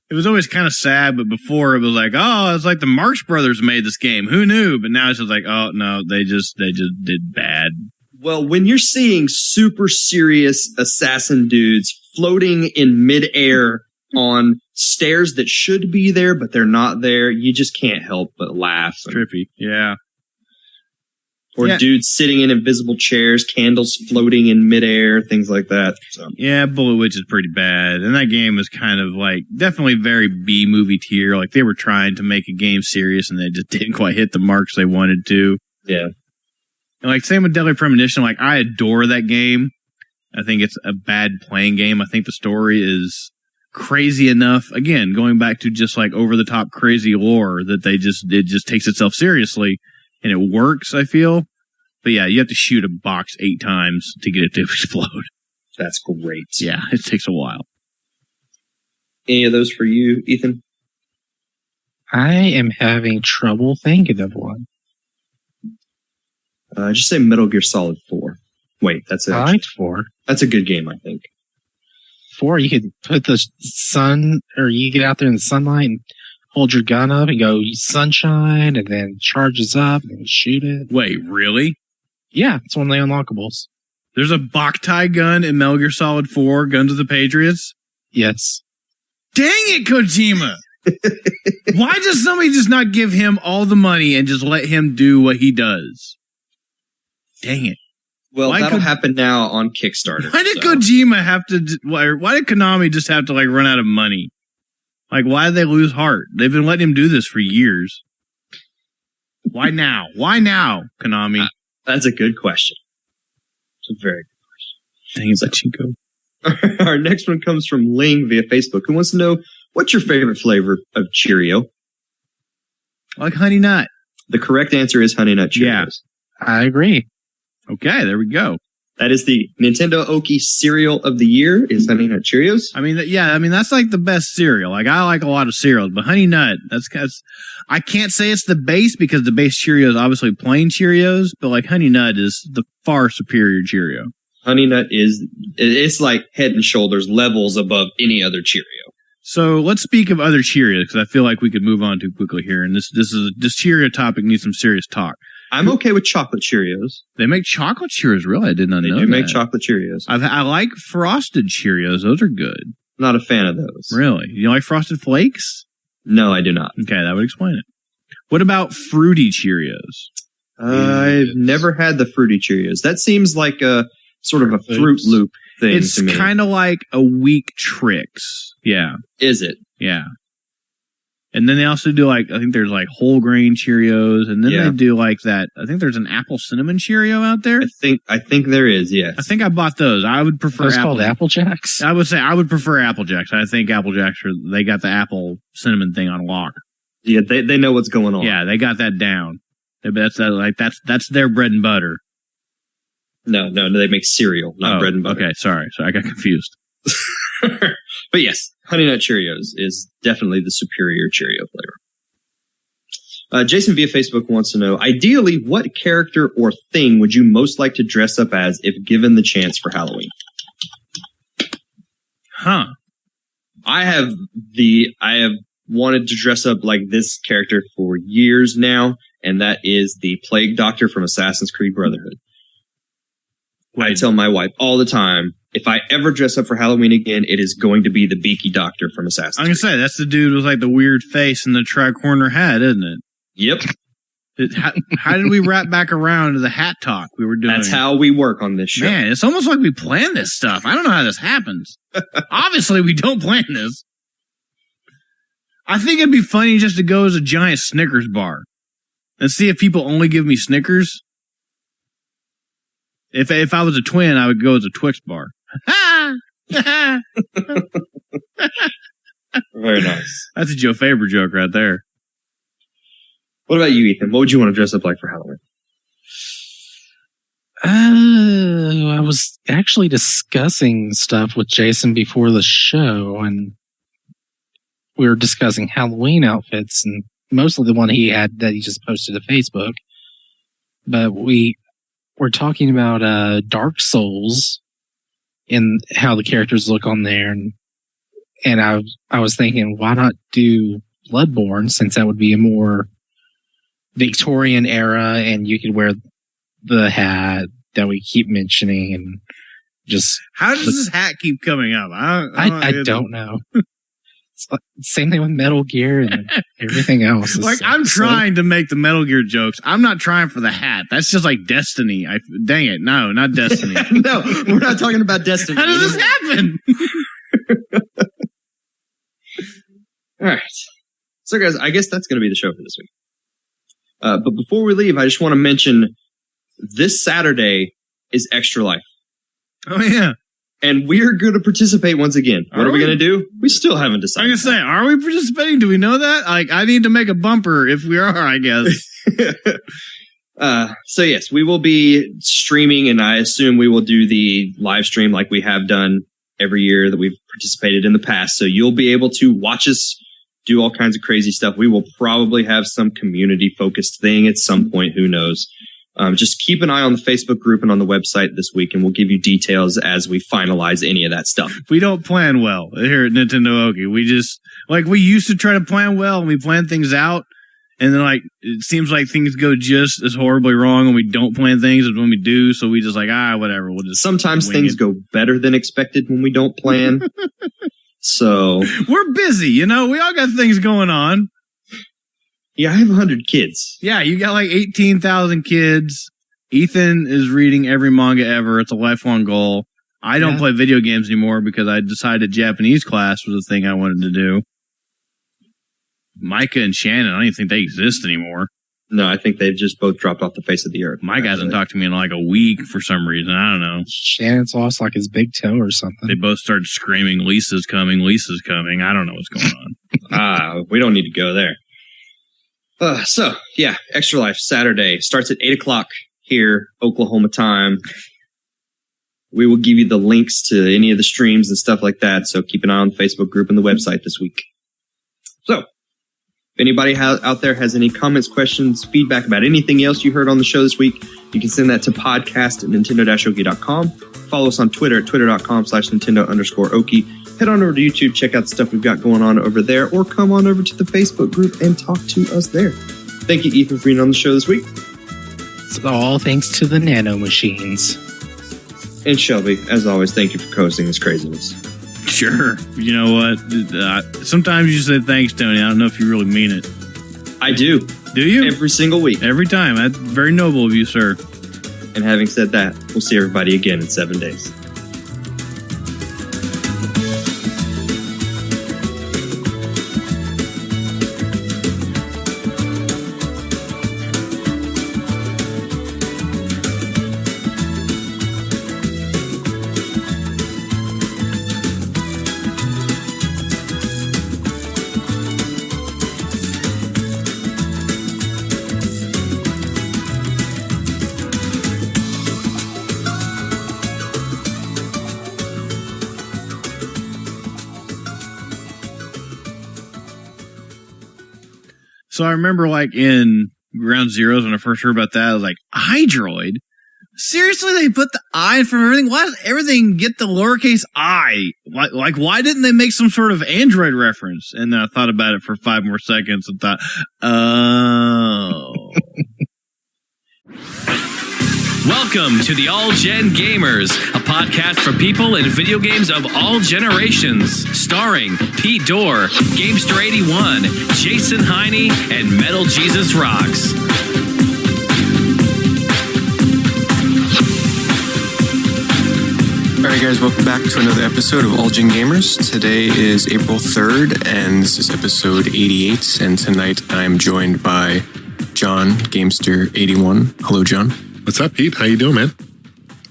It was always kind of sad, but before it was like, oh, it's like the Marx Brothers made this game. Who knew? But now it's just like, oh no, they just did bad. Well, when you're seeing super serious assassin dudes floating in midair on stairs that should be there, but they're not there, you just can't help but laugh. Trippy, yeah. Or dudes sitting in invisible chairs, candles floating in midair, things like that. So. Yeah, Bullet Witch is pretty bad. And that game was kind of like, definitely very B-movie tier. Like, they were trying to make a game serious, and they just didn't quite hit the marks they wanted to. Yeah. And like, same with Deadly Premonition. Like, I adore that game. I think it's a bad playing game. I think the story is crazy enough. Again, going back to just like over-the-top crazy lore that it just takes itself seriously. And it works, I feel. But yeah, you have to shoot a box 8 times to get it to explode. That's great. Yeah, it takes a while. Any of those for you, Ethan? I am having trouble thinking of one. Just say Metal Gear Solid 4. Wait, that's it. I liked 4. That's a good game, I think. 4, you could put the sun, or you get out there in the sunlight and hold your gun up and go sunshine, and then charges up and shoot it. Wait, really? Yeah, it's one of the unlockables. There's a Boktai gun in Metal Gear Solid 4, Guns of the Patriots? Yes. Dang it, Kojima! Why does somebody just not give him all the money and just let him do what he does? Dang it. Well, that'll happen now on Kickstarter. Why did Kojima have to... Why did Konami just have to like run out of money? Like, why did they lose heart? They've been letting him do this for years. Why now? Why now, Konami? That's a good question. It's a very good question. Dang it, Pachinko. Our next one comes from Ling via Facebook, who wants to know, what's your favorite flavor of Cheerio? I like Honey Nut. The correct answer is Honey Nut Cheerios. Yeah, I agree. Okay, there we go. That is the Nintendo Oki cereal of the year, is Honey Nut Cheerios. I mean, that's like the best cereal. Like, I like a lot of cereals, but Honey Nut, I can't say it's the base because the base Cheerio is obviously plain Cheerios, but like Honey Nut is the far superior Cheerio. Honey Nut it's like head and shoulders levels above any other Cheerio. So let's speak of other Cheerios because I feel like we could move on too quickly here, and this Cheerio topic needs some serious talk. I'm okay with chocolate Cheerios. They make chocolate Cheerios, really? I did not know that. They do make chocolate Cheerios. I like frosted Cheerios. Those are good. Not a fan of those. Really? You like Frosted Flakes? No, I do not. Okay, that would explain it. What about fruity Cheerios? I've never had the fruity Cheerios. That seems like a sort of a Fruit Loop thing to me. It's kind of like a weak Trix. Yeah. Is it? Yeah. And then they also do like, I think there's like whole grain Cheerios, and then they do like that. I think there's an apple cinnamon Cheerio out there. I think there is, yes. I think I bought those. I would prefer Those called Apple Jacks? I would say I would prefer Apple Jacks. I think Apple Jacks they got the apple cinnamon thing on lock. Yeah, they know what's going on. Yeah, they got that down. That's their bread and butter. No, they make cereal, not bread and butter. Okay, sorry, I got confused. But yes, Honey Nut Cheerios is definitely the superior Cheerio flavor. Jason via Facebook wants to know, ideally, what character or thing would you most like to dress up as if given the chance for Halloween? Huh. I have wanted to dress up like this character for years now, and that is the Plague Doctor from Assassin's Creed Brotherhood. I tell my wife all the time, if I ever dress up for Halloween again, it is going to be the Beaky Doctor from Assassin's Creed. I'm going to say, that's the dude with like the weird face and the tri-corner hat, isn't it? Yep. How did we wrap back around to the hat talk we were doing? That's how we work on this show. Man, it's almost like we plan this stuff. I don't know how this happens. Obviously, we don't plan this. I think it'd be funny just to go as a giant Snickers bar and see if people only give me Snickers. If I was a twin, I would go as a Twix bar. Very nice. That's a Joe Faber joke right there. What about you, Ethan? What would you want to dress up like for Halloween? I was actually discussing stuff with Jason before the show, and we were discussing Halloween outfits, and mostly the one he had that he just posted to Facebook. But we were talking about Dark Souls and how the characters look on there, and I was thinking, why not do Bloodborne, since that would be a more Victorian era, and you could wear the hat that we keep mentioning, and just how does this hat keep coming up? I don't know. It's like, same thing with Metal Gear and everything else. Like, I'm trying to make the Metal Gear jokes. I'm not trying for the hat. That's just like Destiny. Dang it. No, not Destiny. No, we're not talking about Destiny. How does this happen? All right. So, guys, I guess that's going to be the show for this week. But before we leave, I just want to mention this Saturday is Extra Life. Oh, yeah. And we're going to participate once again. What are we going to do? We still haven't I'm decided. going to say, are we participating? Do we know that? Like, I need to make a bumper if we are, I guess. So, yes, we will be streaming, and I assume we will do the live stream like we have done every year that we've participated in the past. So you'll be able to watch us do all kinds of crazy stuff. We will probably have some community-focused thing at some point. Who knows? Just keep an eye on the Facebook group and on the website this week, and we'll give you details as we finalize any of that stuff. We don't plan well here at Nintendo Okie. We just, like, we used to try to plan well, and we plan things out, and then, like, it seems like things go just as horribly wrong when we don't plan things as when we do, so we just like, whatever. We'll just sometimes things go better than expected when we don't plan. So we're busy, we all got things going on. Yeah, I have 100 kids. Yeah, you got like 18,000 kids. Ethan is reading every manga ever. It's a lifelong goal. I don't play video games anymore because I decided Japanese class was the thing I wanted to do. Micah and Shannon, I don't even think they exist anymore. No, I think they've just both dropped off the face of the earth. Mike hasn't talked to me in like a week for some reason. I don't know. Shannon's lost like his big toe or something. They both started screaming, Lisa's coming, Lisa's coming. I don't know what's going on. We don't need to go there. So, yeah, Extra Life, Saturday. Starts at 8 o'clock here, Oklahoma time. We will give you the links to any of the streams and stuff like that, so keep an eye on the Facebook group and the website this week. So, if anybody out there has any comments, questions, feedback about anything else you heard on the show this week, you can send that to podcast@nintendo-okie.com. Follow us on Twitter at twitter.com/Nintendo_Okie. Head on over to YouTube, check out the stuff we've got going on over there, or come on over to the Facebook group and talk to us there. Thank you, Ethan, for being on the show this week. It's all thanks to the nano machines. And Shelby, as always, thank you for co-hosting this craziness. Sure. You know what? Sometimes you say thanks, Tony. I don't know if you really mean it. I do. Do you? Every single week. Every time. That's very noble of you, sir. And having said that, we'll see everybody again in 7 days. So I remember like in Ground Zeroes when I first heard about that, I was like, iDroid? Seriously, they put the I from everything? Why does everything get the lowercase I? Like, why didn't they make some sort of Android reference? And then I thought about it for 5 more seconds and thought, oh. Welcome to the All Gen Gamers, a podcast for people in video games of all generations, starring Pete Dorr, Gamester81, Jason Heine, and Metal Jesus Rocks. right, guys, welcome back to another episode of All Gen Gamers. Today is April 3rd, and this is episode 88. And tonight I'm joined by John, Gamester81. Hello, John. What's up, Pete? How you doing, man?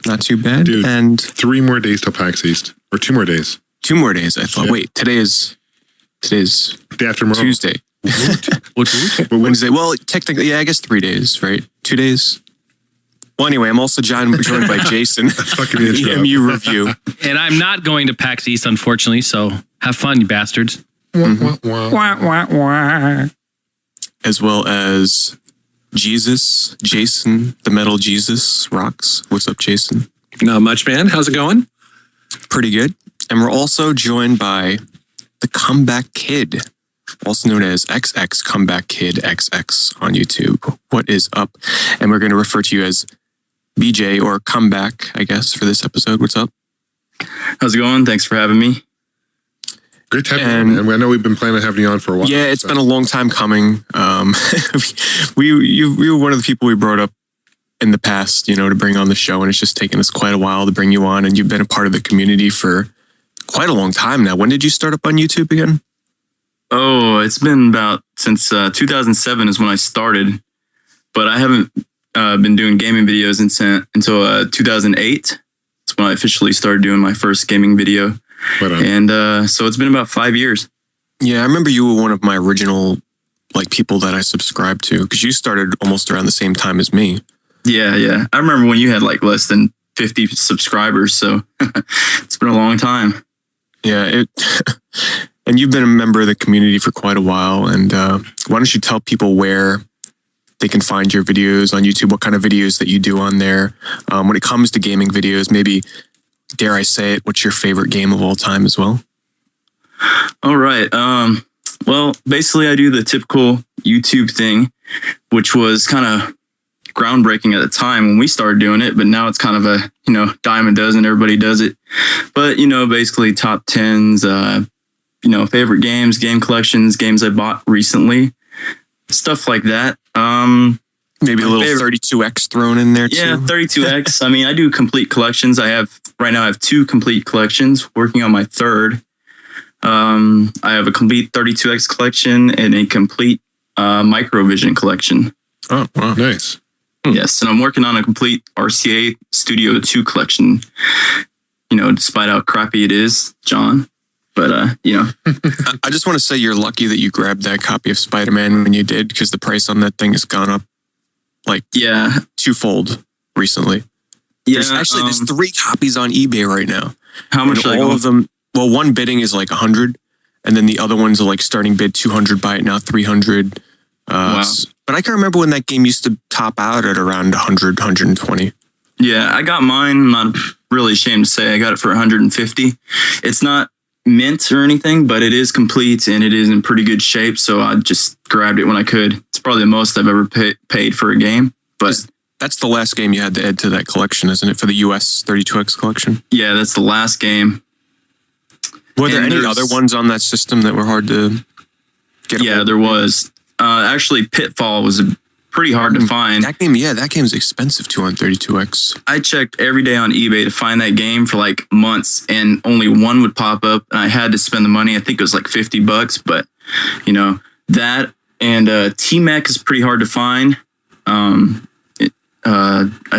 Not too bad. Dude, and 3 more days till PAX East. Or 2 more days. 2 more days, I thought. Yeah. Wait, today's day after tomorrow. Tuesday. What's week? Wednesday. Well, technically, yeah, I guess 3 days, right? 2 days. Well, anyway, I'm also joined by Jason. EMU Review. And I'm not going to PAX East, unfortunately, so have fun, you bastards. As well as Jason, the Metal Jesus Rocks. What's up, Jason? Not much, man. How's it going? Pretty good. And we're also joined by the Comeback Kid, also known as XX Comeback Kid XX on YouTube. What is up? And we're going to refer to you as BJ or Comeback, I guess, for this episode. What's up? How's it going? Thanks for having me. Great to have you on, man. I know we've been planning on having you on for a while. Yeah, it's been a long time coming. You were one of the people we brought up in the past, to bring on the show, and it's just taken us quite a while to bring you on, and you've been a part of the community for quite a long time now. When did you start up on YouTube again? Oh, it's been about since 2007 is when I started, but I haven't been doing gaming videos until 2008. That's when I officially started doing my first gaming video. And so it's been about 5 years. Yeah, I remember you were one of my original people that I subscribed to, because you started almost around the same time as me. Yeah. I remember when you had less than 50 subscribers, so it's been a long time. Yeah, and you've been a member of the community for quite a while. And why don't you tell people where they can find your videos on YouTube, what kind of videos that you do on there. When it comes to gaming videos, maybe, dare I say it, what's your favorite game of all time as well? All right. Well, basically I do the typical YouTube thing, which was kind of groundbreaking at the time when we started doing it, but now it's kind of a, dime a dozen, everybody does it. But, basically top 10s, favorite games, game collections, games I bought recently, stuff like that. Maybe a little 32X thrown in there too. Yeah, 32X. I mean, I do complete collections. Right now I have 2 complete collections, working on my 3rd. I have a complete 32X collection and a complete Microvision collection. Oh, wow. Nice. Yes, and I'm working on a complete RCA Studio 2 collection, despite how crappy it is, John. But, I just want to say you're lucky that you grabbed that copy of Spider-Man when you did, because the price on that thing has gone up twofold recently. Yeah, there's 3 copies on eBay right now. How much are all of them? Well, one bidding is $100, and then the other ones are starting bid $200, buy it now $300. Wow. But I can remember when that game used to top out at around 100, 120. Yeah, I got mine. I'm not really ashamed to say I got it for 150. It's not mint or anything, but it is complete and it is in pretty good shape. So I just grabbed it when I could. It's probably the most I've ever paid for a game. But that's the last game you had to add to that collection, isn't it? For the US 32X collection? Yeah, that's the last game. Were there any other ones on that system that were hard to get? Yeah, there was. Actually, Pitfall was pretty hard to find. That game's expensive too on 32X. I checked every day on eBay to find that game for months, and only one would pop up, and I had to spend the money. I think it was $50, but that and T-Mech is pretty hard to find. I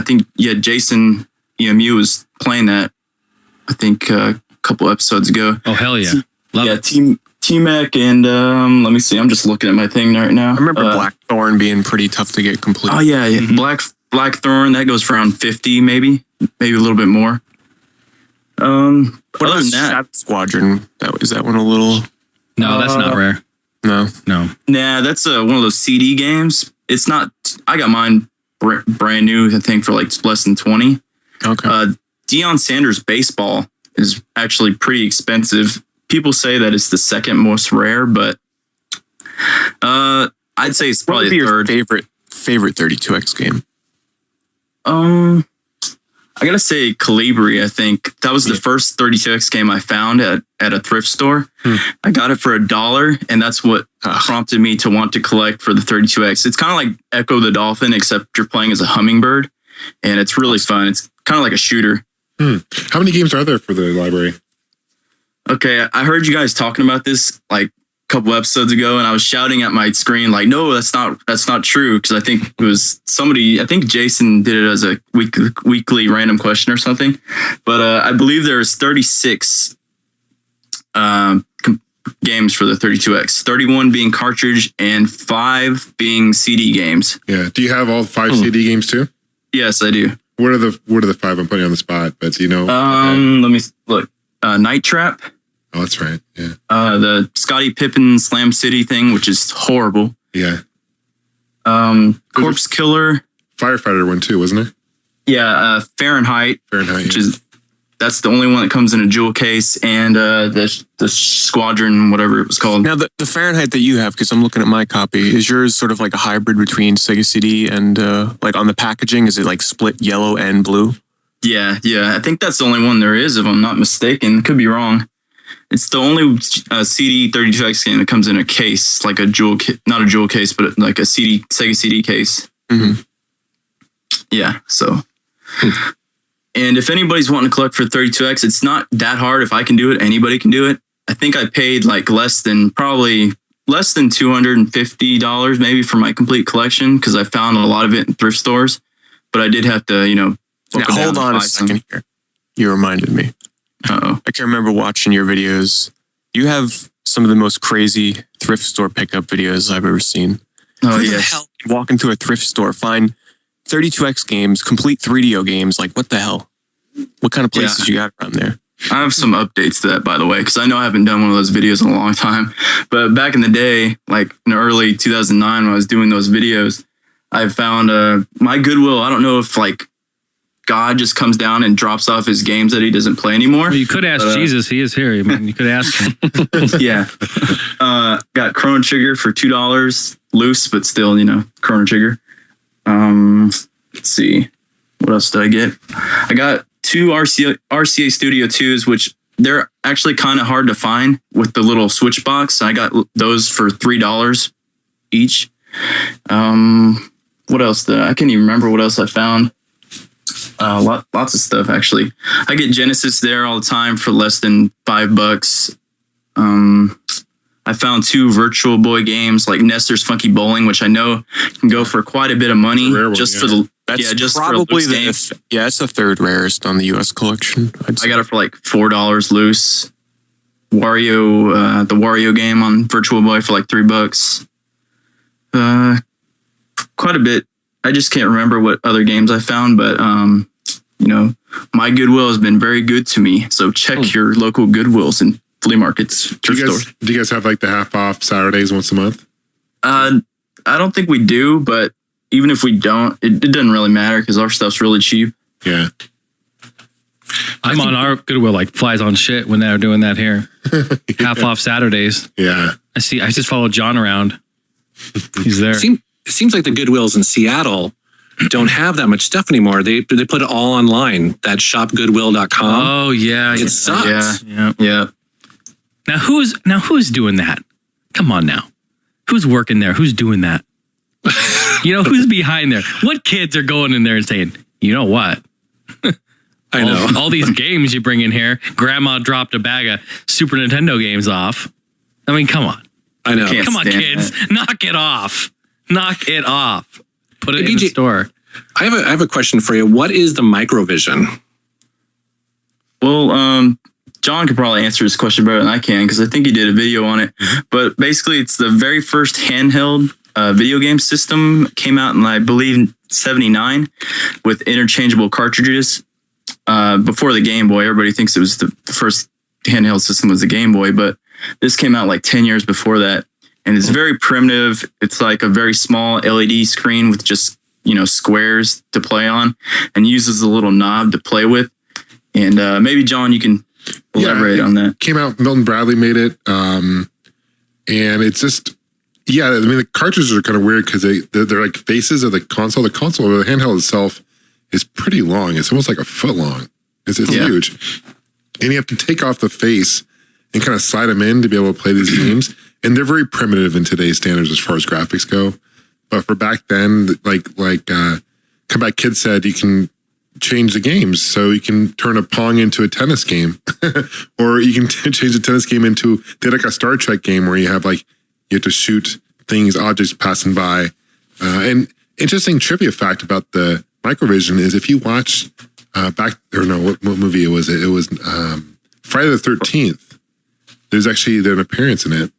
think Jason EMU was playing that. I think a couple episodes ago. Oh hell yeah! Love it. T-Mech and let me see. I'm just looking at my thing right now. I remember Blackthorn being pretty tough to get complete. Oh yeah, mm-hmm. Blackthorn, that goes for around 50, maybe a little bit more. What other than that, Shadow Squadron? Is that one a little? No, that's not rare. No. Nah, that's one of those CD games. It's not. I got mine brand new. I think for less than 20. Okay. Deion Sanders baseball is actually pretty expensive. People say that it's the second most rare, but I'd say it's probably the third. Favorite 32X game? I gotta say Calibri. I think that was the first 32X game I found at a thrift store. I got it for $1, and that's what prompted me to want to collect for the 32X. It's kind of like Echo the Dolphin, except you're playing as a hummingbird, and it's really fun. It's kind of like a shooter. How many games are there for the library? Okay, I heard you guys talking about this like a couple episodes ago, and I was shouting at my screen like, "No, that's not true." Because I think it was somebody. I think Jason did it as a weekly random question or something. But I believe there's 36 games for the 32X. 31 being cartridge and 5 being CD games. Yeah. Do you have all 5 CD games too? Yes, I do. What are the 5? I'm putting you on the spot, but do you know? Let me look. Night Trap. Oh, that's right. Yeah. The Scottie Pippen Slam City thing, which is horrible. Yeah. Corpse Killer. Firefighter one too, wasn't there? Yeah. Fahrenheit. Which is that's the only one that comes in a jewel case, and the Squadron, whatever it was called. Now the Fahrenheit that you have, because I'm looking at my copy, is yours sort of like a hybrid between Sega CD and like on the packaging, is it like split yellow and blue? Yeah. I think that's the only one there is, if I'm not mistaken. Could be wrong. It's the only CD 32X game that comes in a case, like a jewel, not a jewel case, but like a Sega CD case. Mm-hmm. Yeah. So. And if anybody's wanting to collect for 32X, it's not that hard. If I can do it, anybody can do it. I think I paid like less than $250 maybe for my complete collection, because I found a lot of it in thrift stores. But I did have to, Now, hold on a second here. You reminded me. Uh-oh. I can remember watching your videos. You have some of the most crazy thrift store pickup videos I've ever seen. Oh, Who the hell would walk into a thrift store, find 32X games, complete 3DO games? Like, what the hell? What kind of places you got around there? I have some updates to that, by the way, because I know I haven't done one of those videos in a long time. But back in the day, like in early 2009, when I was doing those videos, I found my Goodwill. I don't know if like God just comes down and drops off his games that he doesn't play anymore. Well, you could ask Jesus. He is here. I mean, you could ask him. Yeah. Got Chrono Trigger for $2 loose, but still, Chrono Trigger. Let's see. What else did I get? I got 2 RCA Studio 2s, which they're actually kind of hard to find with the little switch box. I got those for $3 each. What else? I can't even remember what else I found. Lots of stuff, actually. I get Genesis there all the time for less than $5. I found 2 Virtual Boy games like Nestor's Funky Bowling, which I know can go for quite a bit of money just for the. That's just probably for it's the third rarest on the U.S. collection. I got it for like $4 loose. Wario, the Wario game on Virtual Boy for like $3. Quite a bit. I just can't remember what other games I found, but my Goodwill has been very good to me. So check your local Goodwills and flea markets. Do you guys have like the half off Saturdays once a month? I don't think we do, but even if we don't, it doesn't really matter because our stuff's really cheap. Yeah. I'm on our Goodwill like flies on shit when they're doing that here. Half off Saturdays. Yeah. I just follow John around. He's there. It seems like the Goodwills in Seattle don't have that much stuff anymore. They put it all online. That shopgoodwill.com. Oh yeah. It sucks. Yeah. Now who's doing that? Come on now. Who's working there? Who's doing that? Who's behind there? What kids are going in there and saying, you know what? I know. All these games you bring in here. Grandma dropped a bag of Super Nintendo games off. I mean, come on. I know. Come on, kids. That. Knock it off. Knock it off. Put it in the store. I have a question for you. What is the Microvision? Well, John could probably answer this question better than I can because I think he did a video on it. But basically, it's the very first handheld video game system. Came out in, I believe, 79 with interchangeable cartridges. Before the Game Boy, everybody thinks it was the first handheld system was the Game Boy, but this came out like 10 years before that. And it's very primitive. It's like a very small LED screen with just, squares to play on and uses a little knob to play with. And maybe, John, you can elaborate on that. Came out, Milton Bradley made it. And it's just, the cartridges are kind of weird because they're like faces of the console. The console, or the handheld itself, is pretty long. It's almost like a foot long. It's huge. And you have to take off the face and kind of slide them in to be able to play these games. And they're very primitive in today's standards as far as graphics go. But for back then, like Comeback Kid said, you can change the games. So you can turn a Pong into a tennis game, or you can change the tennis game into like a Star Trek game where you have you have to shoot things, objects passing by. And interesting trivia fact about the Microvision is if you watch what movie was it? It was Friday the 13th. There's actually an appearance in it.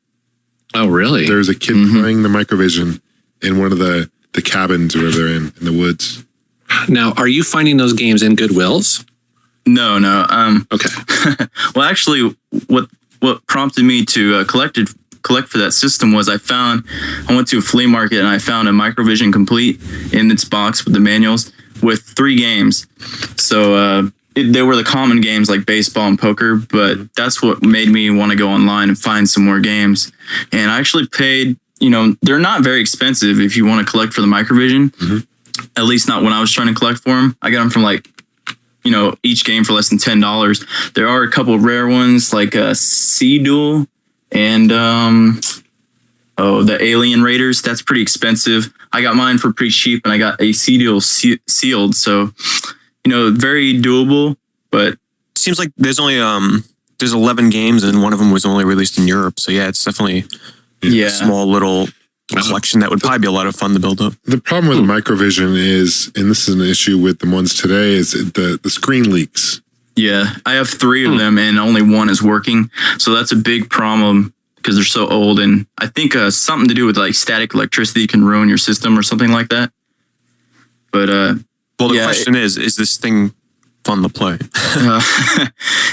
Oh, really? There's a kid playing the Microvision in one of the cabins where they're in the woods. Now, are you finding those games in Goodwills? No. Okay. Well, actually, what prompted me to collect for that system was I went to a flea market and I found a Microvision Complete in its box with the manuals with 3 games. So they were the common games like baseball and poker, but that's what made me want to go online and find some more games. And I actually paid, they're not very expensive if you want to collect for the Microvision. At least not when I was trying to collect for them. I got them from each game for less than $10. There are a couple of rare ones like Sea Duel and the Alien Raiders. That's pretty expensive. I got mine for pretty cheap, and I got a Sea Duel sealed. So, very doable. But seems like there's only there's 11 games, and one of them was only released in Europe. So yeah, it's definitely a small little collection that would probably be a lot of fun to build up. The problem with Microvision is, and this is an issue with the ones today, is the screen leaks. Yeah, I have 3 of them and only one is working. So that's a big problem because they're so old. And I think something to do with static electricity can ruin your system or something like that. But well, the question is this thing fun to play?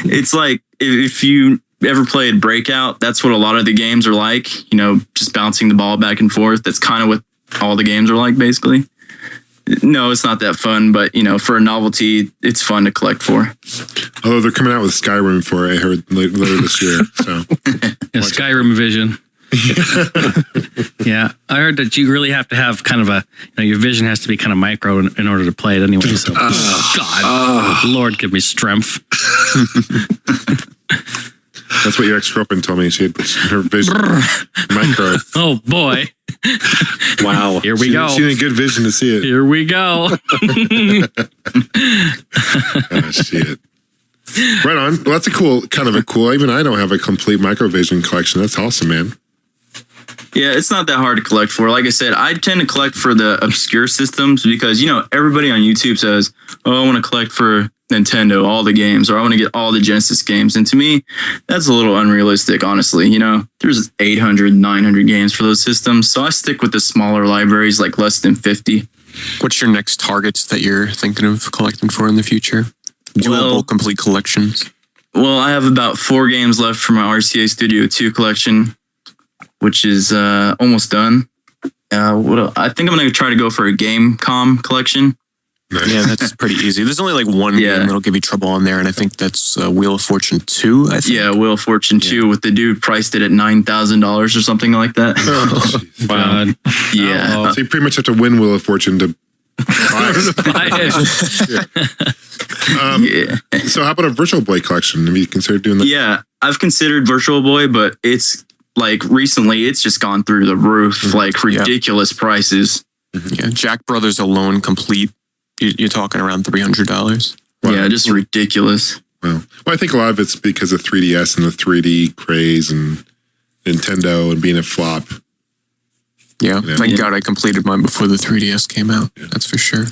It's like if you ever played Breakout, that's what a lot of the games are like, just bouncing the ball back and forth. That's kind of what all the games are like, basically. No, it's not that fun, but, for a novelty, it's fun to collect for. Although they're coming out with Skyrim for it, I heard later this year. So Skyrim Vision. Yeah, I heard that you really have to have kind of your vision has to be kind of micro in order to play it anyway. So, Lord, give me strength. That's what your ex-girlfriend told me. She had her vision micro. Oh, boy. Wow. Here we go. She had good vision to see it. Here we go. Oh, shit. Right on. Well, that's cool. Even I don't have a complete Microvision collection. That's awesome, man. Yeah, it's not that hard to collect for. Like I said, I tend to collect for the obscure systems because, everybody on YouTube says, I want to collect for Nintendo, all the games, or I want to get all the Genesis games. And to me, that's a little unrealistic, honestly. There's 800, 900 games for those systems. So I stick with the smaller libraries, like less than 50. What's your next targets that you're thinking of collecting for in the future? Doable complete collections? Well, I have about 4 games left for my RCA Studio 2 collection, which is almost done. I think I'm going to try to go for a Game.com collection. Yeah, that's pretty easy. There's only one game that'll give you trouble on there, and I think that's Wheel of Fortune 2, I think. Yeah, Wheel of Fortune 2 with the dude priced it at $9,000 or something like that. Oh, wow. Yeah. So you pretty much have to win Wheel of Fortune to buy it. So how about a Virtual Boy collection? Have you considered doing that? Yeah, I've considered Virtual Boy, but it's recently it's just gone through the roof, ridiculous prices. Yeah, Jack Brothers alone complete. You're talking around $300. Wow. Yeah, just ridiculous. Well, I think a lot of it's because of 3DS and the 3D craze and Nintendo and being a flop. Yeah, thank God I completed mine before the 3DS came out. Yeah. That's for sure.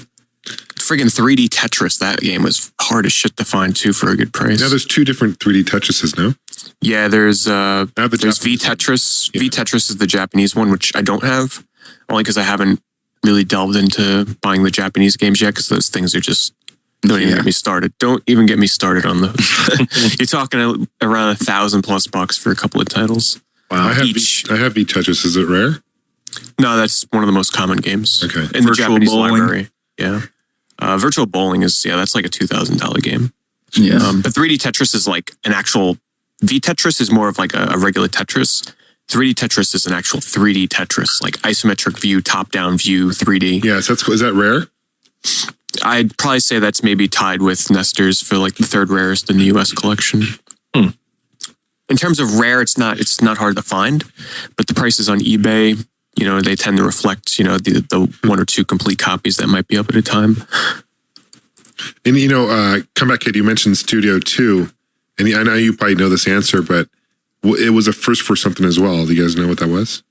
Friggin' 3D Tetris, that game was hard as shit to find too for a good price. Now there's 2 different 3D Tetrises, no? Yeah, there's V Tetris. Yeah. V Tetris is the Japanese one, which I don't have, only because I haven't really delved into buying the Japanese games yet, because those things are just don't even get me started. Don't even get me started on those. You're talking around $1,000+ for a couple of titles. Wow. I have V Tetris. Is it rare? No, that's one of the most common games. Okay. In the Japanese library. Yeah. Virtual Bowling is that's like a $2,000 game. Yeah. But 3D Tetris is like an actual V Tetris is more of like a regular Tetris. 3D Tetris is an actual 3D Tetris, like isometric view, top-down view, 3D. Yes, that's cool. Is that rare? I'd probably say that's maybe tied with Nestor's for like the 3rd rarest in the US collection. In terms of rare, it's not hard to find, but the prices on eBay, they tend to reflect, the 1 or 2 complete copies that might be up at a time. And Comeback Kid, you mentioned Studio 2, and I know you probably know this answer, but it was a first for something as well. Do you guys know what that was?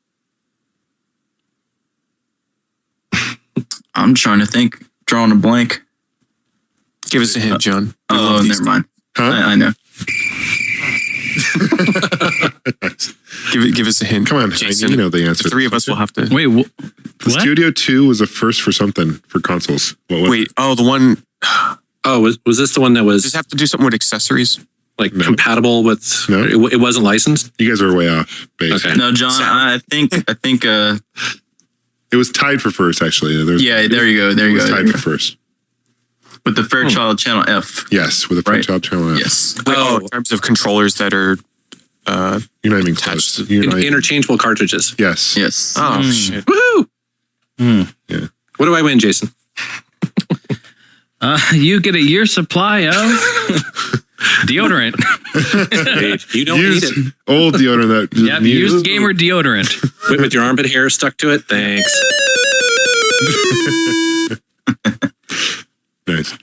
I'm trying to think. Drawing a blank. Give us a hint, John. Never mind. Huh? I know. Give us a hint. Come on, Jason. you know the answer. The three of us will have to. Wait, the Studio 2 was a first for something for consoles. What was it? The one. Oh, was this the one that was? Does it have to do something with accessories? Like compatible with? No, it wasn't licensed. You guys are way off base. Okay. No, John. I think. It was tied for first, actually. There you go. There you go. Tied for first. With the Fairchild Channel F. Yes, with the Fairchild Channel F. Yes. In terms of controllers that are you're not even close. Interchangeable cartridges. Yes. Yes. Oh shit. Woohoo! Yeah. What do I win, Jason? You get a year's supply of deodorant. You don't need it. Old deodorant that. Yep, used gamer deodorant. With your armpit hair stuck to it. Thanks. Nice.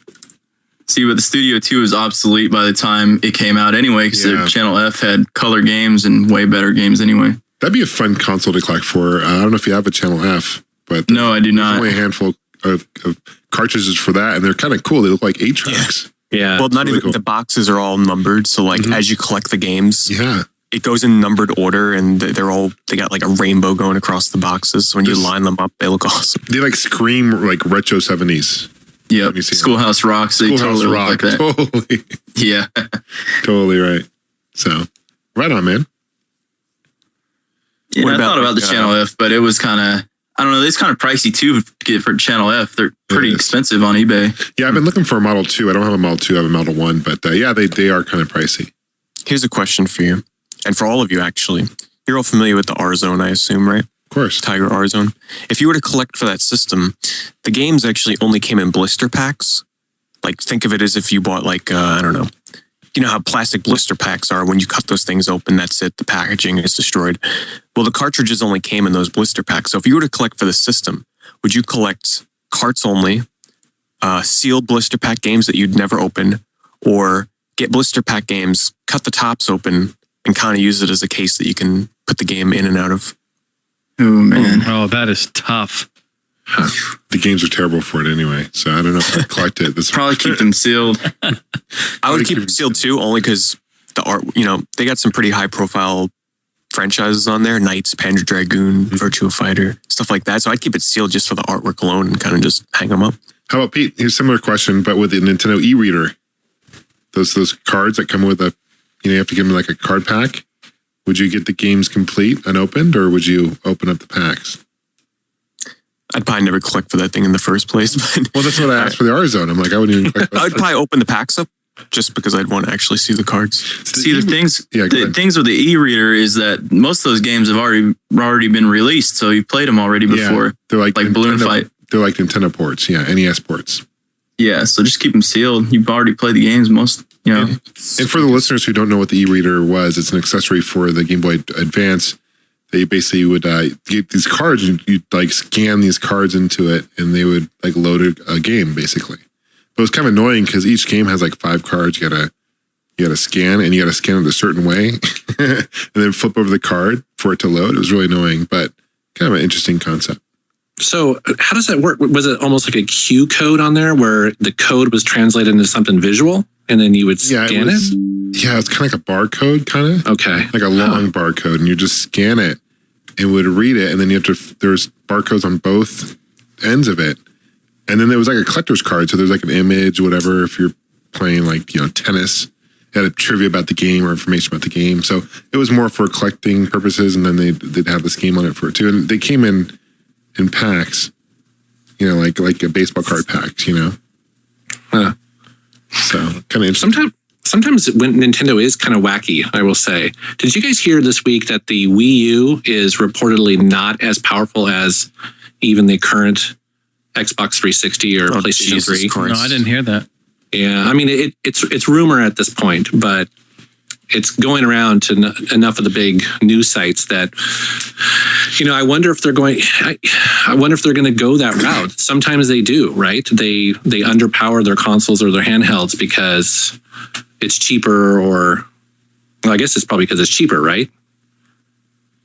See, but the Studio 2 was obsolete by the time it came out anyway, because the Channel F had color games and way better games anyway. That'd be a fun console to collect for. I don't know if you have a Channel F, but no, I do not. There's only a handful of cartridges for that, and they're kind of cool. They look like 8-tracks. Yeah. Well, not really even cool. the boxes are all numbered, so like as you collect the games, it goes in numbered order, and they got like a rainbow going across the boxes. So when you line them up, they look awesome. They like scream like retro 70s. Yeah, Schoolhouse Rocks. They totally look like that. Totally. Yeah. Totally right. So, right on, man. Yeah, I thought about the Channel F, but it was kind of, I don't know, it's kind of pricey too to get for Channel F. They're pretty expensive on eBay. Yeah, I've been looking for a Model 2. I don't have a Model 2, I have a Model 1, but they are kind of pricey. Here's a question for you, and for all of you actually. You're all familiar with the R-Zone, I assume, right? Of course. Tiger R-Zone. If you were to collect for that system, the games actually only came in blister packs. Like, think of it as if you bought like, I don't know. You know how plastic blister packs are. When you cut those things open, that's it. The packaging is destroyed. Well, the cartridges only came in those blister packs. So if you were to collect for the system, would you collect carts only, sealed blister pack games that you'd never open, or get blister pack games, cut the tops open, and kind of use it as a case that you can put the game in and out of? Oh, man. Oh, that is tough. The games are terrible for it anyway, so I don't know if I'd collect it. Probably keep them sealed. I would keep them sealed too, only because the art, they got some pretty high profile franchises on there. Knights, Panzer Dragoon, Virtua Fighter, stuff like that. So I'd keep it sealed just for the artwork alone and kind of just hang them up. How about Pete? Here's a similar question, but with the Nintendo e-reader. Those cards that come with you have to give them like a card pack. Would you get the games complete unopened, or would you open up the packs? I'd probably never collect for that thing in the first place. But well, that's what I asked for the R-Zone. I'm like, I wouldn't even collect. I'd probably open the packs up just because I'd want to actually see the cards. See, the things with the e-reader is that most of those games have already been released, so you played them already before. Yeah, they're like Balloon Fight. They're like Nintendo ports, NES ports. Yeah, so just keep them sealed. You've already played the games most, And for the listeners who don't know what the e-reader was, it's an accessory for the Game Boy Advance. They basically would get these cards, and you'd like scan these cards into it, and they would like load a game basically. But it was kind of annoying because each game has like 5 cards. You gotta scan, and you gotta scan it a certain way, and then flip over the card for it to load. It was really annoying, but kind of an interesting concept. So how does that work? Was it almost like a Q code on there where the code was translated into something visual and then you would scan it? Yeah, it's kind of like a barcode, kind of. Okay. Like a long barcode, and you just scan it and would read it, and then you have to, there's barcodes on both ends of it. And then there was like a collector's card, so there's like an image, whatever, if you're playing like, tennis, it had a trivia about the game or information about the game. So it was more for collecting purposes, and then they'd have this game on it for it too. And they came in packs, like a baseball card packs, Huh. So kind of interesting. Sometimes when Nintendo is kind of wacky, I will say. Did you guys hear this week that the Wii U is reportedly not as powerful as even the current Xbox 360 or PlayStation 3? No, I didn't hear that. Yeah, I mean it's rumor at this point, but it's going around to enough of the big news sites that, I wonder if they're going. I wonder if they're going to go that route. Sometimes they do, right? They underpower their consoles or their handhelds because it's cheaper, or I guess it's probably because it's cheaper, right?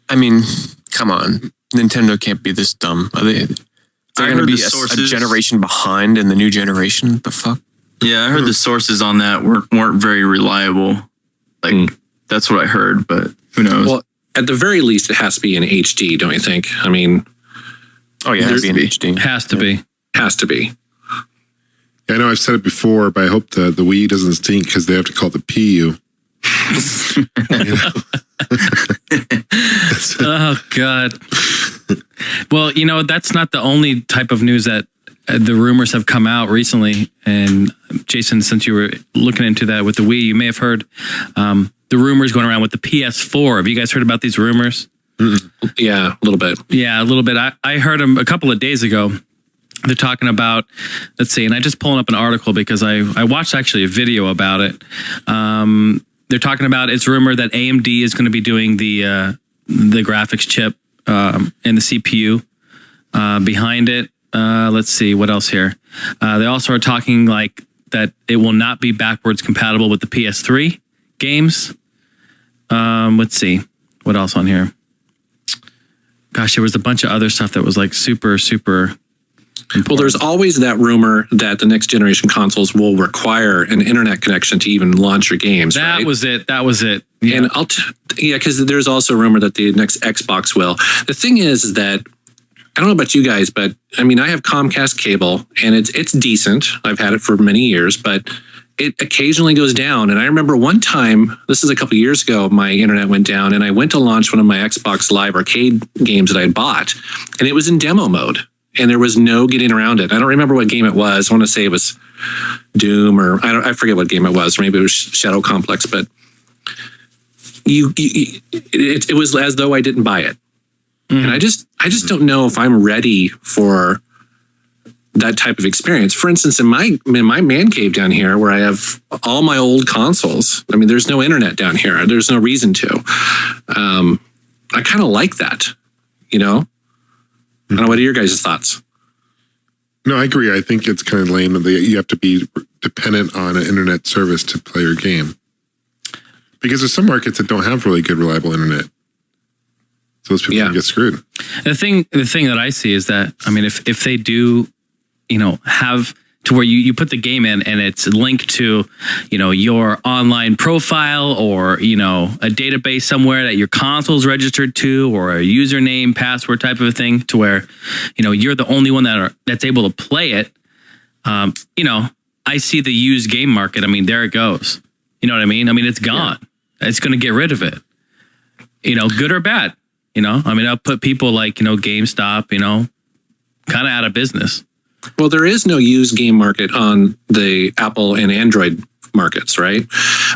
I mean, come on, Nintendo can't be this dumb. They're going to be a generation behind in the new generation. The fuck? Yeah, I heard the sources on that weren't very reliable. Like that's what I heard, but who knows? Well, at the very least, it has to be in HD, don't you think? I mean, oh yeah, it has to be in HD. Has to be. Has to be. Yeah, I know I've said it before, but I hope the Wii doesn't stink because they have to call it the PU. Oh God. Well, that's not the only type of news that the rumors have come out recently. And Jason, since you were looking into that with the Wii, you may have heard the rumors going around with the PS4. Have you guys heard about these rumors? Yeah, a little bit. Yeah, a little bit. I heard them a couple of days ago. They're talking about, let's see, and I just pulling up an article because I watched actually a video about it. They're talking about, it's rumored that AMD is going to be doing the graphics chip and the CPU behind it. Let's see, what else here? They also are talking like that it will not be backwards compatible with the PS3 games. Let's see, what else on here? Gosh, there was a bunch of other stuff that was like super, super important. Well, there's always that rumor that the next generation consoles will require an internet connection to even launch your games. That was it. Yeah. And because there's also a rumor that the next Xbox will. The thing is that, I don't know about you guys, but I mean, I have Comcast cable and it's decent. I've had it for many years, but it occasionally goes down. And I remember one time, this is a couple of years ago, my internet went down and I went to launch one of my Xbox Live Arcade games that I had bought, and it was in demo mode and there was no getting around it. I don't remember what game it was. I want to say it was Doom, or I forget what game it was. Maybe it was Shadow Complex, but it was as though I didn't buy it. And I just don't know if I'm ready for that type of experience. For instance, in my man cave down here, where I have all my old consoles, I mean, there's no internet down here. There's no reason to. I kind of like that, I don't know. What are your guys' thoughts? No, I agree. I think it's kind of lame that you have to be dependent on an internet service to play your game. Because there's some markets that don't have really good, reliable internet. So those people can get screwed. The thing that I see is that, I mean, if they do, have to where you put the game in and it's linked to, your online profile or, a database somewhere that your console's registered to, or a username, password type of a thing, to where, you're the only one that's able to play it. I see the used game market. I mean, there it goes. You know what I mean? I mean, it's gone. Yeah. It's going to get rid of it. Good or bad. I'll put people like, GameStop, kind of out of business. Well, there is no used game market on the Apple and Android markets, right?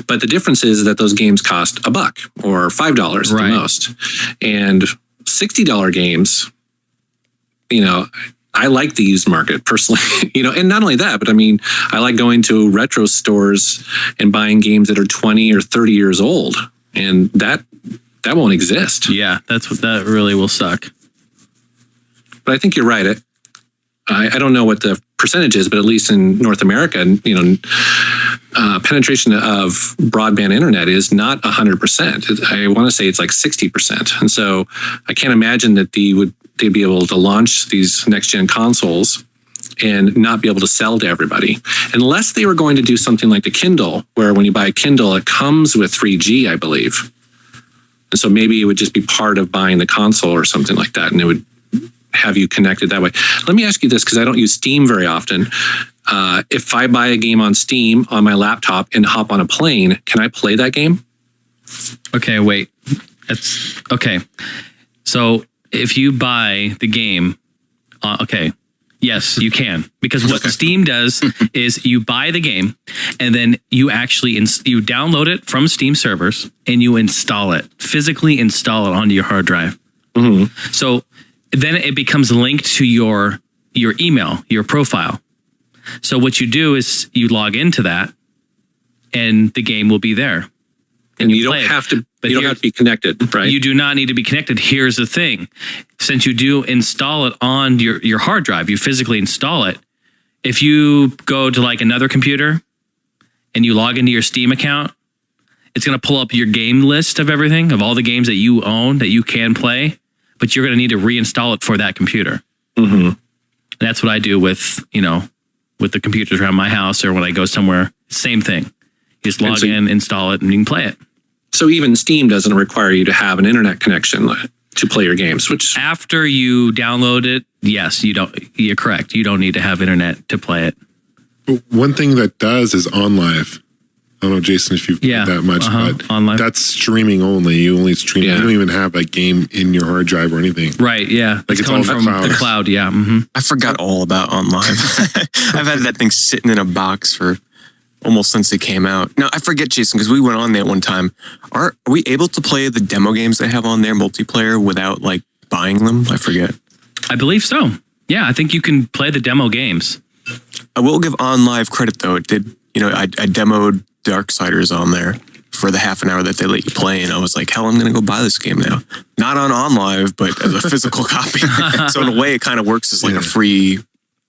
But the difference is that those games cost $1 or $5 at the most. And $60 games, I like the used market personally, and not only that, but I mean, I like going to retro stores and buying games that are 20 or 30 years old. And that won't exist. Yeah, that really will suck. But I think you're right. I don't know what the percentage is, but at least in North America, penetration of broadband internet is not 100%. I want to say it's like 60%. And so I can't imagine that they'd be able to launch these next gen consoles and not be able to sell to everybody, unless they were going to do something like the Kindle, where when you buy a Kindle, it comes with 3G, I believe. And so maybe it would just be part of buying the console or something like that, and it would have you connected that way. Let me ask you this, because I don't use Steam very often. If I buy a game on Steam on my laptop and hop on a plane, can I play that game? Okay, wait. That's okay. So if you buy the game, yes, you can. Because what Steam does is you buy the game and then you actually you download it from Steam servers and you physically install it onto your hard drive. Mm-hmm. So then it becomes linked to your email, your profile. So what you do is you log into that and the game will be there. And you don't have to. But you don't have to be connected, right? You do not need to be connected. Here's the thing: since you do install it on your hard drive, you physically install it. If you go to like another computer and you log into your Steam account, it's going to pull up your game list of everything, of all the games that you own that you can play, but you're going to need to reinstall it for that computer. Mm-hmm. That's what I do with, with the computers around my house or when I go somewhere. Same thing. You just log in, install it, and you can play it. So even Steam doesn't require you to have an internet connection to play your games, which after you download it, yes, you don't. You're correct. You don't need to have internet to play it. But one thing that does is OnLive. I don't know, Jason, if you've played that much, but OnLive. That's streaming only. You only stream. You don't even have a game in your hard drive or anything. Right? Yeah, like it's all from the cloud. Yeah. Mm-hmm. I forgot all about OnLive. I've had that thing sitting in a box for almost since it came out. Now, I forget, Jason, because we went on there one time. Are we able to play the demo games they have on there, multiplayer, without like buying them? I forget. I believe so. Yeah, I think you can play the demo games. I will give OnLive credit, though. It did, I demoed Darksiders on there for the half an hour that they let you play, and I was like, hell, I'm going to go buy this game now. Not on OnLive, but as a physical copy. So in a way, it kind of works as like a free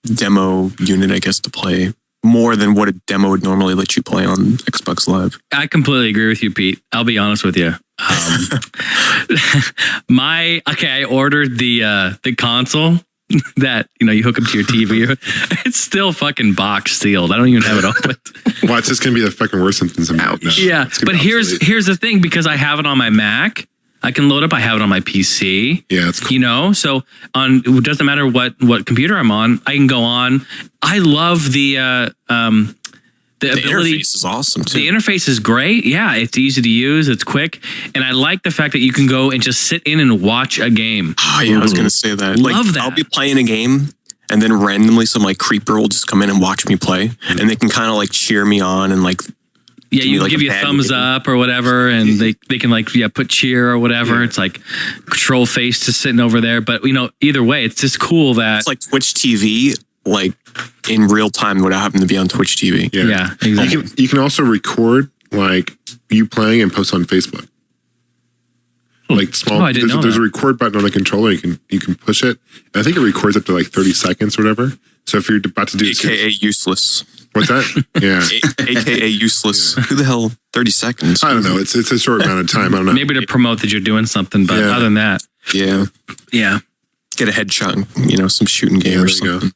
demo unit, I guess, to play. More than what a demo would normally let you play on Xbox Live. I completely agree with you, Pete. I'll be honest with you. I ordered the console that you hook up to your TV. It's still fucking box sealed. I don't even have it open. Well, it's just gonna be the fucking worst symptoms. Yeah, but here's the thing: because I have it on my Mac, I can load up. I have it on my PC. Yeah, it's cool. So it doesn't matter what computer I'm on. I can go on. I love the ability. Interface is awesome too. The interface is great. Yeah, it's easy to use. It's quick, and I like the fact that you can go and just sit in and watch a game. Oh yeah, I was gonna say that. Love that. I'll be playing a game, and then randomly some like creeper will just come in and watch me play, and they can kind of like cheer me on and like. Yeah, you give you a thumbs up or whatever, and they can put cheer or whatever. Yeah. It's like troll face just sitting over there. But either way, it's just cool that it's like Twitch TV, like in real time without having to be on Twitch TV. Yeah, exactly. You can also record like you playing and post on Facebook. Like small. I didn't know there's that. a record button on the controller. You can push it. And I think it records up to like 30 seconds or whatever. So if you're about to do AKA useless. What's that? Yeah. AKA useless. Who the hell? 30 seconds. I don't know. It's a short amount of time. I don't know. Maybe to promote that you're doing something, but other than that, yeah. Get a headshot, some shooting game or something.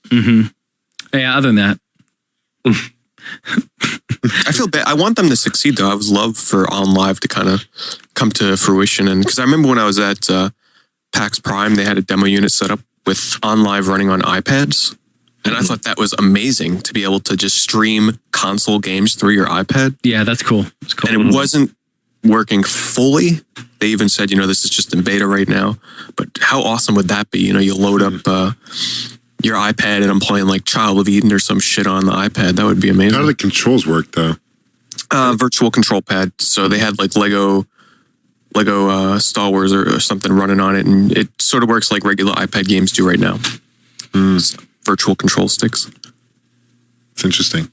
Mm-hmm. Yeah. Other than that, I feel bad. I want them to succeed, though. I would love for OnLive to kind of come to fruition, and because I remember when I was at PAX Prime, they had a demo unit set up with OnLive running on iPads. And I thought that was amazing to be able to just stream console games through your iPad. Yeah, that's cool. It's cool. And it wasn't working fully. They even said, this is just in beta right now. But how awesome would that be? You load up your iPad and I'm playing like Child of Eden or some shit on the iPad. That would be amazing. How do the controls work though? Virtual control pad. So they had like Lego Star Wars or something running on it. And it sort of works like regular iPad games do right now. Virtual control sticks. It's interesting.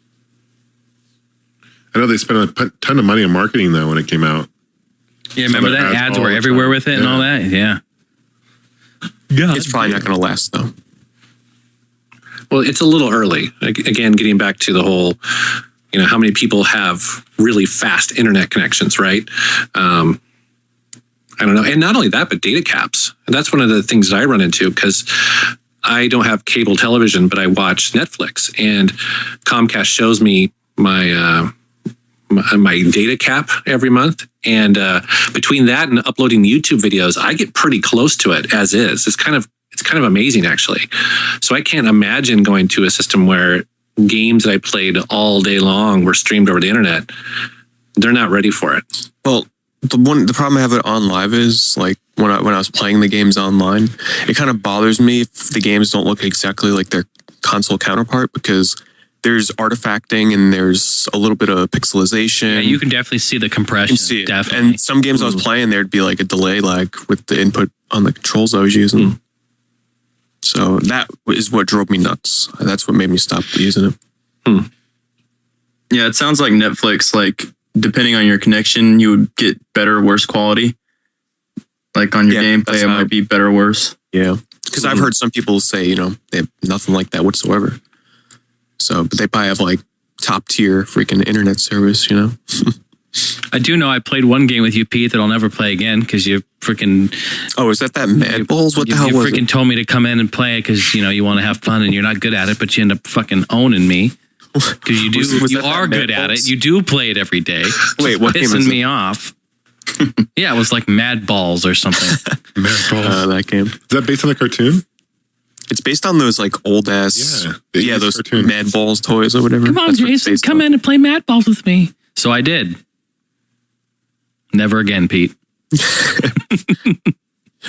I know they spent a ton of money on marketing though when it came out. Yeah, remember that ads were everywhere with it and all that. Yeah. It's probably not going to last though. Well, it's a little early. Again, getting back to the whole, how many people have really fast internet connections, right? I don't know. And not only that, but data caps. And that's one of the things that I run into because I don't have cable television, but I watch Netflix, and Comcast shows me my data cap every month. And between that and uploading YouTube videos, I get pretty close to it as is. It's kind of amazing, actually. So I can't imagine going to a system where games that I played all day long were streamed over the internet. They're not ready for it. Well, the problem I have with OnLive is like when I was playing the games online, it kind of bothers me if the games don't look exactly like their console counterpart because there's artifacting and there's a little bit of pixelization. Yeah, you can definitely see the compression. You can see it. Definitely. And some games I was playing, there'd be like a delay lag with the input on the controls I was using. So that is what drove me nuts. That's what made me stop using it. Yeah, it sounds like Netflix depending on your connection, you would get better or worse quality. Like on your gameplay, it might be better or worse. Yeah, because I've heard some people say, they have nothing like that whatsoever. So, but they probably have like top tier freaking internet service, I do know I played one game with you, Pete, that I'll never play again because you freaking... Oh, is that Mad Balls? What the hell was it? You freaking told me to come in and play because, you want to have fun and you're not good at it, but you end up fucking owning me. Because you do, you are good at it. You do play it every day. Wait, what game is pissing it? me off. Yeah, it was like Mad Balls or something. Mad Balls. That game. Is that based on the cartoon? It's based on those like old ass, those cartoons. Mad Balls toys or whatever. Come on, That's what it's Jason, based come on. in and play Mad Balls with me. So I did. Never again, Pete. I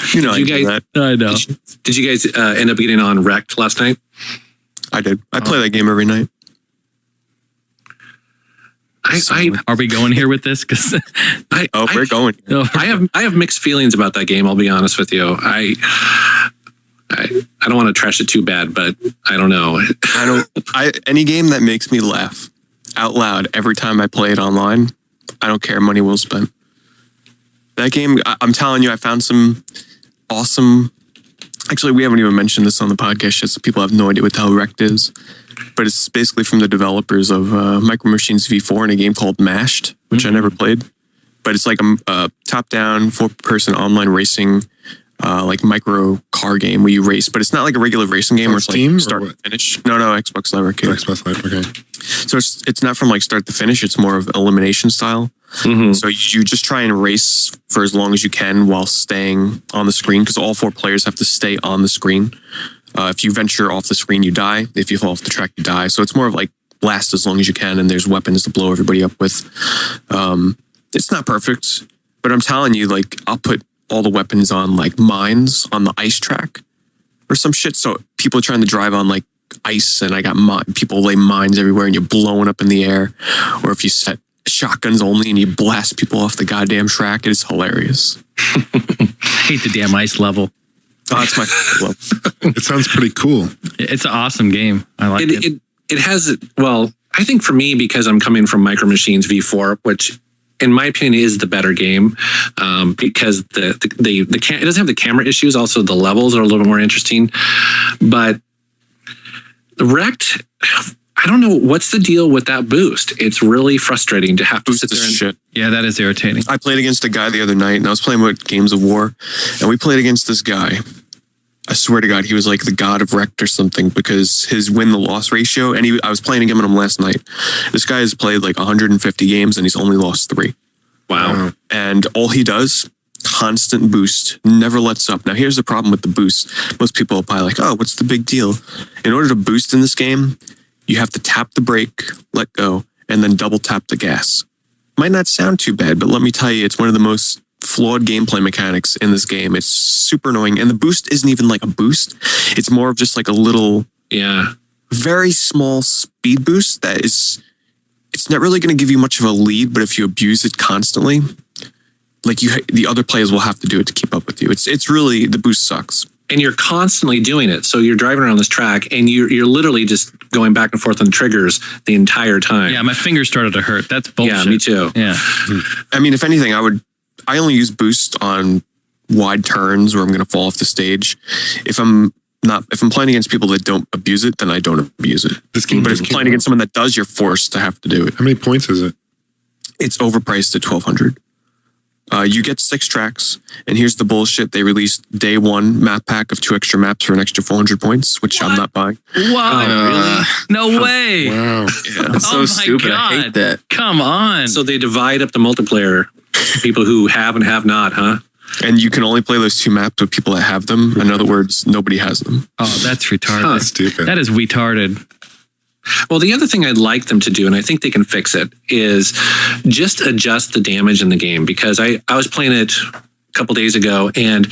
do that. I know. Did you guys end up getting on Wrecked last night? I did. I play that game every night. Are we going here with this? Because we're going. I have mixed feelings about that game. I'll be honest with you. I don't want to trash it too bad, but I don't know. Any game that makes me laugh out loud every time I play it online, I don't care. Money well spent. That game, I'm telling you, I found some awesome. Actually, we haven't even mentioned this on the podcast yet, so people have no idea what the hell Wrecked is. But it's basically from the developers of Micro Machines V4 in a game called Mashed, which I never played. But it's like a top-down, 4-person online racing, like micro car game where you race. But it's not like a regular racing game where it's like start to finish. No, Xbox Live Arcade. Xbox Live, okay. So it's not from like start to finish. It's more of elimination style. So you just try and race for as long as you can while staying on the screen because all 4 players have to stay on the screen. If you venture off the screen, you die. If you fall off the track, you die. So it's more of like last as long as you can, and there's weapons to blow everybody up with. It's not perfect, but I'm telling you, like, I'll put all the weapons on like mines on the ice track or some shit. So people are trying to drive on like ice, and I got people lay mines everywhere, and you're blowing up in the air. Or if you set shotguns only and you blast people off the goddamn track, it is hilarious. I hate the damn ice level. Oh, that's my favorite level. It sounds pretty cool. It's an awesome game. I like it. It has, well, I think for me, because I'm coming from Micro Machines V4, which in my opinion is the better game, because it doesn't have the camera issues. Also, the levels are a little bit more interesting. But Wrecked, I don't know what's the deal with that boost. It's really frustrating to have to sit there and shit. Yeah, that is irritating. I played against a guy the other night, and I was playing with Games of War, and we played against this guy. I swear to God, he was like the god of Wrecked or something because his win-to-loss ratio, and I was playing against him last night. This guy has played like 150 games, and he's only lost 3. Wow. And all he does, constant boost, never lets up. Now, here's the problem with the boost. Most people are probably like, oh, what's the big deal? In order to boost in this game, you have to tap the brake, let go, and then double tap the gas. Might not sound too bad, but let me tell you, it's one of the most flawed gameplay mechanics in this game. It's super annoying. And the boost isn't even like a boost. It's more of just like a little, very small speed boost that is, it's not really going to give you much of a lead, but if you abuse it constantly, like the other players will have to do it to keep up with you. It's really, the boost sucks. And you're constantly doing it. So you're driving around this track and you're literally just going back and forth on the triggers the entire time. Yeah, my fingers started to hurt. That's bullshit. Yeah, me too. Yeah. I mean, if anything, I only use boost on wide turns where I'm going to fall off the stage. If I'm playing against people that don't abuse it, then I don't abuse it. But if you're playing against someone that does, you're forced to have to do it. How many points is it? It's overpriced at 1,200. You get 6 tracks, and here's the bullshit. They released day 1 map pack of 2 extra maps for an extra 400 points, which I'm not buying. Wow. Really? No way. Wow. Yeah. That's so stupid. God. I hate that. Come on. So they divide up the multiplayer, people who have and have not, huh? And you can only play those 2 maps with people that have them. In other words, nobody has them. Oh, that's retarded. Huh. Stupid. That is retarded. Well, the other thing I'd like them to do, and I think they can fix it, is just adjust the damage in the game. Because I was playing it a couple days ago, and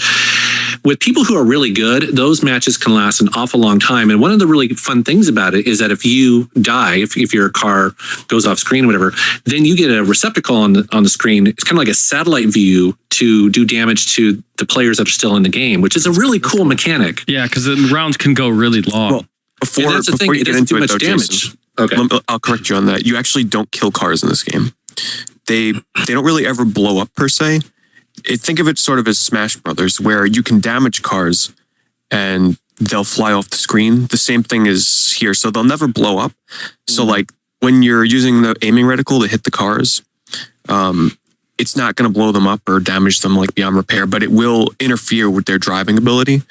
with people who are really good, those matches can last an awful long time. And one of the really fun things about it is that if you die, if your car goes off screen or whatever, then you get a receptacle on the screen. It's kind of like a satellite view to do damage to the players that are still in the game, which is a really cool mechanic. Yeah, because the rounds can go really long. Well, before you get into it, though, Jason, I'll correct you on that. You actually don't kill cars in this game. they don't really ever blow up per se. Think of it sort of as Smash Brothers, where you can damage cars and they'll fly off the screen. The same thing is here, so they'll never blow up. So like when you're using the aiming reticle to hit the cars, it's not going to blow them up or damage them like beyond repair, but it will interfere with their driving ability.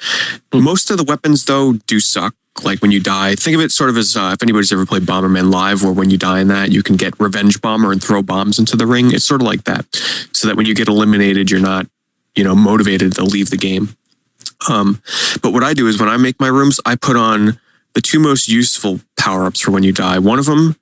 Most of the weapons though do suck. Like when you die, think of it sort of as if anybody's ever played Bomberman Live, where when you die in that, you can get Revenge Bomber and throw bombs into the ring. It's sort of like that, so that when you get eliminated, you're not, motivated to leave the game. But what I do is when I make my rooms, I put on the two most useful power-ups for when you die. One of them,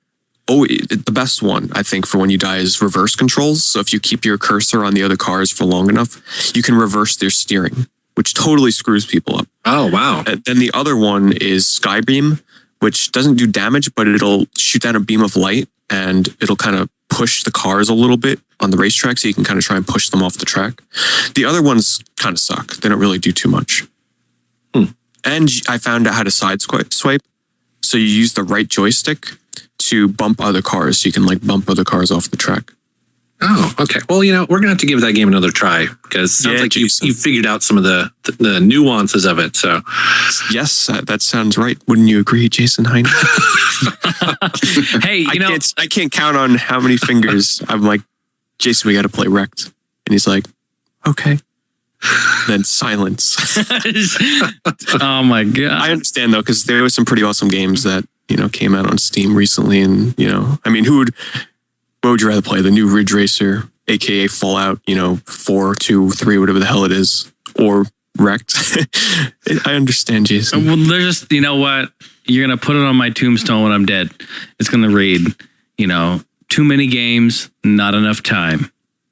the best one, I think, for when you die is reverse controls. So if you keep your cursor on the other cars for long enough, you can reverse their steering, which totally screws people up. Oh, wow. And then the other one is Skybeam, which doesn't do damage, but it'll shoot down a beam of light and it'll kind of push the cars a little bit on the racetrack, so you can kind of try and push them off the track. The other ones kind of suck. They don't really do too much. And I found out how to side swipe. So you use the right joystick to bump other cars, so you can like bump other cars off the track. Oh, okay. Well, we're going to have to give that game another try, because it sounds like you figured out some of the nuances of it. So, yes, that sounds right. Wouldn't you agree, Jason Heine? Hey, I can't count on how many fingers I'm like, Jason, we got to play Wrecked, and he's like, okay. Then silence. Oh my god! I understand though, because there were some pretty awesome games that came out on Steam recently, and I mean, what would you rather play? The new Ridge Racer, aka Fallout, 4, 2, 3, whatever the hell it is, or Wrecked? I understand, Jason. Well, they're just, what? You're going to put it on my tombstone when I'm dead. It's going to read, too many games, not enough time.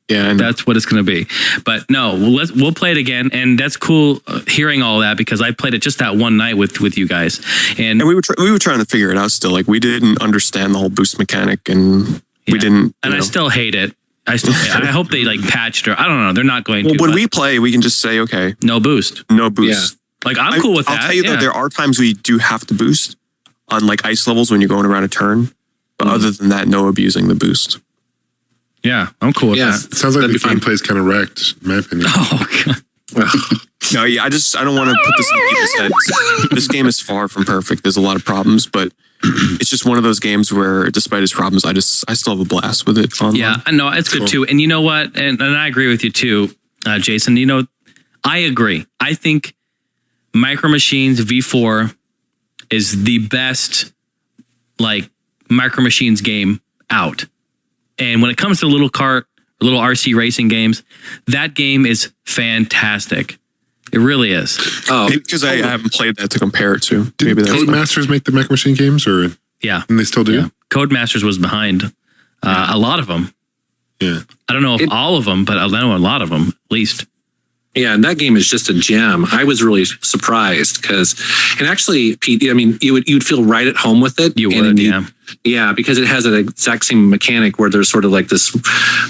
Yeah, that's what it's going to be. But no, we'll play it again, and that's cool hearing all that, because I played it just that one night with you guys, and we were trying to figure it out still. Like we didn't understand the whole boost mechanic, and we didn't. And I still hate it. I hope they like patched or I don't know. They're not going to. When we play, we can just say, okay, no boost. No boost. Yeah. Like I'm cool with that. I'll tell you though, there are times we do have to boost on like ice levels when you're going around a turn. But other than that, no abusing the boost. Yeah, I'm cool with that. It sounds like the gameplay's kind of wrecked, in my opinion. Oh god. No, yeah, I don't want to put this in people's heads. This game is far from perfect. There's a lot of problems, but it's just one of those games where, despite its problems, I still have a blast with it. Online. Yeah, no, it's good too. And you know what? And I agree with you too, Jason. I agree. I think Micro Machines V4 is the best like Micro Machines game out. And when it comes to little RC racing games, that game is fantastic. It really is. Oh, because I haven't played that to compare it to. Did Codemasters make the Micro Machine games, or yeah, and they still do? Yeah. Codemasters was behind a lot of them. Yeah, I don't know if all of them, but I know a lot of them at least. Yeah, and that game is just a gem. I was really surprised and actually, Pete, I mean, you'd feel right at home with it. You would, yeah. Yeah, because it has an exact same mechanic where there's sort of like this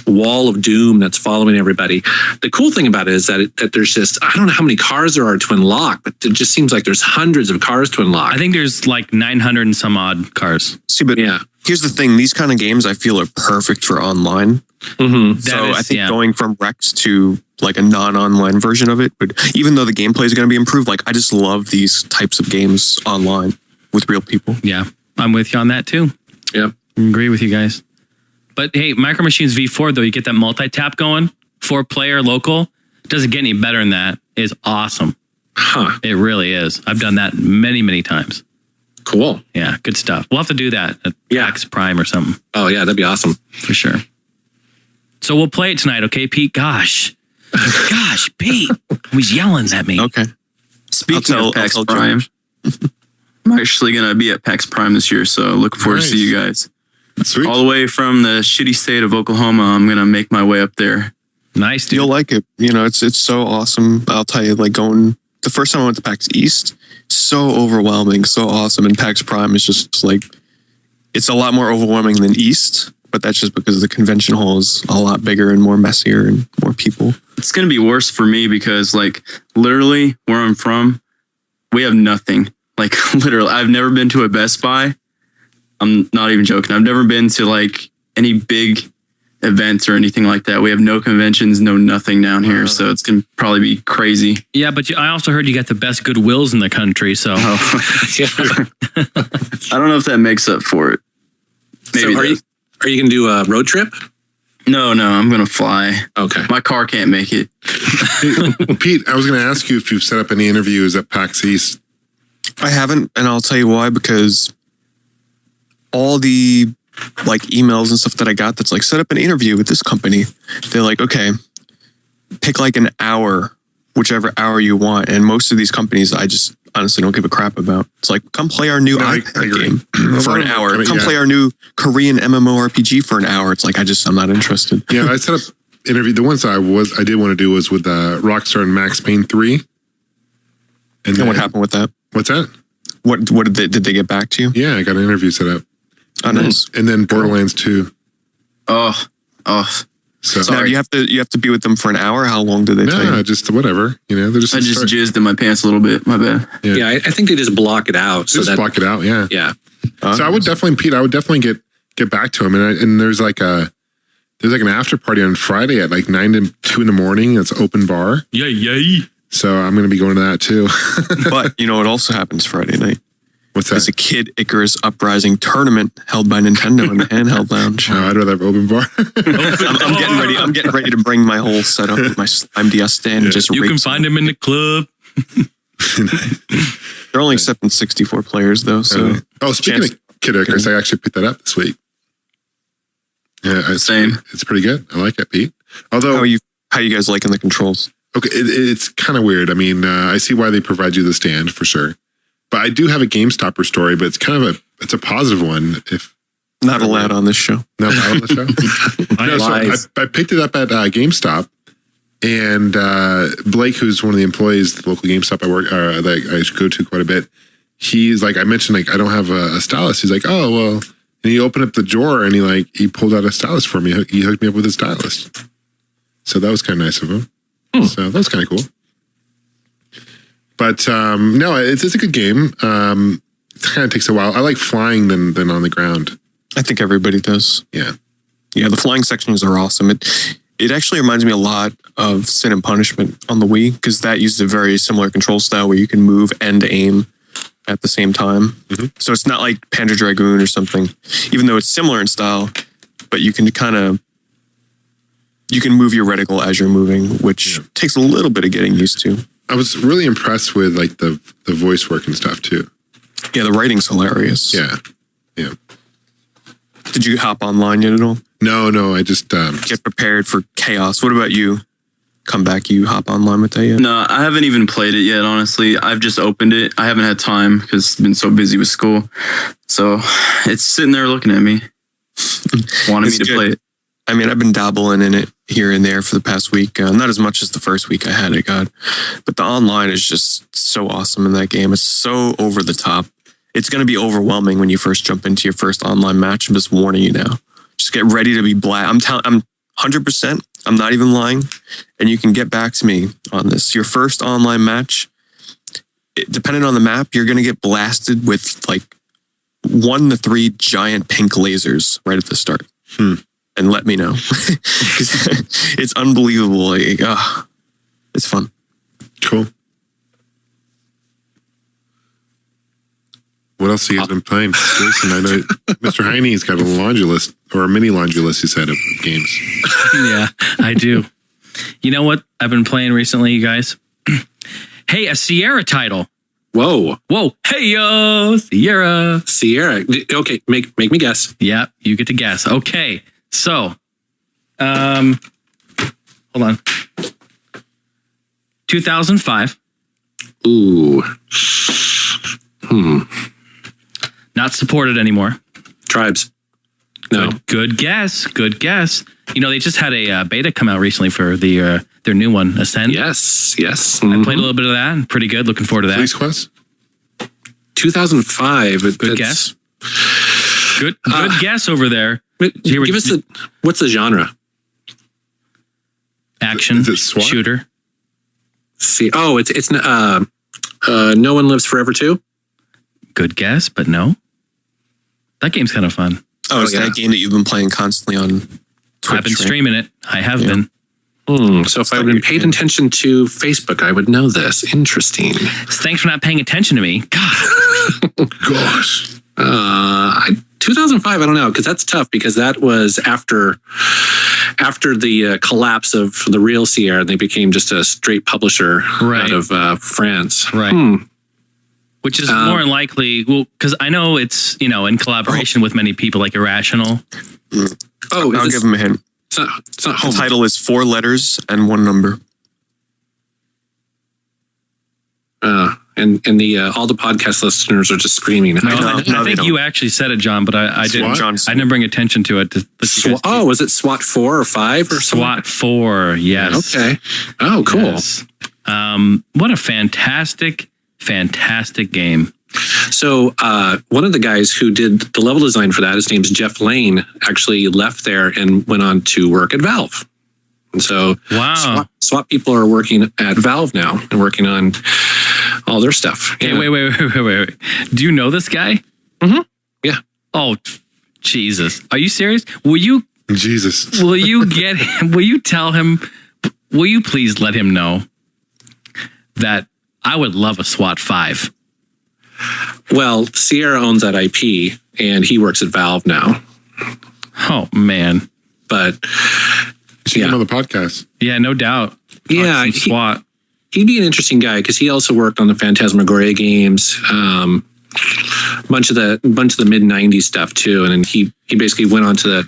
wall of doom that's following everybody. The cool thing about it is that there's just, I don't know how many cars there are to unlock, but it just seems like there's hundreds of cars to unlock. I think there's like 900 and some odd cars. See, but yeah, here's the thing. These kind of games I feel are perfect for online. Mm-hmm. So I think going from Wrecked to like a non-online version of it, but even though the gameplay is going to be improved, like I just love these types of games online with real people. Yeah, I'm with you on that too. Yep. I agree with you guys. But hey, Micro Machines V4 though, you get that multi-tap going, 4-player local. Doesn't get any better than that. It's awesome. Huh. It really is. I've done that many, many times. Cool. Yeah, good stuff. We'll have to do that at PAX Prime or something. Oh yeah, that'd be awesome. For sure. So we'll play it tonight, okay, Pete? Gosh, Pete. He's yelling at me. Okay. Speaking of PAX Prime, I'm actually going to be at PAX Prime this year, so looking forward to see you guys. Sweet. All the way from the shitty state of Oklahoma, I'm going to make my way up there. Nice, dude. You'll like it. It's so awesome. I'll tell you, like going the first time I went to PAX East, so overwhelming, so awesome. And PAX Prime is just like, it's a lot more overwhelming than East, but that's just because the convention hall is a lot bigger and more messier and more people. It's going to be worse for me because like literally where I'm from, we have nothing. Like literally, I've never been to a Best Buy. I'm not even joking. I've never been to like any big events or anything like that. We have no conventions, no nothing down here, so it's gonna probably be crazy. Yeah, but I also heard you got the best Goodwills in the country, so I don't know if that makes up for it. Maybe. So are you gonna do a road trip? No, I'm gonna fly. Okay. My car can't make it. Pete, I was going to ask you if you've set up any interviews at PAX East. I haven't, and I'll tell you why, because all the like emails and stuff that I got that's like, set up an interview with this company. They're like, okay, pick like an hour, whichever hour you want. And most of these companies, I just honestly don't give a crap about. It's like, come play our new iPad game for an hour. Come play our new Korean MMORPG for an hour. It's like, I'm not interested. Yeah, I set up interview. The ones I did want to do was with Rockstar and Max Payne 3. And what happened with that? What's that? What did they get back to you? Yeah, I got an interview set up. Oh, nice. And then Borderlands 2. Oh. So now you have to be with them for an hour. How long do they take? No, just whatever. They're just. I just jizzed in my pants a little bit. My bad. Yeah, I think they just block it out. Block it out. Yeah. Yeah. So I would definitely get back to him, and there's like an after party on Friday at like 9 to 2 in the morning. It's open bar. Yay. So I'm going to be going to that too. But you know what also happens Friday night? What's that? It's a Kid Icarus Uprising tournament held by Nintendo in the handheld lounge. Oh, I'd rather have open bar. I'm getting ready. I'm getting ready to bring my whole setup with my MDS stand. And just you can find him in the club. They're only accepting 64 players though. So speaking of Kid Icarus, I actually picked that up this week. Yeah, same. It's pretty good. I like it, Pete. Although, how you guys liking the controls? Okay, it's kind of weird. I mean, I see why they provide you the stand for sure, but I do have a GameStopper story, but it's kind of a positive one. If not allowed on this show, not allowed on the show. No, so I picked it up at GameStop, and Blake, who's one of the employees at the local GameStop I work that I go to quite a bit, he's like, I mentioned like I don't have a stylus. He's like, oh well, and he opened up the drawer and he pulled out a stylus for me. He hooked me up with a stylus. So that was kind of nice of him. So that was kind of cool. But no, it's a good game. It kind of takes a while. I like flying than on the ground. I think everybody does. Yeah. Yeah, the flying sections are awesome. It actually reminds me a lot of Sin and Punishment on the Wii, because that used a very similar control style where you can move and aim at the same time. Mm-hmm. So it's not like Panzer Dragoon or something, even though it's similar in style, but you can move your reticle as you're moving, which takes a little bit of getting used to. I was really impressed with like the voice work and stuff too. Yeah, the writing's hilarious. Yeah. Did you hop online yet at all? No. I just get prepared for chaos. What about you? Come back, you hop online with that yet? No, I haven't even played it yet, honestly. I've just opened it. I haven't had time because I've been so busy with school. So it's sitting there looking at me, wanting me to play it. I mean, I've been dabbling in it here and there for the past week. Not as much as the first week I had it, God. But the online is just so awesome in that game. It's so over the top. It's going to be overwhelming when you first jump into your first online match. I'm just warning you now. Just get ready to be I'm 100%. I'm not even lying. And you can get back to me on this. Your first online match, depending on the map, you're going to get blasted with like 1 to 3 giant pink lasers right at the start. And let me know. It's unbelievable. Like, it's fun. Cool. What else have you guys been playing? Jason, I know Mr. Heine's got a laundry list, or a mini laundry list, he said, of games. Yeah, I do. You know what I've been playing recently, you guys? Hey, a Sierra title. Whoa. Hey, yo, Sierra. Okay, make me guess. Yeah, you get to guess. Okay, so, hold on. 2005. Ooh. Not supported anymore. Tribes. No. Good guess. You know, they just had a beta come out recently for their new one, Ascend. Yes. I played a little bit of that. Pretty good. Looking forward to that. Police Quest? 2005. Good guess. Good guess over there. Give us what's the genre? Action. Is it SWAT? Shooter. See, it's No One Lives Forever 2. Good guess, but no. That game's kind of fun. It's that game that you've been playing constantly on I've been streaming it. I have been. So if I'd been paid attention to Facebook, I would know this. Interesting. Thanks for not paying attention to me. God. Gosh. 2005, I don't know, because that's tough, because that was after the collapse of the real Sierra, and they became just a straight publisher out of France. Right. Which is more than likely, well, because I know it's, in collaboration with many people like Irrational. I'll give him a hint. It's not the title is 4 letters and 1 number. And all the podcast listeners are just screaming. I think you actually said it, John, but I didn't. I didn't bring attention to it. Was it SWAT 4 or 5 or SWAT 4? Yes. Okay. Oh, cool. Yes. What a fantastic game. So one of the guys who did the level design for that, his name's Jeff Lane, actually left there and went on to work at Valve. And so SWAT people are working at Valve now and working on all their stuff. Okay, wait. Do you know this guy? Mm-hmm. Yeah. Oh, Jesus. Are you serious? Will you get him? Will you tell him? Will you please let him know that I would love a SWAT 5? Well, Sierra owns that IP, and he works at Valve now. Oh, man. But see him on the podcast. Yeah, no doubt. Yeah, SWAT. He'd be an interesting guy because he also worked on the Phantasmagoria games, bunch of the mid '90s stuff too. And then he basically went on to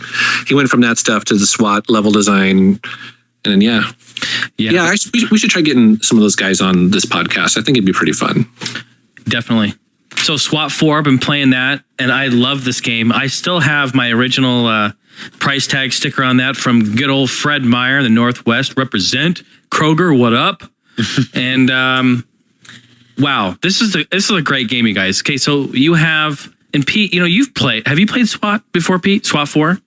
he went from that stuff to the SWAT level design, and then we should try getting some of those guys on this podcast. I think it'd be pretty fun. Definitely. So SWAT 4, I've been playing that, and I love this game. I still have my original price tag sticker on that from good old Fred Meyer, the Northwest. Represent Kroger, what up? And wow, this is a great game, you guys. Okay, so you have, and Pete, have you played SWAT before, Pete? SWAT 4?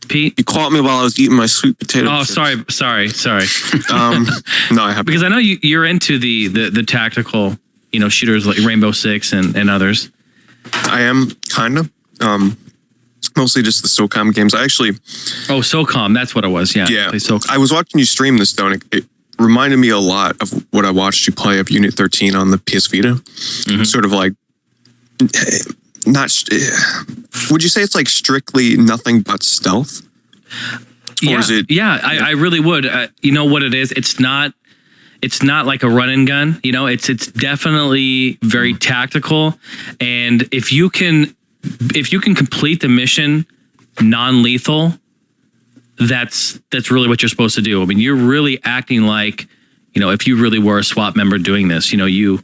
Pete? You caught me while I was eating my sweet potato. Oh, chips. sorry. No, I haven't. Because I know you're into the tactical, shooters like Rainbow Six and others. I am kind of. Mostly just the SOCOM games. I actually. Oh, SOCOM. That's what it was. Yeah. Yeah. I was watching you stream this, though, and it reminded me a lot of what I watched you play of Unit 13 on the PS Vita. Mm-hmm. Sort of like, would you say it's like strictly nothing but stealth? Yeah. Or is it? Yeah, I really would. You know what it is? It's not like a run and gun. It's definitely very tactical. And if you can complete the mission non-lethal, that's really what you're supposed to do. I mean, you're really acting like, if you really were a SWAT member doing this. You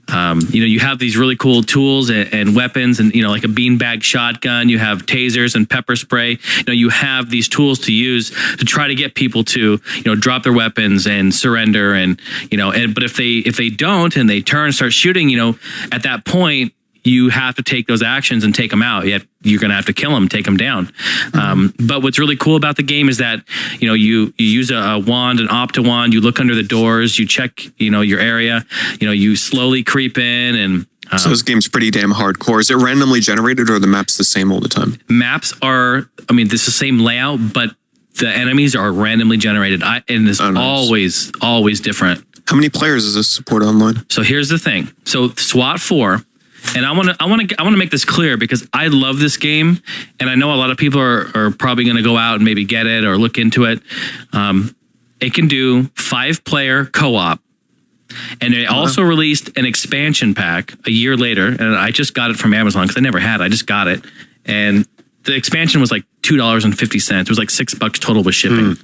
have these really cool tools and weapons, and like a beanbag shotgun. You have tasers and pepper spray. You have these tools to use to try to get people to drop their weapons and surrender. And but if they don't and they turn and start shooting, at that point, you have to take those actions and take them out. You're going to have to kill them, take them down. Mm-hmm. But what's really cool about the game is that, you use a wand, an opta wand, you look under the doors, you check, your area, you slowly creep in. And so this game's pretty damn hardcore. Is it randomly generated, or are the maps the same all the time? Maps are, this is the same layout, but the enemies are randomly generated. And it's always different. How many players does this support online? So here's the thing. So SWAT 4, and I want to make this clear because I love this game, and I know a lot of people are probably going to go out and maybe get it or look into it. It can do 5-player co-op, and they also released an expansion pack a year later, and I just got it from Amazon because I never had it. I just got it, and the expansion was like $2.50. It was like $6 total with shipping,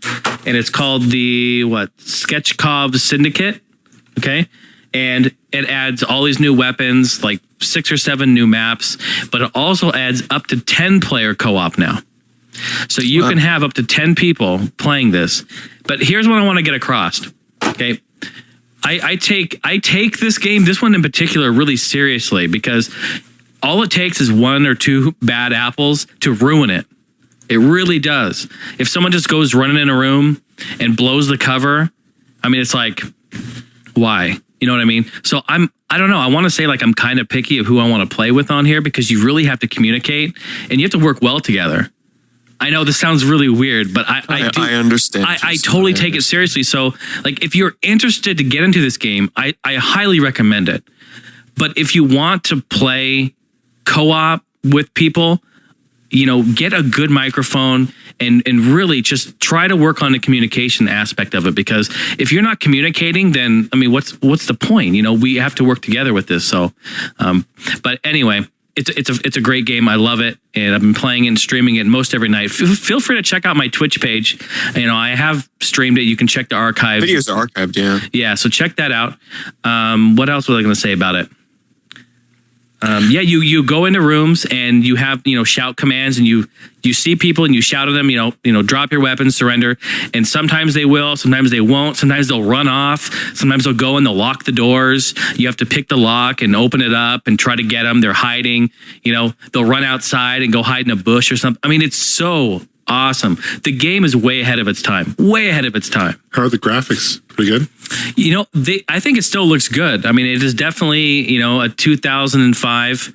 and it's called the Sketchkov Syndicate. Okay. And it adds all these new weapons, like 6 or 7 new maps, but it also adds up to 10-player co-op now. So you can have up to 10 people playing this. But here's what I want to get across. Okay. I take this game, this one in particular, really seriously, because all it takes is 1 or 2 bad apples to ruin it. It really does. If someone just goes running in a room and blows the cover, it's like, why? You know what I mean? So I don't know. I want to say I'm kind of picky of who I want to play with on here, because you really have to communicate and you have to work well together. I know this sounds really weird, but I understand. I totally take it seriously. So, like, if you're interested to get into this game, I highly recommend it. But if you want to play co-op with people, get a good microphone and really just try to work on the communication aspect of it. Because if you're not communicating, then what's the point? We have to work together with this. So, but anyway. It's a great game. I love it, and I've been playing it and streaming it most every night. Feel free to check out my Twitch page. I have streamed it. You can check the archives. Videos are archived, yeah. Yeah, so check that out. What else was I going to say about it? You go into rooms and you have shout commands, and you see people and you shout at them. Drop your weapons, surrender. And sometimes they will, sometimes they won't. Sometimes they'll run off. Sometimes they'll go and they'll lock the doors. You have to pick the lock and open it up and try to get them. They're hiding. They'll run outside and go hide in a bush or something. It's so awesome. The game is way ahead of its time. Way ahead of its time. How are the graphics? Pretty good? I think it still looks good. It is definitely, a 2005,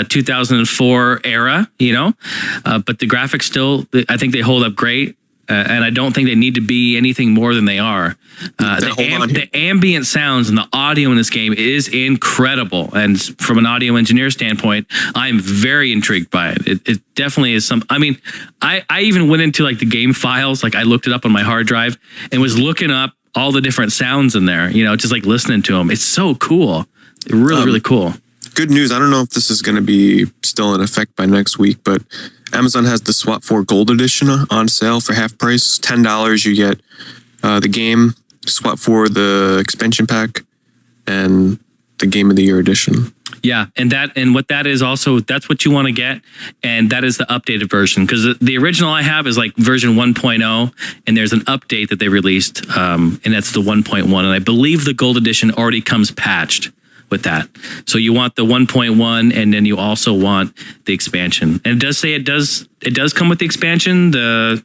2004 era, but the graphics still, I think they hold up great. And I don't think they need to be anything more than they are. The ambient sounds and the audio in this game is incredible. And from an audio engineer standpoint, I'm very intrigued by it. It definitely is some. I even went into the game files. I looked it up on my hard drive and was looking up all the different sounds in there. Just listening to them. It's so cool. Really cool. Good news. I don't know if this is going to be still in effect by next week, but Amazon has the SWAT 4 Gold Edition on sale for half price. $10, you get the game, SWAT 4, the expansion pack, and the Game of the Year edition. Yeah, and what that is also, that's what you want to get, and that is the updated version, because the original I have is version 1.0, and there's an update that they released, and that's the 1.1, and I believe the Gold Edition already comes patched with that. So you want the 1.1, and then you also want the expansion. And it does say it does come with the expansion, the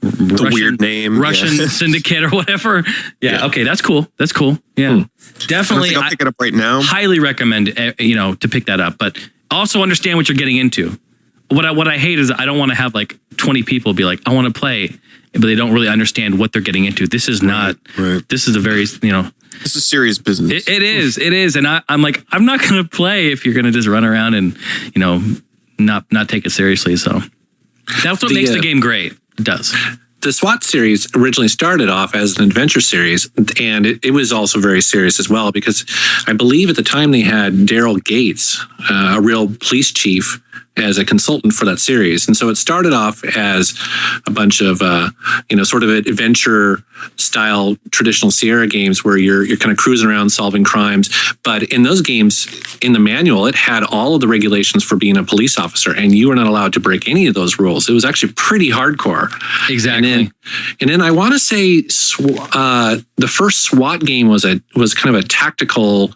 Russian, weird name, Russian syndicate or whatever. Yeah. Okay. That's cool. Yeah. Definitely. I'll pick it up right now. Highly recommend, to pick that up, but also understand what you're getting into. What I hate is I don't want to have 20 people be I want to play, but they don't really understand what they're getting into. This is not, this is a very, this is serious business. It is. And I'm I'm not going to play if you're going to just run around and, not take it seriously. So that's what makes the game great. It does. The SWAT series originally started off as an adventure series, and it was also very serious as well, because I believe at the time they had Daryl Gates, a real police chief, as a consultant for that series. And so it started off as a bunch of, sort of adventure style traditional Sierra games where you're kind of cruising around solving crimes. But in those games, in the manual, it had all of the regulations for being a police officer, and you were not allowed to break any of those rules. It was actually pretty hardcore. Exactly. And then I want to say the first SWAT game was kind of a tactical,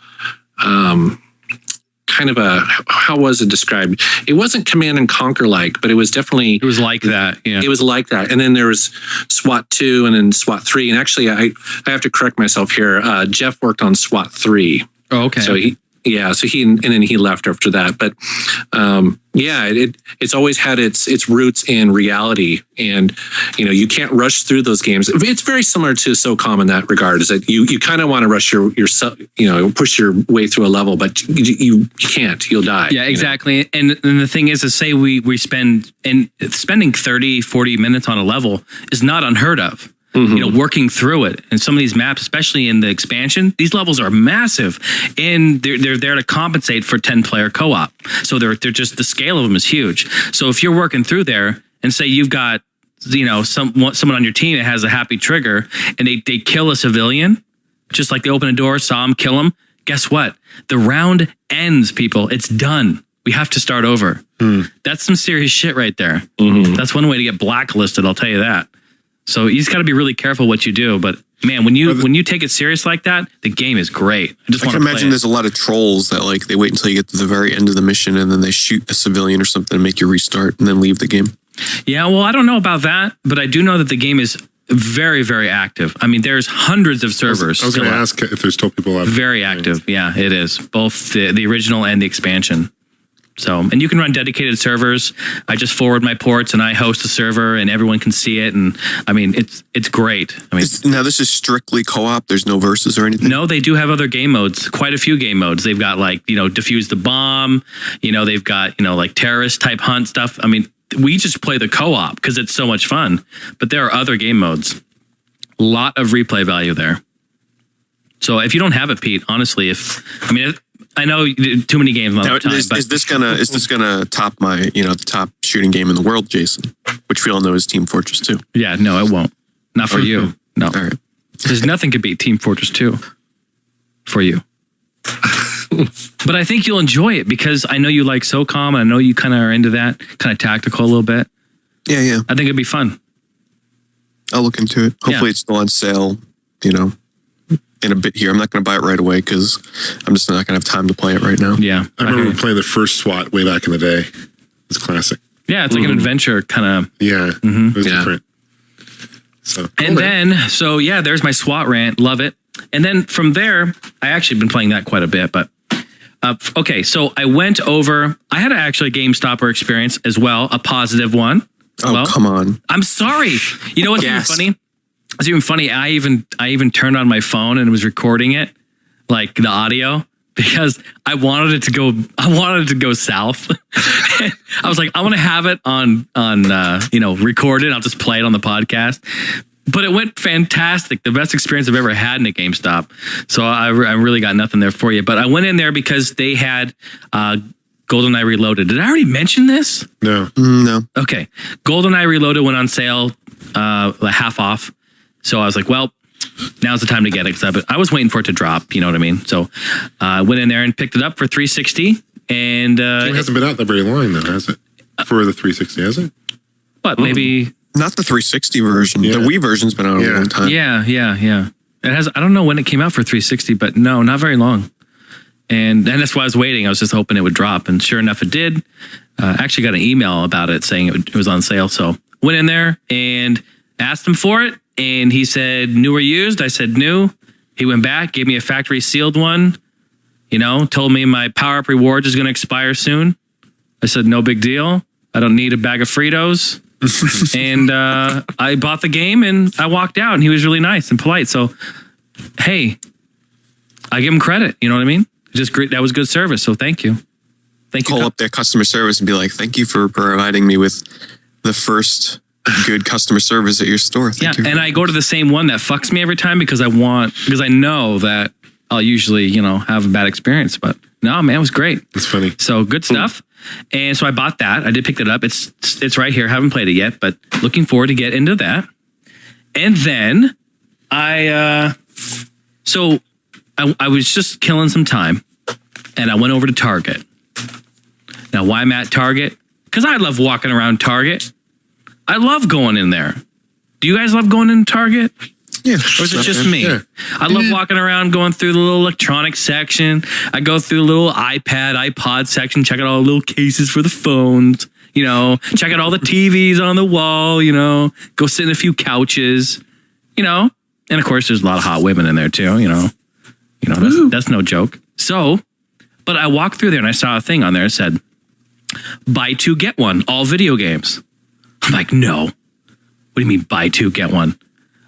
how was it described? It wasn't Command and Conquer but it was definitely... It was like that, yeah. It was like that. And then there was SWAT 2 and then SWAT 3. And actually, I have to correct myself here. Jeff worked on SWAT 3. Oh, okay. So then he left after that. But it's always had its roots in reality, and you can't rush through those games. It's very similar to SOCOM in that regard. Is that you kind of want to rush your push your way through a level, but you can't. You'll die. Yeah, exactly. And the thing is say we spending 30, 40 minutes on a level is not unheard of. Mm-hmm. Working through it. And some of these maps, especially in the expansion, these levels are massive, and they're there to compensate for 10-player co-op. So they're just, the scale of them is huge. So if you're working through there and say you've got, someone on your team that has a happy trigger and they kill a civilian, just like they open a door, saw him, kill him, guess what? The round ends, people. It's done. We have to start over. That's some serious shit right there. Mm-hmm. That's one way to get blacklisted, I'll tell you that. So you just got to be really careful what you do. But man, when you take it serious like that, the game is great. I can imagine there's a lot of trolls that they wait until you get to the very end of the mission and then they shoot a civilian or something and make you restart and then leave the game. Yeah, well, I don't know about that, but I do know that the game is very, very active. There's hundreds of servers. I was going to ask if there's still people out. Very active. Yeah, it is. Both the original and the expansion. So, and you can run dedicated servers. I just forward my ports and I host a server and everyone can see it. And I mean, it's great. I mean, now this is strictly co-op. There's no versus or anything. No, they do have other game modes, quite a few game modes. They've got like, defuse the bomb, they've got, like terrorist type hunt stuff. I mean, we just play the co-op because it's so much fun, but there are other game modes. A lot of replay value there. So if you don't have it, Pete, honestly, I know you did too many games all the time. Is this gonna top my the top shooting game in the world, Jason? Which we all know is Team Fortress 2. Yeah, no, it won't. Not for you. No. All right. Because nothing could beat Team Fortress 2 for you. But I think you'll enjoy it because I know you like SOCOM and I know you kind of are into that, kind of tactical a little bit. Yeah. I think it'd be fun. I'll look into it. Hopefully it's still on sale, in a bit here. I'm not going to buy it right away because I'm just not going to have time to play it right now. Yeah. I remember playing the first SWAT way back in the day. It's classic. Yeah, it's like an adventure kind of. Yeah, it was different. So, there's my SWAT rant. Love it. And then from there, I actually been playing that quite a bit. But okay, so I went over. I had actually a GameStopper experience as well, a positive one. Oh, come on! I'm sorry. You know what's even funny? It's even funny. I even turned on my phone and was recording it, like the audio, because I wanted it to go. I wanted it to go south. I was like, I want to have it on recorded. I'll just play it on the podcast. But it went fantastic. The best experience I've ever had in a GameStop. So I really got nothing there for you. But I went in there because they had GoldenEye Reloaded. Did I already mention this? No. Okay. GoldenEye Reloaded went on sale half off. So I was like, well, now's the time to get it. Because I was waiting for it to drop. You know what I mean? So I went in there and picked it up for $360. And it hasn't been out that very long, though, has it? For the 360, has it? What, maybe... Not the 360 version. Yeah. The Wii version's been out a long time. Yeah. It has. I don't know when it came out for 360, but no, not very long. And that's why I was waiting. I was just hoping it would drop, and sure enough, it did. Actually, got an email about it saying it was on sale. So went in there and asked him for it, and he said new or used. I said new. He went back, gave me a factory sealed one. Told me my Power Up rewards is going to expire soon. I said no big deal. I don't need a bag of Fritos. And I bought the game and I walked out, and he was really nice and polite. So, hey, I give him credit. You know what I mean? Just great. That was good service. So thank you. Call up their customer service and be like, thank you for providing me with the first good customer service at your store. Thank you. And I go to the same one that fucks me every time because I know that I'll usually, have a bad experience. But no, man, it was great. It's funny. So good stuff. And so I bought that. I did pick it up. It's right here. Haven't played it yet, but looking forward to get into that. And then I was just killing some time, and I went over to Target. Now, why I'm at Target? Because I love walking around Target. I love going in there. Do you guys love going in Target? Yeah. Or is it just me? Yeah. I love walking around, going through the little electronic section. I go through the little iPod section, check out all the little cases for the phones, check out all the TVs on the wall, go sit in a few couches, and of course there's a lot of hot women in there too, that's no joke. So, but I walked through there and I saw a thing on there that said, buy two, get one, all video games. I'm like, no. What do you mean buy two, get one?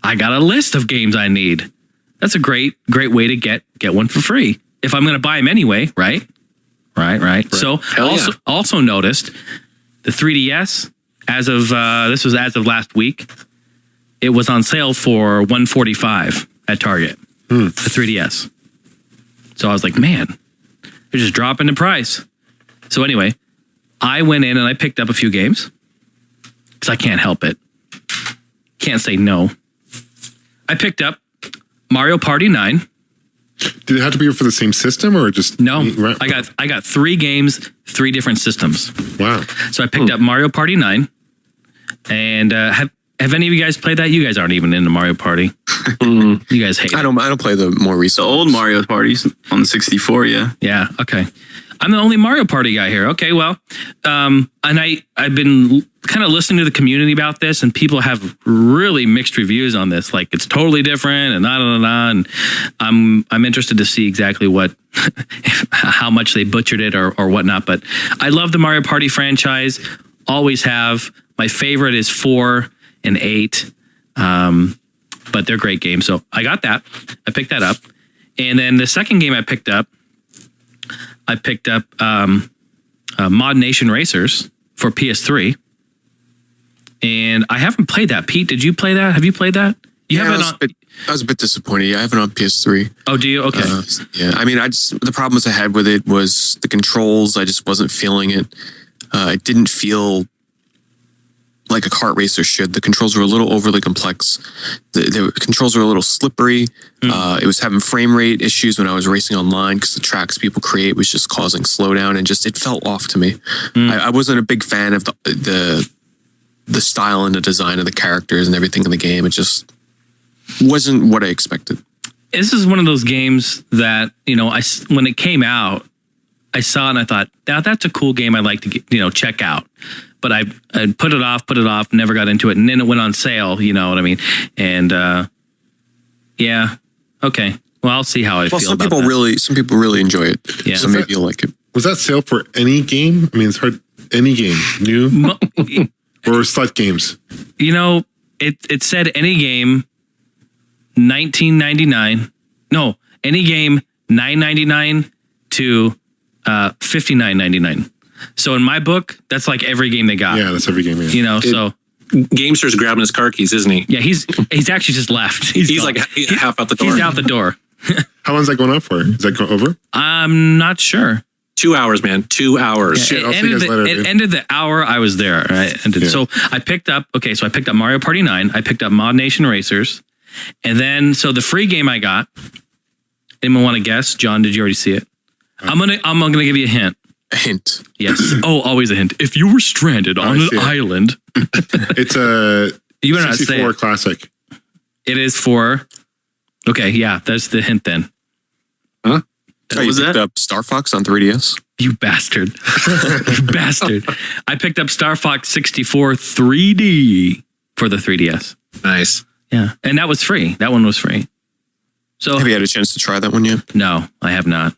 I got a list of games I need. That's a great way to get one for free. If I'm going to buy them anyway, right? Right. So also noticed the 3DS as of last week, it was on sale for $145 at Target. The 3DS. So I was like, man, they're just dropping the price. So anyway, I went in and I picked up a few games because I can't help it. Can't say no. I picked up Mario Party 9. Did it have to be for the same system or just no? I got 3 games, 3 different systems. Wow! So I picked up Mario Party 9, and have any of you guys played that? You guys aren't even into Mario Party. You guys hate it. I don't play the more recent. The old Mario Parties on the 64. Yeah. Yeah. Okay. I'm the only Mario Party guy here. Okay, well, and I've been kind of listening to the community about this, and people have really mixed reviews on this. Like it's totally different, and and I'm interested to see exactly what how much they butchered it or whatnot. But I love the Mario Party franchise. Always have. My favorite is 4 and 8, but they're great games. So I got that. I picked that up, and then the second game I picked up Mod Nation Racers for PS3, and I haven't played that. Pete, did you play that? Have you played that? I was a bit disappointed. Yeah, I have it on PS3. Oh, do you? Okay. Yeah, I mean, the problems I had with it was the controls. I just wasn't feeling it. It didn't feel like a kart racer should. The controls were a little overly complex. The controls were a little slippery. It was having frame rate issues when I was racing online because the tracks people create was just causing slowdown, and just it felt off to me. I wasn't a big fan of the style and the design of the characters and everything in the game. It just wasn't what I expected. This is one of those games that, when it came out, I saw it and I thought, that's a cool game I'd like to check out. But I put it off, never got into it. And then it went on sale, you know what I mean? And yeah, okay. Well, I'll see how I feel about that. Some people really enjoy it. Yeah. So maybe you'll like it. Was that sale for any game? I mean, it's hard. Any game, new or slut games? It said any game, $19.99. No, any game, $9.99 to $59.99. So in my book, that's like every game they got. Yeah, that's every game. Yeah. So Gamester's grabbing his car keys, isn't he? Yeah, he's actually just left. He's like half out the door. He's out the door. How long's that going on for? Is that go over? I'm not sure. 2 hours, man. 2 hours. Yeah, it ended the hour I was there. Right. So I picked up Mario Party 9. I picked up Mod Nation Racers. And then, so the free game I got, anyone want to guess? John, did you already see it? I'm gonna give you a hint. A hint. Yes. Oh, always a hint. If you were stranded on an island. It's a you better not say 64 it. classic. It is for. Okay, yeah, that's the hint then. Huh? What was that? Up Star Fox on 3DS? You bastard. You bastard. I picked up Star Fox 64 3D for the 3DS. Nice. Yeah. And that was free. That one was free. So have you had a chance to try that one yet? No, I have not.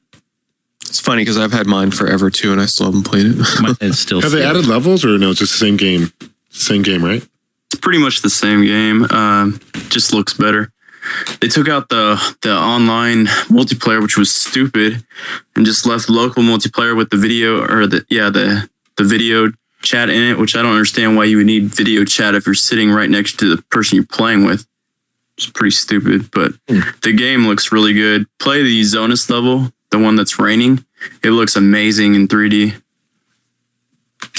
It's funny because I've had mine forever too, and I still haven't played it. It's still. Have they added levels or no? It's just the same game. Same game, right? It's pretty much the same game. Just looks better. They took out the online multiplayer, which was stupid, and just left local multiplayer with the video or the video chat in it, which I don't understand why you would need video chat if you're sitting right next to the person you're playing with. It's pretty stupid, but the game looks really good. Play the Zonus level, the one that's raining. It looks amazing in 3D.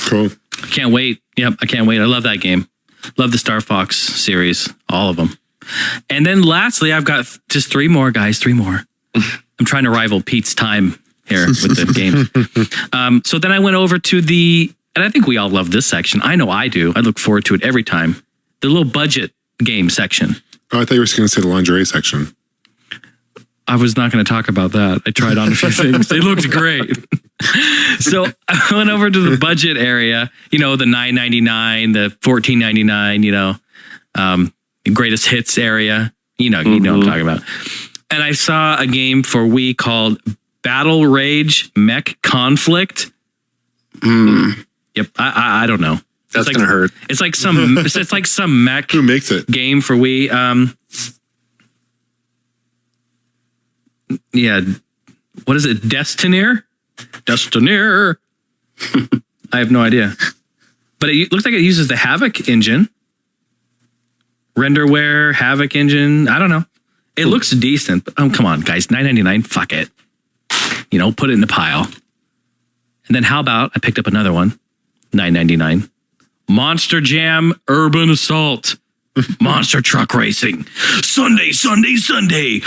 Cool. I can't wait. Yep, I can't wait. I love that game. Love the Star Fox series, all of them. And then lastly, I've got just 3 more, guys. 3 more. I'm trying to rival Pete's time here with the game. So then I went over to and I think we all love this section. I know I do. I look forward to it every time. The little budget game section. Oh, I thought you were going to say the lingerie section. I was not going to talk about that. I tried on a few things. They looked great. So I went over to the budget area, the $9.99, the $14.99, greatest hits area. You know what I'm talking about. And I saw a game for Wii called Battle Rage Mech Conflict. Yep. I don't know. That's gonna hurt. It's like some mech. Who makes it? Game for Wii. Yeah. What is it? Destineer? I have no idea. But it looks like it uses the Havoc engine. Renderware, Havoc engine. I don't know. It looks decent. But, come on, guys. $9.99. Fuck it. Put it in the pile. And then how about I picked up another one. $9.99. Monster Jam Urban Assault. Monster Truck Racing. Sunday.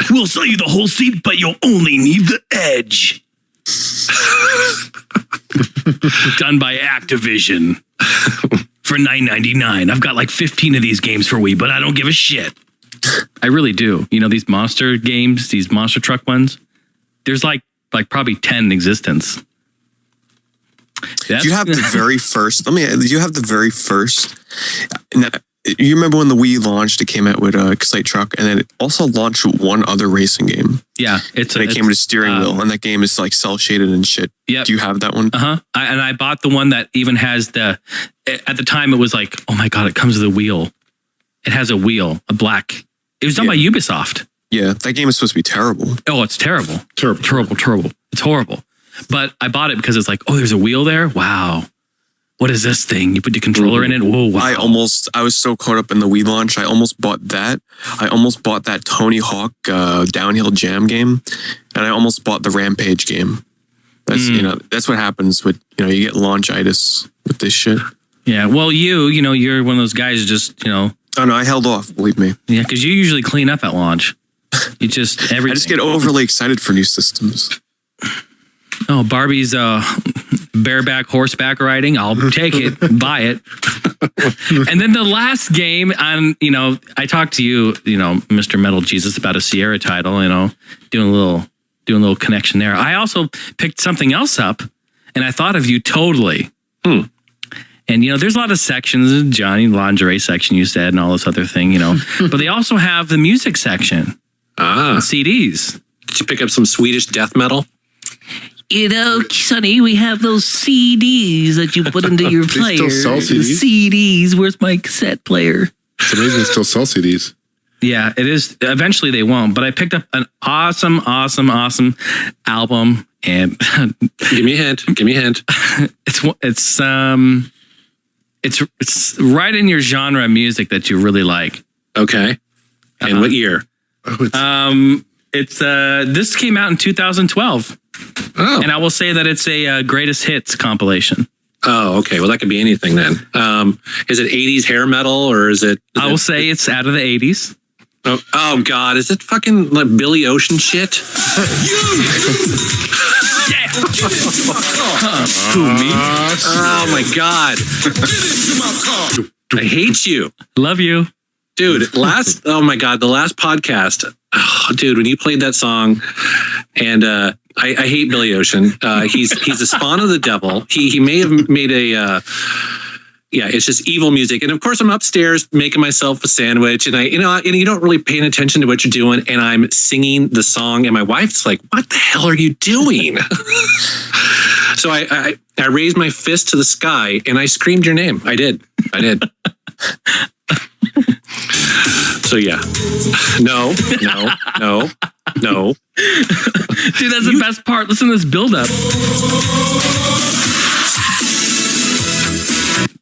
We'll sell you the whole seat, but you'll only need the edge. Done by Activision. For $9.99. I've got like 15 of these games for Wii, but I don't give a shit. I really do. These monster games, these monster truck ones, there's like probably 10 in existence. Do you have the very first? Do you have the very first? You remember when the Wii launched? It came out with Excite Truck, and then it also launched one other racing game. Yeah, it came with a steering wheel, and that game is like cell shaded and shit. Yeah, do you have that one? And I bought the one that even has the. At the time, it was like, oh my god, it comes with a wheel. It has a wheel, a black. It was done by Ubisoft. Yeah, that game is supposed to be terrible. Oh, it's terrible. Terrible. It's horrible. But I bought it because it's like, oh, there's a wheel there. Wow. What is this thing? You put the controller in it. Whoa, wow. I was so caught up in the Wii launch. I almost bought that. I almost bought that Tony Hawk downhill jam game. And I almost bought the Rampage game. That's, that's what happens with, you get launchitis with this shit. Yeah. Well, you're one of those guys who just, Oh, no, I held off, believe me. Yeah, because you usually clean up at launch. You just, everything. I just get overly excited for new systems. Oh, Barbie's bareback horseback riding. I'll take it, buy it. And then the last game on, I talked to you, Mr. Metal Jesus about a Sierra title, doing a little connection there. I also picked something else up and I thought of you totally. And, there's a lot of sections, Johnny, lingerie section, you said, and all this other thing, but they also have the music section. CDs. Did you pick up some Swedish death metal? Sonny, we have those CDs that you put into your player. They still sell CDs? CDs. Where's my cassette player? It's amazing they still sell CDs. Yeah, it is. Eventually they won't. But I picked up an awesome album. And give me a hint. It's right in your genre of music that you really like. Okay. And what year? This came out in 2012. Oh. And I will say that it's a greatest hits compilation. Oh, okay. Well, that could be anything then. Is it 80s hair metal or is it? I will say it's out of the 80s. Oh God. Is it fucking like Billy Ocean shit? Yeah. Me? Oh my God. I hate you. Love you. Dude, the last podcast. Oh, dude, when you played that song and I hate Billy Ocean. He's the spawn of the devil. He may have made it's just evil music. And of course I'm upstairs making myself a sandwich and you don't really paying attention to what you're doing. And I'm singing the song and my wife's like, what the hell are you doing? So I raised my fist to the sky and I screamed your name. I did. So yeah, no. Dude, that's the best part. Listen to this build-up.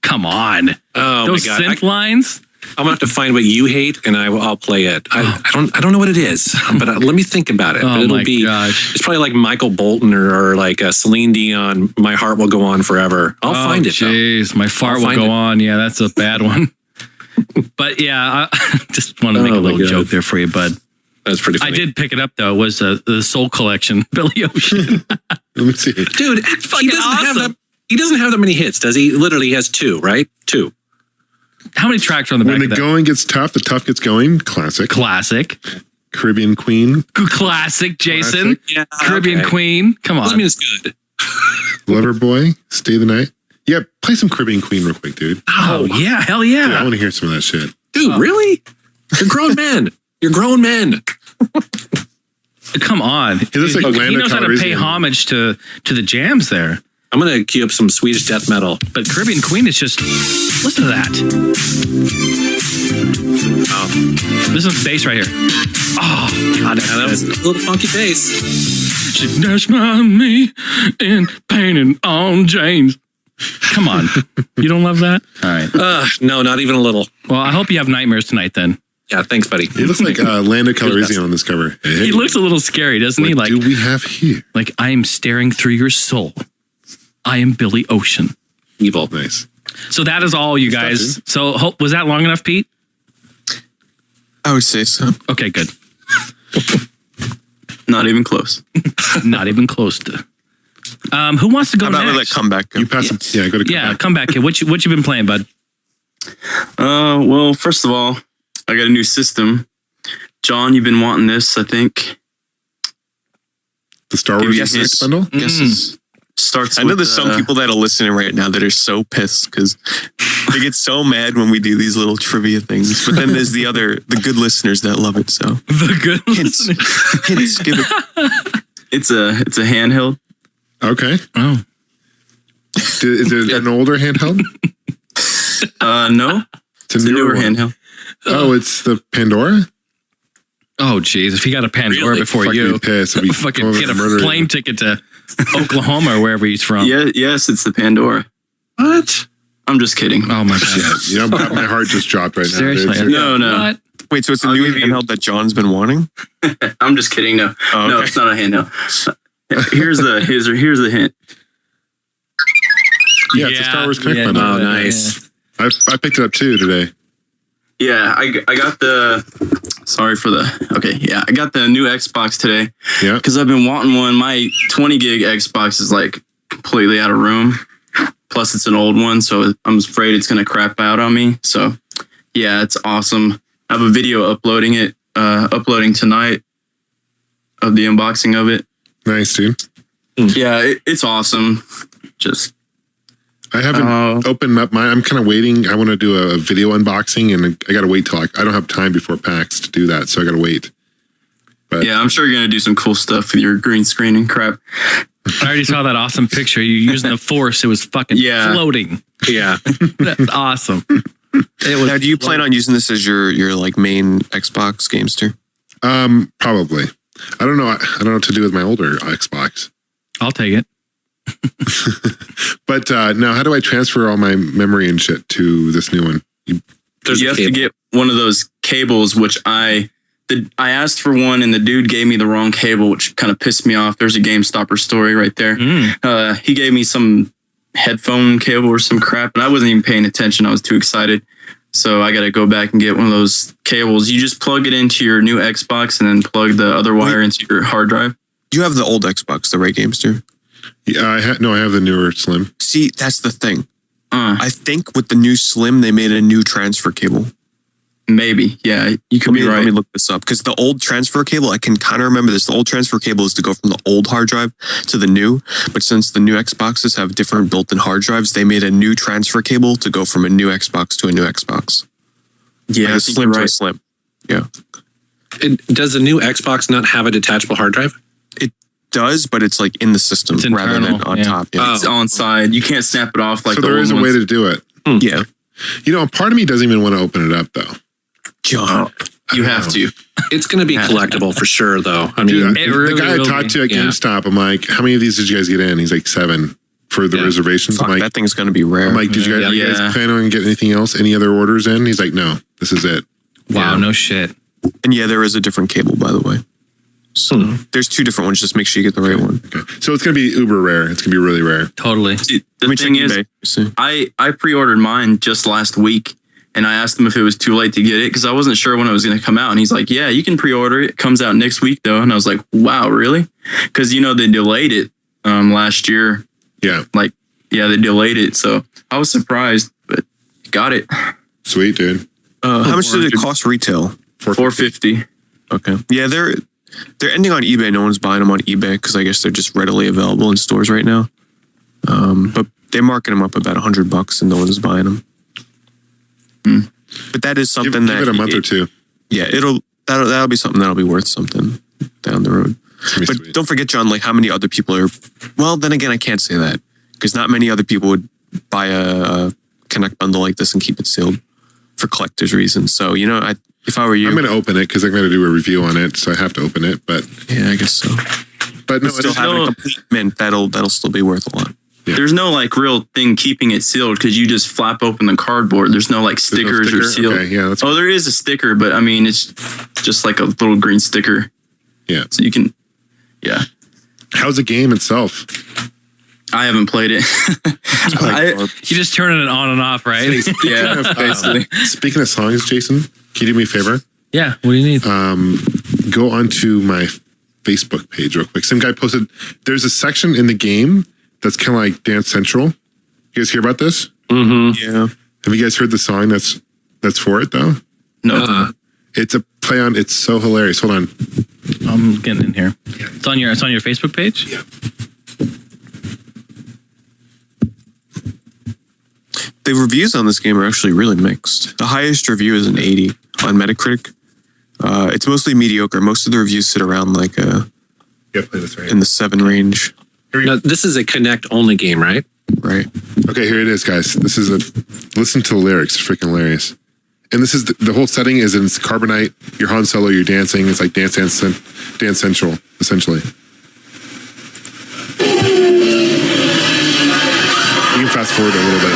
Come on. Oh those my God. synth lines. I'm gonna have to find what you hate, and I'll play it. I don't know what it is, but let me think about it. Oh, but it'll my be. gosh. It's probably like Michael Bolton or like Celine Dion. My heart will go on forever. I'll find it. Jeez, my fart will go on. Yeah, that's a bad one. But yeah, I just want to make a little joke there for you, bud. That's pretty funny. I did pick it up though. It was the Soul Collection, Billy Ocean. Let me see. Dude, it's fucking awesome. He doesn't have that many hits, does he? Literally has 2, right? 2. How many tracks are on the back When of the that? going gets tough, the tough gets going. Classic. Caribbean Queen. Classic, Jason. Classic. Yeah, Caribbean Queen. Come on. Doesn't mean it's good. Lover Boy. Stay the Night. Yeah, play some Caribbean Queen real quick, dude. Oh yeah, hell yeah. Dude, I want to hear some of that shit. Dude, really? You're grown men. You're grown men. Come on. He looks like he Lando knows how to pay Calrissian. homage to the jams there. I'm going to queue up some Swedish death metal. But Caribbean Queen is just, listen to that. Listen to the bass right here. Oh, God, that was a little funky bass. She dashed my me and painted on James. Come on. You don't love that? All right. No, not even a little. Well, I hope you have nightmares tonight then. Yeah, thanks, buddy. He looks like Lando Calrissian on this cover. Hey, He looks a little scary, doesn't he? what do we have here? Like, I am staring through your soul. I am Billy Ocean. Evil. Nice. So that is all, you guys. So was that long enough, Pete? I would say so. Okay, good. Not even close. Not even close to. Who wants to go How about we let next? Comeback go? You pass him. Yeah, go to Yeah, come back. What you been playing, bud? Well, first of all, I got a new system. John, you've been wanting this, I think. The Star Wars Mix bundle? Guesses. starts. I know with, there's some people that are listening right now that are so pissed because they get so mad when we do these little trivia things. But then there's the good listeners that love it. So the good hints, give it. It's a handheld. Okay. Oh. Is it an older handheld? No. It's a newer one. Handheld. Oh, it's the Pandora? Oh, geez. If he got a Pandora before you, fucking get a plane ticket to Oklahoma or wherever he's from. Yeah, yes, it's the Pandora. What? I'm just kidding. Oh, my God. You know, my heart just dropped right now. Seriously? No. What? Wait, so it's a new handheld that John's been wanting? I'm just kidding. No. Oh, No, okay. it's not a handheld. Here's the hint. Yeah, it's a Star Wars Connect bundle. Oh, nice. I picked it up too today. Yeah, I got I got the new Xbox today. Yeah. Because I've been wanting one. My 20 gig Xbox is like completely out of room. Plus it's an old one, so I'm afraid it's gonna crap out on me. So yeah, it's awesome. I have a video uploading tonight of the unboxing of it. Nice, dude. Yeah, it's awesome. Just I haven't opened up mine. I'm kind of waiting. I want to do a video unboxing, and I got to wait till I don't have time before PAX to do that, so I got to wait. But yeah, I'm sure you're gonna do some cool stuff with your green screen and crap. I already saw that awesome picture. You using the Force. It was fucking floating. Yeah. That's awesome. It was Now, do you plan on using this as your like main Xbox gamester? Probably. I don't know. I don't know what to do with my older Xbox. I'll take it. But now, how do I transfer all my memory and shit to this new one? You have to get one of those cables, which I asked for one, and the dude gave me the wrong cable, which kind of pissed me off. There's a GameStopper story right there. He gave me some headphone cable or some crap, and I wasn't even paying attention. I was too excited. So I got to go back and get one of those cables. You just plug it into your new Xbox and then plug the other wire into your hard drive. You have the old Xbox, the right Gamester? Yeah, I have the newer Slim. See, that's the thing. I think with the new Slim, they made a new transfer cable. Maybe, yeah, you could be right. Let me look this up, because the old transfer cable, I can kind of remember this. The old transfer cable is to go from the old hard drive to the new, but since the new Xboxes have different built-in hard drives, they made a new transfer cable to go from a new Xbox to a new Xbox. Yeah, like a Slim to a Slim. Yeah. Does the new Xbox not have a detachable hard drive? It does, but it's like in the system rather than on top. Yeah. It's on side. You can't snap it off like so the there old is a ones. way to do it. Yeah. You know, part of me doesn't even want to open it up, though. John, you have to. It's going to be collectible for sure, though. I mean, the guy I talked to at GameStop, I'm like, how many of these did you guys get in? He's like 7 for the reservations. Fuck, I'm like, that thing's going to be rare. I'm like, did you guys, are you guys plan on getting anything else? Any other orders in? He's like, no, this is it. Wow, no shit. And yeah, there is a different cable, by the way. So there's 2 different ones. Just make sure you get the right one. Okay. So it's going to be uber rare. It's going to be really rare. Totally. See, the thing is, I pre-ordered mine just last week, and I asked him if it was too late to get it because I wasn't sure when it was going to come out. And he's like, yeah, you can pre-order it. It comes out next week, though. And I was like, wow, really? Because, you know, they delayed it last year. Yeah. They delayed it. So I was surprised, but got it. Sweet, dude. How much did it cost retail? $450. Okay. Yeah, they're ending on eBay. No one's buying them on eBay because I guess they're just readily available in stores right now. But they're marking them up about $100 and no one's buying them. But that is something give it a month or 2. Yeah, that'll be something that'll be worth something down the road. But don't forget, John, like how many other people are. Well, then again, I can't say that because not many other people would buy a Connect bundle like this and keep it sealed for collector's reasons. So you know, if I were you, I'm going to open it because I'm going to do a review on it, so I have to open it. But yeah, I guess so. But no, still having a complete mint that'll still be worth a lot. Yeah. There's no like real thing keeping it sealed because you just flap open the cardboard. There's no like stickers or seal. Okay, yeah, there is a sticker, but I mean it's just like a little green sticker. Yeah. So you can. Yeah. How's the game itself? I haven't played it. You just turning it on and off, right? Yeah, basically. Speaking of songs, Jason, can you do me a favor? Yeah. What do you need? Go onto my Facebook page real quick. Some guy posted. There's a section in the game that's kind of like Dance Central. You guys hear about this? Mm-hmm. Yeah. Have you guys heard the song that's for it though? No. It's a play on. It's so hilarious. Hold on. I'm getting in here. It's on your Facebook page. Yeah. the reviews on this game are actually really mixed. The highest review is an 80 on Metacritic. It's mostly mediocre. Most of the reviews sit around like in the 7 range. Now, this is a Connect only game, right? Right. Okay, here it is, guys. This is listen to the lyrics. It's freaking hilarious. And this is the whole setting is in Carbonite. You're Han Solo. You're dancing. It's like Dance Central, essentially. You can fast forward a little bit.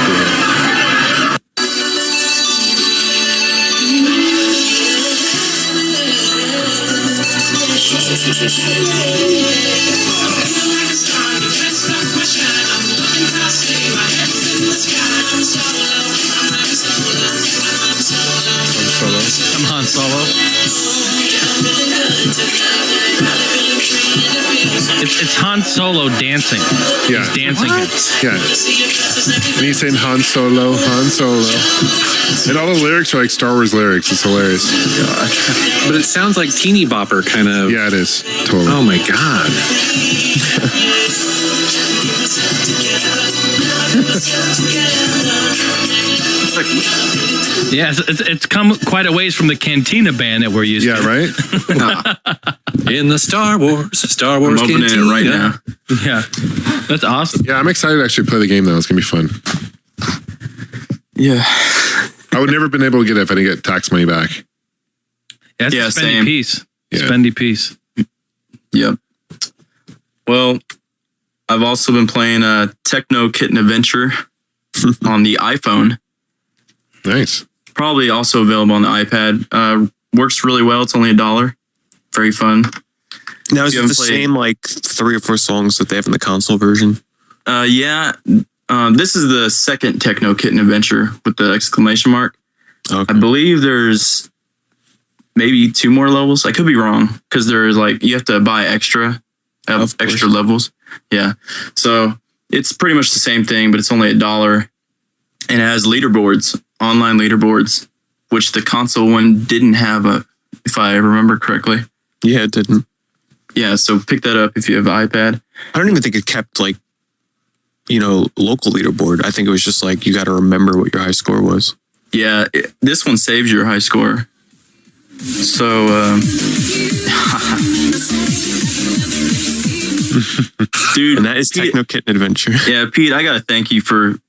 I'm Han Solo. It's Han Solo dancing. Yeah. He's dancing. Yeah. And he's saying Han Solo, Han Solo. And all the lyrics are like Star Wars lyrics. It's hilarious. But it sounds like Teeny Bopper kind of. Yeah, it is. Totally. Oh my God. Yeah, it's come quite a ways from the Cantina band that we're used to. Yeah, right? In the Star Wars I'm opening Cantina. it right now. Yeah, that's awesome. Yeah, I'm excited to actually play the game, though. It's going to be fun. Yeah. I would never have been able to get it if I didn't get tax money back. Yeah, it's a spendy same. piece. Yeah. Spendy piece. Yep. Well, I've also been playing Techno Kitten Adventure on the iPhone. Nice. Probably also available on the iPad. Works really well. It's only $1. Very fun. Now, is You it haven't the played- same like 3 or 4 songs that they have in the console version? Yeah. This is the second Techno Kitten Adventure with the exclamation mark. Okay. I believe there's maybe 2 more levels. I could be wrong because there's like you have to buy extra levels. Yeah. So it's pretty much the same thing, but it's only $1. And it has leaderboards, online leaderboards, which the console one didn't have, if I remember correctly. Yeah, it didn't. Yeah, so pick that up if you have an iPad. I don't even think it kept like, local leaderboard. I think it was just like you got to remember what your high score was. Yeah, this one saves your high score. So, dude, And that is Techno Kitten Adventure. yeah, Pete, I gotta thank you for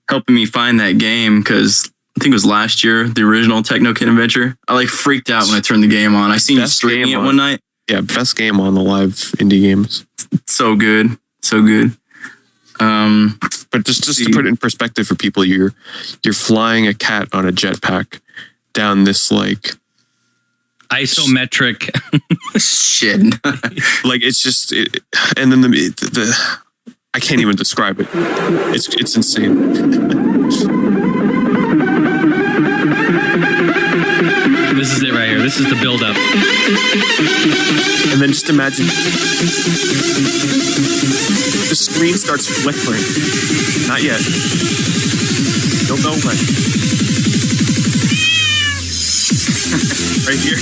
helping me find that game because I think it was last year, the original Techno Kitten Adventure. I like freaked out when I turned the game on. I seen you streaming it one night. Yeah, best game on the live indie games. So good, so good. But just to put it in perspective for people, you're flying a cat on a jetpack down this like Isometric shit. like it's just, and then the I can't even describe it. It's insane. This is it right here. This is the build up. And then just imagine the screen starts flickering. Not yet. Don't know when. Right here.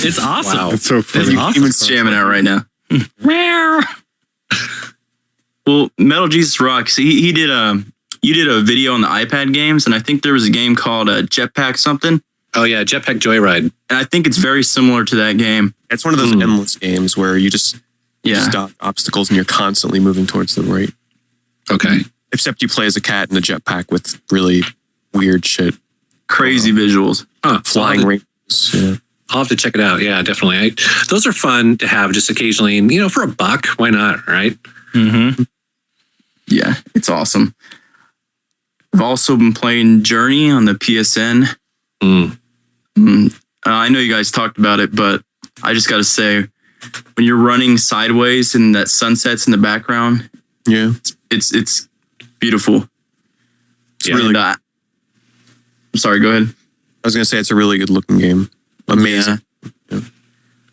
It's awesome. Wow. It's so funny. You can even jamming out right now. Well, Metal Jesus Rocks, he did you did a video on the iPad games, and I think there was a game called Jetpack something. Oh yeah, Jetpack Joyride. And I think it's very similar to that game. It's one of those endless games where you just stop obstacles and you're constantly moving towards the right. Okay. Except you play as a cat in a jetpack with really weird shit. Crazy visuals. Flying rings. Yeah. I'll have to check it out. Yeah, definitely. Those are fun to have just occasionally. And, for a buck, why not? Right? Mm-hmm. Yeah, it's awesome. I've also been playing Journey on the PSN. I know you guys talked about it, but I just got to say, when you're running sideways and that sunset's in the background, yeah, it's beautiful. It's really. I'm sorry. Go ahead. I was gonna say it's a really good looking game. Amazing. Yeah.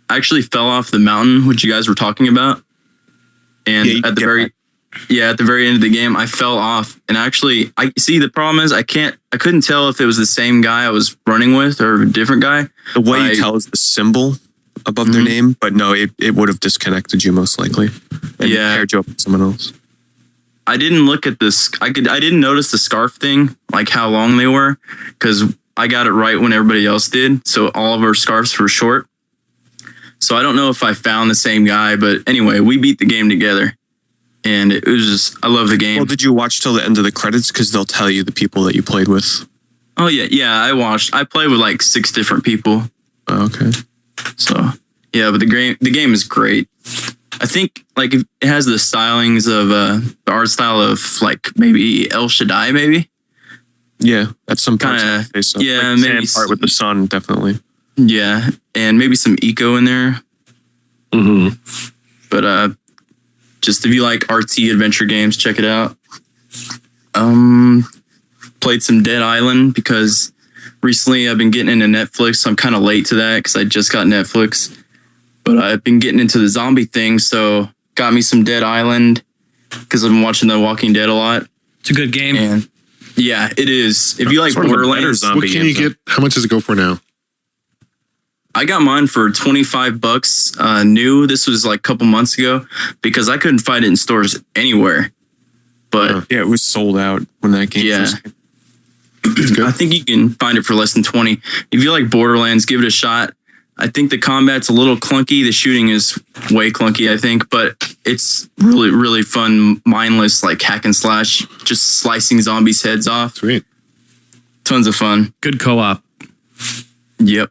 I actually fell off the mountain, which you guys were talking about, and at the very end of the game, I fell off. And actually, I see the problem is I couldn't tell if it was the same guy I was running with or a different guy. The way you tell is the symbol above their name, but no, it would have disconnected you most likely and paired you up with someone else. I didn't look at this. I didn't notice the scarf thing, like how long they were, because I got it right when everybody else did. So all of our scarves were short. So I don't know if I found the same guy, but anyway, we beat the game together. And it was just, I love the game. Well, did you watch till the end of the credits? Because they'll tell you the people that you played with. Oh, yeah. Yeah, I watched. I played with like 6 different people. Oh, okay. So, yeah, but the game is great. I think like it has the stylings of the art style of like maybe El Shaddai, maybe. Yeah, that's some kind of yeah, like maybe part with the sun, definitely. Yeah, and maybe some eco in there. Mm-hmm. But just if you like artsy adventure games, check it out. Played some Dead Island because recently I've been getting into Netflix. I'm kind of late to that because I just got Netflix. But I've been getting into the zombie thing, so got me some Dead Island because I've been watching The Walking Dead a lot. It's a good game. And yeah, it is. If you like Borderlands, what can you get? How much does it go for now? I got mine for $25 new. This was like a couple months ago because I couldn't find it in stores anywhere. But yeah, it was sold out when that game first came. I think you can find it for less than 20. If you like Borderlands, give it a shot. I think the combat's a little clunky. The shooting is way clunky, I think, but it's really, really fun, mindless, like hack and slash, just slicing zombies' heads off. Sweet. Tons of fun. Good co-op. Yep.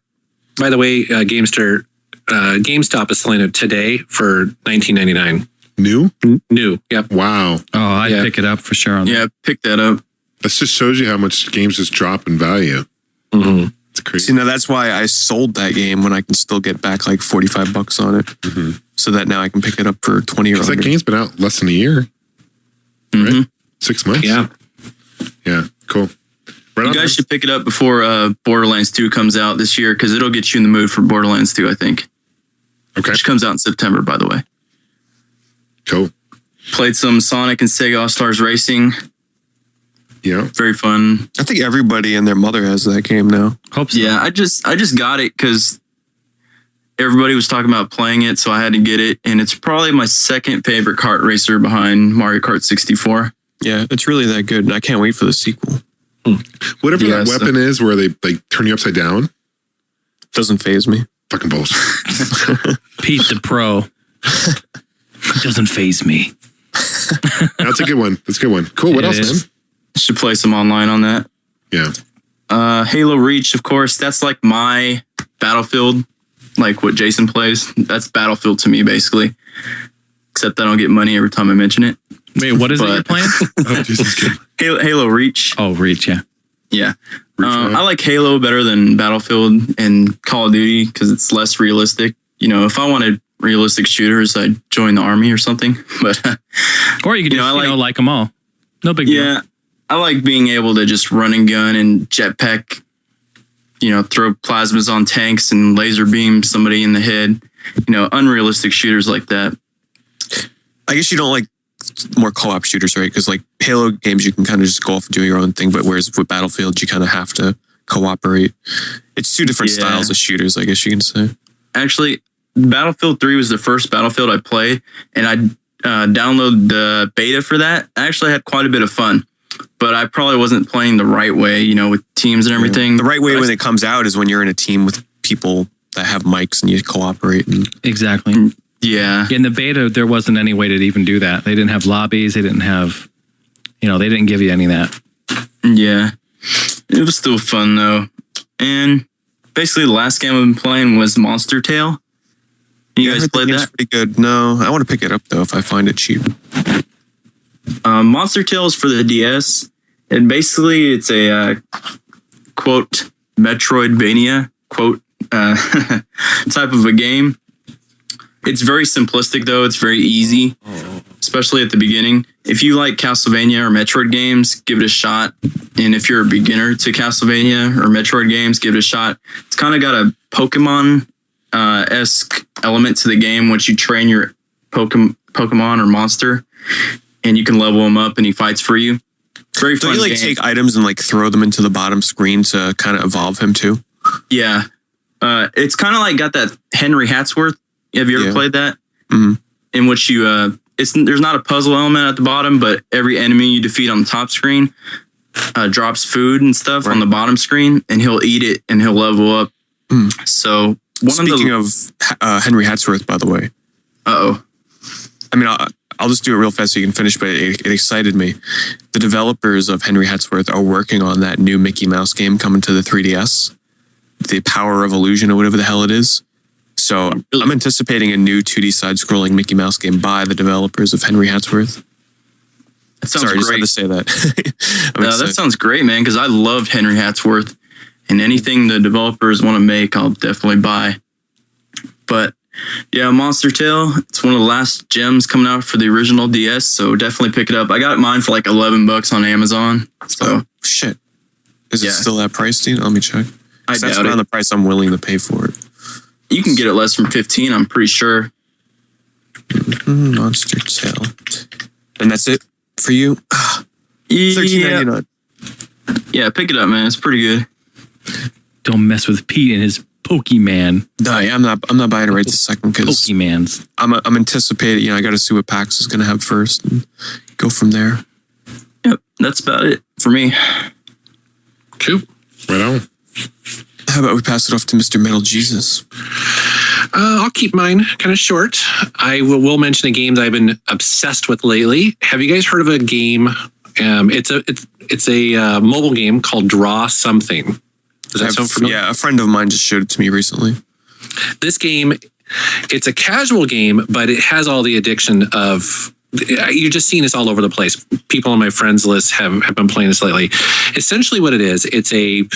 By the way, GameStop is selling it today for $19.99. New? New. Yep. Wow. Oh, I'd pick it up for sure. Yeah, pick that up. That just shows you how much games just drop in value. Mm-hmm. It's crazy. See, now that's why I sold that game when I can still get back like $45 on it. Mm-hmm. So that now I can pick it up for 20 or Because that game's been out less than a year. Mm-hmm. Right? 6 months? Yeah. Yeah, cool. Right You guys should pick it up before Borderlands 2 comes out this year because it'll get you in the mood for Borderlands 2, I think. Okay. Which comes out in September, by the way. Cool. Played some Sonic and Sega All-Stars Racing. Yeah. Very fun. I think everybody and their mother has that game now. Hope so. Yeah, I just got it because everybody was talking about playing it, so I had to get it. And it's probably my second favorite kart racer behind Mario Kart 64. Yeah, it's really that good. And I can't wait for the sequel. Whatever that weapon is where they like turn you upside down. Doesn't faze me. Fucking bullshit. Pete the Pro. Doesn't faze me. That's a good one. That's a good one. Cool. What else, man? Should play some online on that. Yeah. Halo Reach, of course. That's like my Battlefield, like what Jason plays. That's Battlefield to me, basically. Except I don't get money every time I mention it. Wait, what is it you're playing? Oh, Jesus. Halo Reach. Oh, Reach, yeah. Yeah. I like Halo better than Battlefield and Call of Duty because it's less realistic. You know, if I wanted realistic shooters, I'd join the army or something. But or you could just, like them all. No big deal. Yeah. I like being able to just run and gun and jetpack, throw plasmas on tanks and laser beam somebody in the head. Unrealistic shooters like that. I guess you don't like more co-op shooters, right? Because like Halo games, you can kind of just go off and do your own thing. But whereas with Battlefield, you kind of have to cooperate. It's two different styles of shooters, I guess you can say. Actually, Battlefield 3 was the first Battlefield I played, and I downloaded the beta for that. I actually had quite a bit of fun. But I probably wasn't playing the right way, with teams and everything. The right way when it comes out is when you're in a team with people that have mics and you cooperate. Exactly. Yeah. In the beta, there wasn't any way to even do that. They didn't have lobbies. They didn't have, they didn't give you any of that. Yeah. It was still fun, though. And basically, the last game I've been playing was Monster Tale. You guys played that? Pretty good. No, I want to pick it up, though, if I find it cheap. Monster Tale is for the DS, and basically it's a quote Metroidvania quote type of a game. It's very simplistic though; it's very easy, especially at the beginning. If you like Castlevania or Metroid games, give it a shot. And if you're a beginner to Castlevania or Metroid games, give it a shot. It's kind of got a Pokemon esque element to the game, once you train your Pokemon or monster. And you can level him up, and he fights for you. Very fun. Don't you take items and throw them into the bottom screen to kind of evolve him too? Yeah, it's kind of like got that Henry Hatsworth. Have you ever played that? Mm-hmm. In which you there's not a puzzle element at the bottom, but every enemy you defeat on the top screen drops food and stuff on the bottom screen, and he'll eat it and he'll level up. So Speaking of Henry Hatsworth, by the way. Uh-oh. I mean, I'll just do it real fast so you can finish, but it excited me. The developers of Henry Hatsworth are working on that new Mickey Mouse game coming to the 3DS. The Power of Illusion or whatever the hell it is. So I'm anticipating a new 2D side-scrolling Mickey Mouse game by the developers of Henry Hatsworth. That sounds Sorry, great. I just had to say that. That sounds great, man, because I loved Henry Hatsworth. And anything the developers want to make, I'll definitely buy. But yeah, Monster Tale, it's one of the last gems coming out for the original DS, so definitely pick it up. I got mine for like $11 on Amazon. So shit. Is it still that price, Dean? Let me check. I That's doubt around it. the price I'm willing to pay for it. You can get it less than 15, I'm pretty sure. Monster Tale. And that's it for you? $13.99. Yeah, pick it up, man. It's pretty good. Don't mess with Pete and his Pokemon. No, I'm not buying it right this second because Pokemans. I'm anticipating. I got to see what PAX is going to have first and go from there. Yep, that's about it for me. Cool. Right on. How about we pass it off to Mr. Metal Jesus? I'll keep mine kind of short. I will mention a game that I've been obsessed with lately. Have you guys heard of a game? It's a mobile game called Draw Something. Does that sound familiar? Yeah, a friend of mine just showed it to me recently. This game, it's a casual game, but it has all the addiction of. You're just seeing this all over the place. People on my friends list have been playing this lately. Essentially what it is, it's an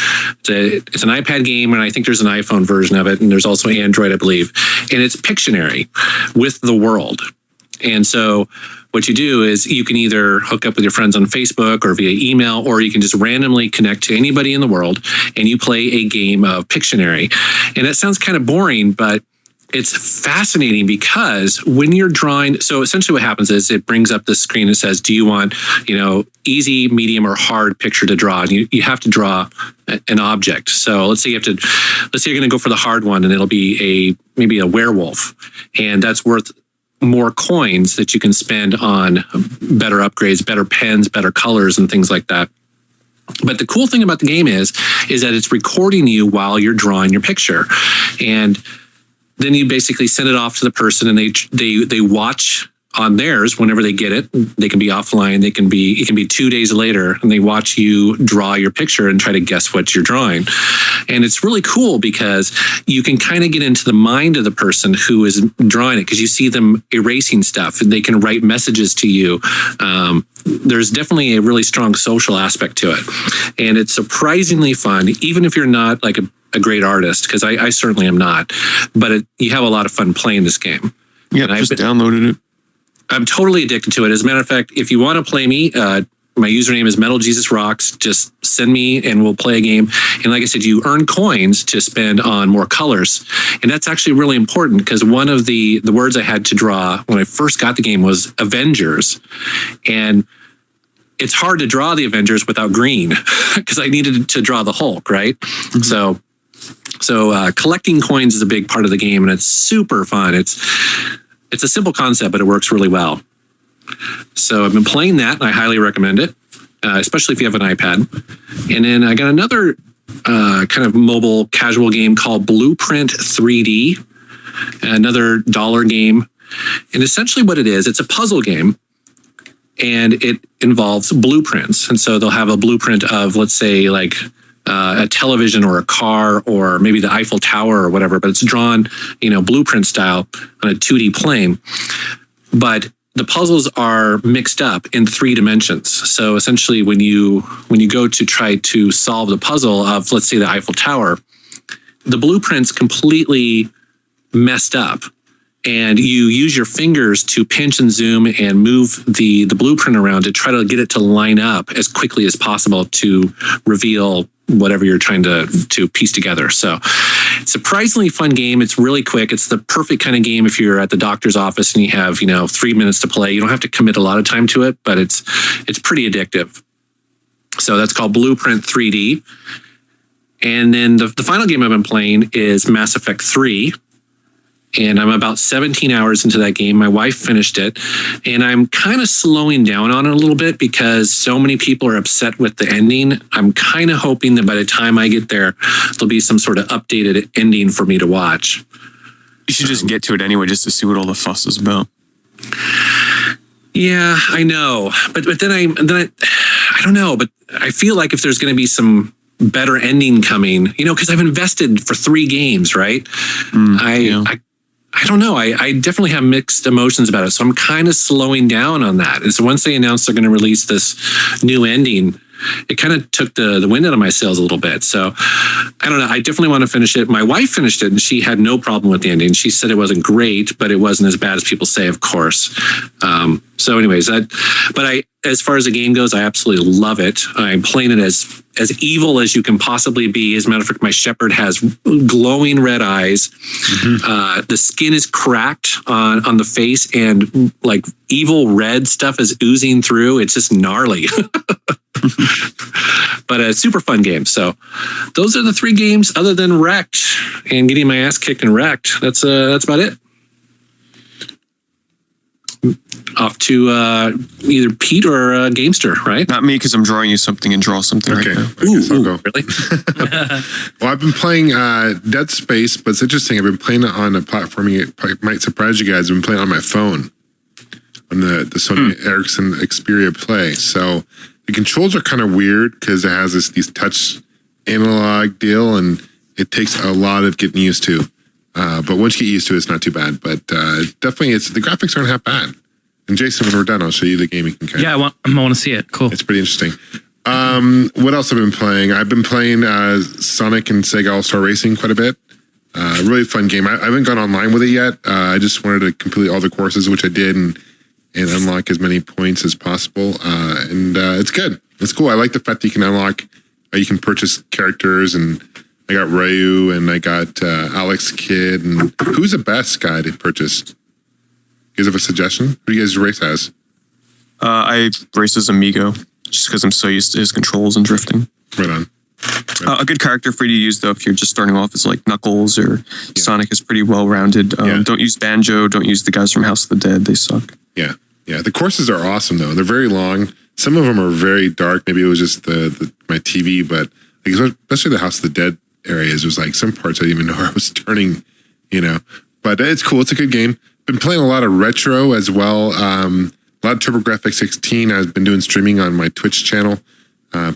iPad game, and I think there's an iPhone version of it, and there's also Android, I believe. And it's Pictionary with the world. And so what you do is you can either hook up with your friends on Facebook or via email, or you can just randomly connect to anybody in the world, and you play a game of Pictionary. And that sounds kind of boring, but it's fascinating because when you're drawing, so essentially what happens is it brings up this screen that says, do you want, easy, medium, or hard picture to draw? And you have to draw an object. So let's say you're going to go for the hard one, and it'll be maybe a werewolf, and that's worth more coins that you can spend on better upgrades, better pens, better colors, and things like that. But the cool thing about the game is that it's recording you while you're drawing your picture. And then you basically send it off to the person, and they watch on theirs whenever they get it. They can be offline. It can be 2 days later, and they watch you draw your picture and try to guess what you're drawing. And it's really cool because you can kind of get into the mind of the person who is drawing it, because you see them erasing stuff, and they can write messages to you. There's definitely a really strong social aspect to it, and it's surprisingly fun, even if you're not like a great artist, because I certainly am not, but you have a lot of fun playing this game. Yeah, I just downloaded it. I'm totally addicted to it. As a matter of fact, if you want to play me, my username is Metal Jesus Rocks. Just send me and we'll play a game. And like I said, you earn coins to spend on more colors. And that's actually really important, because one of the words I had to draw when I first got the game was Avengers. And it's hard to draw the Avengers without green, because I needed to draw the Hulk, right? Mm-hmm. So collecting coins is a big part of the game, and it's super fun. It's a simple concept, but it works really well. So I've been playing that, and I highly recommend it, especially if you have an iPad. And then I got another kind of mobile casual game called Blueprint 3D, another dollar game. And essentially what it is, it's a puzzle game, and it involves blueprints. And so they'll have a blueprint of, let's say, like a television or a car or maybe the Eiffel Tower or whatever, but it's drawn, blueprint style on a 2D plane. But the puzzles are mixed up in 3 dimensions. So essentially when you go to try to solve the puzzle of, let's say, the Eiffel Tower, the blueprint's completely messed up. And you use your fingers to pinch and zoom and move the blueprint around to try to get it to line up as quickly as possible to reveal whatever you're trying to piece together. So surprisingly fun game. It's really quick. It's the perfect kind of game if you're at the doctor's office and you have, 3 minutes to play. You don't have to commit a lot of time to it, but it's pretty addictive. So that's called Blueprint 3D. And then the final game I've been playing is Mass Effect 3. and I'm about 17 hours into that game. My wife finished it, and I'm kind of slowing down on it a little bit because so many people are upset with the ending. I'm kind of hoping that by the time I get there, there'll be some sort of updated ending for me to watch. You should just get to it anyway, just to see what all the fuss is about. Yeah, I know, but then I don't know, but I feel like if there's going to be some better ending coming, because I've invested for 3 games, right? I don't know. I definitely have mixed emotions about it. So I'm kind of slowing down on that. And so once they announced they're going to release this new ending, it kind of took the wind out of my sails a little bit. So I don't know. I definitely want to finish it. My wife finished it and she had no problem with the ending. She said it wasn't great, but it wasn't as bad as people say, of course. So anyways, as far as the game goes, I absolutely love it. I'm playing it as evil as you can possibly be. As a matter of fact, my shepherd has glowing red eyes. Mm-hmm. The skin is cracked on the face, and like evil red stuff is oozing through. It's just gnarly. But a super fun game. So those are the 3 games other than Wrecked and getting my ass kicked and Wrecked. That's about it. Off to either Pete or Gamester, right? Not me, because I'm drawing you something and draw something right now. I guess I'll go. Really? Well, I've been playing Dead Space, but it's interesting. I've been playing it on a platform. It might surprise you guys. I've been playing on my phone on the Sony Ericsson Xperia Play. So the controls are kind of weird because it has these touch analog deal, and it takes a lot of getting used to. But once you get used to it, it's not too bad. But definitely, the graphics aren't half bad. And Jason, when we're done, I'll show you the game. You can I want to see it. Cool. It's pretty interesting. What else have I been playing? I've been playing Sonic and Sega All-Star Racing quite a bit. Really fun game. I haven't gone online with it yet. I just wanted to complete all the courses, which I did, and unlock as many points as possible. And it's good. It's cool. I like the fact that you can unlock, you can purchase characters, and I got Ryu, and I got Alex Kidd, and who's the best guy to purchase? You guys have a suggestion? Who do you guys race as? I race as Amigo, just because I'm so used to his controls and drifting. Right on. A good character for you to use, though, if you're just starting off, is like Knuckles or Sonic is pretty well-rounded. Don't use Banjo. Don't use the guys from House of the Dead. They suck. Yeah. The courses are awesome, though. They're very long. Some of them are very dark. Maybe it was just my TV, but especially the House of the Dead areas, it was like some parts I didn't even know where I was turning, But it's cool. It's a good game. Been playing a lot of retro as well. A lot of TurboGrafx 16. I've been doing streaming on my Twitch channel.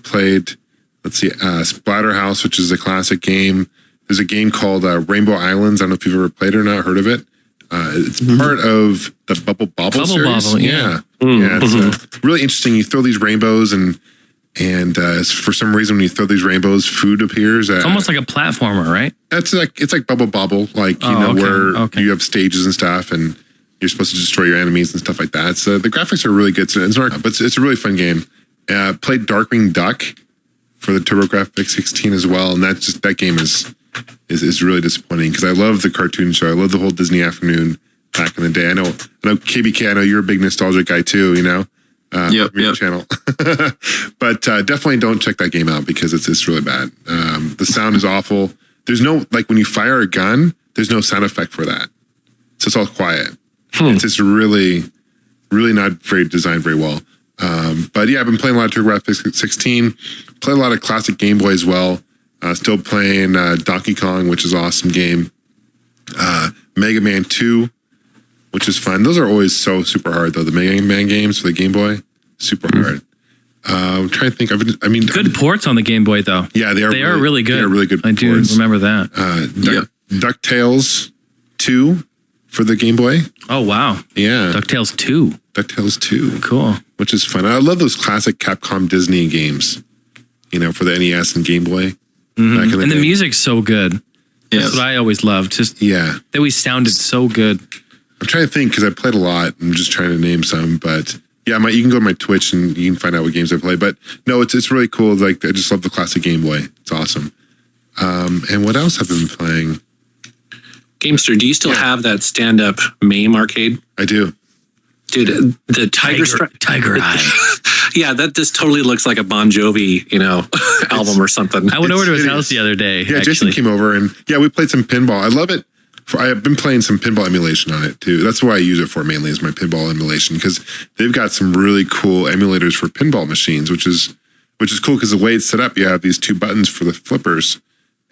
Played, Splatterhouse, which is a classic game. There's a game called Rainbow Islands. I don't know if you've ever played it or not, heard of it. It's part of the Bubble Bobble series. Bobble, yeah. It's really interesting. You throw these rainbows, and for some reason, when you throw these rainbows, food appears. It's almost like a platformer, right? It's like Bubble Bobble, where you have stages and stuff, and you're supposed to destroy your enemies and stuff like that. So the graphics are really good. So it's a really fun game. Played Darkwing Duck for the TurboGrafx 16 as well, and that game is really disappointing because I love the cartoon show. I love the whole Disney afternoon back in the day. I know KBK. I know you're a big nostalgia guy too. Yep. Channel. But definitely don't check that game out because it's really bad. The sound is awful. There's no, when you fire a gun, there's no sound effect for that. So it's all quiet. It's just really, really not designed very well. But yeah, I've been playing a lot of TurboGrafx 16. Play a lot of classic Game Boy as well. Still playing Donkey Kong, which is an awesome game. Mega Man 2, which is fun. Those are always so super hard, though. The Mega Man games for the Game Boy, super hard. I'm trying to think. Good ports on the Game Boy, though. Yeah, they are really good. They are really good I do remember that. DuckTales 2 for the Game Boy. Oh, wow. Yeah. DuckTales 2. DuckTales 2. Cool. Which is fun. I love those classic Capcom Disney games, for the NES and Game Boy. Mm-hmm. And the music's so good. That's what I always loved. They always sounded so good. I'm trying to think because I played a lot. I'm just trying to name some, but yeah, you can go to my Twitch and you can find out what games I play. But no, it's really cool. I just love the classic Game Boy. It's awesome. And what else have I been playing? Gamester, do you still have that stand-up MAME arcade? I do. Dude, the Tiger Eye. Yeah, that just totally looks like a Bon Jovi, album or something. I went over to his house the other day. Yeah, Jason came over and we played some pinball. I love it I've been playing some pinball emulation on it too. That's why I use it for mainly, is my pinball emulation, because they've got some really cool emulators for pinball machines, which is cool because the way it's set up, you have these 2 buttons for the flippers,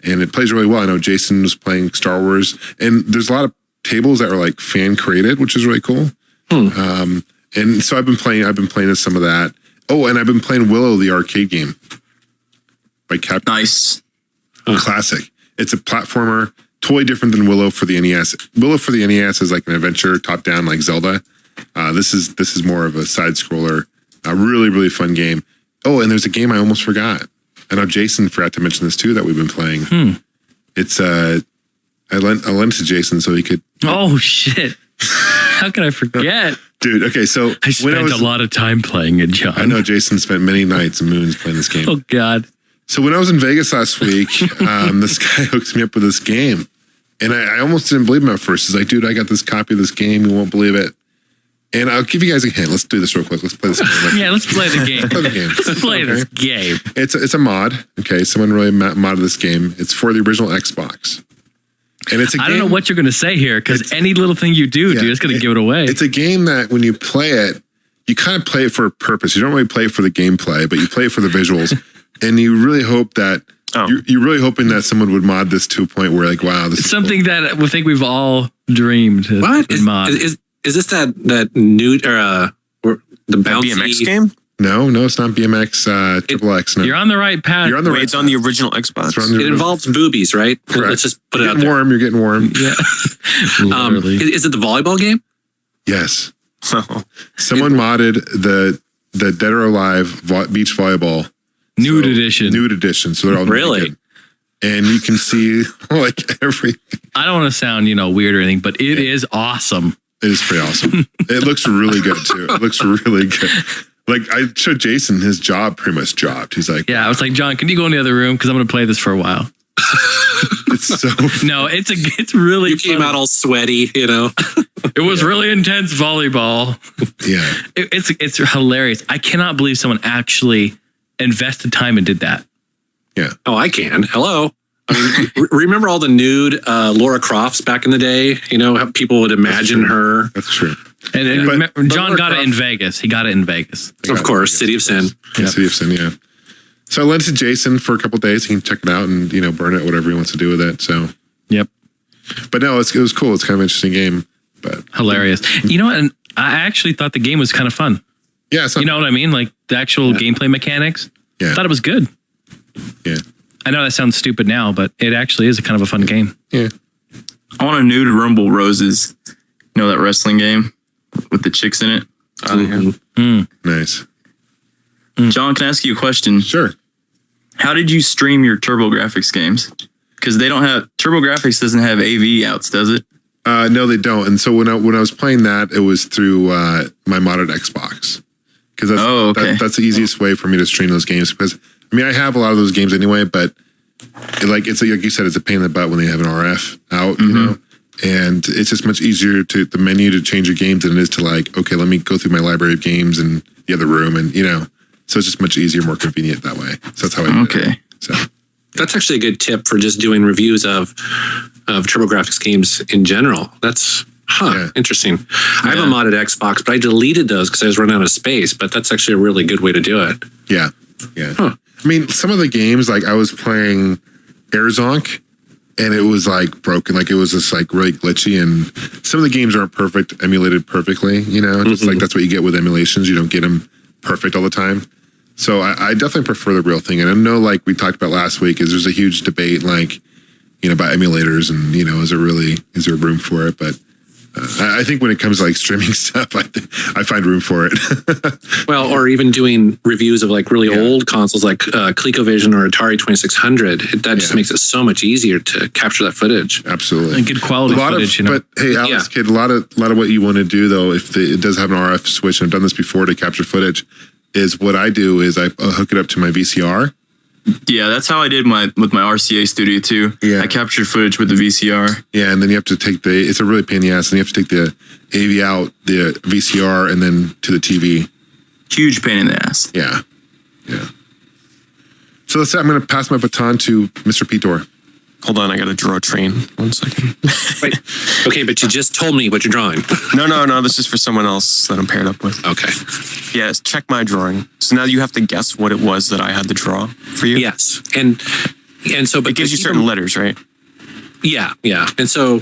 and it plays really well. I know Jason was playing Star Wars, and there's a lot of tables that are like fan created, which is really cool. And so I've been playing some of that. Oh, and I've been playing Willow, the arcade game by Capcom. Nice. Classic. It's a platformer, totally different than Willow for the NES. Willow for the NES is like an adventure, top down, like Zelda. This is more of a side scroller. A really, really fun game. Oh, and there's a game I almost forgot. I know Jason forgot to mention this too, that we've been playing. It's I lent it to Jason so he could. Oh shit! How could I forget? Dude, okay, so I spent a lot of time playing it, John. I know Jason spent many nights and moons playing this game. Oh God. So when I was in Vegas last week, this guy hooks me up with this game. And I almost didn't believe him at first. He's like, dude, I got this copy of this game. You won't believe it. And I'll give you guys a hint. Let's do this real quick. Let's play this game. Yeah, let's play the game. Let's play this game. It's a mod. Okay, someone really modded this game. It's for the original Xbox. And it's a game. I don't know what you're going to say here, because any little thing you do, dude, it's going to give it away. It's a game that when you play it, you kind of play it for a purpose. You don't really play it for the gameplay, but you play it for the visuals. And you really hope that you're really hoping that someone would mod this to a point where, like, wow, this is something that we think we've all dreamed. What is mod? Is this that nude or the bouncy BMX game? No, it's not BMX Triple X. No. You're on the right path. You're on the right. It's on the original Xbox. It involves boobies, right? Correct. Let's just put it out there. You're getting warm. Yeah. Is it the volleyball game? Yes. Someone modded the Dead or Alive beach volleyball nude edition. Nude edition. So they're all really naked. And you can see like everything. I don't want to sound, weird or anything, but it is awesome. It is pretty awesome. It looks really good too. It looks really good. Like I showed Jason, his job pretty much dropped. He's like, yeah, I was like, John, can you go in the other room? Because I'm going to play this for a while. It's so no, it's really. You came out all sweaty, It was really intense volleyball. Yeah, it's hilarious. I cannot believe someone actually invested time and did that. Yeah. Oh, I can. Hello. I mean, remember all the nude Laura Crofts back in the day? How people would imagine her. That's true. And John got it in Vegas. He got it in Vegas. Of course, City of Sin. Yeah, City of Sin, yeah. So I lent it to Jason for a couple of days. He can check it out and, burn it, whatever he wants to do with it. So, yep. But no, it was cool. It's kind of an interesting game. But hilarious. And I actually thought the game was kind of fun. Yeah. You know what I mean? Like the actual gameplay mechanics. Yeah. I thought it was good. Yeah. I know that sounds stupid now, but it actually is a kind of a fun game. Yeah. I want a nude Rumble Roses. That wrestling game with the chicks in it? Nice. John, can I ask you a question? Sure. How did you stream your TurboGrafx games? Because they don't have TurboGrafx doesn't have AV outs, does it? No, they don't. And so when I was playing that, it was through my modded Xbox. Because that's the easiest way for me to stream those games. Because I have a lot of those games anyway, but it's like you said, it's a pain in the butt when they have an RF out, and it's just much easier the menu to change your games than it is to okay, let me go through my library of games in the other room, and so it's just much easier, more convenient that way. So that's how I do it. So that's actually a good tip for just doing reviews of TurboGrafx games in general. That's interesting. I have a modded Xbox, but I deleted those because I was running out of space. But that's actually a really good way to do it. Yeah. Huh. Some of the games, like I was playing Airzonk, and it was broken. It was just really glitchy, and some of the games aren't perfect, emulated perfectly. Just that's what you get with emulations. You don't get them perfect all the time. So I definitely prefer the real thing. And I know, we talked about last week, there's a huge debate, about emulators, and is there room for it? But I think when it comes to streaming stuff, I find room for it. Well, or even doing reviews of really old consoles like ColecoVision or Atari 2600. That just makes it so much easier to capture that footage. Absolutely, and good quality footage. But hey, Alex, kid, a lot of what you want to do though, if it does have an RF switch, and I've done this before to capture footage, is what I do is I hook it up to my VCR. Yeah, that's how I did with my RCA Studio too. Yeah. I captured footage with the VCR. Yeah, and then you have to take it's a really pain in the ass, and you have to take the AV out, the VCR, and then to the TV. Huge pain in the ass. Yeah. So I'm going to pass my baton to Mr. Pitor. Hold on, I got to draw a train. 1 second. Wait. Okay, but you just told me what you're drawing. No. This is for someone else that I'm paired up with. Okay. Yes, check my drawing. So now you have to guess what it was that I had to draw for you. Yes, and so but it gives you certain letters, right? Yeah. And so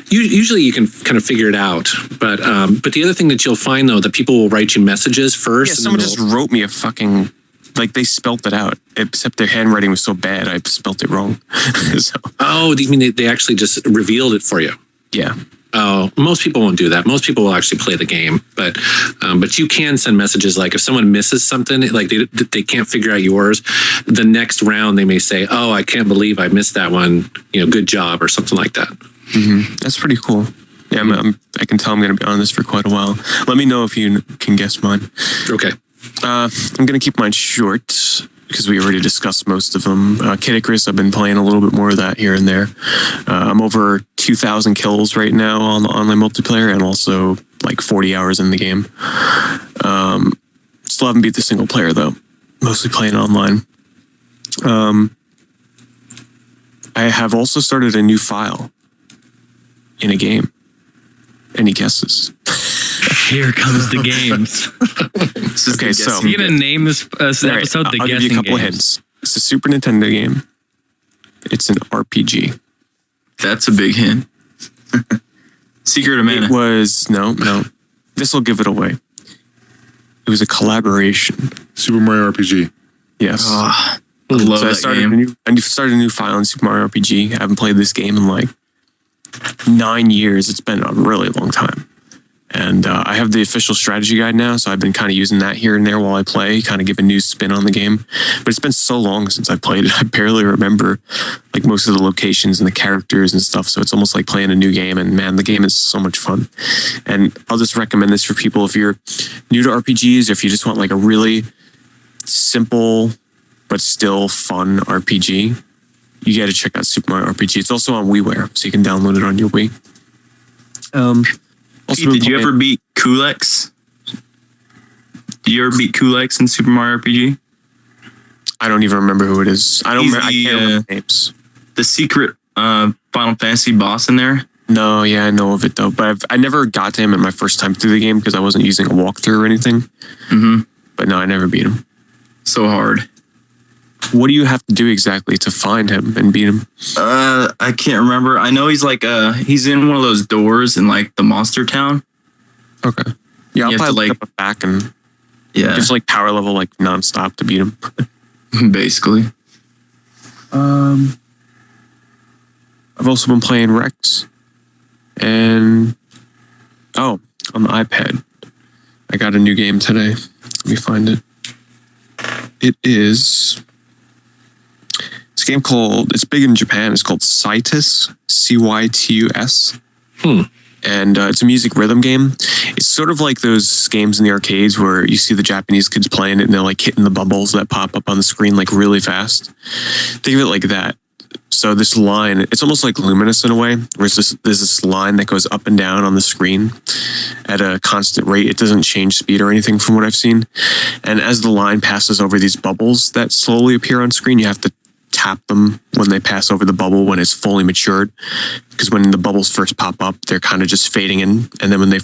usually you can kind of figure it out. But the other thing that you'll find though, that people will write you messages first. Yeah, someone just wrote me a fucking. Like they spelt it out, except their handwriting was so bad I spelt it wrong. So. Oh, you mean they actually just revealed it for you? Yeah. Oh, most people won't do that. Most people will actually play the game, but you can send messages like if someone misses something, like they can't figure out yours, the next round they may say, "Oh, I can't believe I missed that one. Good job," or something like that. Mm-hmm. That's pretty cool. Yeah, I can tell I'm going to be on this for quite a while. Let me know if you can guess mine. Okay. I'm going to keep mine short because we already discussed most of them. Kid Icarus, I've been playing a little bit more of that here and there. I'm over 2,000 kills right now on the online multiplayer and also like 40 hours in the game. Still haven't beat the single player though. Mostly playing online. I have also started a new file in a game. Any guesses? Here comes the games. Okay, so you're gonna name this episode the I'll guessing give you a couple of games. hints. It's a Super Nintendo game. It's an RPG. That's a big hint. Secret of Mana. It was no. This will give it away. It was a collaboration. Super Mario RPG. Yes. I love that game. I started a new file in Super Mario RPG. I haven't played this game in like 9 years. It's been a really long time. And I have the official strategy guide now, so I've been kind of using that here and there while I play, kind of give a new spin on the game. But it's been so long since I played it, I barely remember like most of the locations and the characters and stuff. So it's almost like playing a new game. And man, the game is so much fun. And I'll just recommend this for people if you're new to RPGs, or if you just want like a really simple but still fun RPG. You got to check out Super Mario RPG. It's also on WiiWare, so you can download it on your Wii. Pete, did you ever beat Kulex? Did you ever beat Kulex in Super Mario RPG? I don't even remember who it is. I can't remember names. The secret Final Fantasy boss in there? No, yeah, I know of it though. But I never got to him at my first time through the game because I wasn't using a walkthrough or anything. Mm-hmm. But no, I never beat him. So hard. What do you have to do exactly to find him and beat him? I can't remember. I know he's like he's in one of those doors in like the monster town. Okay. Yeah, I'll probably look up back and just like power level like nonstop to beat him. Basically. I've also been playing Rex and on the iPad. I got a new game today. Let me find it. It is it's a game called, it's big in Japan, it's called CYTUS, CYTUS. And it's a music rhythm game. It's sort of like those games in the arcades where you see the Japanese kids playing it and they're like hitting the bubbles that pop up on the screen like really fast. Think of it like that. So this line, it's almost like Luminous in a way, where there's this line that goes up and down on the screen at a constant rate. It doesn't change speed or anything from what I've seen. And as the line passes over these bubbles that slowly appear on screen, you have to tap them when they pass over the bubble when it's fully matured. Because when the bubbles first pop up, they're kind of just fading in. And then when they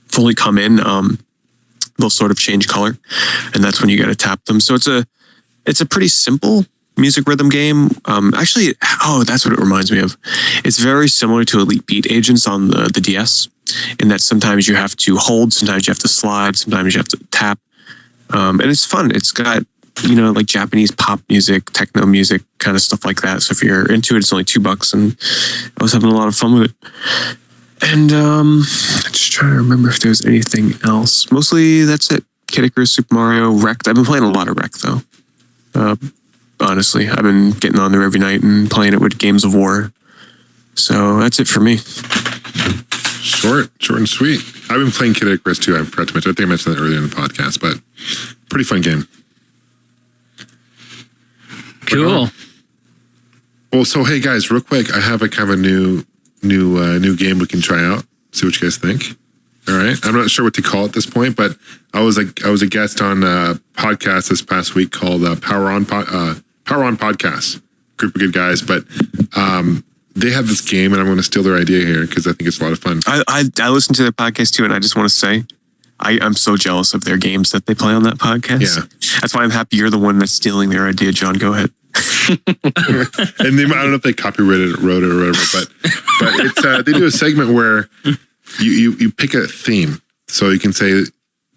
fully come in, they'll sort of change color. And that's when you got to tap them. So it's a pretty simple music rhythm game. Actually, that's what it reminds me of. It's very similar to Elite Beat Agents on the DS, in that sometimes you have to hold, sometimes you have to slide, sometimes you have to tap. And it's fun. It's got, like Japanese pop music, techno music, kind of stuff like that. So if you're into it, it's only $2, and I was having a lot of fun with it. And I'm just trying to remember if there was anything else. Mostly that's it. Kid Icarus, Super Mario, Wrecked. I've been playing a lot of Wrecked though. Honestly, I've been getting on there every night and playing it with Games of War. So that's it for me. Short and sweet. I've been playing Kid Icarus too. I forgot to mention. I think I mentioned that earlier in the podcast, but pretty fun game. Cool. Well, so hey guys, real quick, I have a kind of a new game we can try out. See what you guys think. All right. I'm not sure what to call it at this point, but I was a guest on a podcast this past week called Power On Podcast. group of good guys, but they have this game, and I'm going to steal their idea here because I think it's a lot of fun. I listen to their podcast too, and I just want to say, I'm so jealous of their games that they play on that podcast. Yeah. That's why I'm happy you're the one that's stealing their idea, John. Go ahead. And I don't know if they copyrighted it, wrote it, or whatever, but it's they do a segment where you pick a theme, so you can say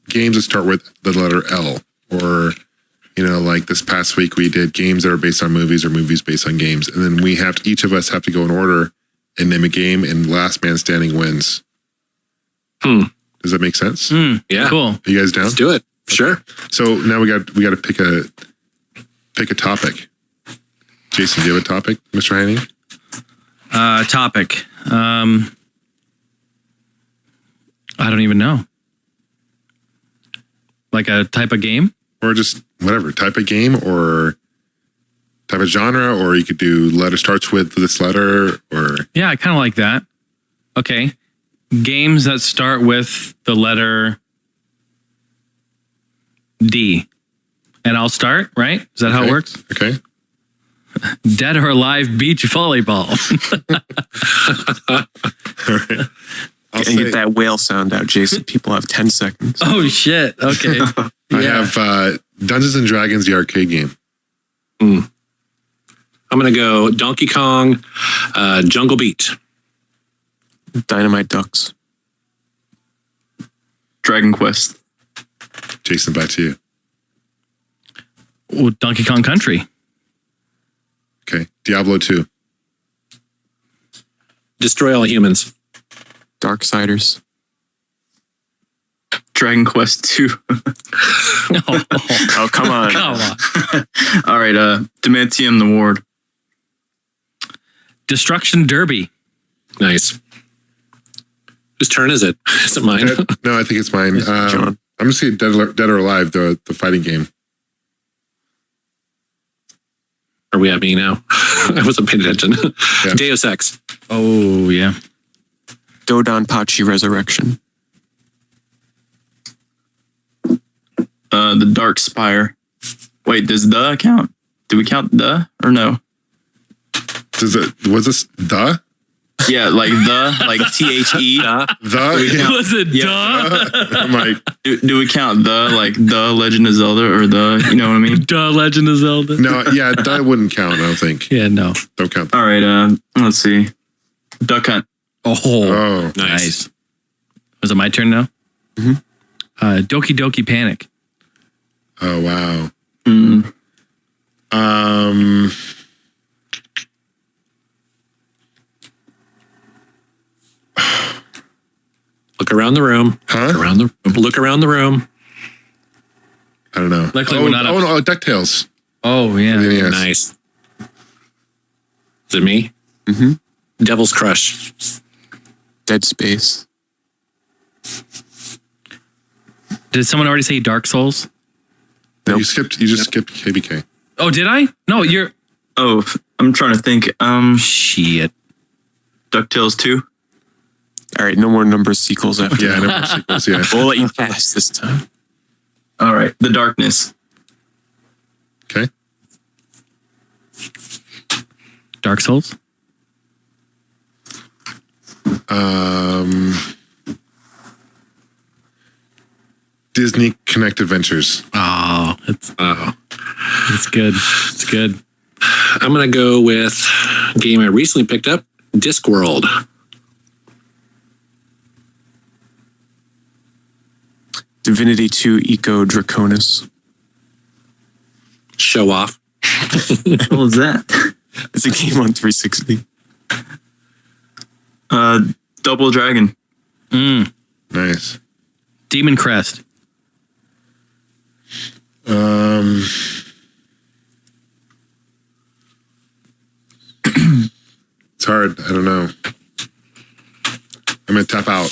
games that start with the letter L, or like this past week we did games that are based on movies or movies based on games, and then each of us have to go in order and name a game, and last man standing wins. Does that make sense? Yeah, cool. Are you guys down? Let's do it. Sure. So now we got to pick a topic. Jason, do you have a topic, Mr. Heining? Topic. I don't even know. Like a type of game? Or just whatever, type of game or type of genre, or you could do letter starts with this letter, or... Yeah, I kind of like that. Okay. Games that start with the letter D. And I'll start, right? Is that how it works? Okay. Dead or alive beach volleyball. And get that whale sound out, Jason. People have 10 seconds. Oh, shit. Okay. I have Dungeons and Dragons, the arcade game. I'm going to go Donkey Kong, Jungle Beat. Dynamite Ducks. Dragon Quest. Jason, back to you. Well, Donkey Kong Country. Okay. Diablo 2. Destroy All Humans. Darksiders. Dragon Quest 2. Oh, come on. Come on. All right, Demantium the Ward. Destruction Derby. Nice. Whose turn is it? Is it mine? No, I think it's mine. John. I'm going to say Dead or Alive, the fighting game. Are we at me now? I wasn't paying attention. Yeah. Deus Ex. Oh, yeah. Dodonpachi Resurrection. The Dark Spire. Wait, does the count? Do we count the or no? Was this the? Yeah, like THE. The? Was it duh? I'm like, do we count the Legend of Zelda or you know what I mean? Duh, Legend of Zelda. no, yeah, that wouldn't count, I don't think. Yeah, no. Don't count that. All right, let's see. Duck Hunt. Oh, nice. Was it my turn now? Mm-hmm. Doki Doki Panic. Oh, wow. Look around the room. Huh? Look around the room. I don't know. Luckily, we're not no, DuckTales. Oh, yeah. Yes. Nice. Is it me? Mm-hmm. Devil's Crush. Dead Space. Did someone already say Dark Souls? No, you just skipped KBK. Oh, did I? No, you're... Oh, I'm trying to think. Shit. DuckTales 2. All right, no more number sequels after Yeah, that. no more sequels, yeah. We'll let you pass this time. All right, The Darkness. Okay. Dark Souls? Disney Connect Adventures. Oh, it's good. It's good. I'm going to go with a game I recently picked up, Discworld. Divinity 2 Eco Draconis. Show off. What was that? It's a game on 360. Double Dragon. Nice. Demon Crest. It's hard. I don't know. I'm going to tap out.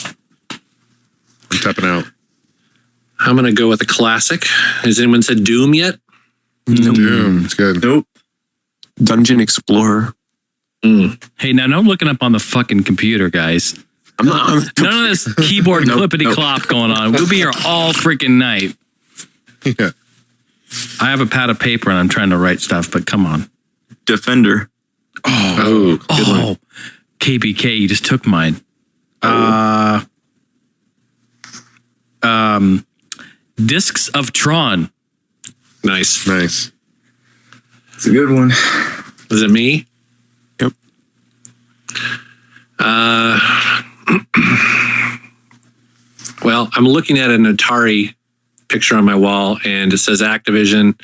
I'm tapping out. I'm going to go with a classic. Has anyone said Doom yet? Doom. It's good. Nope. Dungeon Explorer. Hey, now no looking up on the fucking computer, guys. I'm not. None of this keyboard clippity-clop going on. We'll be here all freaking night. Yeah. I have a pad of paper and I'm trying to write stuff, but come on. Defender. Oh, good one. KBK, you just took mine. Discs of Tron. Nice. It's a good one. Is it me? Yep. Well, I'm looking at an Atari picture on my wall, and it says Activision,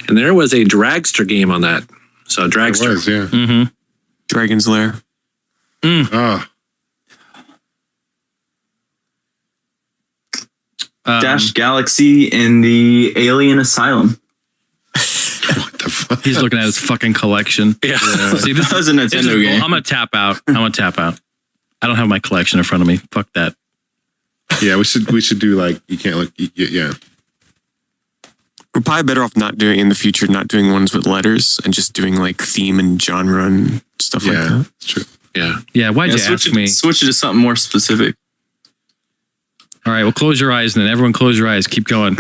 and there was a Dragster game on that. So Dragster. It was, yeah. Mm-hmm. Dragon's Lair. Dash Galaxy and the Alien Asylum. He's looking at his fucking collection. Yeah. See, this is a Nintendo game. I'm gonna tap out. I don't have my collection in front of me. Fuck that. Yeah, we should do like you can't look. Yeah. We're probably better off not doing in the future, not doing ones with letters and just doing like theme and genre and stuff like that. It's true. Yeah. Yeah. Why'd you ask me? Switch it to something more specific. All right. Well, close your eyes, and then everyone close your eyes. Keep going.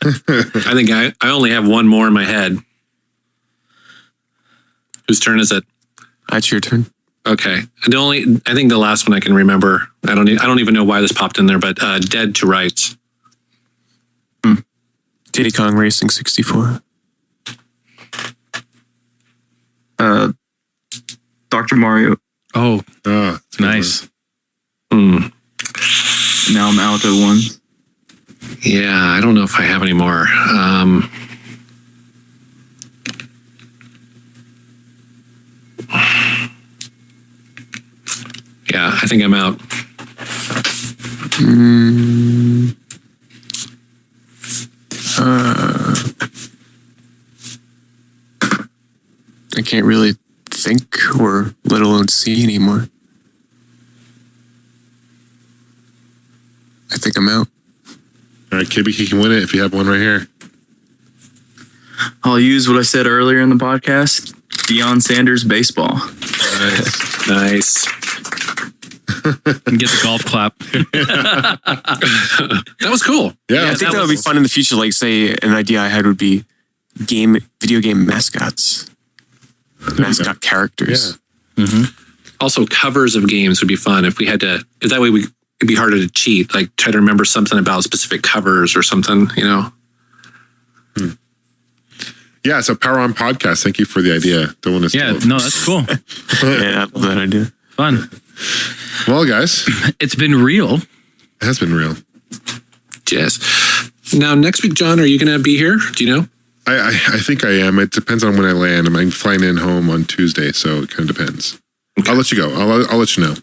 I think I only have one more in my head. Whose turn is it? That's your turn. Okay. I think the last one I can remember. I don't even know why this popped in there, but Dead to Rights. Diddy Kong Racing 64. Dr. Mario. Oh, nice. Now I'm out at one. Yeah, I don't know if I have any more. Yeah, I think I'm out. I can't really think or let alone see anymore. I think I'm out. All right, KBK can win it if you have one right here. I'll use what I said earlier in the podcast. Deion Sanders baseball. Nice. And get the golf clap. That was cool. Yeah, I think that would be fun in the future. Like, say, an idea I had would be video game mascots, mascot characters. Yeah. Also, covers of games would be fun if we had to, because that way it'd be harder to cheat. Like, try to remember something about specific covers or something, you know? Yeah, so Power On Podcast. Thank you for the idea. Don't want to Yeah, no, that's cool. Yeah, I love that idea. Fun. Well, guys, it's been real. It has been real. Yes. Now, next week, John, are you going to be here? Do you know? I think I am. It depends on when I land. I'm flying in home on Tuesday, so it kind of depends. Okay. I'll let you go. I'll let you know.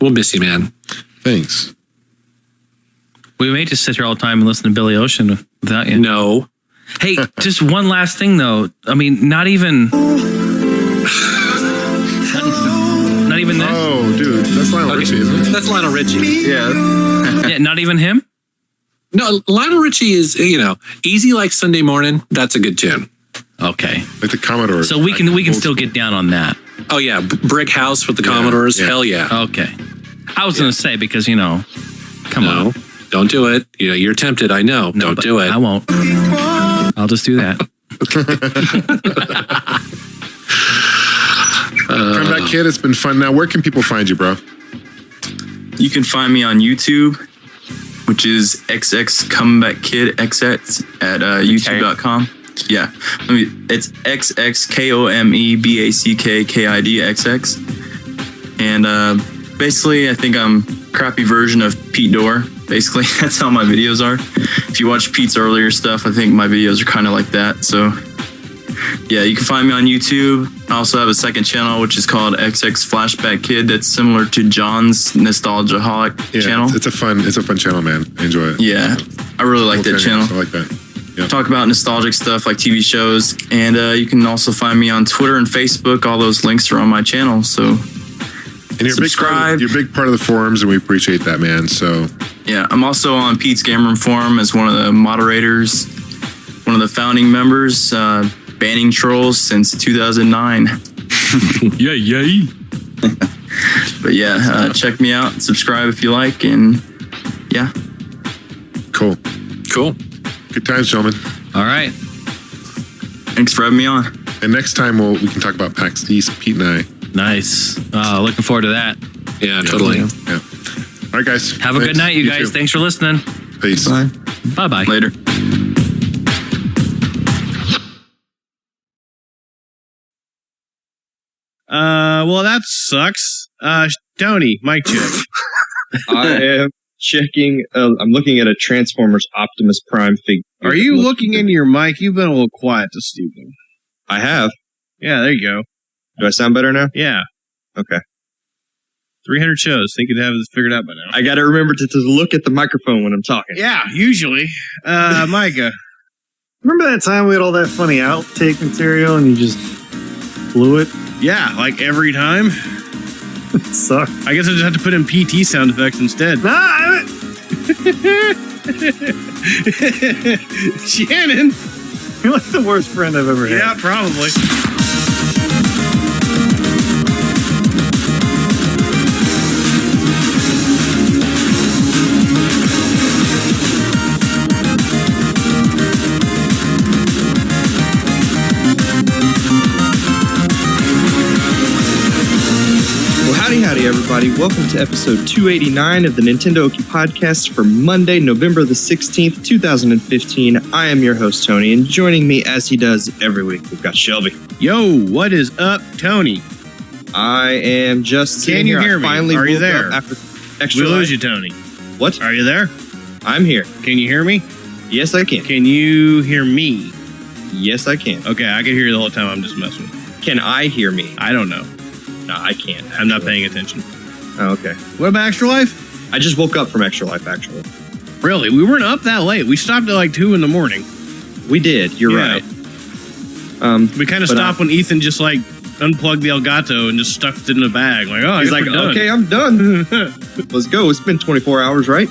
We'll miss you, man. Thanks. We may just sit here all the time and listen to Billy Ocean without you. No. Hey, just one last thing, though. I mean, not even this. Oh, dude, that's Lionel Richie, isn't it? That's Lionel Richie. Yeah. Yeah, not even him? No, Lionel Richie is, easy like Sunday morning. That's a good tune. Okay. Like the Commodores. So we can still get down on that. Oh, yeah. Brick House with the Commodores. Yeah. Hell yeah. Okay. I was going to say, because, come on. Don't do it. You're tempted. I know. No, don't do it. I won't. I'll just do that. Comeback Kid, it's been fun. Now, where can people find you, bro? You can find me on YouTube, which is XX Comeback Kid XX at youtube.com. Yeah. It's XXKOMEBACKKIDXX. And basically, I think I'm a crappy version of Pete Dorr. Basically, that's how my videos are. If you watch Pete's earlier stuff, I think my videos are kind of like that. So, yeah, you can find me on YouTube. I also have a second channel, which is called XX Flashback Kid. That's similar to John's Nostalgiaholic channel. It's a fun channel, man. I enjoy it. Yeah, I really like that channel. I like that. Yeah. Talk about nostalgic stuff like TV shows. And you can also find me on Twitter and Facebook. All those links are on my channel. So, and you're subscribe. You're a big part of the forums, and we appreciate that, man. So, yeah, I'm also on Pete's Game Room Forum as one of the moderators, one of the founding members, banning trolls since 2009. Yay. But yeah, check me out, subscribe if you like, and yeah. Cool. Good times, gentlemen. All right. Thanks for having me on. And next time we can talk about PAX East, Pete and I. Nice. Looking forward to that. Yeah, totally. Yeah. All right, guys. Have a good night, you guys. too. Thanks for listening. Peace. Bye. Bye-bye. Later. Well, that sucks. Tony, mic check. I am checking. I'm looking at a Transformers Optimus Prime figure. Are you looking into your mic? You've been a little quiet this evening. I have. Yeah, there you go. Do I sound better now? Yeah. Okay. 300 shows. Think you'd have this figured out by now. I got to remember to look at the microphone when I'm talking. Yeah, usually. Micah. Remember that time we had all that funny outtake material and you just blew it? Yeah, like every time. It sucked. I guess I just have to put in PT sound effects instead. Shannon. You're like the worst friend I've ever had. Yeah, probably. Howdy, everybody. Welcome to episode 289 of the Nintendo Oki Podcast for Monday, November the 16th, 2015. I am your host, Tony, and joining me, as he does every week, we've got Shelby. Yo, what is up, Tony? I am just sitting Can you here. hear me? Finally Are you woke there? up after extra We lose life. you, Tony. What? Are you there? I'm here. Can you hear me? Yes, I can. Can you hear me? Yes, I can. Okay, I can hear you the whole time. I'm just messing with you. Can I hear me? I don't know. No, I can't. I'm not paying attention. Oh, okay. What about Extra Life? I just woke up from Extra Life, actually. Really? We weren't up that late. We stopped at like 2 in the morning. We did. You're right. We kind of stopped when Ethan just like unplugged the Elgato and just stuffed it in a bag. Like, oh, he's like, okay, I'm done. Let's go. It's been 24 hours, right?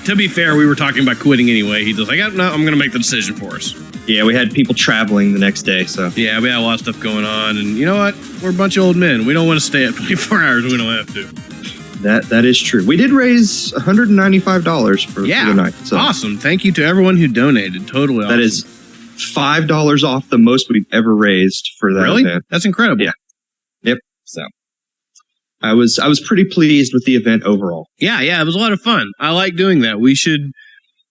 To be fair, we were talking about quitting anyway. He was like, no, I'm going to make the decision for us. Yeah, we had people traveling the next day, so. Yeah, we had a lot of stuff going on. And you know what? We're a bunch of old men. We don't want to stay up 24 hours. We don't have to. That is true. We did raise $195 for the night. So. Awesome. Thank you to everyone who donated. Totally awesome. That is $5 off the most we've ever raised for that Really? event. That's incredible. Yeah. Yep. So I was pretty pleased with the event overall. Yeah, it was a lot of fun. I like doing that. We should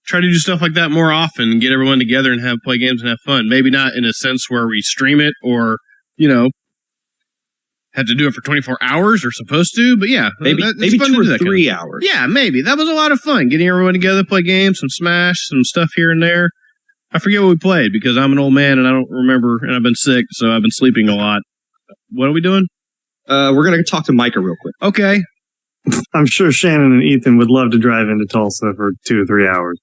try to do stuff like that more often and get everyone together and play games and have fun. Maybe not in a sense where we stream it or, have to do it for 24 hours or supposed to, but yeah. Maybe 2 or 3 hours. Yeah, maybe. That was a lot of fun. Getting everyone together, play games, some Smash, some stuff here and there. I forget what we played because I'm an old man and I don't remember, and I've been sick, so I've been sleeping a lot. What are we doing? We're going to talk to Micah real quick. Okay. I'm sure Shannon and Ethan would love to drive into Tulsa for 2 or 3 hours.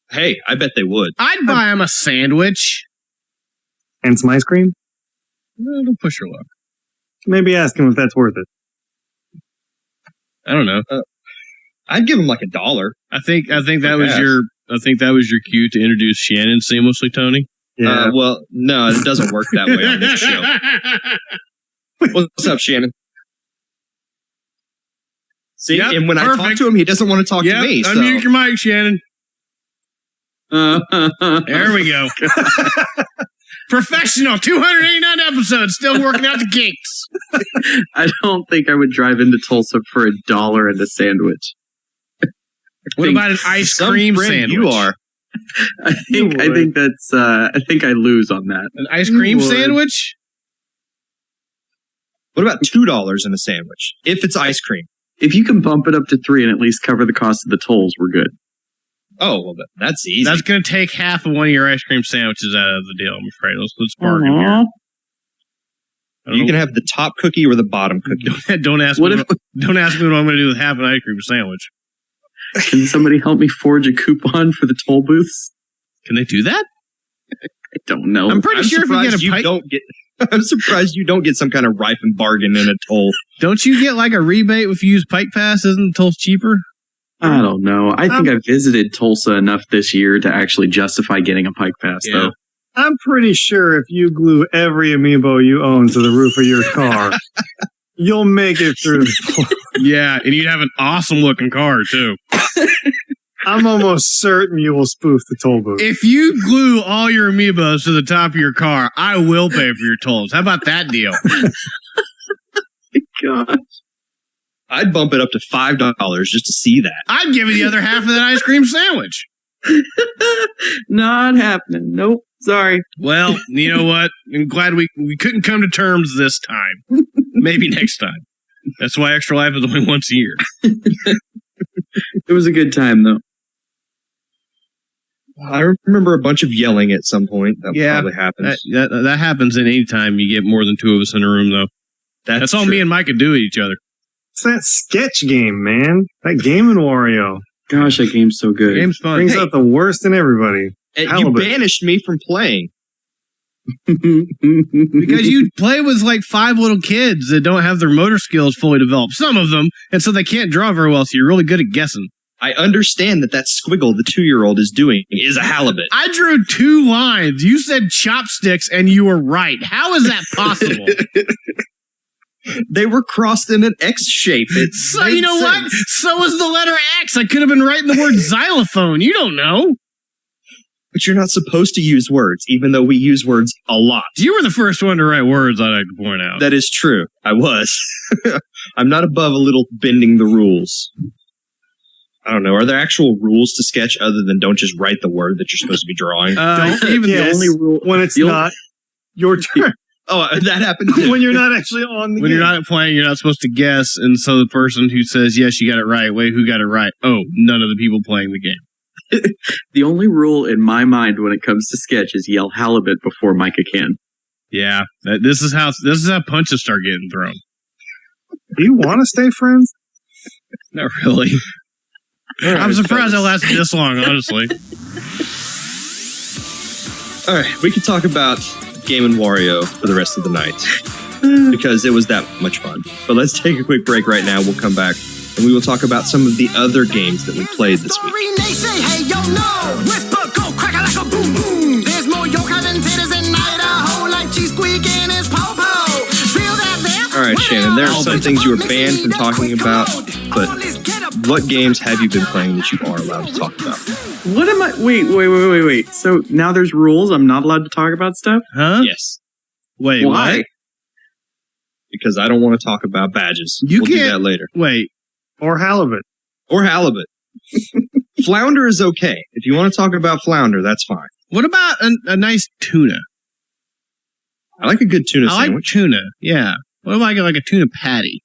Hey, I bet they would. I'd buy him a sandwich. And some ice cream? No, don't push your luck. Maybe ask him if that's worth it. I don't know. I'd give him like $1. I think that was your cue to introduce Shannon seamlessly, Tony. Yeah. Well, no, it doesn't work that way on this show. What's up, Shannon? See, and when I talk to him, he doesn't want to talk to me. So. Unmute your mic, Shannon. There we go. Professional, 289 episodes, still working out the kinks. I don't think I would drive into Tulsa for $1 and a sandwich. What about an ice cream sandwich? You are. I think that's. I think I lose on that. An ice cream sandwich? What about $2 in a sandwich? If it's ice cream. If you can bump it up to 3 and at least cover the cost of the tolls, we're good. Oh, well, that's easy. That's going to take half of one of your ice cream sandwiches out of the deal, I'm afraid. Let's bargain here. You can have the top cookie or the bottom cookie. Don't ask me what I'm going to do with half an ice cream sandwich. Can somebody help me forge a coupon for the toll booths? Can they do that? I don't know. I'm pretty sure if you get a I'm surprised you don't get some kind of rife and bargain in a toll. Don't you get like a rebate if you use Pike Pass? Isn't the toll cheaper? I don't know. I think I visited Tulsa enough this year to actually justify getting a Pike Pass, though. I'm pretty sure if you glue every amiibo you own to the roof of your car, you'll make it through. Yeah, and you'd have an awesome looking car, too. I'm almost certain you will spoof the toll booth. If you glue all your amiibos to the top of your car, I will pay for your tolls. How about that deal? God. I'd bump it up to $5 just to see that. I'd give you the other half of that ice cream sandwich. Not happening. Nope. Sorry. Well, you know what? I'm glad we couldn't come to terms this time. Maybe next time. That's why Extra Life is only once a year. It was a good time, though. I remember a bunch of yelling at some point. That probably happens. That happens any time you get more than two of us in a room, though. That's all me and Mike can do with each other. It's that sketch game, man. That Game & Wario. Gosh, that game's so good. The game's fun. Brings out the worst in everybody. And you banished me from playing. Because you play with like 5 little kids that don't have their motor skills fully developed. Some of them. And so they can't draw very well, so you're really good at guessing. I understand that squiggle the 2-year-old is doing is a halibut. I drew 2 lines. You said chopsticks, and you were right. How is that possible? They were crossed in an X shape. So you know what? So was the letter X. I could have been writing the word xylophone. You don't know. But you're not supposed to use words, even though we use words a lot. You were the first one to write words, I'd like to point out. That is true. I was. I'm not above a little bending the rules. I don't know. Are there actual rules to sketch other than don't just write the word that you're supposed to be drawing? Don't even the only rule when it's not your turn. Oh, that happened too. When you're not actually on the When game. you're not playing, you're not supposed to guess. And so the person who says, yes, you got it right. Wait, who got it right? Oh, none of the people playing the game. The only rule in my mind when it comes to sketch is yell halibut before Micah can. Yeah, this is how punches start getting thrown. Do you want to stay friends? Not really. I'm surprised it lasted this long, honestly. All right, we could talk about Game & Wario for the rest of the night because it was that much fun. But let's take a quick break right now. We'll come back and we will talk about some of the other games that we played this week. All right, Shannon, there are some things you were banned from talking about, but what games have you been playing that you are allowed to talk about? What am I? Wait. So now there's rules. I'm not allowed to talk about stuff? Huh? Yes. Wait, why? What? Because I don't want to talk about badges. You we'll can't do that later. Wait. Or halibut. Or halibut. Flounder is okay. If you want to talk about flounder, that's fine. What about a nice tuna? I like a good tuna sandwich. I like tuna, yeah. What about like a tuna patty?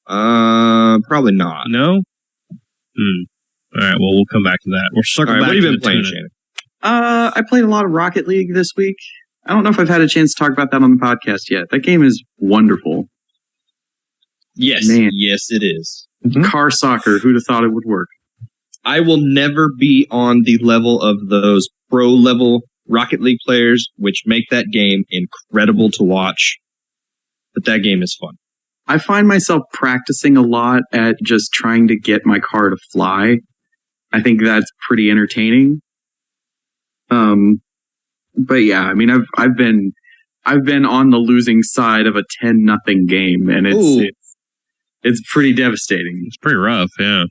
Probably not. No? All right, well, we'll come back to that. We'll circle back what have you to been the playing, tuna. Shannon? I played a lot of Rocket League this week. I don't know if I've had a chance to talk about that on the podcast yet. That game is wonderful. Yes, Man. yes, it is. Car soccer, who'd have thought it would work? I will never be on the level of those pro-level Rocket League players, which make that game incredible to watch. But that game is fun. I find myself practicing a lot at just trying to get my car to fly. I think that's pretty entertaining. But yeah, I mean, I've been on the losing side of a 10-0 game, and it's pretty devastating. It's pretty rough, yeah.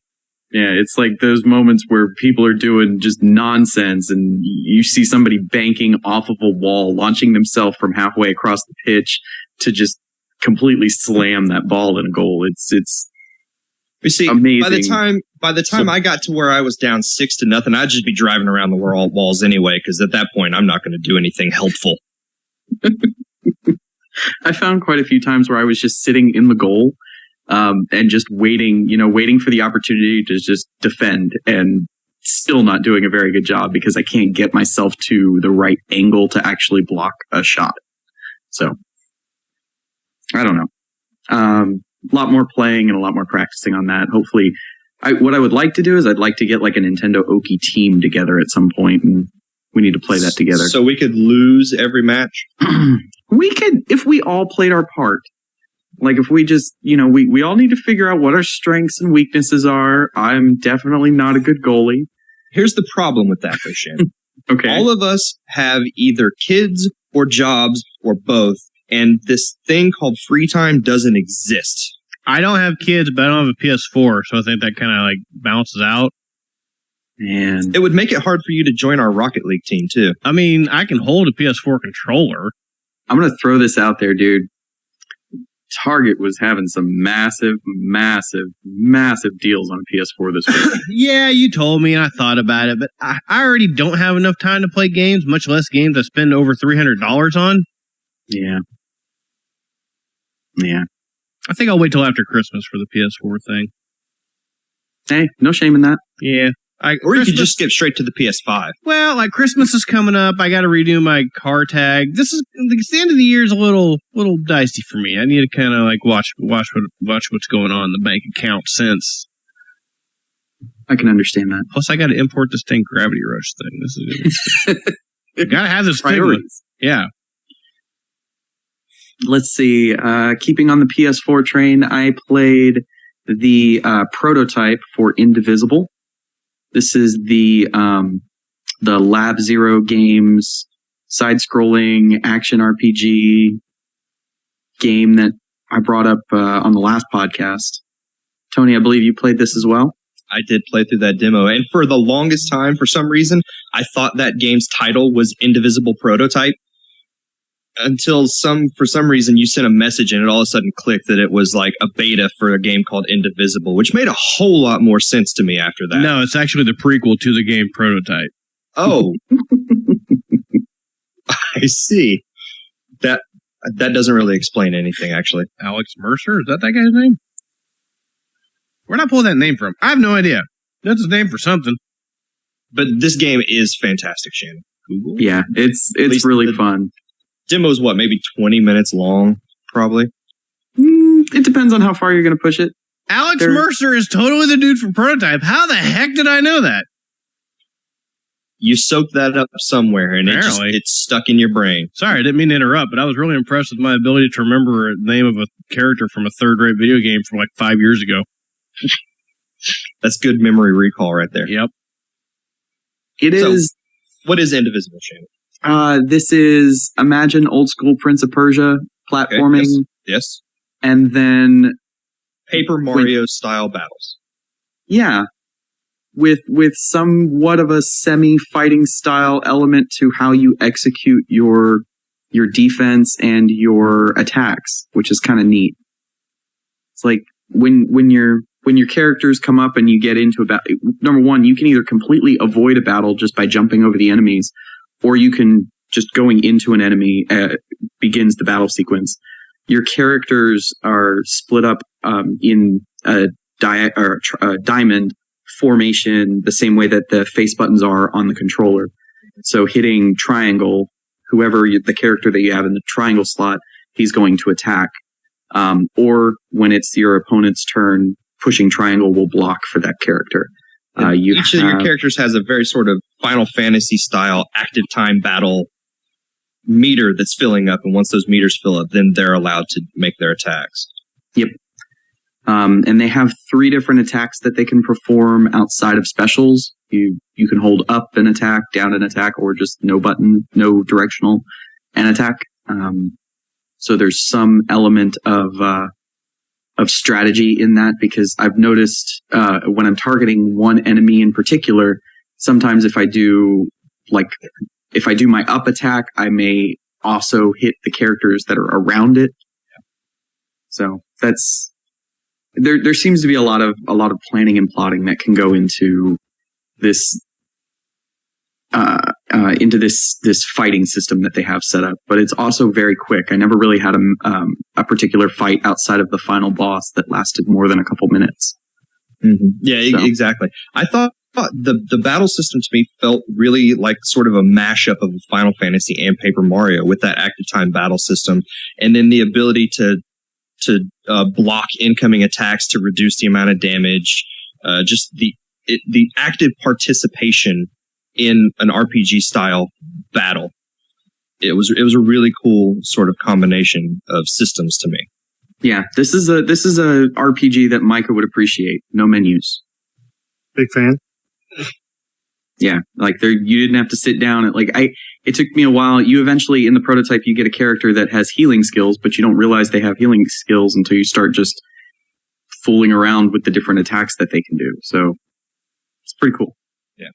Yeah, it's like those moments where people are doing just nonsense, and you see somebody banking off of a wall, launching themselves from halfway across the pitch to just completely slam that ball in a goal. It's You see, amazing. by the time I got to where I was down 6-0, I'd just be driving around the walls anyway, because at that point, I'm not going to do anything helpful. I found quite a few times where I was just sitting in the goal and just waiting for the opportunity to just defend, and still not doing a very good job because I can't get myself to the right angle to actually block a shot. So, I don't know. A lot more playing and a lot more practicing on that. Hopefully, what I would like to do is I'd like to get like a Nintendo Oki team together at some point, and we need to play that together. So we could lose every match? We could, if we all played our part. Like if we just, we all need to figure out what our strengths and weaknesses are. I'm definitely not a good goalie. Here's the problem with that, though, Shannon. Okay. All of us have either kids or jobs or both, and this thing called free time doesn't exist. I don't have kids, but I don't have a PS4, so I think that kind of like balances out. And it would make it hard for you to join our Rocket League team too. I mean, I can hold a PS4 controller. I'm going to throw this out there, dude. Target was having some massive deals on PS4 this week. Yeah, you told me and I thought about it, but I already don't have enough time to play games, much less games I spend over $300 on. Yeah. I think I'll wait till after Christmas for the PS4 thing. Hey, no shame in that. Yeah. Or you could just skip straight to the PS5. Well, like Christmas is coming up. I got to redo my car tag. The end of the year is a little dicey for me. I need to kind of like watch what's going on in the bank account since. I can understand that. Plus, I got to import this thing Gravity Rush thing. This is got to have this priorities. Yeah. Let's see. Keeping on the PS4 train, I played the prototype for Indivisible. This is the Lab Zero Games side-scrolling action RPG game that I brought up on the last podcast. Tony, I believe you played this as well? I did play through that demo, and for the longest time, for some reason, I thought that game's title was Indivisible Prototype. Until for some reason you sent a message and it all of a sudden clicked that it was like a beta for a game called Indivisible, which made a whole lot more sense to me after that. No, it's actually the prequel to the game Prototype. Oh. I see. That doesn't really explain anything, actually. Alex Mercer? Is that guy's name? Where'd I pull that name from? I have no idea. That's his name for something. But this game is fantastic, Shannon. Google? Yeah, it's really fun. Demo's what, maybe 20 minutes long, probably? It depends on how far you're going to push it. Alex Mercer is totally the dude from Prototype. How the heck did I know that? You soaked that up somewhere, and it's stuck in your brain. Sorry, I didn't mean to interrupt, but I was really impressed with my ability to remember the name of a character from a third-rate video game from like 5 years ago. That's good memory recall right there. Yep. It is. What is Indivisible, Shannon? This is, imagine old school Prince of Persia platforming. Okay, yes. And then Paper Mario style battles. Yeah. With somewhat of a semi-fighting style element to how you execute your defense and your attacks, which is kind of neat. It's like when your characters come up and you get into a battle, number one, you can either completely avoid a battle just by jumping over the enemies, or you can just going into an enemy begins the battle sequence. Your characters are split up in a diamond formation, the same way that the face buttons are on the controller. So hitting triangle, the character that you have in the triangle slot, he's going to attack. Or when it's your opponent's turn, pushing triangle will block for that character. Each of your characters has a very sort of Final Fantasy style active time battle meter that's filling up, and once those meters fill up, then they're allowed to make their attacks. Yep. And they have 3 different attacks that they can perform outside of specials. You can hold up an attack, down an attack, or just no button, no directional an attack. So there's some element of strategy in that, because I've noticed when I'm targeting one enemy in particular, sometimes if I do my up attack, I may also hit the characters that are around it. So that's there seems to be a lot of planning and plotting that can go into this this fighting system that they have set up, but it's also very quick. I never really had a particular fight outside of the final boss that lasted more than a couple minutes. Mm-hmm. Yeah, exactly. I thought the battle system to me felt really like sort of a mashup of Final Fantasy and Paper Mario, with that active time battle system, and then the ability to block incoming attacks to reduce the amount of damage. Just the active participation in an RPG style battle. It was a really cool sort of combination of systems to me. Yeah, this is a RPG that Micah would appreciate. No menus. Big fan. Yeah, like you didn't have to sit down it took me a while. You eventually in the prototype you get a character that has healing skills, but you don't realize they have healing skills until you start just fooling around with the different attacks that they can do. So it's pretty cool. Yeah.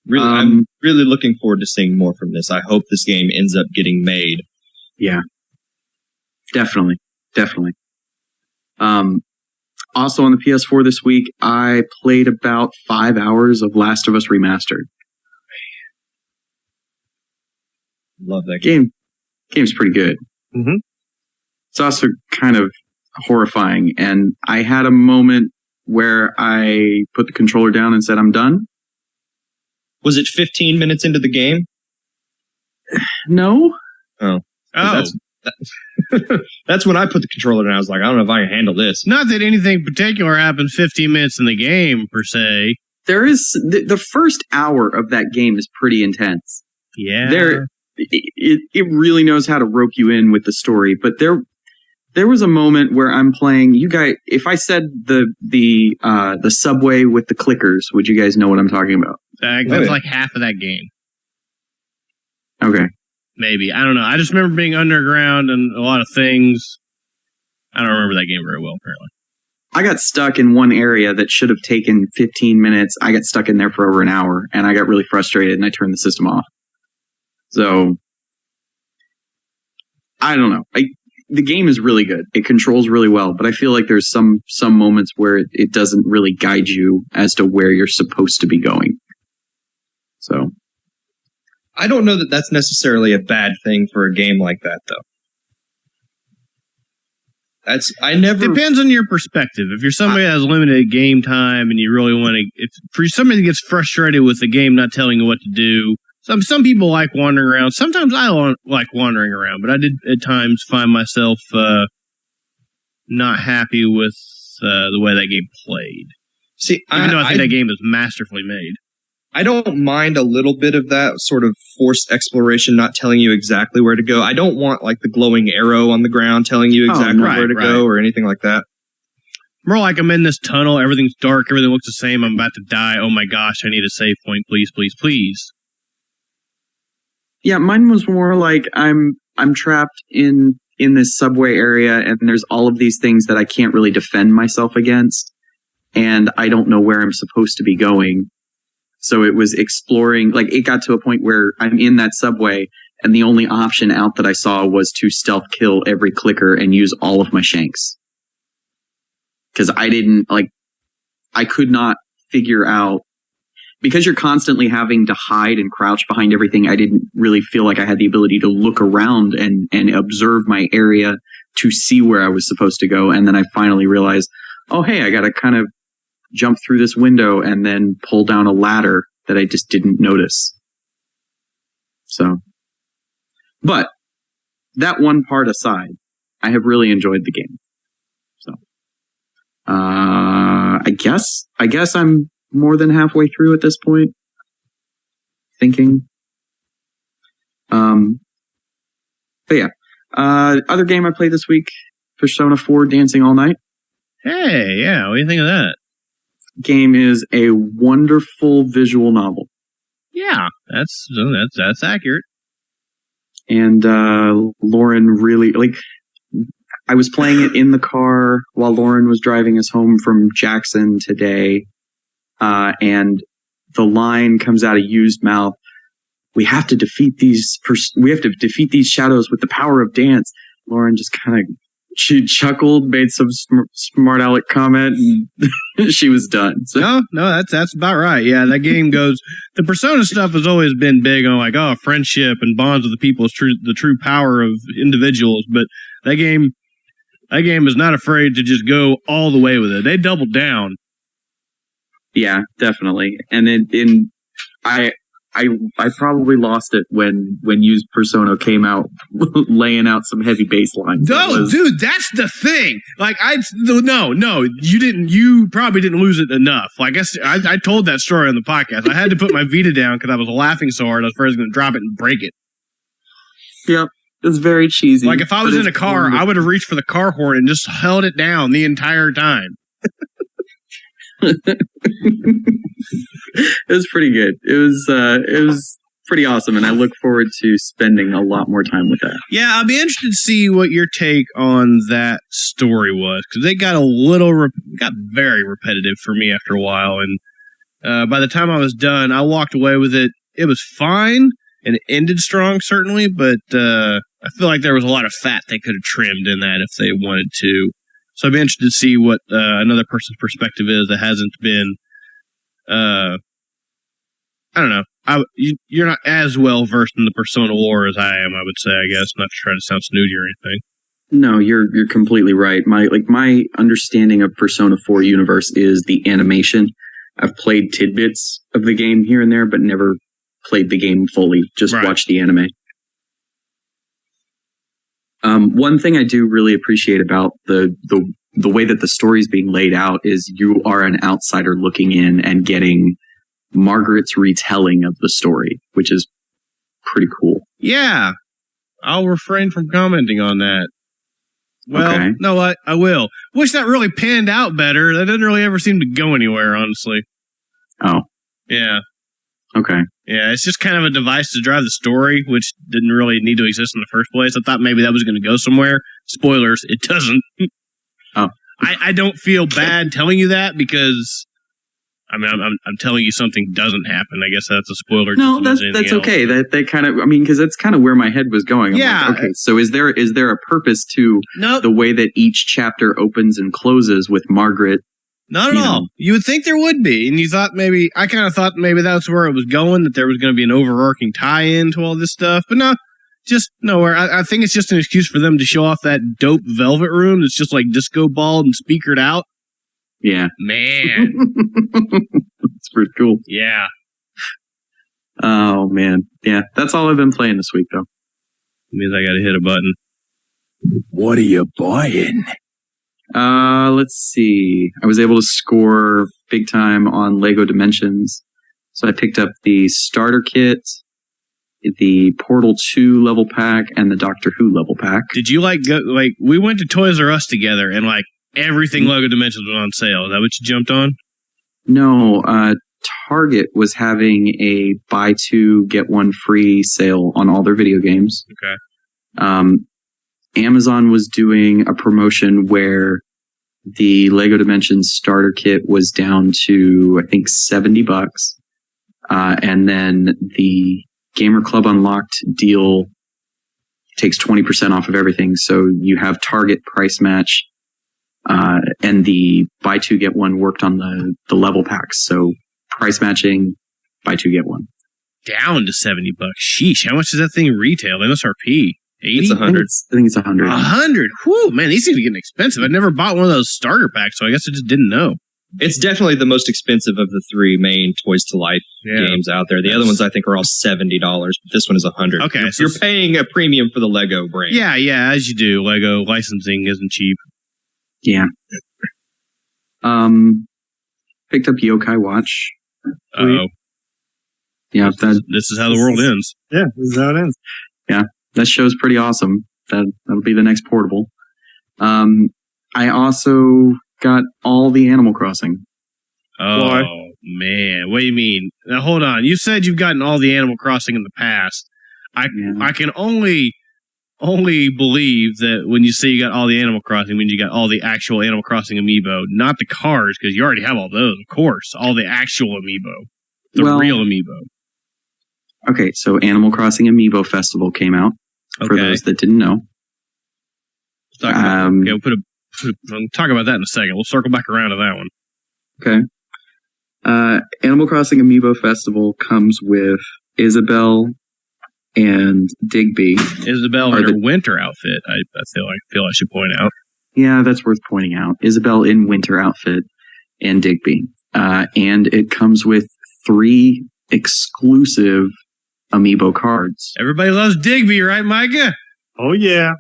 Really, I'm really looking forward to seeing more from this. I hope this game ends up getting made. Yeah, definitely. Also on the PS4 this week, I played about 5 hours of Last of Us Remastered. Love that game. Game's pretty good. Mm-hmm. It's also kind of horrifying, and I had a moment where I put the controller down and said, I'm done. Was it 15 minutes into the game? No. Oh. That's when I put the controller down. I was like, I don't know if I can handle this. Not that anything particular happens 15 minutes in the game, per se. There is... The first hour of that game is pretty intense. Yeah. It really knows how to rope you in with the story, but there was a moment where I'm playing. You guys, if I said the subway with the clickers, would you guys know what I'm talking about? That's like half of that game. Okay. Maybe. I don't know. I just remember being underground and a lot of things. I don't remember that game very well, apparently. I got stuck in one area that should have taken 15 minutes. I got stuck in there for over an hour, and I got really frustrated, and I turned the system off. So, I don't know. The game is really good. It controls really well, but I feel like there's some moments where it doesn't really guide you as to where you're supposed to be going. So, I don't know that that's necessarily a bad thing for a game like that, though. Depends on your perspective. If you're somebody that has limited game time and you really want to, if for somebody that gets frustrated with the game not telling you what to do, some people like wandering around. Sometimes I like wandering around, but I did at times find myself not happy with the way that game played. See, even though I think that game is masterfully made. I don't mind a little bit of that sort of forced exploration, not telling you exactly where to go. I don't want like the glowing arrow on the ground telling you exactly where to go or anything like that. More like I'm in this tunnel, everything's dark, everything looks the same, I'm about to die. Oh my gosh, I need a save point, please, please, please. Yeah, mine was more like I'm trapped in this subway area, and there's all of these things that I can't really defend myself against, and I don't know where I'm supposed to be going. So it was exploring, like it got to a point where I'm in that subway, and the only option out that I saw was to stealth kill every clicker and use all of my shanks. Because I could not figure out, because you're constantly having to hide and crouch behind everything, I didn't really feel like I had the ability to look around and observe my area to see where I was supposed to go. And then I finally realized, oh, hey, I got to kind of jump through this window and then pull down a ladder that I just didn't notice. So, but that one part aside, I have really enjoyed the game. So, I guess I'm more than halfway through at this point. Thinking. But yeah. Other game I played this week, Persona 4 Dancing All Night. Hey, yeah, what do you think of that? Game is a wonderful visual novel. Yeah, that's accurate. And Lauren really, like, I was playing it in the car while Lauren was driving us home from Jackson today, and the line comes out of Yu's mouth, we have to defeat these shadows with the power of dance. Lauren just kind of, she chuckled, made some smart aleck comment, and she was done. So. No, that's about right. Yeah, that game goes. The Persona stuff has always been big on like, friendship and bonds with the people is the true power of individuals. But that game is not afraid to just go all the way with it. They doubled down. Yeah, definitely. And I probably lost it when Yu's Persona came out, laying out some heavy bass lines. No, dude, that's the thing. Like, you didn't. You probably didn't lose it enough. Like, I told that story on the podcast. I had to put my Vita down because I was laughing so hard I was afraid I was going to drop it and break it. Yep, it's very cheesy. Like, if I was in a car, I would have reached for the car horn and just held it down the entire time. It was pretty good. It was pretty awesome, and I look forward to spending a lot more time with that. Yeah, I'll be interested to see what your take on that story was, because they got got very repetitive for me after a while, and By the time I was done, I walked away with it. It was fine, and it ended strong, certainly, but I feel like there was a lot of fat they could have trimmed in that if they wanted to. So I'd be interested to see what another person's perspective is that hasn't been, I don't know. You're not as well versed in the Persona lore as I am, I would say, I guess, not to try to sound snooty or anything. No, you're completely right. My understanding of Persona 4 universe is the animation. I've played tidbits of the game here and there, but never played the game fully. Just watched the anime. One thing I do really appreciate about the way that the story is being laid out is you are an outsider looking in and getting Margaret's retelling of the story, which is pretty cool. Yeah, I'll refrain from commenting on that. Well, Okay. no, I will. Wish that really panned out better. That doesn't really ever seem to go anywhere, honestly. Oh. Yeah. Okay. Yeah, it's just kind of a device to drive the story, which didn't really need to exist in the first place. I thought maybe that was going to go somewhere. Spoilers, it doesn't. Oh. I don't feel bad telling you that because, I mean, I'm telling you something doesn't happen. I guess that's a spoiler. No, just as that's anything okay. else. That kind of, I mean, because that's kind of where my head was going. I'm Yeah. like, okay, so is there a purpose to the way that each chapter opens and closes with Margaret? Not at all. You would think there would be, and I kind of thought maybe that's where it was going, that there was going to be an overarching tie-in to all this stuff, but no, just nowhere. I think it's just an excuse for them to show off that dope velvet room that's just like disco balled and speakered out. Yeah. Man. It's pretty cool. Yeah. Oh, man. Yeah, that's all I've been playing this week, though. Means I got to hit a button. What are you buying? Let's see. I was able to score big time on Lego Dimensions. So I picked up the starter kit, the Portal 2 level pack, and the Doctor Who level pack. Did you we went to Toys R Us together and everything Lego Dimensions was on sale. Is that what you jumped on? No, Target was having a buy two, get one free sale on all their video games. Okay. Amazon was doing a promotion where the Lego Dimensions starter kit was down to, I think, $70. And then the Gamer Club Unlocked deal takes 20% off of everything. So you have Target price match, and the buy two, get one worked on the level packs. So price matching, buy two, get one. Down to $70. Sheesh. How much does that thing retail? MSRP? 80? It's 100. I think it's 100. 100. Whew, man, these things are getting expensive. I never bought one of those starter packs, so I guess I just didn't know. It's definitely the most expensive of the three main Toys to Life games out there. The other ones I think are all $70, but this one is 100. Okay, you're paying a premium for the Lego brand. Yeah, as you do. Lego licensing isn't cheap. Yeah. Picked up Yokai Watch. Uh-oh. Yeah, this is how the world ends. Yeah, this is how it ends. Yeah, that show's pretty awesome. That'll be the next portable. I also got all the Animal Crossing. Oh, man. What do you mean? Now, hold on. You said you've gotten all the Animal Crossing in the past. I can only believe that when you say you got all the Animal Crossing, means you got all the actual Animal Crossing amiibo, not the cards, because you already have all those, of course. All the actual amiibo. The real amiibo. Okay, so Animal Crossing Amiibo Festival came out, for those that didn't know. We'll talk about that in a second. We'll circle back around to that one. Okay. Animal Crossing Amiibo Festival comes with Isabelle and Digby. Isabelle in her winter outfit, I feel I should point out. Yeah, that's worth pointing out. Isabelle in winter outfit and Digby. And it comes with 3 exclusive Amiibo cards. Everybody loves Digby, right, Micah? Oh, yeah.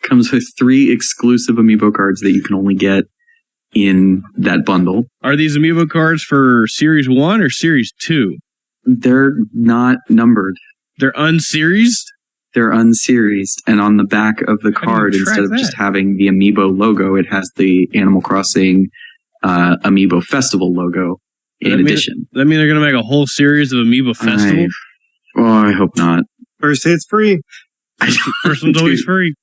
Comes with 3 exclusive Amiibo cards that you can only get in that bundle. Are these Amiibo cards for Series 1 or Series 2? They're not numbered. They're unseriesed? They're unseriesed. And on the back of the card, instead of just having the Amiibo logo, it has the Animal Crossing Amiibo Festival logo in addition. That mean they're going to make a whole series of Amiibo Festival? I hope not. First hit's free. First one's always free.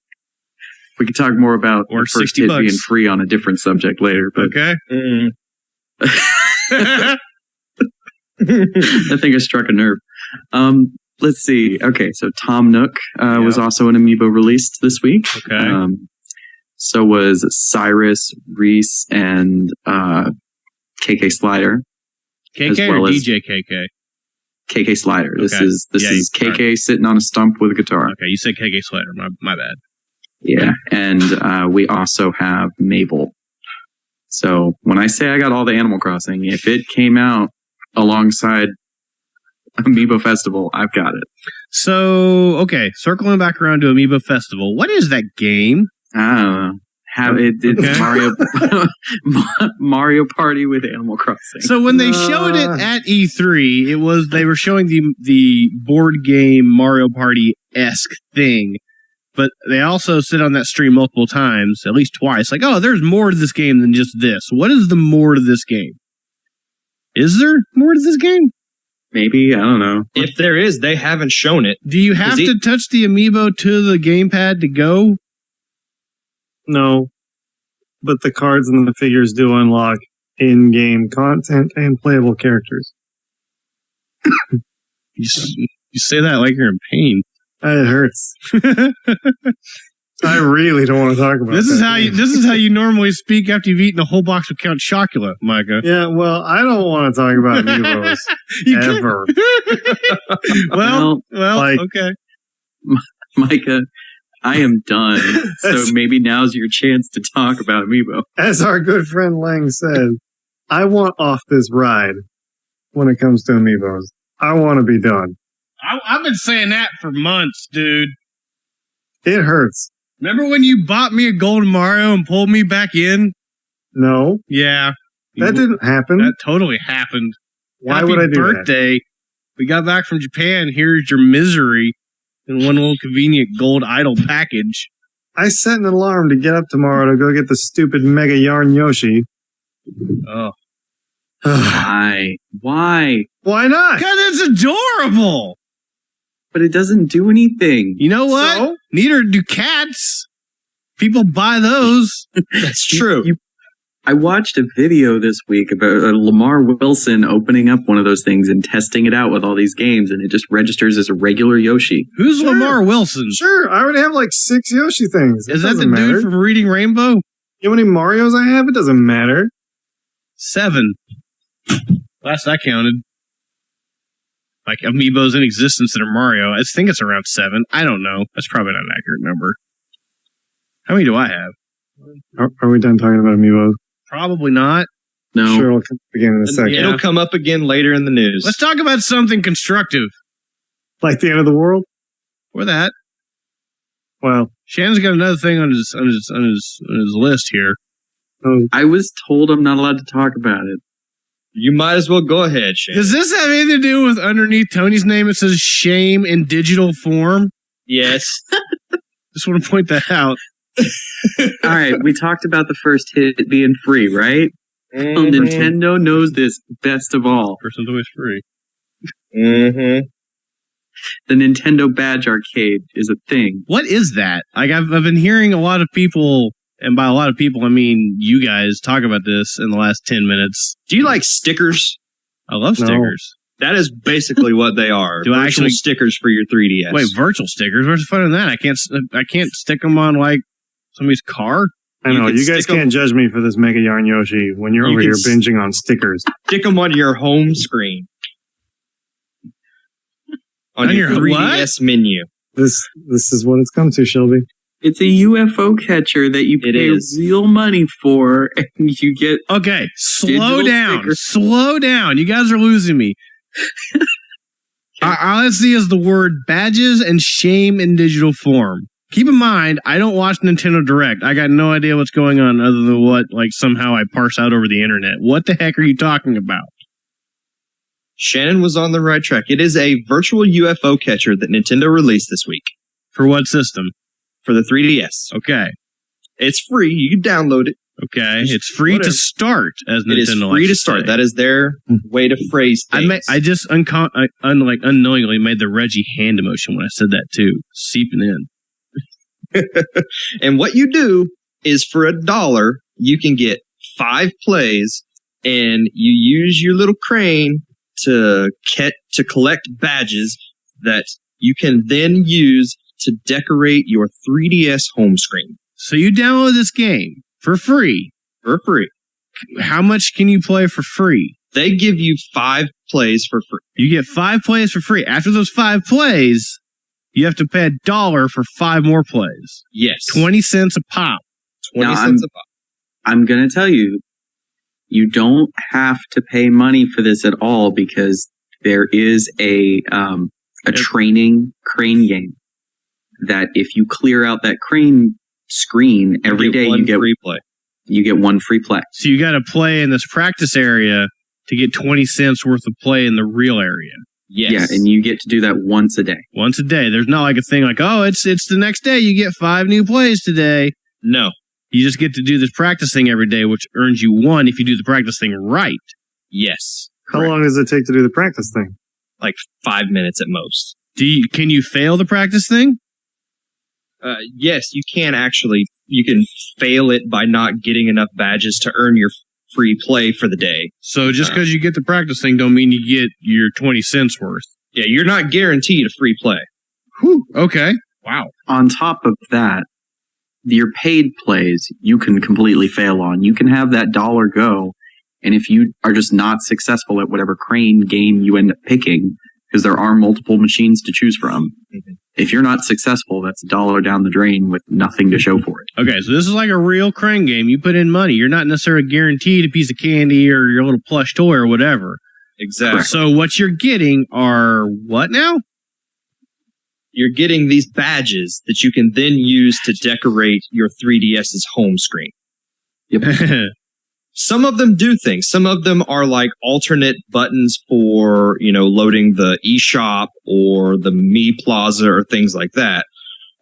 We can talk more about or the first $60 hit being free on a different subject later. But okay. That thing has struck a nerve. Let's see. Okay, so Tom Nook was also an amiibo released this week. Okay. So was Cyrus, Reese, and KK Slider. KK or DJ KK? KK Slider. This Okay. is KK right. sitting on a stump with a guitar. Okay, you said KK Slider. My bad. Yeah, and we also have Mabel. So when I say I got all the Animal Crossing, if it came out alongside Amiibo Festival, I've got it. So, okay, circling back around to Amiibo Festival, what is that game? I don't know. It's Mario Party with Animal Crossing. So when they showed it at E3, they were showing the board game Mario Party-esque thing, but they also sit on that stream multiple times, at least twice, like, oh, there's more to this game than just this. What is the more to this game? Is there more to this game? Maybe, I don't know. If there is, they haven't shown it. Do you have to touch the amiibo to the gamepad to go? No. But the cards and the figures do unlock in-game content and playable characters. You say that like you're in pain. It hurts. I really don't want to talk about this. This is how you normally speak after you've eaten a whole box of Count Chocula, Micah. Yeah, well, I don't want to talk about amiibos ever. well, like, okay. Micah, I am done. So maybe now's your chance to talk about Amiibo. As our good friend Lang said, I want off this ride when it comes to Amiibos. I want to be done. I've been saying that for months, dude. It hurts. Remember when you bought me a Golden Mario and pulled me back in? No. Yeah. That didn't happen. That totally happened. Why Happy would I do birthday. That? We got back from Japan. Here's your misery in one little convenient gold idol package. I set an alarm to get up tomorrow to go get the stupid Mega Yarn Yoshi. Oh. Why? Why? Why not? Because it's adorable. But it doesn't do anything. You know what? So? Neither do cats. People buy those. That's true. I watched a video this week about Lamar Wilson opening up one of those things and testing it out with all these games, and it just registers as a regular Yoshi. Who's Lamar Wilson? Sure, I already have like 6 Yoshi things. Is that the dude from Reading Rainbow? You know how many Marios I have? It doesn't matter. 7. Last I counted. Like amiibos in existence that are Mario. I think it's around 7. I don't know. That's probably not an accurate number. How many do I have? Are we done talking about amiibos? Probably not. No. Sure, it'll come up again in a second. Yeah. It'll come up again later in the news. Let's talk about something constructive. Like the end of the world? Or that. Well, Shannon's got another thing on his list here. I was told I'm not allowed to talk about it. You might as well go ahead, Shane. Does this have anything to do with underneath Tony's name? It says shame in digital form. Yes. Just want to point that out. All right, we talked about the first hit being free, right? Mm-hmm. Well, Nintendo knows this best of all. First one's always free. Mm-hmm. The Nintendo Badge Arcade is a thing. What is that? Like I've been hearing a lot of people, and by a lot of people I mean you guys, talk about this in the last 10 minutes. Do you like stickers? I love stickers. That is basically what they are. Do I actually stickers for your 3DS? Wait, virtual stickers? Where's the fun in that? I can't stick them on like somebody's car. I know you guys can't judge me for this Mega Yarn Yoshi when you're over here binging on stickers. Stick them on your home screen. On your 3DS menu. This is what it's come to, Shelby. It's a UFO catcher that you pay real money for, and you get. Okay, slow down. Slow down. You guys are losing me. All I see is the word badges and shame in digital form. Keep in mind, I don't watch Nintendo Direct. I got no idea what's going on other than what, like, somehow I parse out over the internet. What the heck are you talking about? Shannon was on the right track. It is a virtual UFO catcher that Nintendo released this week. For what system? For the 3DS. Okay. It's free. You can download it. Okay. It's free to start, as Nintendo likes to say. It is free to start. That is their way to phrase things. I just unknowingly made the Reggie hand emotion when I said that too. Seeping in. And what you do is for $1, you can get 5 plays and you use your little crane to collect badges that you can then use to decorate your 3DS home screen. So you download this game for free. For free. How much can you play for free? They give you 5 plays for free. You get 5 plays for free. After those 5 plays, you have to pay $1 for 5 more plays. Yes. 20 cents a pop. 20 cents a pop. I'm going to tell you, you don't have to pay money for this at all because there is a training crane game that if you clear out that crane screen every day, you get free play. You get 1 free play. So you got to play in this practice area to get 20 cents worth of play in the real area. Yes. Yeah, and you get to do that once a day. Once a day. There's not like a thing like, oh, it's the next day. You get 5 new plays today. No. You just get to do this practice thing every day, which earns you 1 if you do the practice thing right. Yes. How long does it take to do the practice thing? Like 5 minutes at most. Can you fail the practice thing? Yes, you can actually. You can fail it by not getting enough badges to earn your free play for the day. So just because you get the practice thing don't mean you get your 20 cents worth. Yeah, you're not guaranteed a free play. Whew, okay. Wow. On top of that, your paid plays you can completely fail on. You can have that $1 go, and if you are just not successful at whatever crane game you end up picking, because there are multiple machines to choose from, if you're not successful, that's $1 down the drain with nothing to show for it. Okay, so this is like a real crane game. You put in money. You're not necessarily guaranteed a piece of candy or your little plush toy or whatever. Exactly. So what you're getting are what now? You're getting these badges that you can then use to decorate your 3DS's home screen. Yep. Some of them do things. Some of them are like alternate buttons for, loading the eShop or the Mi Plaza or things like that.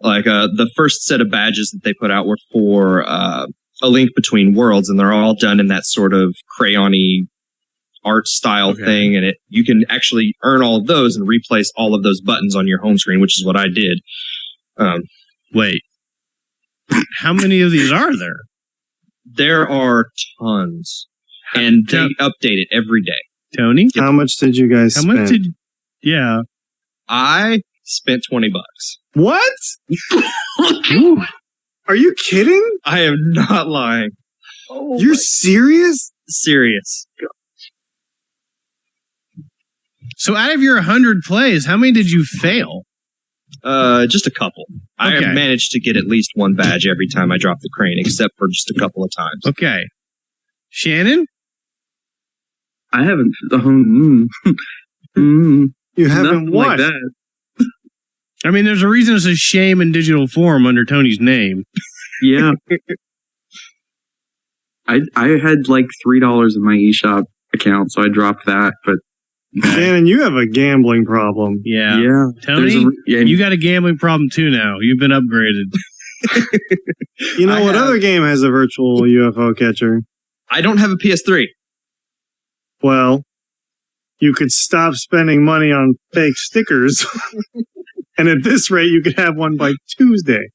Like the first set of badges that they put out were for A Link Between Worlds, and they're all done in that sort of crayon-y art style thing. And you can actually earn all of those and replace all of those buttons on your home screen, which is what I did. Wait. How many of these are there? There are tons, and they update it every day. Tony, how much did you guys spend? How much did? Yeah, I spent $20. What? Are you kidding? I am not lying. Oh, you're serious? Serious. So out of your 100 plays, how many did you fail? Just a couple. Okay. I managed to get at least 1 badge every time I dropped the crane, except for just a couple of times. Okay. Shannon? I haven't. You haven't what? Like that. I mean, there's a reason it says shame in digital form under Tony's name. Yeah. I had like $3 in my eShop account, so I dropped that, but Shannon, you have a gambling problem. Yeah. Yeah. Tony, you got a gambling problem too now. You've been upgraded. You know what other game has a virtual UFO catcher? I don't have a PS3. Well, you could stop spending money on fake stickers. And at this rate, you could have one by Tuesday.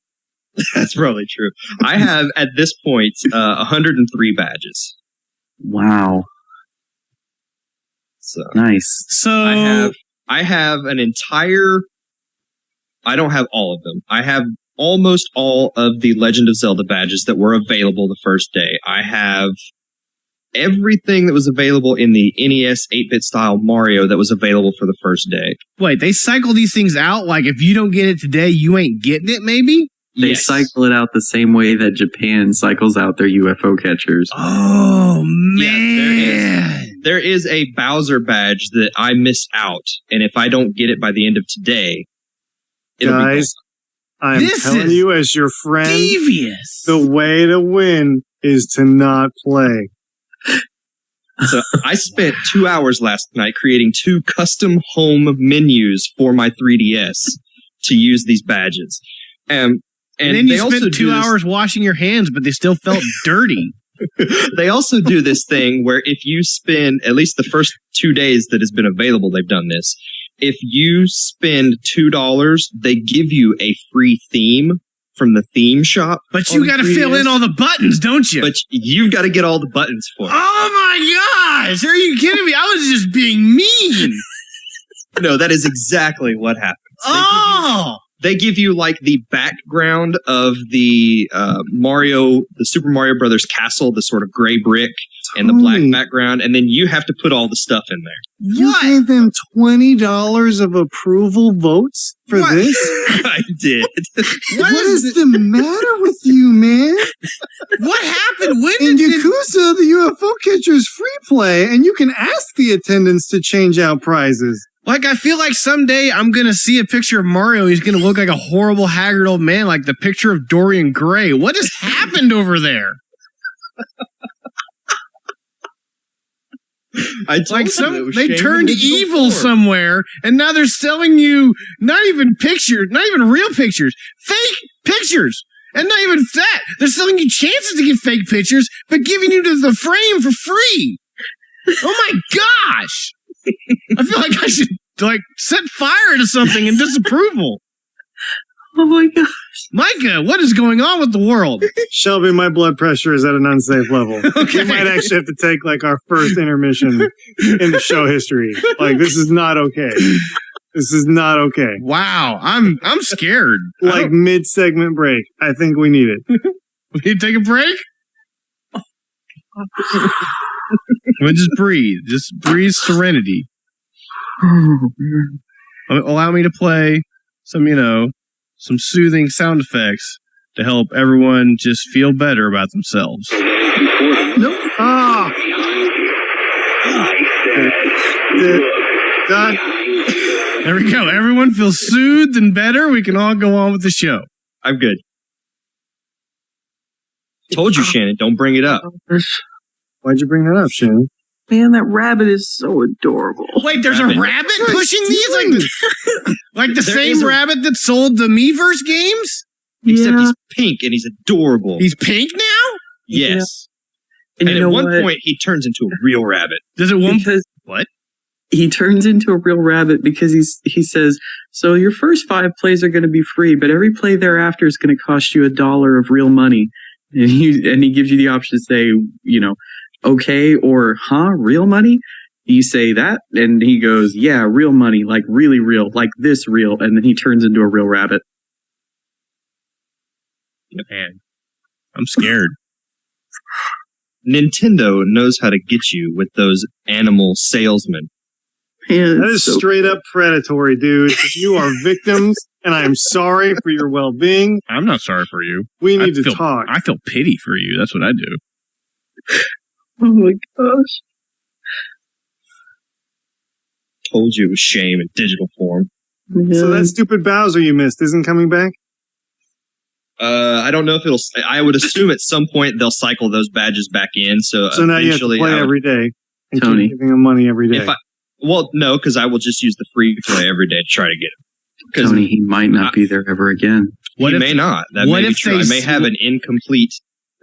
That's probably true. I have, at this point, 103 badges. Wow. So nice. So I have an entire. I don't have all of them. I have almost all of the Legend of Zelda badges that were available the first day. I have everything that was available in the NES 8-bit style Mario that was available for the first day. Wait, they cycle these things out? Like, if you don't get it today, you ain't getting it, maybe? They cycle it out the same way that Japan cycles out their UFO catchers. Oh, man. There is a Bowser badge that I missed out, and if I don't get it by the end of today, it'll Guys, I'm telling you as your friend, devious. The way to win is to not play. So I spent 2 hours last night creating 2 custom home menus for my 3DS to use these badges. And then you they also spent 2 hours washing your hands, but they still felt dirty. They also do this thing where if you spend, at least the first 2 days that has been available, they've done this. If you spend $2, they give you a free theme from the theme shop. But you got to fill in all the buttons, don't you? But you've got to get all the buttons for it. Oh my gosh! Are you kidding me? I was just being mean. No, that is exactly what happens. They give you like the background of the Super Mario Brothers castle, the sort of gray brick and the black background, and then you have to put all the stuff in there. You gave them $20 of approval votes for this? I did. What is the matter with you, man? What happened? When in Yakuza, the UFO catcher is free play, and you can ask the attendants to change out prizes. Like, I feel like someday I'm going to see a picture of Mario. He's going to look like a horrible, haggard old man, like the picture of Dorian Gray. What has happened over there? They turned evil somewhere, and now they're selling you not even pictures, not even real pictures, fake pictures. And not even that. They're selling you chances to get fake pictures, but giving you the frame for free. Oh my gosh. I feel like I should set fire to something in disapproval. Oh my gosh. Micah, what is going on with the world? Shelby, my blood pressure is at an unsafe level. Okay. We might actually have to take our first intermission in the show history. This is not okay. This is not okay. Wow, I'm scared. Mid-segment break. I think we need it. We need to take a break? Just breathe. Just breathe serenity. Allow me to play some soothing sound effects to help everyone just feel better about themselves. Nope. Done. There we go. Everyone feels soothed and better. We can all go on with the show. I'm good. Told you, Shannon, don't bring it up. Why'd you bring that up, Shannon? Man, that rabbit is so adorable. Wait, there's a rabbit pushing these? Like the same rabbit that sold the Miiverse games? Except he's pink and he's adorable. He's pink now? Yes. And at one point, he turns into a real rabbit. Does it what? He turns into a real rabbit because he says, so your first 5 plays are going to be free, but every play thereafter is going to cost you $1 of real money. And he gives you the option to say, okay, or real money? You say that, and he goes, yeah, real money, like really real, like this real, and then he turns into a real rabbit. Man, I'm scared. Nintendo knows how to get you with those animal salesmen. Man, that is so straight up predatory, dude. You are victims, and I am sorry for your well-being. I'm not sorry for you. We need to talk. I feel pity for you. That's what I do. Oh my gosh. Told you it was shame in digital form. Yeah. So that stupid Bowser you missed isn't coming back? I don't know if I would assume at some point they'll cycle those badges back in. So now you have to play every day. And Tony. keep giving them money every day. No, because I will just use the free play every day to try to get him. Tony, he might not be there ever again. He may not. That may be true. I may have an incomplete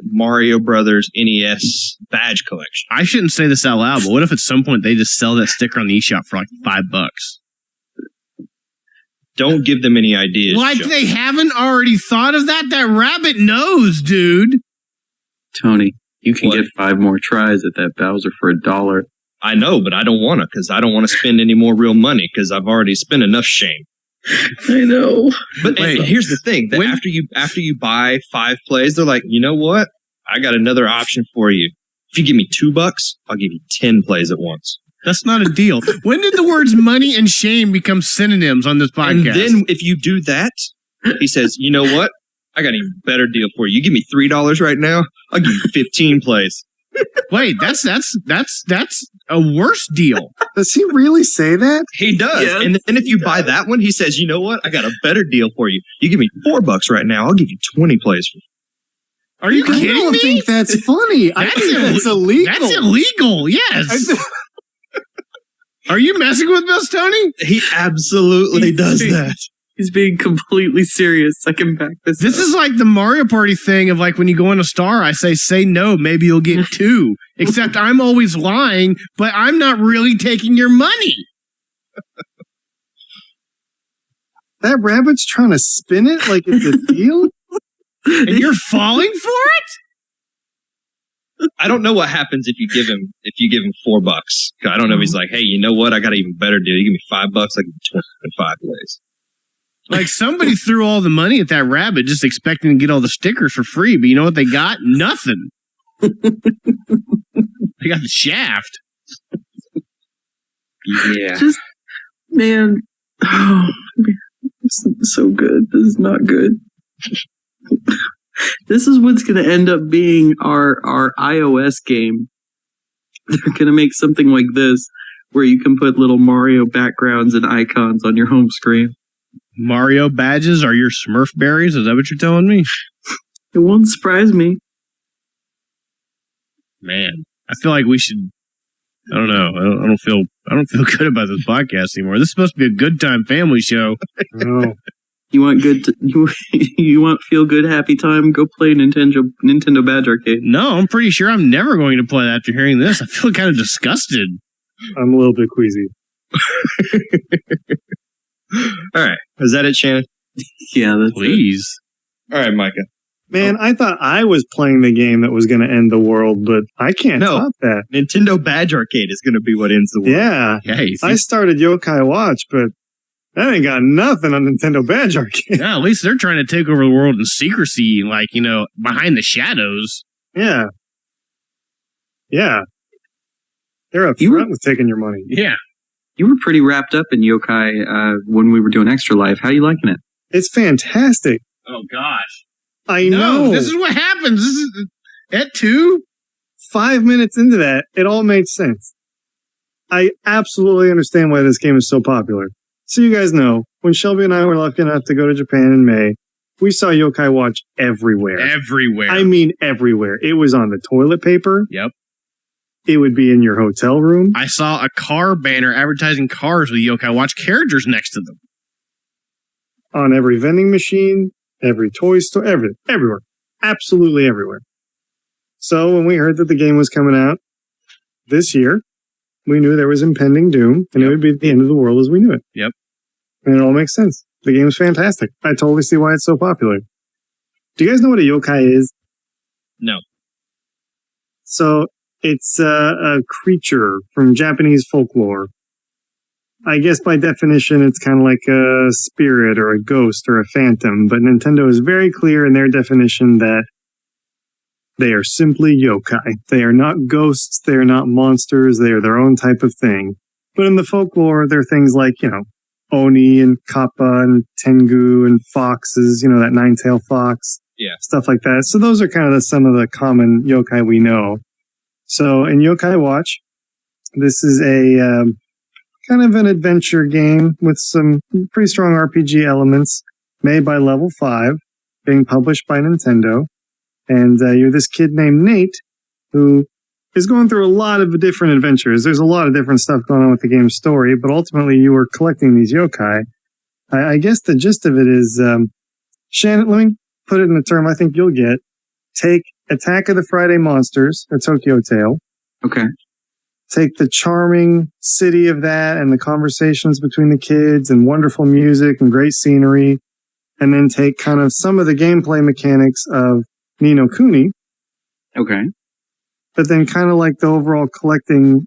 Mario Brothers NES badge collection. I shouldn't say this out loud, but what if at some point they just sell that sticker on the eShop for like $5? Don't give them any ideas. Like Joe. They haven't already thought of that? That rabbit knows, dude. Tony, you can get 5 more tries at that Bowser for $1. I know, but I don't want to because I don't want to spend any more real money because I've already spent enough shame. I know. But and here's the thing: that after you buy 5 plays, they're like, you know what? I got another option for you. If you give me $2, I'll give you 10 plays at once. That's not a deal. When did the words money and shame become synonyms on this podcast? And then if you do that, he says, you know what? I got an even better deal for you. You give me $3 right now, I'll give you 15 plays. Wait, that's a worse deal. Does he really say that? He does. Yes, and then if you buy that one, he says, you know what? I got a better deal for you. You give me $4 right now, I'll give you 20 plays. Are you kidding me? I don't think that's funny. I think that's illegal. That's illegal, yes. Are you messing with us, Tony? He absolutely does that. He's being completely serious. I can back this This is like the Mario Party thing of like when you go in a star, I say no, maybe you'll get 2. Except I'm always lying, but I'm not really taking your money. That rabbit's trying to spin it like it's a deal? And you're falling for it? I don't know what happens if you give him $4. I don't know if he's like, hey, you know what? I got an even better deal. You give me $5, I give you 25 plays. Like somebody threw all the money at that rabbit just expecting to get all the stickers for free, but you know what they got? Nothing. They got the shaft. Yeah. Just, man, oh, it's so good. This is not good. This is what's going to end up being our iOS game. They're going to make something like this where you can put little Mario backgrounds and icons on your home screen. Mario badges are your Smurf berries? Is that what you're telling me? It won't surprise me. Man, I feel like we should. I don't know. I don't feel good about this podcast anymore. This is supposed to be a good time family show. No. You want you want feel good happy time? Go play Nintendo Badge Arcade. No, I'm pretty sure I'm never going to play that after hearing this. I feel kind of disgusted. I'm a little bit queasy. All right. Is that it, Shannon? Yeah, that's Please. All right, Micah. Man, I thought I was playing the game that was going to end the world, but I can't top that. Nintendo Badge Arcade is going to be what ends the world. Yeah. Hey, I started Yokai Watch, but that ain't got nothing on Nintendo Badge Arcade. Yeah, at least they're trying to take over the world in secrecy, like, behind the shadows. Yeah. Yeah. They're up front with taking your money. Yeah. You were pretty wrapped up in Yokai when we were doing Extra Life. How are you liking it? It's fantastic. Oh, gosh. I know. This is what happens. This is at 2. 5 minutes into that, it all made sense. I absolutely understand why this game is so popular. So you guys know, when Shelby and I were lucky enough to go to Japan in May, we saw Yokai Watch everywhere. Everywhere. I mean everywhere. It was on the toilet paper. Yep. It would be in your hotel room. I saw a car banner advertising cars with Yokai Watch characters next to them. On every vending machine, every toy store, everywhere. Absolutely everywhere. So when we heard that the game was coming out this year, we knew there was impending doom, and it would be the end of the world as we knew it. Yep. And it all makes sense. The game's fantastic. I totally see why it's so popular. Do you guys know what a yokai is? No. So it's a creature from Japanese folklore. I guess by definition, it's kind of like a spirit or a ghost or a phantom, but Nintendo is very clear in their definition that they are simply yokai. They are not ghosts. They are not monsters. They are their own type of thing. But in the folklore, they're things like, Oni and Kappa and Tengu and foxes, that nine-tailed fox. Yeah. Stuff like that. So those are kind of some of the common yokai we know. So in Yokai Watch, this is a kind of an adventure game with some pretty strong RPG elements, made by Level 5, being published by Nintendo. And you're this kid named Nate who is going through a lot of different adventures. There's a lot of different stuff going on with the game's story, but ultimately you are collecting these yokai. I guess the gist of it is, Shannon, let me put it in a term I think you'll get. Take Attack of the Friday Monsters, a Tokyo Tale. Okay. Take the charming city of that and the conversations between the kids and wonderful music and great scenery, and then take kind of some of the gameplay mechanics of Ni no Kuni. Okay. But then kind of like the overall collecting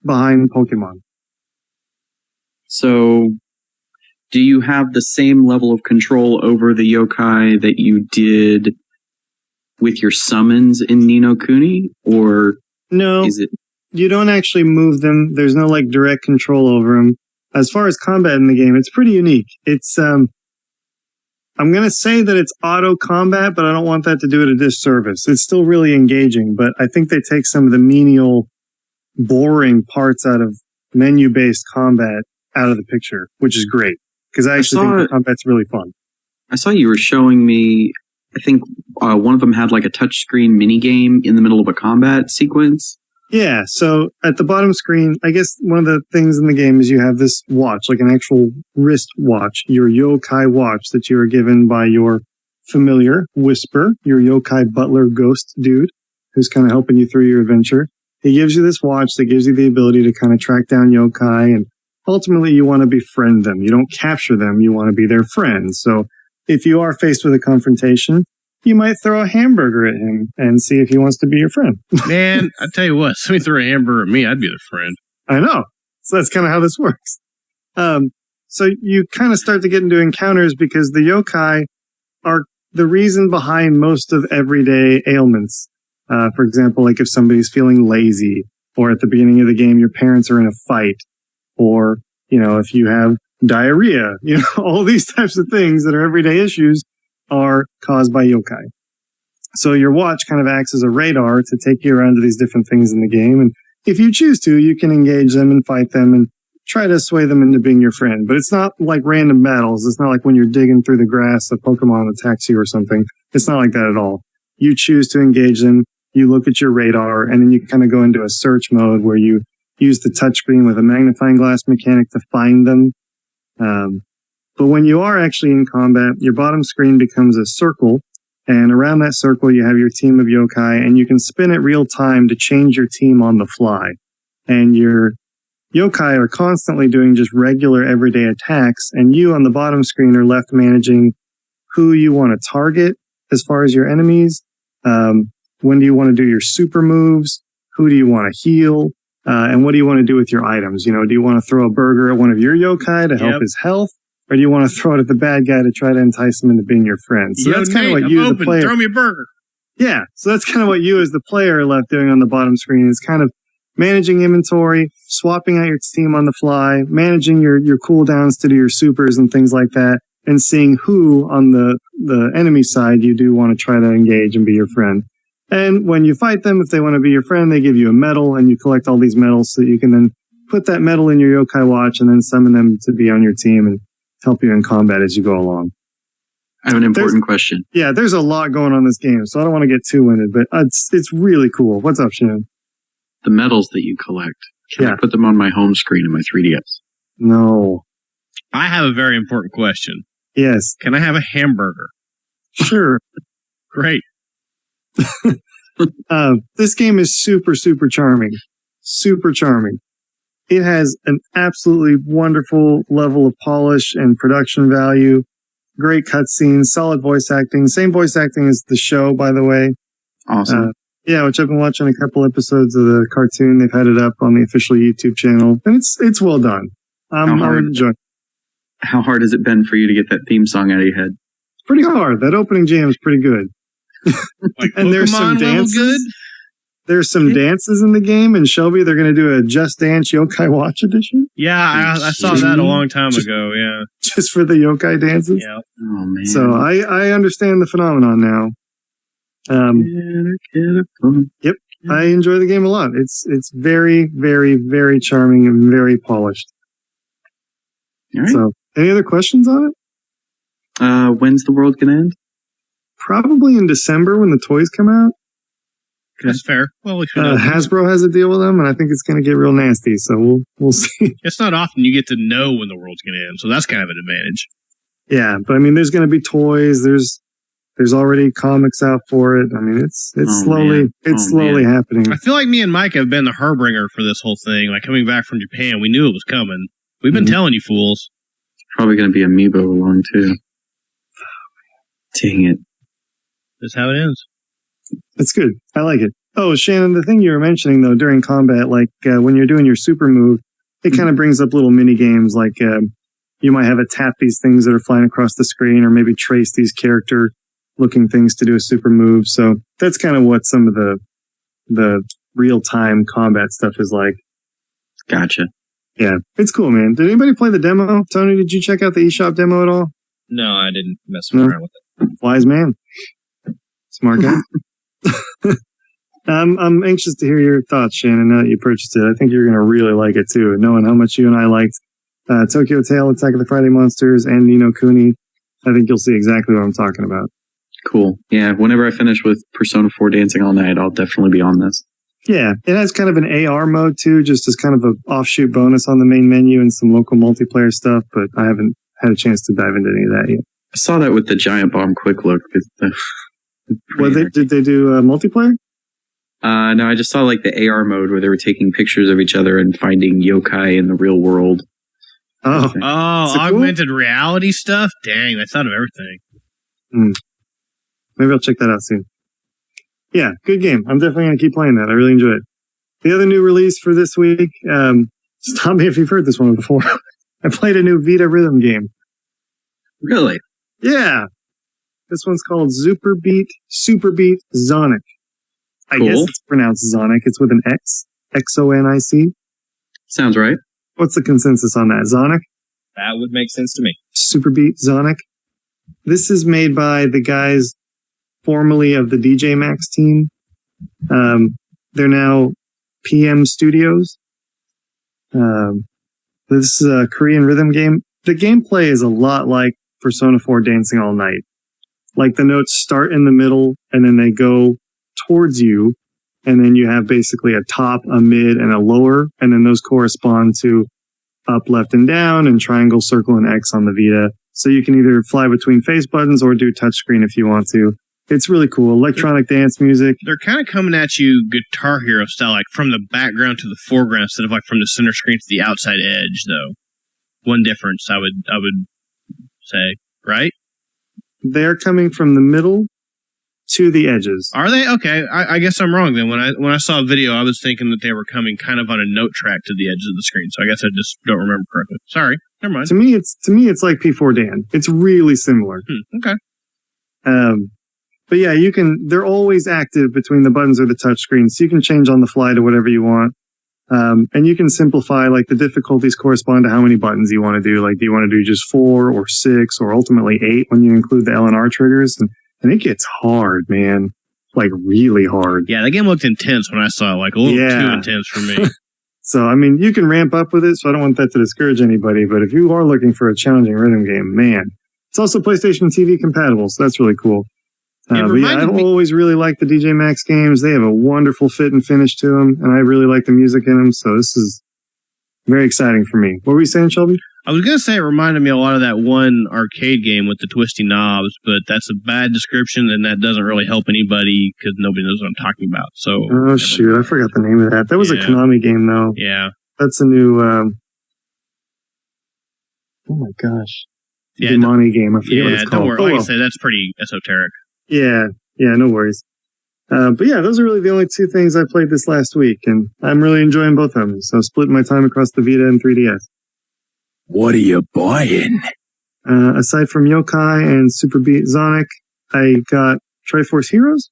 behind Pokemon. So, do you have the same level of control over the yokai that you did with your summons in Ni no Kuni? Or no, is it? You don't actually move them. There's no direct control over them. As far as combat in the game, it's pretty unique. It's, I'm going to say that it's auto combat, but I don't want that to do it a disservice. It's still really engaging, but I think they take some of the menial, boring parts out of menu-based combat out of the picture, which is great. Because I actually think the combat's really fun. I saw you were showing me, I think one of them had a touchscreen mini game in the middle of a combat sequence. Yeah, so at the bottom screen, I guess one of the things in the game is you have this watch, like an actual wrist watch, your yokai watch that you are given by your familiar, Whisper, your yokai butler ghost dude, who's kind of helping you through your adventure. He gives you this watch that gives you the ability to kind of track down yokai, and ultimately you want to befriend them. You don't capture them, you want to be their friend. So if you are faced with a confrontation, you might throw a hamburger at him and see if he wants to be your friend. Man, I tell you what, somebody threw a hamburger at me, I'd be the friend. I know. So that's kind of how this works. So you kind of start to get into encounters because the yokai are the reason behind most of everyday ailments. For example, like if somebody's feeling lazy, or at the beginning of the game, your parents are in a fight, or, if you have diarrhea, all these types of things that are everyday issues are caused by yokai. So your watch kind of acts as a radar to take you around to these different things in the game. And if you choose to, you can engage them and fight them and try to sway them into being your friend. But it's not like random battles. It's not like when you're digging through the grass, a Pokemon attacks you or something. It's not like that at all. You choose to engage them. You look at your radar, and then you kind of go into a search mode where you use the touchscreen with a magnifying glass mechanic to find them. But when you are actually in combat, your bottom screen becomes a circle, and around that circle you have your team of yokai, and you can spin it real time to change your team on the fly. And your yokai are constantly doing just regular everyday attacks, and you on the bottom screen are left managing who you want to target as far as your enemies. When do you want to do your super moves? Who do you want to heal? And what do you want to do with your items? Do you want to throw a burger at one of your yokai to help his health? Or do you want to throw it at the bad guy to try to entice him into being your friend? So that's kind of what you, the player, throw me a burger. Yeah. So that's kind of what you as the player are left doing on the bottom screen, is kind of managing inventory, swapping out your team on the fly, managing your cooldowns to do your supers and things like that, and seeing who on the enemy side you do want to try to engage and be your friend. And when you fight them, if they want to be your friend, they give you a medal, and you collect all these medals so that you can then put that medal in your yokai watch and then summon them to be on your team and help you in combat as you go along. I have an important question. Yeah, there's a lot going on in this game, so I don't want to get too winded, but it's really cool. What's up, Shannon? The medals that you collect, can I put them on my home screen in my 3DS? No. I have a very important question. Yes. Can I have a hamburger? Sure. Great. This game is super, super charming. Super charming. It has an absolutely wonderful level of polish and production value. Great cutscenes, solid voice acting. Same voice acting as the show, by the way. Awesome. Yeah, which I've been watching a couple episodes of the cartoon. They've had it up on the official YouTube channel, and it's well done. I'm enjoying it. How hard has it been for you to get that theme song out of your head? It's pretty hard. That opening jam is pretty good. Like and there's some dances. Good? There's some dances in the game, and Shelby, they're going to do a Just Dance Yokai Watch edition. Yeah, I saw that a long time ago. Yeah, just for the yokai dances. Yeah. Oh man. So I understand the phenomenon now. Yep, I enjoy the game a lot. It's very, very, very charming and very polished. All right. So, any other questions on it? When's the world gonna end? Probably in December when the toys come out. That's fair. Well, Hasbro has a deal with them, and I think it's going to get real nasty. So we'll see. It's not often you get to know when the world's going to end, so that's kind of an advantage. Yeah, but I mean, there's going to be toys. There's already comics out for it. I mean, it's slowly happening. I feel like me and Mike have been the harbinger for this whole thing. Like coming back from Japan, we knew it was coming. We've been telling you fools. Probably going to be Amiibo along too. Dang it. That's how it ends. It's good. I like it. Oh, Shannon, the thing you were mentioning though during combat, like when you're doing your super move, it kind of brings up little mini games. Like you might have to tap these things that are flying across the screen, or maybe trace these character looking things to do a super move. So that's kind of what some of the real time combat stuff is like. Gotcha. Yeah, it's cool, man. Did anybody play the demo? Tony, did you check out the eShop demo at all? No, I didn't mess around with it. Wise man. Smart guy. I'm anxious to hear your thoughts, Shannon, now that you purchased it. I think you're going to really like it, too. Knowing how much you and I liked Tokyo Tail, Attack of the Friday Monsters, and Ni no Kuni, I think you'll see exactly what I'm talking about. Cool. Yeah, whenever I finish with Persona 4 Dancing All Night, I'll definitely be on this. Yeah, it has kind of an AR mode, too, just as kind of an offshoot bonus on the main menu and some local multiplayer stuff, but I haven't had a chance to dive into any of that yet. I saw that with the Giant Bomb Quick Look. Did they do multiplayer? No, I just saw like the AR mode where they were taking pictures of each other and finding yokai in the real world. Oh, augmented reality stuff? Dang, that's out of everything. Maybe I'll check that out soon. Yeah, good game. I'm definitely going to keep playing that. I really enjoy it. The other new release for this week, stop me if you've heard this one before. I played a new Vita rhythm game. Really? Yeah. This one's called Super Beat Zonic. I guess it's pronounced Zonic. It's with an X. X-O-N-I-C. Sounds right. What's the consensus on that? Zonic? That would make sense to me. Super Beat Zonic. This is made by the guys formerly of the DJ Max team. They're now PM Studios. This is a Korean rhythm game. The gameplay is a lot like Persona 4 Dancing All Night. Like the notes start in the middle and then they go towards you. And then you have basically a top, a mid, and a lower. And then those correspond to up, left, and down, and triangle, circle, and X on the Vita. So you can either fly between face buttons or do touchscreen if you want to. It's really cool. Electronic dance music. They're kind of coming at you Guitar Hero style, like from the background to the foreground instead of like from the center screen to the outside edge, though. One difference I would say, right? They're coming from the middle to the edges. Are they? Okay, I guess I'm wrong then. When I saw a video, I was thinking that they were coming kind of on a note track to the edges of the screen. So I guess I just don't remember correctly. Sorry, never mind. To me, it's like P4 Dan. It's really similar. Okay. But yeah, they're always active between the buttons or the touch screen, so you can change on the fly to whatever you want. And you can simplify, like the difficulties correspond to how many buttons you want to do. Like, do you want to do just 4 or 6 or ultimately 8 when you include the L and R triggers? And it gets hard, man. Like really hard. Yeah, that game looked intense when I saw it, like a little too intense for me. So, I mean, you can ramp up with it, so I don't want that to discourage anybody. But if you are looking for a challenging rhythm game, man, it's also PlayStation TV compatible, so that's really cool. But yeah, I've always really liked the DJ Max games. They have a wonderful fit and finish to them, and I really like the music in them, so this is very exciting for me. What were you saying, Shelby? I was going to say it reminded me a lot of that one arcade game with the twisty knobs, but that's a bad description, and that doesn't really help anybody because nobody knows what I'm talking about. So, oh, shoot, I forgot the name of that. That was a Konami game, though. Yeah. That's a new, oh my gosh. Demoni game. I forget what it's called. Don't worry. Like I say, that's pretty esoteric. Yeah, no worries. But yeah, those are really the only two things I played this last week, and I'm really enjoying both of them. So splitting my time across the Vita and 3DS. What are you buying? Aside from Yokai and Super Beat Zonic, I got Triforce Heroes.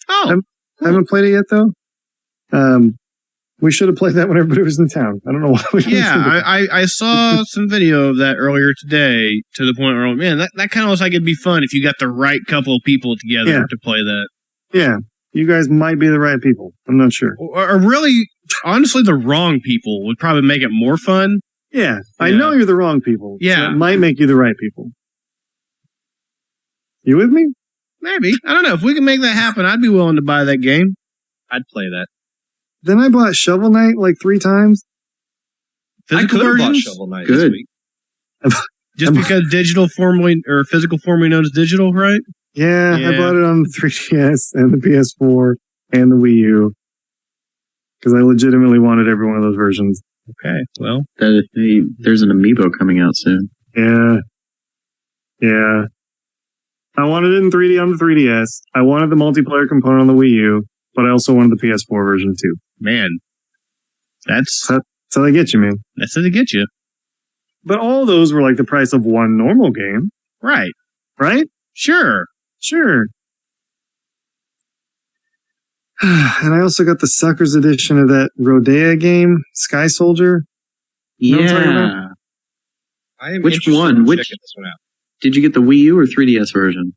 Oh, I haven't played it yet though. We should have played that when everybody was in town. I don't know why we didn't. Yeah, I saw some video of that earlier today to the point where, man, that kind of looks like it'd be fun if you got the right couple of people together to play that. Yeah, you guys might be the right people. I'm not sure. Or really, honestly, the wrong people would probably make it more fun. Yeah, I know you're the wrong people. Yeah. So it might make you the right people. You with me? Maybe. I don't know. If we can make that happen, I'd be willing to buy that game. I'd play that. Then I bought Shovel Knight like 3 times. Physical I could have bought versions? Shovel Knight this week. Just because digital formerly, or physical formerly known as digital, right? Yeah, I bought it on the 3DS and the PS4 and the Wii U. Because I legitimately wanted every one of those versions. Okay, well. There's an amiibo coming out soon. Yeah. I wanted it in 3D on the 3DS. I wanted the multiplayer component on the Wii U, but I also wanted the PS4 version too. Man, that's how they get you, man. That's how they get you. But all those were like the price of one normal game. Right. Right? Sure. And I also got the Suckers edition of that Rodea game, Sky Soldier. You know what I'm talking about? I am Which interested one? in Which checking this one out. did you get, the Wii U or 3DS version?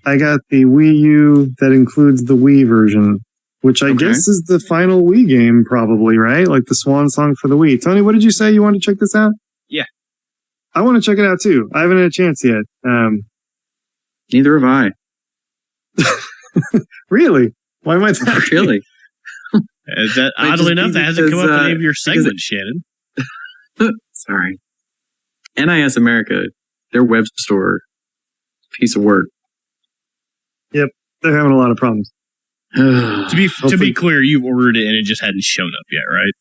I got the Wii U that includes the Wii version, which I guess is the final Wii game, probably, right? Like the swan song for the Wii. Tony, what did you say? You wanted to check this out? Yeah. I want to check it out too. I haven't had a chance yet. Neither have I. Really? Why am I that? Really? Is that, oddly enough, that hasn't come up in any of your segments, Shannon. Sorry. NIS America, their web store, piece of work. Yep, they're having a lot of problems. To be clear, you've ordered it and it just hadn't shown up yet, right?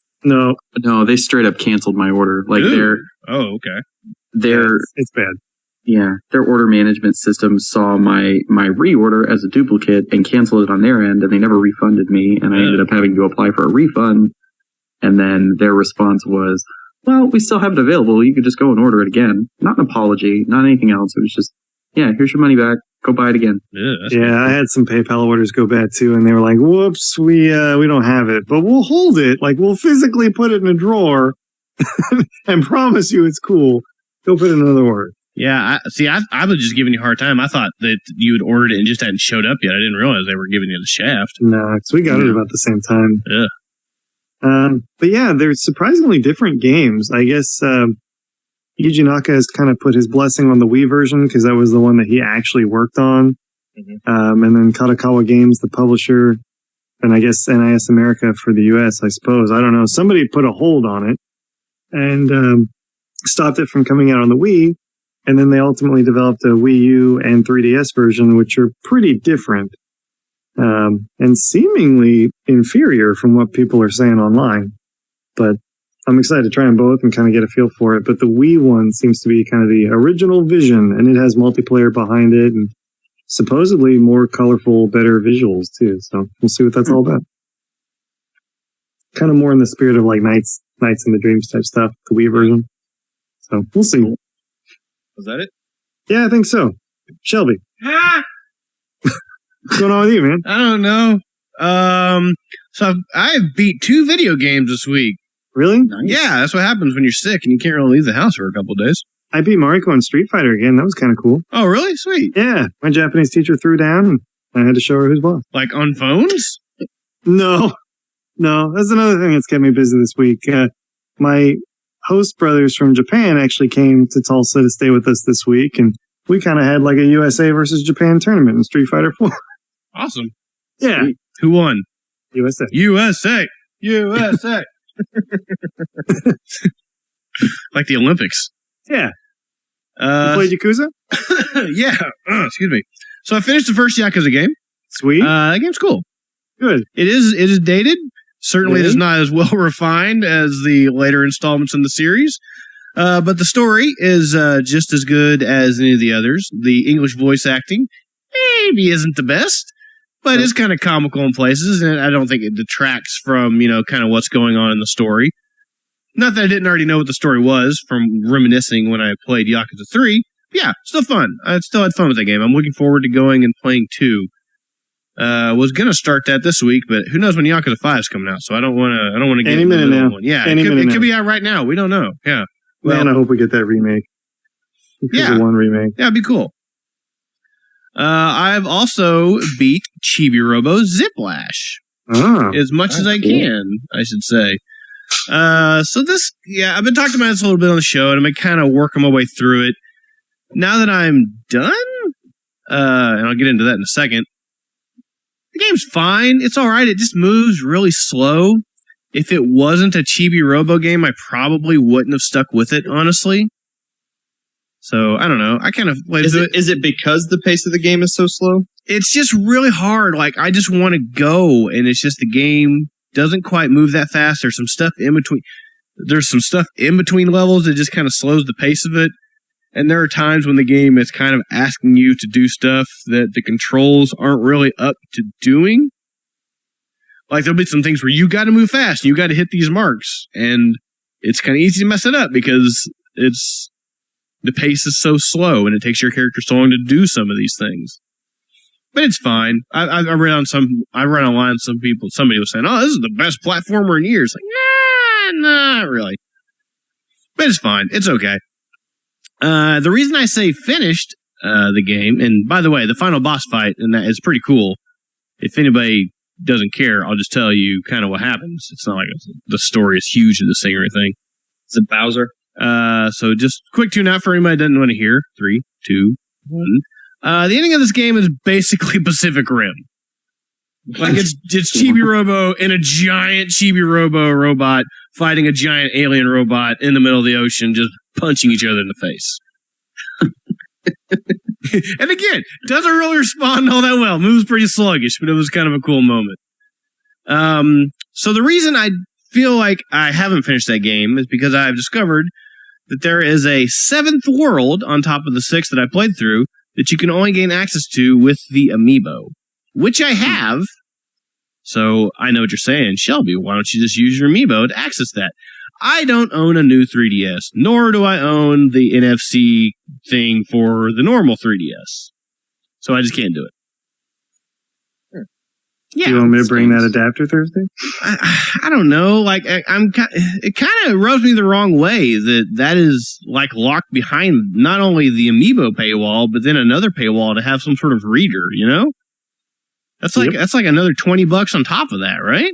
No, they straight up canceled my order. Like Ooh. Oh, okay. They're it's bad. their order management system saw my reorder as a duplicate and canceled it on their end, and they never refunded me, and I ended up having to apply for a refund. And then their response was, well, we still have it available. You could just go and order it again. Not an apology, not anything else. It was just, here's your money back. Go buy it again. I had some PayPal orders go bad too, and they were like, whoops, we don't have it, but we'll hold it. Like, we'll physically put it in a drawer and promise you it's cool. Go put in another order. Yeah, I was just giving you a hard time. I thought that you had ordered it and just hadn't showed up yet. I didn't realize they were giving you the shaft. No, because we got it about the same time. Yeah. But yeah, they're surprisingly different games. I guess Yuji Naka has kind of put his blessing on the Wii version because that was the one that he actually worked on. And then Katakawa Games, the publisher, and I guess NIS America for the US, I suppose. I don't know. Somebody put a hold on it and stopped it from coming out on the Wii. And then they ultimately developed a Wii U and 3DS version, which are pretty different. And seemingly inferior from what people are saying online. But I'm excited to try them both and kind of get a feel for it. But the Wii one seems to be kind of the original vision, and it has multiplayer behind it and supposedly more colorful, better visuals too. So we'll see what that's all about. Kind of more in the spirit of like Nights in the Dreams type stuff, the Wii version. So we'll see. Was that it? Yeah, I think so. Shelby. What's going on with you, man? I don't know. So I've beat 2 video games this week. Really? Nice. Yeah, that's what happens when you're sick and you can't really leave the house for a couple of days. I beat Mariko on Street Fighter again. That was kind of cool. Oh, really? Sweet. Yeah. My Japanese teacher threw down and I had to show her who's boss. Like on phones? No. That's another thing that's kept me busy this week. My host brothers from Japan actually came to Tulsa to stay with us this week, and we kind of had like a USA versus Japan tournament in Street Fighter 4. Awesome. Yeah. Sweet. Who won? USA. Like the Olympics. Yeah. You played Yakuza? Yeah. Excuse me. So I finished the first Yakuza game. Sweet. That game's cool. Good. It is dated. Certainly it is not as well refined as the later installments in the series. But the story is just as good as any of the others. The English voice acting maybe isn't the best, but it's kind of comical in places, and I don't think it detracts from, kind of what's going on in the story. Not that I didn't already know what the story was from reminiscing when I played Yakuza 3. Yeah, still fun. I still had fun with that game. I'm looking forward to going and playing 2. Was gonna start that this week, but who knows when Yakuza 5 is coming out? So I don't want to get any into minute the now. one. Yeah, Any minute it could now. be out right now. We don't know. Yeah. Man, I hope we get that remake. Yeah. One remake. Yeah, it'd be cool. I've also beat Chibi Robo Ziplash as much as I can, I should say. So this, I've been talking about this a little bit on the show, and I've been kind of working my way through it. Now that I'm done, and I'll get into that in a second, the game's fine. It's all right. It just moves really slow. If it wasn't a Chibi Robo game, I probably wouldn't have stuck with it, honestly. So, I don't know. I kind of... Is it because the pace of the game is so slow? It's just really hard. Like, I just want to go, and it's just the game doesn't quite move that fast. There's some stuff in between. There's some stuff in between levels that just kind of slows the pace of it. And there are times when the game is kind of asking you to do stuff that the controls aren't really up to doing. Like, there'll be some things where you got to move fast, and you got to hit these marks, and it's kind of easy to mess it up because the pace is so slow, and it takes your character so long to do some of these things. But it's fine. I read online somebody was saying, "Oh, this is the best platformer in years." Like, nah, not really. But it's fine. It's okay. The reason I say finished the game, and by the way, the final boss fight and that is pretty cool. If anybody doesn't care, I'll just tell you kind of what happens. It's not like the story is huge in this thing or anything. Is it Bowser? So just quick tune out for anybody that doesn't want to hear. 3, 2, 1. The ending of this game is basically Pacific Rim. Like it's Chibi Robo and a giant Chibi Robo robot fighting a giant alien robot in the middle of the ocean, just punching each other in the face. And again, doesn't really respond all that well. Moves pretty sluggish, but it was kind of a cool moment. So the reason I feel like I haven't finished that game is because I've discovered that there is a 7th world on top of the 6 that I played through that you can only gain access to with the amiibo, which I have. So I know what you're saying, Shelby. Why don't you just use your amiibo to access that? I don't own a new 3DS, nor do I own the NFC thing for the normal 3DS. So I just can't do it. Yeah, do you want me to bring that adapter Thursday? I don't know. Like it kind of rubs me the wrong way that is like locked behind not only the amiibo paywall, but then another paywall to have some sort of reader. You know, that's like another $20 on top of that, right?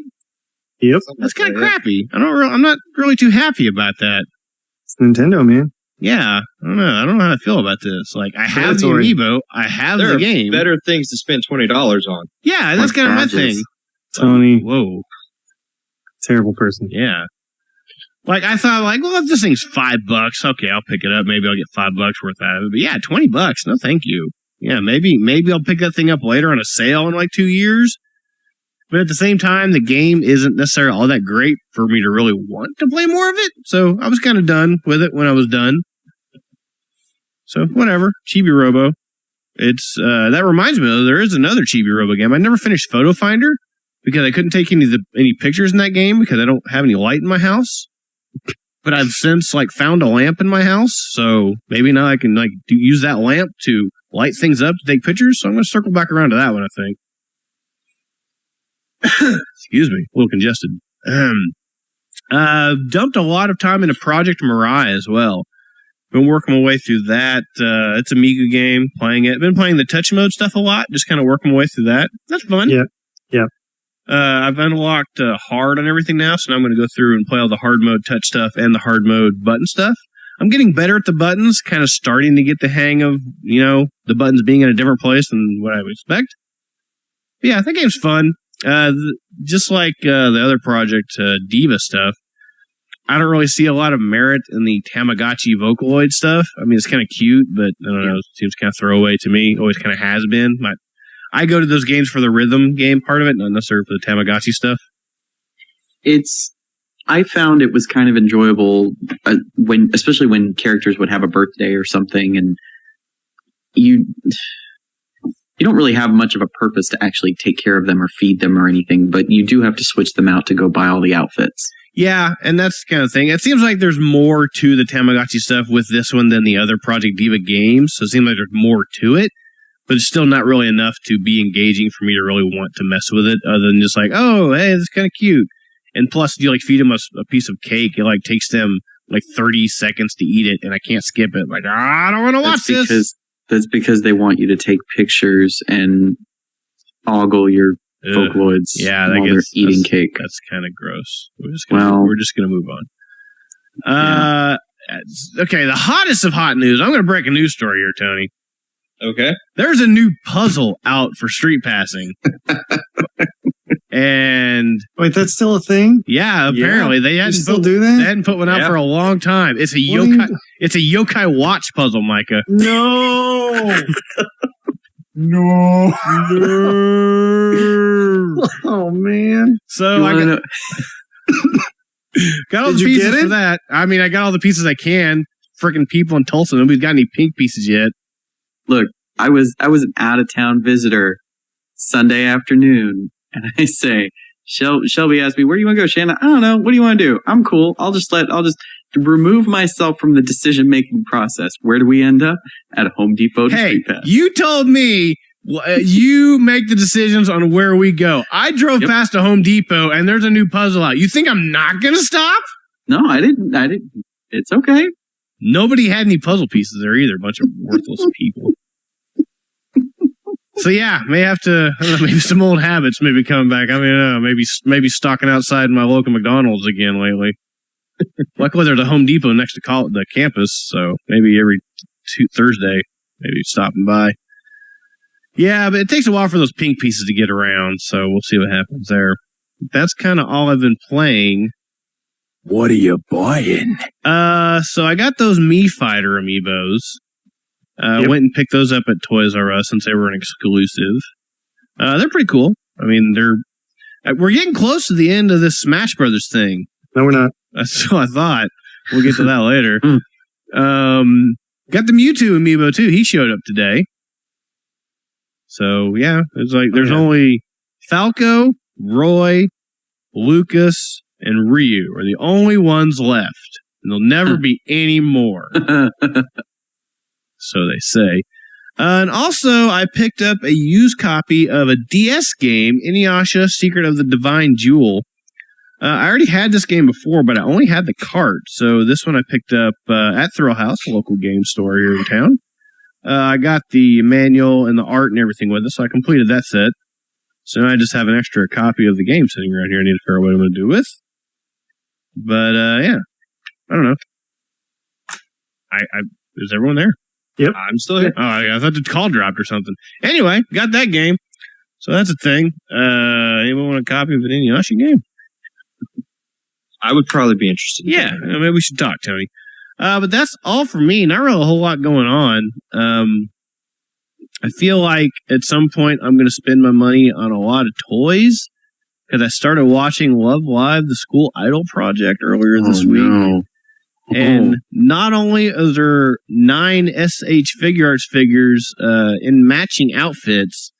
Yep, that's kind of crappy. I'm not really too happy about that. It's Nintendo, man. Yeah, I don't know how I feel about this. Like, I have the amiibo, I have the game. There are better things to spend $20 on. Yeah, that's kind of my thing. Tony. Whoa. Terrible person. Yeah. Like, I thought, like, well, if this thing's $5, okay, I'll pick it up. Maybe I'll get $5 worth out of it. But yeah, $20, no thank you. Yeah, maybe I'll pick that thing up later on a sale in like 2 years. But at the same time, the game isn't necessarily all that great for me to really want to play more of it. So I was kind of done with it when I was done. So whatever. Chibi Robo. It's that reminds me, though, there is another Chibi Robo game. I never finished Photo Finder because I couldn't take any pictures in that game because I don't have any light in my house. But I've since found a lamp in my house, so maybe now I can use that lamp to light things up to take pictures. So I'm going to circle back around to that one, I think. Excuse me, a little congested. Dumped a lot of time into Project Mirai as well. Been working my way through that. It's a Migu game, playing it. Been playing the touch mode stuff a lot, just kind of working my way through that. That's fun. Yeah. I've unlocked hard on everything now, so now I'm going to go through and play all the hard mode touch stuff and the hard mode button stuff. I'm getting better at the buttons, kind of starting to get the hang of, the buttons being in a different place than what I would expect. But yeah, that game's fun. Just like the other project, Diva stuff, I don't really see a lot of merit in the Tamagotchi Vocaloid stuff. I mean, it's kind of cute, but I don't know, it seems kind of throwaway to me. Always kind of has been. I go to those games for the rhythm game part of it, not necessarily for the Tamagotchi stuff. I found it was kind of enjoyable especially when characters would have a birthday or something, and you don't really have much of a purpose to actually take care of them or feed them or anything, but you do have to switch them out to go buy all the outfits. Yeah, and that's the kind of thing. It seems like there's more to the Tamagotchi stuff with this one than the other Project Diva games, so it seems like there's more to it, but it's still not really enough to be engaging for me to really want to mess with it, other than just oh, hey, this is kind of cute. And plus, if you feed them a piece of cake, it takes them 30 seconds to eat it, and I can't skip it. I don't want to watch this. That's because they want you to take pictures and ogle your Vocaloids while they're eating cake. That's kind of gross. We're just gonna move on. Okay, the hottest of hot news. I'm gonna break a news story here, Tony. Okay. There's a new puzzle out for street passing. And wait, that's still a thing? Yeah, apparently they hadn't do that. They hadn't put one out for a long time. It's a yokai. It's a yokai watch puzzle, Micah. No. No. Oh man. So I got all the pieces for that. I mean, I got all the pieces I can. Freaking people in Tulsa. Nobody's got any pink pieces yet. Look, I was an out of town visitor Sunday afternoon, and I say, Shelby asked me, "Where do you want to go, Shannon?" I don't know. What do you want to do? I'm cool. I'll just remove myself from the decision making process. Where do we end up? At Home Depot. Hey, you told me you make the decisions on where we go. I drove past a Home Depot and there's a new puzzle out. You think I'm not gonna stop? No, I didn't. It's okay. Nobody had any puzzle pieces there either. A bunch of worthless people. So yeah, may have to. I don't know, maybe some old habits may be coming back. I mean, maybe stalking outside my local McDonald's again lately. Luckily, there's a Home Depot next to the campus, so maybe every Thursday, maybe stopping by. Yeah, but it takes a while for those pink pieces to get around, so we'll see what happens there. That's kind of all I've been playing. What are you buying? So I got those Mii Fighter amiibos. Went and picked those up at Toys R Us since they were an exclusive. They're pretty cool. I mean, we're getting close to the end of this Smash Brothers thing. No, we're not. That's what I thought. We'll get to that later. Got the Mewtwo amiibo too. He showed up today. So yeah, it's like there's only Falco, Roy, Lucas, and Ryu are the only ones left. And there'll never be any more. So they say. And also, I picked up a used copy of a DS game, Inuyasha, Secret of the Divine Jewel. I already had this game before, but I only had the cart. So this one I picked up at Thrill House, a local game store here in town. I got the manual and the art and everything with it, so I completed that set. So now I just have an extra copy of the game sitting around here I need to figure out what I'm going to do with. But, yeah. I don't know. Is everyone there? Yep. I'm still here. Oh, I thought the call dropped or something. Anyway, got that game. So that's a thing. Anyone want a copy of an Inuyasha game? I would probably be interested. Yeah, maybe we should talk, Tony. But that's all for me. Not really a whole lot going on. I feel like at some point I'm going to spend my money on a lot of toys because I started watching Love Live, the School Idol project earlier this week. No. And not only are there 9 SH Figure Arts figures in matching outfits,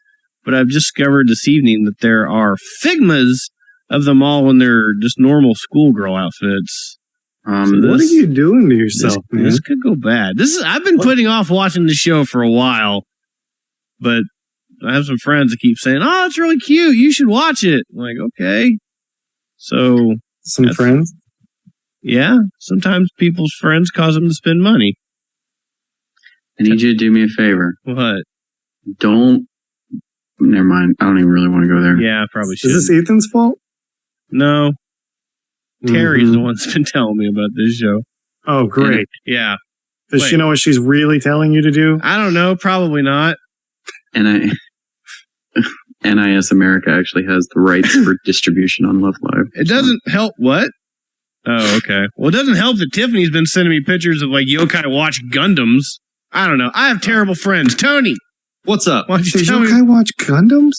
but I've discovered this evening that there are Figmas of them all in their just normal schoolgirl outfits. So what are you doing to yourself, man? This could go bad. I've been putting off watching the show for a while, but I have some friends that keep saying, "Oh, it's really cute. You should watch it." I'm like, okay. So some friends? Yeah. Sometimes people's friends cause them to spend money. I need you to do me a favor. What? Don't. Never mind. I don't even really want to go there. Yeah, I probably should. Is this Ethan's fault? No. Terry's the one that's been telling me about this show. Oh, great. Yeah. Does she know what she's really telling you to do? I don't know. Probably not. And NIS America actually has the rights for distribution on Love Live. It doesn't help. What? Oh, okay. Well, it doesn't help that Tiffany's been sending me pictures of like Yokai Watch Gundams. I don't know. I have terrible friends. Tony. What's up? Why don't you Does tell me? Yokai Watch Gundams?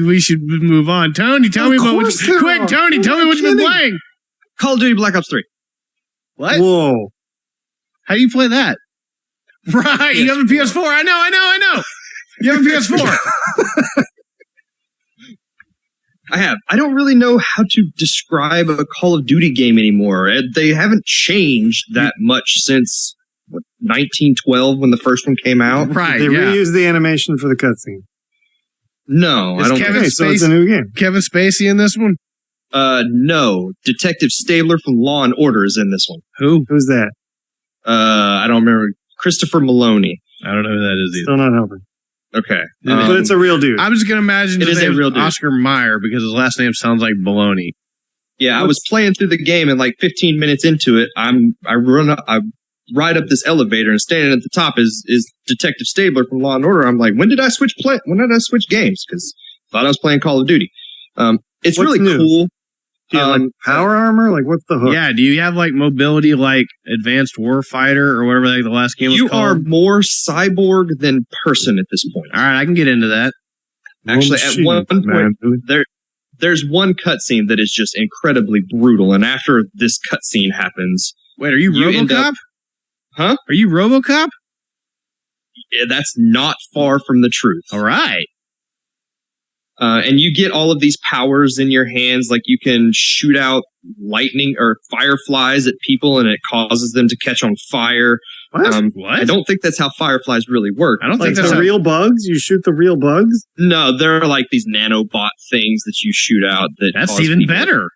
We should move on. Tony, tell me about what you... Quick, Tony, tell me what you've been playing. Call of Duty Black Ops 3. What? Whoa. How do you play that? Right, you have a PS4. I know. You have a PS4. I have. I don't really know how to describe a Call of Duty game anymore. They haven't changed that much since 1912 when the first one came out. Right. They reused the animation for the cutscene. No, I don't Kevin think so. It's a new game. Kevin Spacey in this one? No. Detective Stabler from Law and Order is in this one. Who's that? I don't remember. Christopher Maloney. I don't know who that is either. Still not helping. Okay. But it's a real dude. I'm just going to imagine it is a real dude. Oscar Mayer because his last name sounds like baloney. Yeah, I was playing through the game and like 15 minutes into it, I ride up this elevator and standing at the top is Detective Stabler from Law and Order. I'm like, when did I switch games? Because I thought I was playing Call of Duty. It's What's really new? cool. Do you have like power armor? Like what's the hook? Yeah, do you have like mobility like Advanced Warfighter or whatever like the last game was You called? are more cyborg than person at this point. All right, I can get into that. Actually, at one point, there's one cutscene that is just incredibly brutal, and after this cutscene happens... Wait, are you RoboCop? Huh? Are you RoboCop? Yeah, that's not far from the truth. All right. And you get all of these powers in your hands, like you can shoot out lightning or fireflies at people and it causes them to catch on fire. What? I don't think that's how fireflies really work. I don't Like think that's the real bugs? You shoot the real bugs? No, they're like these nanobot things that you shoot out That's cause even people better.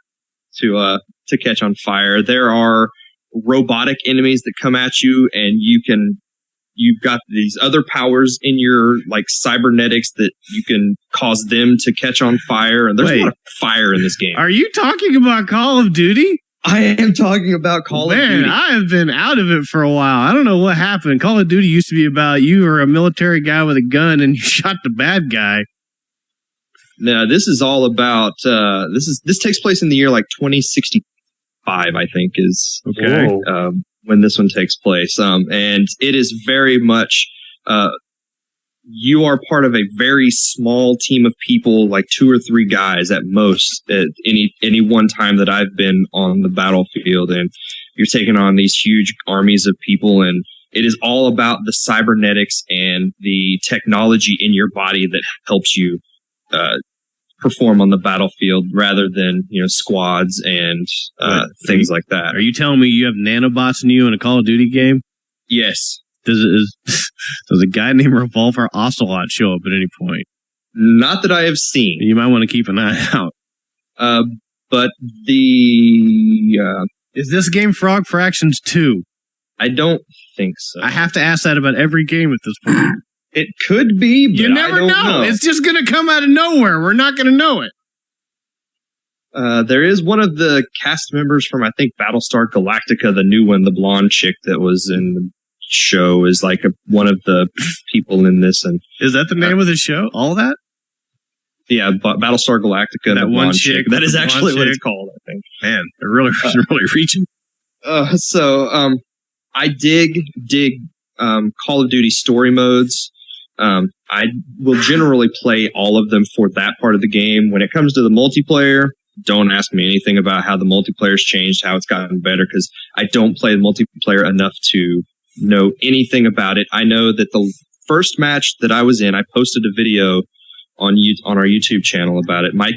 To catch on fire. There are robotic enemies that come at you and you've got these other powers in your like cybernetics that you can cause them to catch on fire. And there's a lot of fire in this game. Are you talking about Call of Duty? I am talking about Call of Duty. Man, I have been out of it for a while. I don't know what happened. Call of Duty used to be about you were a military guy with a gun and you shot the bad guy. No, this is all about this takes place in the year like 2065, I think is okay. When this one takes place. And it is very much, you are part of a very small team of people, like 2 or 3 guys at most at any one time that I've been on the battlefield. And you're taking on these huge armies of people, and it is all about the cybernetics and the technology in your body that helps you perform on the battlefield rather than, squads and things like that. Are you telling me you have nanobots in you in a Call of Duty game? Yes. Does a guy named Revolver Ocelot show up at any point? Not that I have seen. You might want to keep an eye out. But the... is this game Frog Fractions 2? I don't think so. I have to ask that about every game at this point. It could be, but you never I don't know. It's just going to come out of nowhere. We're not going to know it. There is one of the cast members from, I think, Battlestar Galactica, the new one, the blonde chick that was in the show, is like one of the people in this. And is that the name of the show? All that? Yeah, Battlestar Galactica. That one chick. That is actually what it's called, I think. Man, they're really reaching. So I dig Call of Duty story modes. I will generally play all of them for that part of the game. When it comes to the multiplayer, don't ask me anything about how the multiplayer's changed, how it's gotten better, because I don't play the multiplayer enough to know anything about it. I know that the first match that I was in, I posted a video on our YouTube channel about it. My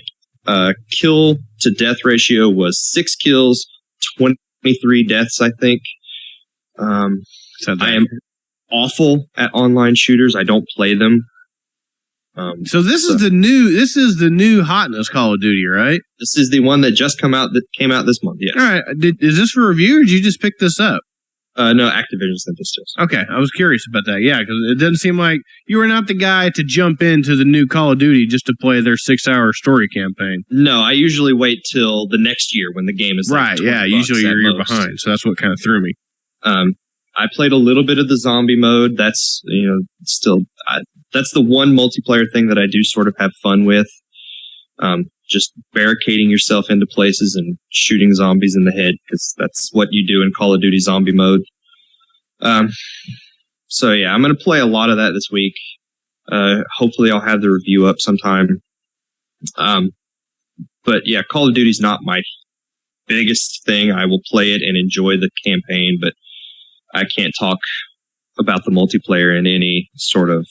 kill to death ratio was 6 kills, 23 deaths, I think. I am awful at online shooters. I don't play them. So this is the new hotness Call of Duty, right? This is the one that just came out this month. Yes. All right. Is this for review, or did you just pick this up? No, Activision sent this to us. Okay, I was curious about that. Yeah, because it doesn't seem like you were not the guy to jump into the new Call of Duty just to play their 6-hour story campaign. No, I usually wait till the next year when the game is right. Yeah, usually you're a year behind, so that's what kind of threw me. I played a little bit of the zombie mode. That's that's the one multiplayer thing that I do sort of have fun with. Just barricading yourself into places and shooting zombies in the head, because that's what you do in Call of Duty zombie mode. So yeah, I'm going to play a lot of that this week. Hopefully I'll have the review up sometime. But yeah, Call of Duty's not my biggest thing. I will play it and enjoy the campaign, but I can't talk about the multiplayer in any sort of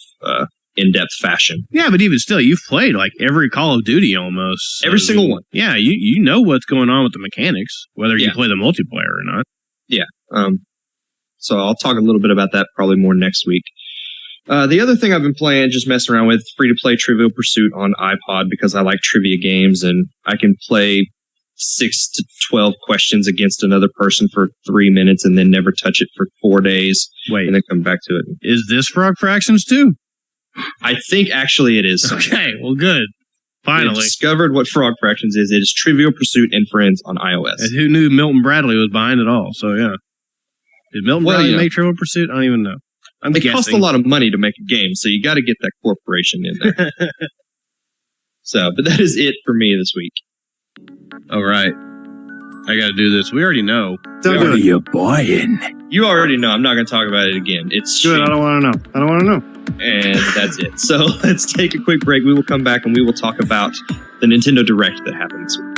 in-depth fashion. Yeah, but even still, you've played like every Call of Duty almost. Every single one. Yeah, you know what's going on with the mechanics, whether you play the multiplayer or not. Yeah. So I'll talk a little bit about that probably more next week. The other thing I've been playing, just messing around with, free-to-play Trivial Pursuit on iPod, because I like trivia games, and I can play 6 to 12 questions against another person for 3 minutes and then never touch it for 4 days. Wait. And then come back to it. Is this Frog Fractions too? I think actually it is. Okay, well, good. Finally. We discovered what Frog Fractions is. It is Trivial Pursuit and Friends on iOS. And who knew Milton Bradley was behind it all? So, yeah. Did Milton Bradley make Trivial Pursuit? I don't even know. It costs a lot of money to make a game, so you got to get that corporation in there. But that is it for me this week. All right. I got to do this. We already know. What are you buying? You already know. I'm not going to talk about it again. It's good. I don't want to know. And that's it. So let's take a quick break. We will come back and we will talk about the Nintendo Direct that happened this week.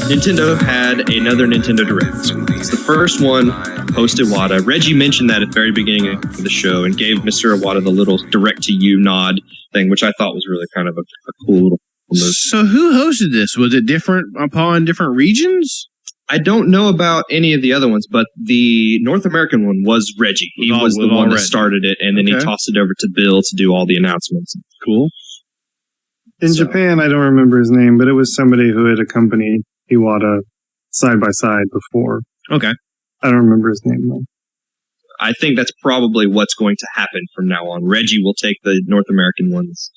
Nintendo had another Nintendo Direct. It's the first one hosted Iwata. Reggie mentioned that at the very beginning of the show and gave Mr. Iwata the little direct-to-you nod thing, which I thought was really kind of a cool little move. So who hosted this? Was it different upon different regions? I don't know about any of the other ones, but the North American one was Reggie. He was the one that started it, and then he tossed it over to Bill to do all the announcements. Cool. In Japan, I don't remember his name, but it was somebody who had accompanied Iwata side by side before. Okay. I don't remember his name though. I think that's probably what's going to happen from now on. Reggie will take the North American ones.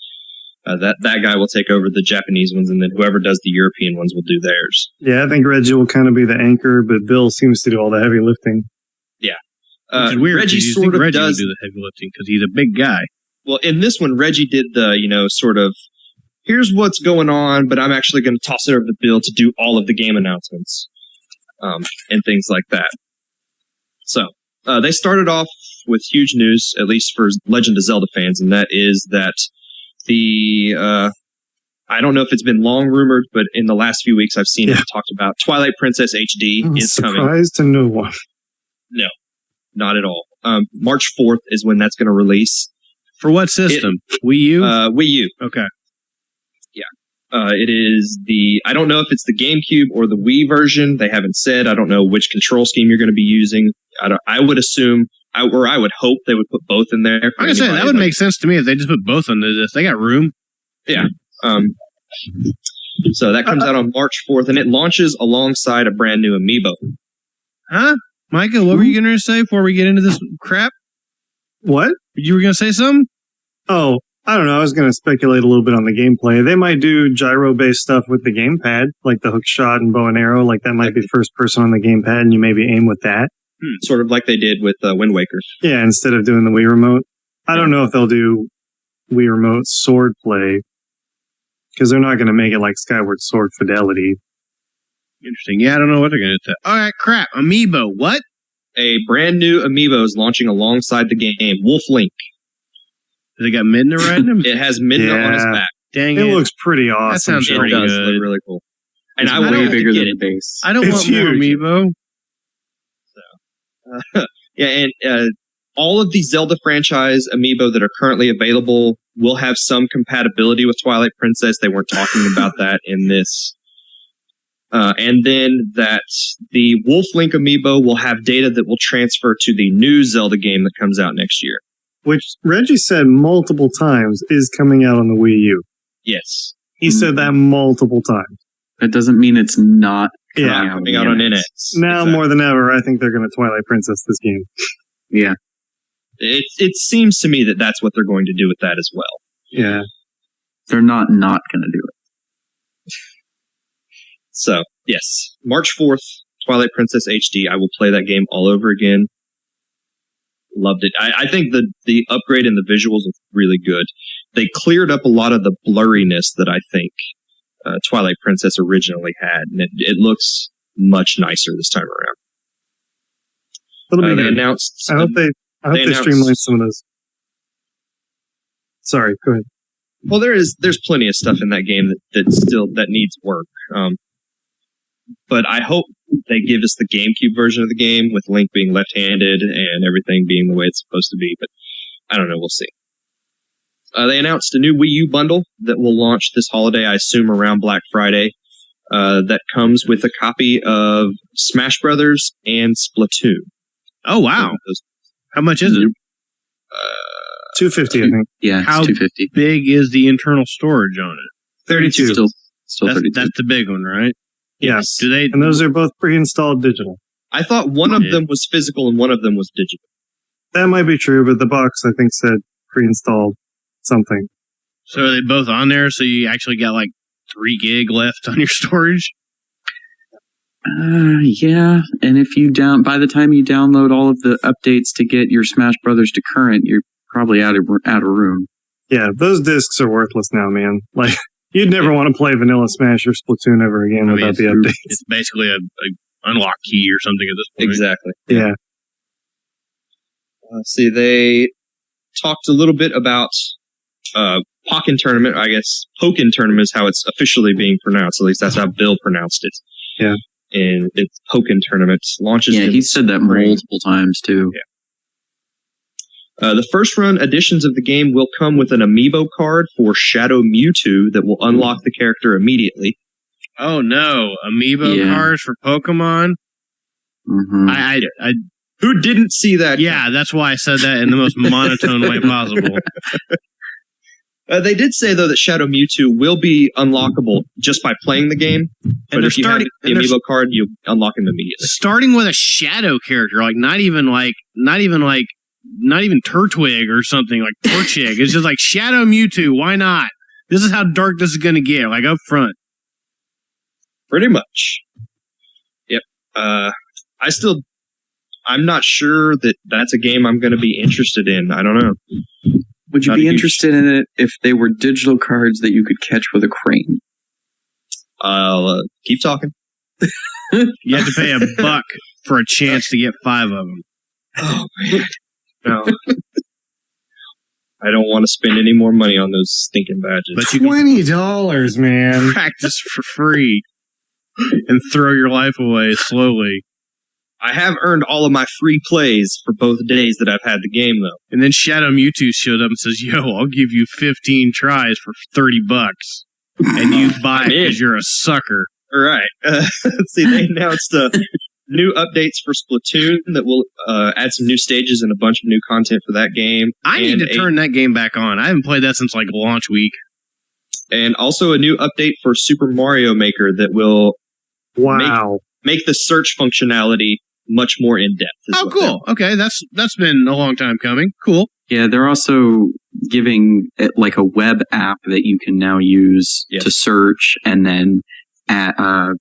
That guy will take over the Japanese ones, and then whoever does the European ones will do theirs. Yeah, I think Reggie will kind of be the anchor, but Bill seems to do all the heavy lifting. Yeah. Which is weird. Reggie sort of does do the heavy lifting because he's a big guy. Well, in this one, Reggie did the, sort of, here's what's going on, but I'm actually going to toss it over to Bill to do all of the game announcements and things like that. So they started off with huge news, at least for Legend of Zelda fans, and that is that the I don't know if it's been long rumored, but in the last few weeks I've seen it talked about. Twilight Princess HD is coming. Surprised to no one. No, not at all. March 4th is when that's going to release. For what system? Wii U? Wii U. Okay. Yeah. It is I don't know if it's the GameCube or the Wii version. They haven't said. I don't know which control scheme you're going to be using. I would assume, I would hope they would put both in there. Like I said, that would make sense to me if they just put both on this. They got room. Yeah. So that comes out on March 4th, and it launches alongside a brand new amiibo. Huh? Micah, what were you going to say before we get into this crap? What? You were going to say something? Oh, I don't know. I was going to speculate a little bit on the gameplay. They might do gyro-based stuff with the gamepad, like the hook shot and bow and arrow. Like that might be first person on the gamepad, and you maybe aim with that. Sort of like they did with Wind Waker. Yeah, instead of doing the Wii Remote. I don't know if they'll do Wii Remote sword play, because they're not going to make it like Skyward Sword fidelity. Interesting. Yeah, I don't know what they're going to do. All right, crap. Amiibo. What? A brand new amiibo is launching alongside the game, Wolf Link. Has it got Midna riding him? It has Midna on his back. Dang it looks pretty awesome. That sounds it pretty does good. look really cool. And It's I want way to bigger get than it. the base. I don't It's want more huge. amiibo. Yeah, and all of the Zelda franchise amiibo that are currently available will have some compatibility with Twilight Princess. They weren't talking about that in this. And then that the Wolf Link amiibo will have data that will transfer to the new Zelda game that comes out next year. Which Reggie said multiple times is coming out on the Wii U. Yes. He said that multiple times. That doesn't mean it's not coming out on NX. Now more than ever, I think they're going to Twilight Princess this game. Yeah. It seems to me that that's what they're going to do with that as well. Yeah. They're not going to do it. So, yes. March 4th, Twilight Princess HD. I will play that game all over again. Loved it. I think the upgrade in the visuals is really good. They cleared up a lot of the blurriness that I think Twilight Princess originally had, and it looks much nicer this time around. They announced. I hope they streamline some of those. Sorry, go ahead. Well, there's plenty of stuff in that game that needs work. But I hope they give us the GameCube version of the game with Link being left-handed and everything being the way it's supposed to be. But I don't know. We'll see. They announced a new Wii U bundle that will launch this holiday, I assume around Black Friday, that comes with a copy of Smash Brothers and Splatoon. Oh, wow. How much is it? $250, I think. Yeah, How it's $250. big is the internal storage on it? 32. Still That's 32. the big one, right? Yes. Do they? And those are both pre-installed digital. I thought one of them was physical and one of them was digital. That might be true, but the box, I think, said pre-installed something. So are they both on there? So you actually got like 3 gig left on your storage? Yeah, and if you by the time you download all of the updates to get your Smash Brothers to current, you're probably out of room. Yeah, those discs are worthless now, man. Like, you'd never want to play Vanilla Smash or Splatoon ever again without the updates. It's basically a unlock key or something at this point. Exactly. Yeah. See, they talked a little bit about Pokken Tournament. I guess Pokken Tournament is how it's officially being pronounced. At least that's how Bill pronounced it. Yeah. And it's Pokken Tournament launches. Yeah, he said that multiple times too. Yeah. The first run editions of the game will come with an amiibo card for Shadow Mewtwo that will unlock the character immediately. Oh no, amiibo cards for Pokemon? Mm-hmm. I who didn't see that? Yeah, that's why I said that in the most monotone way possible. They did say, though, that Shadow Mewtwo will be unlockable just by playing the game. But if you have the amiibo card, you unlock him immediately. Starting with a shadow character, like not even Turtwig or something like Torchic. It's just like Shadow Mewtwo. Why not? This is how dark this is going to get, like up front. Pretty much. Yep. I'm not sure that that's a game I'm going to be interested in. I don't know. Would you be interested in it if they were digital cards that you could catch with a crane? Keep talking. You have to pay $1 for a chance to get 5 of them. Oh, man. No. I don't want to spend any more money on those stinking badges. But you $20, man. practice for free and throw your life away slowly. I have earned all of my free plays for both days that I've had the game, though. And then Shadow Mewtwo showed up and says, "Yo, I'll give you 15 tries for $30, and you buy it because you're a sucker." All right. Let's see. They announced new updates for Splatoon that will add some new stages and a bunch of new content for that game. I need to turn that game back on. I haven't played that since like launch week. And also a new update for Super Mario Maker that will make the search functionality much more in depth. Oh, cool. Okay, that's been a long time coming. Cool. Yeah, they're also giving it like a web app that you can now use to search, and then I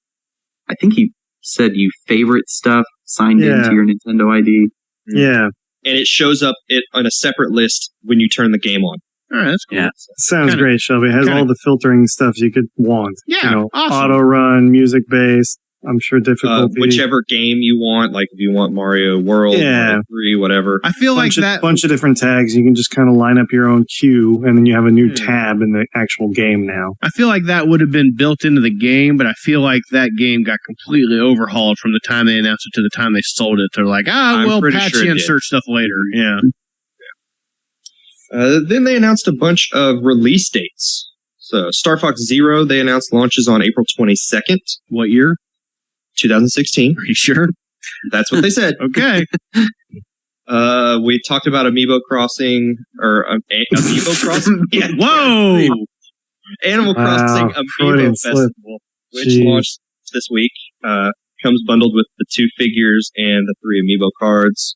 think he said you favorite stuff signed into your Nintendo ID. Yeah. And it shows up on a separate list when you turn the game on. All right, that's cool. Yeah. Sounds great, Shelby. It has all the filtering stuff you could want. Yeah, awesome. Auto run, music based. I'm sure difficulty. Whichever game you want, like if you want Mario World, Mario 3, whatever. I feel like that bunch of different tags. You can just kind of line up your own queue, and then you have a new tab in the actual game now. I feel like that would have been built into the game, but I feel like that game got completely overhauled from the time they announced it to the time they sold it. They're like, we'll patch you and search stuff later. Yeah. Then they announced a bunch of release dates. So Star Fox Zero, they announced launches on April 22nd. What year? 2016. Are you sure? That's what they said. Okay. We talked about Amiibo Crossing, or Amiibo Crossing? Yeah. Whoa! Animal Crossing Amiibo Festival, which launched this week. Comes bundled with the 2 figures and the 3 Amiibo cards.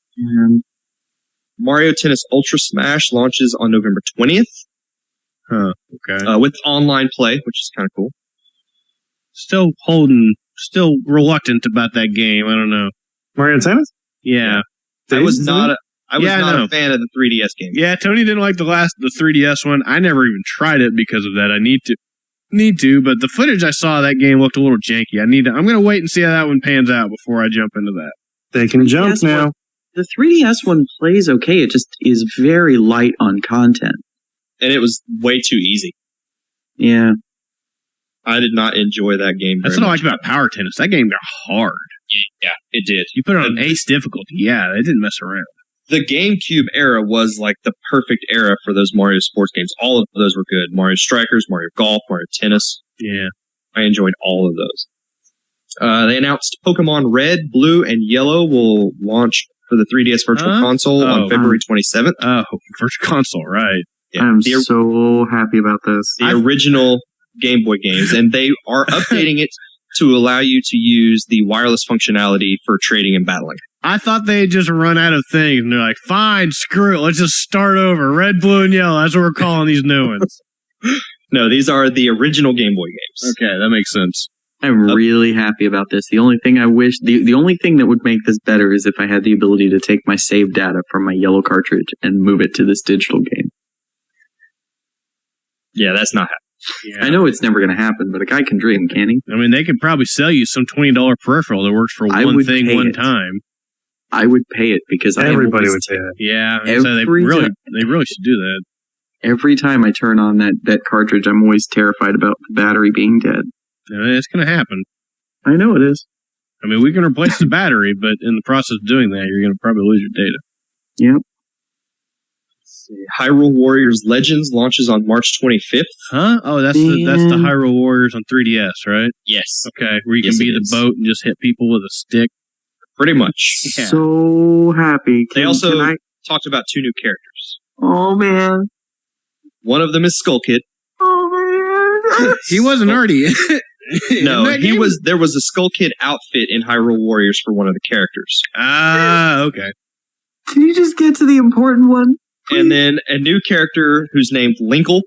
Mario Tennis Ultra Smash launches on November 20th. Huh, okay. With online play, which is kind of cool. Still reluctant about that game. I don't know. Mario Tennis? Yeah. I was not a fan of the 3DS game. Yeah, Tony didn't like the 3DS one. I never even tried it because of that. I need to, but the footage I saw of that game looked a little janky. I'm going to wait and see how that one pans out before I jump into that. They can jump now. The 3DS one plays okay. It just is very light on content. And it was way too easy. Yeah. I did not enjoy that game very That's what I much. like about Power Tennis. That game got hard. Yeah, it did. You put it on ace difficulty. Yeah, they didn't mess around. The GameCube era was like the perfect era for those Mario sports games. All of those were good. Mario Strikers, Mario Golf, Mario Tennis. Yeah. I enjoyed all of those. They announced Pokemon Red, Blue, and Yellow will launch for the 3DS Virtual Console on February 27th. Oh, Virtual Console, right. Yeah. I'm so happy about this. The original Game Boy games, and they are updating it to allow you to use the wireless functionality for trading and battling. I thought they had just run out of things, and they're like, fine, screw it, let's just start over. Red, blue, and yellow, that's what we're calling these new ones. No, these are the original Game Boy games. Okay, that makes sense. I'm really happy about this. The only thing I wish, the only thing that would make this better is if I had the ability to take my save data from my yellow cartridge and move it to this digital game. Yeah, that's not happening. Yeah. I know it's never going to happen, but a guy can dream, can't he? I mean, they could probably sell you some $20 peripheral that works for one thing one time. I would pay it because everybody would pay it. Yeah, so they really should do that. Every time I turn on that cartridge, I'm always terrified about the battery being dead. It's going to happen. I know it is. I mean, we can replace the battery, but in the process of doing that, you're going to probably lose your data. Yep. Hyrule Warriors Legends launches on March 25th. Huh? Oh, that's the Hyrule Warriors on 3DS, right? Yes. Okay, where you can be the boat and just hit people with a stick. Pretty much. Yeah. So happy. They also talked about 2 new characters. Oh, man. One of them is Skull Kid. Oh, man. He wasn't already No, there was a Skull Kid outfit in Hyrule Warriors for one of the characters. Ah, okay. Can you just get to the important one? And then a new character who's named Linkle,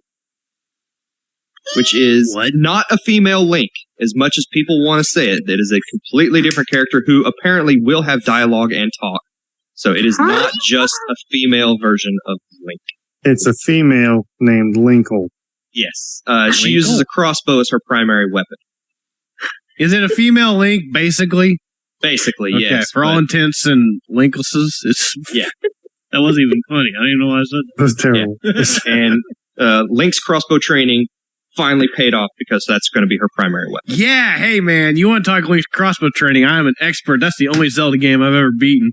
which is not a female Link, as much as people want to say it. It is a completely different character who apparently will have dialogue and talk. So it is not just a female version of Link. It's a female named Linkle. Yes. She uses a crossbow as her primary weapon. Is it a female Link, basically? Basically, Okay, yes. for all intents and linkleses, it's Yeah. That wasn't even funny. I don't even know why I said that. That was terrible. And Link's crossbow training finally paid off because that's going to be her primary weapon. Yeah, hey man, you want to talk Link's crossbow training? I am an expert. That's the only Zelda game I've ever beaten.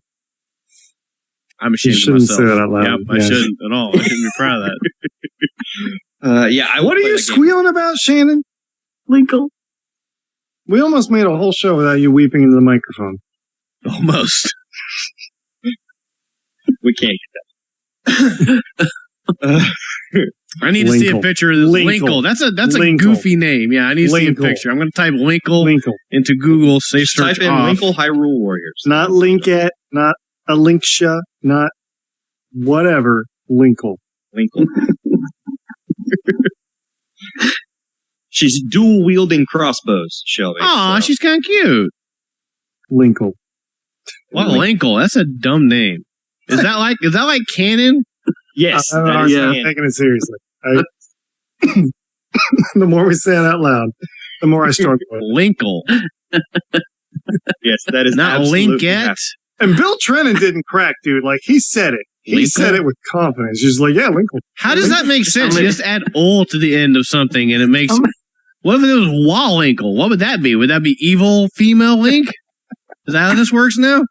I'm ashamed You shouldn't of myself. say that out loud. Yep, I Yeah. shouldn't at all. I shouldn't be proud of that. What are you squealing about, Shannon? Linkle. We almost made a whole show without you weeping into the microphone. Almost. We can't get that. I need to see a picture of this Linkle. That's a Linkle. goofy name. Yeah, I need to see a Linkle. picture. I'm going to type Linkle into Google. Say search Type in off. Linkle Hyrule Warriors. Not Linkette, not a Linksha, not whatever. Linkle. Linkle. She's dual wielding crossbows, Shelby. Aw, she's kind of cute. Linkle. What Linkle? That's a dumb name. Is that like canon? Yes. I'm taking it seriously. The more we say it out loud, the more I struggle with it. Linkle. Yes, that is not absolutely Linkette. happening. And Bill Trennan didn't crack, dude. Like, he said it. He Linkle? said it with confidence. He's like, yeah, Linkle. How does that make sense? You just add "ol" to the end of something, and it makes. What if it was Wallinkle? What would that be? Would that be evil female Link? Is that how this works now?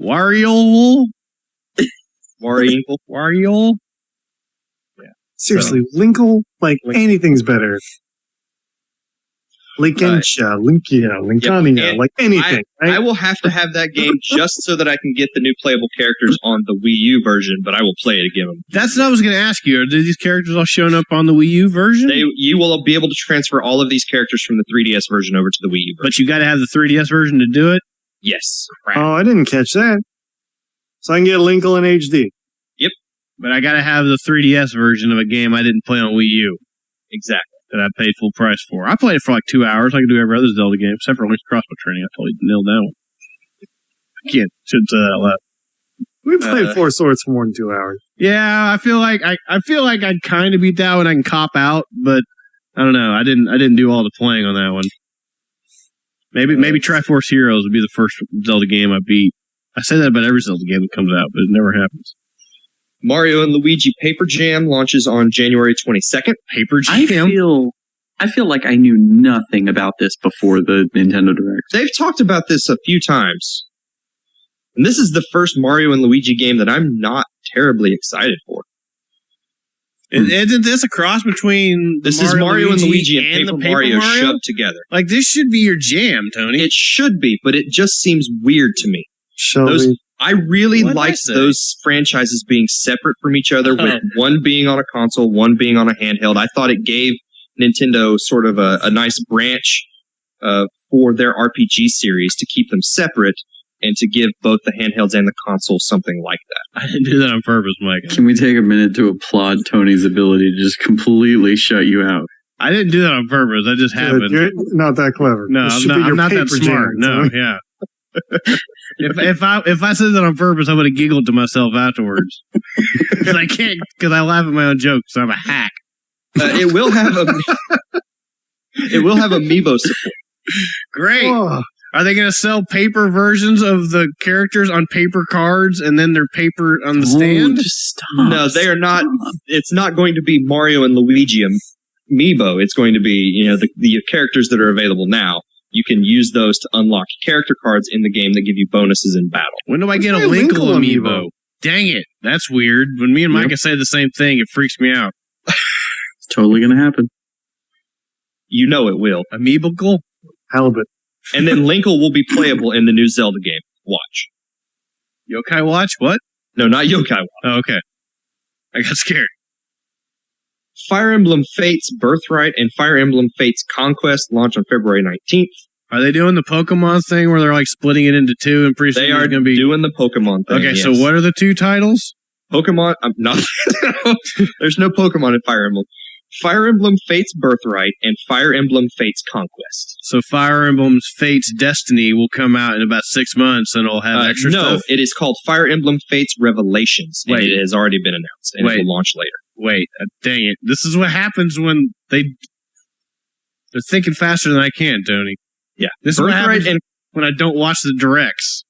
Wario? Wario? Seriously, Linkle, like, anything's better. Linkensha, Linkia, Linkania, And like anything. I will have to have that game just so that I can get the new playable characters on the Wii U version, but I will play it again. That's what I was going to ask you. Are these characters all showing up on the Wii U version? You will be able to transfer all of these characters from the 3DS version over to the Wii U version. But you got to have the 3DS version to do it? Yes. Oh, I didn't catch that. So I can get Linkle in HD. Yep. But I got to have the 3DS version of a game I didn't play on Wii U. Exactly. That I paid full price for. I played it for like 2 hours. I can do every other Zelda game, except for Link's crossbow training. I totally nailed that one. I shouldn't say that out loud. We played Four Swords for more than 2 hours. Yeah, I feel like I'd kind of beat that one. I can cop out, but I don't know. I didn't do all the playing on that one. Maybe Triforce Heroes would be the first Zelda game I beat. I say that about every Zelda game that comes out, but it never happens. Mario and Luigi Paper Jam launches on January 22nd. Paper Jam? I feel like I knew nothing about this before the Nintendo Direct. They've talked about this a few times. And this is the first Mario and Luigi game that I'm not terribly excited for. Isn't this a cross between This is Mario and Luigi and Paper Mario shoved together. Like, this should be your jam, Tony. It should be, but it just seems weird to me. Shelby. I really What'd I liked say? those franchises being separate from each other, with one being on a console, one being on a handheld. I thought it gave Nintendo sort of a nice branch for their RPG series to keep them separate and to give both the handhelds and the console something like that. I didn't do that on purpose, Mike. Can we take a minute to applaud Tony's ability to just completely shut you out? I didn't do that on purpose. That just happened. You're not that clever. No, This I'm should not, be your I'm not that Paper smart. Jam, No, Tony. yeah. If I said that on purpose, I would have giggled to myself afterwards. Because I can't. Because I laugh at my own jokes. I'm a hack. It will have amiibo support. Great. Oh, Are they going to sell paper versions of the characters on paper cards and then they're paper on the stand? No, they are not. It's not going to be Mario and Luigi amiibo. It's going to be, the characters that are available now. You can use those to unlock character cards in the game that give you bonuses in battle. When do I get a Linkle amiibo? Dang it. That's weird. When me and Micah say the same thing, it freaks me out. It's totally going to happen. You know it will. Amiibical? Halibut. And then Linkle will be playable in the new Zelda game. Watch. Yokai Watch? What? No, not Yokai Watch. Oh, okay. I got scared. Fire Emblem Fates Birthright and Fire Emblem Fates Conquest launch on February 19th. Are they doing the Pokemon thing where they're like splitting it into two and pretty soon They are going to be doing the Pokemon thing. Okay, yes. so what are the two titles? Pokemon. I'm not. There's no Pokemon in Fire Emblem. Fire Emblem Fates Birthright and Fire Emblem Fates Conquest. So Fire Emblem's Fates Destiny will come out in about 6 months and it'll have extra no, stuff? it is called Fire Emblem Fates Revelations, and Wait. it has already been announced, and it will launch later. Wait, dang it. This is what happens when they're thinking faster than I can, Tony. Yeah. This is what Birthright happens when I don't watch the directs.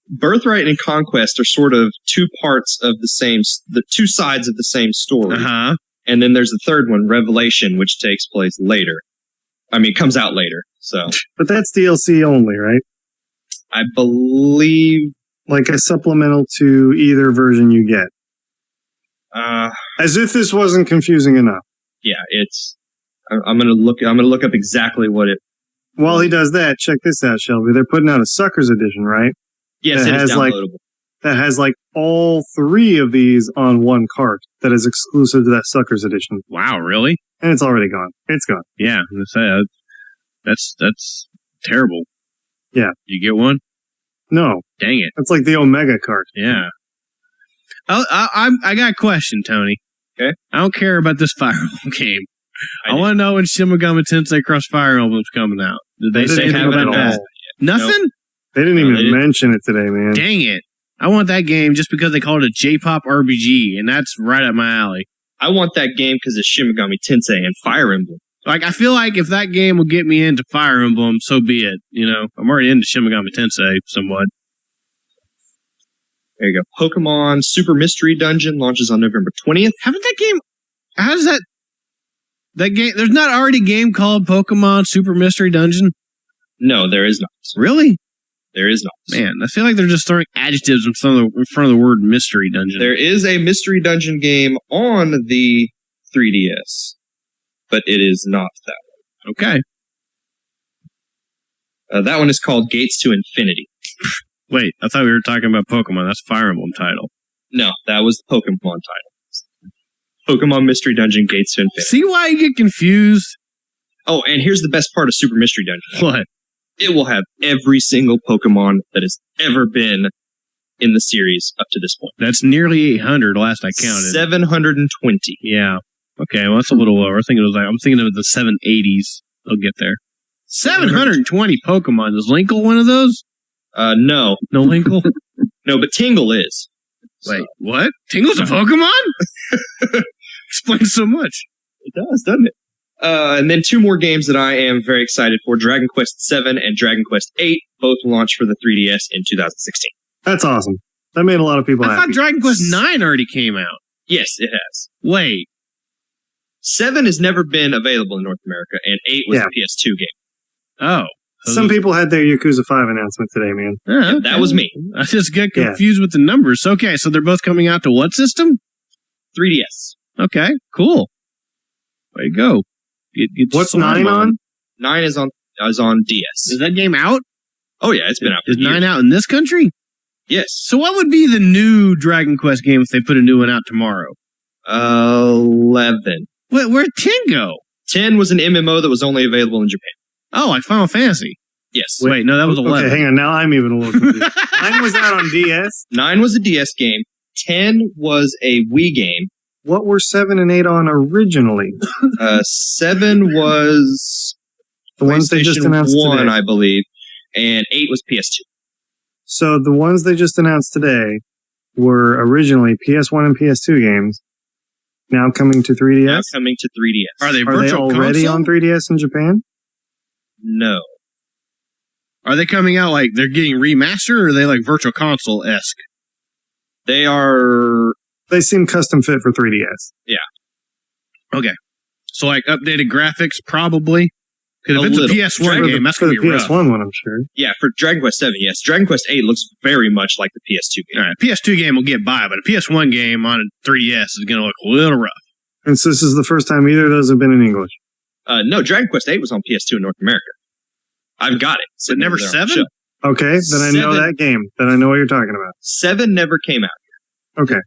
Birthright and Conquest are sort of two parts of the two sides of the same story. Uh-huh. And then there's the third one, Revelation, which takes place later. I mean, it comes out later, so. But that's DLC only, right? I believe. Like a supplemental to either version you get. As if this wasn't confusing enough. Yeah, it's. I'm gonna look up exactly what it. While he does that, check this out, Shelby. They're putting out a Suckers edition, right? Yes, it is downloadable. That has like all three of these on one cart. That is exclusive to that Suckers edition. Wow, really? And it's already gone. It's gone. Yeah, that's terrible. Yeah. You get one? No. Dang it. That's like the Omega cart. Yeah. I got a question, Tony. Okay. I don't care about this Fire Emblem game. I want to know when Shin Megami Tensei Cross Fire Emblem's coming out. Did they say anything about that? Nothing? Nope. They didn't even mention it today, man. Dang it. I want that game just because they call it a J-pop RPG, and that's right up my alley. I want that game because it's Shin Megami Tensei and Fire Emblem. Like, I feel like if that game will get me into Fire Emblem, so be it. You know, I'm already into Shin Megami Tensei somewhat. There you go. Pokemon Super Mystery Dungeon launches on November 20th. Haven't that game... How does that game... There's not already a game called Pokemon Super Mystery Dungeon? No, there is not. Really? There is not. Man, I feel like they're just throwing adjectives in front of the word Mystery Dungeon. There is a Mystery Dungeon game on the 3DS, but it is not that one. Okay. That one is called Gates to Infinity. Wait, I thought we were talking about Pokemon. That's a Fire Emblem title. No, that was the Pokemon title. Pokemon Mystery Dungeon Gates to Infinity. See why you get confused? Oh, and here's the best part of Super Mystery Dungeon. What? It will have every single Pokemon that has ever been in the series up to this point. That's nearly 800 last I counted. 720. Yeah. Okay, well, that's a little lower. I'm thinking of the 780s. I'll get there. 720 Pokemon. Is Linkle one of those? No. No Linkle? No, but Tingle is. Wait, what? Tingle's a Pokemon? Explains so much. It does, doesn't it? And then two more games that I am very excited for. Dragon Quest VII and Dragon Quest VIII both launched for the 3DS in 2016. That's awesome. That made a lot of people happy. I thought Dragon Quest IX already came out. Yes, it has. Wait. 7 has never been available in North America, and 8 was a PS2 game. Oh. Some people had their Yakuza 5 announcement today, man. Okay. That was me. I just get confused with the numbers. Okay, so they're both coming out to what system? 3DS. Okay, cool. Way to go. What's 9 on? 9 is on DS. Is that game out? Oh yeah, it's been out for years. Is 9 out in this country? Yes. So what would be the new Dragon Quest game if they put a new one out tomorrow? 11. Where'd 10 go? 10 was an MMO that was only available in Japan. Oh, like Final Fantasy. Yes. Wait, no, that was 11. Okay, hang on. Now I'm even a little confused. 9 was out on DS? 9 was a DS game. 10 was a Wii game. What were 7 and 8 on originally? 7 was the ones they just announced 1, today. I believe, and 8 was PS2. So the ones they just announced today were originally PS1 and PS2 games, now coming to 3DS? Now coming to 3DS. Are they already console? on 3DS in Japan? No. Are they coming out like they're getting remastered, or are they like Virtual Console-esque? They seem custom fit for 3DS. Yeah. Okay. So like updated graphics, probably? Because if it's a PS1 game, that's going to be rough. PS1 one, I'm sure. Yeah, for Dragon Quest 7, yes. Dragon Quest 8 looks very much like the PS2 game. All right, PS2 game will get by, but a PS1 game on a 3DS is going to look a little rough. And so this is the first time either of those have been in English? No, Dragon Quest 8 was on PS2 in North America. I've got it. But never 7? Okay, then I know that game. Then I know what you're talking about. 7 never came out here. Okay.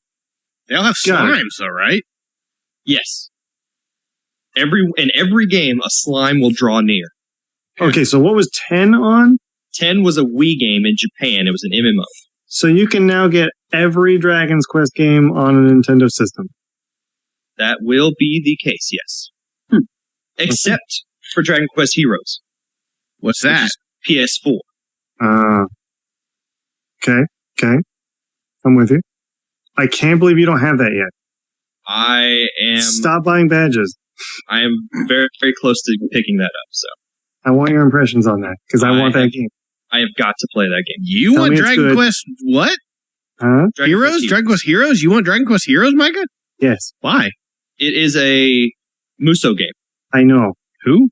They all have slimes, though, right? Yes. In every game, a slime will draw near. Okay, so what was 10 on? 10 was a Wii game in Japan. It was an MMO. So you can now get every Dragon's Quest game on a Nintendo system. That will be the case, yes. Except for Dragon Quest Heroes. What's that? PS4. Okay. I'm with you. I can't believe you don't have that yet. I am... Stop buying badges. I am very, very close to picking that up, so... I want your impressions on that because I want that game. I have got to play that game. You Tell want me it's Dragon good. Quest what? Huh? Heroes? Dragon Quest Heroes? You want Dragon Quest Heroes, Micah? Yes. Why? It is a Muso game. I know. Who?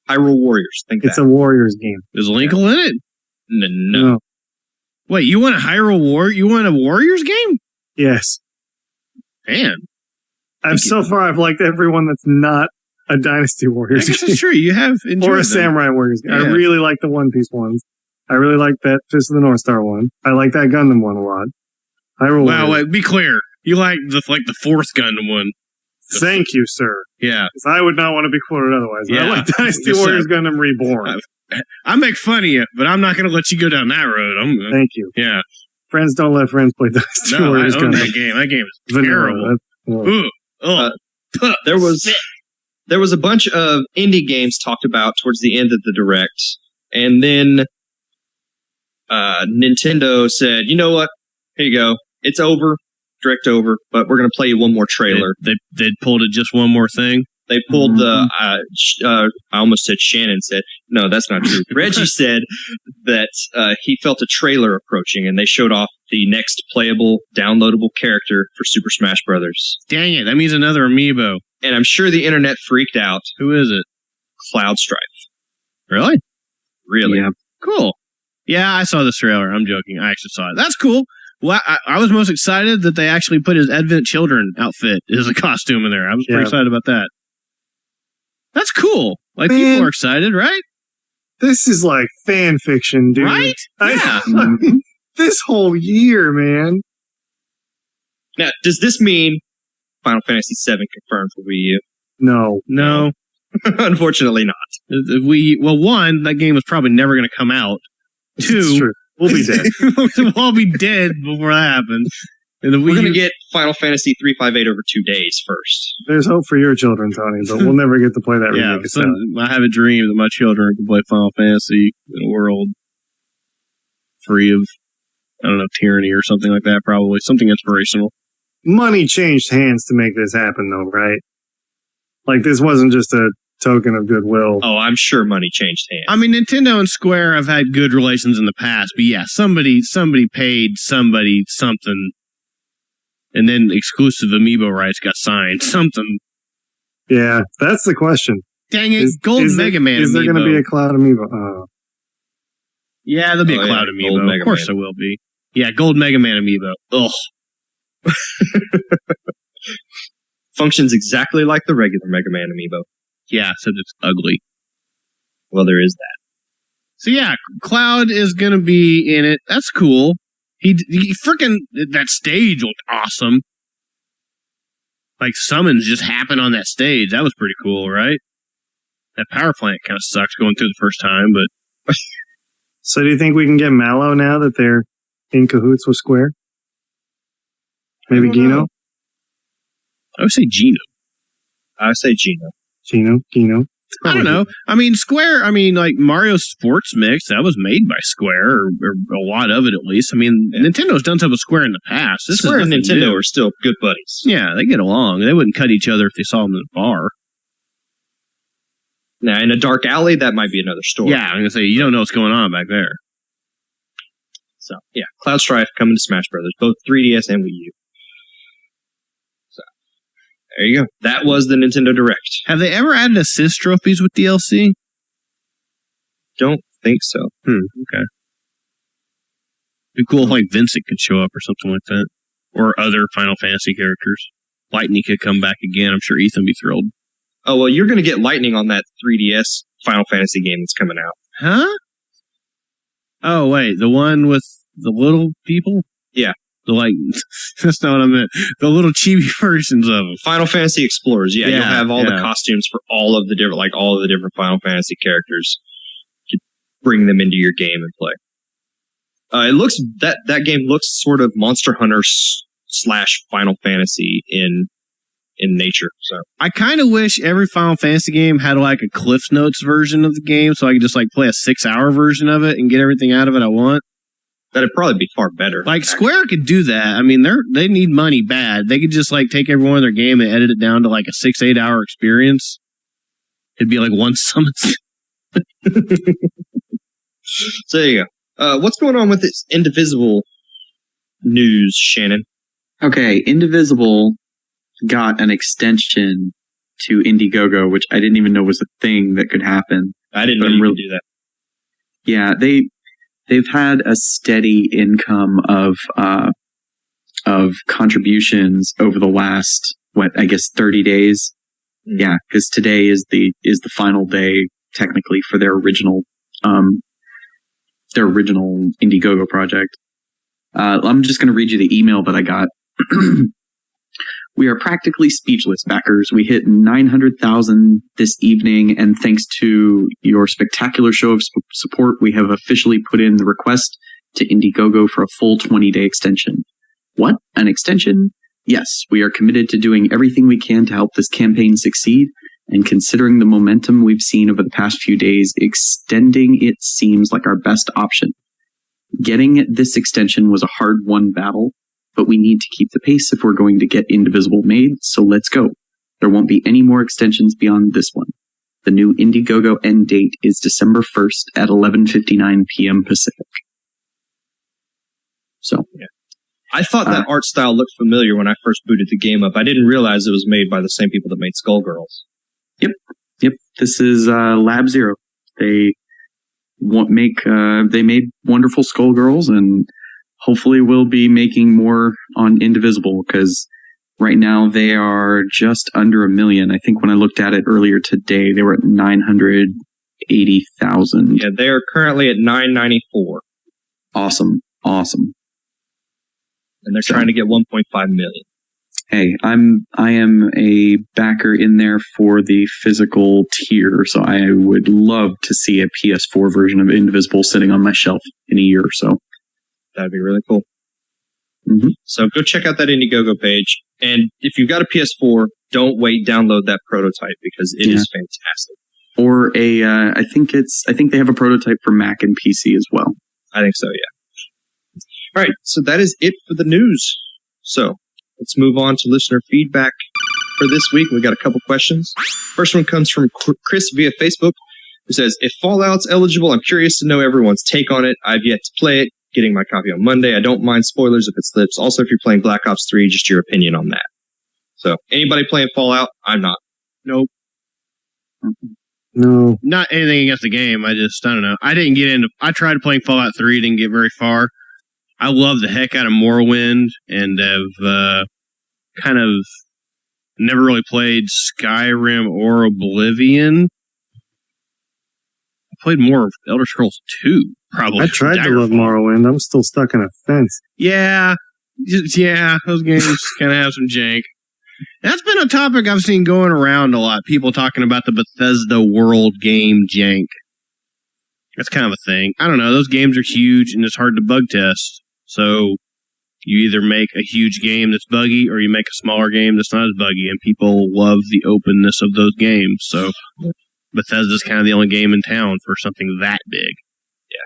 Hyrule Warriors. Think It's that. a Warriors game. Is Linkle in it? No. Wait, you want a Hyrule War? You want a Warriors game? Yes. Man. I've liked everyone that's not a Dynasty Warriors I guess game. it's true. You have enjoyed Or a them. Samurai Warriors game. I Yeah. really like the One Piece ones. I really like that Fist of the North Star one. I like that Gundam one a lot. Hyrule Wow, Warriors. wait, be clear. You like the fourth Gundam one. Thank you, sir. Yeah. 'Cause I would not want to be quoted otherwise. I Yeah. like Dynasty Just Warriors Gundam Reborn. I make fun of you, but I'm not going to let you go down that road. Thank you. Yeah. Friends don't let friends play Dynasty No, I Warriors own Gundam. that game. That game is Vanilla. terrible. That's- Ooh. There was a bunch of indie games talked about towards the end of the Direct, and then Nintendo said, "You know what? Here you go. It's over. Direct over. But we're going to play you one more trailer." They pulled it just one more thing. They pulled the. I almost said Shannon said. No, that's not true. Reggie said that he felt a trailer approaching, and they showed off the next playable, downloadable character for Super Smash Brothers. Dang it! That means another amiibo. And I'm sure the internet freaked out. Who is it? Cloud Strife. Really? Really? Yeah. Cool. Yeah, I saw this trailer. I'm joking. I actually saw it. That's cool. Well, I was most excited that they actually put his Advent Children outfit as a costume in there. I was pretty excited about that. That's cool. Like, people are excited, right? This is like fan fiction, dude. Right? Yeah. This whole year, man. Now, does this mean Final Fantasy VII confirmed for Wii U? No. Unfortunately not. One, that game was probably never going to come out. Two, It's true. We'll be dead. we'll all be dead before that happens. And the We're Wii going to U- get Final Fantasy 358 over 2 days first. There's hope for your children, Tony, but we'll never get to play that Yeah, remake. so I have a dream that my children can play Final Fantasy in a world free of, I don't know, tyranny or something like that, probably. Something inspirational. Money changed hands to make this happen, though, right? Like, this wasn't just a token of goodwill. Oh, I'm sure money changed hands. I mean, Nintendo and Square have had good relations in the past, but yeah, somebody paid somebody something, and then exclusive amiibo rights got signed. Something. Yeah, that's the question. Dang it, Gold Mega Man Is there going to amiibo. be a Cloud amiibo? Yeah, there'll be a Oh, Cloud yeah, Gold amiibo. Mega Of course Man. there will be. Yeah, Gold Mega Man amiibo. Ugh. Functions exactly like the regular Mega Man amiibo. Yeah, except it's ugly. Well, there is that. So yeah, Cloud is going to be in it. That's cool. He freaking, that stage looked awesome. Like summons just happened on that stage. That was pretty cool, right? That power plant kind of sucks going through the first time, but So do you think we can get Mallow now that they're in cahoots with Square? Maybe Gino? I would say Gino. I would say Gino. Gino. I don't know. I mean, Square, like Mario Sports Mix, that was made by Square, or a lot of it at least. I mean, Nintendo's done stuff with Square in the past. This Square is and nothing Nintendo new. are still good buddies. Yeah, they get along. They wouldn't cut each other if they saw them in the bar. Now, in a dark alley, that might be another story. Yeah, I'm going to say, you don't know what's going on back there. So, yeah, Cloud Strife coming to Smash Brothers, both 3DS and Wii U. So, there you go. That was the Nintendo Direct. Have they ever added assist trophies with DLC? Don't think so. Okay. Be cool if, like, Vincent could show up or something like that. Or other Final Fantasy characters. Lightning could come back again. I'm sure Ethan would be thrilled. Oh, well, you're going to get Lightning on that 3DS Final Fantasy game that's coming out. Huh? Oh, wait. The one with the little people? Yeah. That's not what I meant. The little chibi versions of them. Final Fantasy Explorers, yeah. You'll have all the costumes for all of the different Final Fantasy characters to bring them into your game and play. It looks that game looks sort of Monster Hunter / Final Fantasy in nature. So I kind of wish every Final Fantasy game had like a Cliff's Notes version of the game, so I could just like play a 6-hour version of it and get everything out of it I want. That'd probably be far better. Like Square could do that. I mean, they need money bad. They could just like take every one of their game and edit it down to like a 6-8 hour experience. It'd be like one summon. So there you go. What's going on with this Indivisible news, Shannon? Okay, Indivisible got an extension to Indiegogo, which I didn't even know was a thing that could happen. I didn't know you could do that. Yeah, they've had a steady income of contributions over the last 30 days. Yeah, because today is the final day technically for their original Indiegogo project. I'm just going to read you the email that I got. We are practically speechless, backers. We hit 900,000 this evening, and thanks to your spectacular show of support, we have officially put in the request to Indiegogo for a full 20-day extension. What? An extension? Yes, we are committed to doing everything we can to help this campaign succeed, and considering the momentum we've seen over the past few days, extending it seems like our best option. Getting this extension was a hard-won battle, but we need to keep the pace if we're going to get Indivisible made, so let's go. There won't be any more extensions beyond this one. The new Indiegogo end date is December 1st at 11:59 p.m. Pacific. So, yeah. I thought that art style looked familiar when I first booted the game up. I didn't realize it was made by the same people that made Skullgirls. Yep. This is Lab Zero. They made wonderful Skullgirls, and hopefully we'll be making more on Indivisible, because right now they are just under 1 million. I think when I looked at it earlier today, they were at 980,000. Yeah, they are currently at 994. Awesome. And they're trying to get 1.5 million. Hey, I am a backer in there for the physical tier, so I would love to see a PS4 version of Indivisible sitting on my shelf in a year or so. That'd be really cool. Mm-hmm. So go check out that Indiegogo page. And if you've got a PS4, don't wait, download that prototype, because it is fantastic. Or I think they have a prototype for Mac and PC as well. I think so, yeah. All right, so that is it for the news. So let's move on to listener feedback for this week. We've got a couple questions. First one comes from Chris via Facebook, who says, if Fallout's eligible, I'm curious to know everyone's take on it. I've yet to play it. Getting my copy on Monday. I don't mind spoilers if it slips. Also, if you're playing Black Ops 3, just your opinion on that. So, anybody playing Fallout? I'm not. Nope. No. Not anything against the game. I don't know. I tried playing Fallout 3, didn't get very far. I love the heck out of Morrowind, and have kind of never really played Skyrim or Oblivion. I played more of Elder Scrolls 2, probably. I tried to love Morrowind. I'm still stuck on a fence. Yeah, those games kind of have some jank. That's been a topic I've seen going around a lot. People talking about the Bethesda world game jank. That's kind of a thing. I don't know. Those games are huge, and it's hard to bug test. So you either make a huge game that's buggy, or you make a smaller game that's not as buggy, and people love the openness of those games. So Bethesda's kind of the only game in town for something that big. Yeah,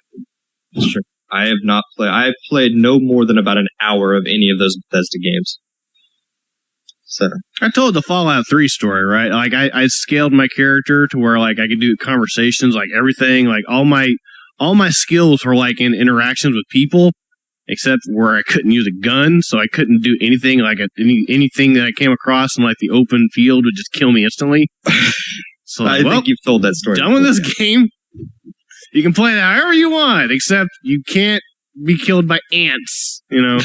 that's true. I have not played. I've played no more than about an hour of any of those Bethesda games. So I told the Fallout 3 story, right? Like I scaled my character to where like I could do conversations, like everything, like all my skills were like in interactions with people, except where I couldn't use a gun, so I couldn't do anything like anything that I came across in like the open field would just kill me instantly. So I think you've told that story. Done with this game. You can play it however you want, except you can't be killed by ants, you know.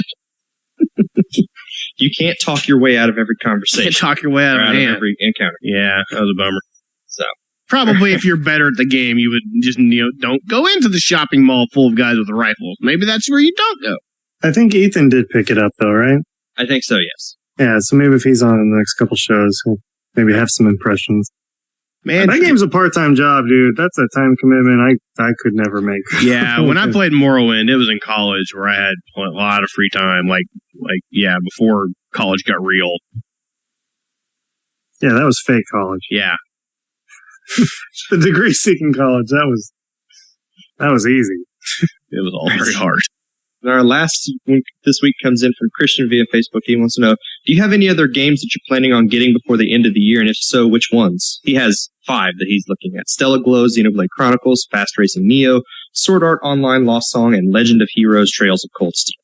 You can't talk your way out of every conversation. You can't talk your way out of every encounter. Yeah, that was a bummer. So probably if you're better at the game, you would just don't go into the shopping mall full of guys with rifles. Maybe that's where you don't go. I think Ethan did pick it up though, right? I think so, yes. Yeah, so maybe if he's on the next couple shows, he'll maybe have some impressions. Man, that game's a part-time job, dude. That's a time commitment I could never make. Yeah, when I played Morrowind, it was in college where I had a lot of free time. Before college got real. Yeah, that was fake college. Yeah. The degree-seeking college, that was easy. It was all very hard. And our last one this week comes in from Christian via Facebook. He wants to know, do you have any other games that you're planning on getting before the end of the year? And if so, which ones? He has 5 that he's looking at. Stella Glow, Xenoblade Chronicles, Fast Racing Neo, Sword Art Online, Lost Song, and Legend of Heroes, Trails of Cold Steel.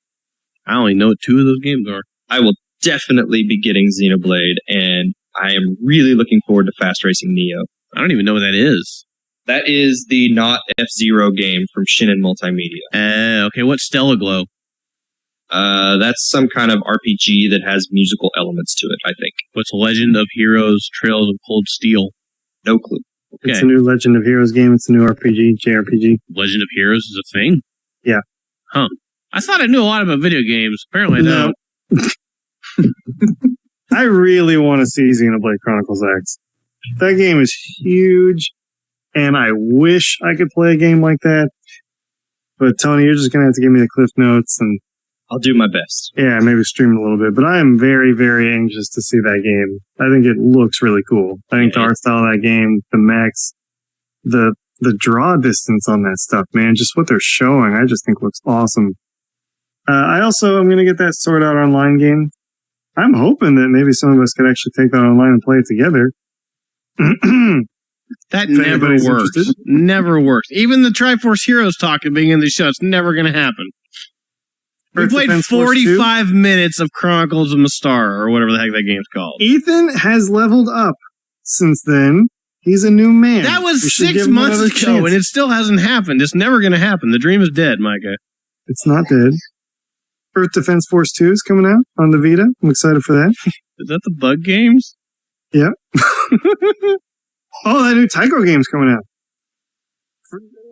I only know what 2 of those games are. I will definitely be getting Xenoblade, and I am really looking forward to Fast Racing Neo. I don't even know what that is. That is the not F-Zero game from Shinen Multimedia. Okay, what's Stella Glow? That's some kind of RPG that has musical elements to it, I think. What's Legend of Heroes, Trails of Cold Steel? No clue. Okay. It's a new Legend of Heroes game. It's a new RPG, JRPG. Legend of Heroes is a thing? Yeah. Huh. I thought I knew a lot about video games. Apparently I don't. I really want to see Xenoblade Chronicles X. That game is huge, and I wish I could play a game like that. But Tony, you're just going to have to give me the cliff notes, and I'll do my best. Yeah, maybe stream it a little bit. But I am very, very anxious to see that game. I think it looks really cool. I think the art style of that game, the mechs, the draw distance on that stuff, man, just what they're showing, I just think looks awesome. I also am going to get that Sword Art Online game. I'm hoping that maybe some of us could actually take that online and play it together. That never works. Never works. Even the Triforce Heroes talk at the beginning of the show, it's never going to happen. We played 45 minutes of Chronicles of Mastar, or whatever the heck that game's called. Ethan has leveled up since then. He's a new man. That was 6 months ago, and it still hasn't happened. It's never going to happen. The dream is dead, Micah. It's not dead. Earth Defense Force 2 is coming out on the Vita. I'm excited for that. Is that the bug games? Yep. Oh, that new Taiko game's coming out.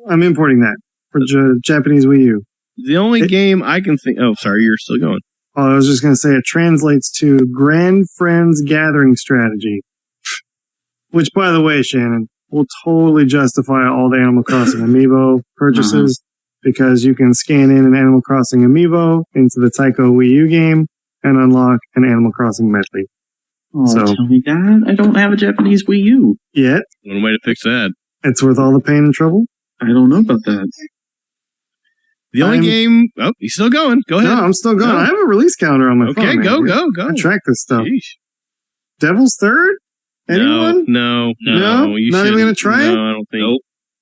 I'm importing that for Japanese Wii U. The only game I can think... Oh, sorry, you're still going. Oh, I was just going to say it translates to Grand Friends Gathering Strategy. Which, by the way, Shannon, will totally justify all the Animal Crossing Amiibo purchases because you can scan in an Animal Crossing Amiibo into the Taiko Wii U game and unlock an Animal Crossing medley. Oh, tell me that. I don't have a Japanese Wii U. Yet. One way to fix that. It's worth all the pain and trouble. I don't know about that. The only game... Oh, he's still going. Go ahead. No, I'm still going. No. I have a release counter on my phone. Okay, go. I track this stuff. Sheesh. Devil's Third? Anyone? No. You Not even going to try it? No, I don't think. Nope.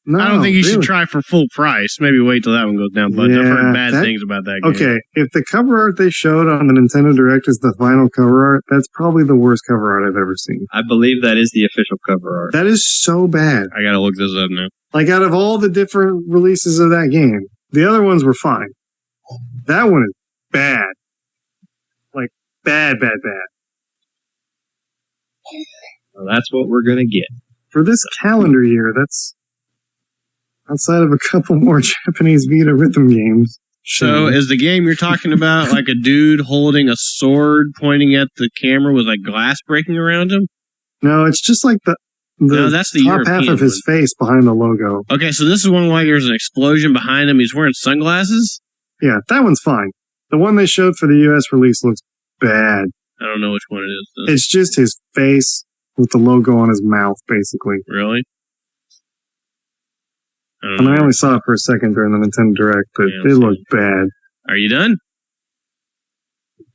No, I don't think you should really. try for full price. Maybe wait till that one goes down. But I've heard bad things about that game. Okay, if the cover art they showed on the Nintendo Direct is the final cover art, that's probably the worst cover art I've ever seen. I believe that is the official cover art. That is so bad. I gotta look this up now. Like, out of all the different releases of that game, the other ones were fine. That one is bad. Like, bad. Well, that's what we're going to get. For this calendar year, that's outside of a couple more Japanese Vita rhythm games. So is the game you're talking about like a dude holding a sword pointing at the camera with like glass breaking around him? No, it's just like that's the top half of his face behind the logo. Okay, so this is one where there's an explosion behind him. He's wearing sunglasses? Yeah, that one's fine. The one they showed for the US release looks bad. I don't know which one it is, though. It's just his face with the logo on his mouth, basically. Really? I only saw it for a second during the Nintendo Direct, but it looked bad. Are you done?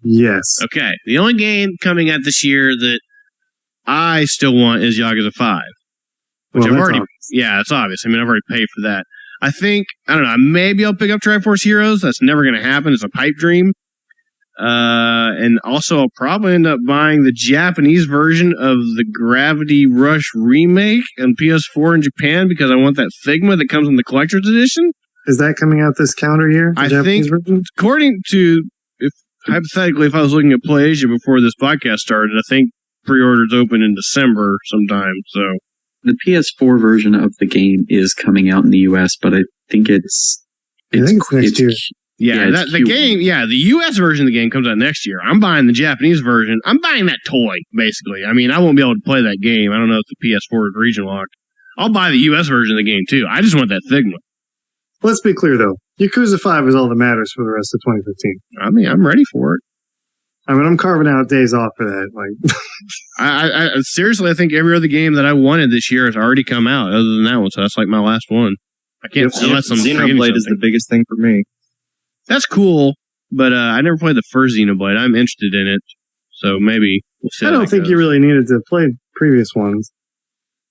Yes. Okay. The only game coming out this year that I still want is Yakuza 5. Which I've already... Obvious. Yeah, it's obvious. I mean, I've already paid for that. I think, I don't know, maybe I'll pick up Triforce Heroes. That's never going to happen. It's a pipe dream. And also I'll probably end up buying the Japanese version of the Gravity Rush remake on PS4 in Japan because I want that Figma that comes in the collector's edition. Is that coming out this calendar year? I think, according to, hypothetically, if I was looking at PlayAsia before this podcast started, I think pre-orders open in December sometime, so... The PS4 version of the game is coming out in the US, but I think it's next year. The US version of the game comes out next year. I'm buying the Japanese version. I'm buying that toy, basically. I mean, I won't be able to play that game. I don't know if the PS4 is region locked. I'll buy the US version of the game, too. I just want that Figma. Let's be clear, though. Yakuza 5 is all that matters for the rest of 2015. I mean, I'm ready for it. I mean, I'm carving out days off for that. Like, I seriously, I think every other game that I wanted this year has already come out, other than that one. So that's like my last one. I can't unless I'm Xenoblade is the biggest thing for me. That's cool, but I never played the first Xenoblade. I'm interested in it, so maybe we'll see. I don't think you really needed to play previous ones.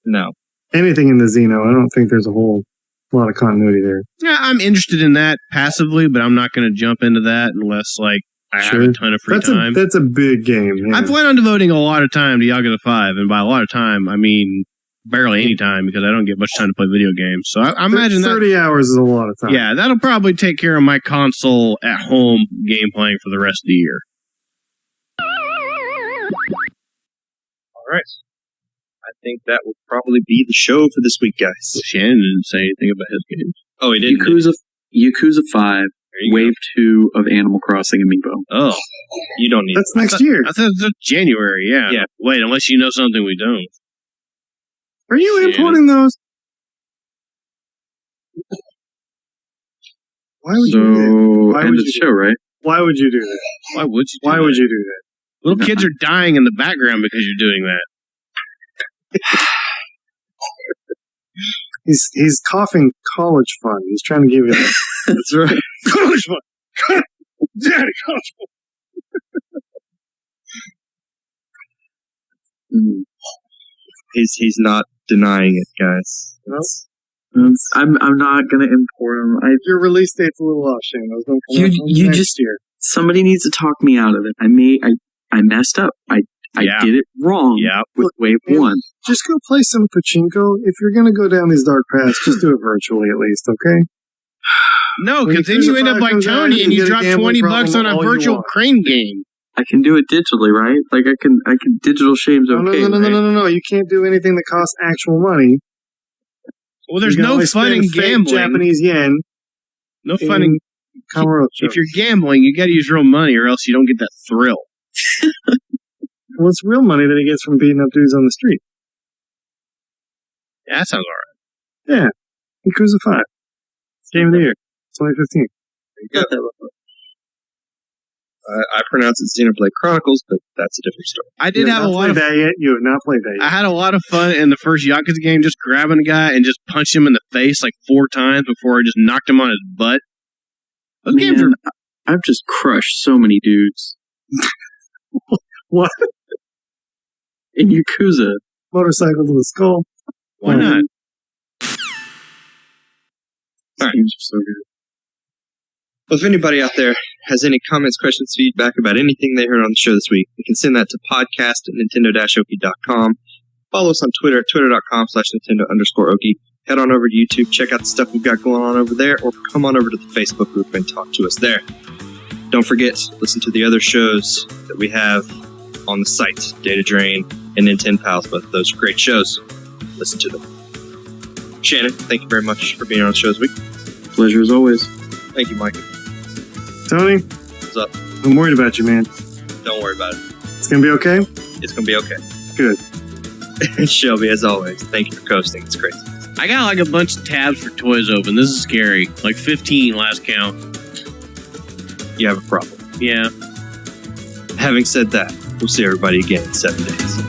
No. Anything in the Xeno, I don't think there's a whole lot of continuity there. Yeah, I'm interested in that passively, but I'm not going to jump into that unless like I have a ton of free time. That's a big game. Yeah. I plan on devoting a lot of time to Yakuza 5, and by a lot of time, I mean barely any time because I don't get much time to play video games. So I imagine 30 hours is a lot of time. Yeah, that'll probably take care of my console at home game playing for the rest of the year. All right. I think that will probably be the show for this week, guys. Shannon didn't say anything about his games. Oh, he didn't. Yakuza 5, Wave 2 of Animal Crossing Amiibo. Oh, you don't need That's next year. I thought that's January, yeah. Wait, unless you know something we don't. Are you importing those? Why would you do that? Why End would of the show, right? Why would you do that? Why would you do Why that? would you do that? Little kids are dying in the background because you're doing that. He's coughing college fund. He's trying to give you that. That's right. College fund. Daddy, college fund. He's not denying it, guys. I'm not gonna import them. Your release date's a little off, Shane. I was going to come You next just year. somebody needs to talk me out of it. I messed up. I did it wrong with Wave 1. Just go play some pachinko. If you're going to go down these dark paths, just do it virtually at least, okay? No, because then you end up like Tony and you drop $20 on a virtual crane game. I can do it digitally, right? Like I can digital shames okay. No. You can't do anything that costs actual money. Well, there's You can no only fun spend in fake gambling. Japanese yen. No fun in Kamurocho. If you're gambling, you got to use real money, or else you don't get that thrill. Well, it's real money that he gets from beating up dudes on the street. Yeah, that sounds all right. Yeah. Yakuza 5. Game of the year. 2015. I pronounce it Xenoblade Chronicles, but that's a different story. I did have a lot of that yet. You have not played that yet. I had a lot of fun in the first Yakuza game, just grabbing a guy and just punching him in the face like 4 times before I just knocked him on his butt. Those games are... I've just crushed so many dudes. What? In Yakuza. Motorcycle to the skull. Why not? All right. Games are so good. Well, if anybody out there has any comments, questions, feedback about anything they heard on the show this week, you can send that to podcast@nintendo-oki.com. Follow us on Twitter at twitter.com/Nintendo_Oki. Head on over to YouTube, check out the stuff we've got going on over there, or come on over to the Facebook group and talk to us there. Don't forget, listen to the other shows that we have on the site, Data Drain and Nintendo Pals, both of those are great shows. Listen to them. Shannon, thank you very much for being on the show this week. Pleasure as always. Thank you, Mike. Tony? What's up? I'm worried about you, man. Don't worry about it. It's going to be okay? It's going to be okay. Good. Shelby, as always, thank you for coasting. It's crazy. I got like a bunch of tabs for toys open. This is scary. Like 15 last count. You have a problem. Yeah. Having said that, we'll see everybody again in 7 days.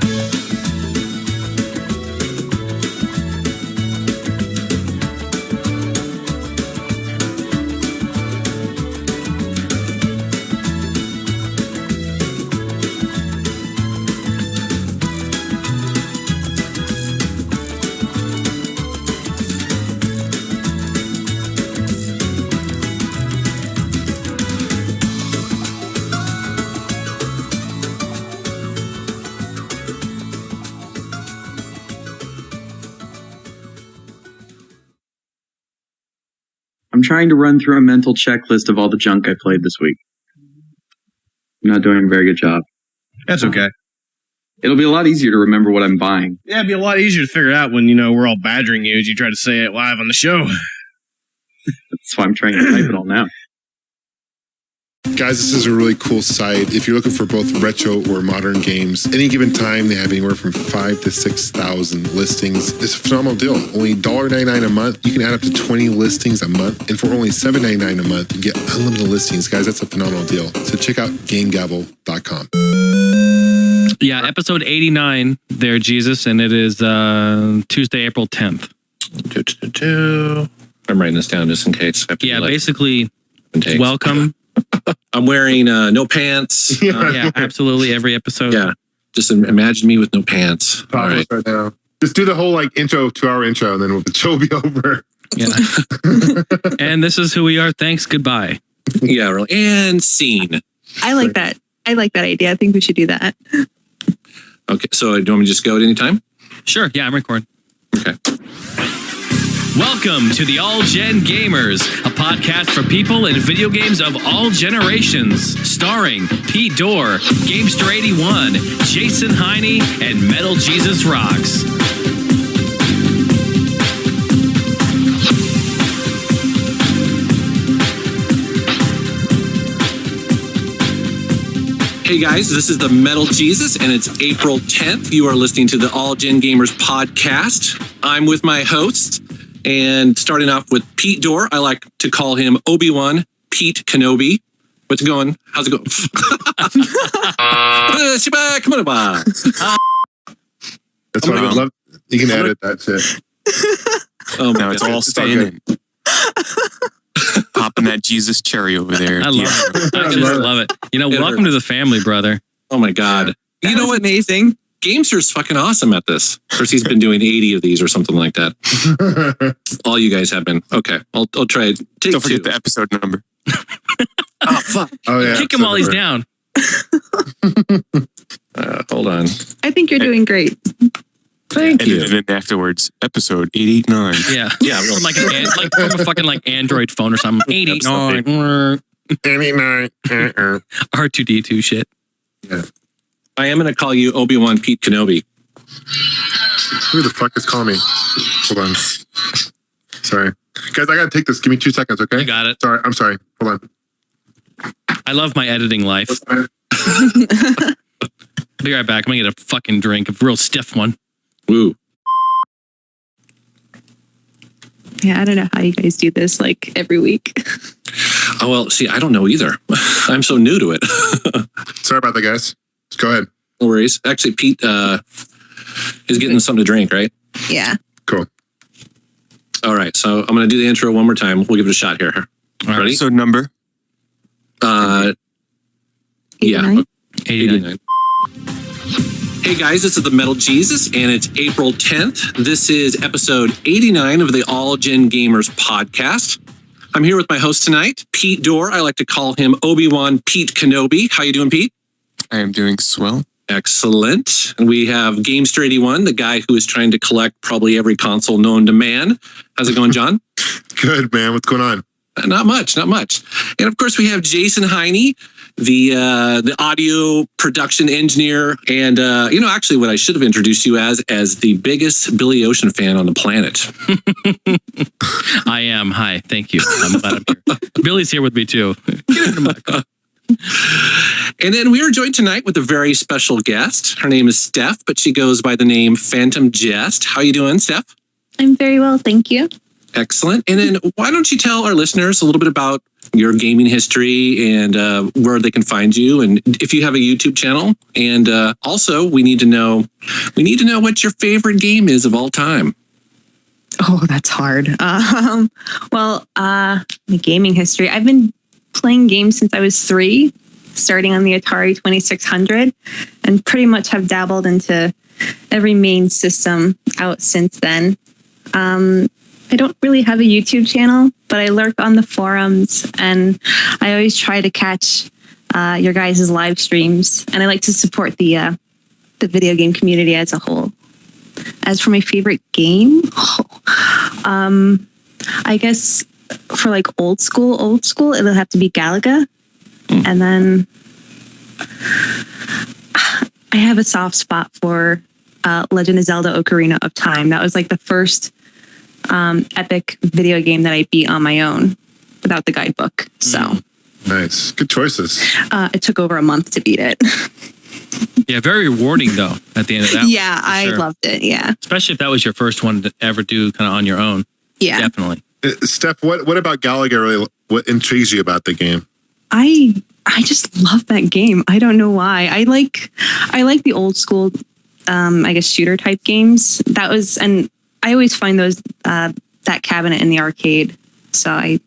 I'm trying to run through a mental checklist of all the junk I played this week. I'm not doing a very good job. That's okay. It'll be a lot easier to remember what I'm buying. Yeah, it'd be a lot easier to figure it out when, we're all badgering you as you try to say it live on the show. That's why I'm trying to type it all now. Guys, this is a really cool site. If you're looking for both retro or modern games, any given time they have anywhere from 5,000 to 6,000 listings. It's a phenomenal deal. Only $1.99 a month. You can add up to 20 listings a month. And for only $7.99 a month, you get unlimited listings. Guys, that's a phenomenal deal. So check out GameGavel.com. Yeah, episode 89 there, Jesus, and it is Tuesday, April 10th. I'm writing this down just in case. Yeah, basically, takes. Welcome. I'm wearing no pants. Yeah, absolutely. Every episode. Yeah. Just imagine me with no pants. All right. Right now. Just do the whole like intro, 2-hour intro, and then the show will be over. Yeah. And this is who we are. Thanks. Goodbye. Yeah. Really. And scene. I like that. I like that idea. I think we should do that. Okay. So do you want me to just go at any time? Sure. Yeah, I'm recording. Okay. Welcome to the All Gen Gamers, a podcast for people in video games of all generations, starring Pete Dorr, Gamester81, Jason Heine, and Metal Jesus Rocks. Hey guys, this is the Metal Jesus, and it's April 10th. You are listening to the All Gen Gamers podcast. I'm with my hosts, and starting off with Pete Dorr. I like to call him Obi-Wan Pete Kenobi. What's it going? How's it going? Come on, That's what I would love. You can edit that shit. Oh, now it's all staying in. Popping that Jesus cherry over there. I love it. I just love it. You know, welcome to the family, brother. Oh my God. You know what? Amazing. Gamester's fucking awesome at this. Of course, he's been doing 80 of these or something like that. All you guys have been. Okay, I'll try it. Don't forget the episode number. Oh, fuck. Oh, yeah. Kick him while he's down. Hold on. I think you're doing great. Thank you. And then afterwards, episode 889. Yeah. Yeah. From like, from a fucking like Android phone or something. 889. 89. R2D2 shit. Yeah. I am going to call you Obi-Wan Pete Kenobi. Who the fuck is calling me? Hold on. Sorry. Guys, I got to take this. Give me 2 seconds, okay? You got it. Sorry. I'm sorry. Hold on. I love my editing life. Be right back. I'm going to get a fucking drink, a real stiff one. Woo. Yeah, I don't know how you guys do this like every week. Oh, well, see, I don't know either. I'm so new to it. Sorry about that, guys. Go ahead. No worries. Actually, Pete is getting something to drink, right? Yeah. Cool. All right. So I'm going to do the intro one more time. We'll give it a shot here. Ready? Episode number? Yeah. 89. Hey guys, this is the Metal Jesus, and it's April 10th. This is episode 89 of the All Gen Gamers podcast. I'm here with my host tonight, Pete Dorr. I like to call him Obi-Wan Pete Kenobi. How you doing, Pete? I am doing swell. Excellent. And we have Gamester81, the guy who is trying to collect probably every console known to man. How's it going, John? Good, man. What's going on? Not much. And of course, we have Jason Heine, the audio production engineer, and actually, what I should have introduced you as the biggest Billy Ocean fan on the planet. I am. Hi, thank you. I'm glad I'm here. Billy's here with me too. Get into my car. And then we are joined tonight with a very special guest. Her name is Steph, but she goes by the name Phantom Jest. How you doing, Steph? I'm very well, thank you. Excellent. And then why don't you tell our listeners a little bit about your gaming history and where they can find you, and if you have a YouTube channel. And also, we need to know what your favorite game is of all time. Oh, that's hard. My gaming history. I've been playing games since I was 3, starting on the Atari 2600, and pretty much have dabbled into every main system out since then. I don't really have a YouTube channel, but I lurk on the forums, and I always try to catch your guys' live streams, and I like to support the video game community as a whole. As for my favorite game, I guess for like old school, it'll have to be Galaga. And then I have a soft spot for Legend of Zelda Ocarina of Time. That was like the first epic video game that I beat on my own without the guidebook. So nice. Good choices. It took over a month to beat it. Yeah, very rewarding though at the end of that. Yeah, I loved it. Yeah. Especially if that was your first one to ever do kind of on your own. Yeah. Definitely. Steph, what about Galaga really, what intrigues you about the game? I just love that game. I don't know why. I like the old school I guess shooter type games. That was, and I always find those that cabinet in the arcade. So I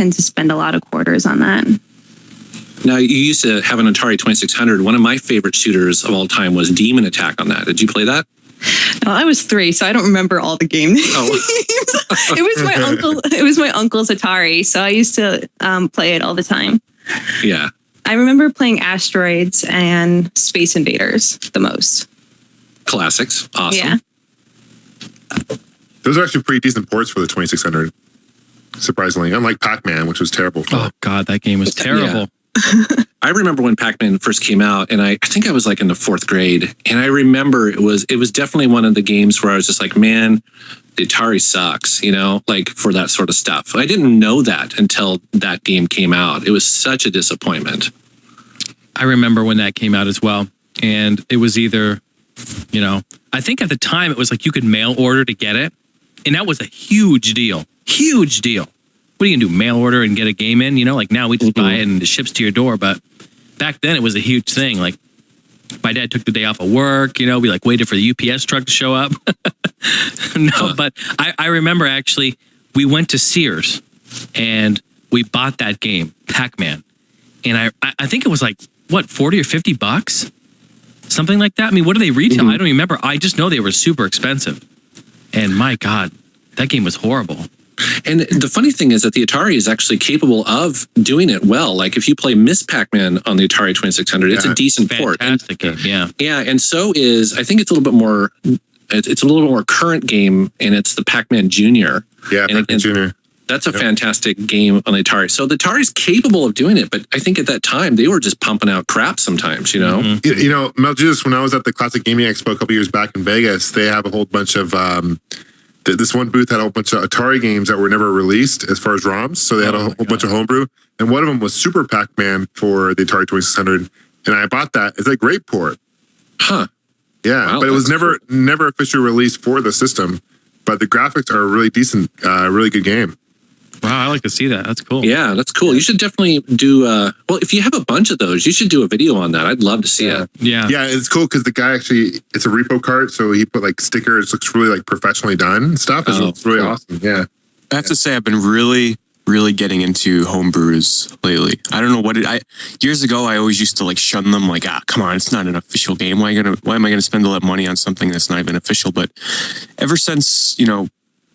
tend to spend a lot of quarters on that. Now, you used to have an Atari 2600. One of my favorite shooters of all time was Demon Attack on that. Did you play that? Well, I was 3, so I don't remember all the game names. Oh. It was my uncle's Atari, so I used to play it all the time. Yeah. I remember playing Asteroids and Space Invaders the most. Classics. Awesome. Yeah. Those are actually pretty decent ports for the 2600. Surprisingly, unlike Pac-Man, which was terrible. Oh God, that game was terrible. Yeah. I remember when Pac-Man first came out, and I think I was like in the 4th grade, and I remember it was definitely one of the games where I was just like, man, the Atari sucks, like for that sort of stuff. I didn't know that until that game came out. It was such a disappointment. I remember when that came out as well, and it was either, I think at the time it was like you could mail order to get it, and that was a huge deal. Huge deal. What are you gonna do? Mail order and get a game in? Like now we just buy it and it ships to your door. But back then it was a huge thing. Like my dad took the day off of work. We like waited for the UPS truck to show up. But I remember actually we went to Sears and we bought that game, Pac-Man, and I think it was like what, $40 or $50, something like that. I mean, what do they retail? I don't remember. I just know they were super expensive. And my God, that game was horrible. And the funny thing is that the Atari is actually capable of doing it well. Like if you play Miss Pac-Man on the Atari 2600, it's a decent port. Fantastic game, yeah. Yeah, and so is, I think it's a little bit more, it's a little bit more current game, and it's the Pac-Man Junior. Yeah, Pac-Man Junior. That's a fantastic game on the Atari. So the Atari's capable of doing it, but I think at that time they were just pumping out crap sometimes, Mel Jesus, when I was at the Classic Gaming Expo a couple years back in Vegas, they have a whole bunch of this one booth had a whole bunch of Atari games that were never released as far as ROMs. So they had a whole bunch of homebrew. And one of them was Super Pac-Man for the Atari 2600. And I bought that. It's a great port. Huh. Yeah. Wow, but it was never officially released for the system. But the graphics are a really decent, really good game. Wow, I like to see that. That's cool. Yeah, that's cool. You should definitely do, well, if you have a bunch of those, you should do a video on that. I'd love to see it. Yeah. Yeah, it's cool because the guy actually, it's a repo cart, so he put like stickers. It looks really like professionally done and stuff. It's really awesome. Yeah. I have to say, I've been really getting into homebrews lately. I don't know what years ago, I always used to like shun them, like, come on, it's not an official game. Why am I going to spend all that money on something that's not even official? But ever since,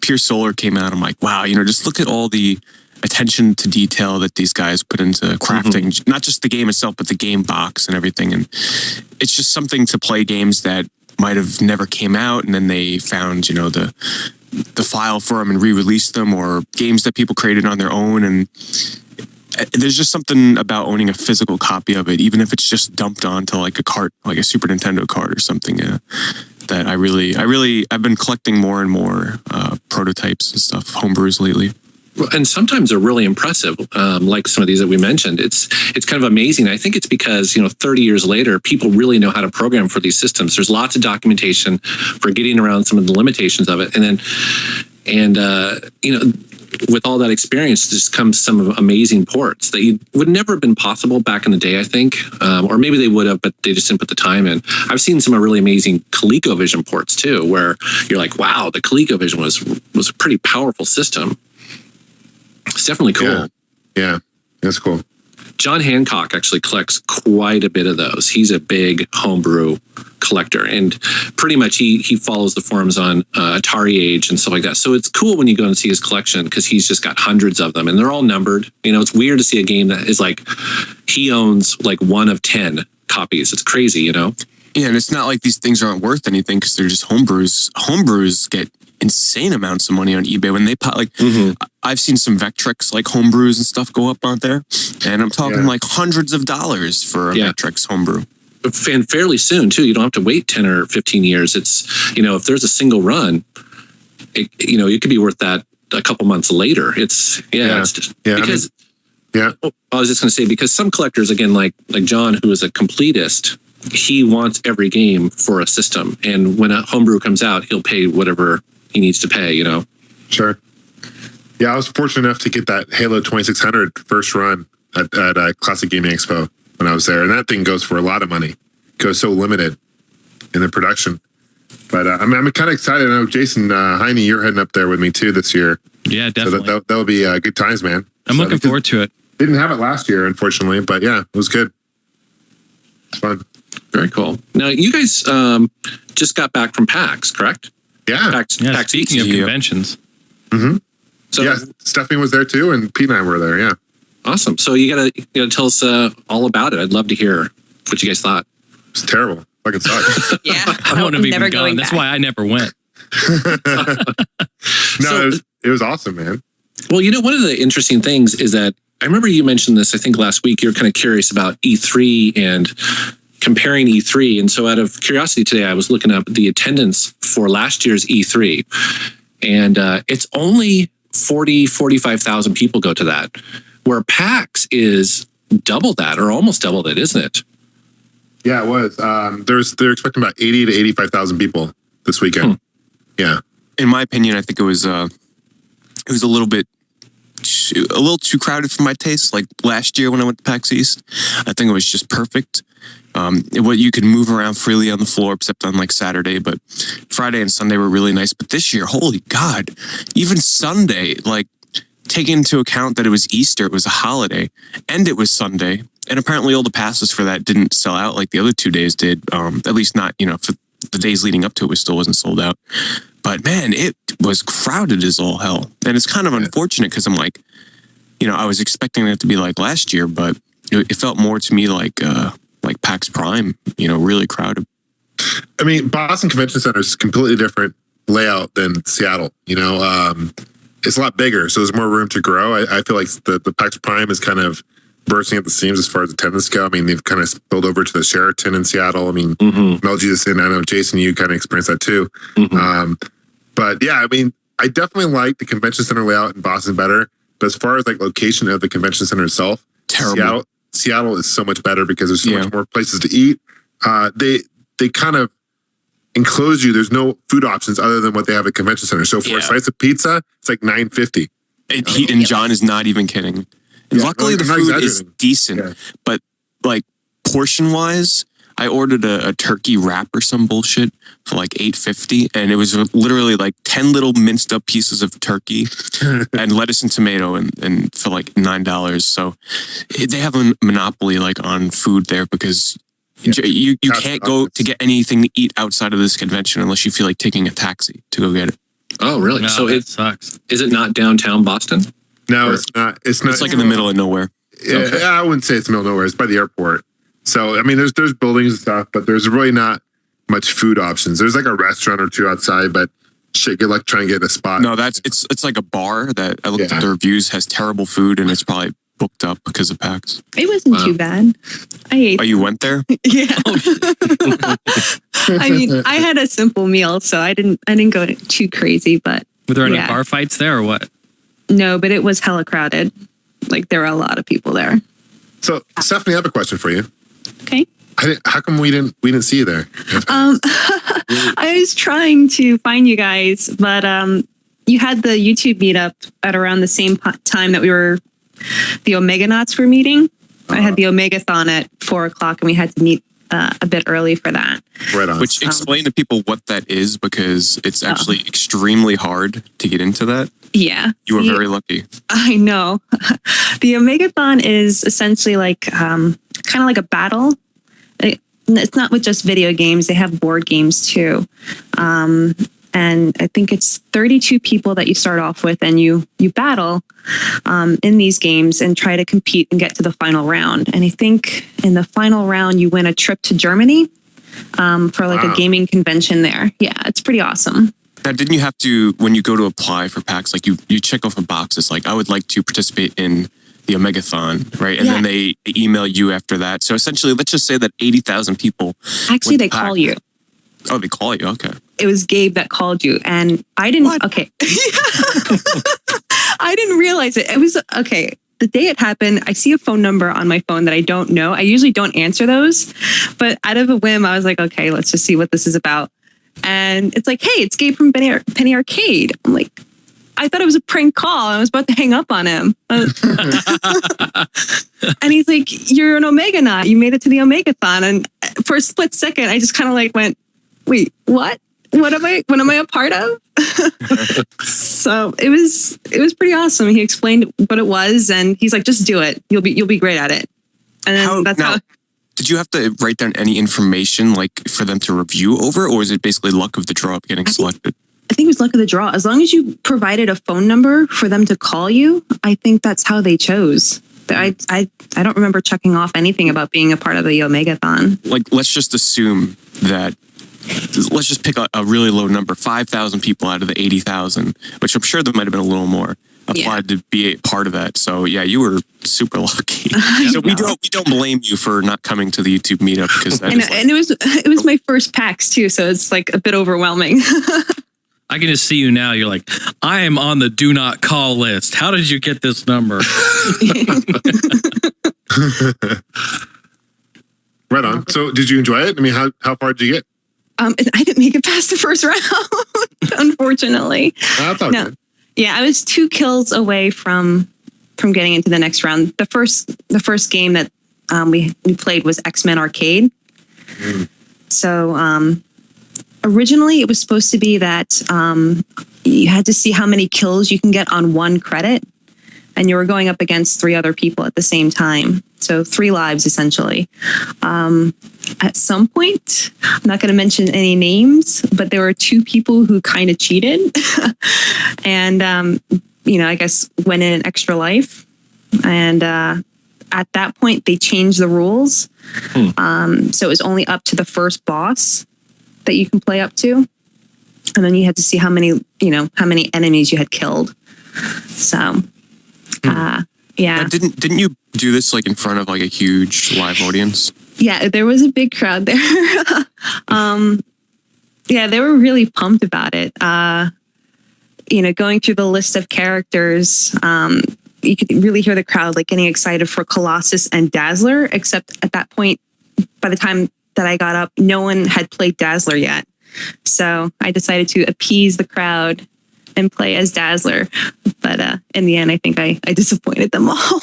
Pure Solar came out, I'm like, wow, just look at all the attention to detail that these guys put into crafting, not just the game itself, but the game box and everything. And it's just something to play games that might have never came out, and then they found, the file for them and re-released them, or games that people created on their own. And there's just something about owning a physical copy of it, even if it's just dumped onto like a cart, like a Super Nintendo cart or something. That I've been collecting more and more prototypes and stuff, homebrews lately. And sometimes they're really impressive, like some of these that we mentioned. It's kind of amazing. I think it's because 30 years later, people really know how to program for these systems. There's lots of documentation for getting around some of the limitations of it, with all that experience, just comes some amazing ports that would never have been possible back in the day, I think. Or maybe they would have, but they just didn't put the time in. I've seen some really amazing ColecoVision ports too, where you're like, wow, the ColecoVision was a pretty powerful system. It's definitely cool. Yeah, that's cool. John Hancock actually collects quite a bit of those. He's a big homebrew collector, and pretty much he follows the forums on Atari Age and stuff like that. So it's cool when you go and see his collection because he's just got hundreds of them, and they're all numbered. It's weird to see a game that is like he owns like 1 of 10 copies. It's crazy, Yeah, and it's not like these things aren't worth anything because they're just homebrews. Homebrews get insane amounts of money on eBay when they pop. Like I've seen some Vectrex like homebrews and stuff go up on there, and I'm talking like hundreds of dollars for a Vectrex homebrew. And fairly soon too. You don't have to wait 10 or 15 years. It's if there's a single run, it could be worth that a couple months later. I was just going to say, because some collectors, again, like John, who is a completist, he wants every game for a system, and when a homebrew comes out, he'll pay whatever he needs to pay. Sure. Yeah, I was fortunate enough to get that Halo 2600 first run at Classic Gaming Expo when I was there, and that thing goes for a lot of money. It goes so limited in the production. But I'm kind of excited. I know Jason Heine, you're heading up there with me too this year. Yeah, definitely. So that'll be good times, man. I'm looking forward to it. Didn't have it last year, unfortunately, but yeah, it was good. It's fun. Very cool. Now, you guys just got back from PAX, correct? Yeah. PAX Speaking of conventions. Mm-hmm. So, yeah, Stephanie was there too, and Pete and I were there, yeah. Awesome. So you gotta tell us all about it. I'd love to hear what you guys thought. It's terrible. Fucking sucks. Yeah. I wouldn't have even gone. That's why I never went. No, it was awesome, man. Well, one of the interesting things is that I remember you mentioned this, I think last week, you were kind of curious about E3 and comparing E3. And so out of curiosity today, I was looking up the attendance for last year's E3. And it's only 45,000 people go to that, where PAX is double that or almost double that, isn't it? Yeah, it was. They're expecting about 80 to 85,000 people this weekend. Yeah. In my opinion, I think it was a little too crowded for my taste. Like last year when I went to PAX East, I think it was just perfect. You could move around freely on the floor, except on like Saturday, but Friday and Sunday were really nice. But this year, holy God, even Sunday, like taking into account that it was Easter, it was a holiday, and it was Sunday. And apparently all the passes for that didn't sell out like the other 2 days did. At least not, for the days leading up to it, still wasn't sold out. But man, it was crowded as all hell. And it's kind of unfortunate because I'm like, I was expecting it to be like last year, but it felt more to me like PAX Prime, really crowded. I mean, Boston Convention Center is a completely different layout than Seattle. It's a lot bigger, so there's more room to grow. I feel like the PAX Prime is kind of bursting at the seams as far as attendance go. I mean, they've kind of spilled over to the Sheraton in Seattle. I mean, Mel Jesus, and I know Jason, you kind of experienced that too. But yeah, I mean, I definitely like the convention center layout in Boston better. But as far as like location of the convention center itself, terrible. Seattle is so much better because there's so much more places to eat. They kind of enclose you. There's no food options other than what they have at convention center. So for a slice of pizza, it's like $9.50. And John is not even kidding. And luckily, the food is decent, but like portion wise, I ordered a turkey wrap or some bullshit for like $8.50, and it was literally like 10 little minced up pieces of turkey and lettuce and tomato, and for like $9. So they have a monopoly like on food there because you can't go to get anything to eat outside of this convention unless you feel like taking a taxi to go get it. Oh, really? No, so it sucks. Is it not downtown Boston? No, it's not. It's not. It's like in the middle of nowhere. Yeah, I wouldn't say it's the middle of nowhere. It's by the airport. So, I mean, there's buildings and stuff, but there's really not much food options. There's like a restaurant or two outside, but shit, good luck trying to get a spot. No, it's like a bar that I looked at the reviews, has terrible food, and it's probably booked up because of PAX. It wasn't too bad. I ate. Oh, you went there? Yeah. I mean, I had a simple meal, so I didn't go too crazy, but were there any bar fights there or what? No, but it was hella crowded. Like there were a lot of people there. So, Stephanie, I have a question for you. Okay. How come we didn't see you there? I was trying to find you guys, but you had the YouTube meetup at around the same time that the Omeganauts were meeting. I had the Omegathon at 4:00, and we had to meet a bit early for that. Right on. Which explain to people what that is, because it's actually extremely hard to get into that. Yeah. You were very lucky. I know. The Omegathon is essentially like kind of like a battle. It's not with just video games. They have board games too. And I think it's 32 people that you start off with, and you battle in these games and try to compete and get to the final round. And I think in the final round, you win a trip to Germany for like a gaming convention there. Yeah, it's pretty awesome. Now, didn't you have to, when you go to apply for PAX, like you check off a box, it's like, I would like to participate in the Omegathon, right? And then they email you after that. So essentially, let's just say that 80,000 people. Actually, they call you. Oh, they call you. Okay. It was Gabe that called you, and I didn't. What? Okay. I didn't realize it. It was okay. The day it happened, I see a phone number on my phone that I don't know. I usually don't answer those, but out of a whim, I was like, okay, let's just see what this is about. And it's like, hey, it's Gabe from Penny Arcade. I'm like, I thought it was a prank call. I was about to hang up on him. And he's like, you're an Omegonaut. You made it to the Omegathon. And for a split second, I just kind of like went, wait, what? what am I a part of? So it was pretty awesome. He explained what it was, and he's like, just do it. You'll be great at it. And then how. Did you have to write down any information like for them to review over, or is it basically luck of the draw of getting selected? I think it was luck of the draw. As long as you provided a phone number for them to call you, I think that's how they chose. I don't remember checking off anything about being a part of the Omegathon. Like, let's just assume that. Let's just pick a really low number, 5,000 people out of the 80,000, which I'm sure there might have been a little more applied to be a part of that. So yeah, you were super lucky. So we don't blame you for not coming to the YouTube meetup because and it was my first PAX too, so it's like a bit overwhelming. I can just see you now. You're like, I am on the do not call list. How did you get this number? Right on. So did you enjoy it? I mean, how far did you get? I didn't make it past the first round, unfortunately. That's all good. Yeah, I was 2 kills away from getting into the next round. The first game that we played was X-Men Arcade. So originally it was supposed to be that you had to see how many kills you can get on 1 credit, and you were going up against 3 other people at the same time. So 3 lives essentially. At some point, I'm not going to mention any names, but there were 2 people who kind of cheated and, I guess went in an extra life. And at that point, they changed the rules. So it was only up to the first boss that you can play up to. And then you had to see how many enemies you had killed. So, yeah. And didn't you do this like in front of like a huge live audience? Yeah, there was a big crowd there. Yeah, they were really pumped about it. Going through the list of characters, you could really hear the crowd like getting excited for Colossus and Dazzler, except at that point, by the time that I got up, no one had played Dazzler yet. So I decided to appease the crowd and play as Dazzler. But in the end, I think I disappointed them all.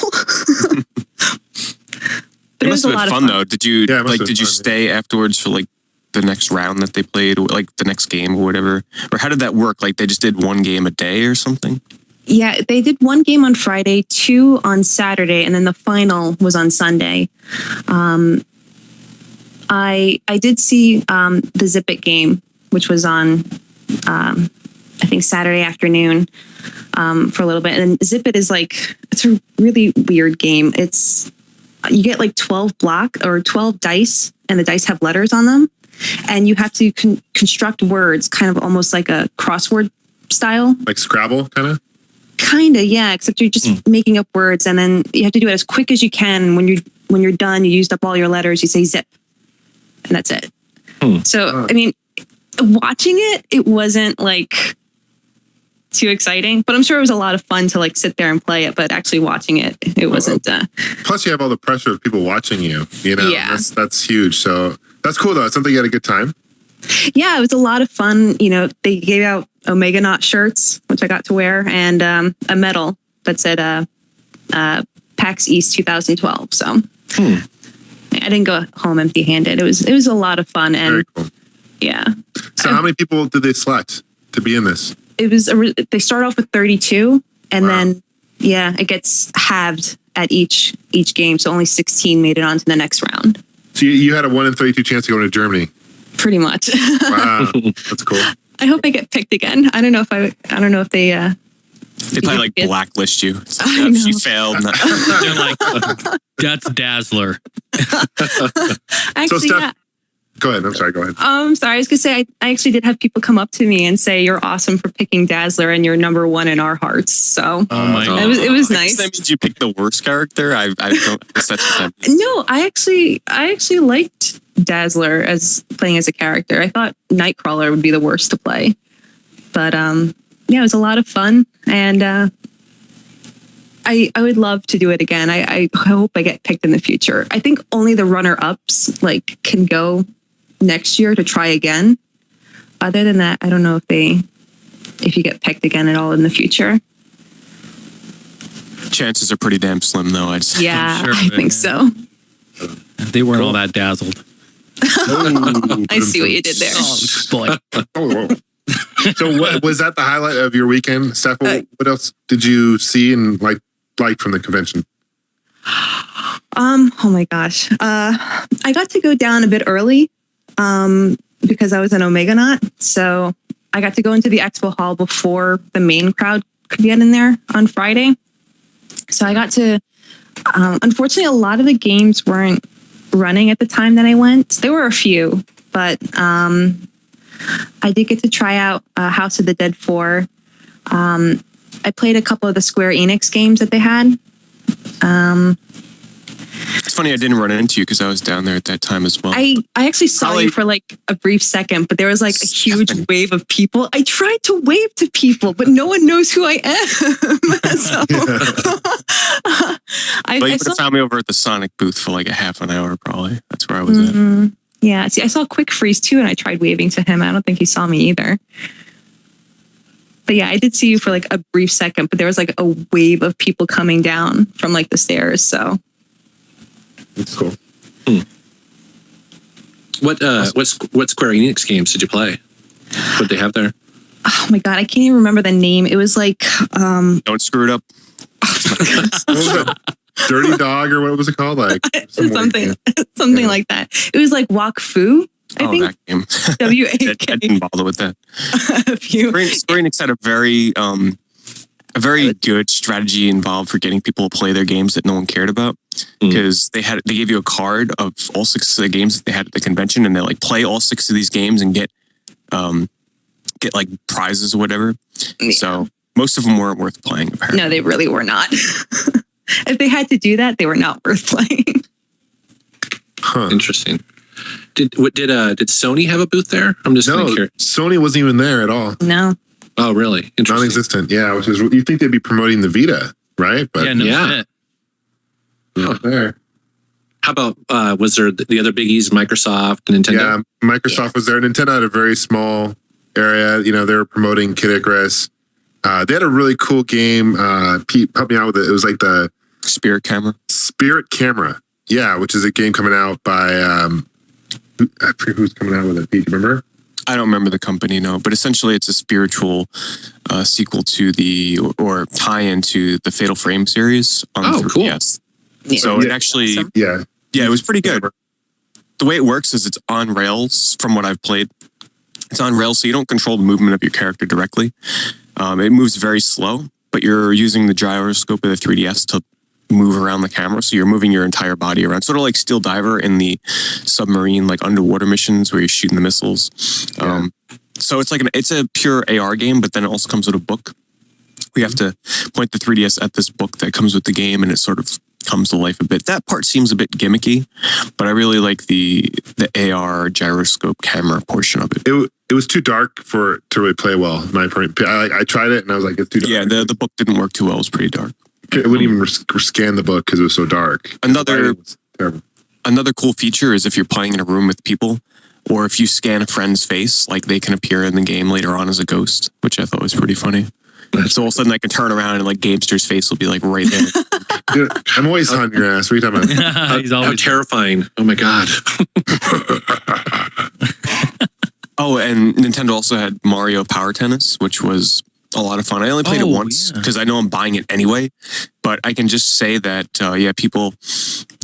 But it must have been fun though. Did you did you stay afterwards for like the next round that they played, or like the next game or whatever? Or how did that work? Like they just did 1 game a day or something? Yeah, they did 1 game on Friday, 2 on Saturday, and then the final was on Sunday. I did see the Zip It game, which was on I think Saturday afternoon for a little bit. And Zip It is it's a really weird game. You get like 12 dice, and the dice have letters on them, and you have to construct words, kind of almost like a crossword style, like Scrabble, kind of, yeah. Except you're just making up words, and then you have to do it as quick as you can. When you're done, you used up all your letters. You say zip, and that's it. So I mean, watching it wasn't like too exciting, but I'm sure it was a lot of fun to like sit there and play it, but actually watching it wasn't. Plus you have all the pressure of people watching you, Yeah. That's huge. So that's cool though. It sounds like you had a good time. Yeah, it was a lot of fun. They gave out Omega Knot shirts, which I got to wear, and a medal that said PAX East 2012. So I didn't go home empty handed. It was a lot of fun. And very cool. Yeah. So how many people did they select to be in this? They start off with 32, and then it gets halved at each game. So only 16 made it on to the next round. So you had a 1 in 32 chance to go to Germany. Pretty much. Wow, that's cool. I hope I get picked again. I don't know if they. They probably like blacklist you. It's like, I know. She failed. They're like, that's Dazzler. Actually, Steph, go ahead. I'm sorry. Go ahead. Sorry. I was gonna say I actually did have people come up to me and say you're awesome for picking Dazzler and you're number 1 in our hearts. So it was nice. That means you picked the worst character. I don't guess that's what that means. No, I actually liked Dazzler as playing as a character. I thought Nightcrawler would be the worst to play, but it was a lot of fun, and I would love to do it again. I hope I get picked in the future. I think only the runner-ups can go next year to try again. Other than that, I don't know if you get picked again at all in the future. Chances are pretty damn slim, though. I'd say. Yeah, I think so. They weren't all that dazzled. I see what you did there. Oh, boy. So what was that the highlight of your weekend, Steph? What else did you see and like from the convention? Oh my gosh. I got to go down a bit early because I was an Omega Knot. So I got to go into the expo hall before the main crowd could get in there on Friday. So I got to, unfortunately, a lot of the games weren't running at the time that I went. There were a few, but I did get to try out House of the Dead 4. I played a couple of the Square Enix games that they had. It's funny I didn't run into you because I was down there at that time as well. I actually saw you for like a brief second, but there was like a huge wave of people. I tried to wave to people, but no one knows who I am. So, you would have found me over at the Sonic booth for like a half an hour, probably. That's where I was at. Yeah, see, I saw Quick Freeze too, and I tried waving to him. I don't think he saw me either. But yeah, I did see you for like a brief second, but there was like a wave of people coming down from like the stairs. So that's cool. What Square Enix games did you play? What they have there? Oh my god, I can't even remember the name. It was like Don't screw it up. What was it? Dirty Dog or what was it called? Like something like that. It was like Wak Fu. I think that game. W-A-K. I didn't bother with that. Square Enix had a very good strategy involved for getting people to play their games that no one cared about, because they gave you a card of all 6 of the games that they had at the convention, and they like play all 6 of these games and get like prizes or whatever. Yeah. So most of them weren't worth playing, apparently. No, they really were not. If they had to do that, they were not worth playing. Huh. Interesting. Did Sony have a booth there? I'm just curious. Sony wasn't even there at all. No. Oh, really? Interesting. Non-existent. Yeah, which is you think they'd be promoting the Vita, right? But yeah. Not there. How about was there the other biggies? Microsoft, Nintendo. Yeah, Microsoft was there. Nintendo had a very small area. You know, they were promoting Kid Icarus. They had a really cool game. Pete helped me out with it. It was like the Spirit Camera. Spirit Camera. Yeah, which is a game coming out by I forget who's coming out with it. Pete, do you remember? I don't remember the company, no. But essentially, it's a spiritual sequel to or tie-in to the Fatal Frame series on the 3DS. Cool. So it actually, yeah, it was pretty good. The way it works is it's on rails. From what I've played, it's on rails, so you don't control the movement of your character directly. It moves very slow, but you're using the gyroscope of the 3DS to move around the camera, so you're moving your entire body around, sort of like Steel Diver in the submarine, like underwater missions where you're shooting the missiles. So it's like it's a pure AR game, but then it also comes with a book. We have to point the 3DS at this book that comes with the game, and it sort of comes to life a bit. That part seems a bit gimmicky, but I really like the AR gyroscope camera portion of it. It was too dark to really play well. My point. I tried it and I was like, it's too dark. Yeah, the book didn't work too well. It was pretty dark. It wouldn't even scan the book because it was so dark. Another cool feature is if you're playing in a room with people, or if you scan a friend's face, like they can appear in the game later on as a ghost, which I thought was pretty funny. So all of a sudden I can turn around and like Gamester's face will be like right there. Dude, I'm always on your ass. What are you talking about? He's always terrifying. Oh my God. Oh, and Nintendo also had Mario Power Tennis, which was a lot of fun. I only played it once because I know I'm buying it anyway, but I can just say that, people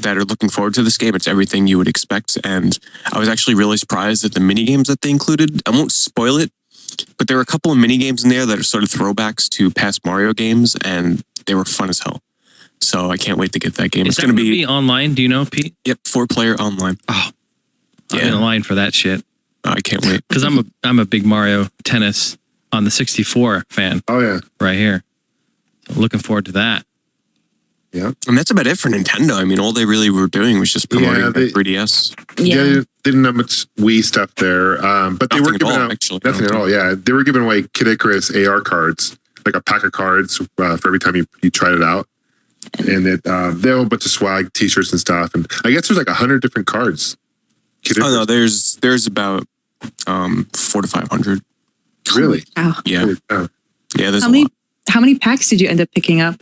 that are looking forward to this game, it's everything you would expect. And I was actually really surprised at the mini games that they included. I won't spoil it, but there were a couple of mini games in there that are sort of throwbacks to past Mario games, and they were fun as hell. So I can't wait to get that game. It's going to be online. Do you know, Pete? Yep, 4-player online. Oh, I'm in line for that shit. I can't wait because I'm a big Mario Tennis on the 64 fan. Oh yeah, right here. So looking forward to that. Yeah, and that's about it for Nintendo. I mean, all they really were doing was just promoting the 3DS. Yeah, they didn't have much Wii stuff there, but they were giving out nothing at all. Yeah, they were giving away Kid Icarus AR cards, like a pack of cards for every time you tried it out, and they have a bunch of swag, T-shirts and stuff. And I guess there's like 100 different cards. Oh no, there's about 400 to 500. Really? Wow. Yeah. Oh. Yeah. There's a lot. How many packs did you end up picking up?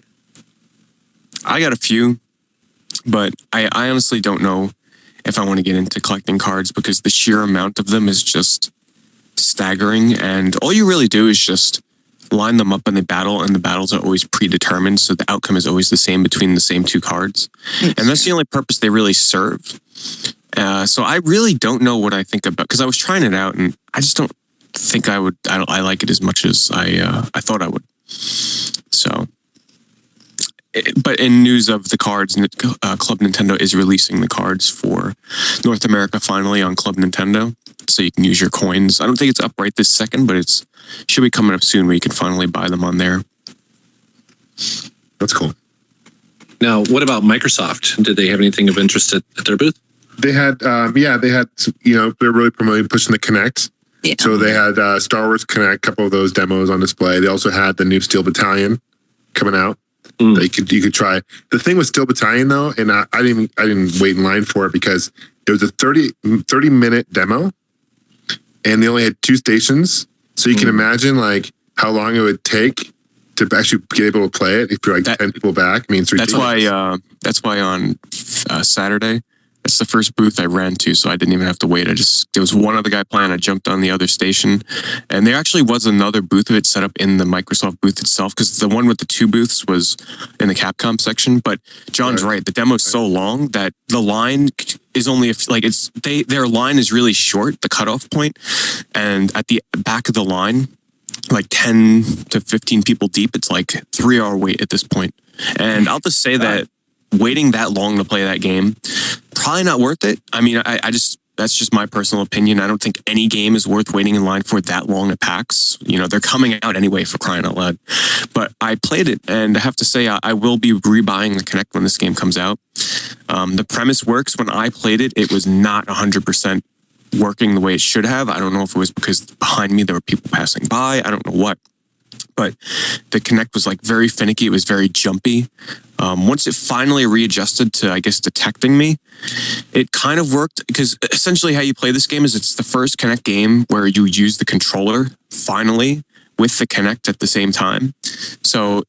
I got a few, but I honestly don't know if I want to get into collecting cards, because the sheer amount of them is just staggering. And all you really do is just line them up in the battle, and the battles are always predetermined, so the outcome is always the same between the same two cards. And that's the only purpose they really serve. So I really don't know what I think about, because I was trying it out and I just don't think I would. I like it as much as I thought I would. So, but in news of the cards, Club Nintendo is releasing the cards for North America finally on Club Nintendo, so you can use your coins. I don't think it's up right this second, but it's should be coming up soon where you can finally buy them on there. That's cool. Now, what about Microsoft? Did they have anything of interest at their booth? They had, they're really promoting, pushing the Kinect. Yeah. So they had Star Wars Kinect, a couple of those demos on display. They also had the new Steel Battalion coming out. That you could try. The thing with Steel Battalion though, and I didn't wait in line for it because it was a 30-minute demo, and they only had 2 stations. So you can imagine like how long it would take to actually get able to play it if you're like 10 people back. I mean, it's ridiculous. That's why on Saturday, that's the first booth I ran to, so I didn't even have to wait. There was one other guy playing. I jumped on the other station, and there actually was another booth of it set up in the Microsoft booth itself, because the one with the 2 booths was in the Capcom section. But John's right. The demo's so long that the line is only their line is really short, the cutoff point, and at the back of the line, like 10 to 15 people deep, it's like 3-hour wait at this point. And I'll just say that waiting that long to play that game, probably not worth it. I mean, that's just my personal opinion. I don't think any game is worth waiting in line for that long at PAX. You know, they're coming out anyway, for crying out loud. But I played it, and I have to say I will be rebuying the Kinect when this game comes out. The premise works. When I played it, it was not 100% working the way it should have. I don't know if it was because behind me there were people passing by. I don't know what. But the Kinect was like very finicky. It was very jumpy. Once it finally readjusted to, I guess, detecting me, it kind of worked, because essentially how you play this game is it's the first Kinect game where you use the controller finally with the Kinect at the same time. So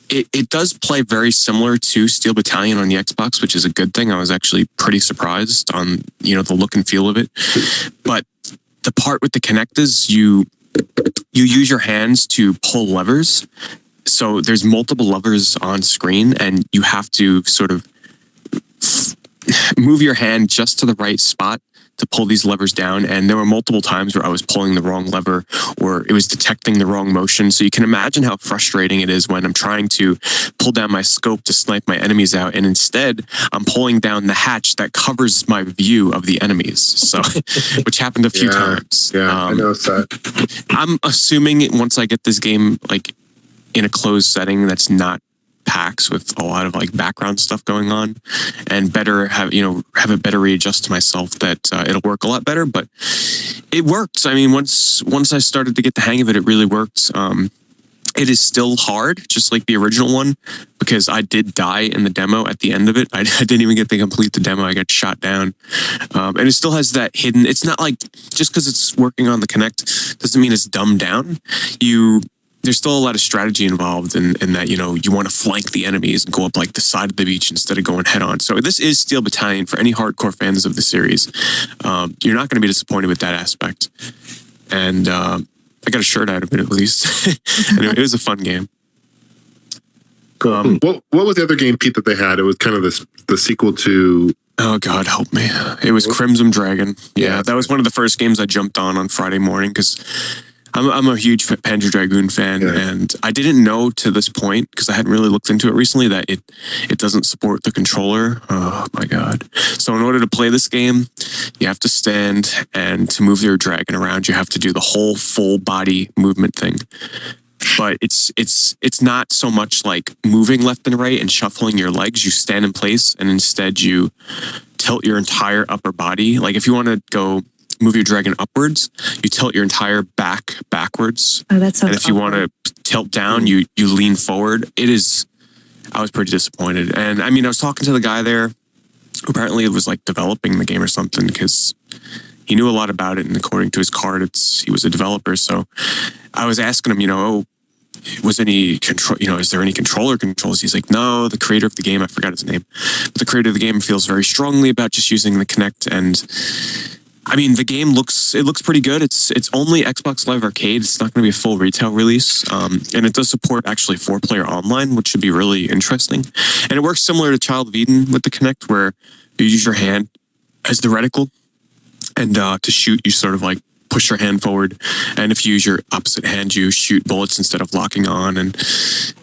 it does play very similar to Steel Battalion on the Xbox, which is a good thing. I was actually pretty surprised on, the look and feel of it. But the part with the Kinect is you use your hands to pull levers. So there's multiple levers on screen, and you have to sort of move your hand just to the right spot to pull these levers down. And there were multiple times where I was pulling the wrong lever, or it was detecting the wrong motion. So you can imagine how frustrating it is when I'm trying to pull down my scope to snipe my enemies out, and instead I'm pulling down the hatch that covers my view of the enemies. So, which happened a few times. Yeah, I noticed that. I'm assuming once I get this game like in a closed setting that's not PAX with a lot of like background stuff going on, and better have it better readjust to myself, that it'll work a lot better. But it worked. I mean, once I started to get the hang of it, it really worked. It is still hard, just like the original one, because I did die in the demo at the end of it. I didn't even get to complete the demo. I got shot down. And it still has that hidden, it's not like just because it's working on the Kinect doesn't mean it's dumbed down. There's still a lot of strategy involved in that, you want to flank the enemies and go up like the side of the beach instead of going head on. So this is Steel Battalion for any hardcore fans of the series. You're not going to be disappointed with that aspect. And I got a shirt out of it at least. Anyway, it was a fun game. Cool. What was the other game, Pete, that they had? It was kind of the sequel to... Oh, God, help me. It was Crimson Dragon. Yeah, that was one of the first games I jumped on Friday morning, because I'm a huge Panzer Dragoon fan, and I didn't know to this point, because I hadn't really looked into it recently, that it doesn't support the controller. Oh my God. So in order to play this game, you have to stand, and to move your dragon around, you have to do the whole full body movement thing. But it's not so much like moving left and right and shuffling your legs. You stand in place, and instead you tilt your entire upper body. Like if you want to go move your dragon upwards, you tilt your entire back backwards. Oh, that sounds And if you want to tilt down, you lean forward. I was pretty disappointed. And I mean, I was talking to the guy there who apparently was like developing the game or something, because he knew a lot about it, and according to his card, he was a developer. So I was asking him, was any control, is there any controller controls? He's like, no, the creator of the game, I forgot his name, but the creator of the game feels very strongly about just using the Kinect. And I mean, the game looks pretty good. It's only Xbox Live Arcade. It's not going to be a full retail release. And it does support actually 4-player online, which should be really interesting. And it works similar to Child of Eden with the Kinect, where you use your hand as the reticle, and to shoot, you sort of like push your hand forward, and if you use your opposite hand, you shoot bullets instead of locking on. And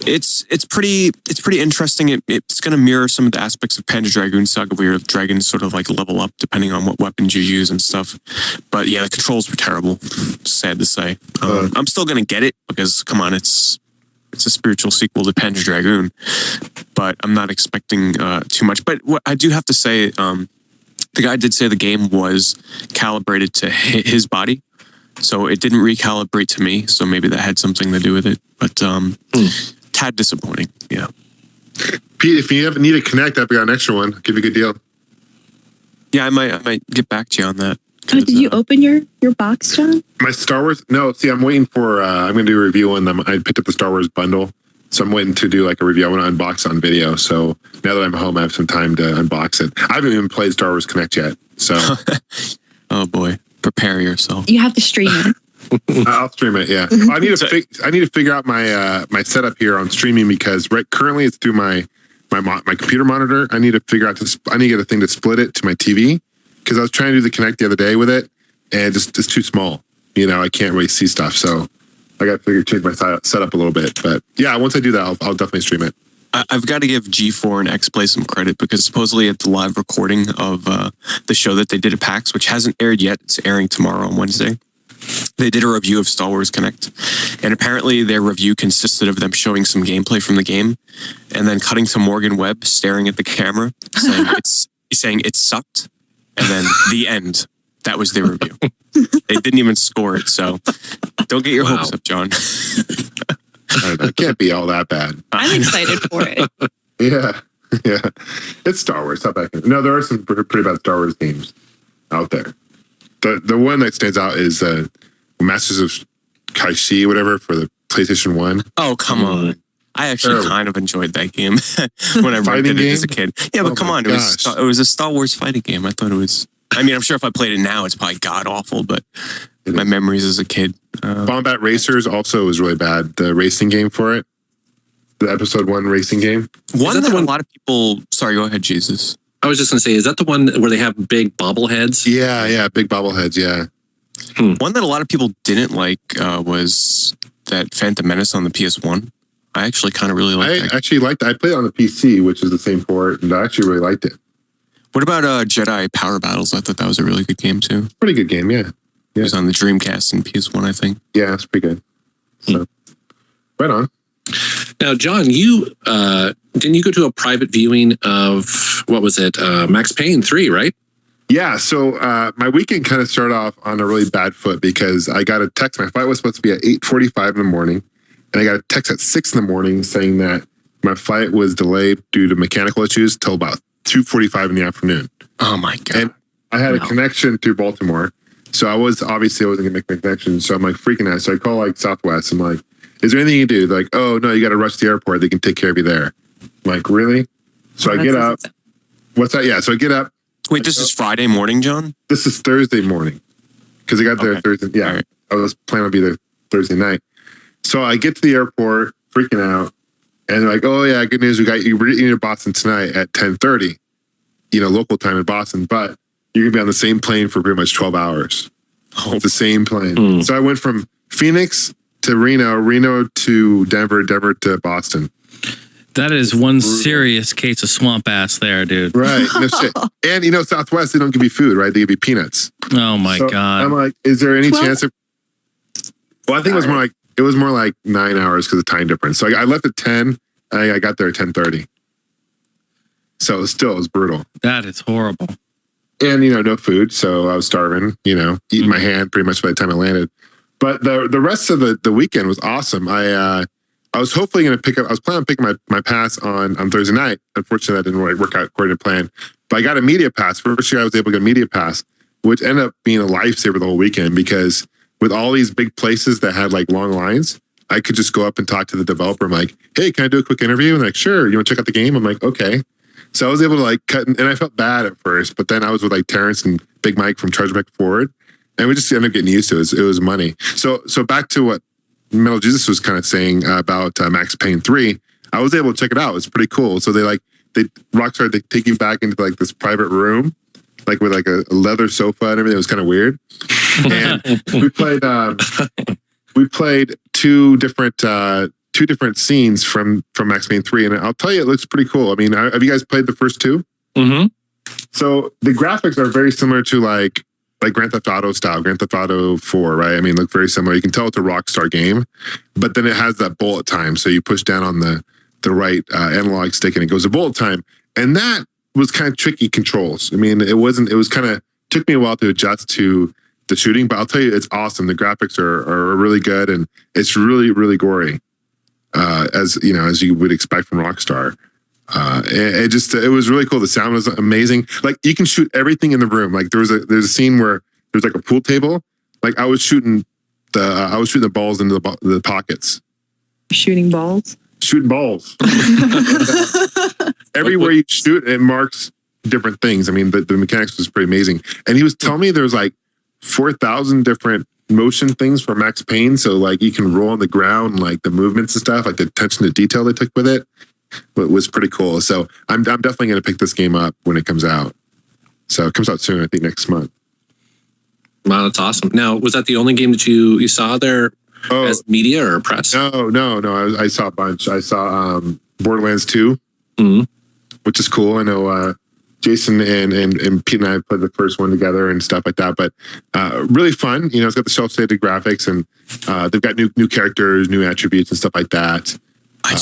it's pretty interesting. It's going to mirror some of the aspects of Panzer Dragoon Saga, where your dragons sort of like level up depending on what weapons you use and stuff. But yeah, the controls were terrible. Sad to say. I'm still going to get it because, come on, it's a spiritual sequel to Panzer Dragoon, but I'm not expecting too much. But what I do have to say, the guy did say the game was calibrated to hit his body, so it didn't recalibrate to me. So maybe that had something to do with it. But tad disappointing. Yeah. Pete, if you ever need a Kinect, I've got an extra one. Give you a good deal. Yeah, I might get back to you on that. Oh, did you open your box, John? My Star Wars? No, see, I'm waiting for. I'm going to do a review on them. I picked up the Star Wars bundle. So I'm waiting to do like a review. I want to unbox it on video. So now that I'm home, I have some time to unbox it. I haven't even played Star Wars Kinect yet. So, oh boy, prepare yourself. You have to stream it. I'll stream it. Yeah, I need to figure out my my setup here on streaming, because currently it's through my computer monitor. I need to figure out I need to get a thing to split it to my TV, because I was trying to do the Kinect the other day with it, and it's too small. I can't really see stuff. So I got to change my setup a little bit. But yeah, once I do that, I'll definitely stream it. I've got to give G4 and X-Play some credit, because supposedly at the live recording of the show that they did at PAX, which hasn't aired yet, it's airing tomorrow on Wednesday, they did a review of Star Wars Kinect. And apparently their review consisted of them showing some gameplay from the game and then cutting to Morgan Webb staring at the camera, saying it sucked, and then the end. That was their review. They didn't even score it, so don't get your hopes up, John. It can't be all that bad. I'm excited for it. Yeah. It's Star Wars. No, there are some pretty bad Star Wars games out there. The one that stands out is Masters of Kaishi, whatever, for the PlayStation 1. Oh, come on. I actually kind of enjoyed that game when I rented it as a kid. Yeah, but come on. It was a Star Wars fighting game. I thought it was... I mean, I'm sure if I played it now, it's probably god-awful, but my memories as a kid... Combat Racers also was really bad. The racing game for it. The episode 1 racing game. One that a lot of people... Sorry, go ahead, Jesus. I was just going to say, is that the one where they have big bobbleheads? Yeah, big bobbleheads, yeah. One that a lot of people didn't like was that Phantom Menace on the PS1. I actually kind of really liked it. I actually liked it. I played it on the PC, which is the same port, and I actually really liked it. What about Jedi Power Battles? I thought that was a really good game, too. Pretty good game, yeah. It was on the Dreamcast and PS1, I think. Yeah, it's pretty good. So, right on. Now, John, you didn't you go to a private viewing of, what was it, Max Payne 3, right? Yeah, so my weekend kind of started off on a really bad foot, because I got a text. My flight was supposed to be at 8:45 in the morning, and I got a text at 6 in the morning saying that my flight was delayed due to mechanical issues till about 2:45 in the afternoon. Oh, my God. And I had a connection through Baltimore, so I wasn't going to make the connection, so I'm like freaking out. So I call like Southwest. I'm like, is there anything you can do? They're like, oh, no, you got to rush to the airport. They can take care of you there. I'm like, really? So I get up. What's that? Yeah, so I get up. Wait, this is Friday morning, John? This is Thursday morning, because I got there Thursday. Yeah, right. I was planning to be there Thursday night. So I get to the airport, freaking out, and they're like, "Oh yeah, good news, we're in your Boston tonight at 10:30, local time in Boston, but you're gonna be on the same plane for pretty much 12 hours. Oh. The same plane." So I went from Phoenix to Reno to Denver to Boston. That is one serious case of swamp ass there, dude. Right. No shit. And Southwest, they don't give you food, right? They give you peanuts. Oh my God. I'm like, is there any chance of... Well, I think it was more like 9 hours because of time difference. So I left at 10. I got there at 10:30. So it was brutal. That is horrible. And, no food. So I was starving, eating my hand pretty much by the time I landed. But the rest of the weekend was awesome. I was hopefully going to I was planning on picking my pass on Thursday night. Unfortunately, that didn't really work out according to plan. But I got a media pass. First year I was able to get a media pass, which ended up being a lifesaver the whole weekend, because with all these big places that had like long lines, I could just go up and talk to the developer. I'm like, hey, can I do a quick interview? And they're like, sure. You want to check out the game? I'm like, okay. So I was able to like cut, and I felt bad at first, but then I was with like Terrence and Big Mike from Chargeback Forward, and we just ended up getting used to it. It was money. So back to what Metal Jesus was kind of saying about Max Payne 3, I was able to check it out. It's pretty cool. So Rockstar, they take you back into like this private room, like with like a leather sofa and everything. It was kind of weird. And we played two different scenes from Max Payne 3, and I'll tell you, it looks pretty cool. I mean, have you guys played the first two? Mm-hmm. So the graphics are very similar to like Grand Theft Auto style, Grand Theft Auto 4, right? I mean, look very similar. You can tell it's a Rockstar game, but then it has that bullet time. So you push down on the right analog stick and it goes to bullet time. And that was kind of tricky controls. I mean, it was kind of, took me a while to adjust to the shooting, but I'll tell you, it's awesome. The graphics are really good, and it's really, really gory, as you would expect from Rockstar. It was really cool. The sound was amazing. Like, you can shoot everything in the room. Like, there's a scene where there's like a pool table. Like, I was shooting the balls into the pockets. Shooting balls. Shooting balls. Everywhere you shoot, it marks different things. I mean, the mechanics was pretty amazing. And he was telling me there's like 4,000 different motion things for Max Payne. So like you can roll on the ground, like the movements and stuff, like the attention to detail they took with it. It was pretty cool. So I'm definitely going to pick this game up when it comes out. So it comes out soon, I think next month. Wow, that's awesome. Now, was that the only game that you saw there as media or press? No. I saw a bunch. I saw Borderlands 2, which is cool. I know Jason and Pete and I put the first one together and stuff like that. But really fun. You know, it's got the shelf-shaded graphics, and they've got new characters, new attributes, and stuff like that. I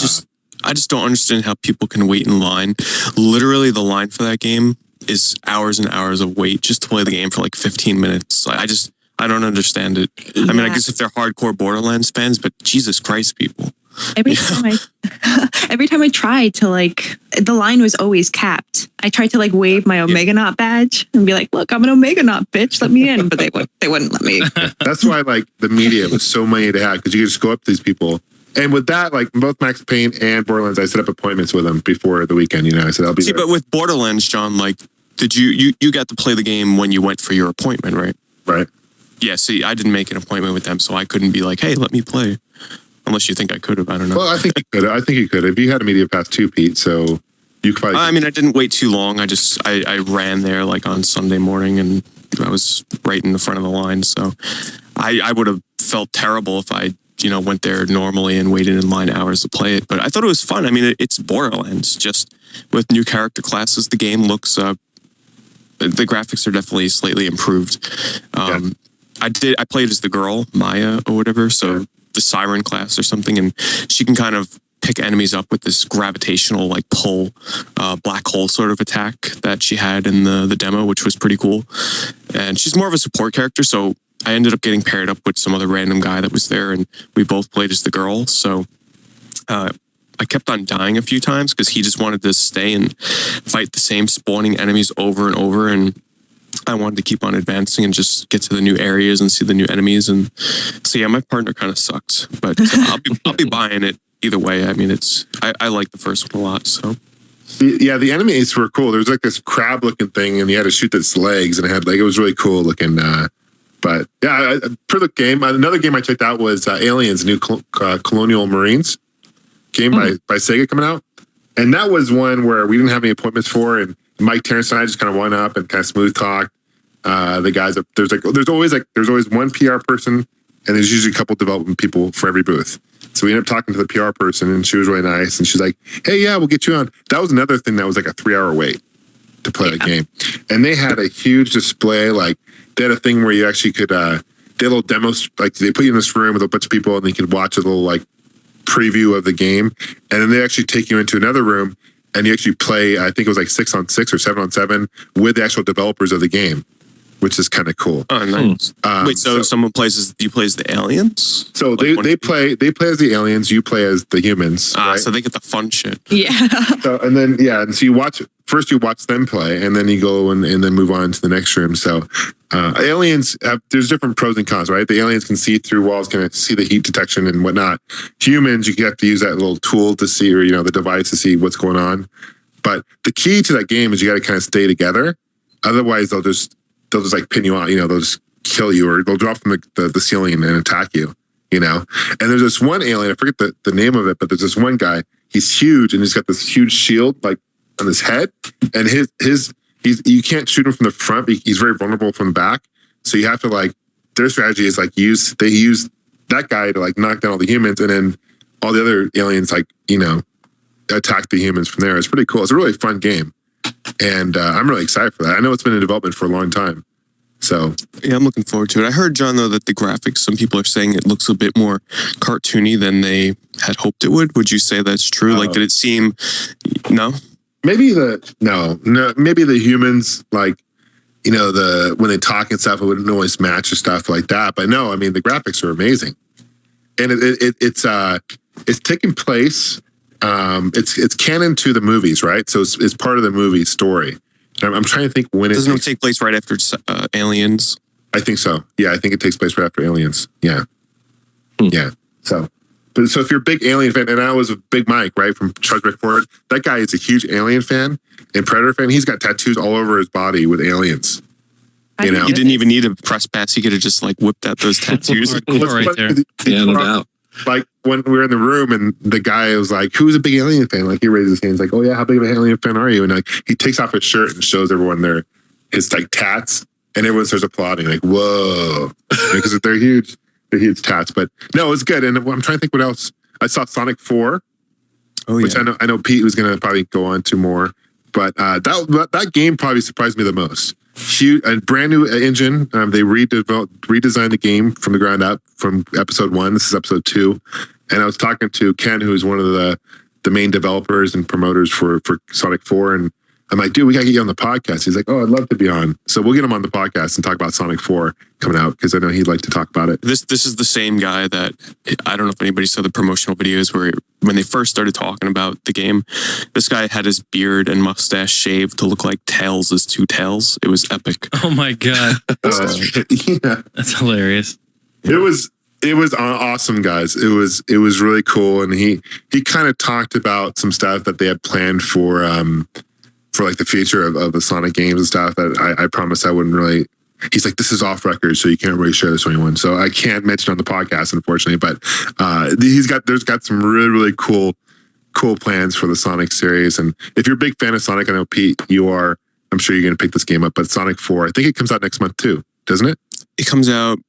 just don't understand how people can wait in line. Literally, the line for that game is hours and hours of wait just to play the game for like 15 minutes. I don't understand it. I mean, I guess if they're hardcore Borderlands fans, but Jesus Christ, people. Every time I tried to the line was always capped. I tried to wave my Omega Knot badge and be like, "Look, I'm an Omega Knot, bitch. Let me in." But they wouldn't let me. That's why the media was so money to have, because you could just go up to these people. And with that, both Max Payne and Borderlands, I set up appointments with them before the weekend. You know, I said I'll be there. But with Borderlands, John, did you got to play the game when you went for your appointment, right? Right. Yeah. See, I didn't make an appointment with them, so I couldn't be like, "Hey, let me play." Unless you think I could have, I don't know. Well, I think you could. I think you could if you had a media pass too, Pete. So you could probably. I mean, I didn't wait too long. I ran there on Sunday morning, and I was right in the front of the line. So I would have felt terrible if I went there normally and waited in line hours to play it. But I thought it was fun. I mean, it's Borderlands, just with new character classes. The game looks. The graphics are definitely slightly improved. I played as the girl Maya or whatever. So. The Siren class or something, and she can kind of pick enemies up with this gravitational pull black hole sort of attack that she had in the demo, which was pretty cool. And she's more of a support character, so I ended up getting paired up with some other random guy that was there, and we both played as the girl. So I kept on dying a few times because he just wanted to stay and fight the same spawning enemies over and over, and I wanted to keep on advancing and just get to the new areas and see the new enemies. And so, yeah, my partner kind of sucks, but I'll be buying it either way. I mean, I like the first one a lot. So, yeah, the enemies were cool. There's this crab looking thing, and you had to shoot its legs, and it had it was really cool looking. But yeah, for the game, another game I checked out was Aliens, new Colonial Marines game by Sega coming out, and that was one where we didn't have any appointments for, and Mike, Terrence, and I just kind of went up and kind of smooth talk. The guys up there's always one PR person, and there's usually a couple development people for every booth. So we ended up talking to the PR person, and she was really nice. And she's like, "Hey, yeah, we'll get you on." That was another thing that was a 3-hour wait to play the game, and they had a huge display. They had a thing where you actually could they had little demos. They put you in this room with a bunch of people, and you could watch a little preview of the game, and then they actually take you into another room. And you actually play, I think it was 6-on-6 or 7-on-7 with the actual developers of the game, which is kind of cool. Oh, nice. Wait, so someone plays as the aliens? So they play as the aliens, you play as the humans. Right? So they get the fun shit. Yeah. So and so you watch them play, and then you go and then move on to the next room. So aliens there's different pros and cons, right? The aliens can see through walls, can see the heat detection and whatnot. Humans, you have to use that little tool to see, or the device to see what's going on. But the key to that game is you got to kind of stay together. Otherwise, they'll just like pin you out. They'll just kill you, or they'll drop from the ceiling and attack you. And there's this one alien, I forget the name of it, but there's this one guy. He's huge, and he's got this huge shield like on his head, and you can't shoot him from the front. He's very vulnerable from the back. So you have to their strategy is they use that guy to knock down all the humans, and then all the other aliens attack the humans from there. It's pretty cool. It's a really fun game, and I'm really excited for that. I know it's been in development for a long time. So yeah, I'm looking forward to it. I heard, John, though, that the graphics, some people are saying it looks a bit more cartoony than they had hoped it would. Would you say that's true? Did it seem no? Maybe maybe the humans, when they talk and stuff, it wouldn't always match or stuff like that. But no, I mean, the graphics are amazing. And it's taking place, it's canon to the movies, right? So it's part of the movie story. I'm trying to think when it doesn't take place right after Aliens. I think so. Yeah, I think it takes place right after Aliens. Yeah. Yeah. So if you're a big Alien fan, and I was a big Mike, right, from Charles Forward, that guy is a huge Alien fan and Predator fan. He's got tattoos all over his body with aliens. He didn't even need a press pass. He could have just whipped out those tattoos. Right there. Yeah, no doubt. When we were in the room and the guy was like, "Who's a big Alien fan?" He raised his hand. He's like, "Oh yeah, how big of an Alien fan are you?" And he takes off his shirt and shows everyone his tats, and everyone starts applauding. Whoa, because they're huge. They're huge tats. But no, it's good. And I'm trying to think what else. I saw Sonic 4, which I know Pete was going to probably go on to more. But that game probably surprised me the most. Huge, a brand new engine. They redesigned the game from the ground up from episode 1. This is episode 2. And I was talking to Ken, who's one of the main developers and promoters for Sonic 4. And I'm like, dude, we got to get you on the podcast. He's like, oh, I'd love to be on. So we'll get him on the podcast and talk about Sonic 4 coming out, because I know he'd like to talk about it. This is the same guy that, I don't know if anybody saw the promotional videos where when they first started talking about the game, this guy had his beard and mustache shaved to look like Tails' two tails. It was epic. Oh my God. Yeah. That's hilarious. It was awesome, guys. It was really cool. And he kind of talked about some stuff that they had planned for the future of the Sonic games and stuff that I promised I wouldn't really. He's like, this is off record, so you can't really share this with anyone. So I can't mention on the podcast, unfortunately. But there's got some really, really cool plans for the Sonic series. And if you're a big fan of Sonic, I know Pete, you are. I'm sure you're going to pick this game up. But Sonic 4, I think it comes out next month too, doesn't it? It comes out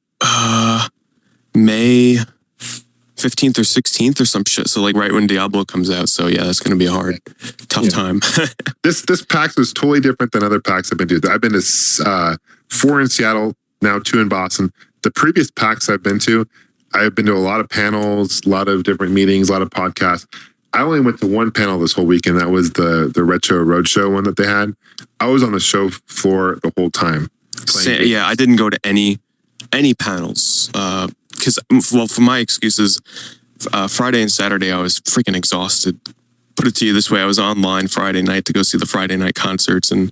May 15th or 16th or some shit. So right when Diablo comes out. So yeah, that's going to be a tough time. This PAX is totally different than other PAX I've been to. I've been to 4 in Seattle, now 2 in Boston. The previous PAX I've been to a lot of panels, a lot of different meetings, a lot of podcasts. I only went to one panel this whole weekend. That was the Retro Roadshow one that they had. I was on the show floor the whole time. Yeah, I didn't go to any panels. Because, for my excuses, Friday and Saturday, I was freaking exhausted. Put it to you this way, I was online Friday night to go see the Friday night concerts, and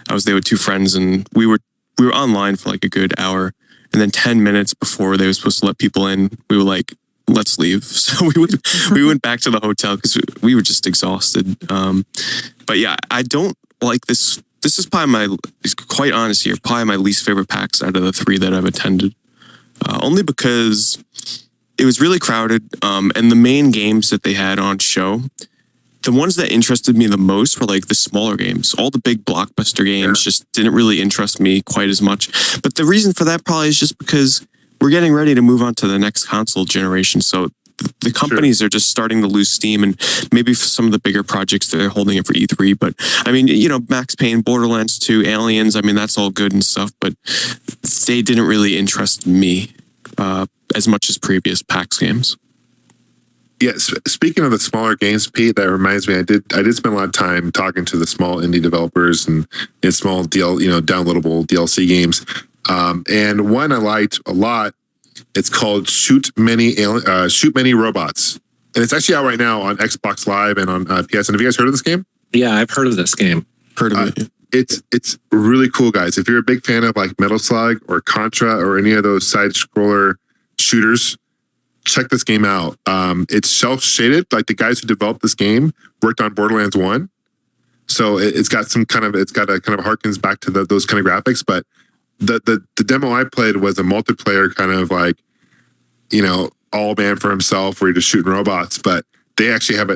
I was there with 2 friends, and we were online for a good hour, and then 10 minutes before they were supposed to let people in, we were like, let's leave. So we went back to the hotel because we were just exhausted. But yeah, I don't like this. This is probably quite honest here, probably my least favorite PAX out of the 3 that I've attended. Only because it was really crowded, and the main games that they had on show, the ones that interested me the most were the smaller games. All the big blockbuster games just didn't really interest me quite as much. But the reason for that probably is just because we're getting ready to move on to the next console generation. So the companies are just starting to lose steam, and maybe for some of the bigger projects they're holding it for E3. But I mean, Max Payne, Borderlands 2, Aliens, I mean, that's all good and stuff, but they didn't really interest me as much as previous PAX games. Yes. Speaking of the smaller games, Pete, that reminds me, I did spend a lot of time talking to the small indie developers and small downloadable DLC games. And one I liked a lot. It's called Shoot Many Robots, and it's actually out right now on Xbox Live and on PS. And have you guys heard of this game? Yeah, I've heard of this game. Heard of it. it's really cool, guys. If you're a big fan of like Metal Slug or Contra or any of those side scroller shooters, check this game out. It's cel shaded. Like the guys who developed this game worked on Borderlands 1. So it's got a kind of harkens back to those kind of graphics. But the demo I played was a multiplayer kind of like, all man for himself where you're just shooting robots. But they actually have